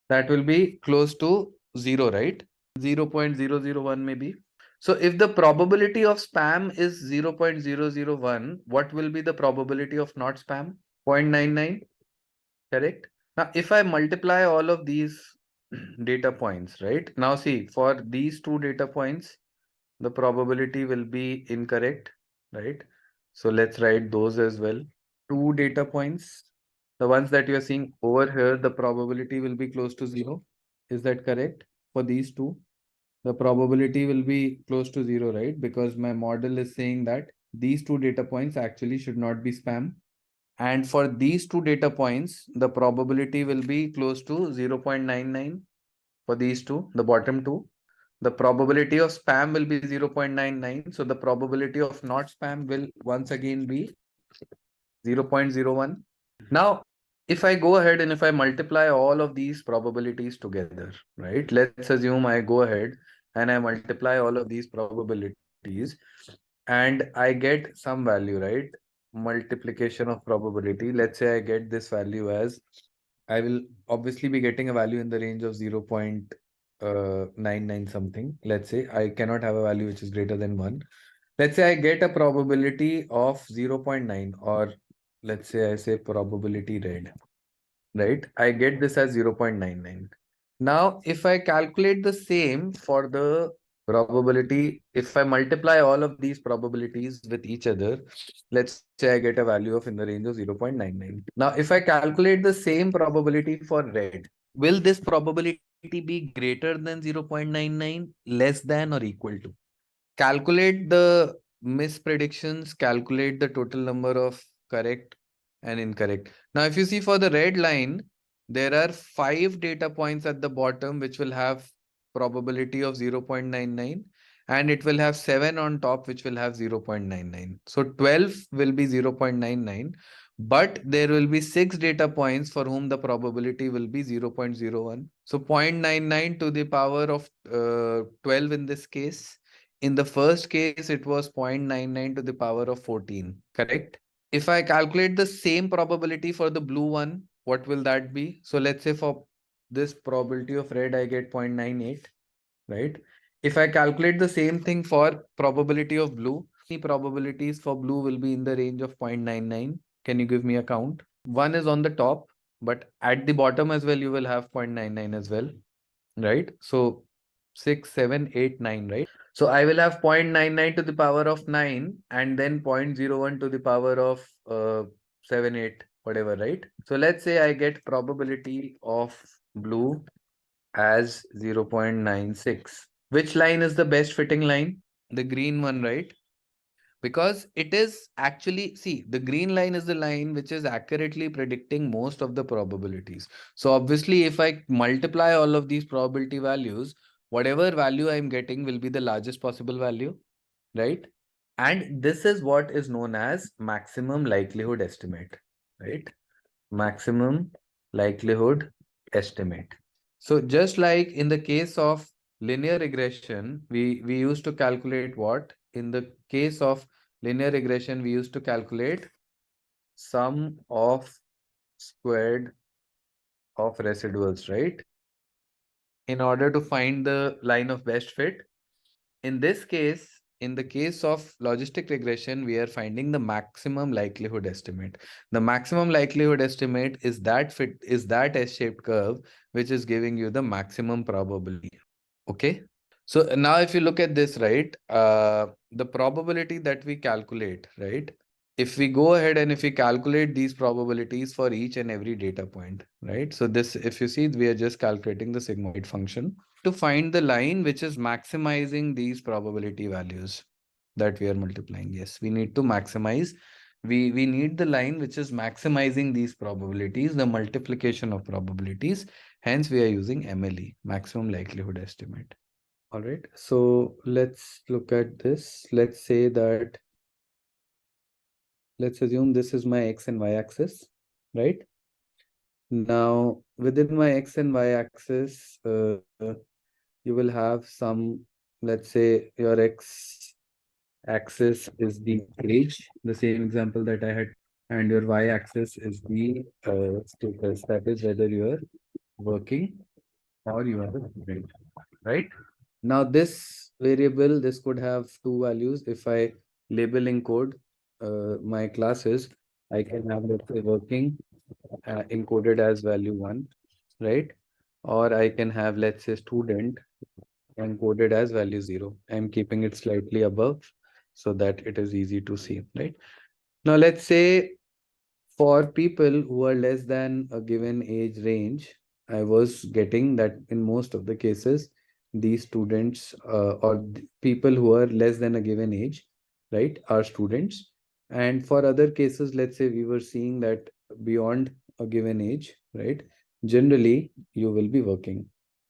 That will be close to 0, right? 0.001 maybe. So if the probability of spam is 0.001, what will be the probability of not spam? 0.99, correct? Now, if I multiply all of these data points, right? Now see, for these 2 data points, the probability will be incorrect, right? So let's write those as well. 2 data points, the ones that you are seeing over here, the probability will be close to 0. Is that correct? For these 2, the probability will be close to 0, right? Because my model is saying that these 2 data points actually should not be spam. And for these 2 data points, the probability will be close to 0.99 for these 2, the bottom 2. The probability of spam will be 0.99. So the probability of not spam will once again be 0.01. Now, if I go ahead and if I multiply all of these probabilities together, right? Let's assume I go ahead and I multiply all of these probabilities and I get some value, right? Multiplication of probability. Let's say I get this value as, I will obviously be getting a value in the range of 0.99 something. Let's say I cannot have a value which is greater than 1. Let's say I get a probability of 0.9, or let's say I say probability red, right? I get this as 0.99. Now, if I calculate the same for the Probability, if I multiply all of these probabilities with each other, let's say I get a value of in the range of 0.99. Now, if I calculate the same probability for red, will this probability be greater than 0.99, less than or equal to? Calculate the mispredictions, calculate the total number of correct and incorrect. Now, if you see for the red line, there are 5 data points at the bottom which will have probability of 0.99, and it will have 7 on top which will have 0.99. So 12 will be 0.99, but there will be 6 data points for whom the probability will be 0.01. So 0.99 to the power of 12 in this case. In the first case, it was 0.99 to the power of 14, correct? If I calculate the same probability for the blue one, what will that be? So let's say for this probability of red, I get 0.98, right? If I calculate the same thing for probability of blue, the probabilities for blue will be in the range of 0.99. Can you give me a count? One is on the top, but at the bottom as well, you will have 0.99 as well, right? So 6, 7, 8, 9, right? So I will have 0.99 to the power of 9 and then 0.01 to the power of 7, 8, whatever, right? So let's say I get probability of blue as 0.96. Which line is the best fitting line? The green one, right? Because it is actually, see, the green line is the line which is accurately predicting most of the probabilities. So obviously, if I multiply all of these probability values, whatever value I'm getting will be the largest possible value, right? And this is what is known as maximum likelihood estimate, right? Maximum likelihood estimate. So just like in the case of linear regression, we used to calculate what? In the case of linear regression, we used to calculate sum of squared of residuals, right? In order to find the line of best fit. In this case, in the case of logistic regression, we are finding the maximum likelihood estimate. The maximum likelihood estimate is that S-shaped curve, which is giving you the maximum probability. Okay. So now if you look at this, right, the probability that we calculate, right, if we go ahead and if we calculate these probabilities for each and every data point, right? So this, if you see, we are just calculating the sigmoid function to find the line which is maximizing these probability values that we are multiplying. Yes, we need to maximize. We need the line which is maximizing these probabilities, the multiplication of probabilities. Hence, we are using MLE, maximum likelihood estimate. All right. So let's look at this. Let's say that, let's assume this is my X and Y axis, right? Now, within my X and Y axis, you will have some, let's say your X axis is the age, the same example that I had, and your Y axis is the status, that is whether you are working or you are a student, right? Now this variable, this could have two values. If I label in code my classes, I can have, let's say, working encoded as value 1, right? Or I can have, let's say, student encoded as value 0. I'm keeping it slightly above so that it is easy to see, right? Now let's say for people who are less than a given age range, I was getting that in most of the cases, these students or people who are less than a given age, right, are students. And for other cases, let's say we were seeing that beyond a given age, right, generally you will be working,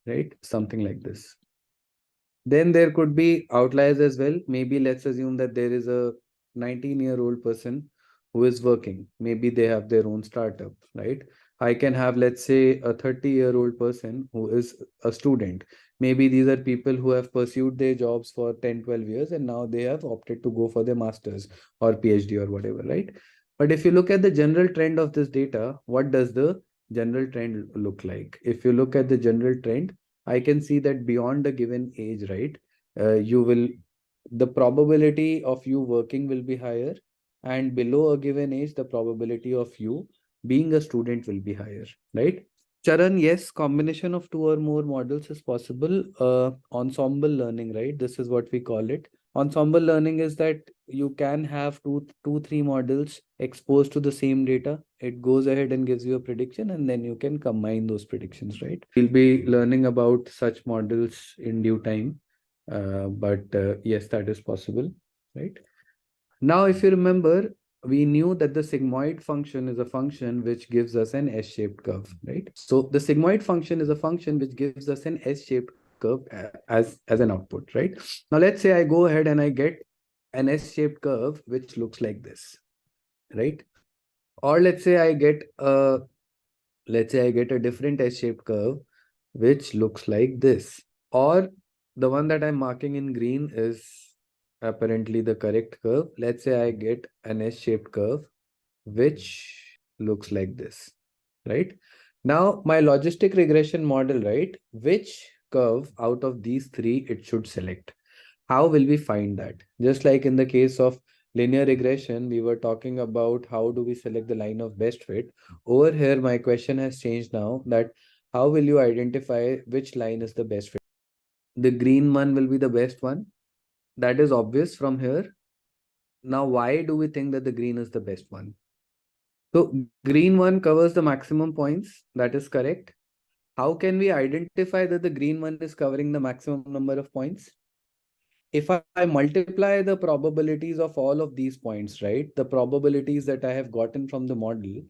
right, something like this. Then there could be outliers as well. Maybe let's assume that there is a 19-year-old person who is working. Maybe they have their own startup, right? I can have, let's say, a 30-year-old person who is a student. Maybe these are people who have pursued their jobs for 10, 12 years and now they have opted to go for their master's or PhD or whatever, right? But if you look at the general trend of this data, what does the general trend look like? If you look at the general trend, I can see that beyond a given age, right, the probability of you working will be higher, and below a given age, the probability of you being a student will be higher, right? Charan, yes, combination of two or more models is possible. Ensemble learning, right? This is what we call it. Ensemble learning is that you can have three models exposed to the same data. It goes ahead and gives you a prediction, and then you can combine those predictions, right? We'll be learning about such models in due time. But yes, that is possible, right? Now, if you remember, we knew that the sigmoid function is a function which gives us an S-shaped curve, right? So the sigmoid function is a function which gives us an S-shaped curve as an output, right? Now, let's say I go ahead and I get an S-shaped curve which looks like this, right? Or let's say I get a different S-shaped curve which looks like this. Or the one that I'm marking in green is apparently the correct curve. Let's say I get an S-shaped curve which looks like this, right? Now my logistic regression model, right? Which curve out of these three it should select? How will we find that? Just like in the case of linear regression, we were talking about how do we select the line of best fit. Over here, my question has changed now that how will you identify which line is the best fit? The green one will be the best one. That is obvious from here. Now, why do we think that the green is the best one? So green one covers the maximum points. That is correct. How can we identify that the green one is covering the maximum number of points? If I multiply the probabilities of all of these points, right? The probabilities that I have gotten from the model,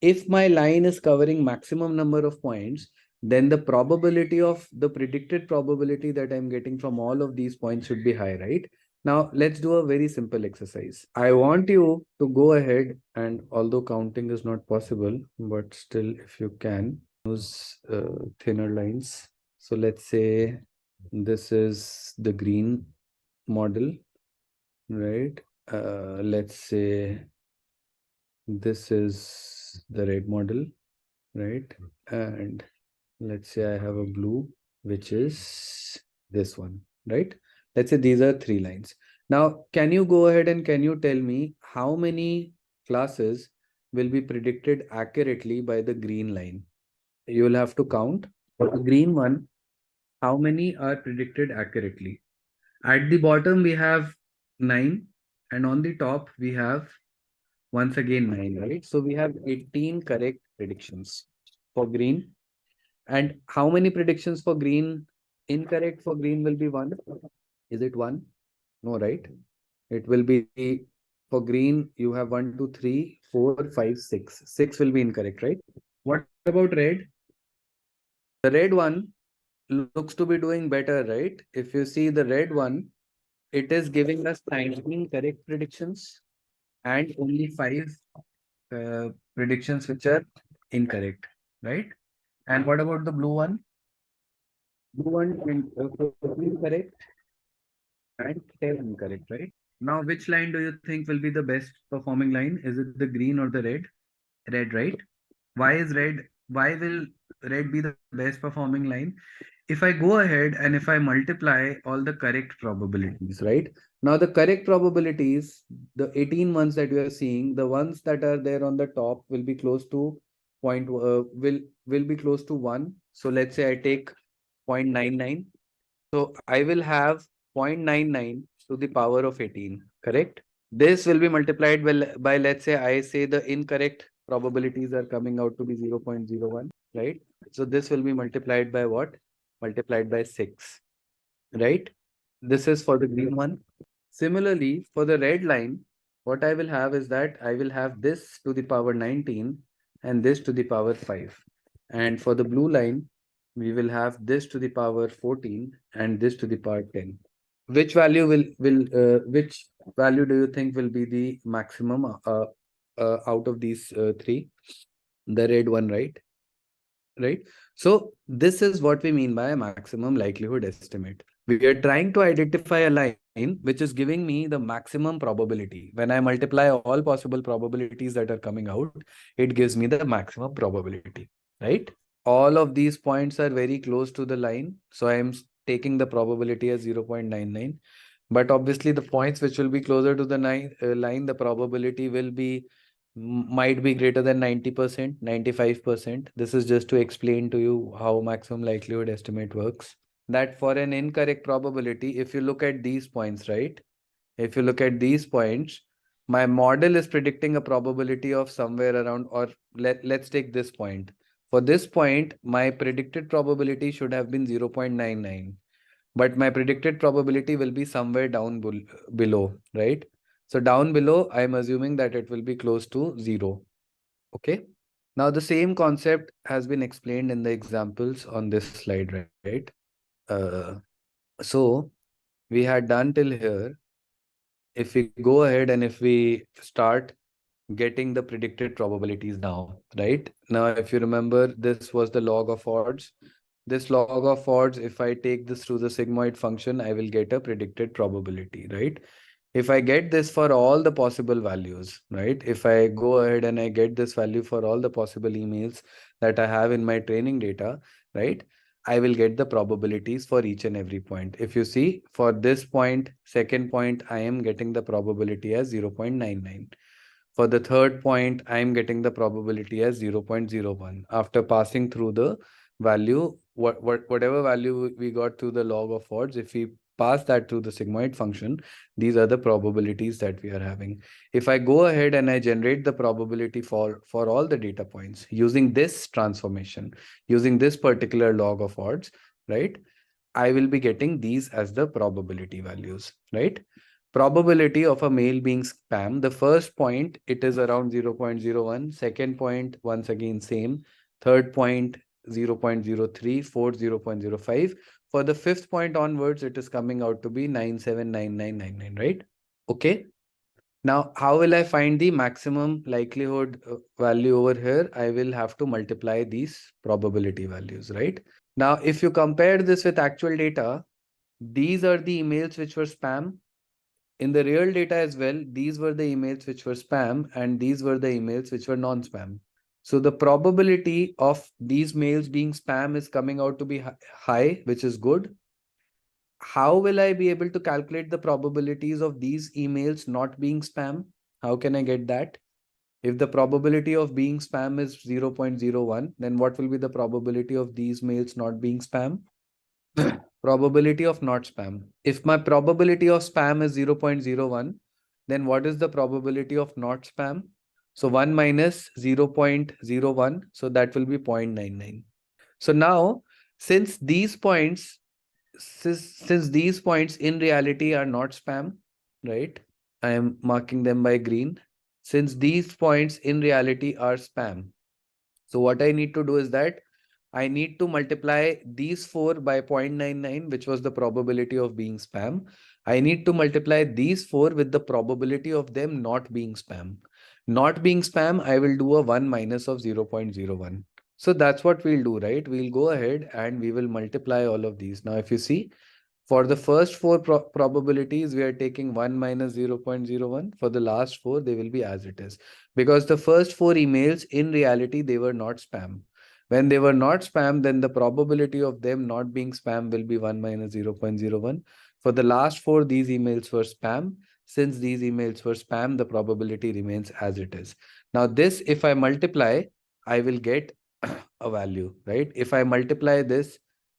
if my line is covering maximum number of points, then the probability of the predicted probability that I'm getting from all of these points should be high, right? Now, let's do a very simple exercise. I want you to go ahead and although counting is not possible, but still if you can use thinner lines. So let's say this is the green model, right? Let's say this is the red model, right? And let's say I have a blue, which is this one, right? Let's say these are three lines. Now, can you go ahead and can you tell me how many classes will be predicted accurately by the green line? You will have to count. For the green one, how many are predicted accurately? At the bottom, we have 9, and on the top, we have once again 9, right? So we have 18 correct predictions for green. And how many predictions for green? Incorrect for green will be 1. Is it 1? No, right? It will be for green, you have 1, 2, 3, 4, 5, 6. 6 will be incorrect, right? What about red? The red one looks to be doing better, right? If you see the red one, it is giving us 19 correct predictions and only 5 predictions which are incorrect, right? And what about the blue one? Blue one incorrect and 10 incorrect, right? Now, which line do you think will be the best performing line? Is it the green or the red? Red, right? Why is red? Why will red be the best performing line? If I go ahead and if I multiply all the correct probabilities, right? Now the correct probabilities, the 18 ones that you are seeing, the ones that are there on the top will be close to will be close to 1. So let's say I take 0.99. So I will have 0.99 to the power of 18, correct? This will be multiplied by let's say I say the incorrect probabilities are coming out to be 0.01, right? So this will be multiplied by what? Multiplied by 6, right? This is for the green one. Similarly, for the red line, what I will have is that I will have this to the power 19 and this to the power 5. And for the blue line, we will have this to the power 14 and this to the power 10. Which value which value do you think will be the maximum out of these three? The red one, right? Right. So this is what we mean by a maximum likelihood estimate. We are trying to identify a line which is giving me the maximum probability. When I multiply all possible probabilities that are coming out, it gives me the maximum probability, right? All of these points are very close to the line. So I am taking the probability as 0.99. But obviously the points which will be closer to the line, the probability will be might be greater than 90%, 95%. This is just to explain to you how maximum likelihood estimate works. That for an incorrect probability, if you look at these points, right? If you look at these points, my model is predicting a probability of somewhere around, or let's take this point. For this point, my predicted probability should have been 0.99, but my predicted probability will be somewhere down below, right? So down below, I'm assuming that it will be close to 0. Okay. Now the same concept has been explained in the examples on this slide, right? So we had done till here. If we go ahead and if we start getting the predicted probabilities now, right? Now, if you remember, this was the log of odds. This log of odds, if I take this through the sigmoid function, I will get a predicted probability, right? If I get this for all the possible values, right? If I go ahead and I get this value for all the possible emails that I have in my training data, right? I will get the probabilities for each and every point. If you see, for this point, second point, I am getting the probability as 0.99. For the third point, I am getting the probability as 0.01. After passing through the value, whatever value we got through the log of odds, if we pass that through the sigmoid function, these are the probabilities that we are having. If I go ahead and I generate the probability for all the data points using this transformation, using this particular log of odds, right? I will be getting these as the probability values, right? Probability of a mail being spam. The first point, it is around 0.01. Second point, once again, same. Third point, 0.03. Fourth, 0.05. For the fifth point onwards, it is coming out to be 979999, right? Okay. Now, how will I find the maximum likelihood value over here? I will have to multiply these probability values, right? Now, if you compare this with actual data, these are the emails which were spam. In the real data as well, these were the emails which were spam and these were the emails which were non-spam. So the probability of these mails being spam is coming out to be high, which is good. How will I be able to calculate the probabilities of these emails not being spam? How can I get that? If the probability of being spam is 0.01, then what will be the probability of these mails not being spam? Probability of not spam. If my probability of spam is 0.01, then what is the probability of not spam? So 1 minus 0.01, so that will be 0.99. So now, since these points, since these points in reality are not spam, right? I am marking them by green. Since these points in reality are spam. So what I need to do is that I need to multiply these 4 by 0.99, which was the probability of being spam. I need to multiply these 4 with the probability of them not being spam. Not being spam, I will do a 1 minus of 0.01. So that's what we'll do, right? We'll go ahead and we will multiply all of these. Now, if you see, for the first 4 probabilities, we are taking 1 minus 0.01. For the last 4, they will be as it is. Because the first 4 emails, in reality, they were not spam. When they were not spam, then the probability of them not being spam will be 1 minus 0.01. For the last 4, these emails were spam. Since these emails were spam, the probability remains as it is. Now this, if I multiply, I will get a value, right? If I multiply this,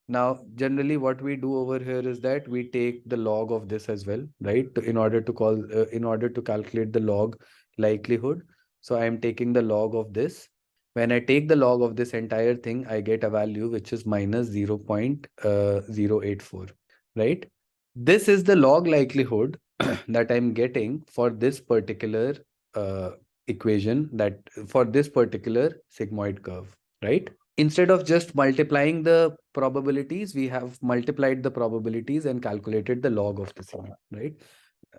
now generally what we do over here is that we take the log of this as well, right? In order to calculate the log likelihood. So I am taking the log of this. When I take the log of this entire thing, I get a value which is minus 0.084, right? This is the log likelihood that I'm getting for this particular equation, that for this particular sigmoid curve, right? Instead of just multiplying the probabilities, we have multiplied the probabilities and calculated the log of the sigma, right?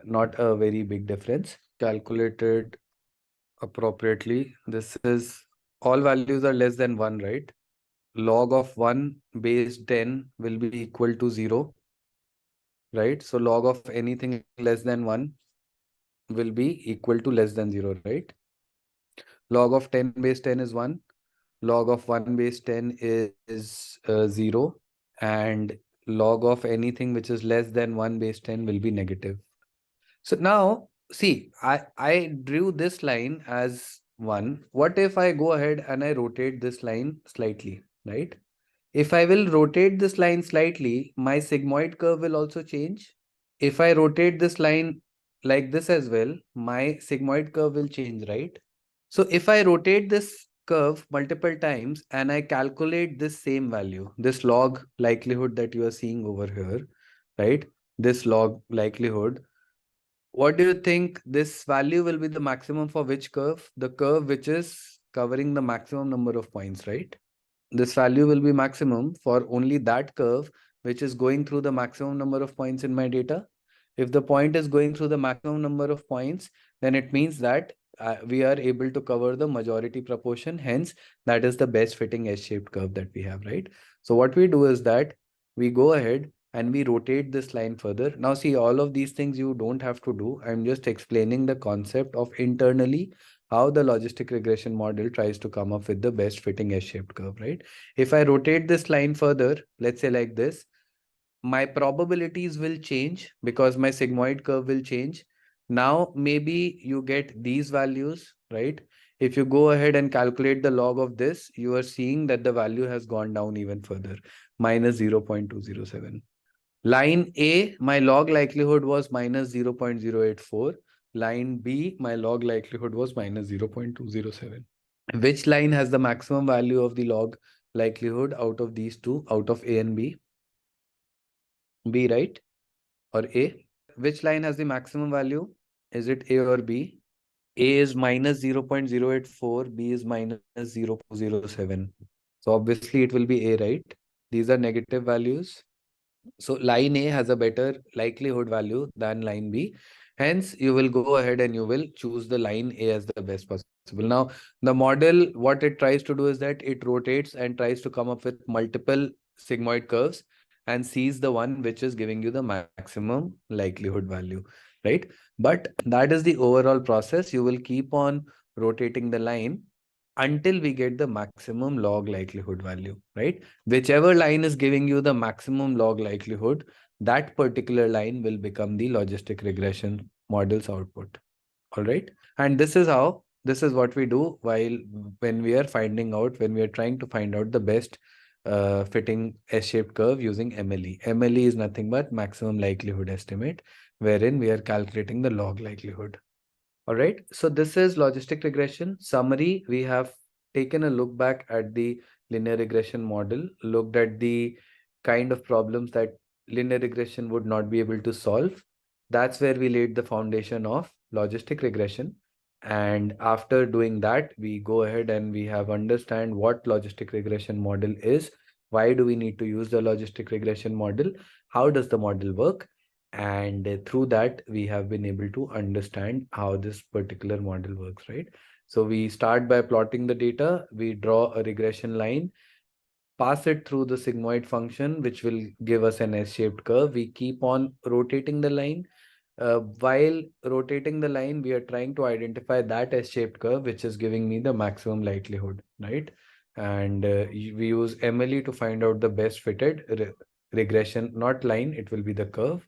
Not a very big difference. Calculated appropriately. This is all values are less than 1, right? Log of 1 base 10 will be equal to 0, right? So log of anything less than 1 will be equal to less than 0, right? Log of 10 base 10 is 1. Log of 1 base 10 is 0. And log of anything which is less than 1 base 10 will be negative. So now, see, I drew this line as 1. What if I go ahead and I rotate this line slightly, right? If I will rotate this line slightly, my sigmoid curve will also change. If I rotate this line like this as well, my sigmoid curve will change, right? So if I rotate this curve multiple times and I calculate this same value, this log likelihood that you are seeing over here, right? This log likelihood, what do you think this value will be the maximum for which curve? The curve which is covering the maximum number of points, right? This value will be maximum for only that curve which is going through the maximum number of points in my data. If the point is going through the maximum number of points, then it means that we are able to cover the majority proportion. Hence, that is the best fitting S-shaped curve that we have, right? So what we do is that we go ahead and we rotate this line further. Now see, all of these things you don't have to do. I'm just explaining the concept of internally how the logistic regression model tries to come up with the best fitting S-shaped curve, right? If I rotate this line further, let's say like this, my probabilities will change because my sigmoid curve will change. Now, maybe you get these values, right? If you go ahead and calculate the log of this, you are seeing that the value has gone down even further, minus 0.207. Line A, my log likelihood was minus 0.084. Line B, my log likelihood was minus 0.207. Which line has the maximum value of the log likelihood out of these two, out of A and B? B, right? Or A? Which line has the maximum value? Is it A or B? A is minus 0.084, B is minus 0.07. So obviously it will be A, right? These are negative values. So line A has a better likelihood value than line B. Hence, you will go ahead and you will choose the line A as the best possible. Now, the model, what it tries to do is that it rotates and tries to come up with multiple sigmoid curves and sees the one which is giving you the maximum likelihood value, right? But that is the overall process. You will keep on rotating the line until we get the maximum log likelihood value, right? Whichever line is giving you the maximum log likelihood, that particular line will become the logistic regression model's output. All right. And this is what we do while when we are finding out, when we are trying to find out the best fitting S-shaped curve using MLE. MLE is nothing but maximum likelihood estimate, wherein we are calculating the log likelihood. All right, so this is logistic regression. Summary, we have taken a look back at the linear regression model, looked at the kind of problems that linear regression would not be able to solve. That's where we laid the foundation of logistic regression. And after doing that, we go ahead and we have understand what logistic regression model is. Why do we need to use the logistic regression model? How does the model work? And through that we have been able to understand how this particular model works, right? So we start by plotting the data, we draw a regression line, pass it through the sigmoid function which will give us an S-shaped curve. We keep on rotating the line. While rotating the line, we are trying to identify that S-shaped curve which is giving me the maximum likelihood, right? And we use MLE to find out the best fitted regression, not line, it will be the curve.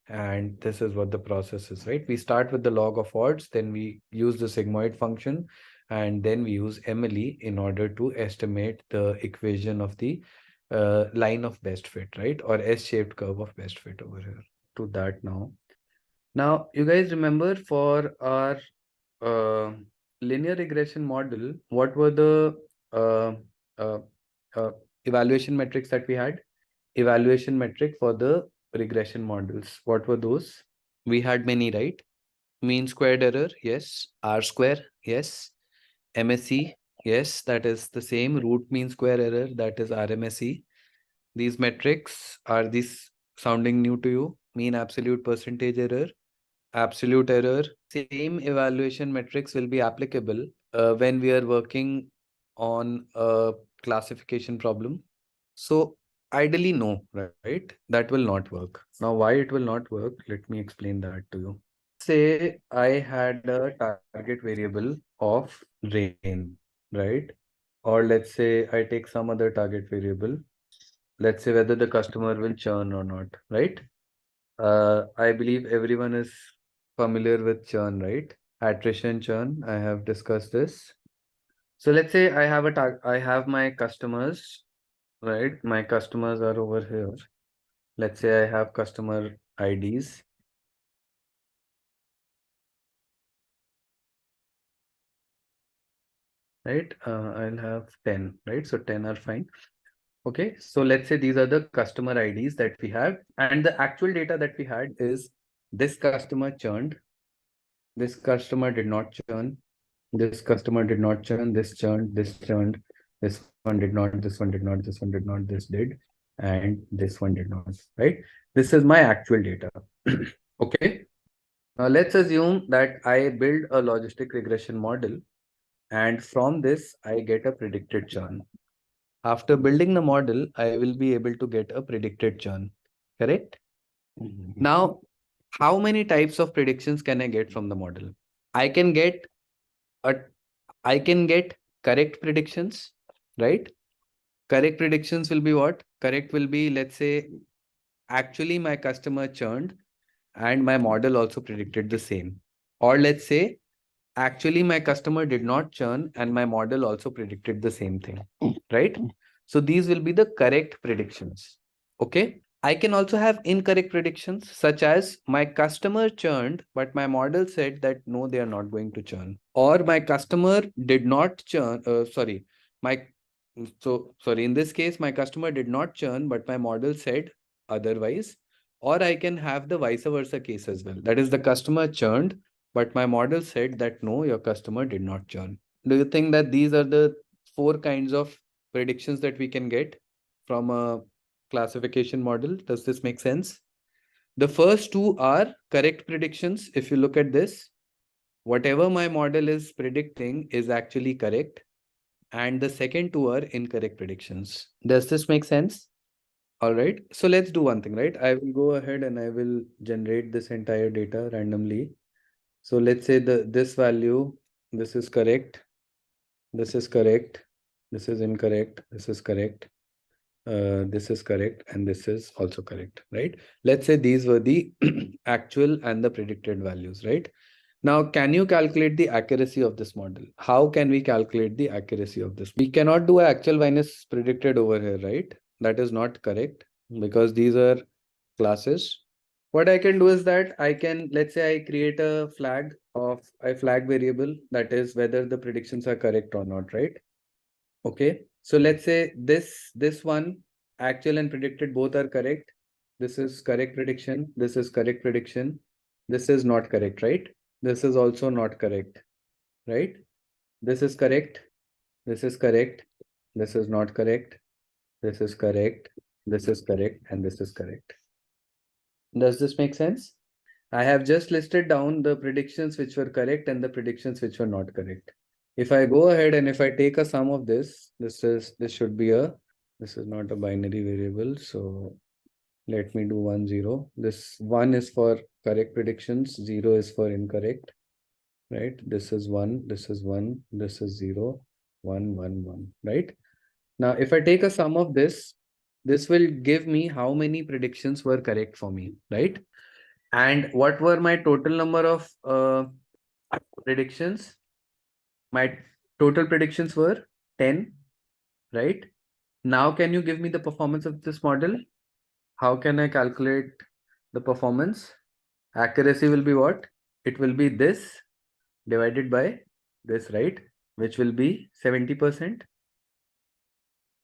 And this is what the process is, right? We start with the log of odds, then we use the sigmoid function, and then we use MLE in order to estimate the equation of the line of best fit, right? Or S-shaped curve of best fit over here. To that now. Now, you guys remember for our uh, linear regression model, what were the uh, uh, uh, evaluation metrics that we had? Evaluation metric for the regression models. What were those? We had many, right? Mean squared error, yes. R square, yes. MSE, yes, that is the same. Root mean square error, that is RMSE. These metrics, are these sounding new to you? Mean absolute percentage error, absolute error. Same evaluation metrics will be applicable when we are working on a classification problem. So ideally, no, right? That will not work. Now, why it will not work? Let me explain that to you. Say I had a target variable of rain, right? Or let's say I take some other target variable. Let's say whether the customer will churn or not, right? I believe everyone is familiar with churn, right? attrition churn. I have discussed this. So let's say I have I have my customers, right? My customers are over here. Let's say I have customer IDs. Right? I'll have 10, right? So 10 are fine. Okay, so let's say these are the customer IDs that we have, and the actual data that we had is this customer churned, this customer did not churn, this customer did not churn, this churned, this churned, this one did not, this one did not, this one did not, this did, and this one did not, right? This is my actual data. Okay, now let's assume that I build a logistic regression model, and from this I get a predicted churn. After building the model, I will be able to get a predicted churn, correct? Now, how many types of predictions can I get from the model? I can get correct predictions, right? Correct predictions will be what? Correct will be, let's say, actually my customer churned and my model also predicted the same. Or let's say, actually my customer did not churn and my model also predicted the same thing, right? So these will be the correct predictions. Okay. I can also have incorrect predictions, such as my customer churned, but my model said that no, they are not going to churn. Or my customer did not churn, in this case, my customer did not churn, but my model said otherwise. Or I can have the vice versa case as well. That is, the customer churned, but my model said that no, your customer did not churn. Do you think that these are the 4 kinds of predictions that we can get from a classification model? Does this make sense? The first 2 are correct predictions. If you look at this, whatever my model is predicting is actually correct. And the second 2 are incorrect predictions. Does this make sense? All right. So let's do one thing, right? I will go ahead and I will generate this entire data randomly. So let's say this value, this is correct, this is correct, this is incorrect, this is correct, this is correct, and this is also correct, right? Let's say these were the actual and the predicted values, right? Now, can you calculate the accuracy of this model? How can we calculate the accuracy of this? We cannot do actual minus predicted over here, right? That is not correct because these are classes. What I can do is that I can, let's say I create a flag variable, that is whether the predictions are correct or not, right? Okay. So let's say this one, actual and predicted both are correct. This is correct prediction. This is correct prediction. This is not correct, right? This is also not correct, right? This is correct. This is correct. This is not correct. This is correct. This is correct. And this is correct. Does this make sense? I have just listed down the predictions which were correct and the predictions which were not correct. If I go ahead and if I take a sum of this should be this is not a binary variable. So let me do 1, 0. This 1 is for correct predictions, 0 is for incorrect, right? This is 1, this is 1, this is 0, 1, 1, 1, right? Now, if I take a sum of this will give me how many predictions were correct for me, right? And what were my total number of predictions? My total predictions were 10, right? Now, can you give me the performance of this model? How can I calculate the performance? Accuracy will be what? It will be this divided by this, right? Which will be 70%.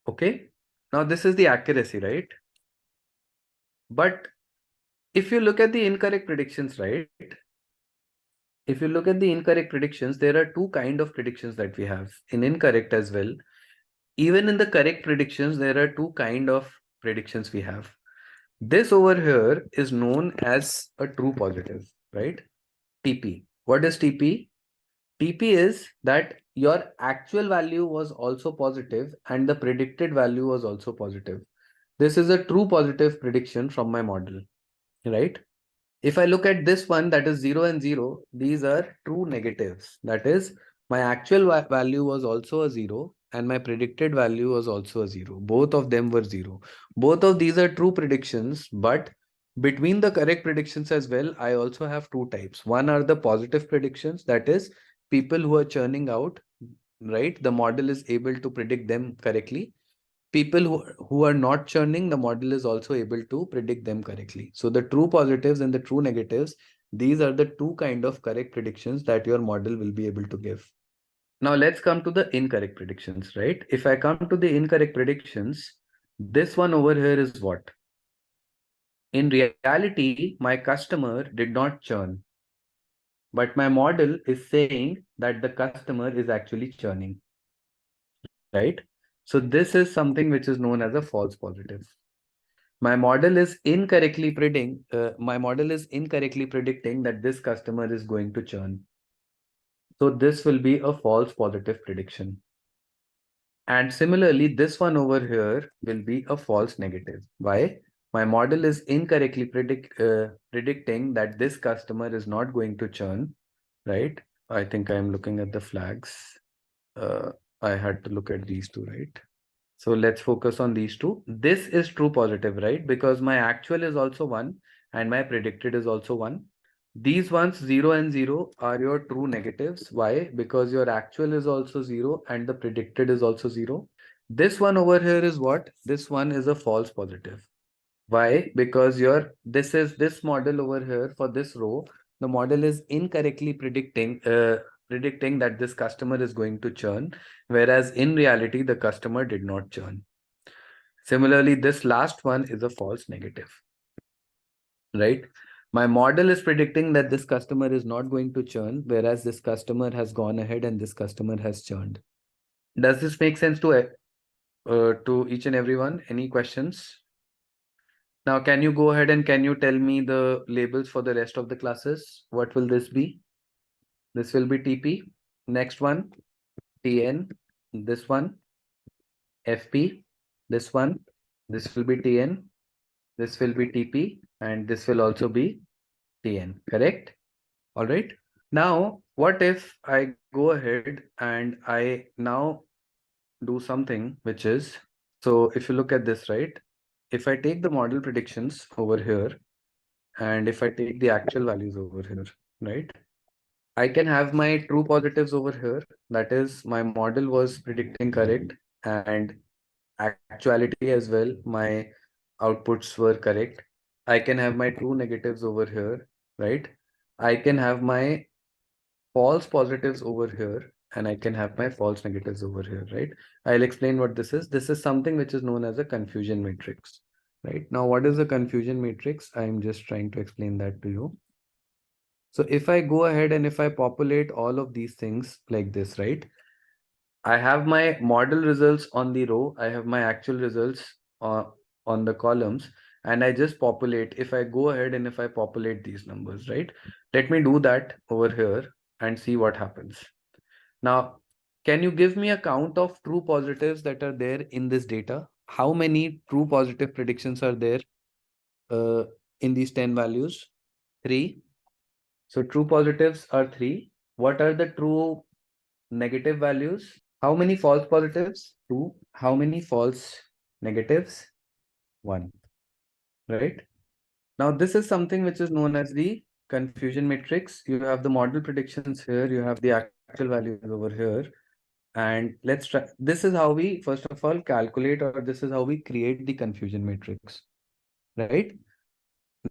Okay. Now, this is the accuracy, right? But if you look at the incorrect predictions, right? If you look at the incorrect predictions, there are 2 kinds of predictions that we have in incorrect as well. Even in the correct predictions, there are 2 kinds of predictions we have. This over here is known as a true positive, right? TP. What is TP? TP is that your actual value was also positive and the predicted value was also positive. This is a true positive prediction from my model, right? If I look at this one, that is 0 and 0, these are true negatives. That is, my actual value was also a 0 and my predicted value was also a 0. Both of them were 0. Both of these are true predictions, but Between the correct predictions as well, I also have two types. One are the positive predictions, that is people who are churning out, right? The model is able to predict them correctly. People who are not churning, the model is also able to predict them correctly. So the true positives and the true negatives, these are the two kind of correct predictions that your model will be able to give. Now let's come to the incorrect predictions, right? If I come to the incorrect predictions, this one over here is what? In reality, my customer did not churn, but my model is saying that the customer is actually churning, right? So this is something which is known as a false positive. My model is incorrectly predicting that this customer is going to churn. So this will be a false positive prediction. And similarly, this one over here will be a false negative. Why? My model is incorrectly predicting that this customer is not going to churn, right? I think I'm looking at the flags. I had to look at these two, right? So let's focus on these two. This is true positive, right? Because my actual is also 1 and my predicted is also 1. These ones 0 and 0 are your true negatives. Why? Because your actual is also 0 and the predicted is also 0. This one over here is what? This one is a false positive. Why? Because this model over here for this row, the model is incorrectly predicting that this customer is going to churn, whereas in reality the customer did not churn. Similarly, this last one is a false negative, right? My model is predicting that this customer is not going to churn, whereas this customer has gone ahead and this customer has churned. Does this make sense to each and everyone? Any questions? Now, can you go ahead and can you tell me the labels for the rest of the classes? What will this be? This will be TP. Next one, TN. This one, FP. This one, this will be TN. This will be TP. And this will also be TN. Correct? All right. Now, what if I go ahead and I now do something which is, so if you look at this, right? If I take the model predictions over here, and if I take the actual values over here, right? I can have my true positives over here. That is, my model was predicting correct, and actuality as well, my outputs were correct. I can have my true negatives over here, right? I can have my false positives over here, and I can have my false negatives over here, right? I'll explain what this is. This is something which is known as a confusion matrix, right? Now, what is a confusion matrix? I'm just trying to explain that to you. So if I go ahead and if I populate all of these things like this, right? I have my model results on the row. I have my actual results on the columns, and I just populate. If I go ahead and if I populate these numbers, right? Let me do that over here and see what happens. Now, can you give me a count of true positives that are there in this data? How many true positive predictions are there in these 10 values? 3. So true positives are 3. What are the true negative values? How many false positives? 2. How many false negatives? 1. Right? Now, this is something which is known as the confusion matrix. You have the model predictions here. You have the actual values over here. And let's try. This is how we, first of all, calculate, or this is how we create the confusion matrix. Right?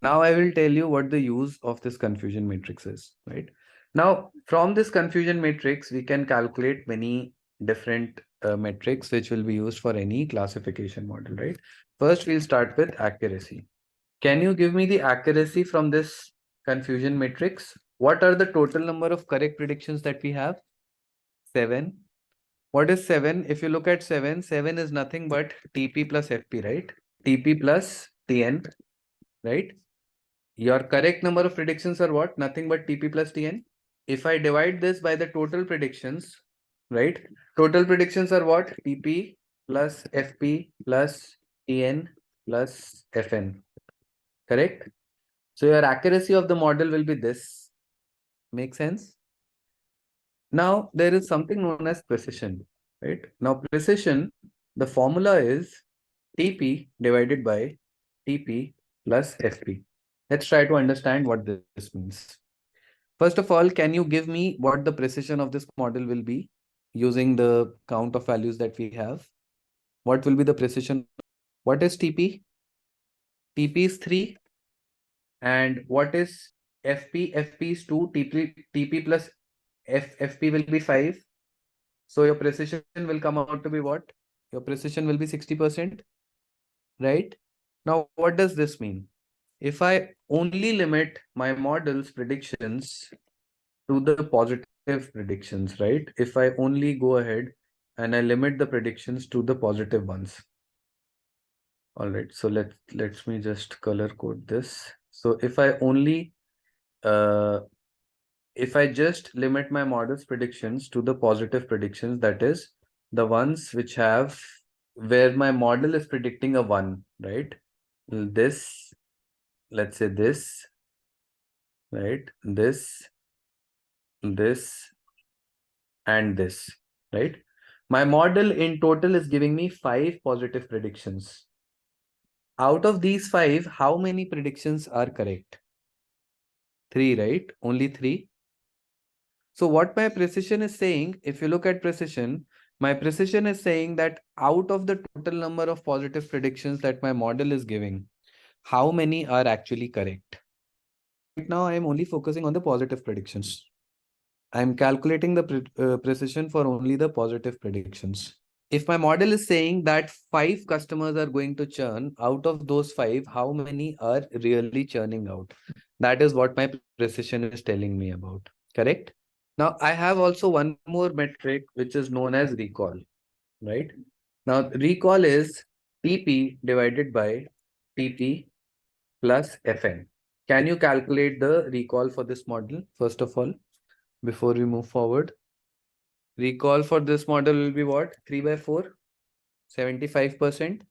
Now I will tell you what the use of this confusion matrix is, right? Now, from this confusion matrix, we can calculate many different metrics which will be used for any classification model, right? First, we'll start with accuracy. Can you give me the accuracy from this confusion matrix? What are the total number of correct predictions that we have? 7. What is 7? If you look at 7, 7 is nothing but TP plus FP, right? TP plus TN, right? Your correct number of predictions are what? Nothing but TP plus TN. If I divide this by the total predictions, right? Total predictions are what? TP plus FP plus TN plus FN. Correct? So your accuracy of the model will be this. Make sense? Now there is something known as precision, right? Now precision, the formula is TP divided by TP plus FP. Let's try to understand what this means. First of all, can you give me what the precision of this model will be using the count of values that we have? What will be the precision? What is TP? TP is 3. And what is FP? FP is 2. TP plus FP will be 5. So your precision will come out to be what? Your precision will be 60%, right? Now, what does this mean? If I only limit my model's predictions to the positive predictions, right? If I only go ahead and I limit the predictions to the positive ones. All right, so let me just color code this. So if I just limit my model's predictions to the positive predictions, that is the ones which have where my model is predicting a 1, right? This, let's say this, right? This, and this, right? My model in total is giving me 5 positive predictions. Out of these 5, how many predictions are correct? 3, right? Only 3. So what my precision is saying, if you look at precision, my precision is saying that out of the total number of positive predictions that my model is giving, how many are actually correct? Right now, I'm only focusing on the positive predictions. I'm calculating the precision for only the positive predictions. If my model is saying that 5 customers are going to churn, out of those 5, how many are really churning out? That is what my precision is telling me about. Correct? Now, I have also one more metric, which is known as recall, right? Now, recall is TP divided by TP plus Fn. Can you calculate the recall for this model, first of all, before we move forward? Recall for this model will be what? 3 by 4, 75%.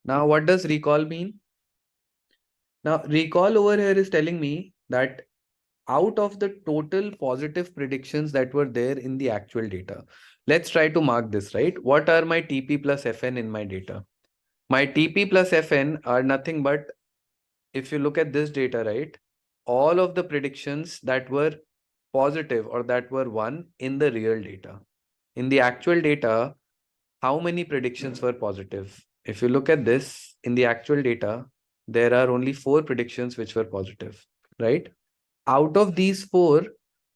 Now, what does recall mean? Now, recall over here is telling me that out of the total positive predictions that were there in the actual data, let's try to mark this, right? What are my TP plus Fn in my data? My TP plus Fn are nothing but, if you look at this data, right? All of the predictions that were positive or that were 1 in the real data. In the actual data, how many predictions were positive? If you look at this, in the actual data, there are only 4 predictions which were positive, right? Out of these 4,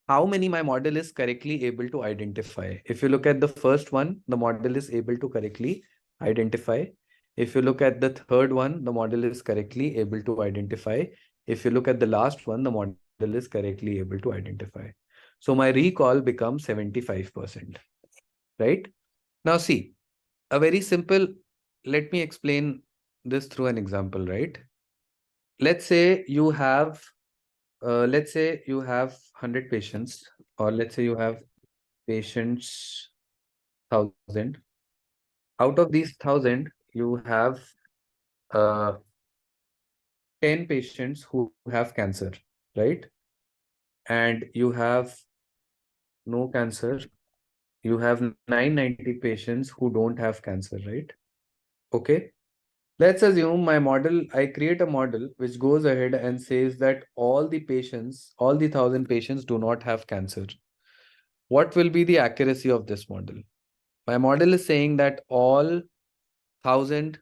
how many my model is correctly able to identify? If you look at the first one, the model is able to correctly identify. If you look at the third one, the model is correctly able to identify. If you look at the last one, the model is correctly able to identify. So my recall becomes 75%, right? Now see, a very simple, let me explain this through an example, right? Let's say you have 100 patients, or let's say you have patients 1,000. Out of these 1,000, you have uh, 10 patients who have cancer, right? And you have no cancer. You have 990 patients who don't have cancer, right? Okay. Let's assume I create a model which goes ahead and says that all the 1,000 patients do not have cancer. What will be the accuracy of this model? My model is saying that all 1,000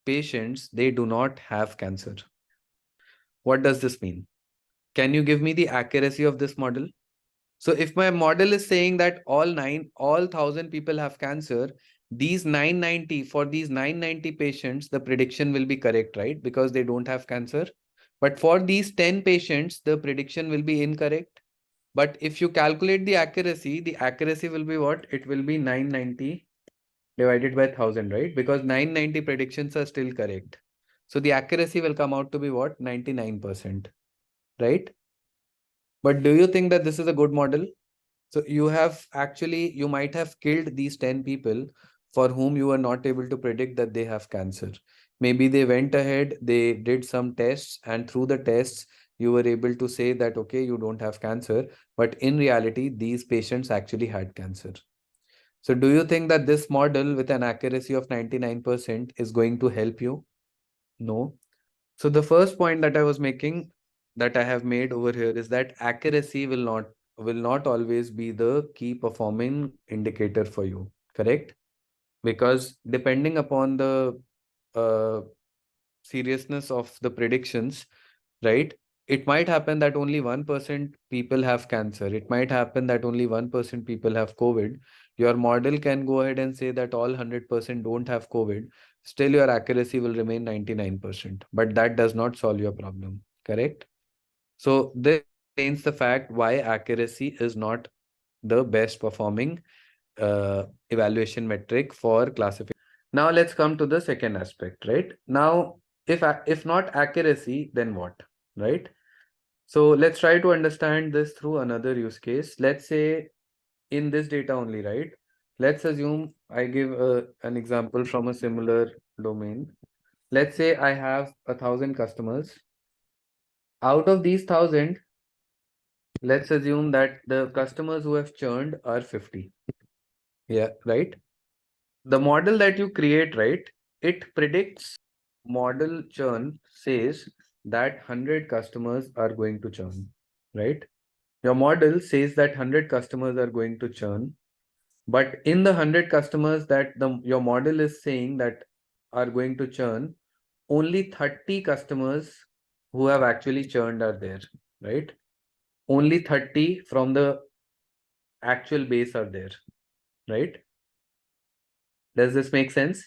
patients, they do not have cancer. What does this mean? Can you give me the accuracy of this model? So if my model is saying that all 1,000 people have cancer, these 990, for these 990 patients, the prediction will be correct, right? Because they don't have cancer. But for these 10 patients, the prediction will be incorrect. But if you calculate the accuracy will be what? It will be 990 divided by 1,000, right? Because 990 predictions are still correct. So the accuracy will come out to be what? 99%, right? But do you think that this is a good model? So you might have killed these 10 people for whom you were not able to predict that they have cancer. Maybe they went ahead, they did some tests, and through the tests, you were able to say that, okay, you don't have cancer. But in reality, these patients actually had cancer. So do you think that this model with an accuracy of 99% is going to help you? No. So the first point that I was making, that I have made over here, is that accuracy will not always be the key performing indicator for you, correct? Because depending upon the uh, seriousness of the predictions, right? It might happen that only 1% people have cancer. It might happen that only 1% people have COVID. Your model can go ahead and say that all 100% don't have COVID. Still, your accuracy will remain 99%. But that does not solve your problem, correct? So this explains the fact why accuracy is not the best performing evaluation metric for classification. Now let's come to the second aspect, right? Now, if not accuracy, then what, right? So let's try to understand this through another use case. Let's say in this data only, right? Let's assume I give an example from a similar domain. Let's say I have 1,000 customers. Out of these 1,000, let's assume that the customers who have churned are 50. Yeah, right? The model that you create, right? It predicts, model churn says that 100 customers are going to churn, right? Your model says that 100 customers are going to churn, but in the 100 customers that your model is saying that are going to churn, only 30 customers who have actually churned are there, right? Only 30 from the actual base are there, right? Does this make sense?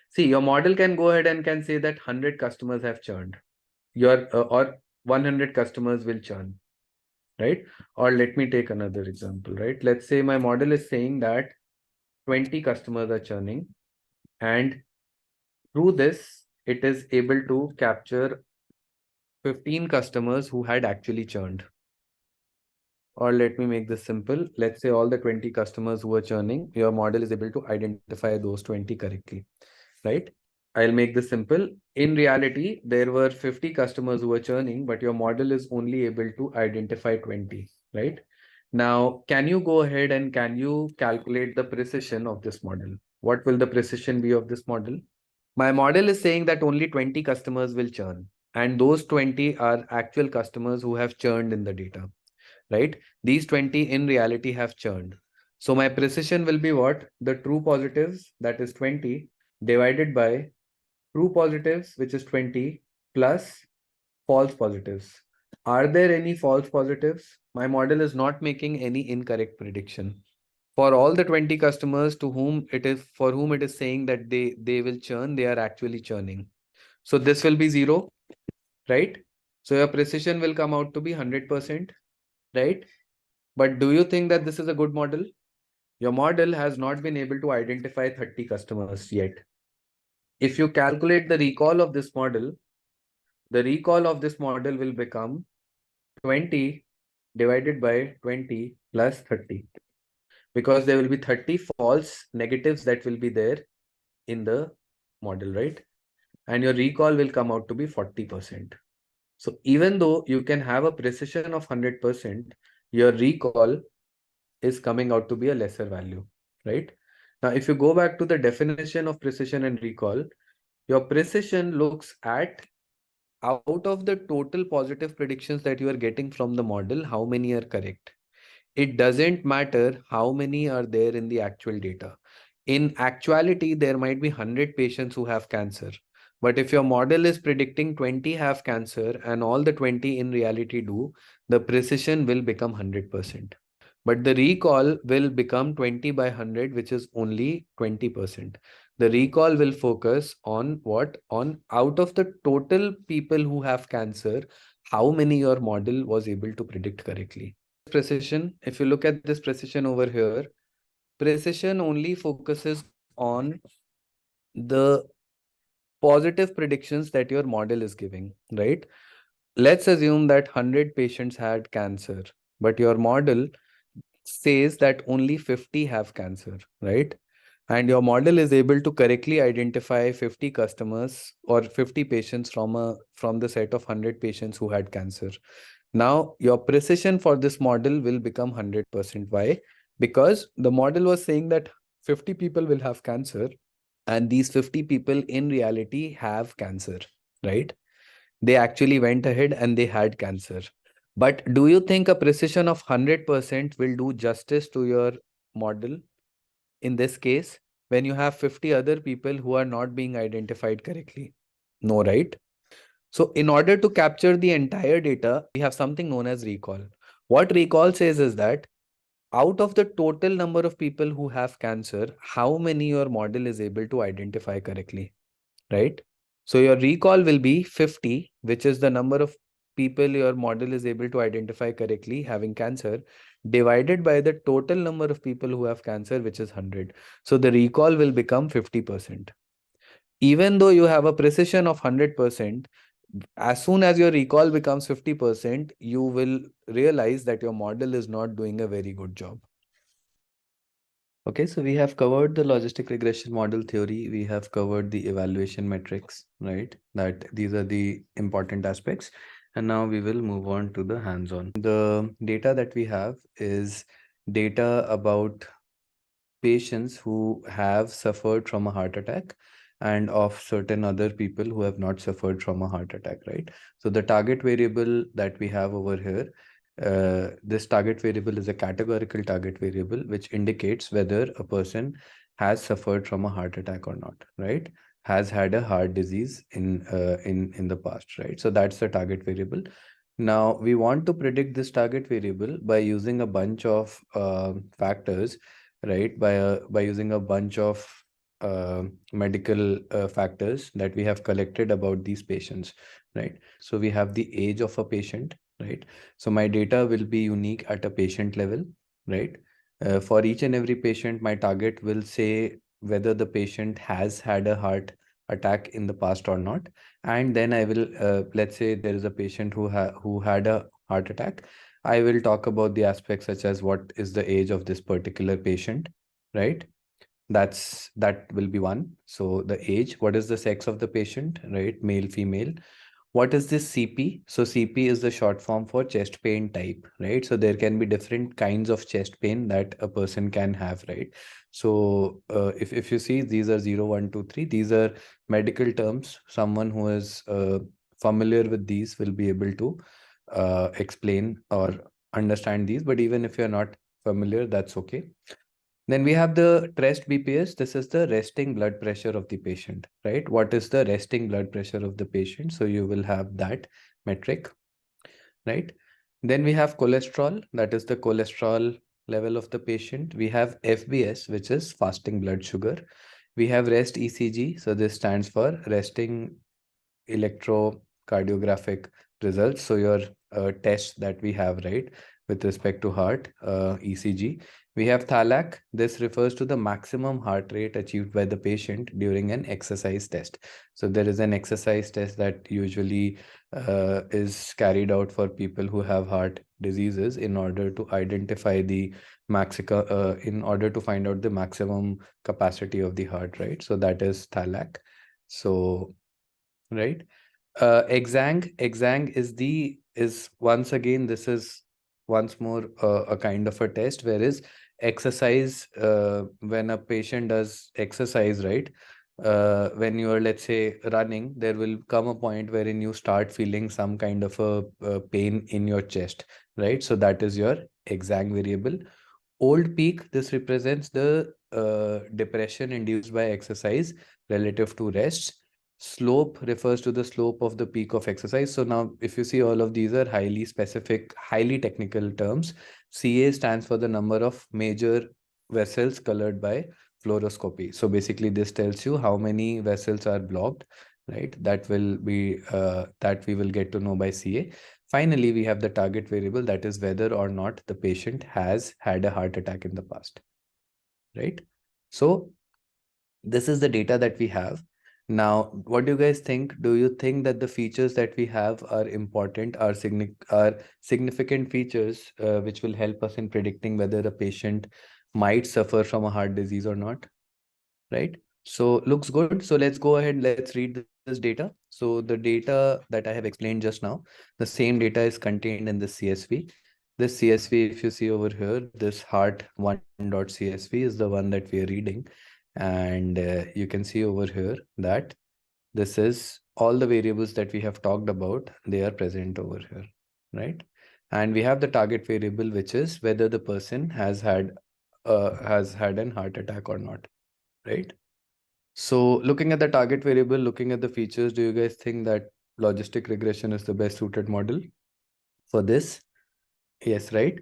See, your model can go ahead and can say that 100 customers have churned. Or 100 customers will churn, right? Or let me take another example, right? Let's say my model is saying that 20 customers are churning, and through this, it is able to capture 15 customers who had actually churned. Or let me make this simple. Let's say all the 20 customers who are churning, your model is able to identify those 20 correctly, right? I'll make this simple. In reality, there were 50 customers who were churning, but your model is only able to identify 20, right? Now, can you go ahead and can you calculate the precision of this model? What will the precision be of this model? My model is saying that only 20 customers will churn, and those 20 are actual customers who have churned in the data, right? These 20 in reality have churned. So my precision will be what? The true positives, that is 20, divided by true positives, which is 20, plus false positives. Are there any false positives? My model is not making any incorrect prediction. For all the 20 customers to whom it is, for whom it is saying that they will churn, they are actually churning. So this will be 0, right? So your precision will come out to be 100%, right? But do you think that this is a good model? Your model has not been able to identify 30 customers yet. If you calculate the recall of this model, the recall of this model will become 20 divided by 20 plus 30, because there will be 30 false negatives that will be there in the model, right? And your recall will come out to be 40%. So even though you can have a precision of 100%, your recall is coming out to be a lesser value, right? Now, if you go back to the definition of precision and recall, your precision looks at, out of the total positive predictions that you are getting from the model, how many are correct. It doesn't matter how many are there in the actual data. In actuality, there might be 100 patients who have cancer. But if your model is predicting 20 have cancer and all the 20 in reality do, the precision will become 100%. But the recall will become 20 by 100, which is only 20%. The recall will focus on what? On out of the total people who have cancer, how many your model was able to predict correctly. Precision, if you look at this precision over here, precision only focuses on the positive predictions that your model is giving, right? Let's assume that 100 patients had cancer, but your model says that only 50 have cancer, right? And your model is able to correctly identify 50 customers or 50 patients from the set of 100 patients who had cancer. Now, your precision for this model will become 100%. Why? Because the model was saying that 50 people will have cancer, and these 50 people in reality have cancer, right? They actually went ahead and they had cancer. But do you think a precision of 100% will do justice to your model in this case when you have 50 other people who are not being identified correctly? No, right? So in order to capture the entire data, we have something known as recall. What recall says is that out of the total number of people who have cancer, how many your model is able to identify correctly, right? So your recall will be 50, which is the number of people your model is able to identify correctly having cancer, divided by the total number of people who have cancer, which is 100. So the recall will become 50%. Even though you have a precision of 100%, as soon as your recall becomes 50%, you will realize that your model is not doing a very good job. Okay, so we have covered the logistic regression model theory. We have covered the evaluation metrics, right? That these are the important aspects. And now we will move on to the hands-on. The data that we have is data about patients who have suffered from a heart attack and of certain other people who have not suffered from a heart attack, right? So the target variable that we have over here, this target variable is a categorical target variable, which indicates whether a person has suffered from a heart attack or not, right? Has had a heart disease in the past, right? So that's the target variable. Now we want to predict this target variable by using a bunch of factors, right? By using a bunch of medical factors that we have collected about these patients, right? So we have the age of a patient, right? So my data will be unique at a patient level, right? For each and every patient, my target will say whether the patient has had a heart attack in the past or not. And then I will, let's say there is a patient who had a heart attack. I will talk about the aspects such as what is the age of this particular patient, right? That will be one. So the age, what is the sex of the patient, right? Male, female. What is this CP? So CP is the short form for chest pain type, right? So there can be different kinds of chest pain that a person can have, right? So if you see, these are 0, 1, 2, 3. These are medical terms. Someone who is familiar with these will be able to explain or understand these. But even if you're not familiar, that's okay. Then we have the rest BPS. This is the resting blood pressure of the patient, right? What is the resting blood pressure of the patient? So you will have that metric, right? Then we have cholesterol. That is the cholesterol level of the patient. We have FBS, which is fasting blood sugar. We have rest ECG. So this stands for resting electrocardiographic results. So your tests that we have, right, with respect to heart, ECG. We have THALAC. This refers to the maximum heart rate achieved by the patient during an exercise test. So there is an exercise test that usually is carried out for people who have heart diseases in order to identify the in order to find out the maximum capacity of the heart, right? So that is THALAC. So, right. Exang is once again, this is once more a kind of a test, whereas exercise, when a patient does exercise, right? When you are, let's say, running, there will come a point wherein you start feeling some kind of a pain in your chest, right? So that is your exang variable. Old peak, this represents the depression induced by exercise relative to rest. Slope refers to the slope of the peak of exercise. So now if you see, all of these are highly specific, highly technical terms. CA stands for the number of major vessels colored by fluoroscopy. So basically this tells you how many vessels are blocked, right? That will be that we will get to know by CA. Finally, we have the target variable, that is whether or not the patient has had a heart attack in the past, right? So this is the data that we have. Now, what do you guys think? Do you think that the features that we have are important, are significant features which will help us in predicting whether a patient might suffer from a heart disease or not, right? So looks good. So let's go ahead, let's read this data. So the data that I have explained just now, the same data is contained in the CSV. This CSV, if you see over here, this heart1.csv is the one that we are reading. And you can see over here that This is all the variables that we have talked about. They are present over here, right? And we have the target variable, which is whether the person has had an heart attack or not, right? So looking at the target variable, looking at the features, do you guys think that logistic regression is the best suited model for this? Yes, right?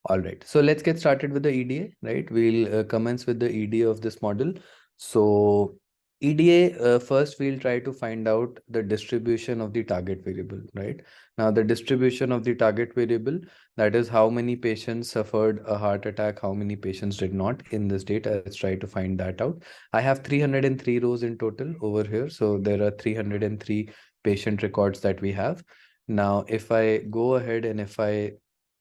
All right, so let's get started with the EDA, right? We'll commence with the EDA of this model. So EDA, first we'll try to find out the distribution of the target variable, right? Now the distribution of the target variable, that is how many patients suffered a heart attack, how many patients did not in this data. Let's try to find that out. I have 303 rows in total over here. So there are 303 patient records that we have. Now, if I go ahead and if I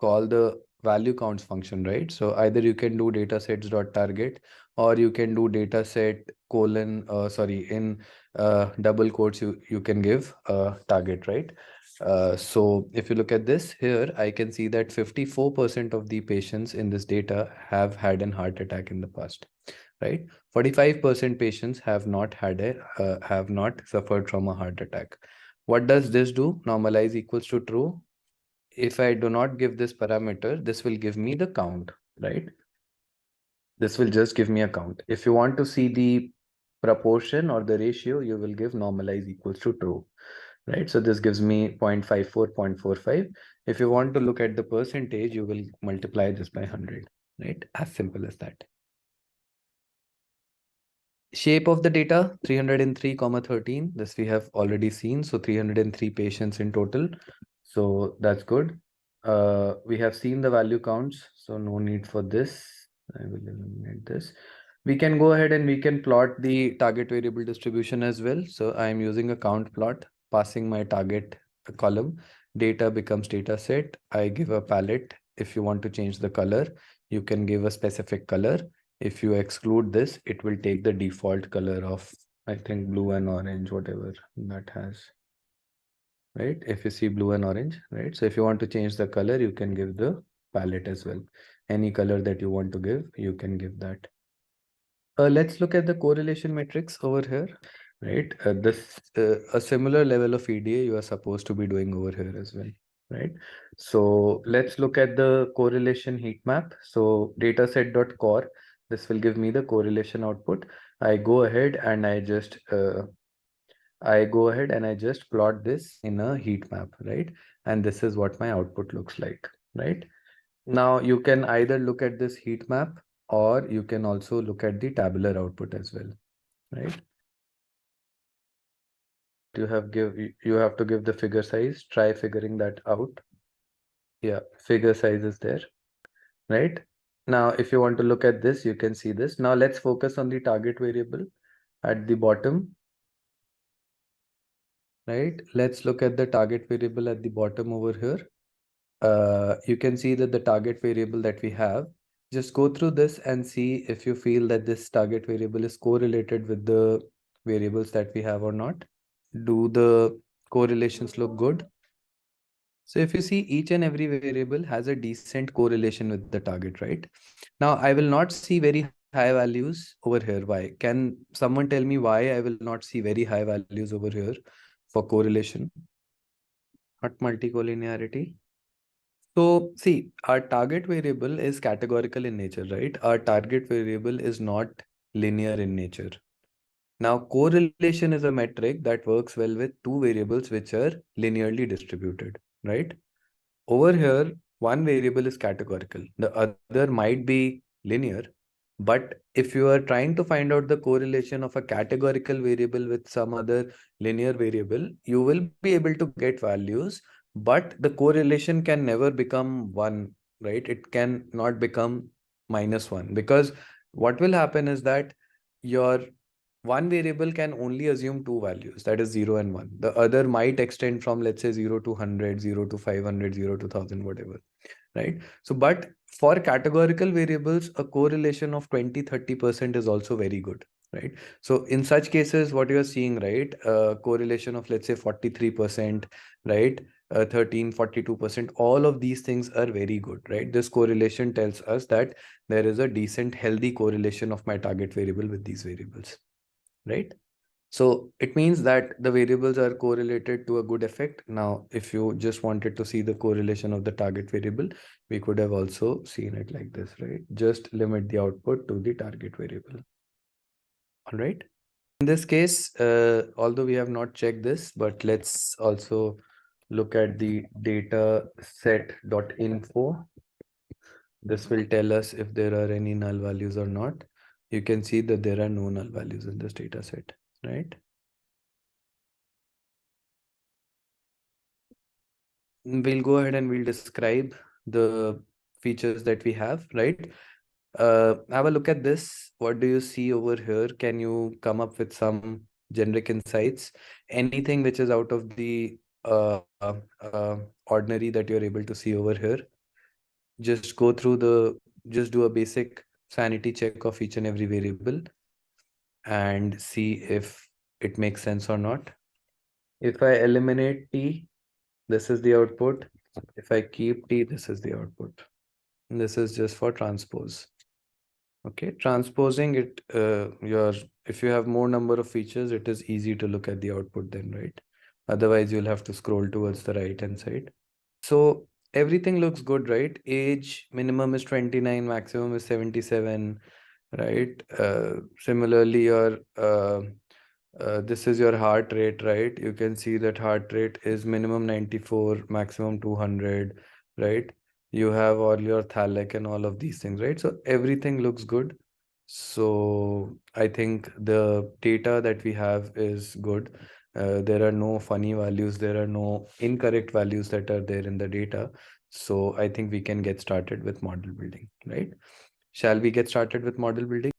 call the value counts function, right? So either you can do datasets.target or you can do dataset colon, in double quotes, you can give target, right? So if you look at this here, I can see that 54% of the patients in this data have had an heart attack in the past, right? 45% patients have not suffered from a heart attack. What does this do? Normalize equals to true. If I do not give this parameter, this will give me the count, right? This will just give me a count. If you want to see the proportion or the ratio, you will give normalize equals to true, right? So this gives me 0.54, 0.45. If you want to look at the percentage, you will multiply this by 100, right? As simple as that. Shape of the data, 303,13. This we have already seen. So 303 patients in total. So that's good. We have seen the value counts, so no need for this. I will eliminate this. We can go ahead and we can plot the target variable distribution as well. So I'm using a count plot, passing my target column. Data becomes data set. I give a palette. If you want to change the color, you can give a specific color. If you exclude this, it will take the default color of, I think, blue and orange, whatever that has, right? If you see blue and orange, right? So if you want to change the color, you can give the palette as well. Any color that you want to give, you can give that. Let's look at the correlation matrix over here, right? A similar level of EDA you are supposed to be doing over here as well, right? So let's look at the correlation heat map. So dataset.core, this will give me the correlation output. I go ahead and I just plot this in a heat map, right? And this is what my output looks like, right? Now you can either look at this heat map or you can also look at the tabular output as well, right? You have to give the figure size. Try figuring that out. Yeah, figure size is there, right? Now, if you want to look at this, you can see this. Now let's focus on the target variable at the bottom, right? Let's look at the target variable at the bottom over here. You can see that the target variable that we have, just go through this and see if you feel that this target variable is correlated with the variables that we have or not. Do the correlations look good? So if you see, each and every variable has a decent correlation with the target, right? Now, I will not see very high values over here. Why? Can someone tell me why I will not see very high values over here for correlation? Not multicollinearity. So see, our target variable is categorical in nature, right? Our target variable is not linear in nature. Now, correlation is a metric that works well with two variables which are linearly distributed, right? Over here, one variable is categorical. The other might be linear. But if you are trying to find out the correlation of a categorical variable with some other linear variable, you will be able to get values, but the correlation can never become 1, right? It can not become -1, because what will happen is that your one variable can only assume two values, that is 0 and 1. The other might extend from, let's say, 0 to 100, 0 to 500, 0 to 1000, whatever, right? So, but for categorical variables, a correlation of 20-30% is also very good, right? So in such cases, what you're seeing, right, correlation of, let's say, 43%, right, 13-42%, all of these things are very good, right? This correlation tells us that there is a decent, healthy correlation of my target variable with these variables. right? So it means that the variables are correlated to a good effect. Now, if you just wanted to see the correlation of the target variable, we could have also seen it like this, right? Just limit the output to the target variable. All right. In this case, although we have not checked this, but let's also look at the data set.info. This will tell us if there are any null values or not. You can see that there are no null values in this data set, right? We'll go ahead and we'll describe the features that we have, right? Have a look at this. What do you see over here? Can you come up with some generic insights? Anything which is out of the ordinary that you're able to see over here? Just go through just do a basic sanity check of each and every variable and see if it makes sense or not. If I eliminate t, this is the output. If I keep t, this is the output. And this is just for transpose. Okay, transposing it, if you have more number of features, it is easy to look at the output then, right? Otherwise, you'll have to scroll towards the right hand side. So everything looks good, right? Age minimum is 29, maximum is 77, right? Similarly, this is your heart rate, right? You can see that heart rate is minimum 94, maximum 200, right? You have all your thallic and all of these things, right? So everything looks good. So I think the data that we have is good. There are no funny values, there are no incorrect values that are there in the data. So I think we can get started with model building, right? Shall we get started with model building?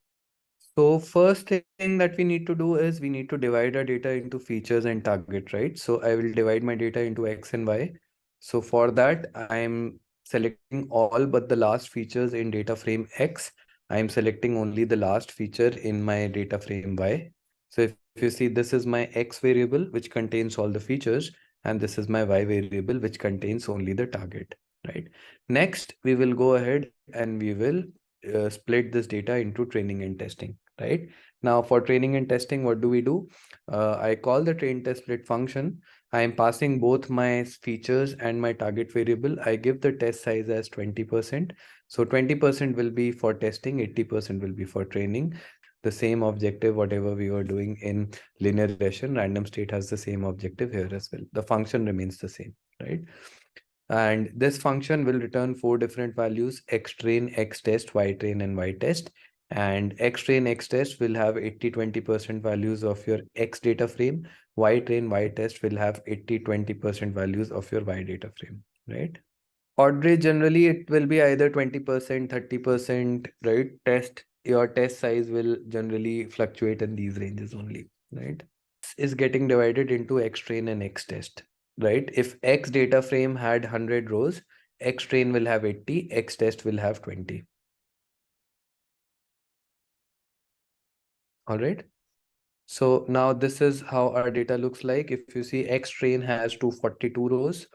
So first thing that we need to do is we need to divide our data into features and target, right? So I will divide my data into X and Y. So for that, I'm selecting all but the last features in data frame X. I'm selecting only the last feature in my data frame Y. So if you see, this is my X variable, which contains all the features, and this is my Y variable, which contains only the target, right? Next, we will go ahead and we will split this data into training and testing, right? Now for training and testing, what do we do? I call the train test split function. I am passing both my features and my target variable. I give the test size as 20%. So 20% will be for testing, 80% will be for training. The same objective, whatever we were doing in linear regression, random state has the same objective here as well. The function remains the same, right? And this function will return 4 different values: xtrain, xtest, ytrain, and ytest. And xtrain, xtest will have 80-20% values of your x data frame. Ytrain, ytest will have 80-20% values of your y data frame, right? Odd rate, generally it will be either 20%, 30%, right? Your test size will generally fluctuate in these ranges only, right? Is getting divided into xtrain and xtest, right? If x data frame had 100 rows, xtrain will have 80, xtest will have 20. All right. So now this is how our data looks like. If you see, xtrain has 242 rows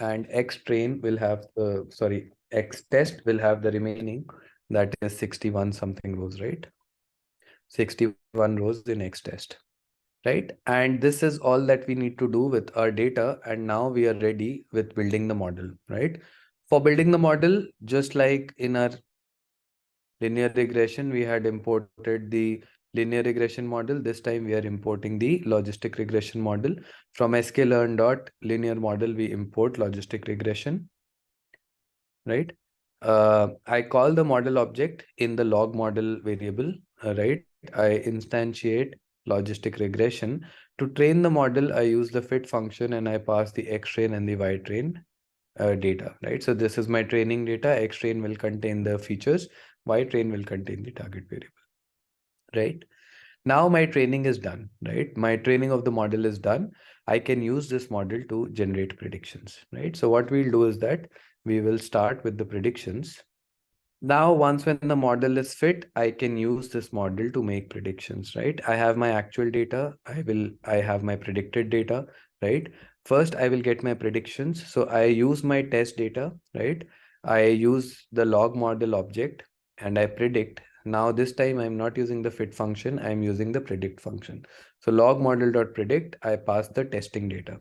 and xtrain will have xtest will have the remaining, that is 61 something rows, right? 61 rows in xtest. Right? And this is all that we need to do with our data. And now we are ready with building the model, right? For building the model, just like in our linear regression, we had imported the linear regression model. This time we are importing the logistic regression model. From sklearn.linear model, we import logistic regression, right? I call the model object in the log model variable, right? I instantiate logistic regression. To train the model, I use the fit function and I pass the xtrain and the ytrain data, right? So this is my training data. Xtrain will contain the features, ytrain will contain the target variable, right? Now my training is done, right? My training of the model is done. I can use this model to generate predictions, right? So what we'll do is that we will start with the predictions. Now, once when the model is fit, I can use this model to make predictions, right? I have my actual data. I have my predicted data, right? First, I will get my predictions. So I use my test data, right? I use the log model object and I predict Now this time I'm not using the fit function, I'm using the predict function. So log model.predict, I pass the testing data.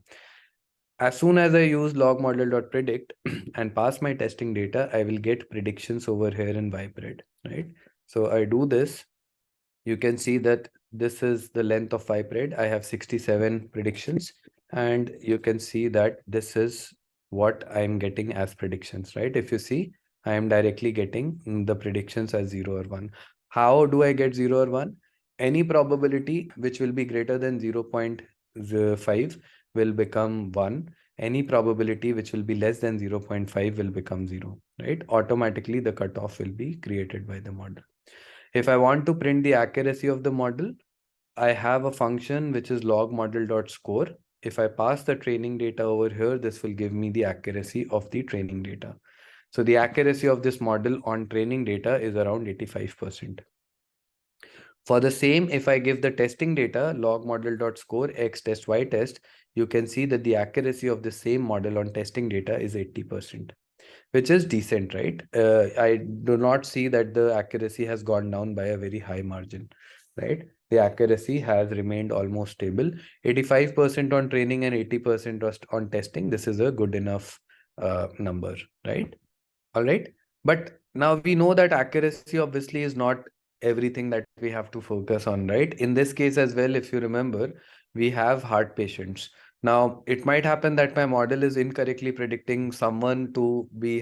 As soon as I use log model.predict and pass my testing data, I will get predictions over here in Vipred, right? So I do this. You can see that this is the length of Vipred. I have 67 predictions, and you can see that this is what I'm getting as predictions, right? If you see, I am directly getting the predictions as 0 or 1. How do I get 0 or 1? Any probability which will be greater than 0.5 will become 1. Any probability which will be less than 0.5 will become 0, right? Automatically, the cutoff will be created by the model. If I want to print the accuracy of the model, I have a function which is log model.score. If I pass the training data over here, this will give me the accuracy of the training data. So the accuracy of this model on training data is around 85%. For the same, if I give the testing data, log model.score x test y test, you can see that the accuracy of the same model on testing data is 80%, which is decent, right? I do not see that the accuracy has gone down by a very high margin, right? The accuracy has remained almost stable. 85% on training and 80% on testing. This is a good enough number, right? All right. But now we know that accuracy obviously is not everything that we have to focus on, right? In this case as well, if you remember, we have heart patients. Now, it might happen that my model is incorrectly predicting someone to be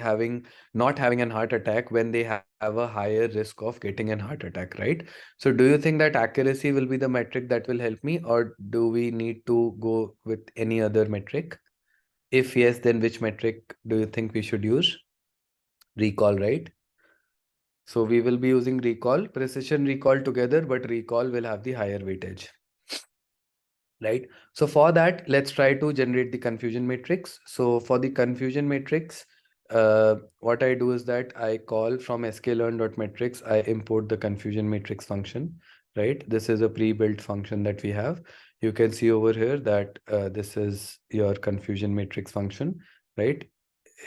not having an heart attack when they have a higher risk of getting an heart attack, right? So do you think that accuracy will be the metric that will help me, or do we need to go with any other metric? If yes, then which metric do you think we should use? Recall, right? So we will be using recall, precision recall together, but recall will have the higher weightage, right? So for that, let's try to generate the confusion matrix. So for the confusion matrix, what I do is that I call from sklearn.matrix, I import the confusion matrix function, right? This is a pre-built function that we have. You can see over here that this is your confusion matrix function, right?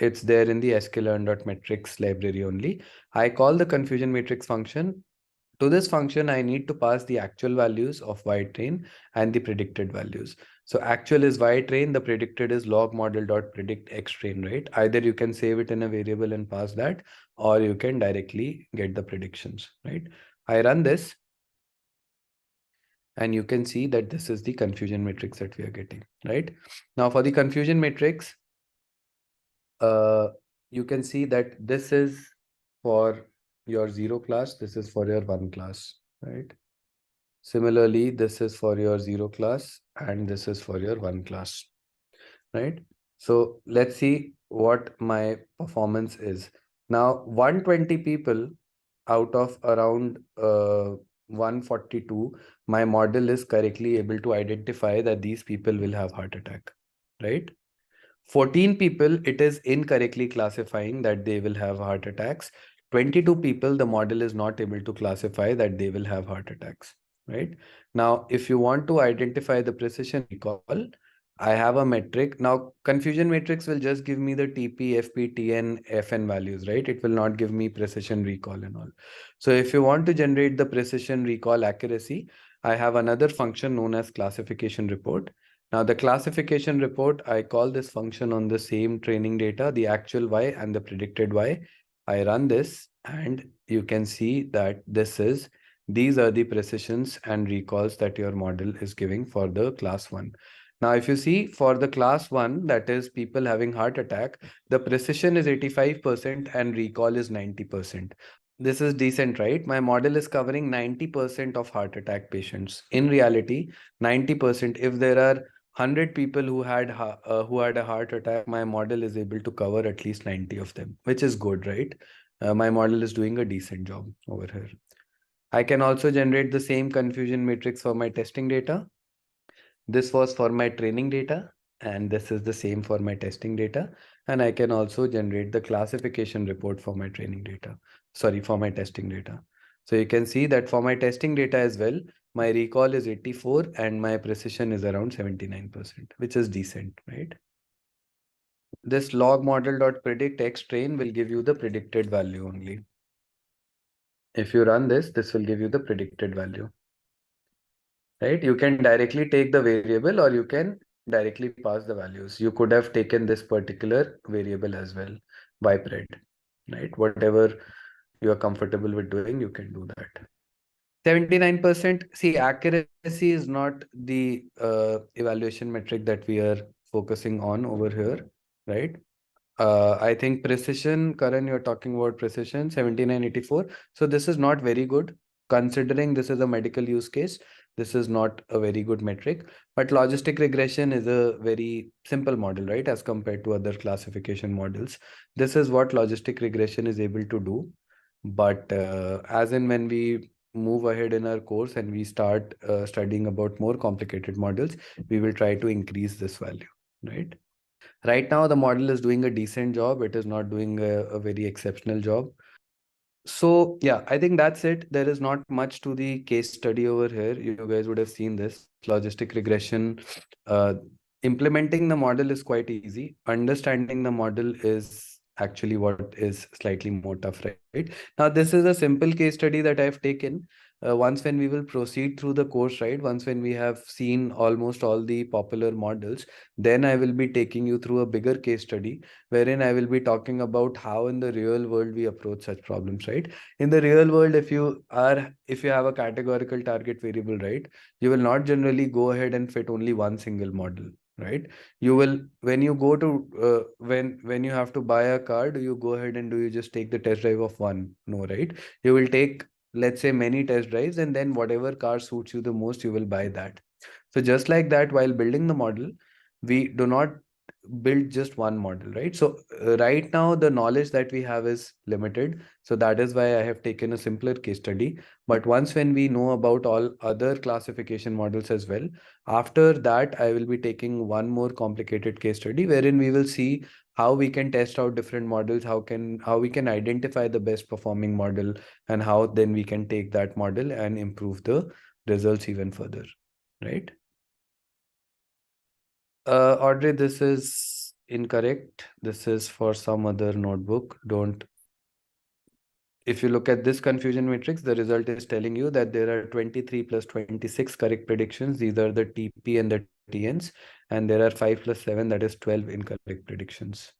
It's there in the sklearn.matrix library only. I call the confusion matrix function. To this function, I need to pass the actual values of y train and the predicted values. So actual is y train, the predicted is log model.predict x train, right? Either you can save it in a variable and pass that, or you can directly get the predictions, right? I run this, and you can see that this is the confusion matrix that we are getting, right? Now for the confusion matrix, you can see that this is for your 0 class, this is for your 1 class, right? Similarly, this is for your 0 class and this is for your 1 class, right? So let's see what my performance is. Now, 120 people out of around 142, my model is correctly able to identify that these people will have heart attack, right? 14 people, it is incorrectly classifying that they will have heart attacks. 22 people, the model is not able to classify that they will have heart attacks, right? Now, if you want to identify the precision recall, I have a metric. Now, confusion matrix will just give me the TP, FP, TN, FN values, right? It will not give me precision recall and all. So if you want to generate the precision recall accuracy, I have another function known as classification report. Now the classification report, I call this function on the same training data, the actual Y and the predicted Y. I run this and you can see that these are the precisions and recalls that your model is giving for the class 1. Now, if you see for the class 1, that is people having heart attack, the precision is 85% and recall is 90%. This is decent, right? My model is covering 90% of heart attack patients. In reality, 90%, if there are 100 people who had a heart attack, my model is able to cover at least 90 of them, which is good, right? My model is doing a decent job over here. I can also generate the same confusion matrix for my testing data. This was for my training data, and this is the same for my testing data. And I can also generate the classification report for my training data. Sorry, for my testing data. So you can see that for my testing data as well, my recall is 84 and my precision is around 79%, which is decent, right? This log model.predict x train will give you the predicted value only. If you run this will give you the predicted value, right? You can directly take the variable or you can directly pass the values. You could have taken this particular variable as well by pred, right? Whatever you are comfortable with doing, you can do that. 79%. See, accuracy is not the evaluation metric that we are focusing on over here, right? I think precision, Karan, you're talking about precision, 7984. So this is not very good. Considering this is a medical use case, this is not a very good metric. But logistic regression is a very simple model, right? As compared to other classification models. This is what logistic regression is able to do. But as in when we move ahead in our course and we start studying about more complicated models, we will try to increase this value, right? Right now, the model is doing a decent job. It is not doing a very exceptional job. So yeah, I think that's it. There is not much to the case study over here. You guys would have seen this logistic regression. Uh, Implementing the model is quite easy. Understanding the model is actually what is slightly more tough, right? Now, this is a simple case study that I've taken. Once when we will proceed through the course, right? Once when we have seen almost all the popular models, then I will be taking you through a bigger case study wherein I will be talking about how in the real world we approach such problems, right? In the real world, if you have a categorical target variable, right, you will not generally go ahead and fit only one single model, right? You will, when you go to when you have to buy a car, do you go ahead and do you just take the test drive of one? No, right? You will take, let's say, many test drives, and then whatever car suits you the most, you will buy that. So just like that, while building the model, we do not build just one model, right? So right now the knowledge that we have is limited, so that is why I have taken a simpler case study. But once when we know about all other classification models as well, after that I will be taking one more complicated case study wherein we will see how we can test out different models, how we can identify the best performing model, and how then we can take that model and improve the results even further, right? Audrey, this is incorrect. This is for some other notebook. Don't. If you look at this confusion matrix, the result is telling you that there are 23 plus 26 correct predictions. These are the TP and the TNs. And there are 5 plus 7, that is 12 incorrect predictions.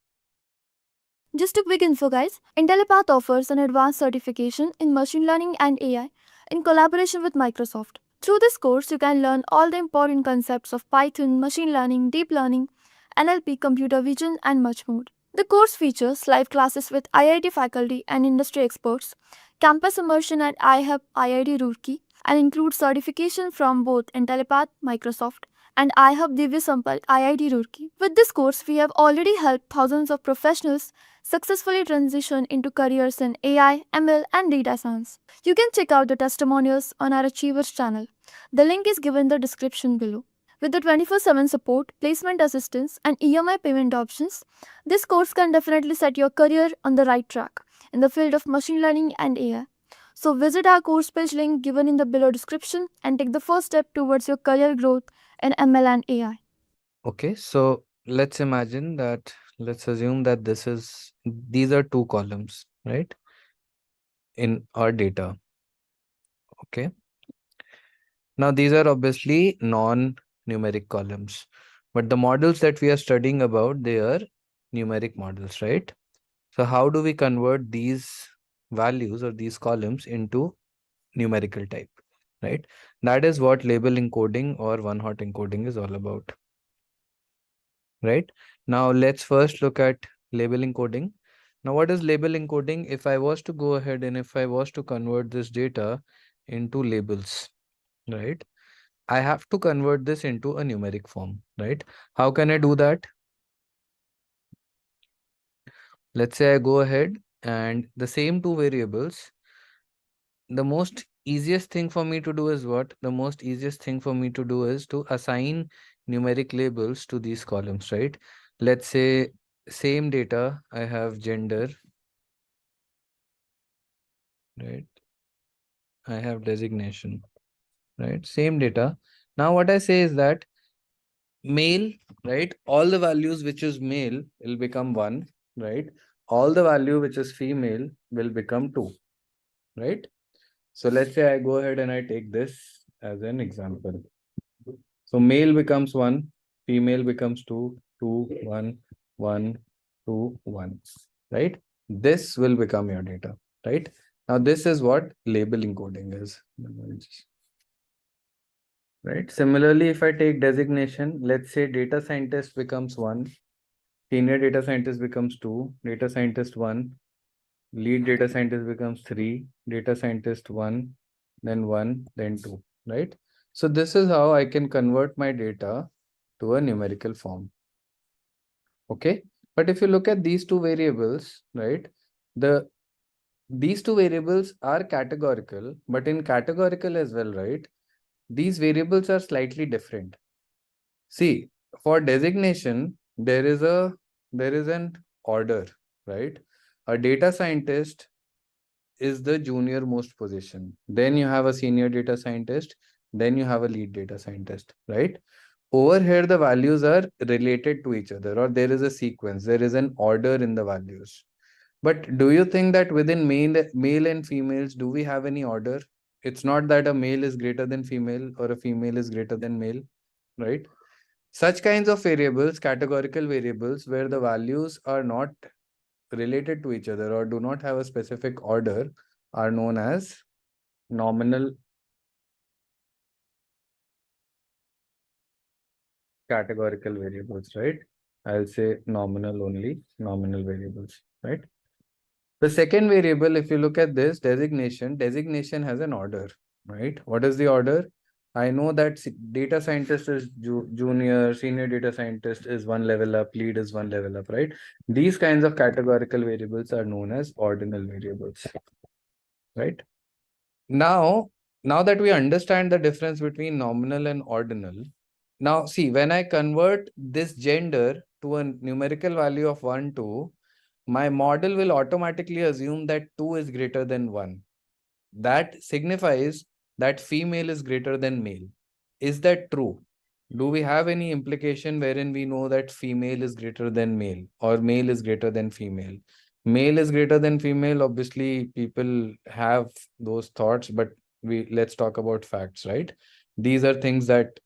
Just a quick info, guys. Intellipaat offers an advanced certification in machine learning and AI in collaboration with Microsoft. Through this course, you can learn all the important concepts of Python, machine learning, deep learning, NLP, computer vision, and much more. The course features live classes with IIT faculty and industry experts, campus immersion at iHub IIT Roorkee, and includes certification from both Intellipaat, Microsoft, and iHub Divya Sampal IIT Roorkee. With this course, we have already helped thousands of professionals successfully transition into careers in AI, ML, and data science. You can check out the testimonials on our Achievers channel. The link is given in the description below. With the 24/7 support, placement assistance, and EMI payment options, this course can definitely set your career on the right track in the field of machine learning and AI. So visit our course page link given in the below description and take the first step towards your career growth in ML and AI. Okay, so let's assume that these are two columns, right? In our data. Okay. Now these are obviously non-numeric columns, but the models that we are studying about, they are numeric models, right? So how do we convert these values or these columns into numerical type, right? That is what label encoding or one-hot encoding is all about, right? Now let's first look at label encoding. Now what is label encoding? If I was to go ahead and if I was to convert this data into labels, right? I have to convert this into a numeric form, right? How can I do that? Let's say I go ahead and the same two variables, the most easiest thing for me to do is what? The most easiest thing for me to do is to assign numeric labels to these columns, right? Let's say same data, I have gender, right? I have designation, right? Same data. Now what I say is that male, right? All the values which is male will become 1, right? All the value which is female will become 2, right? So let's say I go ahead and I take this as an example. So male becomes 1, female becomes 2, 2, 1, 1, 2, 1, right? This will become your data, right? Now this is what label encoding is, right? Similarly, if I take designation, let's say data scientist becomes 1, senior data scientist becomes 2, data scientist 1, lead data scientist becomes 3, data scientist 1, then 2, right? So this is how I can convert my data to a numerical form. Okay. But if you look at these two variables, right, these two variables are categorical, but in categorical as well, right, these variables are slightly different. See, for designation, there is an order, right? A data scientist is the junior most position. Then you have a senior data scientist, then you have a lead data scientist, right? Over here, the values are related to each other, or there is a sequence, there is an order in the values. But do you think that within male and females, do we have any order? It's not that a male is greater than female or a female is greater than male, right? Such kinds of variables, categorical variables, where the values are not related to each other or do not have a specific order, are known as nominal categorical variables, right? I'll say nominal only, nominal variables, right? The second variable, if you look at this designation has an order, right? What is the order? I know that data scientist is junior, senior data scientist is one level up, lead is one level up, right? These kinds of categorical variables are known as ordinal variables, right? Now, now that we understand the difference between nominal and ordinal, now see, when I convert this gender to a numerical value of 1, 2, my model will automatically assume that 2 is greater than 1. That signifies that female is greater than male. Is that true? Do we have any implication wherein we know that female is greater than male or male is greater than female? Male is greater than female. Obviously, people have those thoughts, but let's talk about facts, right? These are things that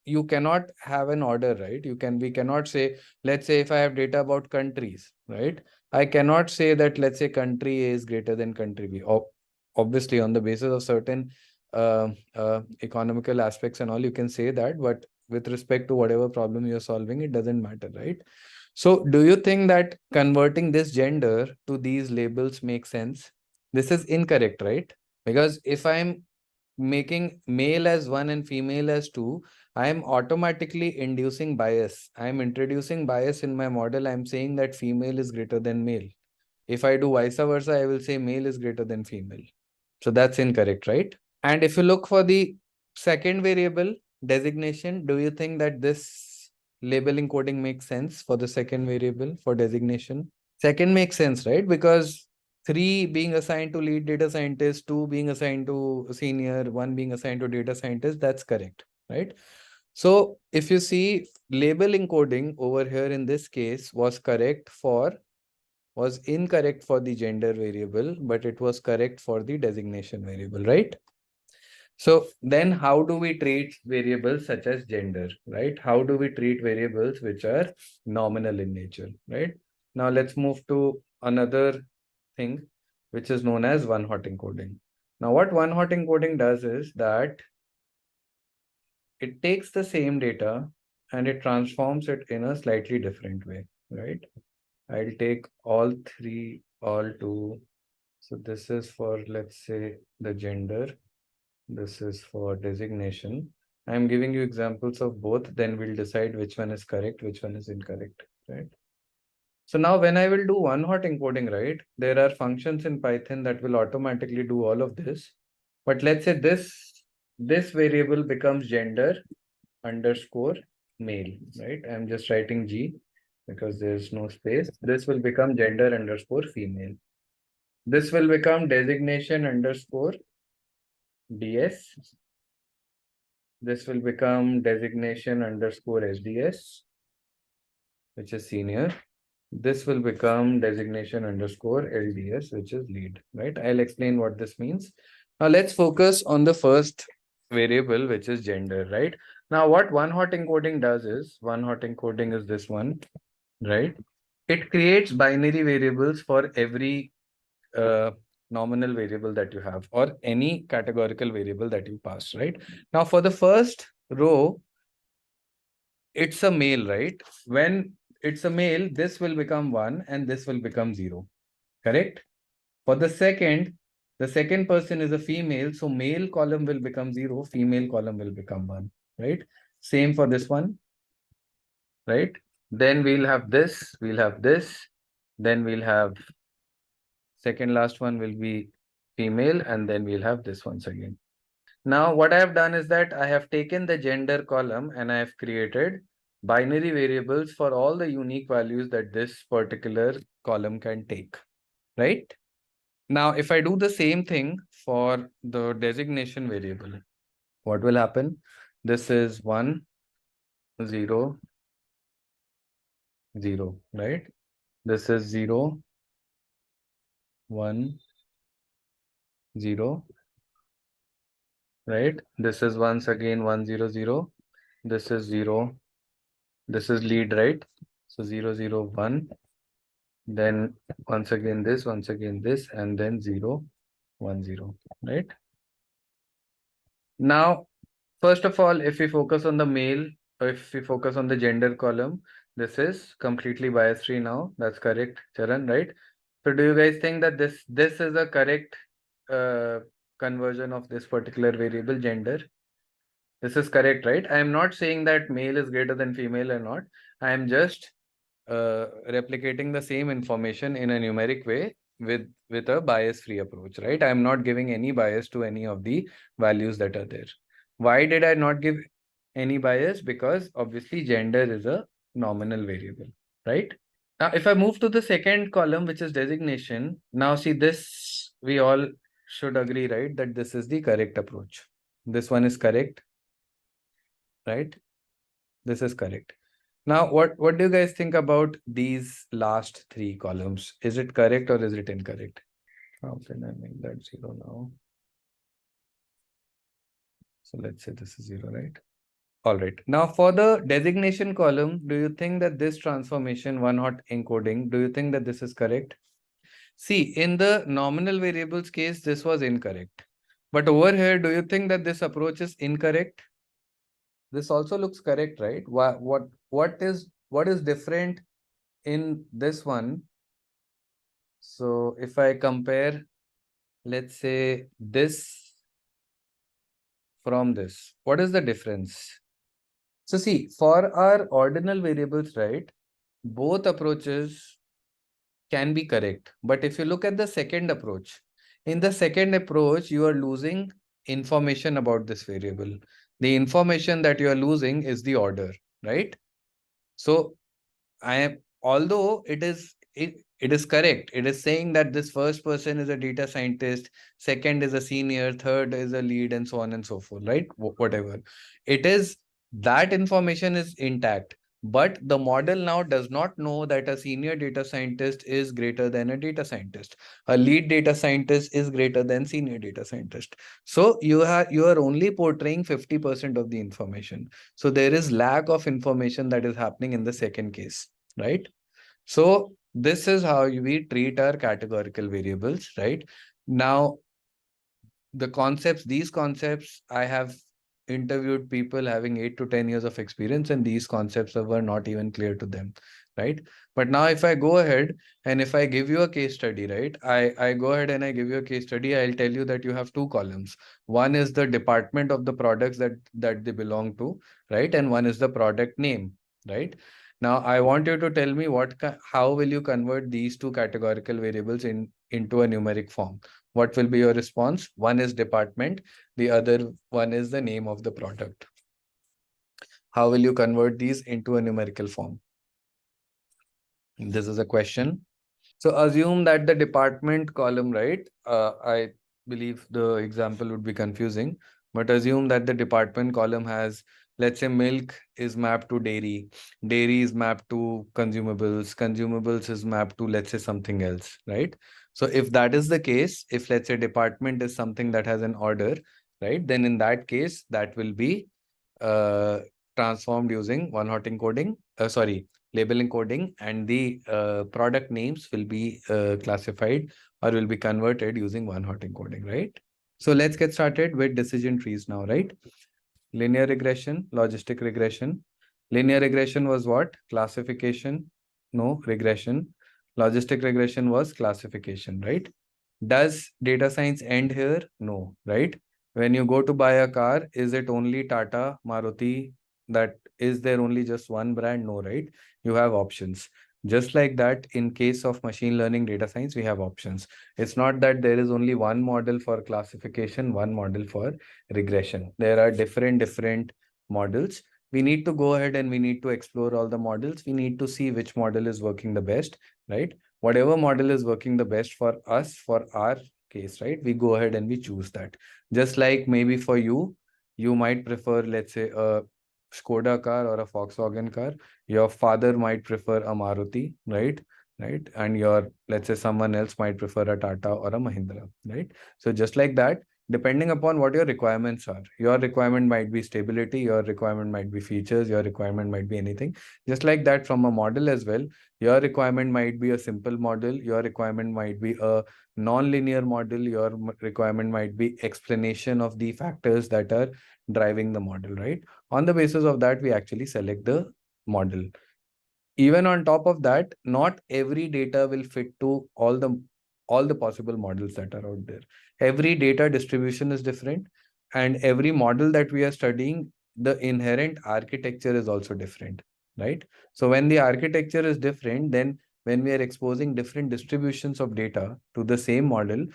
you cannot have an order, right? We cannot say, let's say if I have data about countries, right? I cannot say that, let's say country A is greater than country B. Obviously, on the basis of certain economical aspects and all, you can say that, but with respect to whatever problem you're solving, it doesn't matter, right? So do you think that converting this gender to these labels makes sense? This is incorrect, right? Because if I'm making male as 1 and female as 2, I am automatically inducing bias. I am introducing bias in my model. I'm saying that female is greater than male. If I do vice versa, I will say male is greater than female. So that's incorrect, right? And if you look for the second variable, designation, do you think that this label encoding makes sense for the second variable for designation? Second makes sense, right? Because 3 being assigned to lead data scientist, 2 being assigned to senior, 1 being assigned to data scientist, that's correct, right? So if you see, label encoding over here in this case was incorrect for the gender variable, but it was correct for the designation variable, right? So then how do we treat variables such as gender, right? How do we treat variables which are nominal in nature, right? Now let's move to another thing, which is known as one-hot encoding. Now what one-hot encoding does is that it takes the same data and it transforms it in a slightly different way, right? I'll take all 3, all 2. So this is for, let's say, the gender. This is for designation. I'm giving you examples of both, then we'll decide which one is correct, which one is incorrect, right? So now when I will do one-hot encoding, right, there are functions in Python that will automatically do all of this. But let's say this variable becomes gender underscore male, right? I'm just writing G because there's no space. This will become gender underscore female. This will become designation underscore DS. This will become designation underscore SDS, which is senior. this will become designation underscore LDS, which is lead, right? I'll explain what this means. Now let's focus on the first variable, which is gender, right? Now what one hot encoding does is, one hot encoding is this one, right? It creates binary variables for every nominal variable that you have, or any categorical variable that you pass, right? Now for the first row, it's a male, right? When it's a male, this will become 1 and this will become 0, correct? For the second person is a female, so male column will become 0, female column will become 1, right? Same for this one, right? Then we'll have this, then we'll have second last one will be female, and then we'll have this once again. Now, what I have done is that I have taken the gender column and I have created binary variables for all the unique values that this particular column can take, right? Now, if I do the same thing for the designation variable, what will happen? This is 1, 0, 0, right? This is 0, 1, 0, right? This is once again 1, 0, 0. This is 0. This is lead, right? So 0, 0, 1. Then once again this, and then 0, 1, 0, right? Now, first of all, if we focus on the male, or if we focus on the gender column, this is completely bias free now. That's correct, Charan, right? So do you guys think that this is a correct conversion of this particular variable gender? This is correct, right? I am not saying that male is greater than female or not. I am just replicating the same information in a numeric way with a bias free approach, right? I'm not giving any bias to any of the values that are there. Why did I not give any bias? Because obviously gender is a nominal variable, right? Now, if I move to the second column, which is designation, now see this, we all should agree, right? That this is the correct approach. This one is correct, right? This is correct. Now, what do you guys think about these last three columns? Is it correct or is it incorrect? How can I make that 0 now? So let's say this is 0, right? All right. Now for the designation column, do you think that this transformation, one hot encoding, do you think that this is correct? See, in the nominal variables case, this was incorrect. But over here, do you think that this approach is incorrect? This also looks correct, right? What is different in this one? So if I compare, let's say this from this, what is the difference? So see, for our ordinal variables, right, both approaches can be correct. But if you look at the second approach, in the second approach, you are losing information about this variable. The information that you are losing is the order, right? So although it is correct. It is saying that this first person is a data scientist, second is a senior, third is a lead, and so on and so forth, right? Whatever. It is, that information is intact. But the model now does not know that a senior data scientist is greater than a data scientist. A lead data scientist is greater than senior data scientist. So you are only portraying 50% of the information. So there is lack of information that is happening in the second case, right? So this is how we treat our categorical variables, right? Now, these concepts, I have interviewed people having 8 to 10 years of experience, and these concepts were not even clear to them, right? But now if I go ahead and if I give you a case study, right? I go ahead and I give you a case study, I'll tell you that you have two columns. One is the department of the products that they belong to, right? And one is the product name, right? Now I want you to tell me how will you convert these two categorical variables into a numeric form? What will be your response? One is department, the other one is the name of the product. How will you convert these into a numerical form? This is a question. So assume that the department column, right? I believe the example would be confusing, but assume that the department column has let's say milk is mapped to dairy, dairy is mapped to consumables, consumables is mapped to, let's say, something else, right? So if that is the case, if let's say department is something that has an order, right, then in that case, that will be uh, transformed using one-hot encoding, label encoding, and the product names will be classified or will be converted using one-hot encoding, right? So let's get started with decision trees now, right? Linear regression, logistic regression. Linear regression was what? Classification. No, regression. Logistic regression was classification, right? Does data science end here? No, right? When you go to buy a car, is it only Tata, Maruti? That is there only just one brand? No, right? You have options. Just like that, in case of machine learning data science, we have options. It's not that there is only one model for classification, one model for regression. There are different models. We need to go ahead and we need to explore all the models. We need to see which model is working the best, right? Whatever model is working the best for us, for our case, right? We go ahead and we choose that. Just like maybe for you, you might prefer, let's say, a Skoda car or a Volkswagen car. Your father might prefer a Maruti, right? Right. And your, let's say, someone else might prefer a Tata or a Mahindra, right? So just like that, depending upon what your requirements are, your requirement might be stability, your requirement might be features, your requirement might be anything. Just like that, from a model as well, your requirement might be a simple model, your requirement might be a non-linear model, your requirement might be explanation of the factors that are driving the model, right? On the basis of that, we actually select the model. Even on top of that, not every data will fit to all the possible models that are out there. Every data distribution is different, and every model that we are studying, the inherent architecture is also different, right? So when the architecture is different, then when we are exposing different distributions of data to the same model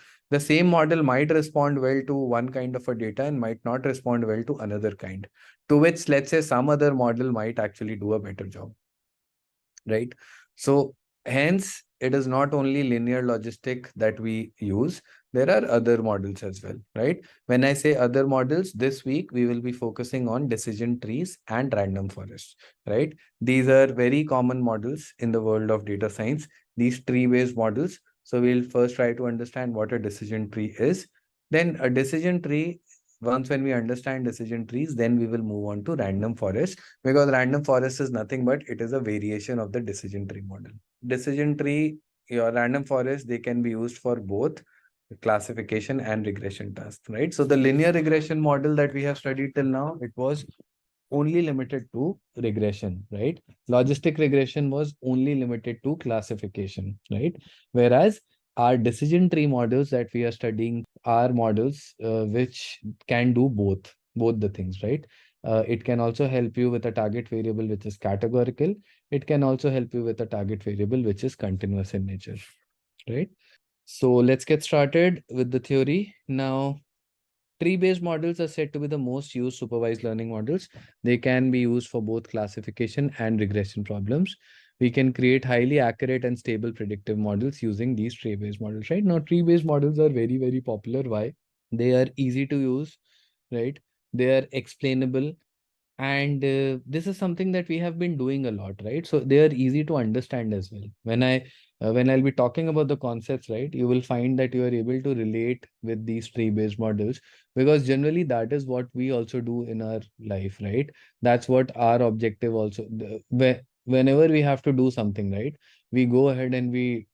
might respond well to one kind of a data and might not respond well to another kind, to which, let's say, some other model might actually do a better job, right? So hence, it is not only linear logistic that we use. There are other models as well, right? When I say other models, this week we will be focusing on decision trees and random forests, right? These are very common models in the world of data science, these tree-based models. So we'll first try to understand what a decision tree is. Then a decision tree, once when we understand decision trees, then we will move on to random forest, because random forest is nothing but it is a variation of the decision tree model. Decision tree, your random forest, they can be used for both classification and regression tasks, right? So the linear regression model that we have studied till now, it was only limited to regression, right? Logistic regression was only limited to classification, right? Whereas our decision tree models that we are studying are models which can do both the things, right? It can also help you with a target variable which is categorical. It can also help you with a target variable which is continuous in nature, right? So let's get started with the theory. Now, tree-based models are said to be the most used supervised learning models. They can be used for both classification and regression problems. We can create highly accurate and stable predictive models using these tree-based models, right? Now, tree-based models are very, very popular. Why? They are easy to use, right? They are explainable, and this is something that we have been doing a lot, right? So they are easy to understand as well. When I'll be talking about the concepts, right, you will find that you are able to relate with these tree based models, because generally that is what we also do in our life, right? That's what our objective also, whenever we have to do something, right, we go ahead and we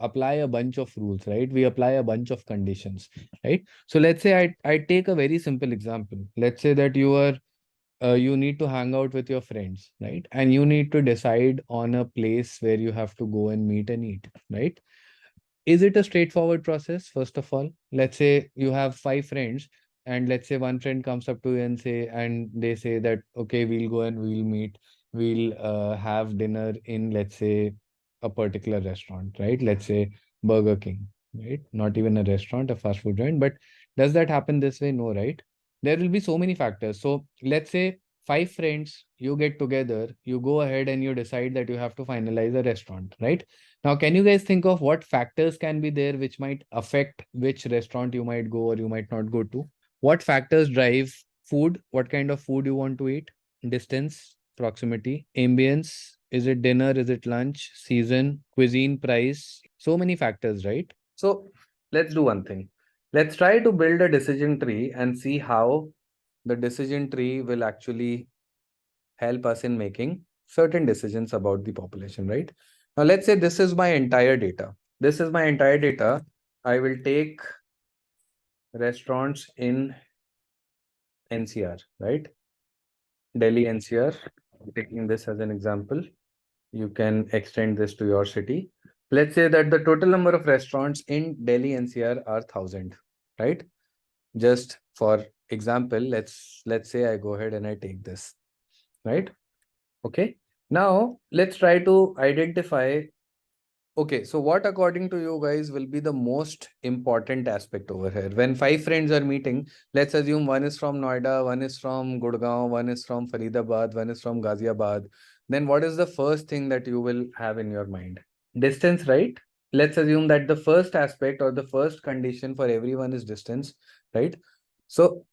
apply a bunch of rules, right? We apply a bunch of conditions, right? So let's say I take a very simple example. Let's say that you need to hang out with your friends, right? And you need to decide on a place where you have to go and meet and eat, right? Is it a straightforward process? First of all, let's say you have 5 friends, and let's say one friend comes up to you and they say that, okay, we'll go and we'll meet, we'll have dinner in, let's say, a particular restaurant, right? Let's say Burger King, right? Not even a restaurant, a fast food joint. But does that happen this way? No, right? There will be so many factors. So let's say 5 friends, you get together, you go ahead and you decide that you have to finalize a restaurant, right? Now, can you guys think of what factors can be there which might affect which restaurant you might go or you might not go to? What factors drive food? What kind of food you want to eat? distance, proximity, ambience, is it dinner, is it lunch, season, cuisine, price, so many factors, right? So let's do one thing. Let's try to build a decision tree and see how the decision tree will actually help us in making certain decisions about the population, right? Now, let's say this is my entire data. This is my entire data. I will take restaurants in NCR, right? Delhi NCR, taking this as an example. You can extend this to your city. Let's say that the total number of restaurants in Delhi NCR are 1,000, right? Just for example, let's say I go ahead and I take this, right? Okay. Now let's try to identify. Okay, so what according to you guys will be the most important aspect over here? When 5 friends are meeting, let's assume one is from Noida, one is from Gurgaon, one is from Faridabad, one is from Ghaziabad. Then what is the first thing that you will have in your mind? Distance, right? Let's assume that the first aspect or the first condition for everyone is distance, right? So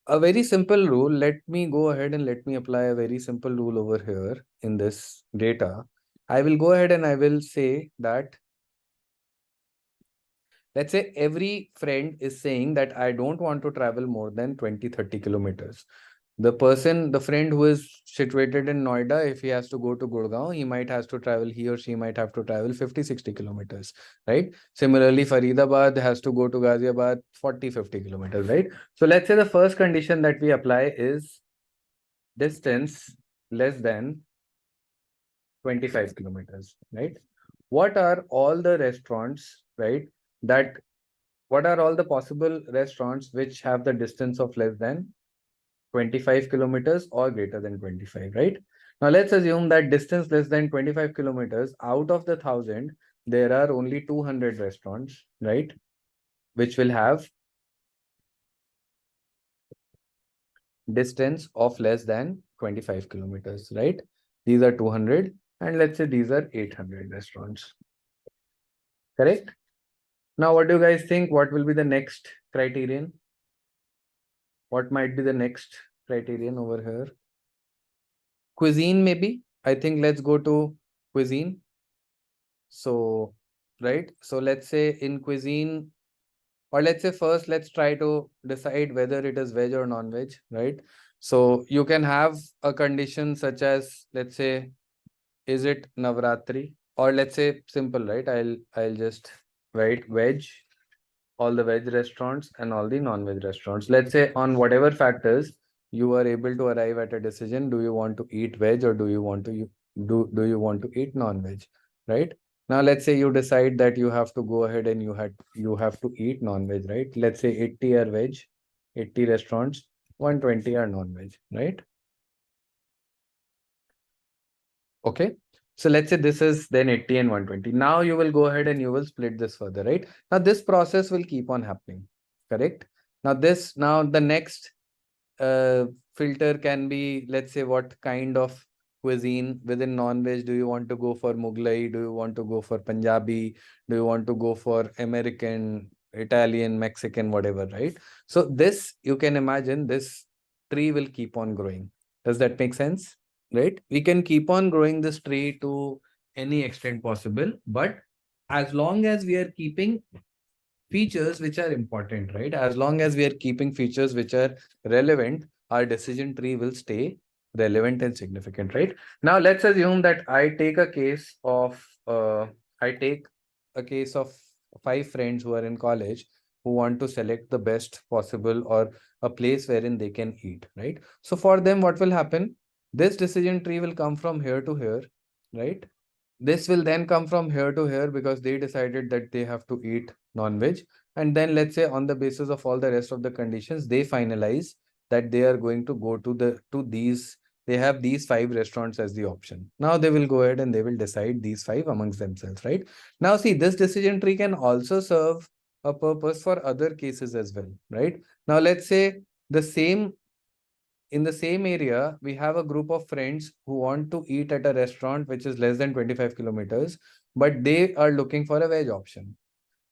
a very simple rule, let me go ahead and let me apply a very simple rule over here in this data. I will go ahead and I will say that, let's say every friend is saying that I don't want to travel more than 20-30 kilometers. The friend who is situated in Noida, if he has to go to Gurgaon, he or she might have to travel 50-60 kilometers, right? Similarly, Faridabad has to go to Ghaziabad 40-50 kilometers, right? So let's say the first condition that we apply is distance less than 25 kilometers, right? What are all the restaurants, right? What are all the possible restaurants which have the distance of less than 25 kilometers or greater than 25, right? Now let's assume that distance less than 25 kilometers, out of the 1,000, there are only 200 restaurants, right? Which will have distance of less than 25 kilometers, right? These are 200, and let's say these are 800 restaurants. Correct? Now, what do you guys think? What will be the next criterion? What might be the next criterion over here? Cuisine, maybe. I think let's go to cuisine. So, right. So let's say in cuisine, or let's say first, let's try to decide whether it is veg or non-veg, right? So you can have a condition such as, let's say, is it Navratri? Or let's say simple, right? I'll just write veg, all the veg restaurants and all the non-veg restaurants. Let's say on whatever factors you are able to arrive at a decision, do you want to eat veg or do you want to eat non-veg, right? Now let's say you decide that you have to go ahead and you have to eat non-veg, right? Let's say 80 are veg, 80 restaurants, 120 are non-veg, right? Okay. So let's say this is then 80 and 120. Now you will go ahead and you will split this further, right? Now this process will keep on happening, correct? Now the next filter can be, let's say, what kind of cuisine within non-veg do you want to go for? Mughlai? Do you want to go for Punjabi? Do you want to go for American, Italian, Mexican, whatever, right? So this, you can imagine, this tree will keep on growing. Does that make sense? Right? We can keep on growing this tree to any extent possible, but as long as we are keeping features which are important, right? As long as we are keeping features which are relevant, our decision tree will stay relevant and significant, right? Now let's assume that I take a case of 5 friends who are in college who want to select the best possible or a place wherein they can eat, right? So for them, what will happen? This decision tree will come from here to here, right? This will then come from here to here because they decided that they have to eat non-veg. And then let's say on the basis of all the rest of the conditions, they finalize that they are going to go to these, they have these 5 restaurants as the option. Now they will go ahead and they will decide these 5 amongst themselves, right? Now see, this decision tree can also serve a purpose for other cases as well, right? Now let's say in the same area, we have a group of friends who want to eat at a restaurant which is less than 25 kilometers, but they are looking for a veg option.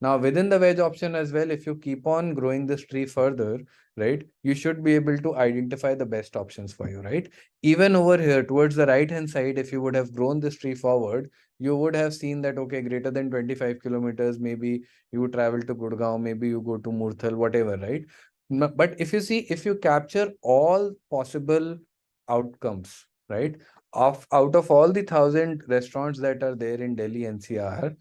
Now, within the wedge option as well, if you keep on growing this tree further, right, you should be able to identify the best options for you, right? Even over here towards the right hand side, if you would have grown this tree forward, you would have seen that, okay, greater than 25 kilometers, maybe you travel to Gurgaon, maybe you go to Murthal, whatever, right? But if you see, if you capture all possible outcomes, right, out of all the 1,000 restaurants that are there in Delhi NCR,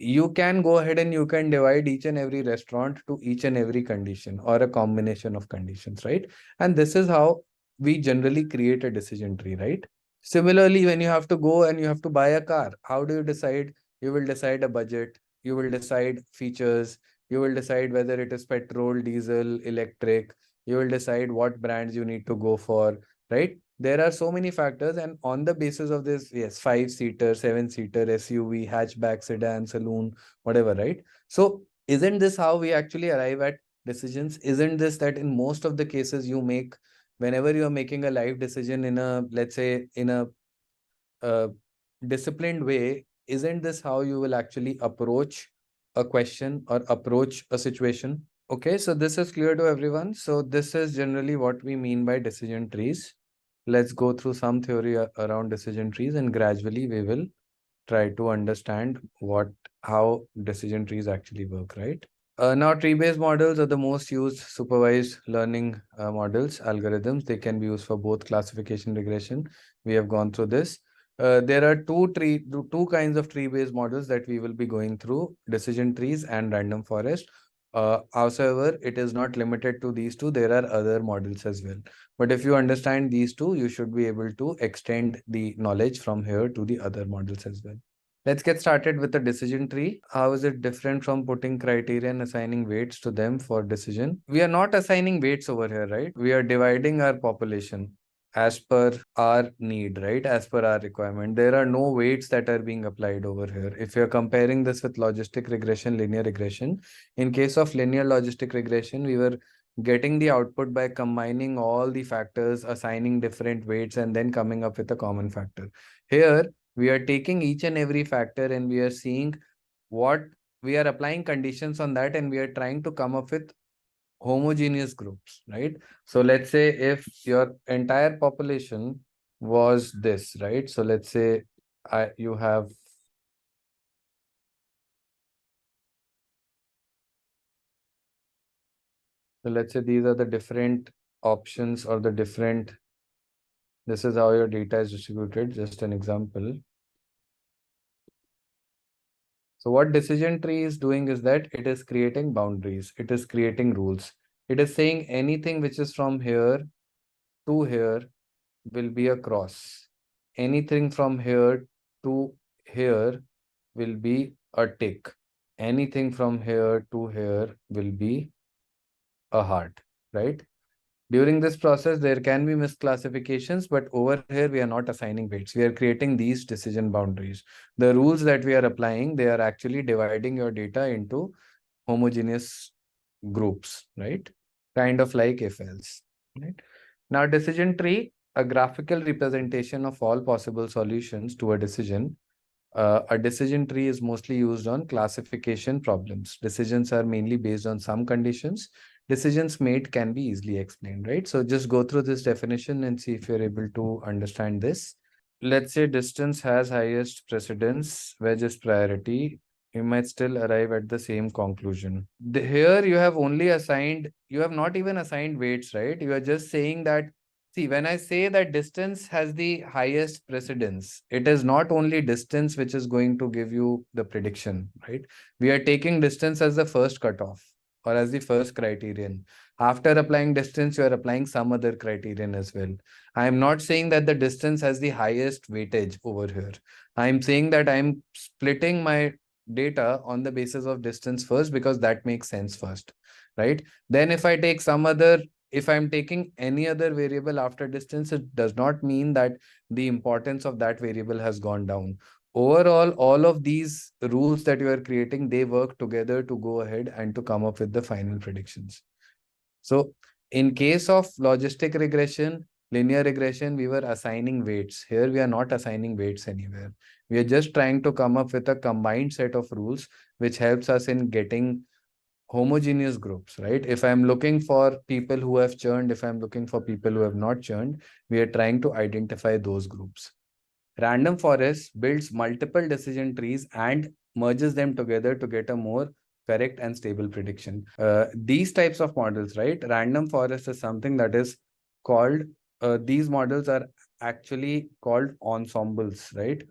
you can go ahead and you can divide each and every restaurant to each and every condition or a combination of conditions, right? And this is how we generally create a decision tree, right? Similarly, when you have to go and you have to buy a car, how do you decide? You will decide a budget, you will decide features, you will decide whether it is petrol, diesel, electric, you will decide what brands you need to go for, right? There are so many factors, and on the basis of this, yes, 5-seater, 7-seater, SUV, hatchback, sedan, saloon, whatever, right? So isn't this how we actually arrive at decisions? Isn't this that in most of the cases you make, whenever you are making a life decision in a, let's say, in a disciplined way, isn't this how you will actually approach a question or approach a situation? Okay, so this is clear to everyone. So this is generally what we mean by decision trees. Let's go through some theory around decision trees, and gradually we will try to understand how decision trees actually work, right? Now, tree-based models are the most used supervised learning models, algorithms. They can be used for both classification regression. We have gone through this. There are two kinds of tree-based models that we will be going through: decision trees and random forest. However, it is not limited to these two. There are other models as well. But if you understand these two, you should be able to extend the knowledge from here to the other models as well. Let's get started with the decision tree. How is it different from putting criteria and assigning weights to them for decision? We are not assigning weights over here, right? We are dividing our population as per our need, right? As per our requirement. There are no weights that are being applied over here. If you're comparing this with logistic regression, linear regression, in case of linear logistic regression, we were getting the output by combining all the factors, assigning different weights, and then coming up with a common factor. Here, we are taking each and every factor and we are seeing what we are applying conditions on that, and we are trying to come up with homogeneous groups, right? So let's say if your entire population was this, right? So let's say you have, so let's say these are the different options or the different, this is how your data is distributed, just an example. So what decision tree is doing is that it is creating boundaries, it is creating rules. It is saying anything which is from here to here will be a cross. Anything from here to here will be a tick. Anything from here to here will be a heart, right? During this process, there can be misclassifications, but over here, we are not assigning weights. We are creating these decision boundaries. The rules that we are applying, they are actually dividing your data into homogeneous groups, right? Kind of like if else, right? Now, decision tree, a graphical representation of all possible solutions to a decision. A decision tree is mostly used on classification problems. Decisions are mainly based on some conditions. Decisions made can be easily explained, right? So just go through this definition and see if you're able to understand this. Let's say distance has highest precedence, wedge is priority. You might still arrive at the same conclusion. Here you have only assigned, you have not even assigned weights, right? You are just saying that, see, when I say that distance has the highest precedence, it is not only distance which is going to give you the prediction, right? We are taking distance as the first cutoff or as the first criterion. After applying distance, you are applying some other criterion as well. I am not saying that the distance has the highest weightage over here. I am saying that I am splitting my data on the basis of distance first because that makes sense first, right? Then if I take some other, if I'm taking any other variable after distance, it does not mean that the importance of that variable has gone down. Overall, all of these rules that you are creating, they work together to go ahead and to come up with the final predictions. So in case of logistic regression, Linear regression, we were assigning weights. Here we are not assigning weights anywhere. We are just trying to come up with a combined set of rules which helps us in getting homogeneous groups, right? If I'm looking for people who have churned, if I'm looking for people who have not churned, we are trying to identify those groups. Random forest builds multiple decision trees and merges them together to get a more correct and stable prediction. These types of models, right? Random forest is something that is called, these models are actually called ensembles, right?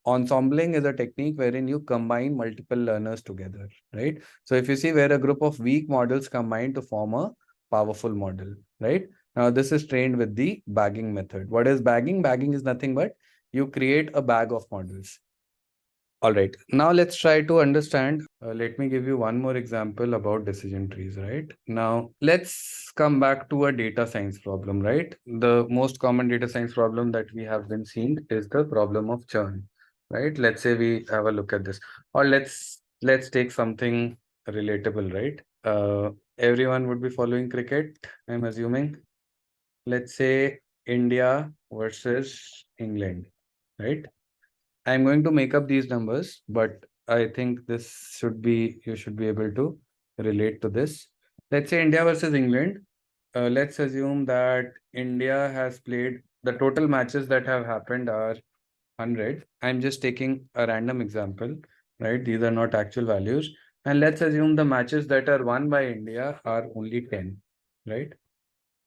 Ensembling is a technique wherein you combine multiple learners together, right? So if you see where a group of weak models combine to form a powerful model, right? Now this is trained with the bagging method. What is bagging? Bagging is nothing but you create a bag of models. All right, now let's try to understand. Let me give you one more example about decision trees, right? Now, let's come back to a data science problem, right? The most common data science problem that we have been seeing is the problem of churn, right? Let's say we have a look at this, or let's take something relatable, right? Everyone would be following cricket, I'm assuming. Let's say India versus England, right? I'm going to make up these numbers, but I think this should be, you should be able to relate to this. Let's say India versus England. Let's assume that India has played, the total matches that have happened are 100. I'm just taking a random example, right? These are not actual values. And let's assume the matches that are won by India are only 10, right?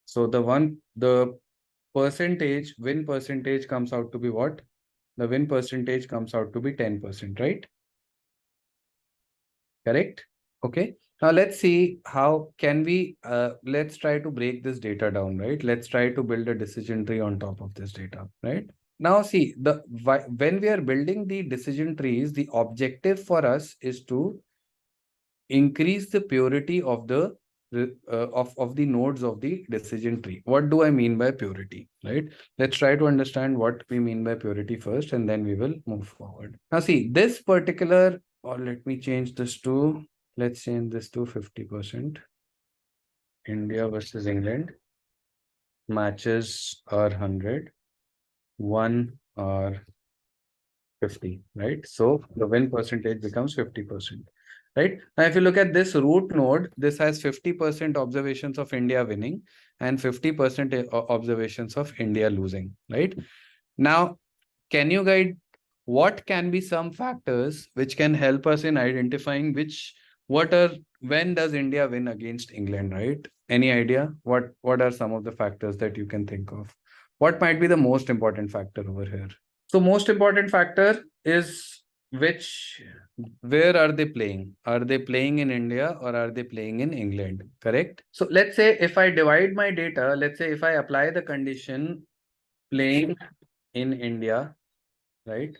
So the win percentage comes out to be what? The win percentage comes out to be 10%, right? Correct? Okay. Now let's see how can we, let's try to break this data down, right? Let's try to build a decision tree on top of this data, right? Now see, when we are building the decision trees, the objective for us is to increase the purity of the of the nodes of the decision tree. What do I mean by purity, right? Let's try to understand what we mean by purity first, and then we will move forward. Now see, this particular, or let me change this to, let's change this to 50%. India versus England. Matches are 100. One are 50, right? So the win percentage becomes 50%, right? Now, if you look at this root node, this has 50% observations of India winning and 50% observations of India losing, right? Now, can you guide what can be some factors which can help us in identifying when does India win against England, right? Any idea? What are some of the factors that you can think of? What might be the most important factor over here? So most important factor is where are they playing? Are they playing in India or are they playing in England? Correct? So let's say if I divide my data, let's say if I apply the condition playing in India, right?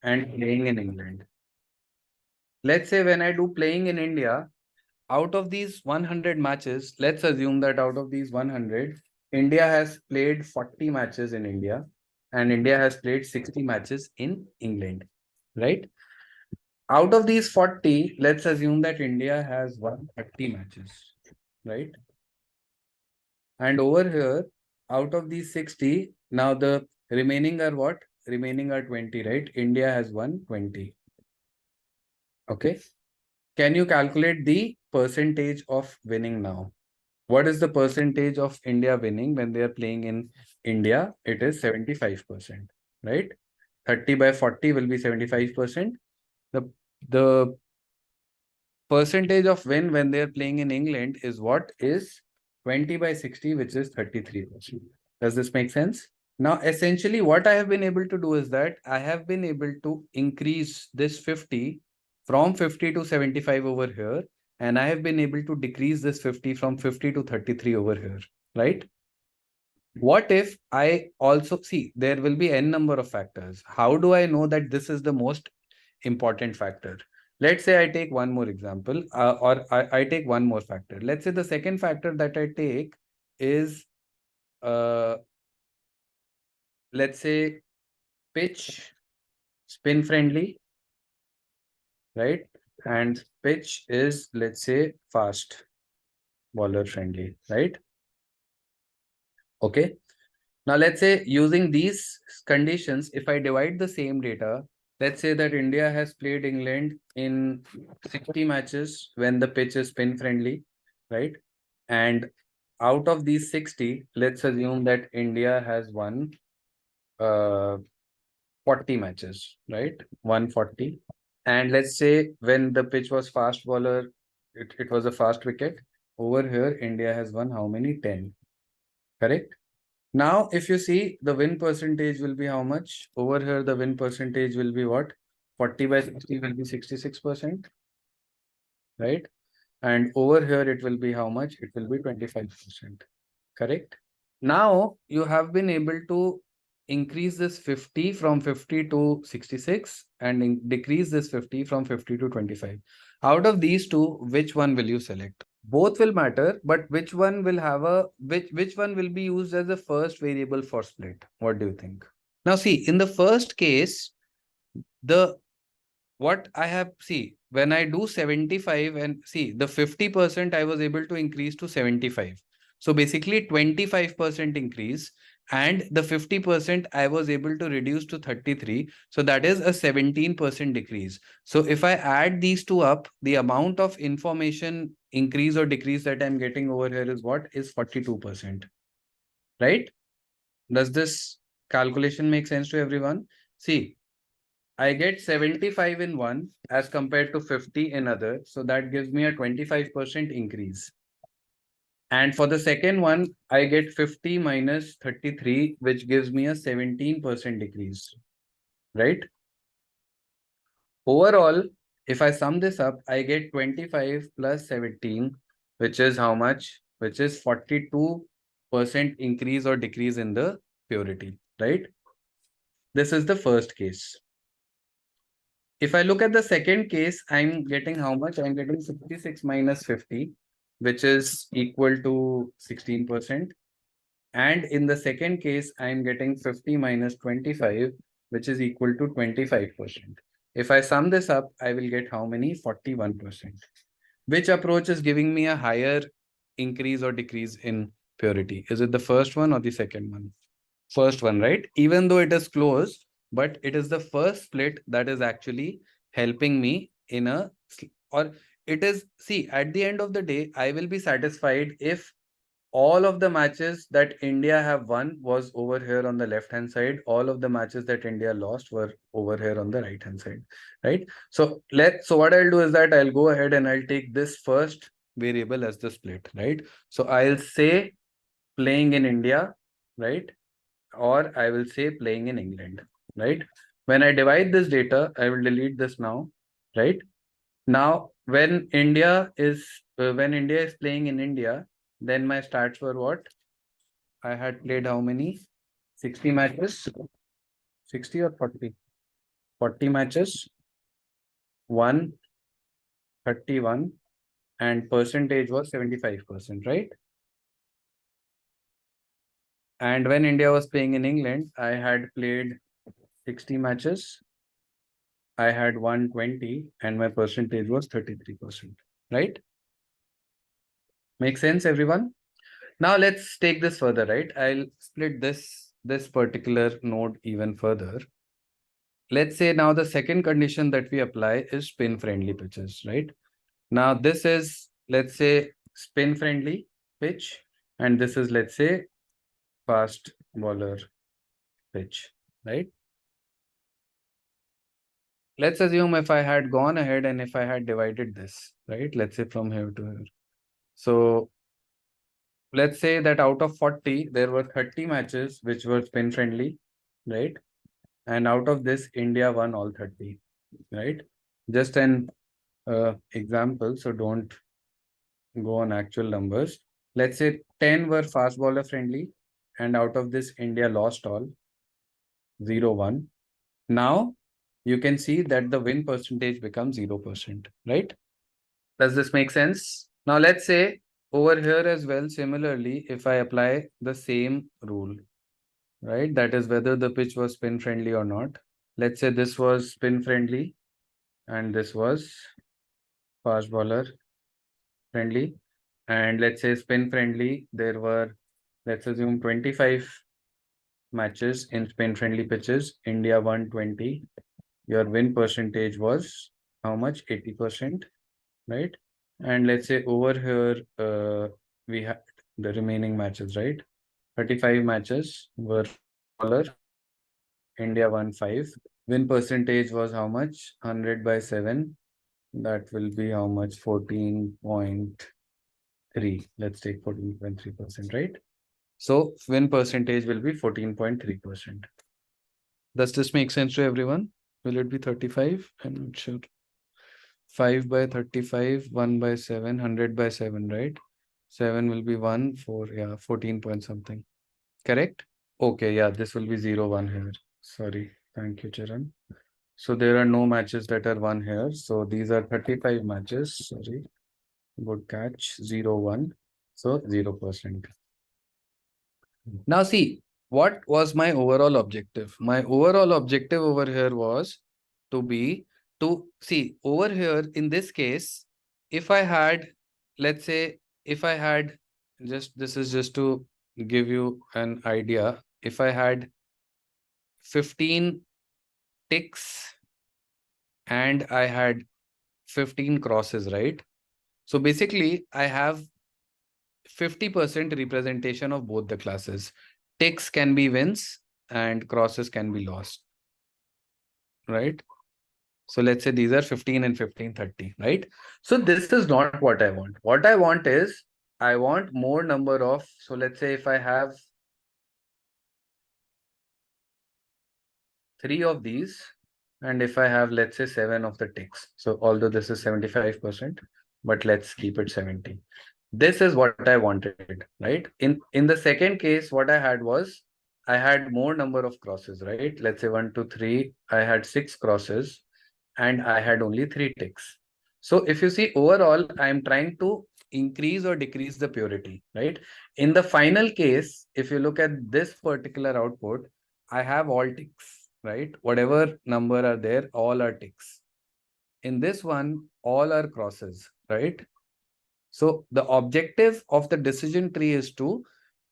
And playing in England. Let's say when I do playing in India, out of these 100 matches, let's assume that out of these 100, India has played 40 matches in India and India has played 60 matches in England, right? Out of these 40, let's assume that India has won 30 matches, right? And over here, out of these 60, now the remaining are what? Remaining are 20, right? India has won 20. Okay. Can you calculate the percentage of winning now? What is the percentage of India winning when they are playing in India? It is 75%, right? 30 by 40 will be 75%. The percentage of win when they are playing in England is what? Is 20 by 60, which is 33%. Does this make sense? Now, essentially, what I have been able to do is that I have been able to increase this 50 from 50 to 75 over here. And I have been able to decrease this 50 from 50 to 33 over here, right? What if I also see there will be n number of factors? How do I know that this is the most important factor? Let's say I take one more example, or I take one more factor. Let's say the second factor that I take is, let's say, pitch spin friendly, right? And pitch is, let's say, fast bowler friendly, right? Okay. Now let's say using these conditions, if I divide the same data, let's say that India has played England in 60 matches when the pitch is spin friendly, right? And out of these 60, let's assume that India has won 40 matches, right? 140. And let's say when the pitch was fast bowler, it was a fast wicket. Over here, India has won how many? 10. Correct? Now, if you see the win percentage will be how much? Over here, the win percentage will be what? 40 by 60 will be 66%, right? And over here, it will be how much? It will be 25%. Correct? Now, you have been able to increase this 50 from 50 to 66 and decrease this 50 from 50 to 25. Out of these two, which one will you select? Both will matter, but which one will have a which one will be used as the first variable for split? What do you think? Now see, in the first case, the what I have, see, when I do 75 and see the 50% I was able to increase to 75. So basically 25% increase, and the 50% I was able to reduce to 33. So that is a 17% decrease. So if I add these two up, the amount of information increase or decrease that I'm getting over here is what? Is 42%. Right? Does this calculation make sense to everyone? See, I get 75 in one as compared to 50 in other. So that gives me a 25% increase. And for the second one, I get 50 minus 33, which gives me a 17% decrease, right? Overall, if I sum this up, I get 25 plus 17, which is how much? Which is 42% increase or decrease in the purity, right? This is the first case. If I look at the second case, I'm getting how much? I'm getting 66 minus 50, which is equal to 16%. And in the second case, I'm getting 50 minus 25, which is equal to 25%. If I sum this up, I will get how many? 41%. Which approach is giving me a higher increase or decrease in purity? Is it the first one or the second one? First one, right? Even though it is close, but it is the first split that is actually helping me in a, or it is, see, at the end of the day, I will be satisfied if all of the matches that India have won was over here on the left hand side. All of the matches that India lost were over here on the right hand side, right? So what I'll do is that I'll go ahead and I'll take this first variable as the split, right? So I'll say playing in India, right? Or I will say playing in England, right? When I divide this data, I will delete this now, right? Now, when India is playing in India, then my stats were what? I had played how many? 60 matches, 60 or 40? 40 matches, 131, and percentage was 75%, right? And when India was playing in England, I had played 60 matches, I had 120, and my percentage was 33%, right? Make sense, everyone? Now let's take this further, right? I'll split this particular node even further. Let's say now the second condition that we apply is spin friendly pitches, right? Now this is, let's say, spin friendly pitch, and this is, let's say, fast bowler pitch, right? Let's assume if I had gone ahead and if I had divided this, right? Let's say from here to here. So let's say that out of 40, there were 30 matches which were spin friendly, right? And out of this, India won all 30, right? Just an example, so don't go on actual numbers. Let's say 10 were fast bowler friendly, and out of this, India lost all, 0-1. Now, you can see that the win percentage becomes 0%, right? Does this make sense? Now, let's say over here as well, similarly, if I apply the same rule, right? That is whether the pitch was spin friendly or not. Let's say this was spin friendly and this was fast bowler friendly. And let's say spin friendly, there were, let's assume 25 matches in spin-friendly pitches. India won 20. Your win percentage was how much? 80%, right? And let's say over here, we had the remaining matches, right? 35 matches were smaller. India won 5. Win percentage was how much? 100 by 7. That will be how much? 14.3. Let's take 14.3%, right? So win percentage will be 14.3%. Does this make sense to everyone? Will it be 35? I'm not sure. 5 by 35, 1 by 7, 100 by 7, right? 7 will be 1, 4, yeah, 14 point something. Correct? Okay, yeah, this will be 0, 1 here. Sorry. Thank you, Charan. So there are no matches that are 1 here. So these are 35 matches. Sorry. Good catch. 0, 1. So 0%. Now see, what was my overall objective? My overall objective over here was to see over here in this case, if I had, let's say, if I had this is just to give you an idea. If I had 15 ticks and I had 15 crosses, right? So basically, I have 50% representation of both the classes. Ticks can be wins and crosses can be lost, right? So let's say these are 15 and 15, 30, right? So this is not what I want. What I want is, I want more number of, so let's say if I have 3 of these, and if I have, let's say 7 of the ticks. So although this is 75%, but let's keep it 70. This is what I wanted, right? In the second case, what I had was, I had more number of crosses, right? Let's say 1, 2, 3, I had 6 crosses and I had only 3 ticks. So if you see overall, I am trying to increase or decrease the purity, right? In the final case, if you look at this particular output, I have all ticks, right? Whatever number are there, all are ticks. In this one, all are crosses, right? So the objective of the decision tree is to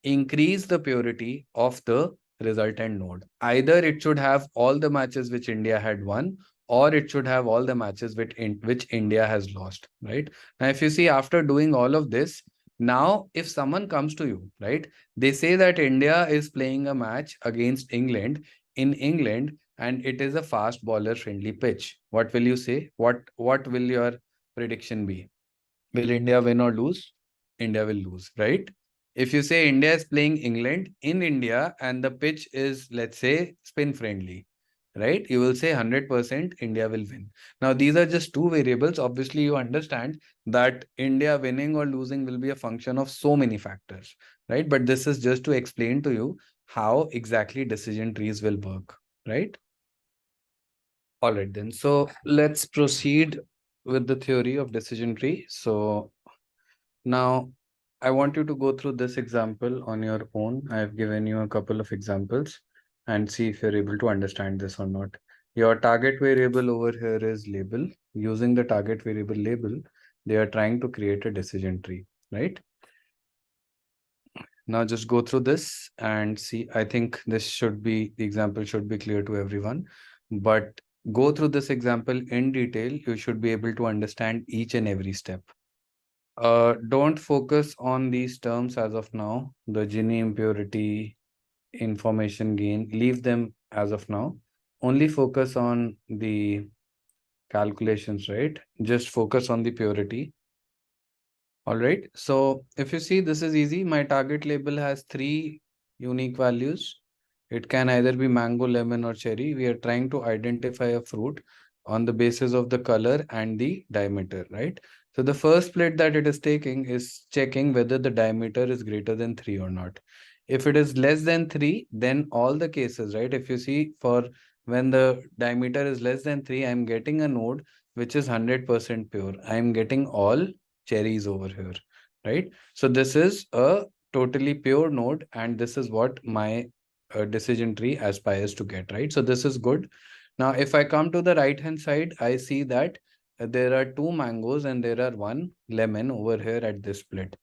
increase the purity of the resultant node. Either it should have all the matches which India had won, or it should have all the matches which India has lost, right? Now, if you see after doing all of this, now if someone comes to you, right, they say that India is playing a match against England in England and it is a fast bowler friendly pitch. What will you say? What will your prediction be? Will India win or lose? India will lose, right? If you say India is playing England in India and the pitch is, let's say, spin friendly, right? You will say 100% India will win. Now, these are just two variables. Obviously, you understand that India winning or losing will be a function of so many factors, right? But this is just to explain to you how exactly decision trees will work, right? All right, then. So let's proceed with the theory of decision tree. So now I want you to go through this example on your own. I've given you a couple of examples and see if you're able to understand this or not. Your target variable over here is label. Using the target variable label, they are trying to create a decision tree, right? Now just go through this and see. I think the example should be clear to everyone, but go through this example in detail. You should be able to understand each and every step. Don't focus on these terms as of now. The Gini impurity, information gain, leave them as of now. Only focus on the calculations, right? Just focus on the purity. All right. So if you see, this is easy. My target label has 3 unique values. It can either be mango, lemon, or cherry. We are trying to identify a fruit on the basis of the color and the diameter, right? So the first split that it is taking is checking whether the diameter is greater than 3 or not. If it is less than 3, then all the cases, right? If you see, for when the diameter is less than 3, I'm getting a node which is 100% pure. I'm getting all cherries over here, right? So this is a totally pure node, and this is what my decision tree aspires to get, right? So this is good. Now, if I come to the right hand side, I see that there are 2 mangoes and there are 1 lemon over here at this split.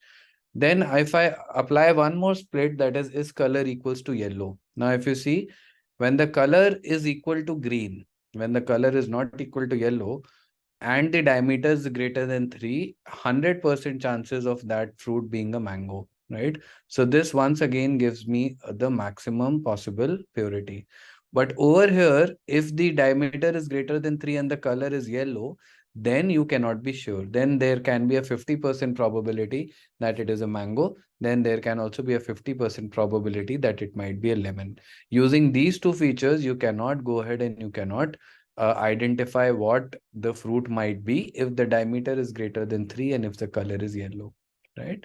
Then if I apply one more split, that is color equals to yellow. Now, if you see, when the color is equal to green, when the color is not equal to yellow, and the diameter is greater than 3, 100% chances of that fruit being a mango, right? So this once again gives me the maximum possible purity. But over here, if the diameter is greater than 3 and the color is yellow, then you cannot be sure. Then there can be a 50% probability that it is a mango. Then there can also be a 50% probability that it might be a lemon. Using these two features, you cannot go ahead and you cannot identify what the fruit might be if the diameter is greater than 3 and if the color is yellow, right?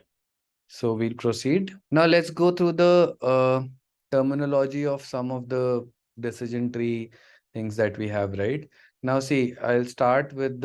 So we'll proceed. Now let's go through the terminology of some of the decision tree things that we have, right? Now see, I'll start with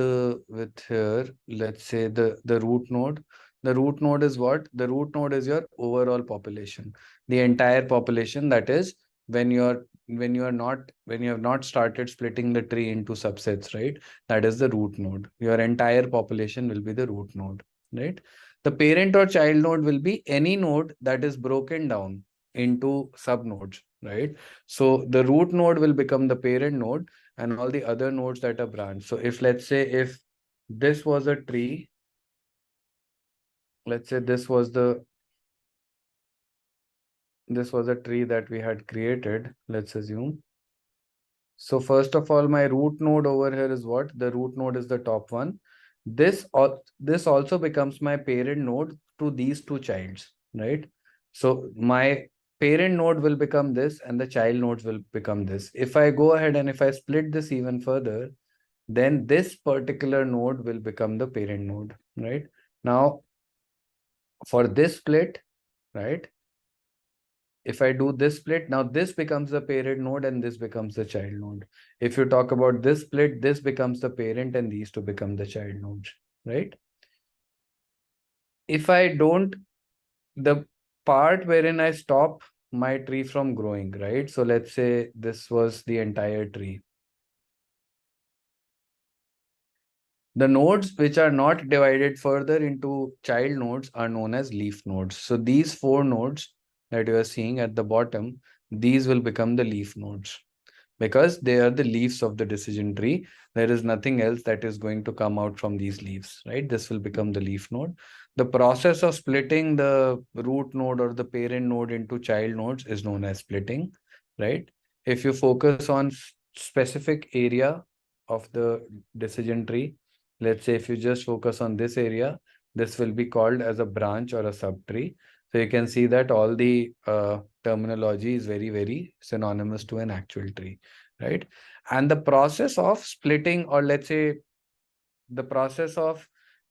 here, let's say the root node. The root node is what? The root node is your overall population, the entire population. That is when you have not started splitting the tree into subsets, right? That is the root node. Your entire population will be the root node, right? The parent or child node will be any node that is broken down into subnodes, right? So the root node will become the parent node and all the other nodes that are branched. So if let's say if this was a tree, let's say this was a tree that we had created, let's assume. So first of all, my root node over here is what? The root node is the top one. This also becomes my parent node to these two childs, right? So my parent node will become this and the child nodes will become this. If I go ahead and if I split this even further, then this particular node will become the parent node, right? Now, for this split, right? If I do this split, now this becomes the parent node and this becomes the child node. If you talk about this split, this becomes the parent and these two become the child nodes, right? If I don't, the part wherein I stop my tree from growing, right? So let's say this was the entire tree. The nodes which are not divided further into child nodes are known as leaf nodes. So these 4 nodes that you are seeing at the bottom, these will become the leaf nodes because they are the leaves of the decision tree. There is nothing else that is going to come out from these leaves, right? This will become the leaf node. The process of splitting the root node or the parent node into child nodes is known as splitting, right? If you focus on specific area of the decision tree, let's say if you just focus on this area, this will be called as a branch or a subtree. So you can see that all the terminology is very, very synonymous to an actual tree, right? And the process of splitting, or let's say the process of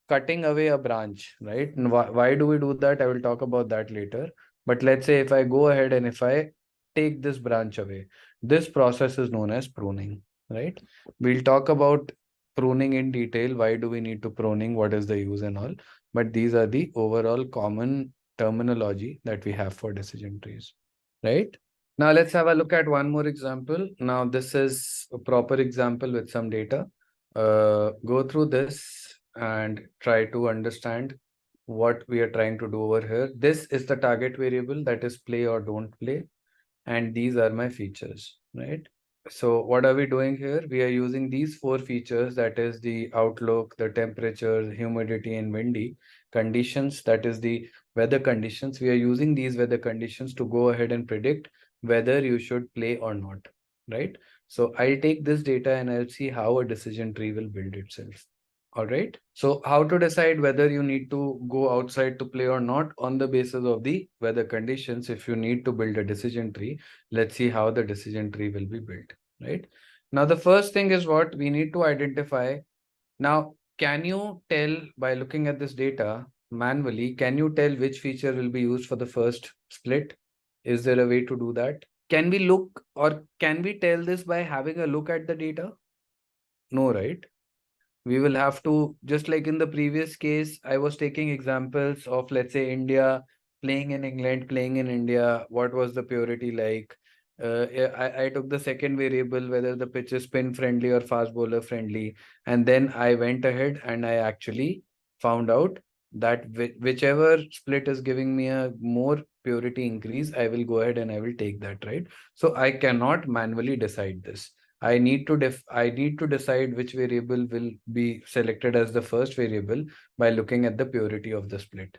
cutting away a branch, right? And why do we do that? I will talk about that later. But let's say if I go ahead and if I take this branch away, this process is known as pruning, right? We'll talk about pruning in detail. Why do we need to pruning? What is the use and all? But these are the overall common terminology that we have for decision trees, right? Now let's have a look at one more example. Now this is a proper example with some data. Go through this and try to understand what we are trying to do over here. This is the target variable, that is play or don't play. And these are my features, right? So what are we doing here? We are using these 4 features, that is the outlook, the temperature, humidity, and windy conditions, that is the weather conditions. We are using these weather conditions to go ahead and predict whether you should play or not, right? So I'll take this data and I'll see how a decision tree will build itself. All right. So how to decide whether you need to go outside to play or not on the basis of the weather conditions. If you need to build a decision tree, let's see how the decision tree will be built, right? Now, the first thing is what we need to identify. Now, can you tell by looking at this data manually, can you tell which feature will be used for the first split? Is there a way to do that? Can we look or can we tell this by having a look at the data? No, right? We will have to, just like in the previous case, I was taking examples of, let's say, India playing in England, playing in India. What was the purity like? I took the second variable, whether the pitch is spin friendly or fast bowler friendly. And then I went ahead and I actually found out that whichever split is giving me a more purity increase, I will go ahead and I will take that, right? So I cannot manually decide this. I need to decide which variable will be selected as the first variable by looking at the purity of the split,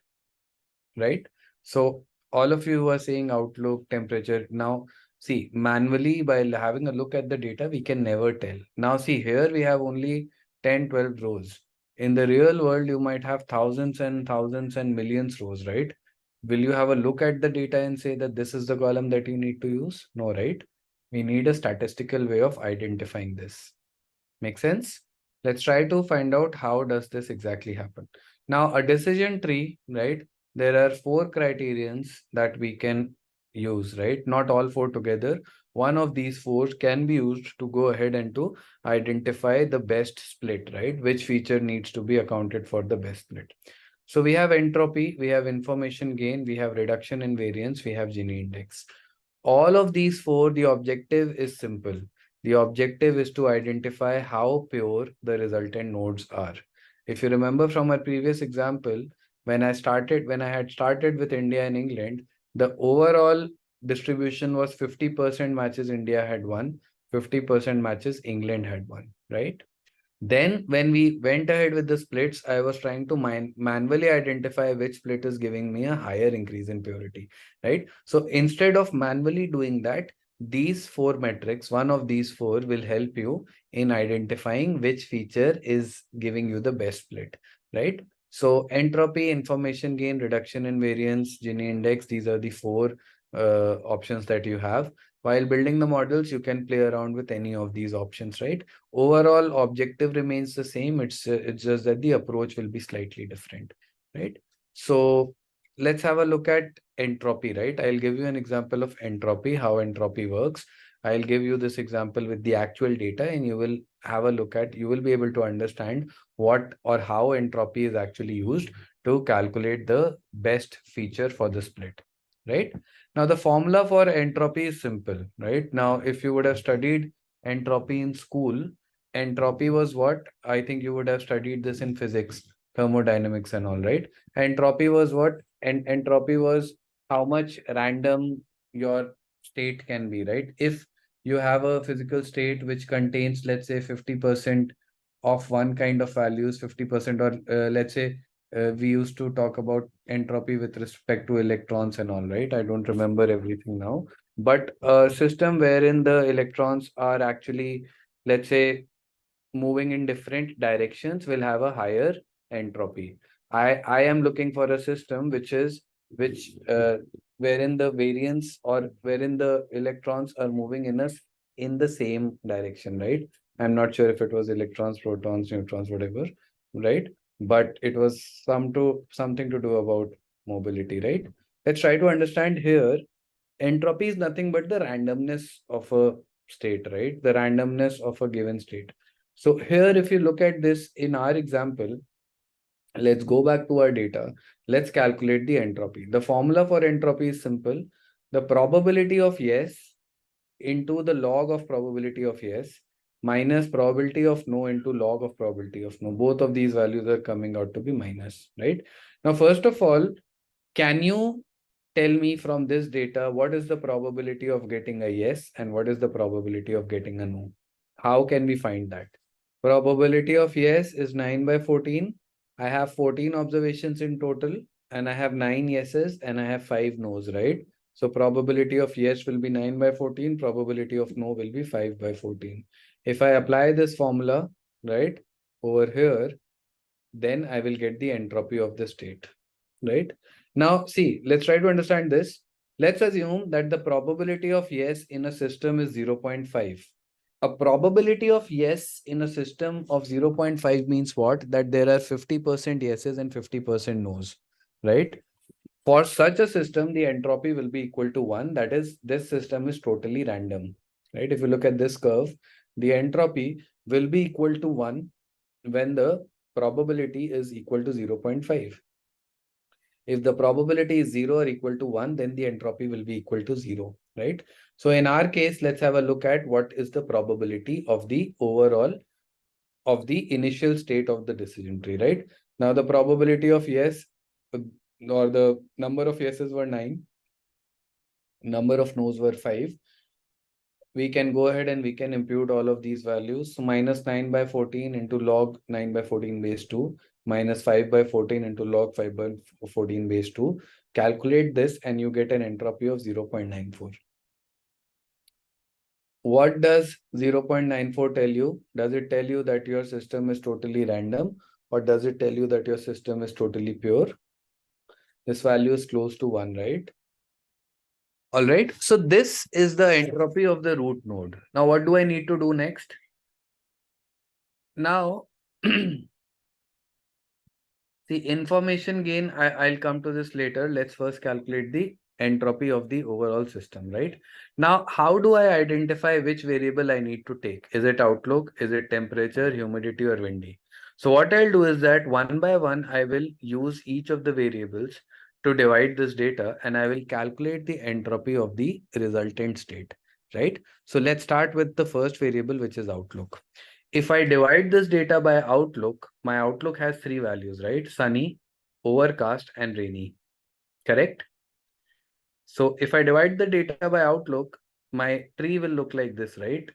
right? So all of you who are saying outlook, temperature, now see manually by having a look at the data, we can never tell. Now see here we have only 10, 12 rows. In the real world, you might have thousands and millions rows, right? Will you have a look at the data and say that this is the column that you need to use? No, right? We need a statistical way of identifying this. Make sense? Let's try to find out how does this exactly happen. Now, a decision tree, right? There are 4 criterions that we can use, right? Not all 4 together. One of these 4 can be used to go ahead and to identify the best split, right? Which feature needs to be accounted for the best split. So we have entropy, we have information gain, we have reduction in variance, we have Gini index. All of these 4, the objective is simple. The objective is to identify how pure the resultant nodes are. If you remember from our previous example, when I had started with India and England, the overall distribution was 50% matches India had won, 50% matches England had won, right? Then when we went ahead with the splits, I was trying to manually identify which split is giving me a higher increase in purity, right? So instead of manually doing that, these 4 metrics, one of these 4 will help you in identifying which feature is giving you the best split, right? So entropy, information gain, reduction in variance, Gini index, these are the 4 options that you have. While building the models, you can play around with any of these options, right? Overall objective remains the same. It's just that the approach will be slightly different, right? So let's have a look at entropy, right? I'll give you an example of entropy, how entropy works. I'll give you this example with the actual data, and you will have a look at, you will be able to understand what or how entropy is actually used to calculate the best feature for the split, right? Now the formula for entropy is simple, right? Now if you would have studied entropy in school, entropy was what? I think you would have studied this in physics, thermodynamics and all, right? Entropy was what? And entropy was how much random your state can be, right? If you have a physical state which contains, let's say, 50% of one kind of values, 50%, or let's say we used to talk about entropy with respect to electrons and all, right? I don't remember everything now, but a system wherein the electrons are actually, let's say, moving in different directions will have a higher entropy. I am looking for a system which wherein the variance or wherein the electrons are moving in the same direction, right? I'm not sure if it was electrons, protons, neutrons, whatever, right? But it was something to do about mobility, right? Let's try to understand here. Entropy is nothing but the randomness of a state, right? The randomness of a given state. So here, if you look at this in our example, let's go back to our data. Let's calculate the entropy. The formula for entropy is simple. The probability of yes into the log of probability of yes minus probability of no into log of probability of no. Both of these values are coming out to be minus, right? Now, first of all, can you tell me from this data what is the probability of getting a yes and what is the probability of getting a no? How can we find that? Probability of yes is 9 by 14. I have 14 observations in total and I have 9 yeses and I have 5 no's, right? So probability of yes will be 9 by 14. Probability of no will be 5 by 14. If I apply this formula, right, over here, then I will get the entropy of the state, right? Now, see, let's try to understand this. Let's assume that the probability of yes in a system is 0.5. A probability of yes in a system of 0.5 means what? That there are 50% yeses and 50% no's, right? For such a system, the entropy will be equal to 1. That is, this system is totally random, right? If you look at this curve, the entropy will be equal to 1 when the probability is equal to 0.5. If the probability is 0 or equal to 1, then the entropy will be equal to 0, right? So in our case, let's have a look at what is the probability of the overall, of the initial state of the decision tree, right? Now the probability of yes, or the number of yeses were 9. Number of no's were 5. We can go ahead and we can impute all of these values. So minus 9 by 14 into log 9 by 14 base 2 minus 5 by 14 into log 5 by 14 base 2. Calculate this and you get an entropy of 0.94. What does 0.94 tell you? Does it tell you that your system is totally random, or does it tell you that your system is totally pure? This value is close to 1, right? All right. So this is the entropy of the root node. Now, what do I need to do next? Now, the information gain, I'll come to this later. Let's first calculate the entropy of the overall system, right? Now, how do I identify which variable I need to take? Is it outlook? Is it temperature, humidity, or windy? So what I'll do is that one by one, I will use each of the variables to divide this data, and I will calculate the entropy of the resultant state, right? So let's start with the first variable, which is outlook. If I divide this data by outlook, my outlook has 3 values, right? Sunny, overcast, and rainy, correct? So if I divide the data by outlook, my tree will look like this, right?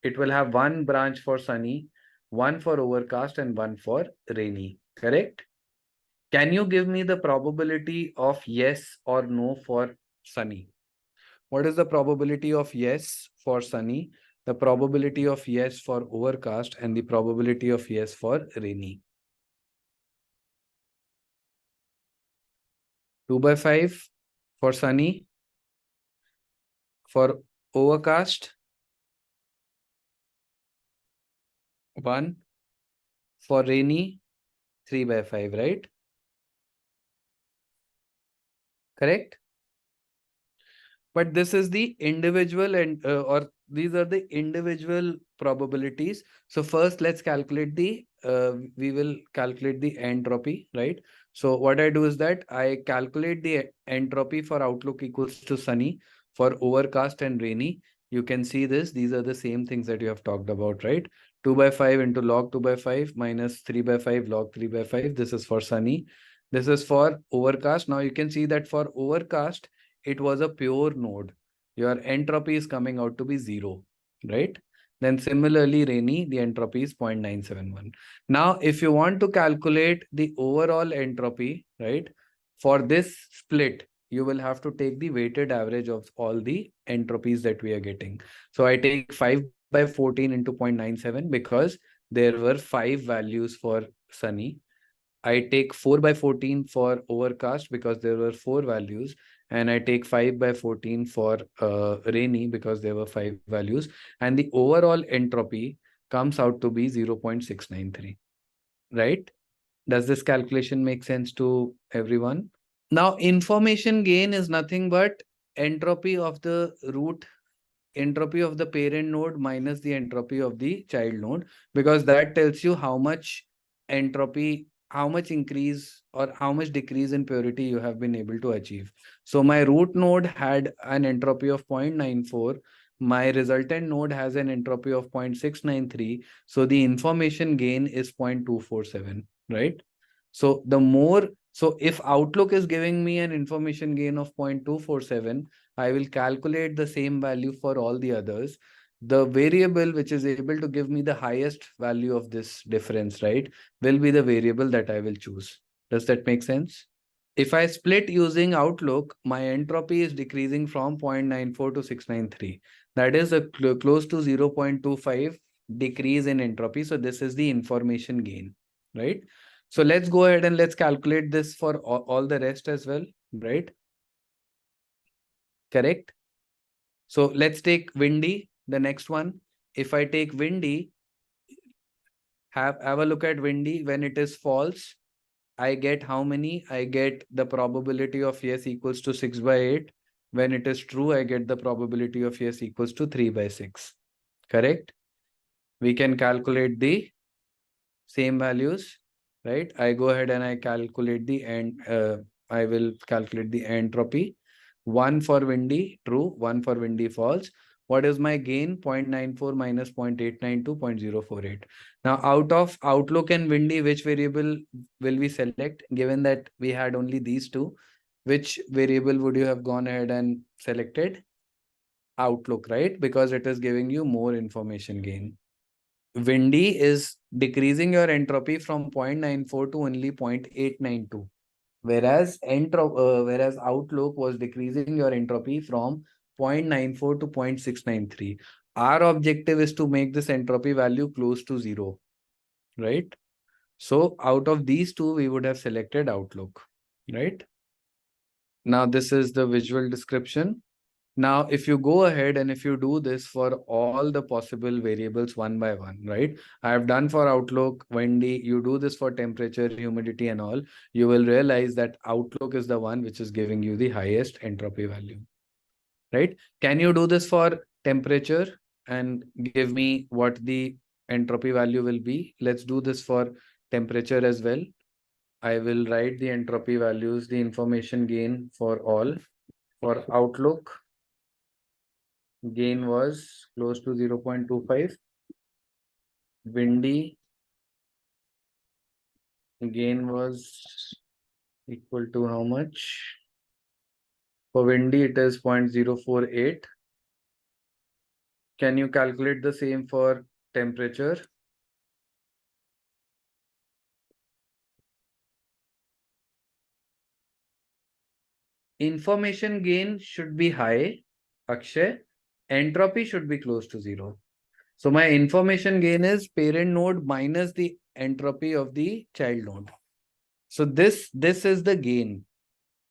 It will have one branch for sunny, one for overcast, and one for rainy, correct? Can you give me the probability of yes or no for sunny? What is the probability of yes for sunny, the probability of yes for overcast, and the probability of yes for rainy? 2 by 5 for sunny, for overcast, 1, for rainy, 3 by 5, right? Correct? But this is the individual and or these are the individual probabilities. So first let's calculate the we will calculate the entropy, right? So what I do is that I calculate the entropy for outlook equals to sunny, for overcast and rainy. You can see this. These are the same things that you have talked about, right? 2 by 5 into log 2 by 5 minus 3 by 5 log 3 by 5. This is for sunny. This is for overcast. Now you can see that for overcast, it was a pure node. Your entropy is coming out to be 0, right? Then similarly, rainy, the entropy is 0.971. Now, if you want to calculate the overall entropy, right, for this split, you will have to take the weighted average of all the entropies that we are getting. So I take 5 by 14 into 0.97 because there were 5 values for sunny. I take 4 by 14 for overcast because there were 4 values, and I take 5 by 14 for rainy because there were 5 values, and the overall entropy comes out to be 0.693, right? Does this calculation make sense to everyone? Now, information gain is nothing but entropy of the root, entropy of the parent node minus the entropy of the child node, because that tells you how much entropy, how much increase or how much decrease in purity you have been able to achieve. So my root node had an entropy of 0.94. My resultant node has an entropy of 0.693. So the information gain is 0.247, right? So the more, so if outlook is giving me an information gain of 0.247, I will calculate the same value for all the others. The variable which is able to give me the highest value of this difference, right, will be the variable that I will choose. Does that make sense? If I split using outlook, my entropy is decreasing from 0.94 to 693. That is a close to 0.25 decrease in entropy. So this is the information gain, right? So let's go ahead and let's calculate this for all the rest as well, right? Correct. So let's take windy, the next one. If I take windy, have a look at windy. When it is false, I get how many? I get the probability of yes equals to 6 by 8. When it is true, I get the probability of yes equals to 3 by 6. Correct? We can calculate the same values, right? I go ahead and I calculate the I will calculate the entropy. 1 for windy, true. 1 for windy, false. What is my gain? 0.94 minus 0.892, 0.048. Now, out of Outlook and Windy, which variable will we select? Given that we had only these two, which variable would you have gone ahead and selected? Outlook, right? Because it is giving you more information gain. Windy is decreasing your entropy from 0.94 to only 0.892. Whereas Outlook was decreasing your entropy from 0.94 to 0.693. Our objective is to make this entropy value close to 0, right? So out of these two, we would have selected Outlook, right? Now this is the visual description. Now, if you go ahead and if you do this for all the possible variables one by one, right? I have done for Outlook, Windy, you do this for temperature, humidity and all, you will realize that Outlook is the one which is giving you the highest entropy value, right? Can you do this for temperature and give me what the entropy value will be? Let's do this for temperature as well. I will write the entropy values, the information gain for all. For Outlook, gain was close to 0.25. Windy, gain was equal to how much? For Windy, it is 0.048. Can you calculate the same for temperature? Information gain should be high, Akshay. Entropy should be close to 0. So my information gain is parent node minus the entropy of the child node. So this is the gain,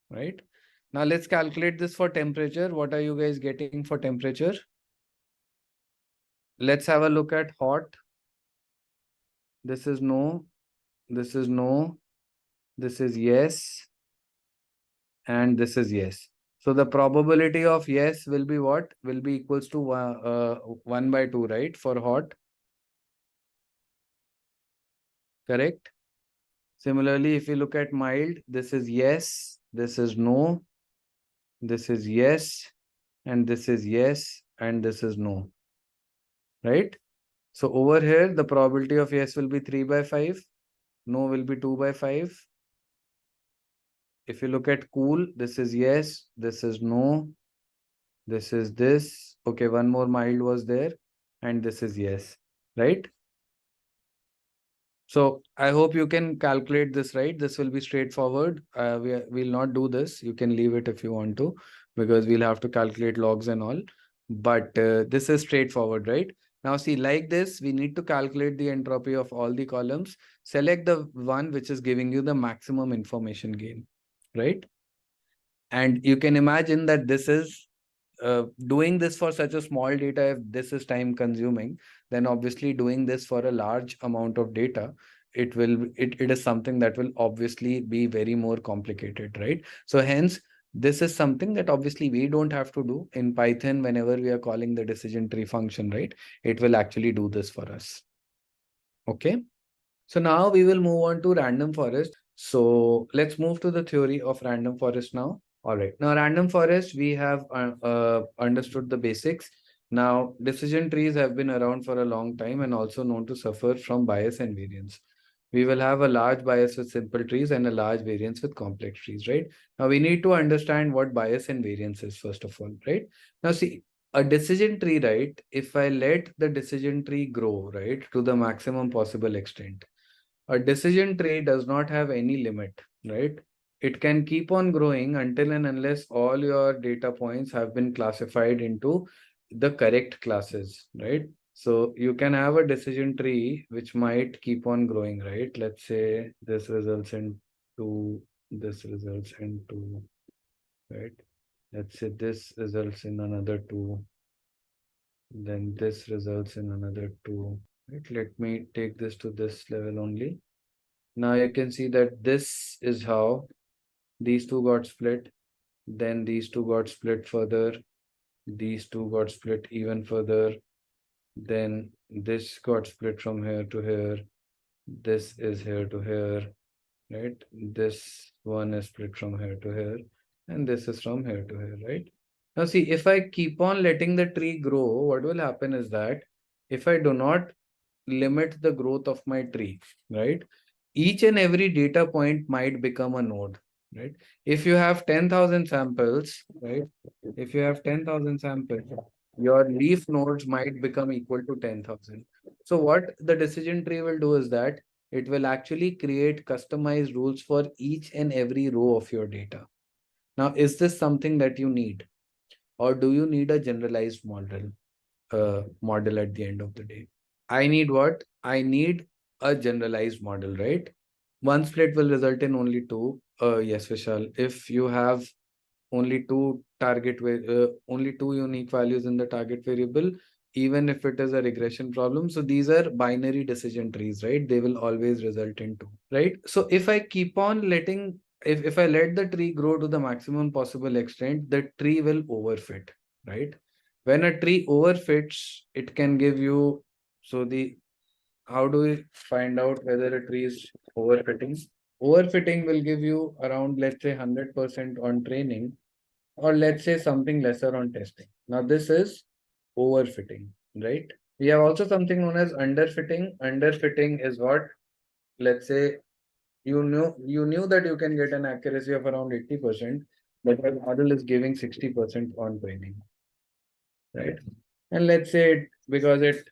right? Now let's calculate this for temperature. What are you guys getting for temperature? Let's have a look at hot. This is no, this is no, this is yes, and this is yes. So the probability of yes will be what? Will be equals to 1 by 2, right? For hot. Correct? Similarly, if you look at mild, this is yes, this is no, this is yes, and this is yes, and this is no. Right? So over here, the probability of yes will be 3 by 5, no will be 2 by 5. If you look at cool, this is yes, this is no, this is this. Okay, one more mild was there, and this is yes, right? So I hope you can calculate this, right? This will be straightforward. We'll not do this. You can leave it if you want to, because we'll have to calculate logs and all. But this is straightforward, right? Now see, like this, we need to calculate the entropy of all the columns. Select the one which is giving you the maximum information gain, right? And you can imagine that this is doing this for such a small data. If this is time consuming, then obviously doing this for a large amount of data, it is something that will obviously be very more complicated, right? So hence, this is something that obviously we don't have to do in Python. Whenever we are calling the decision tree function, right, it will actually do this for us. Okay. So now we will move on to random forest. So let's move to the theory of random forest now. All right. Now, random forest, we have understood the basics. Now, decision trees have been around for a long time and also known to suffer from bias and variance. We will have a large bias with simple trees and a large variance with complex trees, right? Now, we need to understand what bias and variance is, first of all, right? Now, see, a decision tree, right? If I let the decision tree grow, right, to the maximum possible extent, a decision tree does not have any limit, right? It can keep on growing until and unless all your data points have been classified into the correct classes, right? So you can have a decision tree which might keep on growing, right? Let's say this results in 2, this results in 2, right? Let's say this results in another 2, then this results in another 2, right? Let me take this to this level only. Now you can see that this is how these two got split, then these two got split further, these two got split even further, then this got split from here to here, this is here to here, right? This one is split from here to here, and this is from here to here, right? Now see, if I keep on letting the tree grow, what will happen is that if I do not limit the growth of my tree, right? Each and every data point might become a node, right? If you have 10,000 samples, right? If you have 10,000 samples, your leaf nodes might become equal to 10,000. So what the decision tree will do is that it will actually create customized rules for each and every row of your data. Now, is this something that you need? Or do you need a generalized model at the end of the day? I need what? I need a generalized model, right? One split will result in only two. Yes, Vishal. If you have only only two unique values in the target variable, even if it is a regression problem. So these are binary decision trees, right? They will always result in two, right? So if I keep on letting, if I let the tree grow to the maximum possible extent, the tree will overfit, right? When a tree overfits, it can give you, so the, how do we find out whether a tree is overfitting? Overfitting will give you around, let's say, 100% on training, or let's say something lesser on testing. Now, this is overfitting, right? We have also something known as underfitting. Underfitting is what, let's say, you knew that you can get an accuracy of around 80%, but the model is giving 60% on training, right? And let's say because it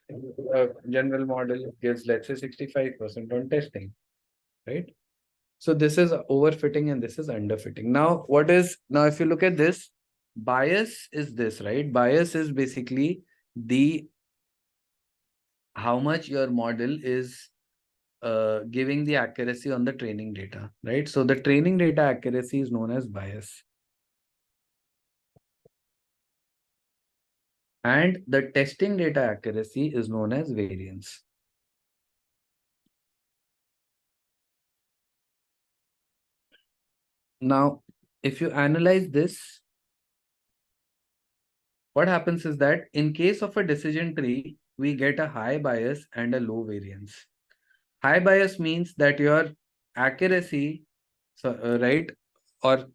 general model gives, let's say, 65% on testing, right? So this is overfitting and this is underfitting. Now, if you look at this, bias is this, right? Bias is basically the how much your model is giving the accuracy on the training data, right? So the training data accuracy is known as bias. And the testing data accuracy is known as variance. Now, if you analyze this, what happens is that in case of a decision tree, we get a high bias and a low variance. High bias means that your accuracy, right? Or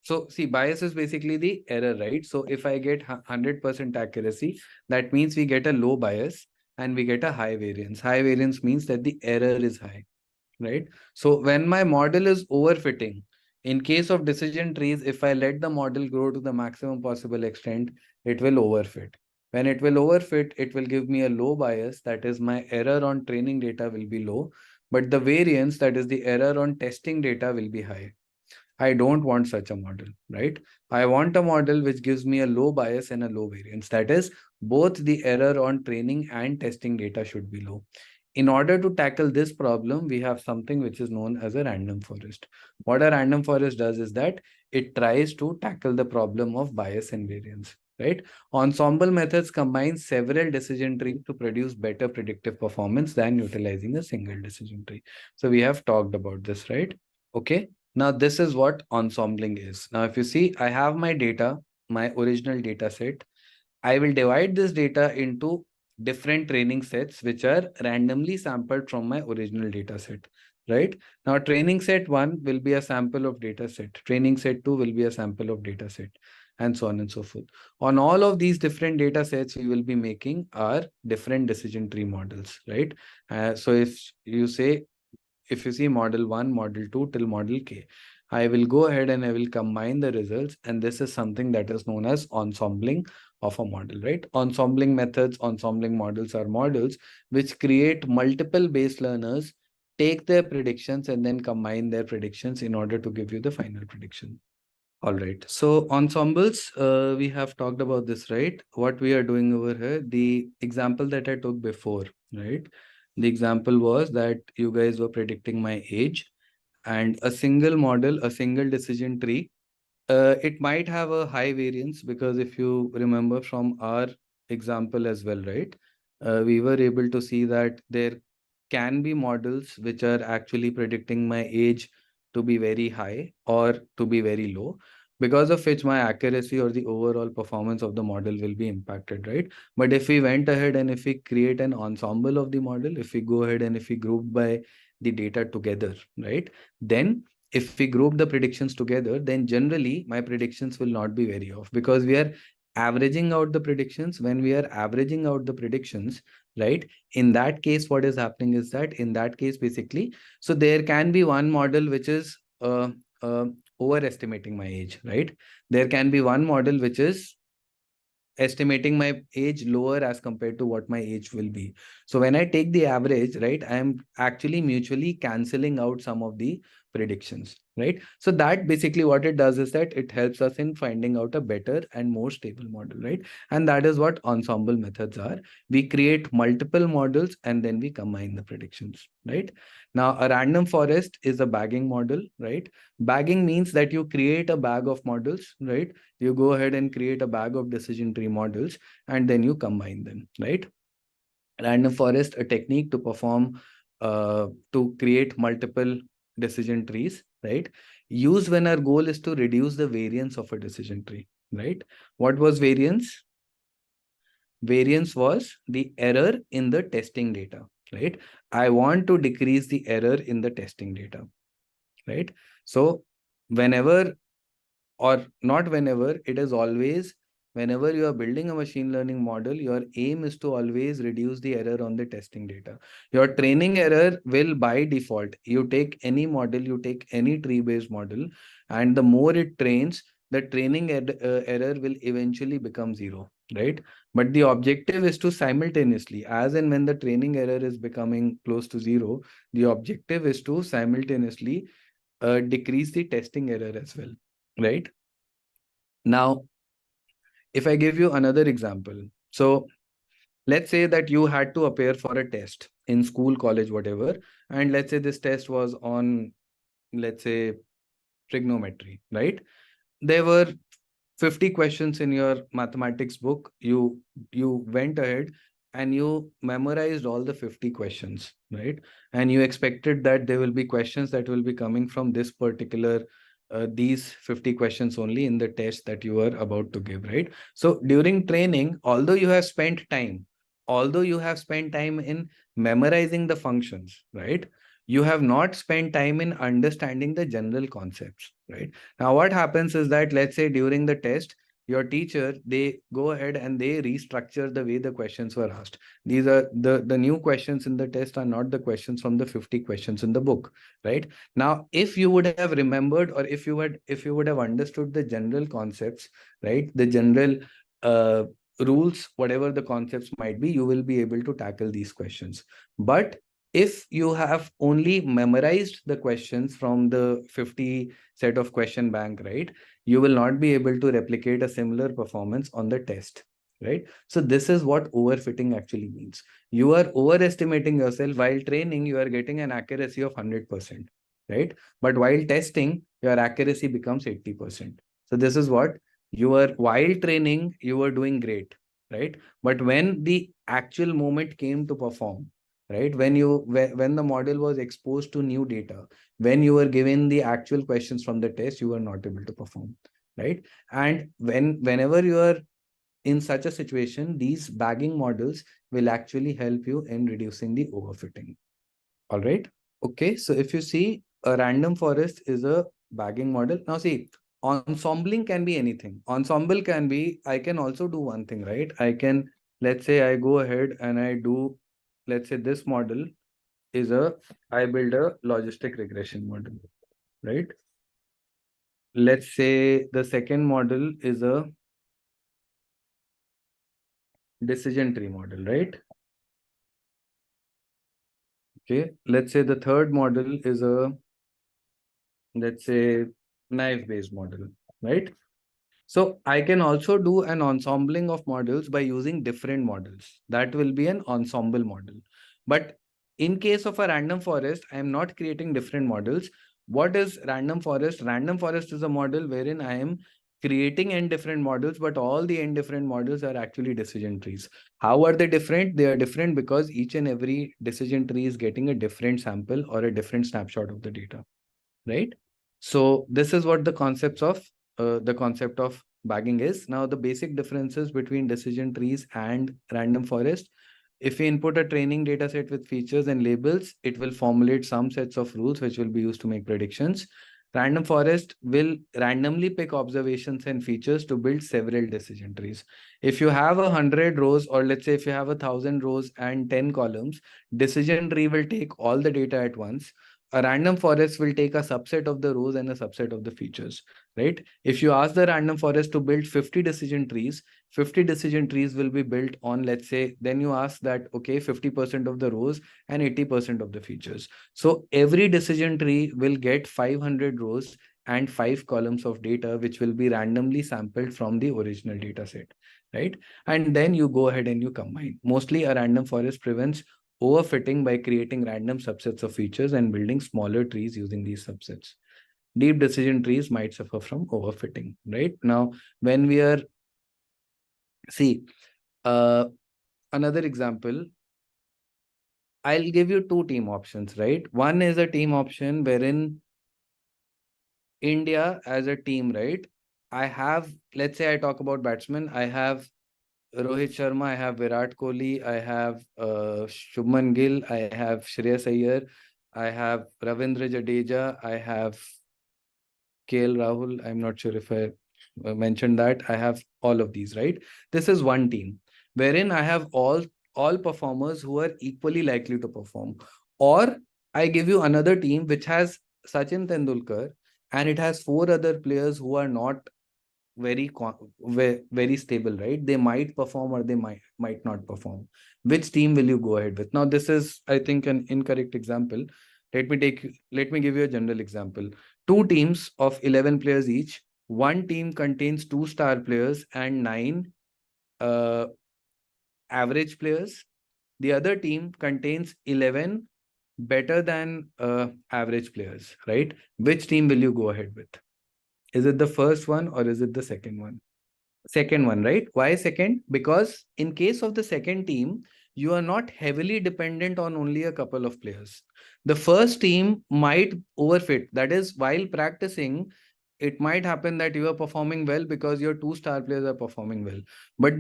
so see, bias is basically the error, right? So if I get 100% accuracy, that means we get a low bias and we get a high variance. High variance means that the error is high, right? So when my model is overfitting, in case of decision trees, if I let the model grow to the maximum possible extent, it will overfit. When it will overfit, it will give me a low bias, that is my error on training data will be low, but the variance, that is the error on testing data, will be high. I don't want such a model, right? I want a model which gives me a low bias and a low variance. That is, both the error on training and testing data should be low. In order to tackle this problem, we have something which is known as a random forest. What a random forest does is that it tries to tackle the problem of bias and variance, right? Ensemble methods combine several decision trees to produce better predictive performance than utilizing a single decision tree. So we have talked about this, right? Okay. Now this is what ensembling is. Now, if you see, I have my data, my original data set. I will divide this data into different training sets, which are randomly sampled from my original data set, right? Now, training set 1 will be a sample of data set. Training set 2 will be a sample of data set, and so on and so forth. On all of these different data sets, we will be making our different decision tree models, right? So if you see model 1, model 2 till model K, I will go ahead and I will combine the results. And this is something that is known as ensembling of a model, right? Ensembling methods, ensembling models are models which create multiple base learners, take their predictions and then combine their predictions in order to give you the final prediction. All right. So ensembles, we have talked about this, right? What we are doing over here, the example that I took before, right? The example was that you guys were predicting my age, and a single model, a single decision tree, it might have a high variance because if you remember from our example as well, right? We were able to see that there can be models which are actually predicting my age to be very high or to be very low, because of which my accuracy or the overall performance of the model will be impacted, right? But if we went ahead and if we create an ensemble of the model, if we go ahead and if we group by the data together, right? Then if we group the predictions together, then generally my predictions will not be very off because we are averaging out the predictions, when we are averaging out the predictions, right, in that case, what is happening is that in that case, basically, so there can be one model which is overestimating my age, right? There can be one model which is estimating my age lower as compared to what my age will be. So when I take the average, right, I am actually mutually canceling out some of the predictions, right? So that basically what it does is that it helps us in finding out a better and more stable model, right? And that is what ensemble methods are. We create multiple models and then we combine the predictions, right? Now, a random forest is a bagging model, right? Bagging means that you create a bag of models, right? You go ahead and create a bag of decision tree models and then you combine them, right? Random forest, a technique to perform to create multiple decision trees, right? Used when our goal is to reduce the variance of a decision tree, right? What was variance? Variance was the error in the testing data, right? I want to decrease the error in the testing data, right? So whenever, or not whenever, it is always, whenever you are building a machine learning model, your aim is to always reduce the error on the testing data. Your training error will by default, you take any model, you take any tree-based model, and the more it trains, the training error will eventually become zero, right? But the objective is to simultaneously, as and when the training error is becoming close to zero, the objective is to simultaneously decrease the testing error as well, right? Now, if I give you another example, so let's say that you had to appear for a test in school, college, whatever, and let's say this test was on, let's say, trigonometry, right? There were 50 questions in your mathematics book. You went ahead and you memorized all the 50 questions, right? And you expected that there will be questions that will be coming from this particular these 50 questions only in the test that you are about to give, right? So during training, although you have spent time in memorizing the functions, right, you have not spent time in understanding the general concepts, right? Now, what happens is that, let's say during the test, your teacher, they go ahead and they restructure the way the questions were asked. These are the new questions in the test are not the questions from the 50 questions in the book, right? Now, if you would have remembered, or if you would have understood the general concepts, right, the general rules, whatever the concepts might be, you will be able to tackle these questions. But if you have only memorized the questions from the 50 set of question bank, right, you will not be able to replicate a similar performance on the test, right? So this is what overfitting actually means. You are overestimating yourself. While training, you are getting an accuracy of 100%, right? But while testing, your accuracy becomes 80%. So this is what you are, while training, you were doing great, right? But when the actual moment came to perform, right, when the model was exposed to new data, when you were given the actual questions from the test, you were not able to perform, right? And whenever you are in such a situation, these bagging models will actually help you in reducing the overfitting. All right. Okay, so if you see, a random forest is a bagging model. Now see, ensembling can be anything. Ensemble can be, I can also do one thing, right? I can, let's say I go ahead and I do, let's say this model is I build a logistic regression model, right? Let's say the second model is a decision tree model, right? Okay, let's say the third model is a, let's say, knife based model, right? So I can also do an ensembling of models by using different models. That will be an ensemble model. But in case of a random forest, I am not creating different models. What is random forest? Random forest is a model wherein I am creating n different models, but all the n different models are actually decision trees. How are they different? They are different because each and every decision tree is getting a different sample or a different snapshot of the data, right? So this is what the concept of bagging is. Now, the basic differences between decision trees and random forest. If we input a training data set with features and labels, it will formulate some sets of rules which will be used to make predictions. Random forest will randomly pick observations and features to build several decision trees. If you have 100 rows, or let's say if you have 1,000 rows and 10 columns, decision tree will take all the data at once. A random forest will take a subset of the rows and a subset of the features, right? If you ask the random forest to build 50 decision trees, 50 decision trees will be built on, let's say, then you ask that, okay, 50% of the rows and 80% of the features. So every decision tree will get 500 rows and 5 columns of data, which will be randomly sampled from the original data set, right? And then you go ahead and you combine. Mostly a random forest prevents overfitting by creating random subsets of features and building smaller trees using these subsets. Deep decision trees might suffer from overfitting, right? Now, when we are, see, another example, I'll give you two team options, right? One is a team option wherein India as a team, right? I have, let's say I talk about batsmen, I have Rohit Sharma, I have Virat Kohli, I have Shubman Gill, I have Shreyas Iyer, I have Ravindra Jadeja, I have KL Rahul. I'm not sure if I mentioned that. I have all of these, right? This is one team wherein I have all performers who are equally likely to perform. Or I give you another team which has Sachin Tendulkar and it has four other players who are not very stable, right? They might perform or they might not perform. Which team will you go ahead with? Now, this is, I think, an incorrect example. Let me give you a general example. Two teams of 11 players each. One team contains 2 star players and 9 uh, average players. The other team contains 11 better than average players, right? Which team will you go ahead with? Is it the first one or is it the second one? Second one, right? Why second? Because in case of the second team, you are not heavily dependent on only a couple of players. The first team might overfit. That is, while practicing, it might happen that you are performing well because your 2 star players are performing well. But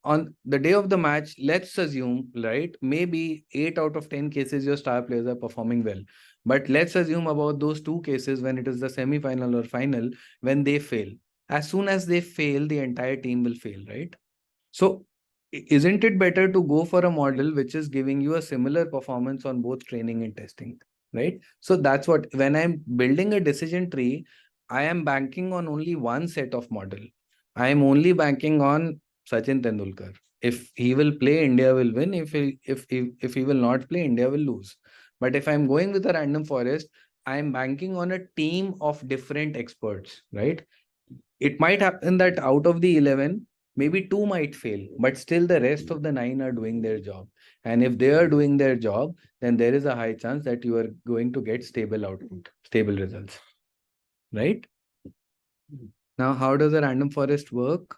on the day of the match, let's assume, right? Maybe 8 out of 10 cases your star players are performing well. But let's assume about those 2 cases when it is the semi-final or final, when they fail. As soon as they fail, the entire team will fail, right? So isn't it better to go for a model which is giving you a similar performance on both training and testing, right? So that's what, when I'm building a decision tree, I am banking on only one set of model. I am only banking on Sachin Tendulkar. If he will play, India will win. If he will not play, India will lose. But if I'm going with a random forest, I'm banking on a team of different experts, right? It might happen that out of the 11, maybe 2 might fail, but still the rest of the 9 are doing their job. And if they are doing their job, then there is a high chance that you are going to get stable output, stable results, right? Now, how does a random forest work?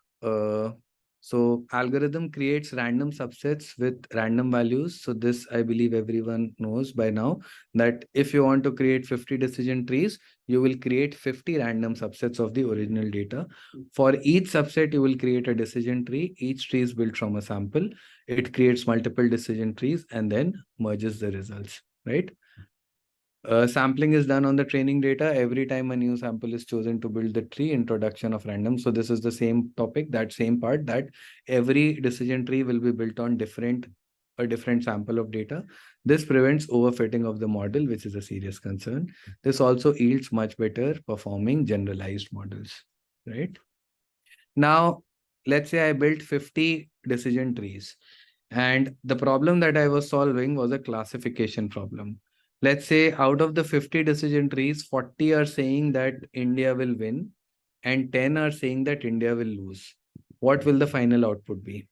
So algorithm creates random subsets with random values. So this, I believe everyone knows by now, that if you want to create 50 decision trees, you will create 50 random subsets of the original data. For each subset, you will create a decision tree. Each tree is built from a sample. It creates multiple decision trees and then merges the results, right? Sampling is done on the training data. Every time a new sample is chosen to build the tree, introduction of random. So this is the same topic, that same part, that every decision tree will be built on a different sample of data. This prevents overfitting of the model, which is a serious concern. This also yields much better performing generalized models, right? Now, let's say I built 50 decision trees. And the problem that I was solving was a classification problem. Let's say out of the 50 decision trees, 40 are saying that India will win and 10 are saying that India will lose. What will the final output be?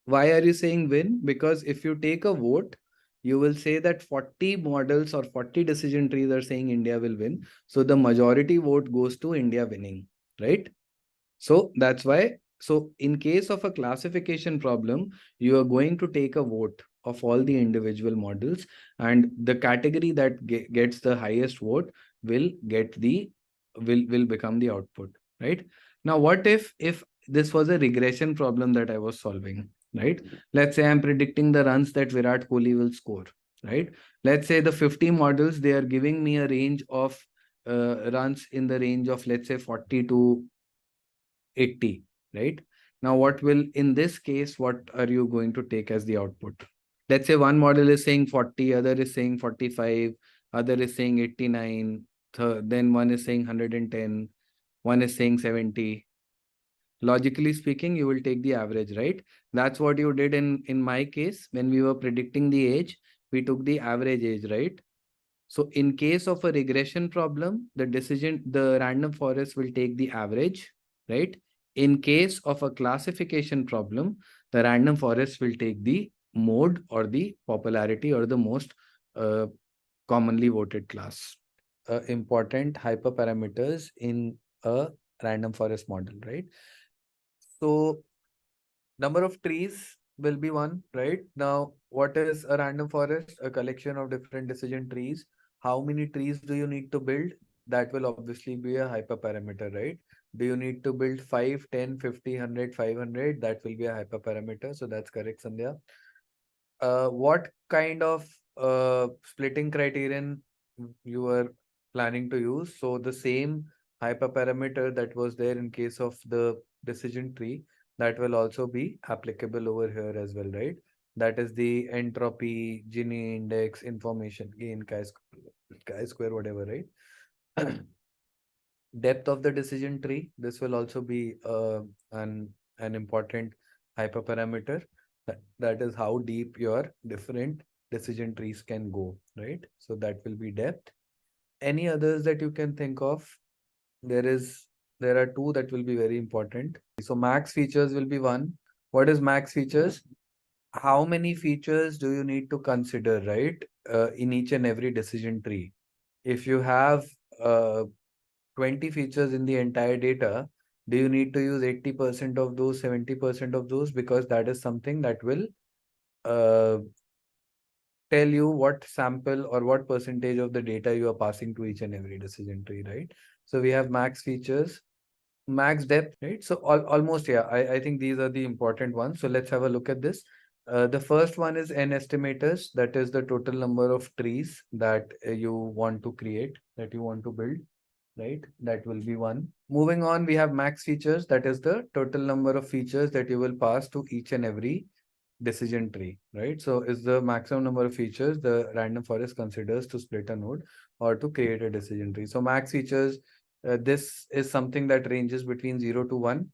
Why are you saying win? Because if you take a vote, you will say that 40 models or 40 decision trees are saying India will win. So the majority vote goes to India winning, right? So that's why. So in case of a classification problem, you are going to take a vote of all the individual models, and the category that gets the highest vote will become the output, right? Now, what if this was a regression problem that I was solving, right? Let's say I'm predicting the runs that Virat Kohli will score, right? Let's say the 50 models, they are giving me a range of runs in the range of, let's say, 40 to 80, right? Now, what will, in this case, what are you going to take as the output? Let's say one model is saying 40, other is saying 45, other is saying 89, then one is saying 110, one is saying 70. Logically speaking, you will take the average, right? That's what you did in my case. When we were predicting the age, we took the average age, right? So in case of a regression problem, the random forest will take the average, right? In case of a classification problem, the random forest will take the mode or the popularity or the most commonly voted class. Important hyperparameters in a random forest model, right? So number of trees will be one, right? Now, what is a random forest? A collection of different decision trees. How many trees do you need to build? That will obviously be a hyperparameter, right? Do you need to build 5, 10, 50, 100, 500? That will be a hyperparameter. So that's correct, Sandhya. What kind of splitting criterion you were planning to use? So the same hyperparameter that was there in case of the decision tree, that will also be applicable over here as well, right? That is the entropy, Gini index, information gain, chi square, whatever, right? Depth of the decision tree, this will also be an important hyperparameter. That is how deep your different decision trees can go, right? So that will be depth. Any others that you can think of? There are two that will be very important. So max features will be one. What is max features? How many features do you need to consider, right? In each and every decision tree. If you have 20 features in the entire data, do you need to use 80% of those, 70% of those? Because that is something that will uh, tell you what sample or what percentage of the data you are passing to each and every decision tree, right? So we have max features, max depth, right? So almost, yeah, I think these are the important ones. So let's have a look at this. The first one is n estimators. That is the total number of trees that you want to create, that you want to build, right? That will be one. Moving on, we have max features. That is the total number of features that you will pass to each and every decision tree, right? So is the maximum number of features the random forest considers to split a node or to create a decision tree. So max features, this is something that ranges between 0 to 1.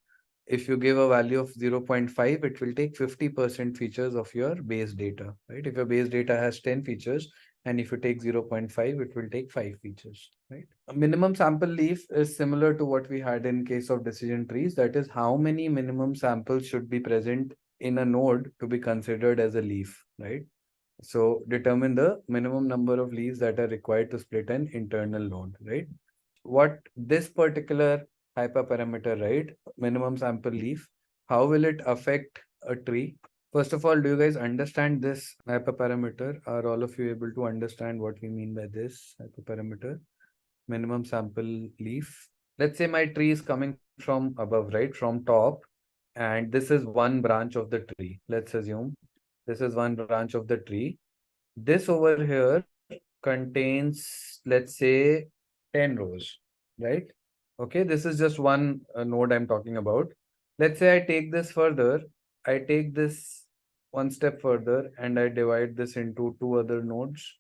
If you give a value of 0.5, it will take 50% features of your base data, right? If your base data has 10 features, and if you take 0.5, it will take 5 features, right? A minimum sample leaf is similar to what we had in case of decision trees. That is how many minimum samples should be present in a node to be considered as a leaf, right? So determine the minimum number of leaves that are required to split an internal node, right? What this particular hyperparameter, right? Minimum sample leaf, how will it affect a tree? First of all, do you guys understand this hyperparameter? Are all of you able to understand what we mean by this hyperparameter? Minimum sample leaf. Let's say my tree is coming from above, right? From top. And this is one branch of the tree. Let's assume this is one branch of the tree. This over here contains, let's say, 10 rows, right? Okay, this is just one node I'm talking about. Let's say I take this further. I take this one step further and I divide this into two other nodes.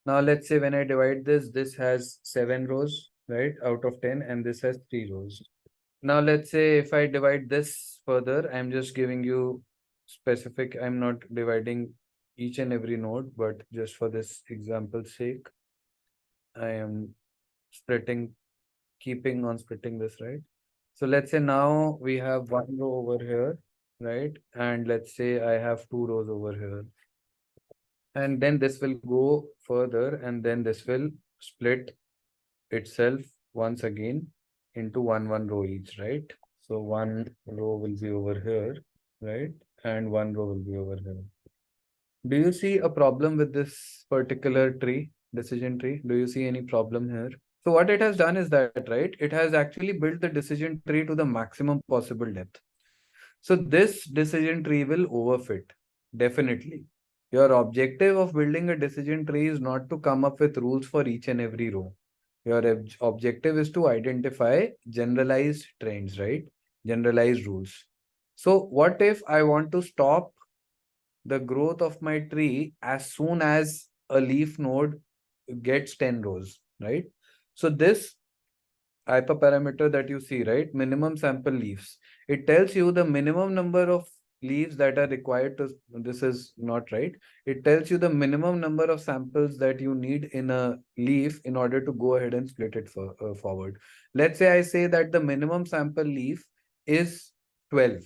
Now, let's say when I divide this, this has 7 rows, right, out of 10, and this has 3 rows. Now, let's say if I divide this further, I'm just giving you specific, I'm not dividing each and every node, but just for this example's sake, I am keeping on splitting this, right? So let's say now we have one row over here, right? And let's say I have 2 rows over here. And then this will go further, and then this will split itself once again into one row each, right? So one row will be over here, right? And one row will be over here. Do you see a problem with this particular tree, decision tree? Do you see any problem here? So what it has done is that, right, it has actually built the decision tree to the maximum possible depth. So this decision tree will overfit, definitely. Your objective of building a decision tree is not to come up with rules for each and every row. Your objective is to identify generalized trends, right? Generalized rules. So what if I want to stop the growth of my tree as soon as a leaf node gets 10 rows, right? So this hyperparameter that you see, right? Minimum sample leaves. It tells you the minimum number of leaves that are required to, this is not right. It tells you the minimum number of samples that you need in a leaf in order to go ahead and split it forward. Let's say I say that the minimum sample leaf is 12.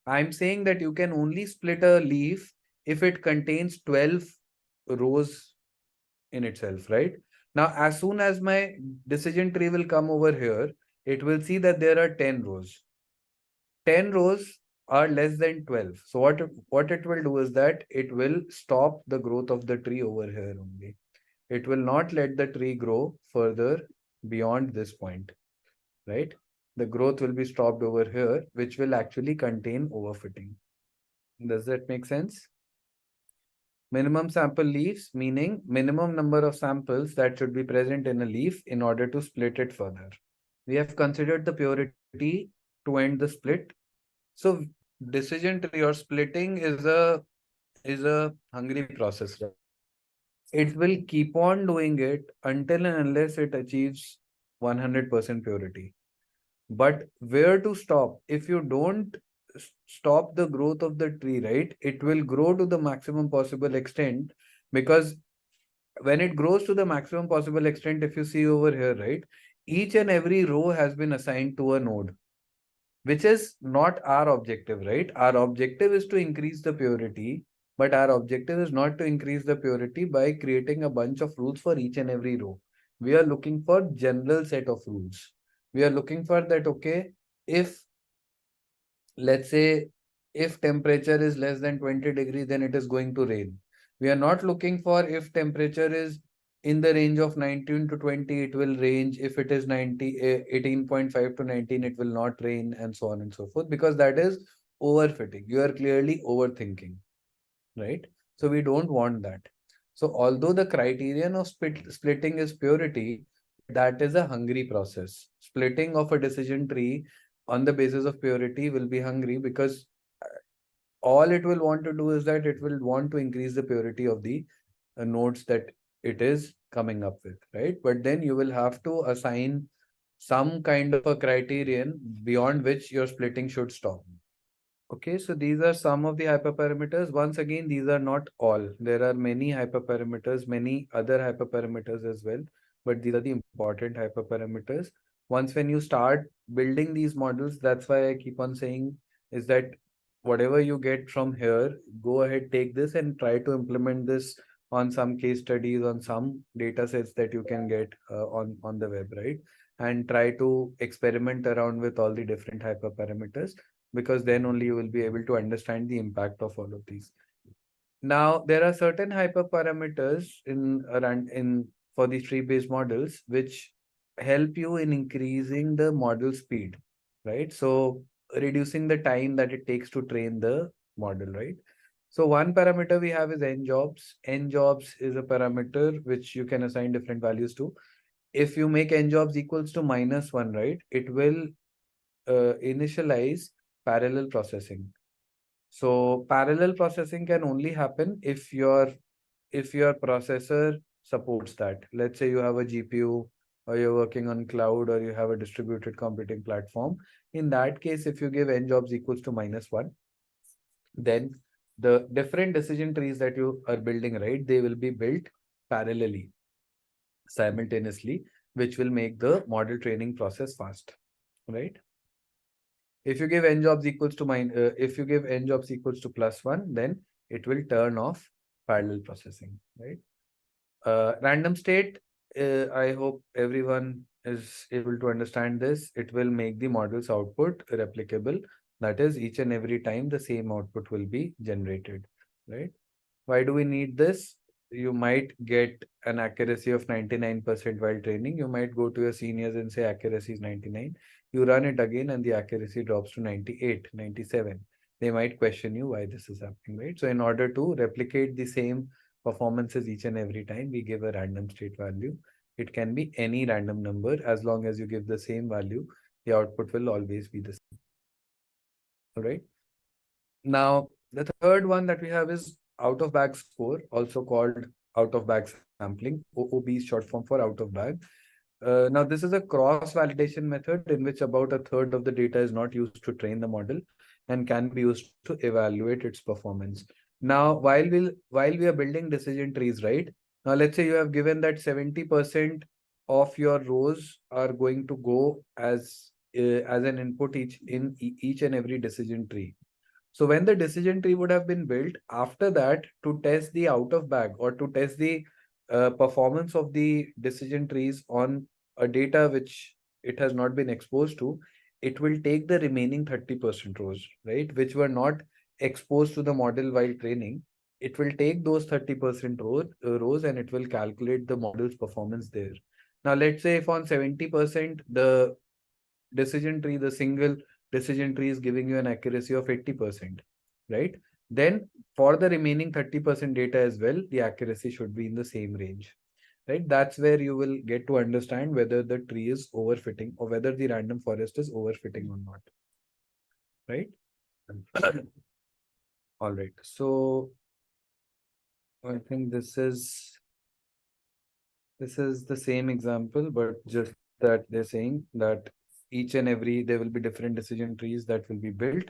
I'm saying that you can only split a leaf if it contains 12 rows in itself, right? Now, as soon as my decision tree will come over here, it will see that there are 10 rows. 10 rows are less than 12. So what it will do is that it will stop the growth of the tree over here only. It will not let the tree grow further beyond this point, right? The growth will be stopped over here, which will actually contain overfitting. Does that make sense? Minimum sample leaves, meaning minimum number of samples that should be present in a leaf in order to split it further. We have considered the purity to end the split. So decision tree or splitting is a hungry process, right? It will keep on doing it until and unless it achieves 100% purity. But where to stop? If you don't stop the growth of the tree, right, it will grow to the maximum possible extent, because when it grows to the maximum possible extent, if you see over here, right, each and every row has been assigned to a node, which is not our objective, right? Our objective is to increase the purity, but our objective is not to increase the purity by creating a bunch of rules for each and every row. We are looking for general set of rules. We are looking for that, okay, if let's say if temperature is less than 20 degrees, then it is going to rain. We are not looking for if temperature is in the range of 19 to 20, it will range. If it is 18.5 to 19, it will not rain, and so on and so forth, because that is overfitting. You are clearly overthinking, right? So we don't want that. So although the criterion of splitting is purity, that is a hungry process. Splitting of a decision tree on the basis of purity will be hungry, because all it will want to do is that it will want to increase the purity of the nodes that it is coming up with, right? But then you will have to assign some kind of a criterion beyond which your splitting should stop. Okay, so these are some of the hyperparameters. Once again, these are not all. There are many hyperparameters, many other hyperparameters as well, but these are the important hyperparameters. Once when you start building these models, that's why I keep on saying is that whatever you get from here, go ahead, take this and try to implement this on some case studies, on some data sets that you can get on the web, right? And try to experiment around with all the different hyperparameters, because then only you will be able to understand the impact of all of these. Now, there are certain hyperparameters in for these tree-based models which help you in increasing the model speed, right? So reducing the time that it takes to train the model, right? So one parameter we have is n jobs. N jobs is a parameter which you can assign different values to. If you make n jobs equals to -1, right, it will initialize parallel processing. So parallel processing can only happen if your processor supports that. Let's say you have a GPU, or you're working on cloud, or you have a distributed computing platform. In that case, if you give n jobs equals to -1, then the different decision trees that you are building, right, they will be built parallelly, simultaneously, which will make the model training process fast, right? If you give n jobs equals to if you give n jobs equals to +1, then it will turn off parallel processing, right? Random state, I hope everyone is able to understand this. It will make the model's output replicable. That is, each and every time the same output will be generated, right? Why do we need this? You might get an accuracy of 99% while training. You might go to your seniors and say accuracy is 99. You run it again and the accuracy drops to 98, 97. They might question you why this is happening, right? So in order to replicate the same performances each and every time, we give a random state value. It can be any random number. As long as you give the same value, the output will always be the same. All right. Now, the third one that we have is out of bag score, also called out of bag sampling. OOB is short form for out of bag. Now, this is a cross validation method in which about a third of the data is not used to train the model and can be used to evaluate its performance. Now, while we are building decision trees, right? Now, let's say you have given that 70% of your rows are going to go as an input each and every decision tree. So when the decision tree would have been built, after that, to test the out of bag or to test the performance of the decision trees on a data which it has not been exposed to, it will take the remaining 30% rows, right, which were not exposed to the model while training. It will take those 30% rows and it will calculate the model's performance there. Now, let's say if on 70%, the decision tree, the single decision tree is giving you an accuracy of 80%, right? Then for the remaining 30% data as well, the accuracy should be in the same range, right? That's where you will get to understand whether the tree is overfitting or whether the random forest is overfitting or not, right? All right. So I think this is the same example, but just that they're saying that each and every, there will be different decision trees that will be built.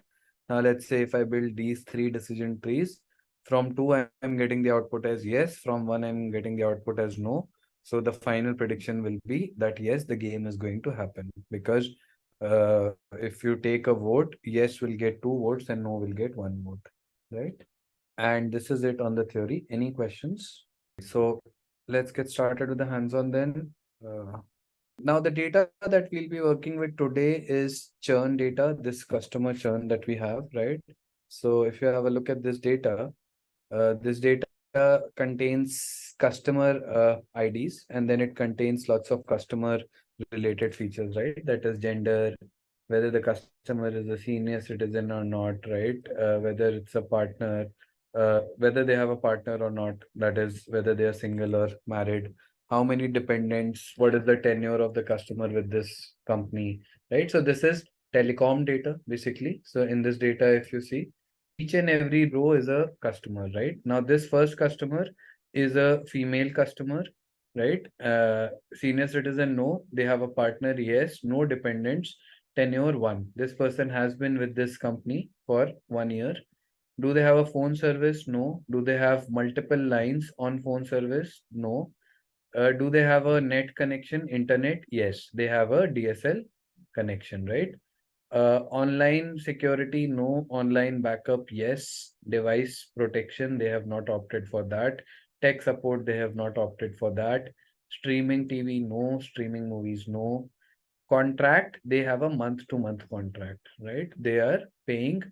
Now, let's say if I build these 3 decision trees, from 2, I'm getting the output as yes, from 1, I'm getting the output as no. So the final prediction will be that yes, the game is going to happen, because if you take a vote, yes will get 2 votes and no will get 1 vote, right? And this is it on the theory. Any questions? So let's get started with the hands-on then. Now the data that we'll be working with today is churn data, this customer churn that we have, right? So if you have a look at this data contains customer IDs, and then it contains lots of customer related features, right? That is gender, whether the customer is a senior citizen or not, right? Whether it's a partner, whether they have a partner or not, that is whether they are single or married, how many dependents, what is the tenure of the customer with this company, right? So this is telecom data basically. So in this data, if you see, each and every row is a customer, right? Now this first customer is a female customer, right? Senior citizen, no. They have a partner, yes. No dependents. Tenure 1. This person has been with this company for 1 year. Do they have a phone service? No. Do they have multiple lines on phone service? No. Do they have a net connection, internet? Yes. They have a DSL connection, right? Online security, no. Online backup, yes. Device protection, they have not opted for that. Tech support, they have not opted for that. Streaming TV, no. Streaming movies, no. Contract, they have a month-to-month contract, right? They are paying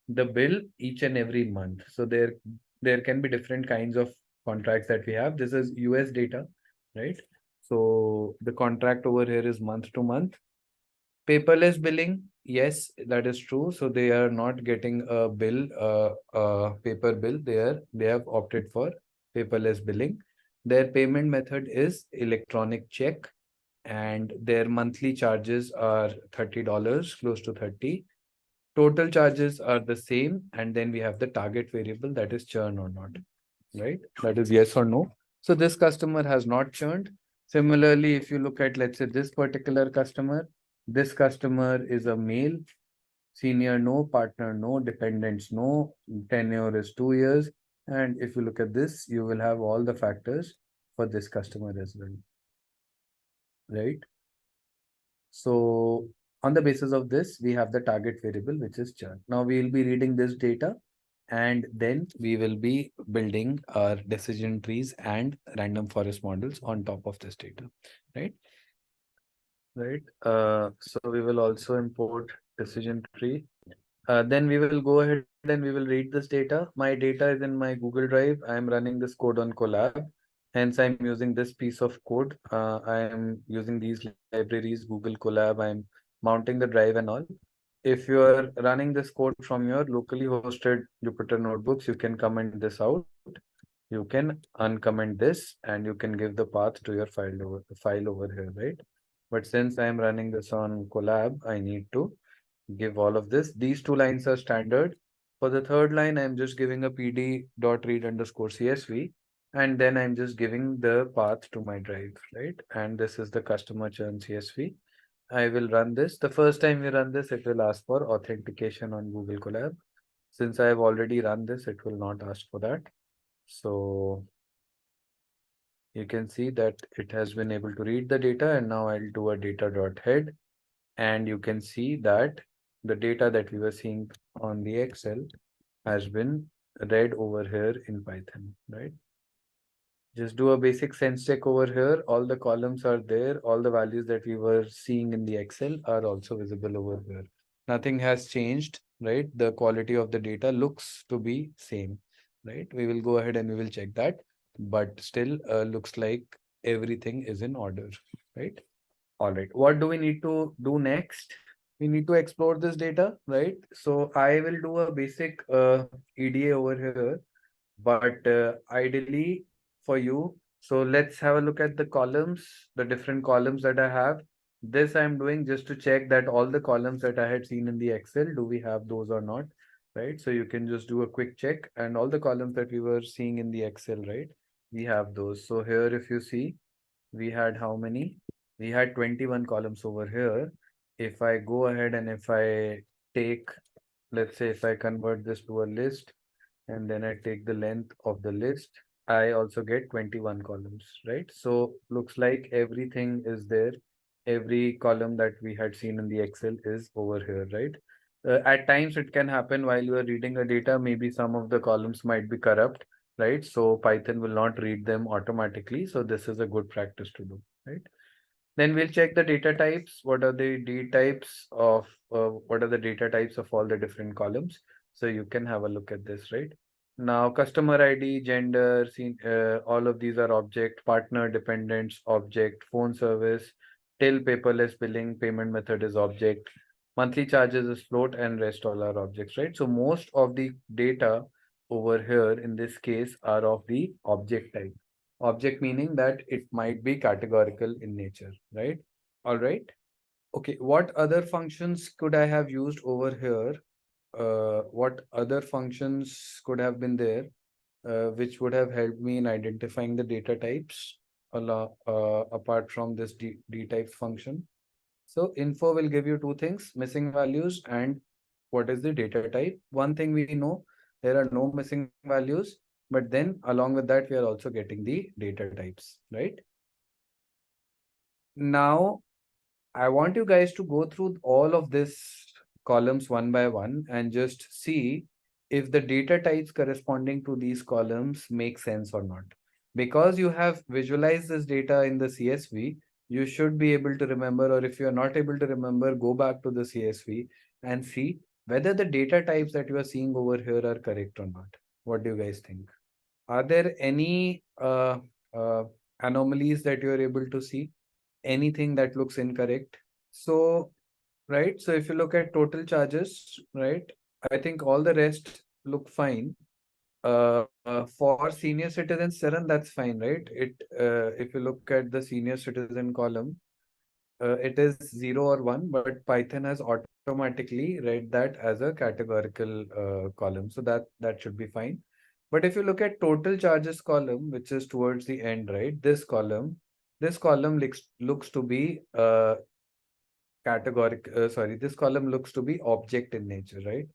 the bill each and every month. So there can be different kinds of contracts that we have. This is US data, right? So the contract over here is month to month. Paperless billing, yes, that is true. So they are not getting a bill, paper bill. They have opted for paperless billing. Their payment method is electronic check, and their monthly charges are $30, close to 30. Total charges are the same, and then we have the target variable, that is churn or not, right? That is yes or no. So this customer has not churned. Similarly, if you look at, let's say, this particular customer, this customer is a male, senior no, partner no, dependents no, tenure is 2 years. And if you look at this, you will have all the factors for this customer as well, right? So on the basis of this, we have the target variable, which is churn. Now we will be reading this data, and then we will be building our decision trees and random forest models on top of this data, right? Right. So we will also import decision tree. Then we will go ahead and we will read this data. My data is in my Google Drive. I am running this code on Colab. Hence, I'm using this piece of code. I am using these libraries, Google Colab. I'm mounting the drive and all. If you are running this code from your locally hosted Jupyter notebooks, you can comment this out. you can uncomment this and you can give the path to your file over here, right? But since I am running this on Colab, I need to give all of this. These two lines are standard. For the third line, I'm just giving a pd.read_csv, and then I'm just giving the path to my drive, right? And this is the customer churn CSV. I will run this. The first time we run this, it will ask for authentication on Google Colab. Since I have already run this, it will not ask for that. So you can see that it has been able to read the data, and now I'll do a data.head, and you can see that the data that we were seeing on the Excel has been read over here in Python, right? Just do a basic sense check over here. All the columns are there. All the values that we were seeing in the Excel are also visible over here. Nothing has changed, right? The quality of the data looks to be same, right? We will go ahead and we will check that, but still looks like everything is in order, right? All right, what do we need to do next? We need to explore this data, right? So I will do a basic EDA over here, but ideally for you, so let's have a look at the columns, the different columns that I have. This I'm doing just to check that all the columns that I had seen in the Excel, do we have those or not, right? So you can just do a quick check, and all the columns that we were seeing in the Excel, right? We have those. So here, if you see, we had how many? We had 21 columns over here. If I go ahead and if I take, let's say if I convert this to a list, and then I take the length of the list, I also get 21 columns, right? So looks like everything is there. Every column that we had seen in the Excel is over here, right? At times it can happen while you are reading a data, maybe some of the columns might be corrupt, right? So Python will not read them automatically. So this is a good practice to do, right? Then we'll check the data types. What are the data types of all the different columns? So you can have a look at this, right? Now, customer ID, gender, all of these are object, partner dependents, object, phone service, till paperless billing, payment method is object, monthly charges is float, and rest all are objects, right? So most of the data over here in this case are of the object type. Object meaning that it might be categorical in nature, right? All right. Okay, what other functions could I have used over here? What other functions could have been there, which would have helped me in identifying the data types apart from this d types function? So info will give you two things, missing values and what is the data type. One thing we know, there are no missing values, but then along with that, we are also getting the data types, right? Now, I want you guys to go through all of this columns one by one and just see if the data types corresponding to these columns make sense or not. Because you have visualized this data in the CSV, you should be able to remember, or if you are not able to remember, go back to the CSV and see whether the data types that you are seeing over here are correct or not. What do you guys think? Are there any anomalies that you are able to see? Anything that looks incorrect? So, right, so if you look at total charges, right, I think all the rest look fine. For senior citizens, Saran, that's fine, right? If you look at the senior citizen column, it is 0 or 1, but Python has automatically read that as a categorical column. So that should be fine. But if you look at total charges column, which is towards the end, right? This column looks to be this column looks to be object in nature, right?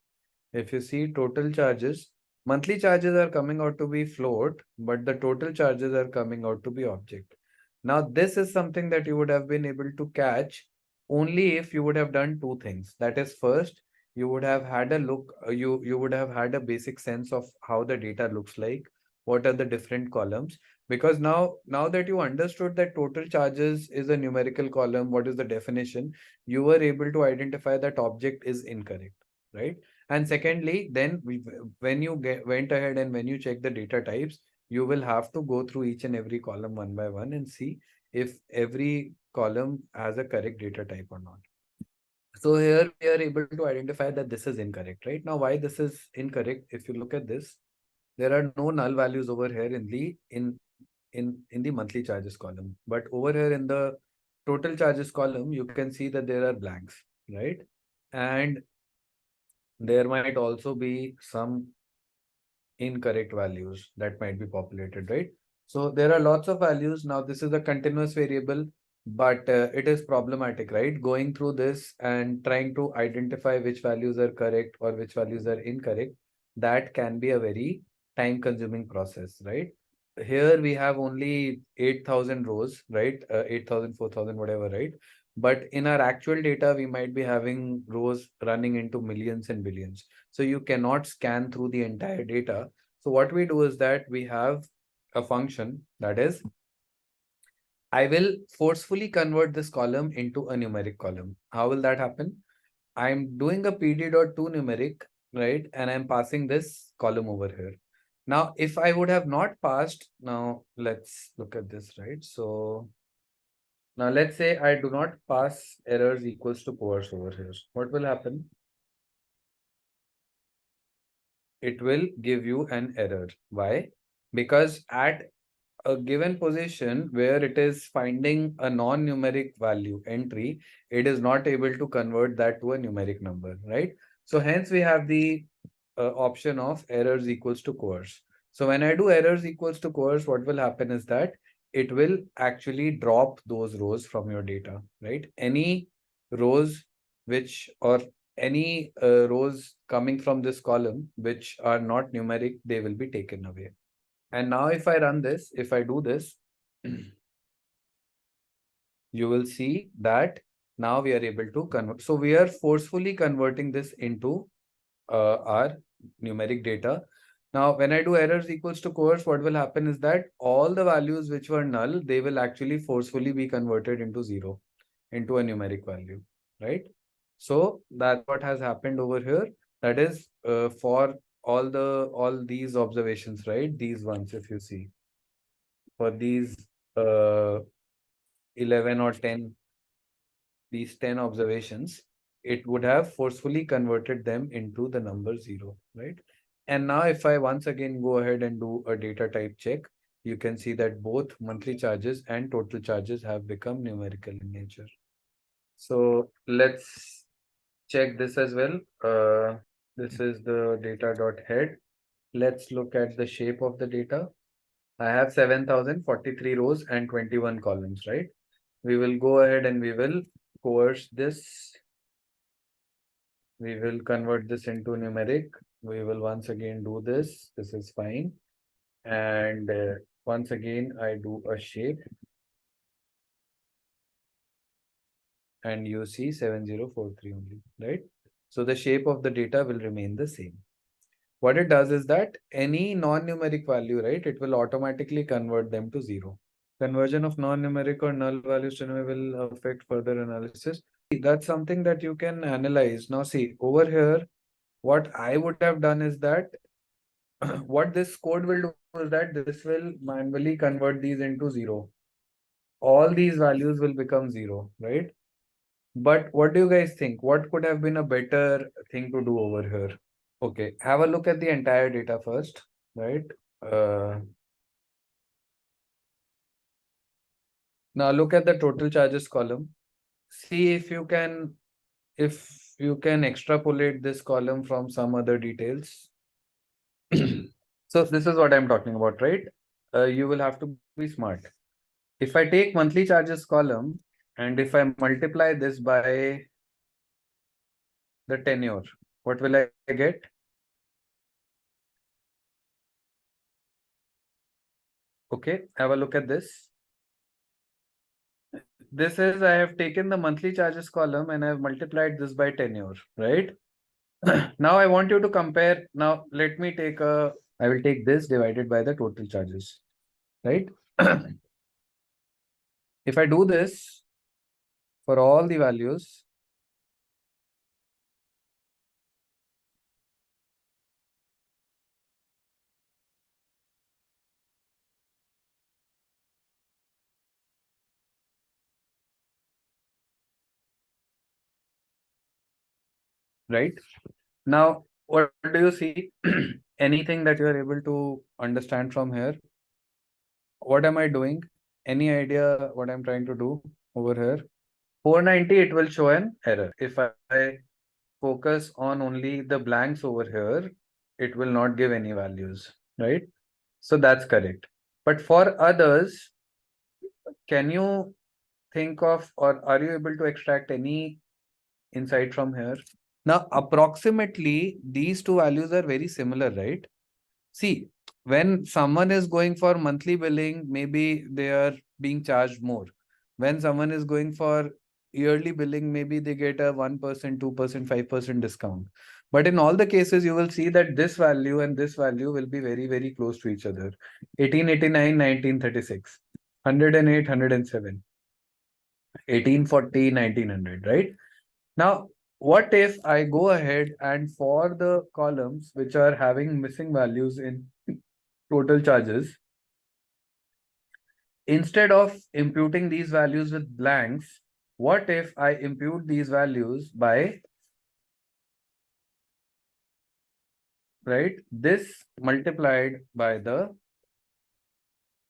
If you see total charges, monthly charges are coming out to be float, but the total charges are coming out to be object. Now, this is something that you would have been able to catch only if you would have done two things. That is, first, you would have had a look, you would have had a basic sense of how the data looks like, what are the different columns. Because now that you understood that total charges is a numerical column, what is the definition, you were able to identify that object is incorrect, right? And secondly, then when you went ahead and when you check the data types, you will have to go through each and every column one by one and see if every column has a correct data type or not. So here we are able to identify that this is incorrect, right? Now, why this is incorrect, if you look at this, there are no null values over here in the monthly charges column. But over here in the total charges column, you can see that there are blanks, right? And there might also be some incorrect values that might be populated, right? So there are lots of values. Now this is a continuous variable, but it is problematic, right? Going through this and trying to identify which values are correct or which values are incorrect, that can be a very time consuming process, right? Here we have only 8,000 rows, right? 8,000, 4,000, whatever, right? But in our actual data, we might be having rows running into millions and billions. So you cannot scan through the entire data. So what we do is that we have a function that is, I will forcefully convert this column into a numeric column. How will that happen? I'm doing a pd.to numeric, right? And I'm passing this column over here. Now, if I would have not passed, now let's look at this, right? So now let's say I do not pass errors equals to coerce over here. What will happen? It will give you an error. Why? Because at a given position where it is finding a non-numeric value entry, it is not able to convert that to a numeric number, right? So hence we have the option of errors equals to coerce. So when I do errors equals to coerce, what will happen is that it will actually drop those rows from your data, right? Any rows which or any rows coming from this column which are not numeric, they will be taken away. And now if I run this, if I do this, you will see that now we are able to convert. So we are forcefully converting this into our numeric data. Now, when I do errors equals to coerce, what will happen is that all the values which were null, they will actually forcefully be converted into zero, into a numeric value, right? So that's what has happened over here. That is for all these observations, right? These ones, if you see, for these uh, 11 or 10, these 10 observations, it would have forcefully converted them into the number zero, right? And now if I once again go ahead and do a data type check, you can see that both monthly charges and total charges have become numerical in nature. So let's check this as well. This is the data.head. Let's look at the shape of the data. I have 7,043 rows and 21 columns, right? We will go ahead and we will coerce this. We will convert this into numeric. We will once again do this. This is fine. And once again, I do a shape. And you see 7043 only, right? So the shape of the data will remain the same. What it does is that any non-numeric value, right, it will automatically convert them to zero. Conversion of non-numeric or null values to numeric will affect further analysis. That's something that you can analyze. Now see, over here, what I would have done is that what this code will do is that this will manually convert these into zero. All these values will become zero, right? But what do you guys think? What could have been a better thing to do over here? Okay, have a look at the entire data first, right? Now look at the total charges column. See if you can extrapolate this column from some other details. So this is what I'm talking about, right? You will have to be smart. If I take monthly charges column and if I multiply this by the tenure, what will I get? Okay, have a look at this. This is, I have taken the monthly charges column and I have multiplied this by tenure, right? Now I want you to compare. Now let me take I will take this divided by the total charges, right? If I do this for all the values, right? Now what do you see? Anything that you are able to understand from here? What am I doing? Any idea what I'm trying to do over here? 490, it will show an error. If I focus on only the blanks over here, it will not give any values, right? So that's correct. But for others, can you think of, or are you able to extract any insight from here? Now, approximately these two values are very similar, right? See, when someone is going for monthly billing, maybe they are being charged more. When someone is going for yearly billing, maybe they get a 1%, 2%, 5% discount. But in all the cases, you will see that this value and this value will be very, very close to each other. 1889, 1936, 108, 107, 1840, 1900, right? Now, what if I go ahead and for the columns which are having missing values in total charges, instead of imputing these values with blanks, what if I impute these values by, right, this multiplied by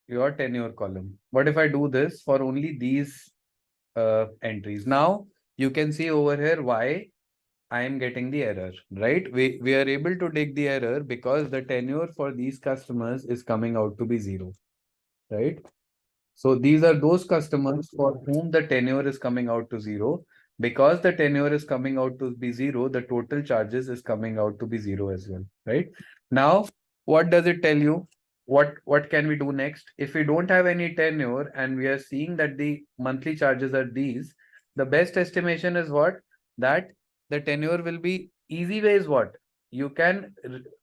your tenure column? What if I do this for only these entries? Now, you can see over here why I am getting the error, right? We are able to take the error because the tenure for these customers is coming out to be 0, right? So these are those customers for whom the tenure is coming out to 0. Because the tenure is coming out to be 0, the total charges is coming out to be 0 as well, right? Now, what does it tell you? What can we do next? If we don't have any tenure and we are seeing that the monthly charges are these, the best estimation is what? That the tenure will be easy way is what? You can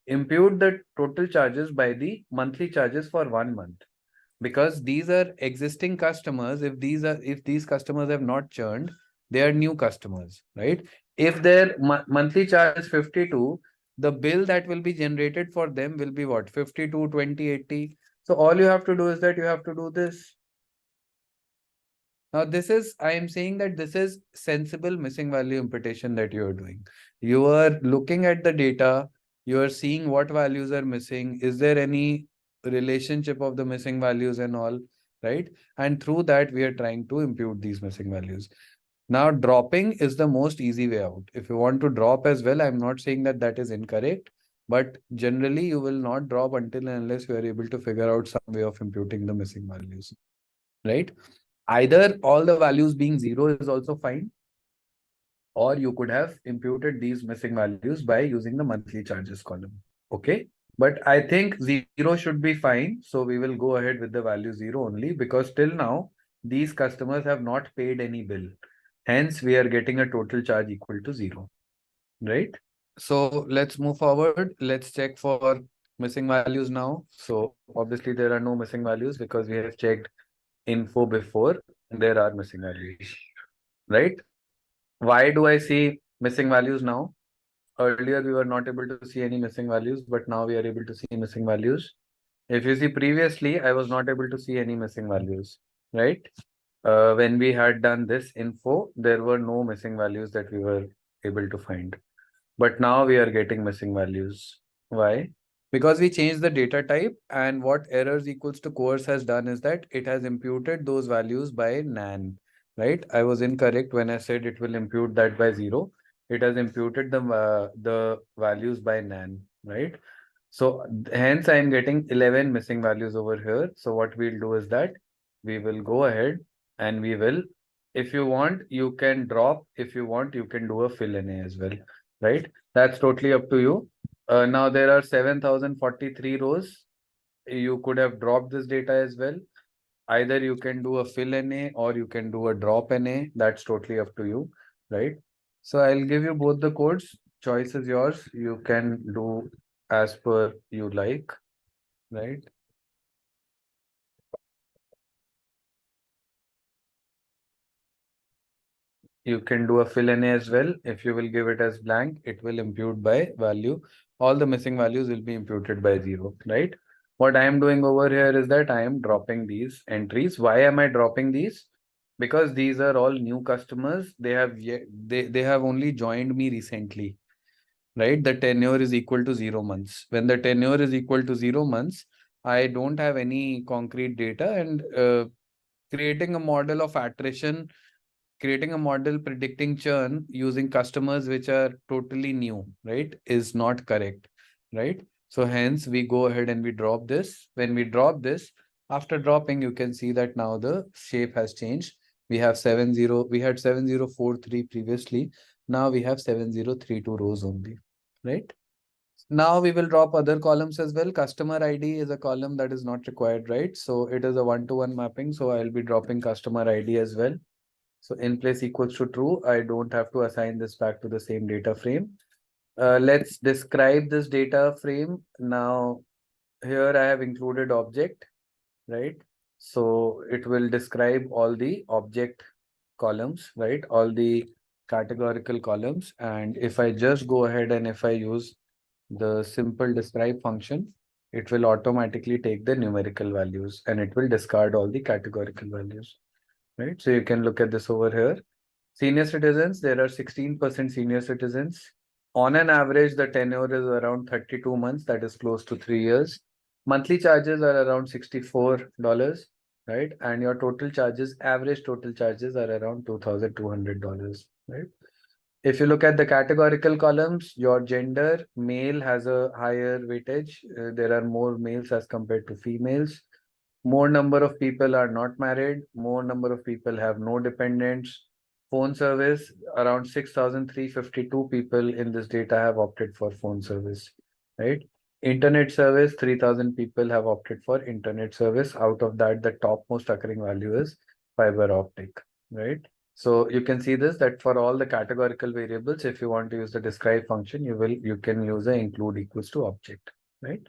impute the total charges by the monthly charges for 1 month, because these are existing customers. If these customers have not churned, they are new customers, right? If their monthly charge is 52, the bill that will be generated for them will be what? 52, 20, 80. So all you have to do is that you have to do this. Now this is, I am saying that this is sensible missing value imputation that you are doing. You are looking at the data, you are seeing what values are missing, is there any relationship of the missing values and all, right? And through that, we are trying to impute these missing values. Now, dropping is the most easy way out. If you want to drop as well, I'm not saying that that is incorrect, but generally you will not drop until and unless you are able to figure out some way of imputing the missing values, right? Either all the values being 0 is also fine, or you could have imputed these missing values by using the monthly charges column. Okay. But I think 0 should be fine. So we will go ahead with the value 0 only, because till now, these customers have not paid any bill. Hence, we are getting a total charge equal to 0, right? So let's move forward. Let's check for missing values now. So obviously there are no missing values because we have checked info before. There are missing values, right? Why do I see missing values now? Earlier, we were not able to see any missing values, but now we are able to see missing values. If you see previously, I was not able to see any missing values, right? When we had done this info, there were no missing values that we were able to find. But now we are getting missing values. Why? Because we changed the data type, and what errors equals to course has done is that it has imputed those values by nan, right? I was incorrect when I said it will impute that by 0. It has imputed the values by nan, right? So hence I am getting 11 missing values over here. So what we'll do is that we will go ahead and we will, if you want, you can drop. If you want, you can do a fill in as well, right? That's totally up to you. Now there are 7,043 rows. You could have dropped this data as well. Either you can do a fill NA or you can do a drop NA. That's totally up to you, right? So I'll give you both the codes. Choice is yours. You can do as per you like, right? You can do a fill NA as well. If you will give it as blank, it will impute by value. All the missing values will be imputed by 0, right? What I am doing over here is that I am dropping these entries. Why am I dropping these? Because these are all new customers. They have only joined me recently. right? The tenure is equal to 0 months. When the tenure is equal to 0 months, I don't have any concrete data, and creating a model of attrition, creating a model predicting churn using customers which are totally new, right, is not correct, right? So hence we go ahead and we drop this. When we drop this, after dropping, you can see that now the shape has changed. We have 7043 previously. Now we have 7032 rows only, right? Now we will drop other columns as well. Customer ID is a column that is not required, right? So it is a one-to-one mapping. So I'll be dropping customer ID as well. So in place equals to true. I don't have to assign this back to the same data frame. Let's describe this data frame. Now here I have included object, right? So it will describe all the object columns, right? All the categorical columns. And if I just go ahead and if I use the simple describe function, it will automatically take the numerical values and it will discard all the categorical values, right? So you can look at this over here. Senior citizens, there are 16% senior citizens. On an average, the tenure is around 32 months, that is close to 3 years. Monthly charges are around $64, right? And your total charges, average total charges are around $2,200, right? If you look at the categorical columns, your gender, male has a higher weightage. There are more males as compared to females. More number of people are not married. More number of people have no dependents. Phone service, around 6,352 people in this data have opted for phone service, right? Internet service, 3,000 people have opted for internet service. Out of that, the topmost occurring value is fiber optic, right? So you can see this, that for all the categorical variables, if you want to use the describe function, you can use the include equals to object, right?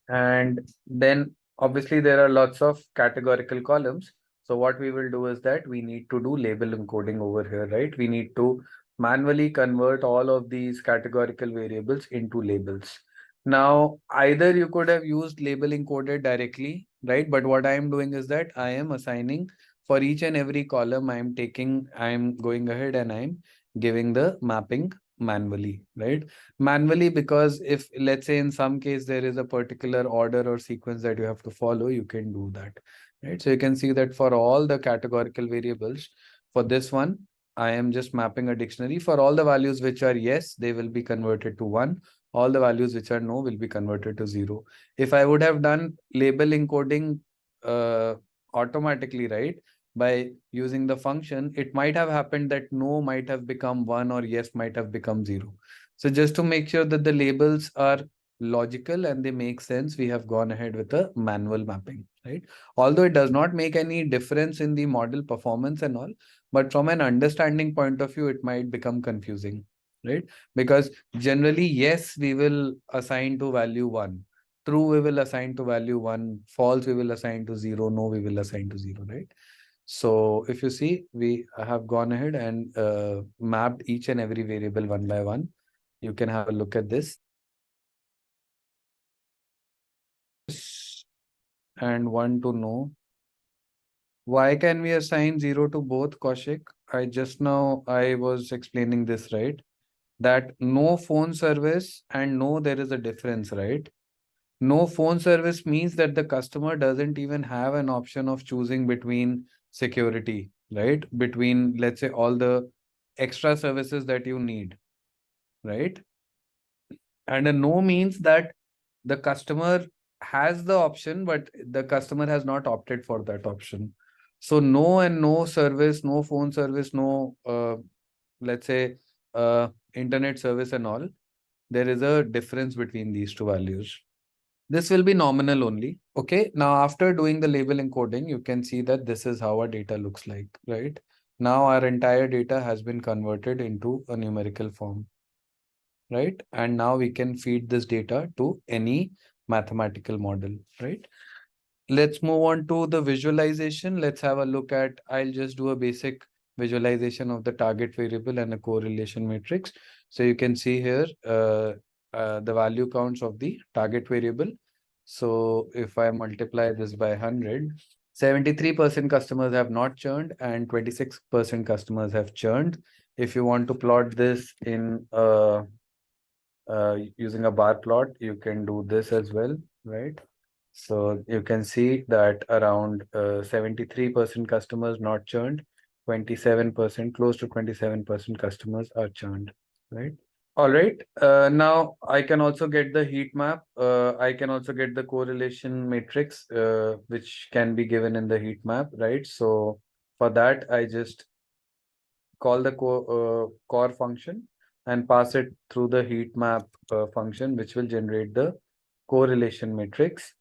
And then obviously there are lots of categorical columns. So what we will do is that we need to do label encoding over here, right? We need to manually convert all of these categorical variables into labels. Now, either you could have used label encoded directly, right? But what I am doing is that I am assigning for each and every column, I am going ahead and I'm giving the mapping manually, right? Manually, because if let's say in some case there is a particular order or sequence that you have to follow, you can do that, right? So you can see that for all the categorical variables, for this one, I am just mapping a dictionary. For all the values which are yes, they will be converted to 1. All the values which are no will be converted to 0. If I would have done label encoding automatically, right, by using the function, it might have happened that no might have become 1 or yes might have become 0. So just to make sure that the labels are logical and they make sense, we have gone ahead with a manual mapping, right? Although it does not make any difference in the model performance and all, but from an understanding point of view, it might become confusing, right? Because generally, yes, we will assign to value 1. True, we will assign to value 1. False, we will assign to 0. No, we will assign to 0, right? So if you see, we have gone ahead and mapped each and every variable one by one. You can have a look at this. And want to know why can we assign 0 to both, Kaushik? I was explaining this, right? That no phone service and no, there is a difference, right? No phone service means that the customer doesn't even have an option of choosing between security, right? Between, let's say, all the extra services that you need, right? And a no means that the customer has the option, but the customer has not opted for that option. So no and no service, no phone service, no, let's say, internet service and all, there is a difference between these two values. This will be nominal only. Okay. Now, after doing the label encoding, you can see that this is how our data looks like, right? Now our entire data has been converted into a numerical form, right? And now we can feed this data to any mathematical model, right? Let's move on to the visualization. Let's have a look at, I'll just do a basic visualization of the target variable and a correlation matrix. So you can see here the value counts of the target variable. So if I multiply this by 100, 73% customers have not churned and 26% customers have churned. If you want to plot this in using a bar plot, you can do this as well, right? So you can see that around 73% customers not churned, 27%, close to 27% customers are churned, right? All right. Now I can also get the heat map. I can also get the correlation matrix, which can be given in the heat map, right? So for that, I just call the core function and pass it through the heat map function, which will generate the correlation matrix.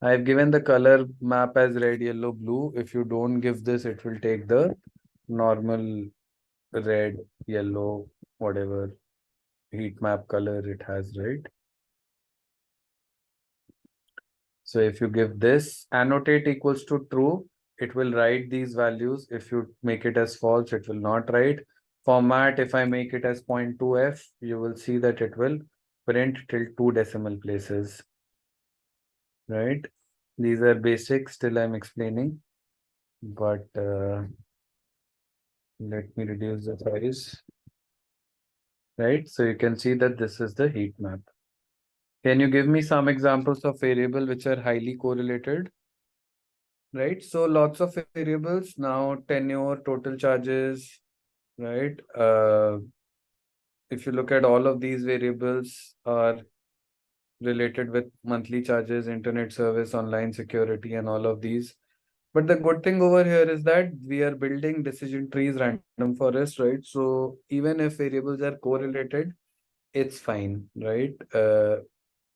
I've given the color map as red, yellow, blue. If you don't give this, it will take the normal red, yellow, whatever heat map color it has, right? So if you give this annotate equals to true, it will write these values. If you make it as false, it will not write. Format, if I make it as 0.2f, you will see that it will print till 2 decimal places, right? These are basics, still I'm explaining, but let me reduce the size, right? So you can see that this is the heat map. Can you give me some examples of variable which are highly correlated? Right, so lots of variables now, tenure, total charges, right? If you look at all of these variables are related with monthly charges, internet service, online security, and all of these. But the good thing over here is that we are building decision trees random forest, right? So even if variables are correlated, it's fine, right?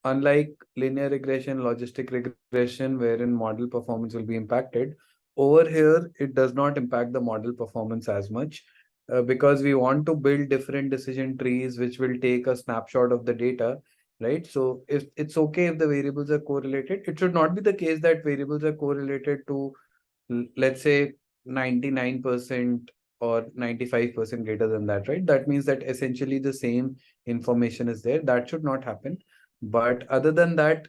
Unlike linear regression, logistic regression, wherein model performance will be impacted, over here, it does not impact the model performance as much because we want to build different decision trees, which will take a snapshot of the data, right? So if it's okay if the variables are correlated, it should not be the case that variables are correlated to, let's say, 99% or 95% greater than that, right? That means that essentially the same information is there. That should not happen. But other than that,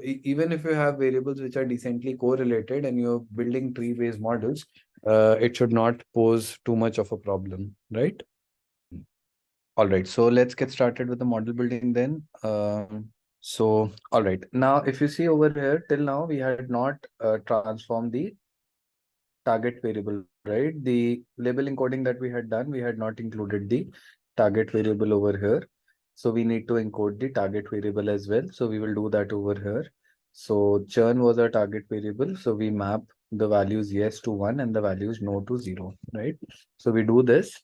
even if you have variables which are decently correlated and you're building tree-based models, it should not pose too much of a problem, right? All right, so let's get started with the model building then. All right, now if you see over here, till now we had not transformed the target variable, right? The label encoding that we had done, we had not included the target variable over here. So we need to encode the target variable as well. So we will do that over here. So churn was our target variable. So we map the values yes to 1 and the values no to 0, right? So we do this.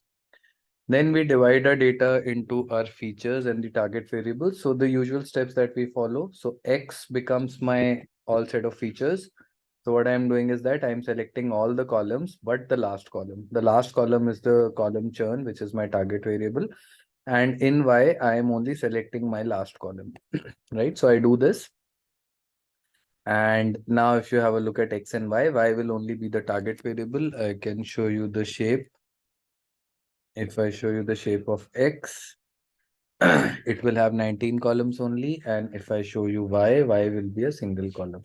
Then we divide our data into our features and the target variables. So the usual steps that we follow. So X becomes my all set of features. So what I'm doing is that I'm selecting all the columns, but the last column. The last column is the column churn, which is my target variable. And in Y, I am only selecting my last column, right? So I do this. And now if you have a look at X and Y will only be the target variable. I can show you the shape. If I show you the shape of X, it will have 19 columns only. And if I show you Y will be a single column,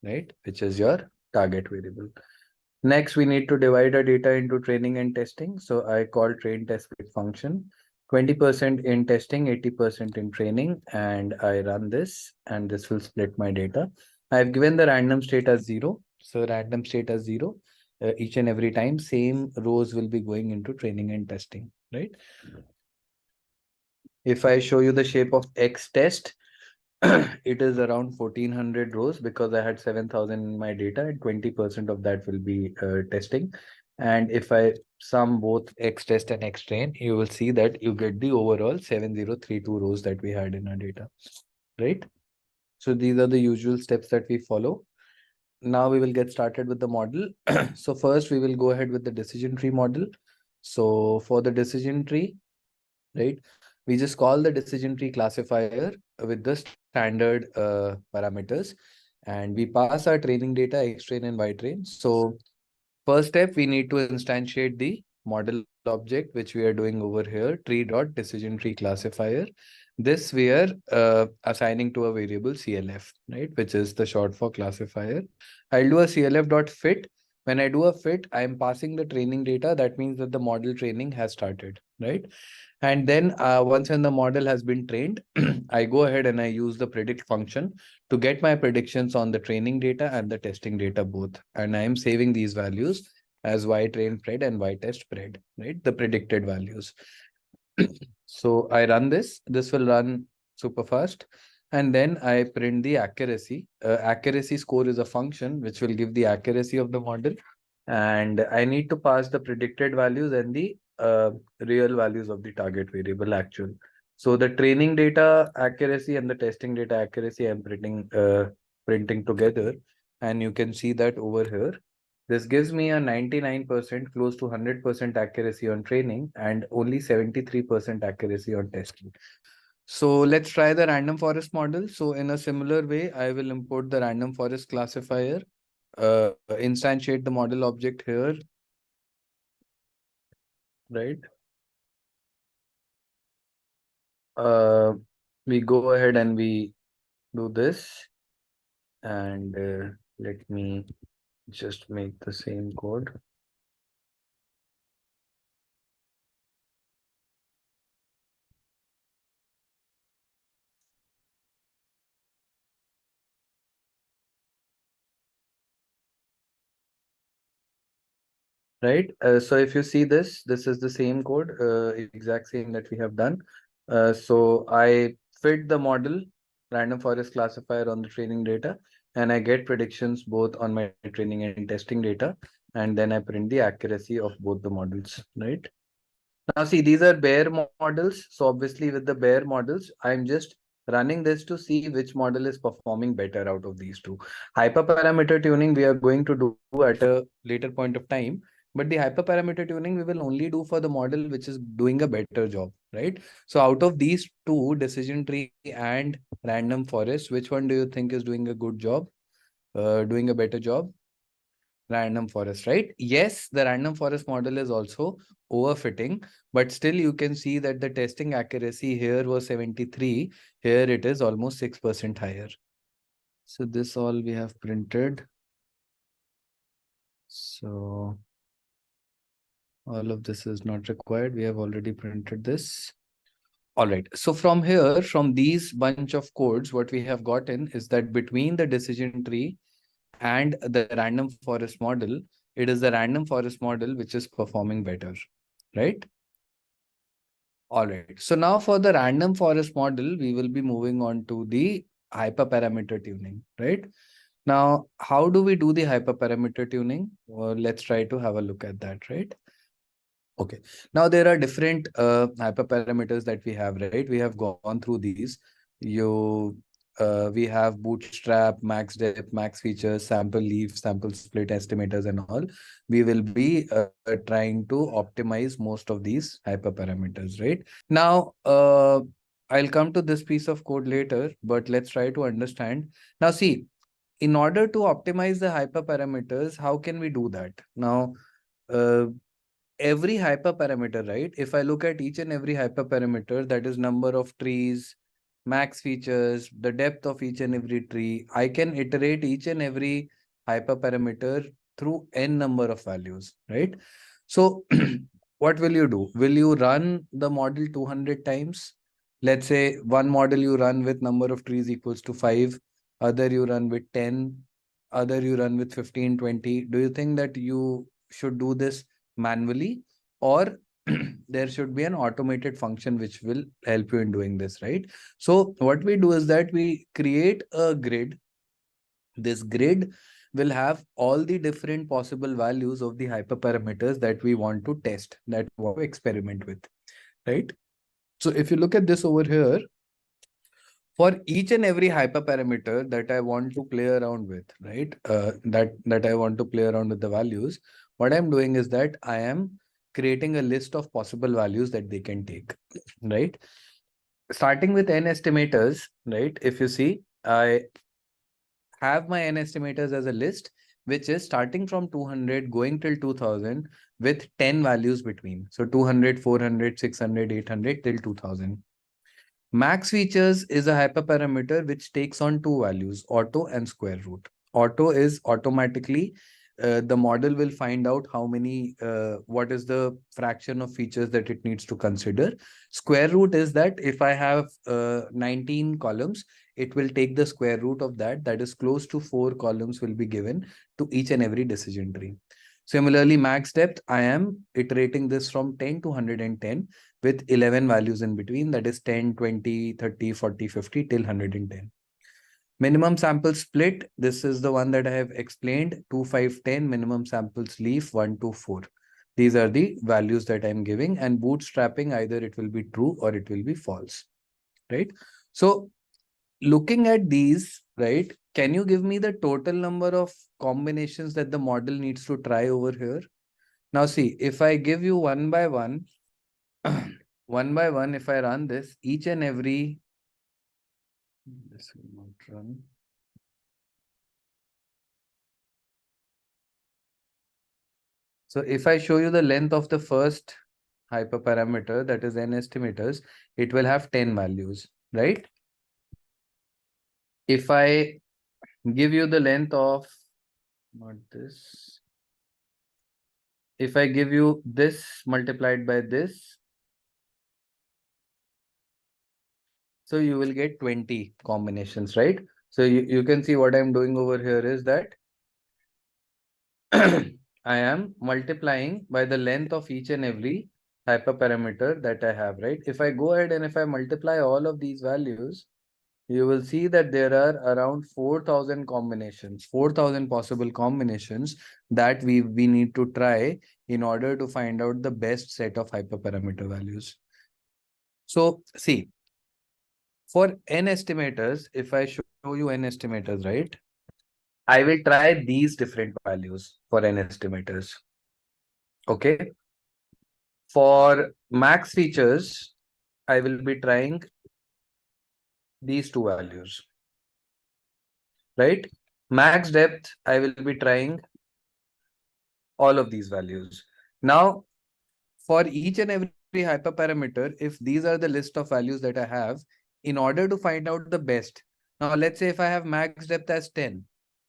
right? Which is your target variable. Next, we need to divide our data into training and testing. So I call train test fit function, 20% in testing, 80% in training, and I run this, and this will split my data. I've given the random state as 0. So random state as 0. Each and every time, same rows will be going into training and testing, right? If I show you the shape of X test, it is around 1400 rows because I had 7,000 in my data and 20% of that will be testing. And if I sum both X test and X train, you will see that you get the overall 7032 rows that we had in our data, right? So these are the usual steps that we follow. Now we will get started with the model. So first we will go ahead with the decision tree model. So for the decision tree, right, we just call the decision tree classifier with the standard parameters, and we pass our training data X train and Y train. So first step, we need to instantiate the model object, which we are doing over here, tree.decision tree classifier. This we are assigning to a variable CLF, right, which is the short for classifier. I'll do a CLF.fit When I do a fit, I'm passing the training data. That means that the model training has started, right? And then once when the model has been trained, I go ahead and I use the predict function to get my predictions on the training data and the testing data both. And I am saving these values as y train pred and y test pred, right? The predicted values. So I run this. This will run super fast. And then I print the accuracy. Accuracy score is a function which will give the accuracy of the model. And I need to pass the predicted values and the real values of the target variable actual. So the training data accuracy and the testing data accuracy I'm printing together. And you can see that over here. This gives me a 99% close to 100% accuracy on training and only 73% accuracy on testing. So let's try the random forest model. So in a similar way, I will import the random forest classifier, instantiate the model object here, right? We go ahead and we do this, and let me just make the same code. Right. So if you see this is the same code, exact same that we have done. So I fit the model random forest classifier on the training data, and I get predictions both on my training and testing data, and then I print the accuracy of both the models, right? Now see, these are bare models. So obviously with the bare models, I'm just running this to see which model is performing better out of these two. Hyperparameter tuning we are going to do at a later point of time. But the hyperparameter tuning we will only do for the model which is doing a better job, right? So out of these two, decision tree and random forest, which one do you think is doing a good job? Doing a better job? Random forest, right? Yes, the random forest model is also overfitting, but still you can see that the testing accuracy here was 73. Here it is almost 6% higher. So this all we have printed. So all of this is not required. We have already printed this. All right. So from here, from these bunch of codes, what we have gotten is that between the decision tree and the random forest model, it is the random forest model which is performing better, right? All right. So now for the random forest model, we will be moving on to the hyperparameter tuning, right? Now, how do we do the hyperparameter tuning? Well, let's try to have a look at that, right? Okay. Now there are different hyperparameters that we have, right? We have gone through these. We have bootstrap, max depth, max features, sample leaf, sample split estimators, and all. We will be trying to optimize most of these hyperparameters, right? Now, I'll come to this piece of code later, but let's try to understand. Now, see, in order to optimize the hyperparameters, how can we do that? Now, every hyperparameter, right? If I look at each and every hyperparameter, that is number of trees, max features, the depth of each and every tree, I can iterate each and every hyperparameter through n number of values, right? So what will you do? Will you run the model 200 times? Let's say one model you run with number of trees equals to 5, other you run with 10, other you run with 15, 20. Do you think that you should do this manually, or there should be an automated function which will help you in doing this, right? So what we do is that we create a grid. This grid will have all the different possible values of the hyperparameters that we want to test, that we want to experiment with, right? So if you look at this over here, for each and every hyperparameter that I want to play around with, right? That I want to play around with the values, what I'm doing is that I am creating a list of possible values that they can take, right? Starting with n estimators, right? If you see, I have my n estimators as a list, which is starting from 200 going till 2000 with 10 values between. So 200, 400, 600, 800 till 2000. Max features is a hyperparameter which takes on two values, auto and square root. Auto is automatically the model will find out how many, what is the fraction of features that it needs to consider. Square root is that if I have 19 columns, it will take the square root of that. That is close to 4 columns will be given to each and every decision tree. Similarly, max depth, I am iterating this from 10 to 110 with 11 values in between. That is 10, 20, 30, 40, 50 till 110. Minimum sample split, this is the one that I have explained, 2, 5, 10, minimum samples leaf, 1, 2, 4. These are the values that I'm giving, and bootstrapping, either it will be true or it will be false, right? So looking at these, right, can you give me the total number of combinations that the model needs to try over here? Now see, if I give you one by one, one by one, if I run this, each and every, this will not run. So if I show you the length of the first hyperparameter, that is n estimators, it will have 10 values, right? If I give you the length of, not this, if I give you this multiplied by this, so you will get 20 combinations, right? So you can see what I'm doing over here is that I am multiplying by the length of each and every hyperparameter that I have, right? If I go ahead and if I multiply all of these values, you will see that there are around 4,000 combinations, 4,000 possible combinations that we need to try in order to find out the best set of hyperparameter values. So see, for n estimators, if I show you n estimators, right, I will try these different values for n estimators. Okay. For max features, I will be trying these two values, right? Max depth, I will be trying all of these values. Now, for each and every hyperparameter, if these are the list of values that I have, in order to find out the best. Now, let's say if I have max depth as 10,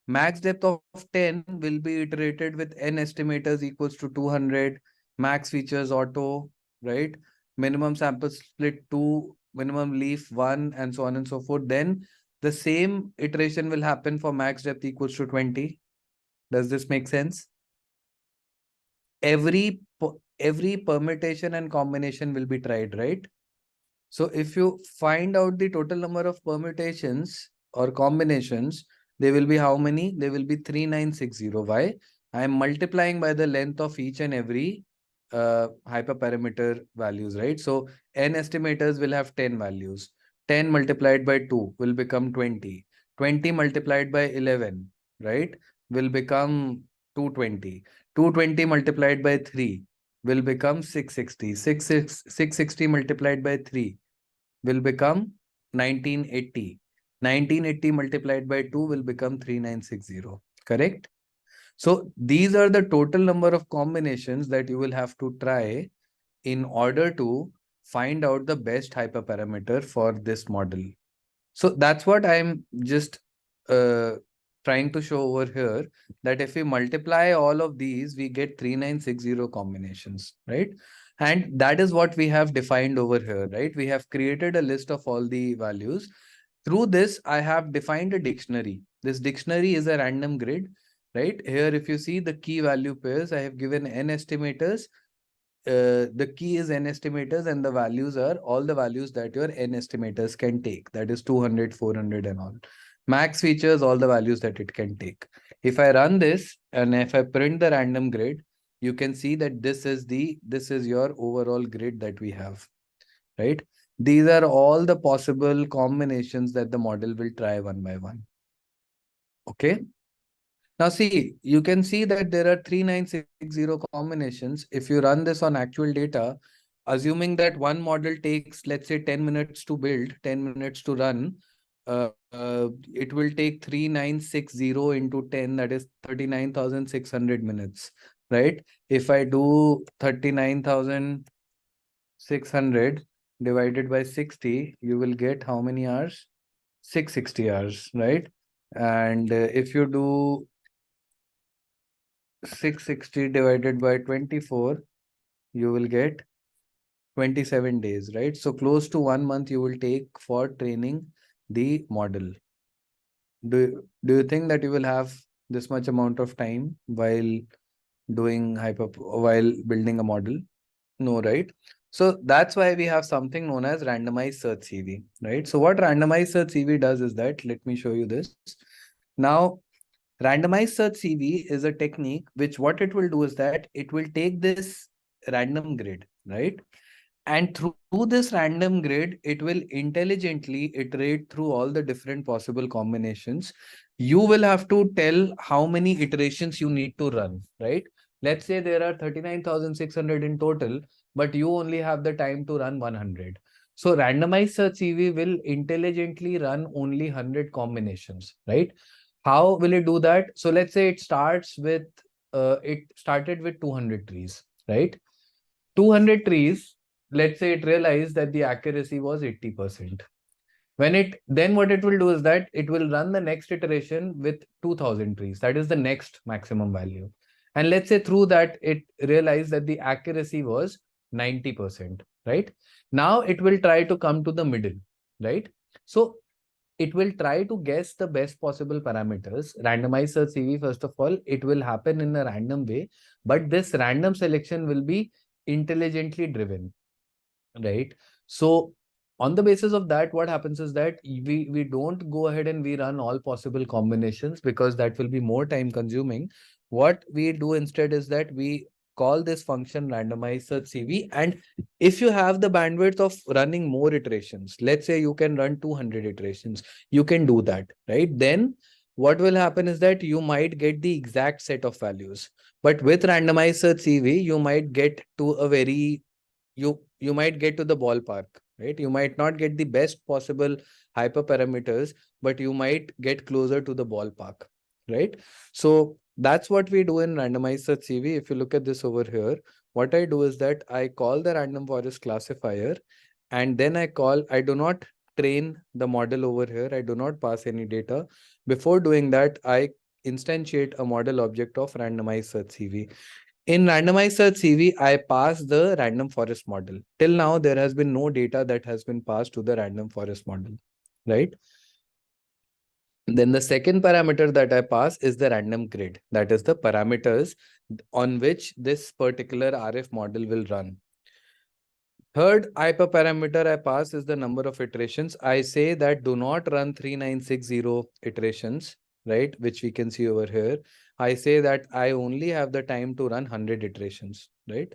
max depth of 10 will be iterated with n estimators equals to 200, max features auto, right? Minimum sample split 2, minimum leaf 1, and so on and so forth. Then the same iteration will happen for max depth equals to 20. Does this make sense? Every permutation and combination will be tried, right? So if you find out the total number of permutations or combinations, they will be how many? They will be 3960. Why? I am multiplying by the length of each and every hyperparameter values, right? So n estimators will have 10 values. 10 multiplied by 2 will become 20. 20 multiplied by 11, right, will become 220. 220 multiplied by 3 will become 660. 660 multiplied by 3 will become 1980. 1980 multiplied by 2 will become 3960. Correct? So these are the total number of combinations that you will have to try in order to find out the best hyperparameter for this model. So that's what I'm just trying to show over here, that if we multiply all of these, we get 3960 combinations, right? And that is what we have defined over here, right? We have created a list of all the values. Through this, I have defined a dictionary. This dictionary is a random grid, right? Here, if you see the key value pairs, I have given n estimators. The key is n estimators, and the values are all the values that your n estimators can take. That is 200, 400 and all. Max features, all the values that it can take. If I run this and if I print the random grid, you can see that this is your overall grid that we have, right? These are all the possible combinations that the model will try one by one. Okay. Now see, you can see that there are 3960 combinations. If you run this on actual data, assuming that one model takes, let's say, 10 minutes to build, 10 minutes to run, it will take 3960 into 10, that is 39,600 minutes, right? If I do 39,600 divided by 60, you will get how many hours? 660 hours, right? And if you do 660 divided by 24, you will get 27 days, right? So close to 1 month you will take for training the model. Do you think that you will have this much amount of time while while building a model? No, right? So that's why we have something known as randomized search CV, right? So what randomized search CV does is that, let me show you this. Now, randomized search CV is a technique which what it will do is that it will take this random grid, right? And through this random grid, it will intelligently iterate through all the different possible combinations. You will have to tell how many iterations you need to run, right? Let's say there are 39,600 in total, but you only have the time to run 100. So randomized search CV will intelligently run only 100 combinations, right? How will it do that? So let's say it started with 200 trees, right? 200 trees, let's say it realized that the accuracy was 80%. What it will do is that it will run the next iteration with 2000 trees. That is the next maximum value. And let's say through that, it realized that the accuracy was 90%, right? Now it will try to come to the middle, right? So it will try to guess the best possible parameters. Randomized search CV, first of all, it will happen in a random way, but this random selection will be intelligently driven, right? So on the basis of that, what happens is that we don't go ahead and we run all possible combinations because that will be more time consuming. What we do instead is that we call this function randomize search CV. And if you have the bandwidth of running more iterations, let's say you can run 200 iterations, you can do that, right? Then what will happen is that you might get the exact set of values. But with randomized search CV, you might get to a very you might get to the ballpark, right? You might not get the best possible hyperparameters, but you might get closer to the ballpark, right? So that's what we do in randomized search CV. If you look at this over here, what I do is that I call the random forest classifier, and then I do not train the model over here. I do not pass any data. Before doing that, I instantiate a model object of randomized search CV. In randomized search CV, I pass the random forest model. Till now, there has been no data that has been passed to the random forest model, right? Then the second parameter that I pass is the random grid. That is the parameters on which this particular RF model will run. Third hyperparameter I pass is the number of iterations. I say that do not run 3960 iterations, right? Which we can see over here. I say that I only have the time to run 100 iterations, right?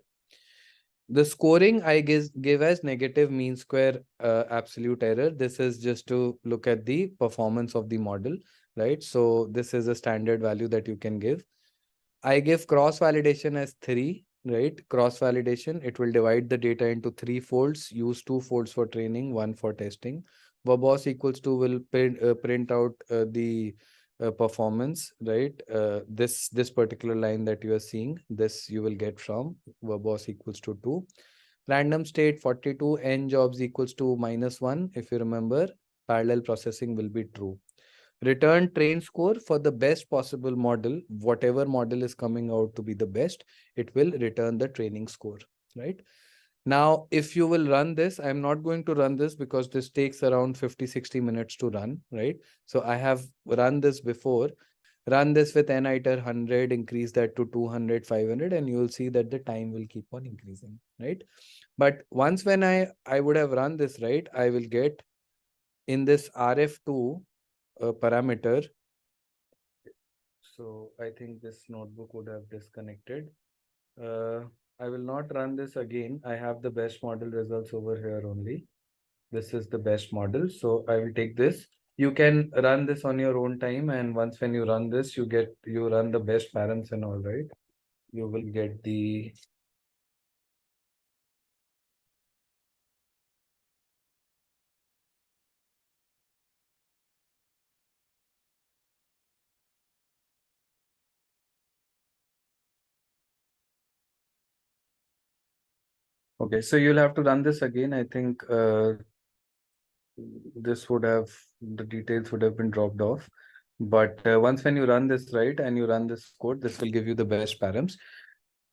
The scoring I give as negative mean square absolute error. This is just to look at the performance of the model, right? So this is a standard value that you can give. I give cross validation as 3, right? Cross validation, it will divide the data into 3 folds, use 2 folds for training, 1 for testing. Verbos equals to will print out the performance, right? This particular line that you are seeing, this you will get from verbos equals to 2. Random state 42 n jobs equals to -1. If you remember, parallel processing will be true. Return train score for the best possible model. Whatever model is coming out to be the best, it will return the training score, right? Now, if you will run this, I'm not going to run this because this takes around 50-60 minutes to run, right? So I have run this before. Run this with n iter 100, increase that to 200, 500, and you will see that the time will keep on increasing, right? But once when I would have run this, right, I will get in this RF2 parameter. So I think this notebook would have disconnected. I will not run this again. I have the best model results over here only. This is the best model. So I will take this. You can run this on your own time. And once when you run this, you run the best params and all, right? You will get the okay. So you'll have to run this again. I think this would have the details would have been dropped off. But once when you run this, right, and you run this code, this will give you the best params.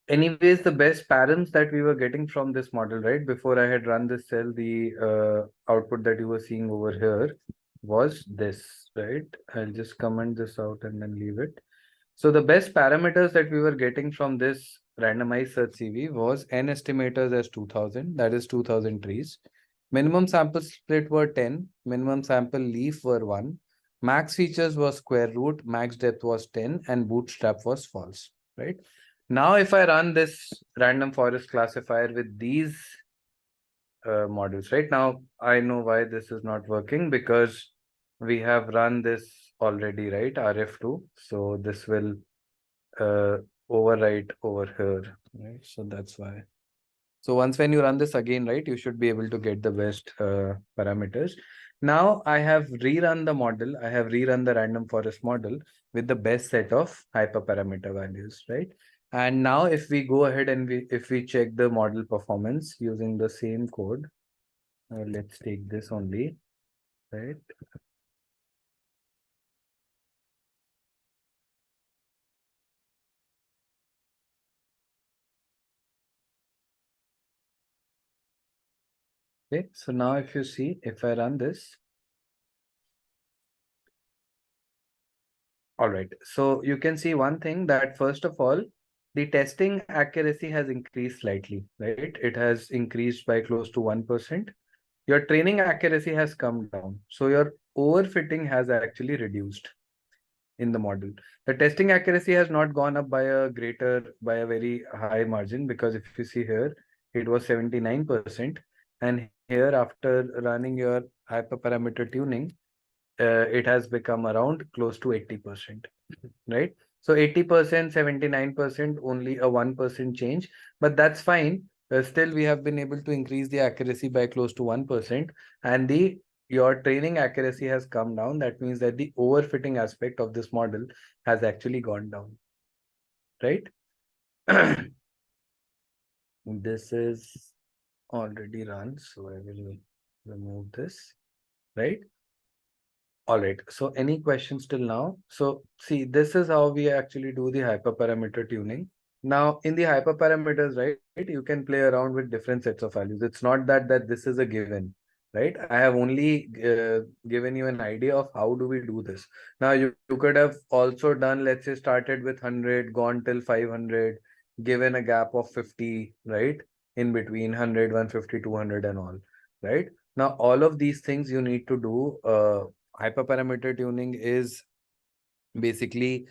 Anyways, the best params that we were getting from this model, right, before I had run this cell, the output that you were seeing over here was this, right? I'll just comment this out and then leave it. So the best parameters that we were getting from this randomized search CV was n estimators as 2000, that is 2000 trees. Minimum sample split were 10, minimum sample leaf were 1, max features was square root, max depth was 10, and bootstrap was false, right? Now, if I run this random forest classifier with these models, right? Now, I know why this is not working because we have run this already, right? RF2. So this will overwrite over here, right? So that's why. So once when you run this again, right, you should be able to get the best parameters. Now I have rerun the model. I have rerun the random forest model with the best set of hyperparameter values, right? And now if we go ahead and if we check the model performance using the same code, let's take this only, right? Okay, so now if you see, if I run this, all right, so you can see one thing that first of all, the testing accuracy has increased slightly, right? It has increased by close to 1%. Your training accuracy has come down. So your overfitting has actually reduced in the model. The testing accuracy has not gone up by a very high margin, because if you see here, it was 79%. And here after running your hyperparameter tuning, it has become around close to 80%, right? So 80%, 79%, only a 1% change, but that's fine. Still, we have been able to increase the accuracy by close to 1%, and your training accuracy has come down. That means that the overfitting aspect of this model has actually gone down, right? This is already run, so I will remove this, right? All right. So any questions till now? So see, this is how we actually do the hyperparameter tuning. Now in the hyperparameters, right, you can play around with different sets of values. It's not that this is a given, right? I have only given you an idea of how do we do this. Now you could have also done, let's say, started with 100, gone till 500, given a gap of 50, right? In between 100, 150, 200 and all, right? Now all of these things you need to do. Hyperparameter tuning is basically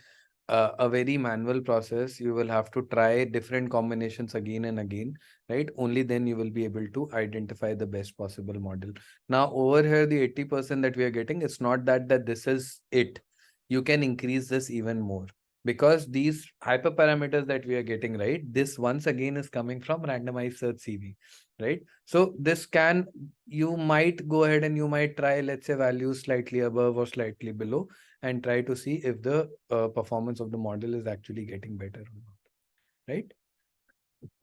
a very manual process. You will have to try different combinations again and again, right? Only then you will be able to identify the best possible model. Now over here, the 80% that we are getting, it's not that this is it. You can increase this even more, because these hyperparameters that we are getting, right, this once again is coming from randomized search CV, right? So this you might go ahead and you might try, let's say, values slightly above or slightly below, and try to see if the performance of the model is actually getting better or not, right?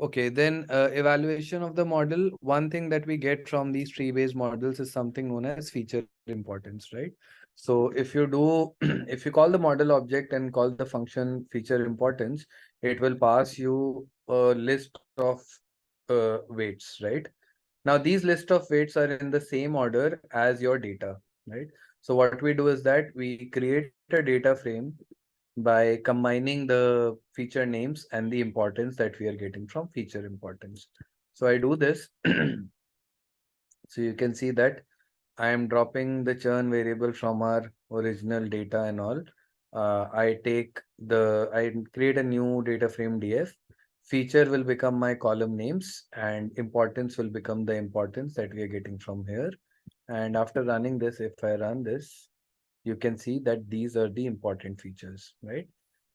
Okay, then evaluation of the model. One thing that we get from these tree-based models is something known as feature importance, right? So if you do, if you call the model object and call the function feature importance, it will pass you a list of weights, right? Now these list of weights are in the same order as your data, right? So what we do is that we create a data frame by combining the feature names and the importance that we are getting from feature importance. So I do this. So you can see that I am dropping the churn variable from our original data and all. I create a new data frame df. Feature will become my column names, and importance will become the importance that we are getting from here. And after running this, if I run this, you can see that these are the important features, right?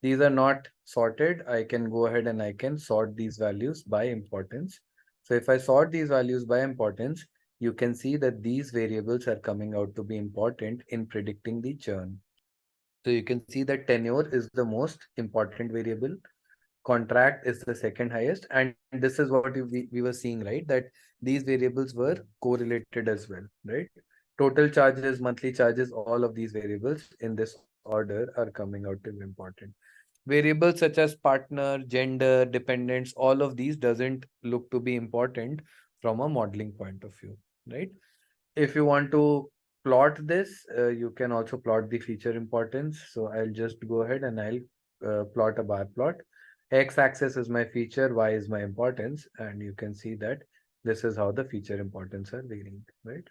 These are not sorted. I can go ahead and I can sort these values by importance. So if I sort these values by importance, you can see that these variables are coming out to be important in predicting the churn. So you can see that tenure is the most important variable. Contract is the second highest. And this is what we were seeing, right? That these variables were correlated as well, right? Total charges, monthly charges, all of these variables in this order are coming out to be important. Variables such as partner, gender, dependents, all of these doesn't look to be important from a modeling point of view, right? If you want to plot this, you can also plot the feature importance. So I'll just go ahead and I'll plot a bar plot. X-axis is my feature, Y is my importance, and you can see that this is how the feature importance are varying, right?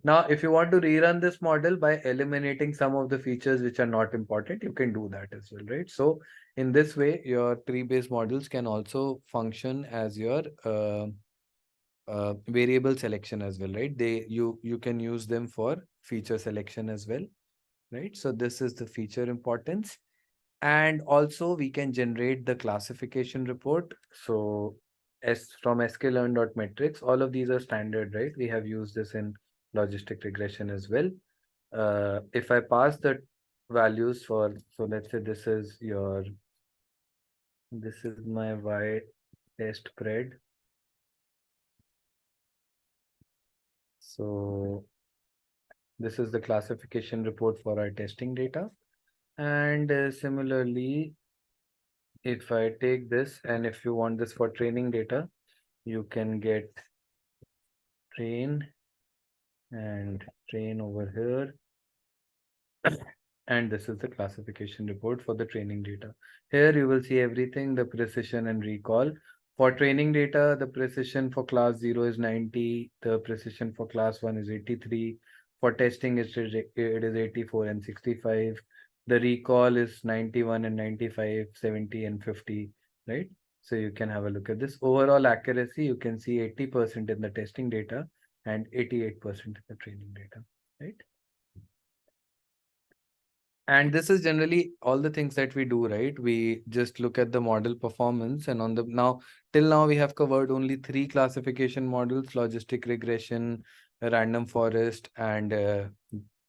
Now, if you want to rerun this model by eliminating some of the features which are not important, you can do that as well, right? So in this way, your tree-based models can also function as your variable selection as well, right? You can use them for feature selection as well, right? So this is the feature importance. And also we can generate the classification report. So as from sklearn.metrics, all of these are standard, right? We have used this in logistic regression as well. If I pass the values for, so let's say this is my Y test spread. So this is the classification report for our testing data. And similarly, if I take this, and if you want this for training data, you can get train and train over here. And this is the classification report for the training data. Here you will see everything, the precision and recall. For training data, the precision for class 0 is 90, the precision for class 1 is 83. For testing, it is 84 and 65. The recall is 91 and 95, 70 and 50, right? So you can have a look at this. Overall accuracy, you can see 80% in the testing data and 88% in the training data, right? And this is generally all the things that we do, right? We just look at the model performance, and on the till now we have covered only 3 classification models: logistic regression, random forest, and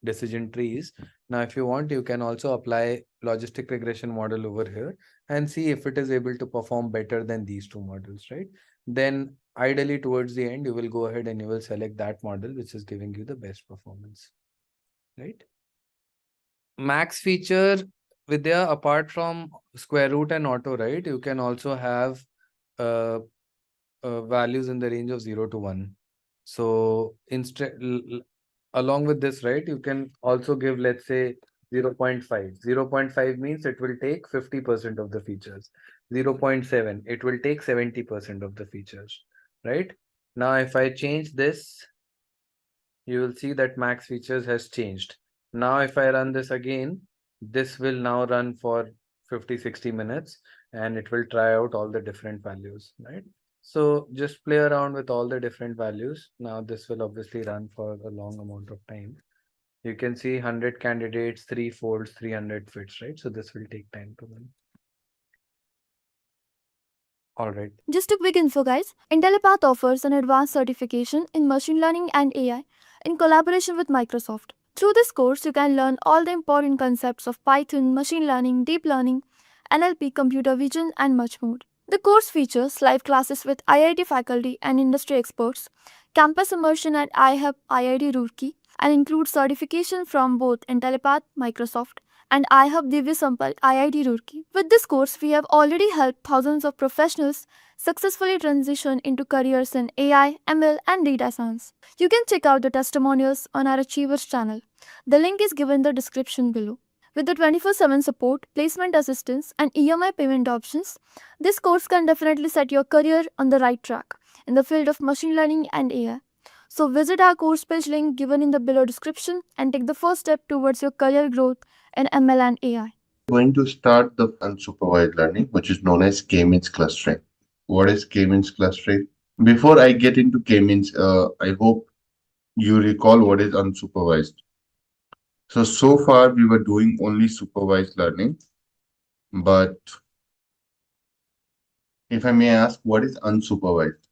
decision trees. Now, if you want, you can also apply logistic regression model over here and see if it is able to perform better than these 2 models, right? Then ideally towards the end, you will go ahead and you will select that model which is giving you the best performance, right? Max feature, Vidya, apart from square root and auto, right? You can also have uh, values in the range of 0 to 1. So instead, along with this, right, you can also give, let's say, 0.5. 0.5 means it will take 50% of the features. 0.7, it will take 70% of the features, right? Now, if I change this, you will see that max features has changed. Now, if I run this again, this will now run for 50-60 minutes and it will try out all the different values, right? So just play around with all the different values. Now this will obviously run for a long amount of time. You can see 100 candidates, 3 folds, 300 fits, right? So this will take time to run. All right. Just a quick info, guys. Intellipaat offers an advanced certification in machine learning and AI in collaboration with Microsoft. Through this course, you can learn all the important concepts of Python, machine learning, deep learning, NLP, computer vision, and much more. The course features live classes with IIT faculty and industry experts, campus immersion at iHub IIT Roorkee, and includes certification from both Intellipaat, Microsoft, and iHub Divya Sampark IIT Roorkee. With this course, we have already helped thousands of professionals successfully transition into careers in AI, ML, and data science. You can check out the testimonials on our Achievers channel. The link is given in the description below. With the 24/7 support, placement assistance, and EMI payment options, this course can definitely set your career on the right track in the field of machine learning and AI. So visit our course page link given in the below description and take the first step towards your career growth in ML and AI. Going to start the unsupervised learning, which is known as K-means clustering. What is K-means clustering? Before I get into K-means, I hope you recall what is unsupervised. So far we were doing only supervised learning, but if I may ask, what is unsupervised?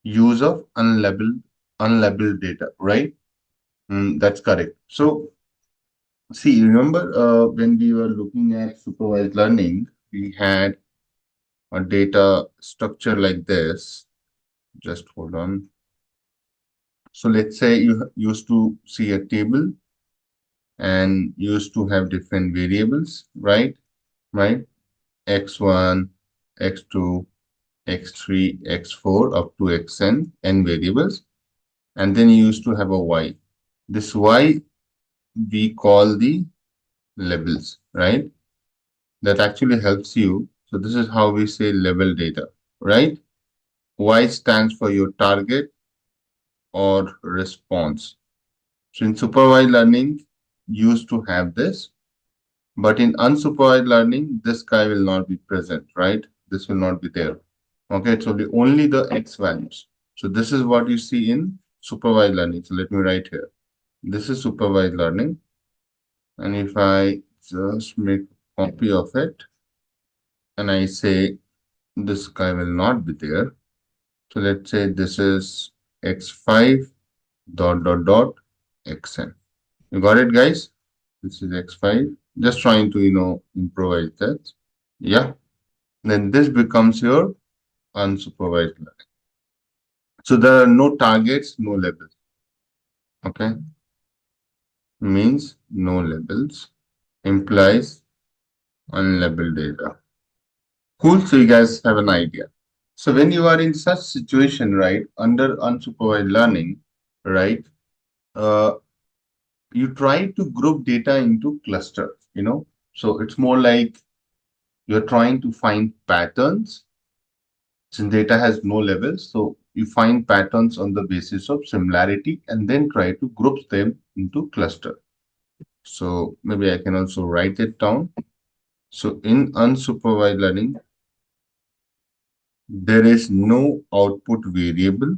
Use of unlabeled data, right? That's correct. So see, remember when we were looking at supervised learning, we had a data structure like this. Just hold on. So let's say you used to see a table and used to have different variables, right? Right? X1, X2, X3, X4 up to Xn, n variables. And then you used to have a Y. This Y we call the labels, right? That actually helps you. So this is how we say level data, right? Y stands for your target or response. So in supervised learning, used to have this, but in unsupervised learning, this guy will not be present, right? This will not be there. Okay, it's only the X values. So this is what you see in supervised learning. So let me write here. This is supervised learning. And if I just make a copy of it and I say this guy will not be there. So let's say this is X5 dot Xn. You got it, guys? This is X5. Just trying to, improvise that. Yeah. Then this becomes your unsupervised learning. So there are no targets, no labels. Okay. Means no labels. Implies unlabeled data. Cool. So you guys have an idea. So when you are in such situation, right, under unsupervised learning, right, uh, you try to group data into clusters, So it's more like you're trying to find patterns since data has no levels. So you find patterns on the basis of similarity and then try to group them into cluster. So maybe I can also write it down. So in unsupervised learning, there is no output variable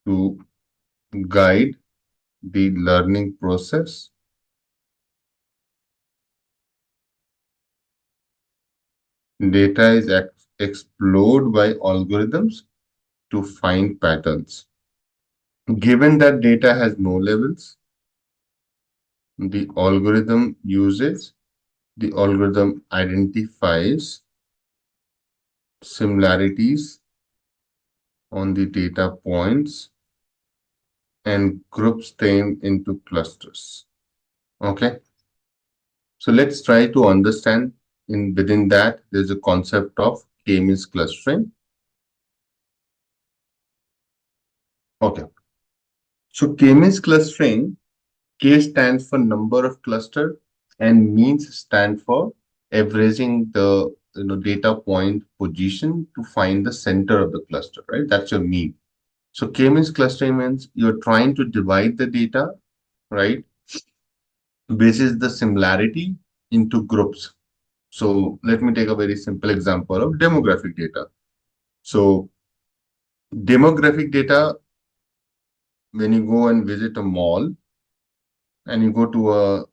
to guide the learning process. Data is explored by algorithms to find patterns. Given that data has no levels, the algorithm identifies similarities on the data points and groups them into clusters. Okay. So let's try to understand within that there's a concept of k-means clustering. Okay. So k-means clustering, K stands for number of cluster and means stand for averaging the data point position to find the center of the cluster, right? That's your mean. So k-means clustering means you're trying to divide the data, right? Basis the similarity into groups. So let me take a very simple example of demographic data. So demographic data, when you go and visit a mall and you go to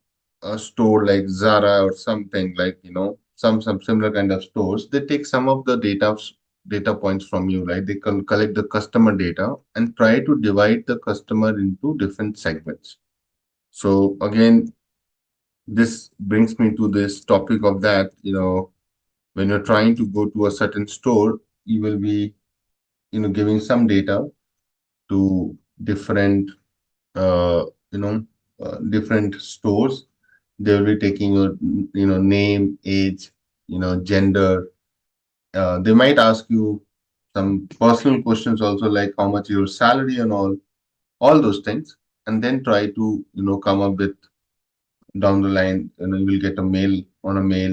a store like Zara or something like, some similar kind of stores, they take some of the data points from you, right? They can collect the customer data and try to divide the customer into different segments. So again, this brings me to this topic of that, when you're trying to go to a certain store, you will be, giving some data to different, different stores. They will be taking your, name, age, gender. They might ask you some personal questions also, like how much your salary and all those things, and then try to, come up with down the line, you will get a mail,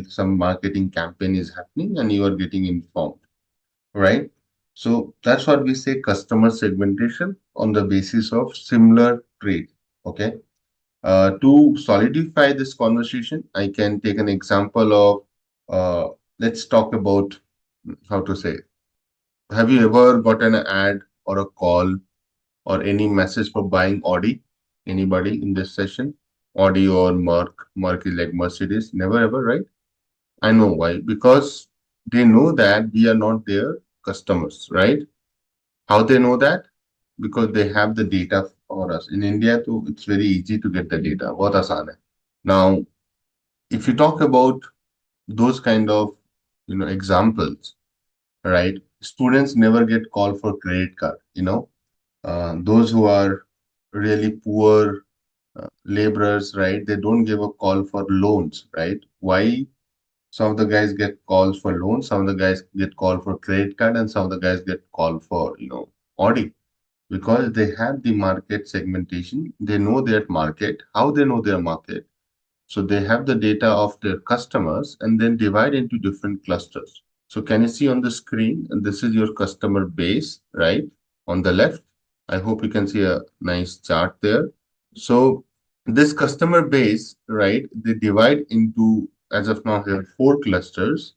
some marketing campaign is happening and you are getting informed, right? So that's what we say customer segmentation on the basis of similar trait. Okay. To solidify this conversation, I can take an example of, let's talk about how to say, have you ever gotten an ad or a call or any message for buying Audi? Anybody in this session? Audi or Merc? Merc is like Mercedes. Never ever, right? I know why. Because they know that we are not their customers, right? How they know that? Because they have the data for us. In India, too, it's very easy to get the data. बहुत आसान है. Now, if you talk about those kind of examples, right? Students never get called for credit card. Those who are really poor laborers, right? They don't give a call for loans, right? Why? Some of the guys get calls for loans, some of the guys get called for credit card, and some of the guys get called for, audit, because they have the market segmentation. They know their market. How they know their market? So they have the data of their customers and then divide into different clusters. So can you see on the screen? And this is your customer base, right? On the left. I hope you can see a nice chart there. So this customer base, right? They divide into, as of now, here 4 clusters,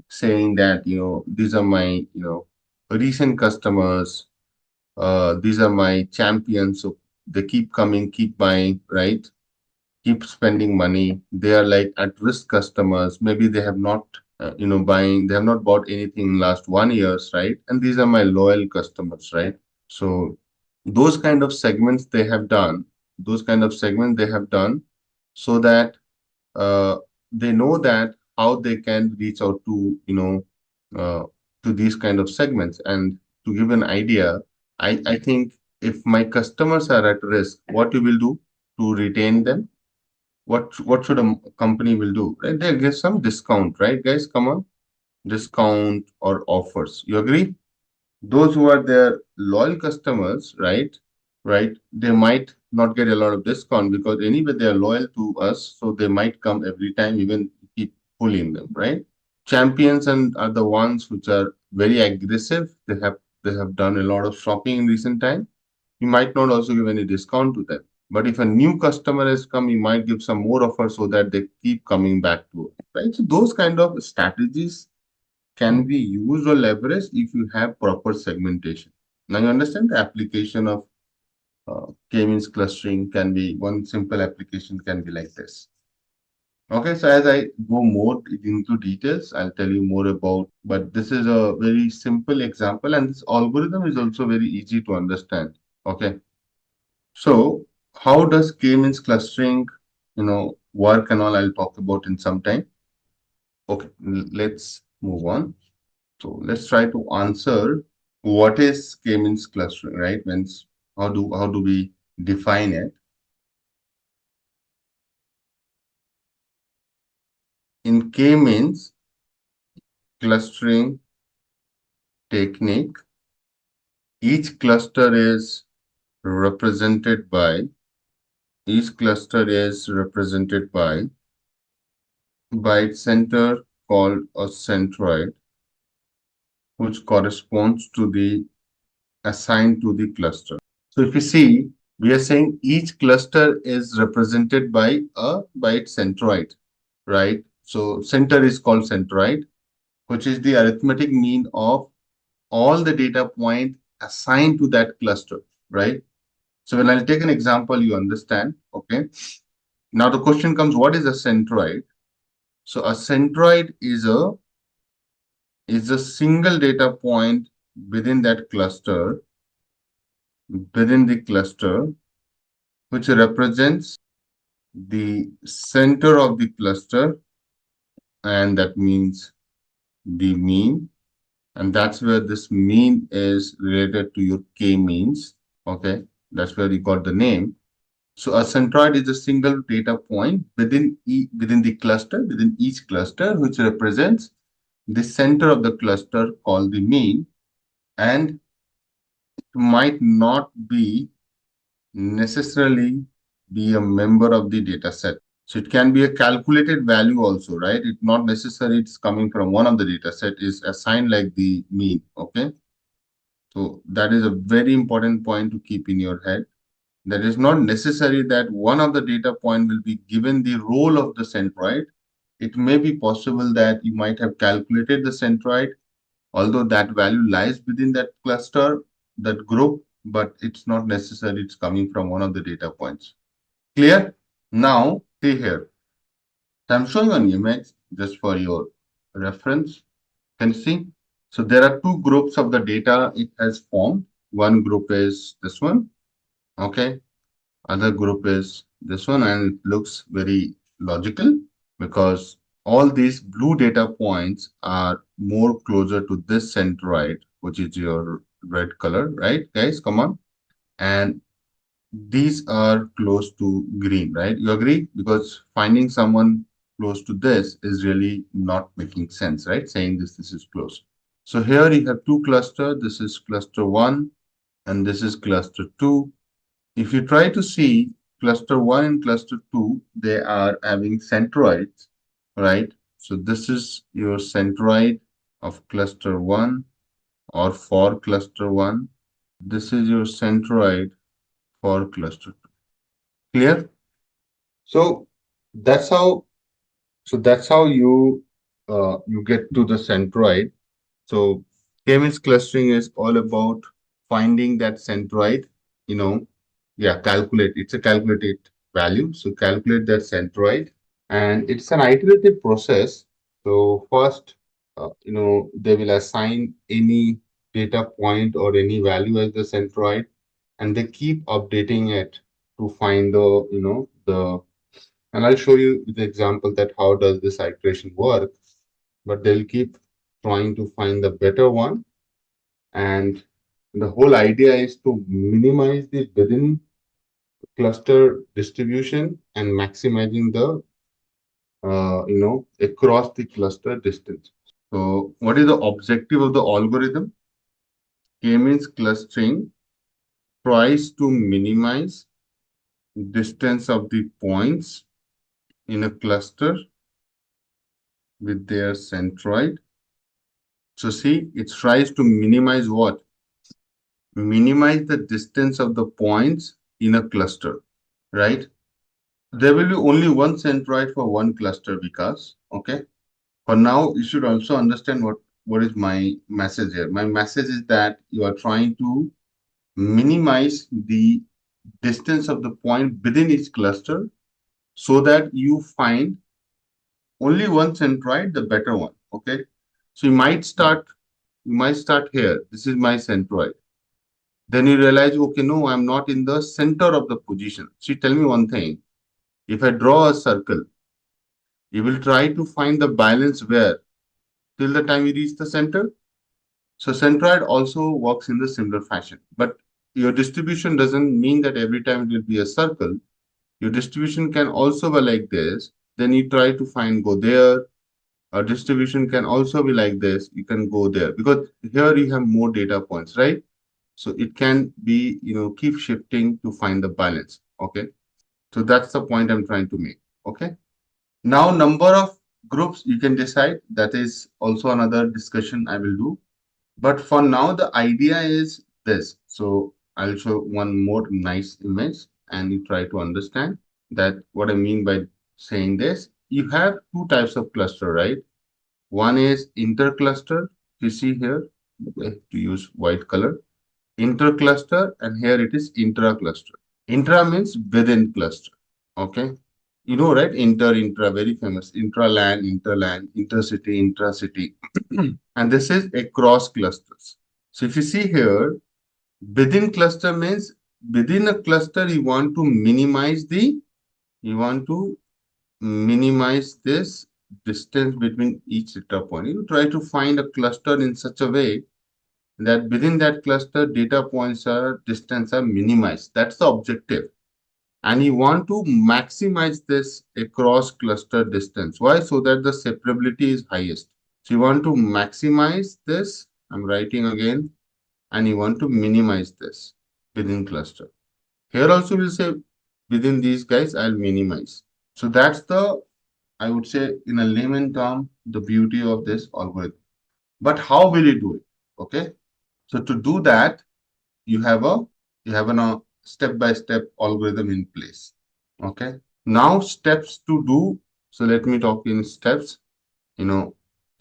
saying that, these are my, recent customers. These are my champions. So they keep coming, keep buying, right? Keep spending money. They are like at risk customers. Maybe they have not, they have not bought anything in last 1 years, right? And these are my loyal customers, right? So those kind of segments they have done, so that they know that how they can reach out to, uh, to these kind of segments. And to give an idea, I think if my customers are at risk, what you will do to retain them? What should a company will do, right? They'll give some discount, right, guys? Come on, discount or offers. You agree? Those who are their loyal customers, right, they might not get a lot of discount, because anyway they are loyal to us, so they might come every time, even keep pulling them, right? Champions and are the ones which are very aggressive. They have done a lot of shopping in recent time. You might not also give any discount to them. But if a new customer has come, you might give some more offer so that they keep coming back to us, right? So those kind of strategies can be used or leveraged if you have proper segmentation. Now you understand the application of k-means clustering. Can be one simple application can be like this. Okay, so as I go more into details, I'll tell you more about, but this is a very simple example, and this algorithm is also very easy to understand. Okay. So how does k-means clustering, work and all, I'll talk about in some time. Okay, let's move on. So let's try to answer what is k-means clustering, right? Means how do we define it? In k-means clustering technique, each cluster is represented by its center, called a centroid, which corresponds to the assigned to the cluster. So if you see, we are saying each cluster is represented by its centroid, right? So center is called centroid, which is the arithmetic mean of all the data point assigned to that cluster, right? So when I'll take an example, you understand, okay? Now the question comes, what is a centroid? So a centroid is a single data point within that cluster, which represents the center of the cluster, and that means the mean. And that's where this mean is related to your k-means. Okay, that's where you got the name. So a centroid is a single data point within the cluster, within each cluster, which represents the center of the cluster, called the mean, and it might not be necessarily be a member of the data set. So it can be a calculated value also, right? It's not necessary it's coming from one of the data set, is assigned like the mean, okay? So that is a very important point to keep in your head. That is not necessary that one of the data point will be given the role of the centroid. It may be possible that you might have calculated the centroid, although that value lies within that cluster, that group, but it's not necessary it's coming from one of the data points. Clear? Now, see here. I'm showing an image just for your reference. Can you see? So there are 2 groups of the data it has formed. One group is this one, okay? Other group is this one, and it looks very logical because all these blue data points are more closer to this centroid, which is your red color, right, guys? Come on. And these are close to green, right? You agree? Because finding someone close to this is really not making sense, right? Saying this is close. So here you have two clusters. This is cluster 1 and this is cluster 2. If you try to see cluster 1 and cluster 2, they are having centroids, right? So this is your centroid of cluster 1 or for cluster 1. This is your centroid for cluster 2. Clear? So that's how you get to the centroid. So K-means clustering is all about finding that centroid, calculate. It's a calculated value. So calculate that centroid, and it's an iterative process. So first, they will assign any data point or any value as the centroid, and they keep updating it to find and I'll show you the example that how does this iteration work, but they'll keep trying to find the better one. And the whole idea is to minimize the within cluster distribution and maximizing the, across the cluster distance. So what is the objective of the algorithm? K-means clustering tries to minimize distance of the points in a cluster with their centroid. So see, it tries to minimize what? Minimize the distance of the points in a cluster, right? There will be only one centroid for one cluster, because, okay? For now, you should also understand what is my message here. My message is that you are trying to minimize the distance of the point within each cluster so that you find only one centroid, the better one, okay? So you might start here. This is my centroid. Then you realize, okay, no, I'm not in the center of the position. See, tell me one thing. If I draw a circle, you will try to find the balance where? Till the time you reach the center. So centroid also works in the similar fashion. But your distribution doesn't mean that every time it will be a circle. Your distribution can also be like this. Then you try to find, go there. Our distribution can also be like this. You can go there. Because here you have more data points, right? So it can be, keep shifting to find the balance. Okay. So that's the point I'm trying to make. Okay. Now, number of groups you can decide. That is also another discussion I will do. But for now, the idea is this. So I'll show one more nice image and you try to understand that what I mean by saying this. You have two types of cluster, right? One is intercluster. You see here, to use white color. Intercluster, and here it is intra-cluster. Intra means within cluster. Okay. You know, right? Intra, very famous. Intra-LAN, interLAN, intercity, intracity. And this is across clusters. So if you see here, within cluster means within a cluster, you want to minimize this distance between each data point. You try to find a cluster in such a way that within that cluster, data points are distance are minimized. That's the objective. And you want to maximize this across cluster distance. Why? So that the separability is highest. So you want to maximize this. I'm writing again. And you want to minimize this within cluster. Here also we'll say within these guys, I'll minimize. So that's the, I would say in a layman term, the beauty of this algorithm. But how will you do it? Okay. So to do that, you have a step-by-step algorithm in place. Okay. Now steps to do. So let me talk in steps.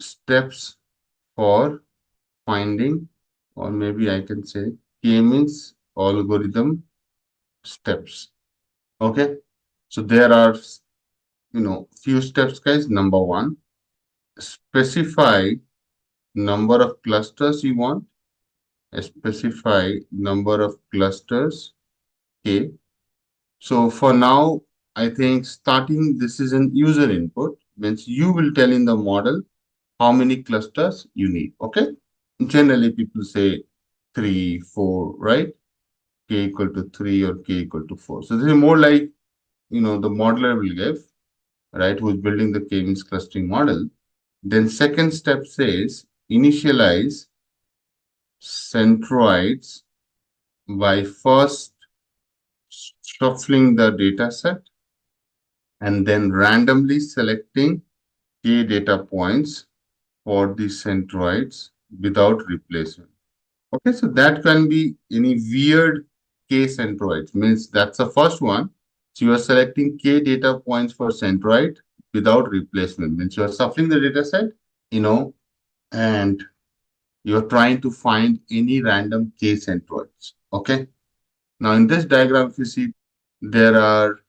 Steps for finding, or maybe I can say K-means algorithm steps. Okay. So there are few steps, guys. Number one, specify number of clusters you want. Specify number of clusters. Okay. So for now, I think starting this is an user input, means you will tell in the model how many clusters you need. Okay. Generally, people say 3, 4, right? k equal to 3 or k equal to 4. So this is more like, the modeler will give, right, who's building the k-means clustering model. Then second step says initialize centroids by first shuffling the data set and then randomly selecting k data points for the centroids without replacement. Okay, so that can be any weird k centroids, means that's the first one. So you are selecting k data points for centroid without replacement, means you are shuffling the data set, and you're trying to find any random k centroids. Okay. Now in this diagram, if you see, there are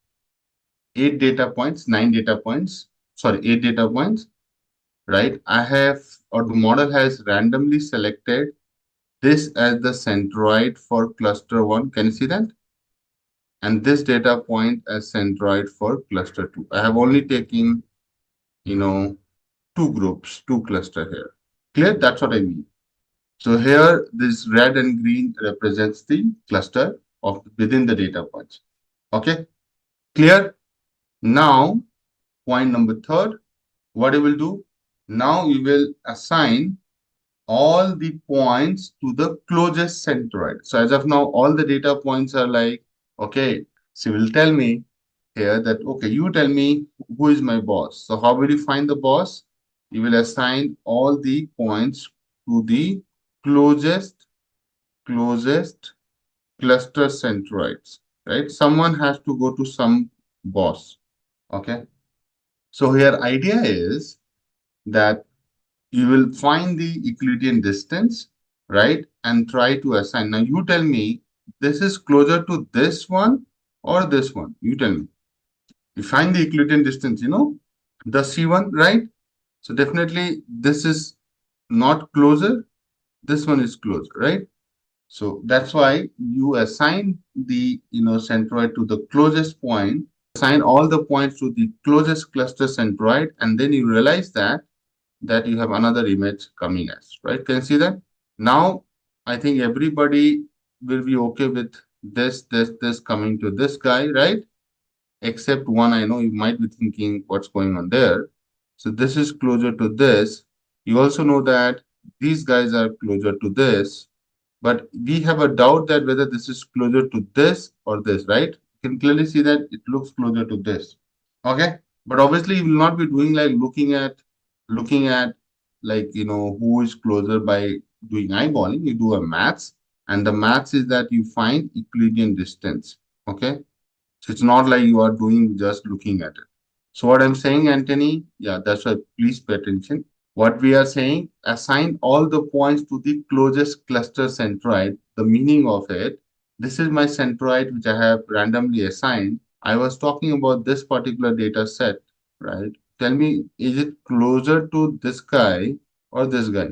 8 data points, 9 data points, sorry, 8 data points, right? The model has randomly selected this as the centroid for cluster 1. Can you see that? And this data point as centroid for cluster 2. I have only taken, 2 groups, 2 cluster here. Clear? That's what I mean. So here, this red and green represents the cluster of within the data points. Okay, clear? Now, point number 3, what you will do? Now you will assign all the points to the closest centroid. So as of now, all the data points are like, okay, so you will tell me here that, okay, you tell me who is my boss. So how will you find the boss? You will assign all the points to the closest cluster centroids, right? Someone has to go to some boss. Okay. So here idea is that you will find the Euclidean distance, right? And try to assign. Now you tell me this is closer to this one or this one. You tell me. You find the Euclidean distance, the C1, right? So definitely this is not closer. This one is closer, right? So that's why you assign the centroid to the closest point, assign all the points to the closest cluster centroid, and then you realize that you have another image coming as, right? Can you see that? Now, I think everybody will be okay with this coming to this guy, right? Except one, I know you might be thinking what's going on there. So this is closer to this. You also know that these guys are closer to this, but we have a doubt that whether this is closer to this or this, right? You can clearly see that it looks closer to this. Okay, but obviously you will not be doing like looking at like who is closer by doing eyeballing. You do a maths, and the maths is that you find Euclidean distance. Okay, so it's not like you are doing just looking at it. So what I'm saying, Anthony, yeah, that's why please pay attention. What we are saying, assign all the points to the closest cluster centroid. The meaning of it, this is my centroid which I have randomly assigned. I was talking about this particular data set, right? Tell me, is it closer to this guy or this guy?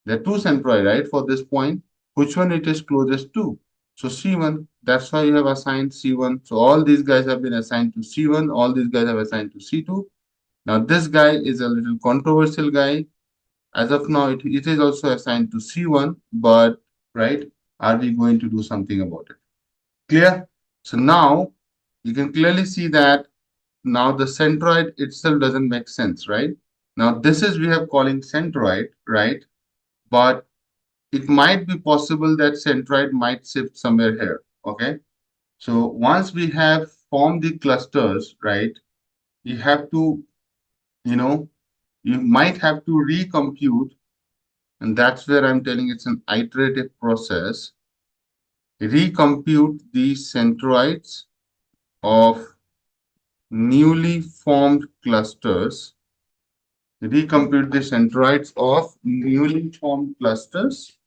There are 2 centroid, right, for this point. Which one it is closest to? So C1, that's why you have assigned C1. So all these guys have been assigned to C1. All these guys have assigned to C2. Now this guy is a little controversial guy. As of now, it is also assigned to C1, but, right, are we going to do something about it? Clear? So now you can clearly see that now the centroid itself doesn't make sense, right? Now this is we have calling centroid, right? But it might be possible that centroid might shift somewhere here, okay? So once we have formed the clusters, right, you have to, you might have to recompute, and that's where I'm telling it's an iterative process. Recompute the centroids of newly formed clusters. Recompute the centroids of newly formed clusters,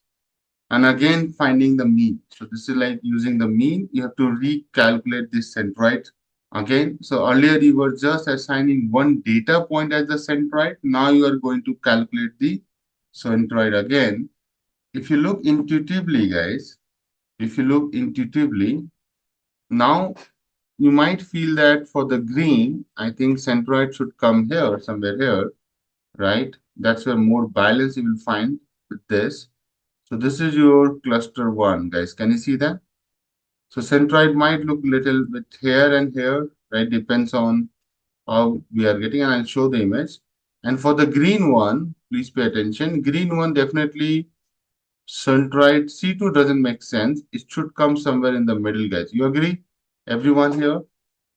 and again finding the mean. So this is like using the mean. You have to recalculate this centroid again. So earlier you were just assigning one data point as the centroid. Now you are going to calculate the centroid again. If you look intuitively, guys, now you might feel that for the green, I think centroid should come here, somewhere here, right? That's where more balance you will find with this. So this is your cluster 1, guys. Can you see that? So centroid might look little bit here and here, right? Depends on how we are getting, and I'll show the image. And for the green one, please pay attention. Green one definitely centroid C2 doesn't make sense. It should come somewhere in the middle, guys. You agree? Everyone here?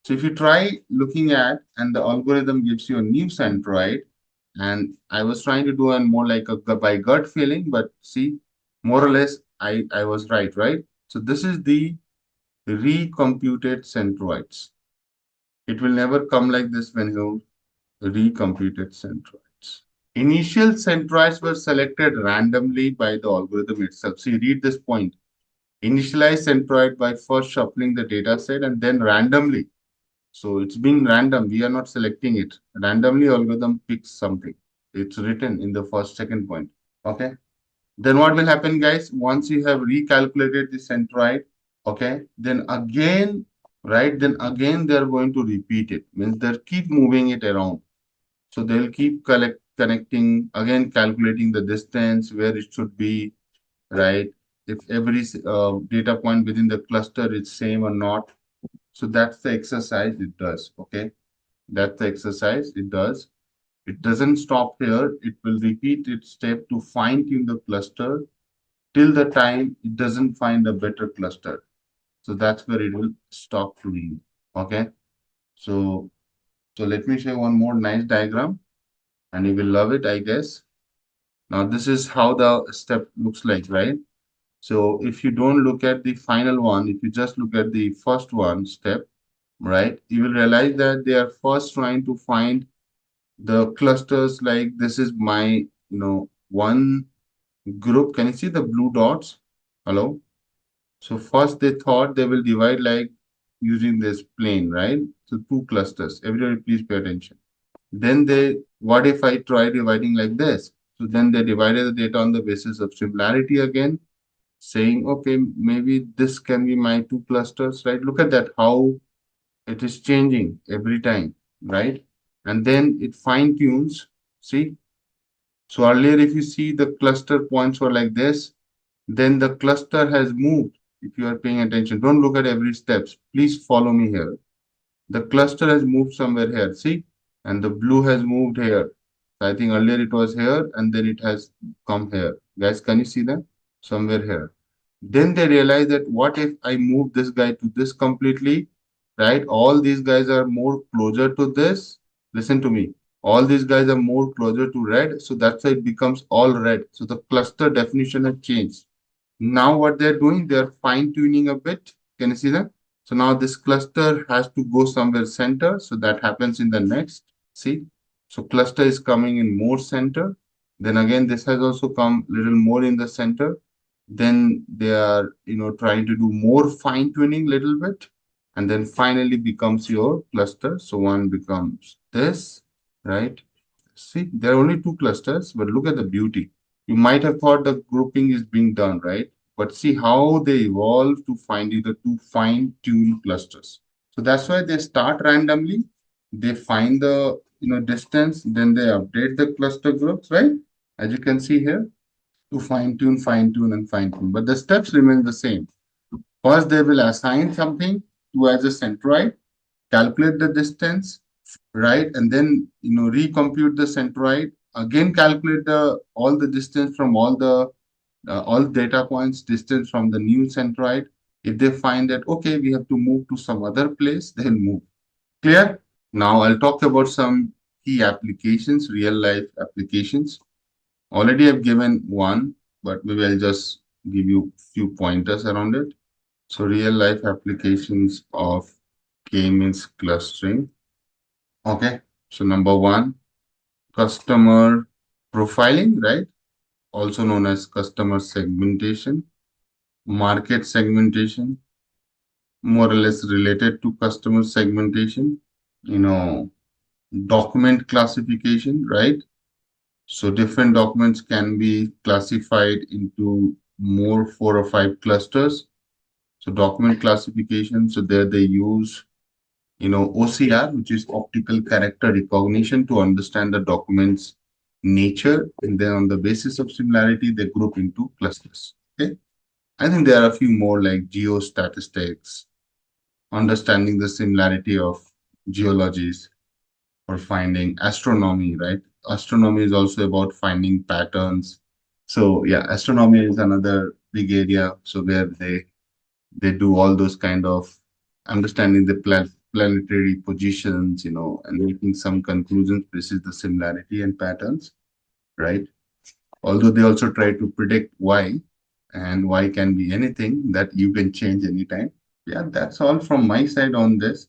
So if you try looking at, and the algorithm gives you a new centroid, and I was trying to do a more like a by gut feeling, but see, more or less, I was right? So this is the recomputed centroids. It will never come like this when you recomputed centroids. Initial centroids were selected randomly by the algorithm itself. See, read this point. Initialize centroid by first shuffling the data set and then randomly. So it's being random. We are not selecting it. Randomly, algorithm picks something. It's written in the first, second point. Okay. Then what will happen, guys? Once you have recalculated the centroid, okay, then again, right? Then again, they are going to repeat it. Means they'll keep moving it around. So they'll keep connecting, again, calculating the distance, where it should be, right? If every data point within the cluster is same or not. So that's the exercise it does, okay? That's the exercise it does. It doesn't stop here. It will repeat its step to fine tune the cluster till the time it doesn't find a better cluster. So that's where it will stop doing, okay? So, so let me show you one more nice diagram and you will love it, I guess. Now this is how the step looks like, right? So if you don't look at the final one, if you just look at the first one step, right, you will realize that they are first trying to find the clusters. Like this is my, one group. Can you see the blue dots? Hello? So first they thought they will divide like using this plane, right? So two clusters. Everybody please pay attention. Then what if I try dividing like this? So then they divided the data on the basis of similarity again, saying, okay, maybe this can be my two clusters, right? Look at that, how it is changing every time, right? And then it fine tunes, see? So earlier, if you see the cluster points were like this, then the cluster has moved. If you are paying attention, don't look at every steps. Please follow me here. The cluster has moved somewhere here, see? And the blue has moved here. So I think earlier it was here and then it has come here. Guys, can you see that? Somewhere here. Then they realize that what if I move this guy to this completely, right? All these guys are more closer to this. Listen to me. All these guys are more closer to red. So that's why it becomes all red. So the cluster definition has changed. Now what they're doing, they're fine tuning a bit. Can you see that? So now this cluster has to go somewhere center. So that happens in the next. See? So cluster is coming in more center. Then again, this has also come little more in the center. Then they are, trying to do more fine tuning little bit. And then finally becomes your cluster. So one becomes this, right? See, there are only two clusters, but look at the beauty. You might have thought the grouping is being done, right? But see how they evolve to find you the two fine-tuned clusters. So that's why they start randomly. They find the distance, then they update the cluster groups, right? As you can see here, to fine tune, and fine tune. But the steps remain the same. First, they will assign something to as a centroid, calculate the distance, right? And then recompute the centroid, again calculate all the distance from all data points, distance from the new centroid. If they find that okay, we have to move to some other place, they'll move. Clear? Now I'll talk about some key applications, real life applications. Already I've given one, but maybe I'll just give you a few pointers around it. So real life applications of k-means clustering. Okay, so number one, customer profiling, right? Also known as customer segmentation, market segmentation, more or less related to customer segmentation, document classification, right? So different documents can be classified into more 4 or 5 clusters. So document classification, so there they use OCR, which is optical character recognition, to understand the document's nature. And then on the basis of similarity, they group into clusters. Okay. I think there are a few more like geostatistics, understanding the similarity of geologies, or finding astronomy, right? Astronomy is also about finding patterns. So yeah, astronomy is another big area. So where they do all those kind of understanding the planetary positions, and making some conclusions based on the similarity and patterns, right? Although they also try to predict why, and why can be anything that you can change anytime. Yeah, that's all from my side on this.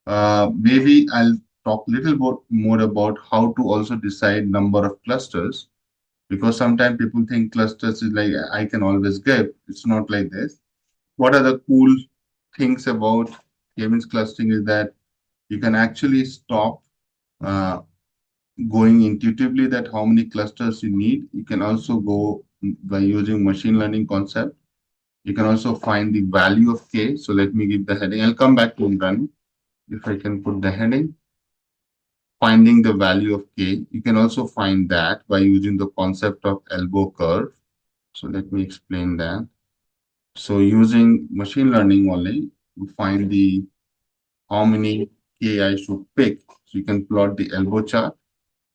Maybe I'll talk a little bit more about how to also decide number of clusters, because sometimes people think clusters is like I can always get. It's not like this. What are the cool things about k-means clustering is that you can actually stop uh, going intuitively that how many clusters you need. You can also go by using machine learning concept. You can also find the value of k. So let me give the heading. I'll come back to run if I can put the heading. Finding the value of k. You can also find that by using the concept of elbow curve. So let me explain that. So using machine learning only, you find the how many k I should pick. So you can plot the elbow chart.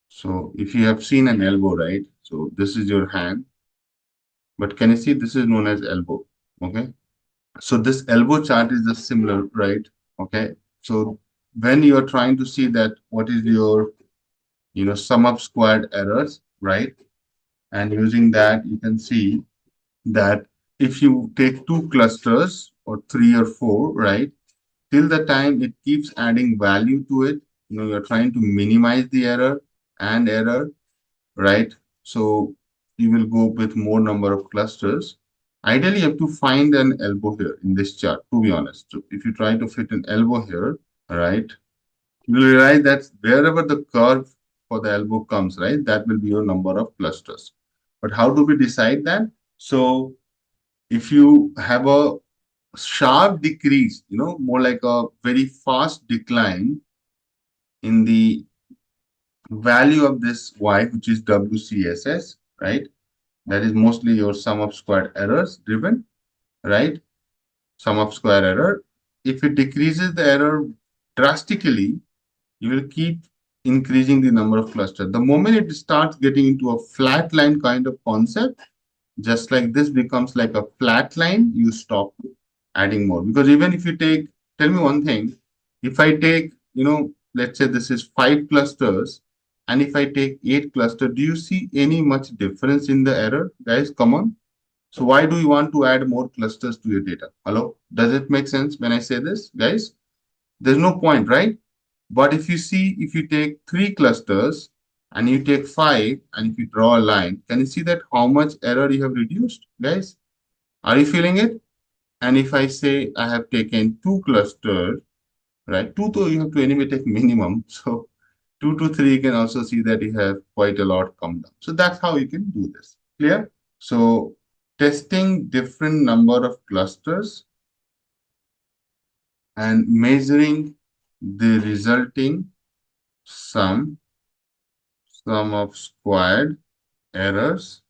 So if you have seen an elbow, right? So this is your hand, but can you see this is known as elbow? Okay. So this elbow chart is just similar, right? Okay. So when you are trying to see that what is your sum of squared errors, right? And using that, you can see that if you take two clusters or three or four, right? Till the time it keeps adding value to it, you're trying to minimize the error and error, right? So you will go with more number of clusters. Ideally, you have to find an elbow here in this chart, to be honest. So if you try to fit an elbow here, right, you'll realize that wherever the curve for the elbow comes, right, that will be your number of clusters. But how do we decide that? So if you have a sharp decrease, more like a very fast decline in the value of this y, which is WCSS, right? That is mostly your sum of squared errors driven, right? Sum of square error. If it decreases the error drastically, you will keep increasing the number of clusters. The moment it starts getting into a flat line kind of concept, just like this becomes like a flat line, you stop adding more. Because even if you take, tell me one thing, if I take, let's say this is 5 clusters, and if I take 8 clusters, do you see any much difference in the error? Guys, come on. So why do you want to add more clusters to your data? Hello? Does it make sense when I say this, guys? There's no point, right? But if you see, if you take 3 clusters and you take 5 and if you draw a line, can you see that how much error you have reduced, guys? Are you feeling it? And if I say I have taken 2 clusters, right? 2 though you have to anyway take minimum. So 2 to 3, you can also see that you have quite a lot come down. So that's how you can do this. Clear? So testing different number of clusters and measuring the resulting sum of squared errors,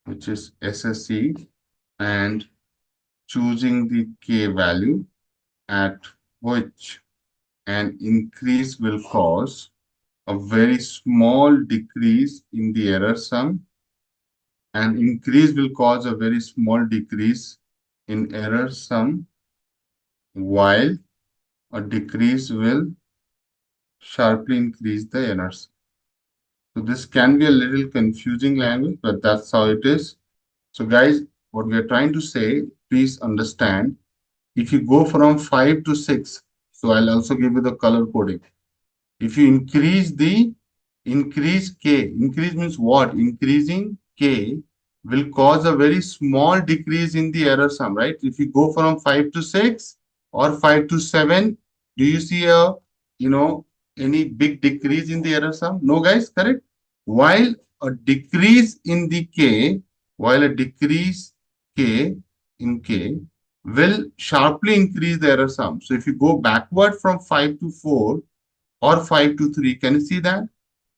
which is SSE, and choosing the k value at which an increase will cause a very small decrease in the error sum, and increase will cause a very small decrease in error sum, while a decrease will sharply increase the errors. So this can be a little confusing language, but that's how it is. So guys, what we are trying to say, please understand, if you go from 5 to 6, so I'll also give you the color coding. If you increase k, increase means what? Increasing k will cause a very small decrease in the error sum, right? If you go from 5 to 6 or 5 to 7, do you see any big decrease in the error sum? No, guys, correct? While a decrease in the k, while a decrease k in k will sharply increase the error sum. So if you go backward from 5 to 4 or 5 to 3, can you see that?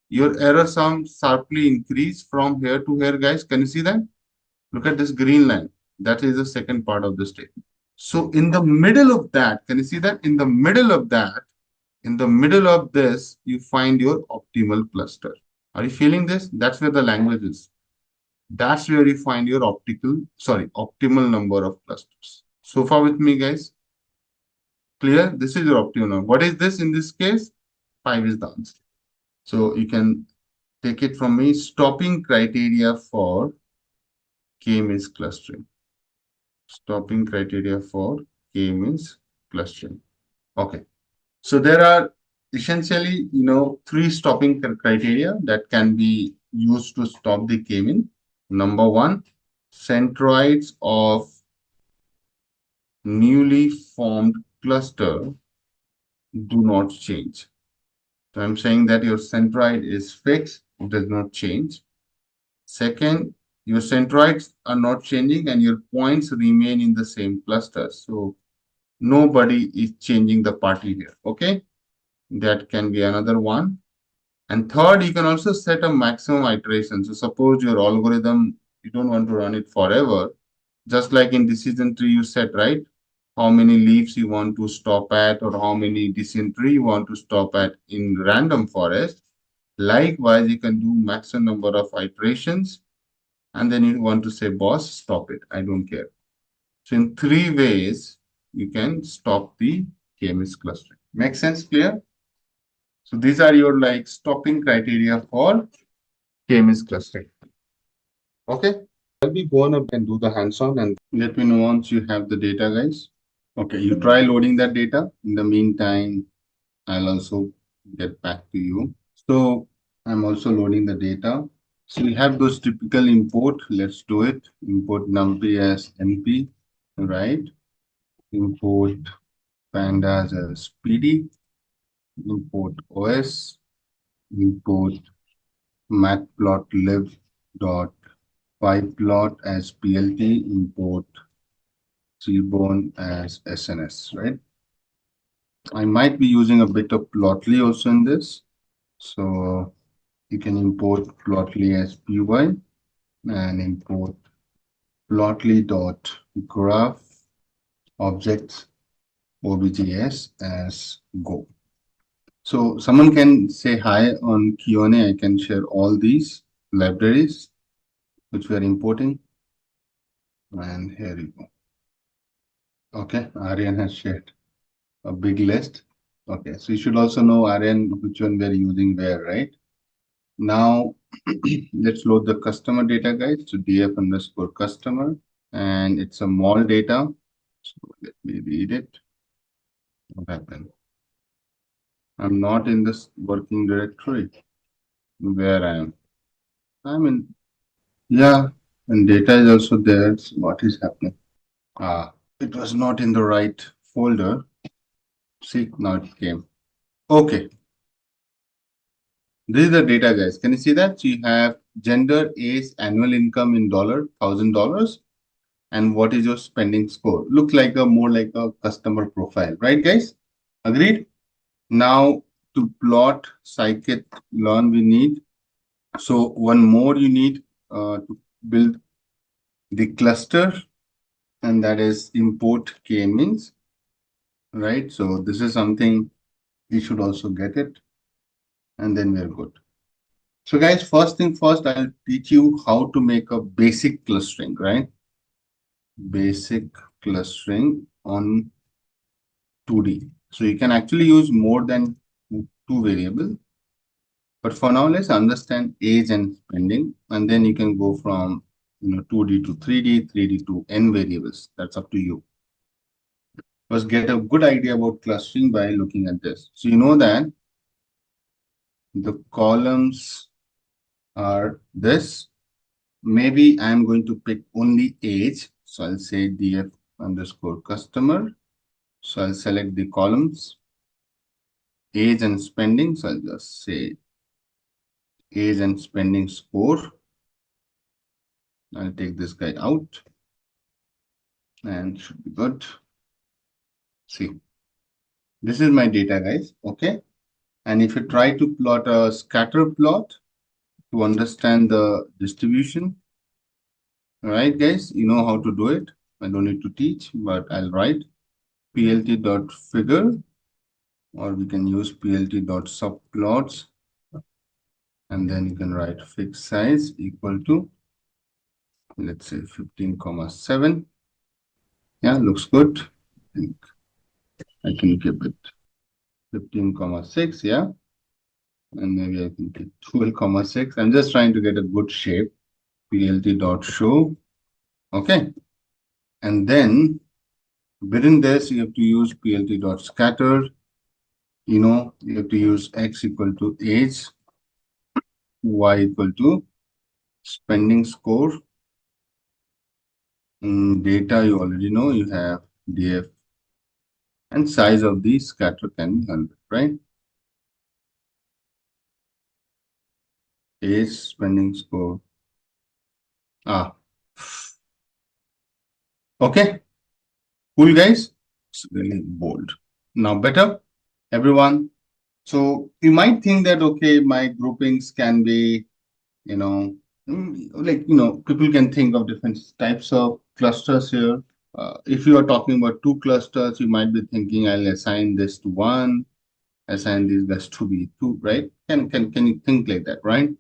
Your error sum sharply increase from here to here, guys. Can you see that? Look at this green line. That is the second part of the statement. So in the middle of that, can you see that? In the middle of that, in the middle of this, you find your optimal cluster. Are you feeling this? That's where the language is. That's where you find your optimal number of clusters. So far with me, guys? Clear? This is your optimal number. What is this in this case? 5 is the answer. So you can take it from me. Stopping criteria for k-means clustering. Stopping criteria for k-means clustering. Okay. So there are essentially, 3 stopping criteria that can be used to stop the k-mean. Number 1, centroids of newly formed cluster do not change. So I'm saying that your centroid is fixed, it does not change. Second, your centroids are not changing and your points remain in the same cluster. So nobody is changing the party here. Okay. That can be another one. And third, you can also set a maximum iteration. So suppose your algorithm, you don't want to run it forever. Just like in decision tree, you set, right? How many leaves you want to stop at or how many decision tree you want to stop at in random forest. Likewise, you can do maximum number of iterations. And then you want to say, boss, stop it. I don't care. So in 3 ways, you can stop the k-means clustering. Make sense? Clear? So these are your stopping criteria for k-means clustering. Okay. I'll be going up and do the hands-on and let me know once you have the data, guys. Okay, you try loading that data. In the meantime, I'll also get back to you. So I'm also loading the data. So we have those typical import. Let's do it. Import numpy as np, right? Import pandas as pd. Import os. Import matplotlib dot pyplot as plt. Import seaborn as sns, right? I might be using a bit of plotly also in this. So you can import plotly as py and import plotly.graph objects objs as go. So someone can say hi on Q&A. I can share all these libraries which we are importing. And here you go. Okay, Aryan has shared a big list. Okay, so you should also know, Aryan, which one we are using where, right? Now, let's load the customer data, guys. So df underscore customer, and it's a mol data. So let me read it. What happened? I'm not in this working directory where I am. I'm in, yeah, and data is also there. So what is happening? It was not in the right folder. See, now it came. Okay. This is the data, guys. Can you see that? So you have gender, age, annual income in $1,000, and what is your spending score? Look like more like a customer profile, right, guys? Agreed? Now to plot scikit-learn we need. So one more you need to build the cluster, and that is import k-means, right? So this is something you should also get it, and then we're good. So guys, first thing first, I'll teach you how to make a basic clustering, right? Basic clustering on 2D. So you can actually use more than 2 variables. But for now, let's understand age and spending, and then you can go from 2D to 3D, 3D to n variables. That's up to you. First, get a good idea about clustering by looking at this. So you know that the columns are this. Maybe I'm going to pick only age. So I'll say df underscore customer. So I'll select the columns, age and spending. So I'll just say age and spending score. I'll take this guy out and should be good. See, this is my data, guys. Okay. And if you try to plot a scatter plot to understand the distribution, All right, guys, you know how to do it. I don't need to teach, but I'll write plt.figure, or we can use plt.subplots, and then you can write fixed size equal to, let's say 15,7. Yeah, looks good. I think I can keep it 15,6. Yeah, and maybe I can keep 12,6. I'm just trying to get a good shape. plt.show. Okay, and then within this you have to use plt.scatter. You have to use x equal to age, y equal to spending score. Data you already know, you have df, and size of the scatter can be 100, right? Age, spending score. Okay, cool guys. It's really bold. Now better, everyone. So you might think that, okay, my groupings can be, people can think of different types of clusters here. If you are talking about two clusters, you might be thinking, I'll assign this to one, assign these guys to be two, right? Can you think like that, right?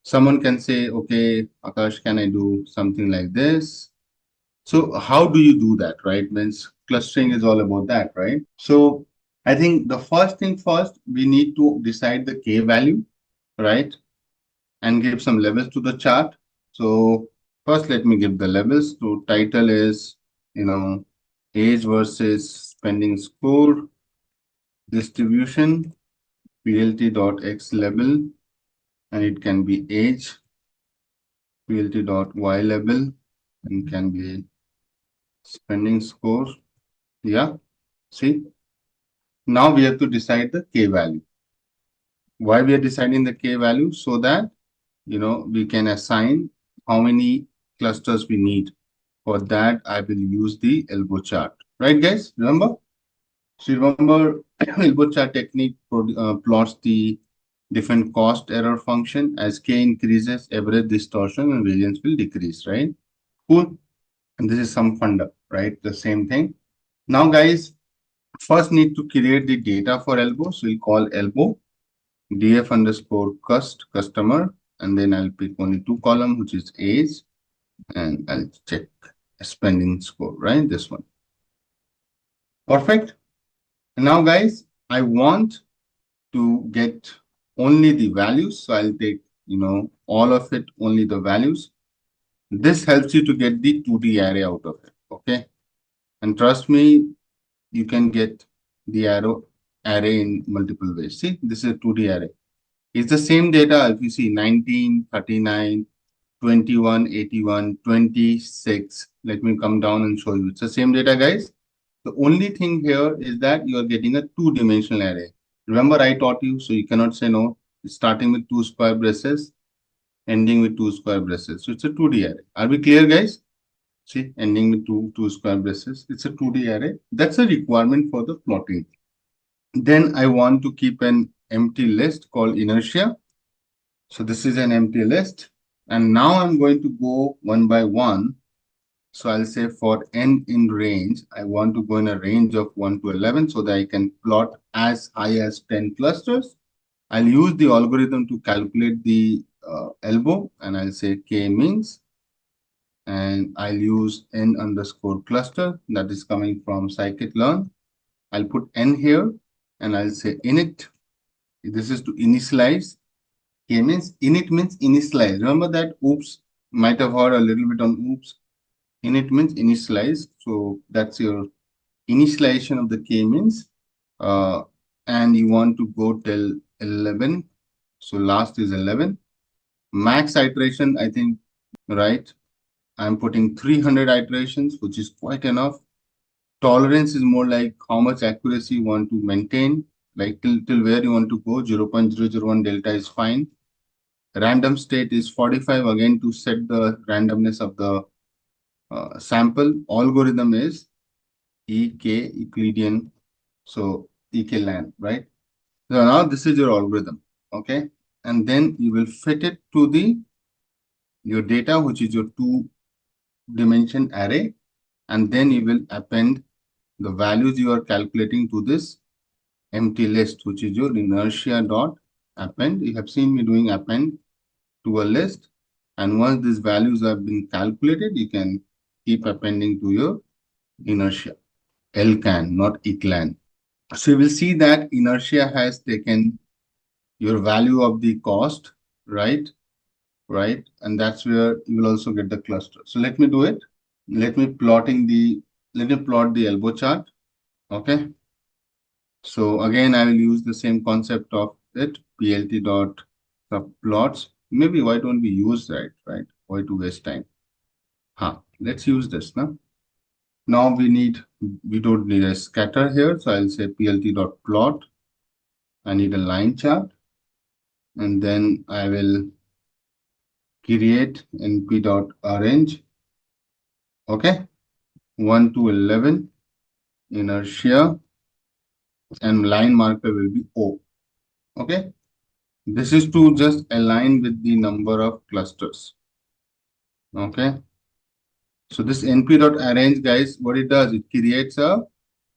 Someone can say, okay, Akash, can I do something like this? So how do you do that, right? Means clustering is all about that, right? So I think the first thing first, we need to decide the k value, right? And give some levels to the chart. So first, let me give the levels. So title is, age versus spending score, distribution, plt.x level, and it can be age, plt.y level, and can be spending score. Yeah, see, now we have to decide the k value. Why we are deciding the k value? So that, we can assign how many clusters we need. For that, I will use the elbow chart. Right, guys? Remember? So remember, elbow chart technique plots the different cost error function. As k increases, average distortion and variance will decrease, right? Cool. And this is some funda, right? The same thing. Now, guys, first need to create the data for elbow. So we'll call elbow df underscore customer, and then I'll pick only two column, which is age, and I'll check spending score, right? This one. Perfect. And now, guys, I want to get only the values. So I'll take, all of it, only the values. This helps you to get the 2D array out of it. Okay. And trust me, you can get the array in multiple ways. See, this is a 2D array. It's the same data. If you see 19, 39, 21, 81, 26. Let me come down and show you. It's the same data, guys. The only thing here is that you are getting a two-dimensional array. Remember, I taught you, so you cannot say no. It's starting with two square braces, ending with two square braces. So it's a 2D array. Are we clear, guys? See, ending with two square braces. It's a 2D array. That's a requirement for the plotting. Then I want to keep an empty list called inertia. So this is an empty list. And now I'm going to go one by one. So I'll say for n in range, I want to go in a range of 1 to 11 so that I can plot as high as 10 clusters. I'll use the algorithm to calculate the elbow, and I'll say k means, and I'll use n underscore cluster that is coming from scikit-learn. I'll put n here, and I'll say init. This is to initialize. K means init means initialize. Remember that oops, might have heard a little bit on oops. Init means initialize. So that's your initialization of the k means. And you want to go till 11. So last is 11. Max iteration, I think, right? I'm putting 300 iterations, which is quite enough. Tolerance is more like how much accuracy you want to maintain, like till where you want to go. 0.001 delta is fine. Random state is 45, again, to set the randomness of the sample. Algorithm is EK, Euclidean, so EK-LAN, right? So now this is your algorithm, okay? And then you will fit it to your data, which is your two dimension array, and then you will append the values you are calculating to this empty list, which is your inertia dot append. You have seen me doing append to a list, and once these values have been calculated, you can keep appending to your inertia. LCAN, not ECLAN. So you will see that inertia has taken your value of the cost, right? Right, and that's where you will also get the cluster. So let me do it. Let me plot the elbow chart. Okay. So again, I will use the same concept of it, plt dot subplots. Maybe why don't we use that, right? Why to waste time? Let's use this now. Now we don't need a scatter here. So I'll say plt dot plot. I need a line chart. And then I will create np dot arrange. Okay. 1 to 11 inertia, and line marker will be O. Okay. This is to just align with the number of clusters. Okay. So this np.arrange, guys, what it does, it creates a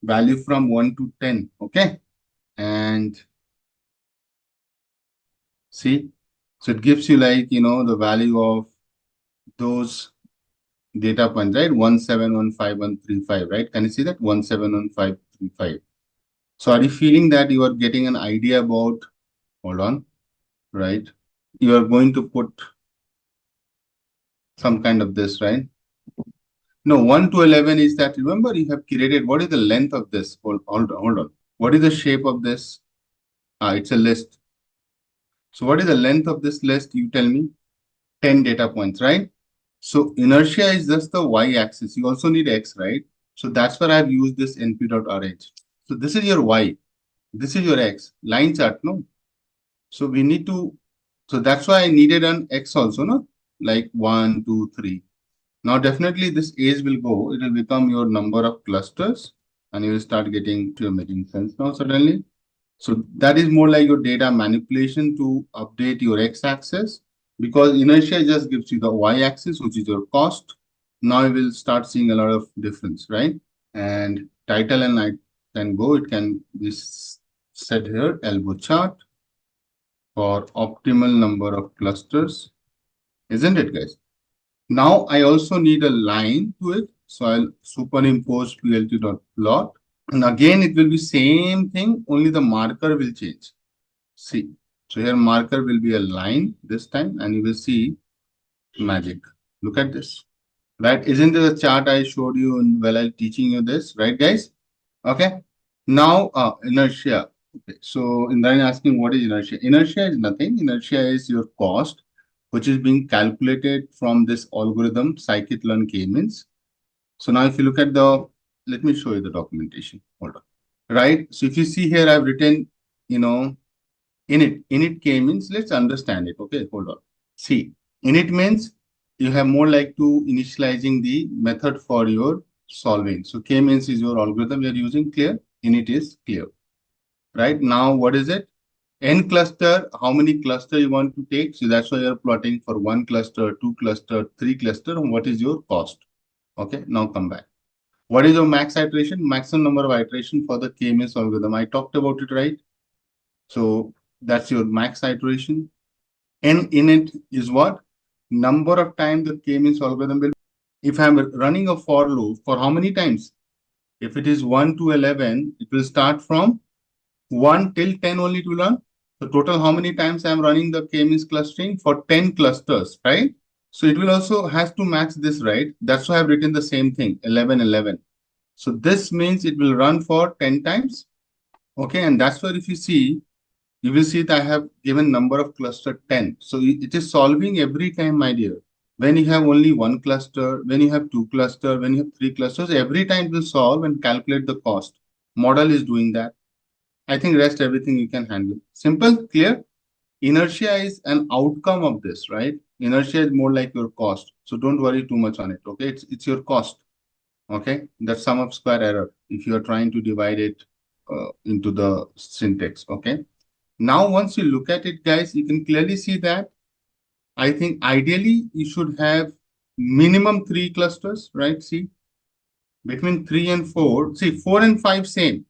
value from 1 to 10. Okay. And see, so it gives you like, the value of those data points, right? 1715135, right? Can you see that? 1715135. So are you feeling that you are getting an idea about, hold on, right? You are going to put some kind of this, right? No, 1 to 11 is that, remember, you have created, what is the length of this? Hold on. What is the shape of this? It's a list. So what is the length of this list? You tell me. 10 data points, right? So inertia is just the y-axis. You also need x, right? So that's where I've used this np.arrange. So this is your y. This is your x. Line chart, no? So we need to, so that's why I needed an x also, no? Like 1, 2, 3. Now definitely this age will go. It will become your number of clusters, and you will start getting to making sense now suddenly. So that is more like your data manipulation to update your x-axis, because inertia just gives you the y-axis, which is your cost. Now you will start seeing a lot of difference, right? And title and I can go. It can be set here, elbow chart for optimal number of clusters, isn't it, guys? Now I also need a line to it. So I'll superimpose plt.plot. And again, it will be same thing, only the marker will change. See, so here marker will be a line this time, and you will see magic. Look at this, right? Isn't it the chart I showed you while I teaching you this, right, guys? Okay. Now, inertia. Okay. So, in then asking what is inertia? Inertia is nothing. Inertia is your cost, which is being calculated from this algorithm scikit-learn k-means. So now if you look at let me show you the documentation. Hold on. Right. So if you see here, I've written, init k-means, let's understand it. Okay, hold on. See, init means you have more like to initializing the method for your solving. So k-means is your algorithm you're using, clear? Init is clear. Right now, what is it? N cluster, how many cluster you want to take? So that's why you're plotting for 1 cluster, 2 cluster, 3 cluster, and what is your cost? Okay, now come back. What is your max iteration? Maximum number of iteration for the k-means algorithm. I talked about it, right? So that's your max iteration. N init is what? Number of times the k-means algorithm will. If I'm running a for loop, for how many times? If it is 1 to 11, it will start from 1 till 10 only it will run. So total how many times I'm running the k-means clustering? For 10 clusters, right? So it will also has to match this, right? That's why I've written the same thing, 11, 11. So this means it will run for 10 times. Okay, and that's where if you see, you will see that I have given number of cluster 10. So it is solving every time, my dear. When you have only 1 cluster, when you have 2 cluster, when you have 3 clusters, every time it will solve and calculate the cost. Model is doing that. I think rest everything you can handle. Simple, clear? Inertia is an outcome of this, right? Inertia is more like your cost. So don't worry too much on it, okay? It's your cost, okay? That's sum of square error if you are trying to divide it into the syntax, okay? Now, once you look at it, guys, you can clearly see that I think ideally you should have minimum 3 clusters, right? See, between 3 and 4, see 4 and 5 same.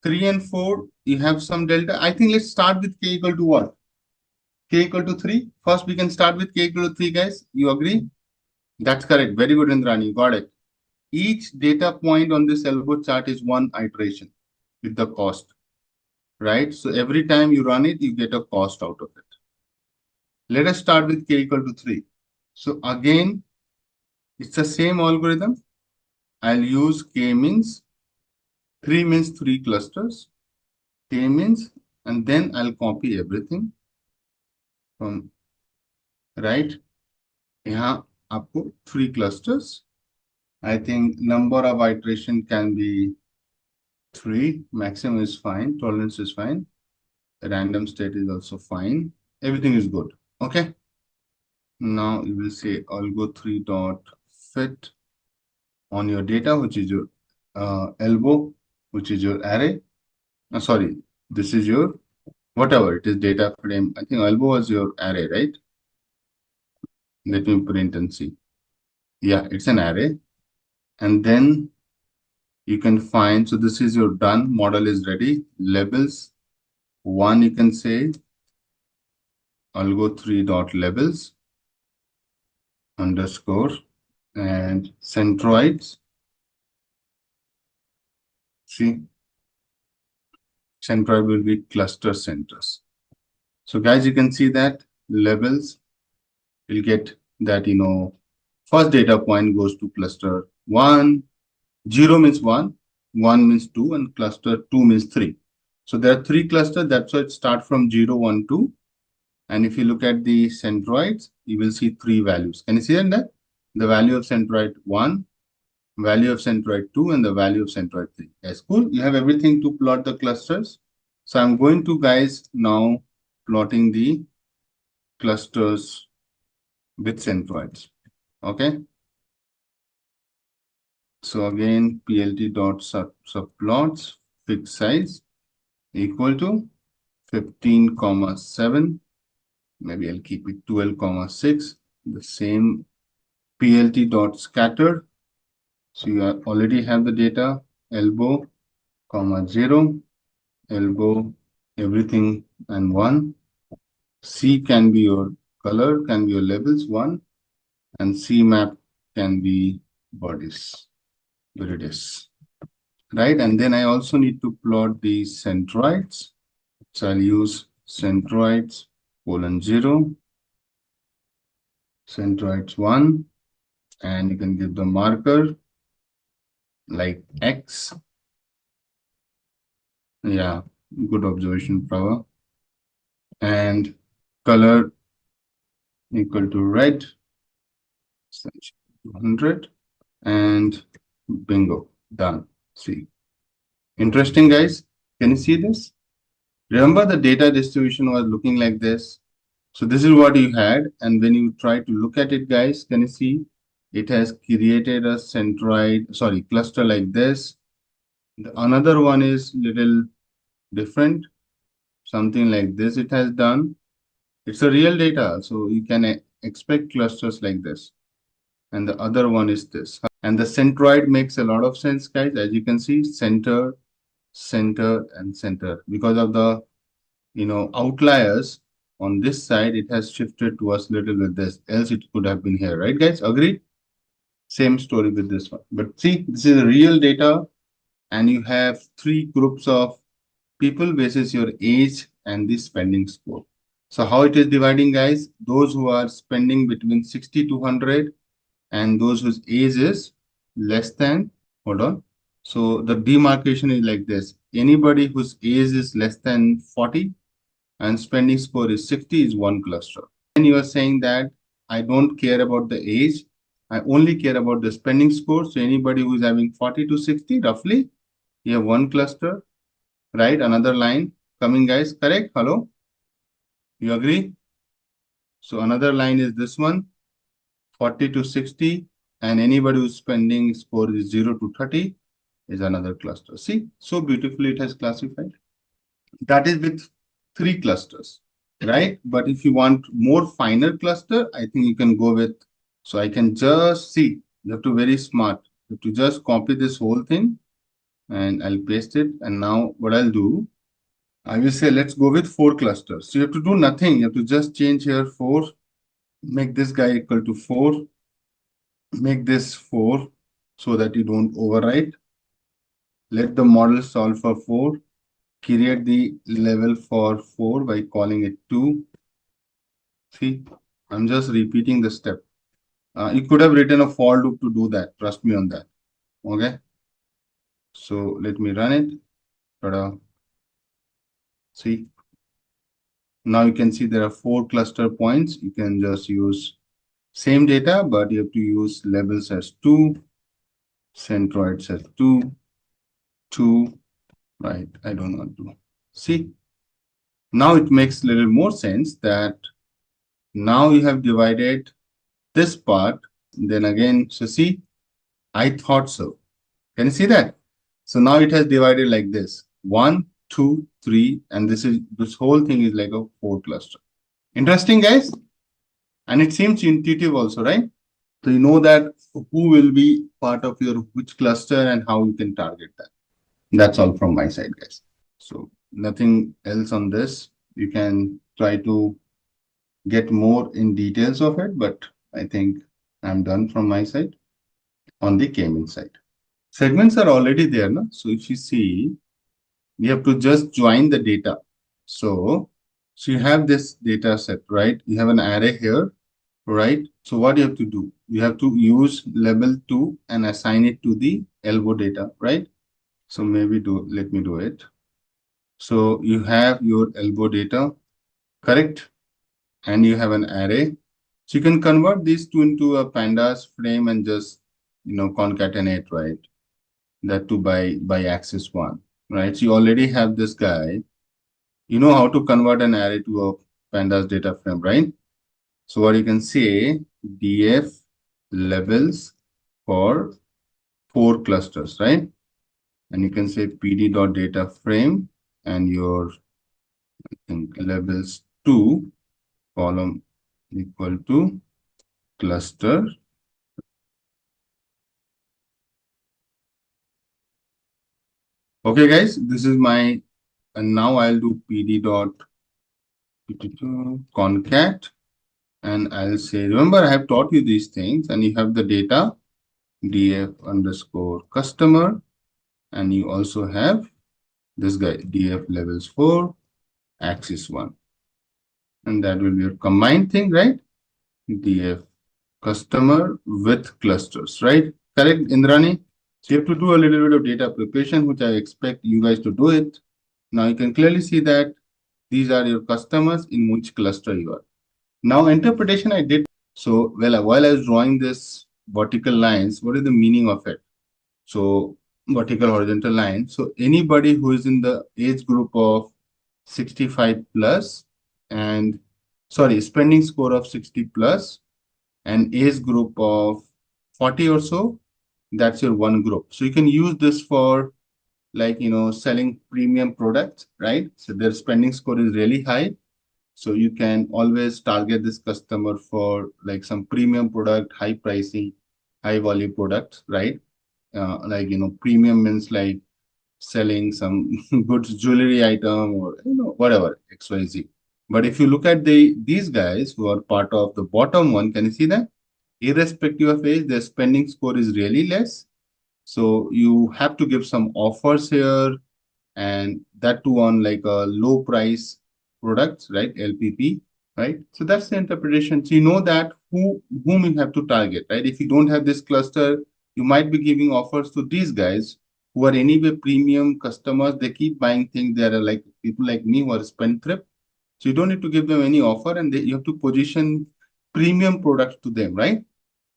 3 and 4, you have some delta. I think let's start with k equal to what? K equal to 3. First, we can start with k equal to 3, guys. You agree? That's correct. Very good, Indrani. You got it. Each data point on this elbow chart is one iteration with the cost, right? So every time you run it, you get a cost out of it. Let us start with k equal to 3. So again, it's the same algorithm. I'll use k means 3 means 3 clusters, k means, and then I'll copy everything from right. यहाँ आपको 3 clusters. I think number of iteration can be 3. Maximum is fine. Tolerance is fine. Random state is also fine. Everything is good. Okay. Now you will say algo 3 dot fit on your data, which is your elbow, which is your array. Sorry, this is your whatever it is data frame. I think elbow was your array, right? Let me print and see. Yeah, it's an array. And then you can find, so this is your done, model is ready. Labels, 1 you can say, algo 3 dot labels underscore and centroids. See, centroid will be cluster centers. So guys, you can see that labels will get that, first data point goes to cluster 1, 0 means 1, 1 means 2, and cluster 2 means 3. So there are 3 clusters. That's why it starts from 0, 1, 2. And if you look at the centroids, you will see 3 values. Can you see that? The value of centroid 1, value of centroid 2, and the value of centroid 3. Yes, cool. You have everything to plot the clusters. So I'm going to, guys, now plotting the clusters with centroids. Okay. So again, plt dot subplots fixed size equal to 15,7. Maybe I'll keep it 12,6. The same plt dot scatter. So you already have the data elbow, 0, elbow, everything, and 1. C can be your color, can be your labels, 1, and C map can be bodies. Here it is. Right, and then I also need to plot the centroids. So I'll use centroids :0, centroids 1, and you can give the marker like X. Yeah, good observation, Prava. And color equal to red, 100, and bingo, done. See, interesting, guys. Can you see this? Remember, the data distribution was looking like this. So this is what you had, and when you try to look at it, guys, can you see it has created a cluster like this. Another one is little different, something like this it has done. It's a real data, so you can expect clusters like this. And the other one is this. And the centroid makes a lot of sense, guys. As you can see, center, center, and center. Because of the outliers on this side, it has shifted towards little bit this. Else it could have been here, right, guys? Agreed? Same story with this one. But see, this is real data, and you have 3 groups of people basis your age and the spending score. So how it is dividing, guys? Those who are spending between 60 to 100 and those whose age is less than, hold on. So the demarcation is like this. Anybody whose age is less than 40 and spending score is 60 is one cluster. And you are saying that I don't care about the age. I only care about the spending score. So anybody who is having 40 to 60, roughly, you have one cluster, right? Another line coming, guys, correct? Hello? You agree? So another line is this one, 40 to 60, and anybody who's spending score is 0 to 30 is another cluster. See, so beautifully it has classified. That is with 3 clusters, right? But if you want more finer cluster, I think you can go with So I can just see, you have to very smart. You have to just copy this whole thing and I'll paste it. And now what I'll do, I will say, let's go with 4 clusters. So you have to do nothing. You have to just change here 4, make this guy equal to 4, make this 4 so that you don't overwrite. Let the model solve for 4, create the level for 4 by calling it 2. See, I'm just repeating the step. You could have written a for loop to do that. Trust me on that. Okay. So let me run it. Ta-da. See, now you can see there are 4 cluster points. You can just use same data, but you have to use levels as 2, centroids as 2, 2, right? I don't want to. See, now it makes a little more sense that now you have divided this part. Then again, so see, I thought so. Can you see that? So now it has divided like this: 1, 2, 3, and this whole thing is like a 4 cluster. Interesting, guys, and it seems intuitive also, right? So you know that who will be part of your which cluster and how you can target that. That's all from my side, guys. So nothing else on this. You can try to get more in details of it, but I think I'm done from my side on the K-mean side. Segments are already there, no? So if you see, you have to just join the data. So you have this data set, right? You have an array here, right? So what you have to do? You have to use label 2 and assign it to the elbow data, right? So maybe let me do it. So you have your elbow data, correct? And you have an array. So you can convert these two into a pandas frame and just, concatenate, right? That too by axis 1, right? So you already have this guy. You know how to convert an array to a pandas data frame, right? So what you can say, df levels for 4 clusters, right? And you can say pd.data frame and your, I think, levels 2 column equal to cluster. Okay, guys, this is my, and now I'll do pd.concat, and I'll say, remember, I have taught you these things, and you have the data df underscore customer, and you also have this guy df levels for axis 1, and that will be a combined thing, right? df customer with clusters, right? Correct, Indrani? So you have to do a little bit of data preparation, which I expect you guys to do it. Now you can clearly see that these are your customers in which cluster you are. Now interpretation I did. So while I was drawing this vertical lines, what is the meaning of it? So vertical horizontal line. So anybody who is in the age group of 65 plus and spending score of 60 plus and age group of 40 or so, that's your one group. So you can use this for selling premium products, right? So their spending score is really high. So you can always target this customer for like some premium product, high pricing, high value products, right? Premium means like selling some goods, jewelry item or whatever, XYZ. But if you look at these guys who are part of the bottom one, can you see that? Irrespective of age, their spending score is really less. So you have to give some offers here, and that too on like a low price products, right? LPP, right? So that's the interpretation. So you know that whom you have to target, right? If you don't have this cluster, you might be giving offers to these guys who are anyway premium customers. They keep buying things. They are like people like me who are spendthrift. So you don't need to give them any offer, and you have to position premium products to them, right?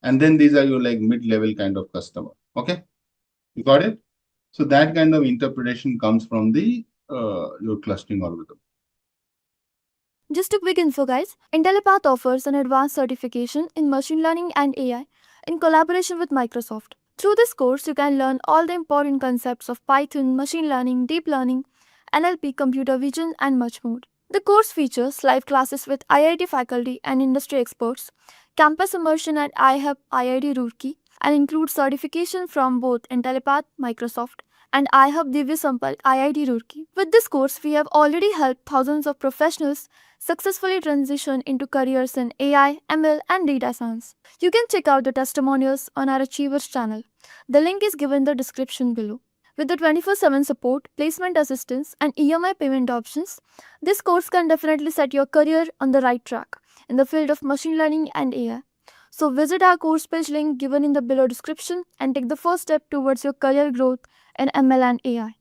And then these are your like mid-level kind of customer. Okay, you got it? So that kind of interpretation comes from the your clustering algorithm. Just a quick info, guys. Intellipaat offers an advanced certification in machine learning and AI in collaboration with Microsoft. Through this course, you can learn all the important concepts of Python, machine learning, deep learning, NLP, computer vision, and much more. The course features live classes with IIT faculty and industry experts, campus immersion at iHub IIT Roorkee, and includes certification from both Intellipaat, Microsoft, and iHub Divya Sampal IIT Roorkee. With this course, we have already helped thousands of professionals successfully transition into careers in AI, ML, and data science. You can check out the testimonials on our Achievers channel. The link is given in the description below. With the 24/7 support, placement assistance, and EMI payment options, this course can definitely set your career on the right track in the field of machine learning and AI. So visit our course page link given in the below description and take the first step towards your career growth in ML and AI.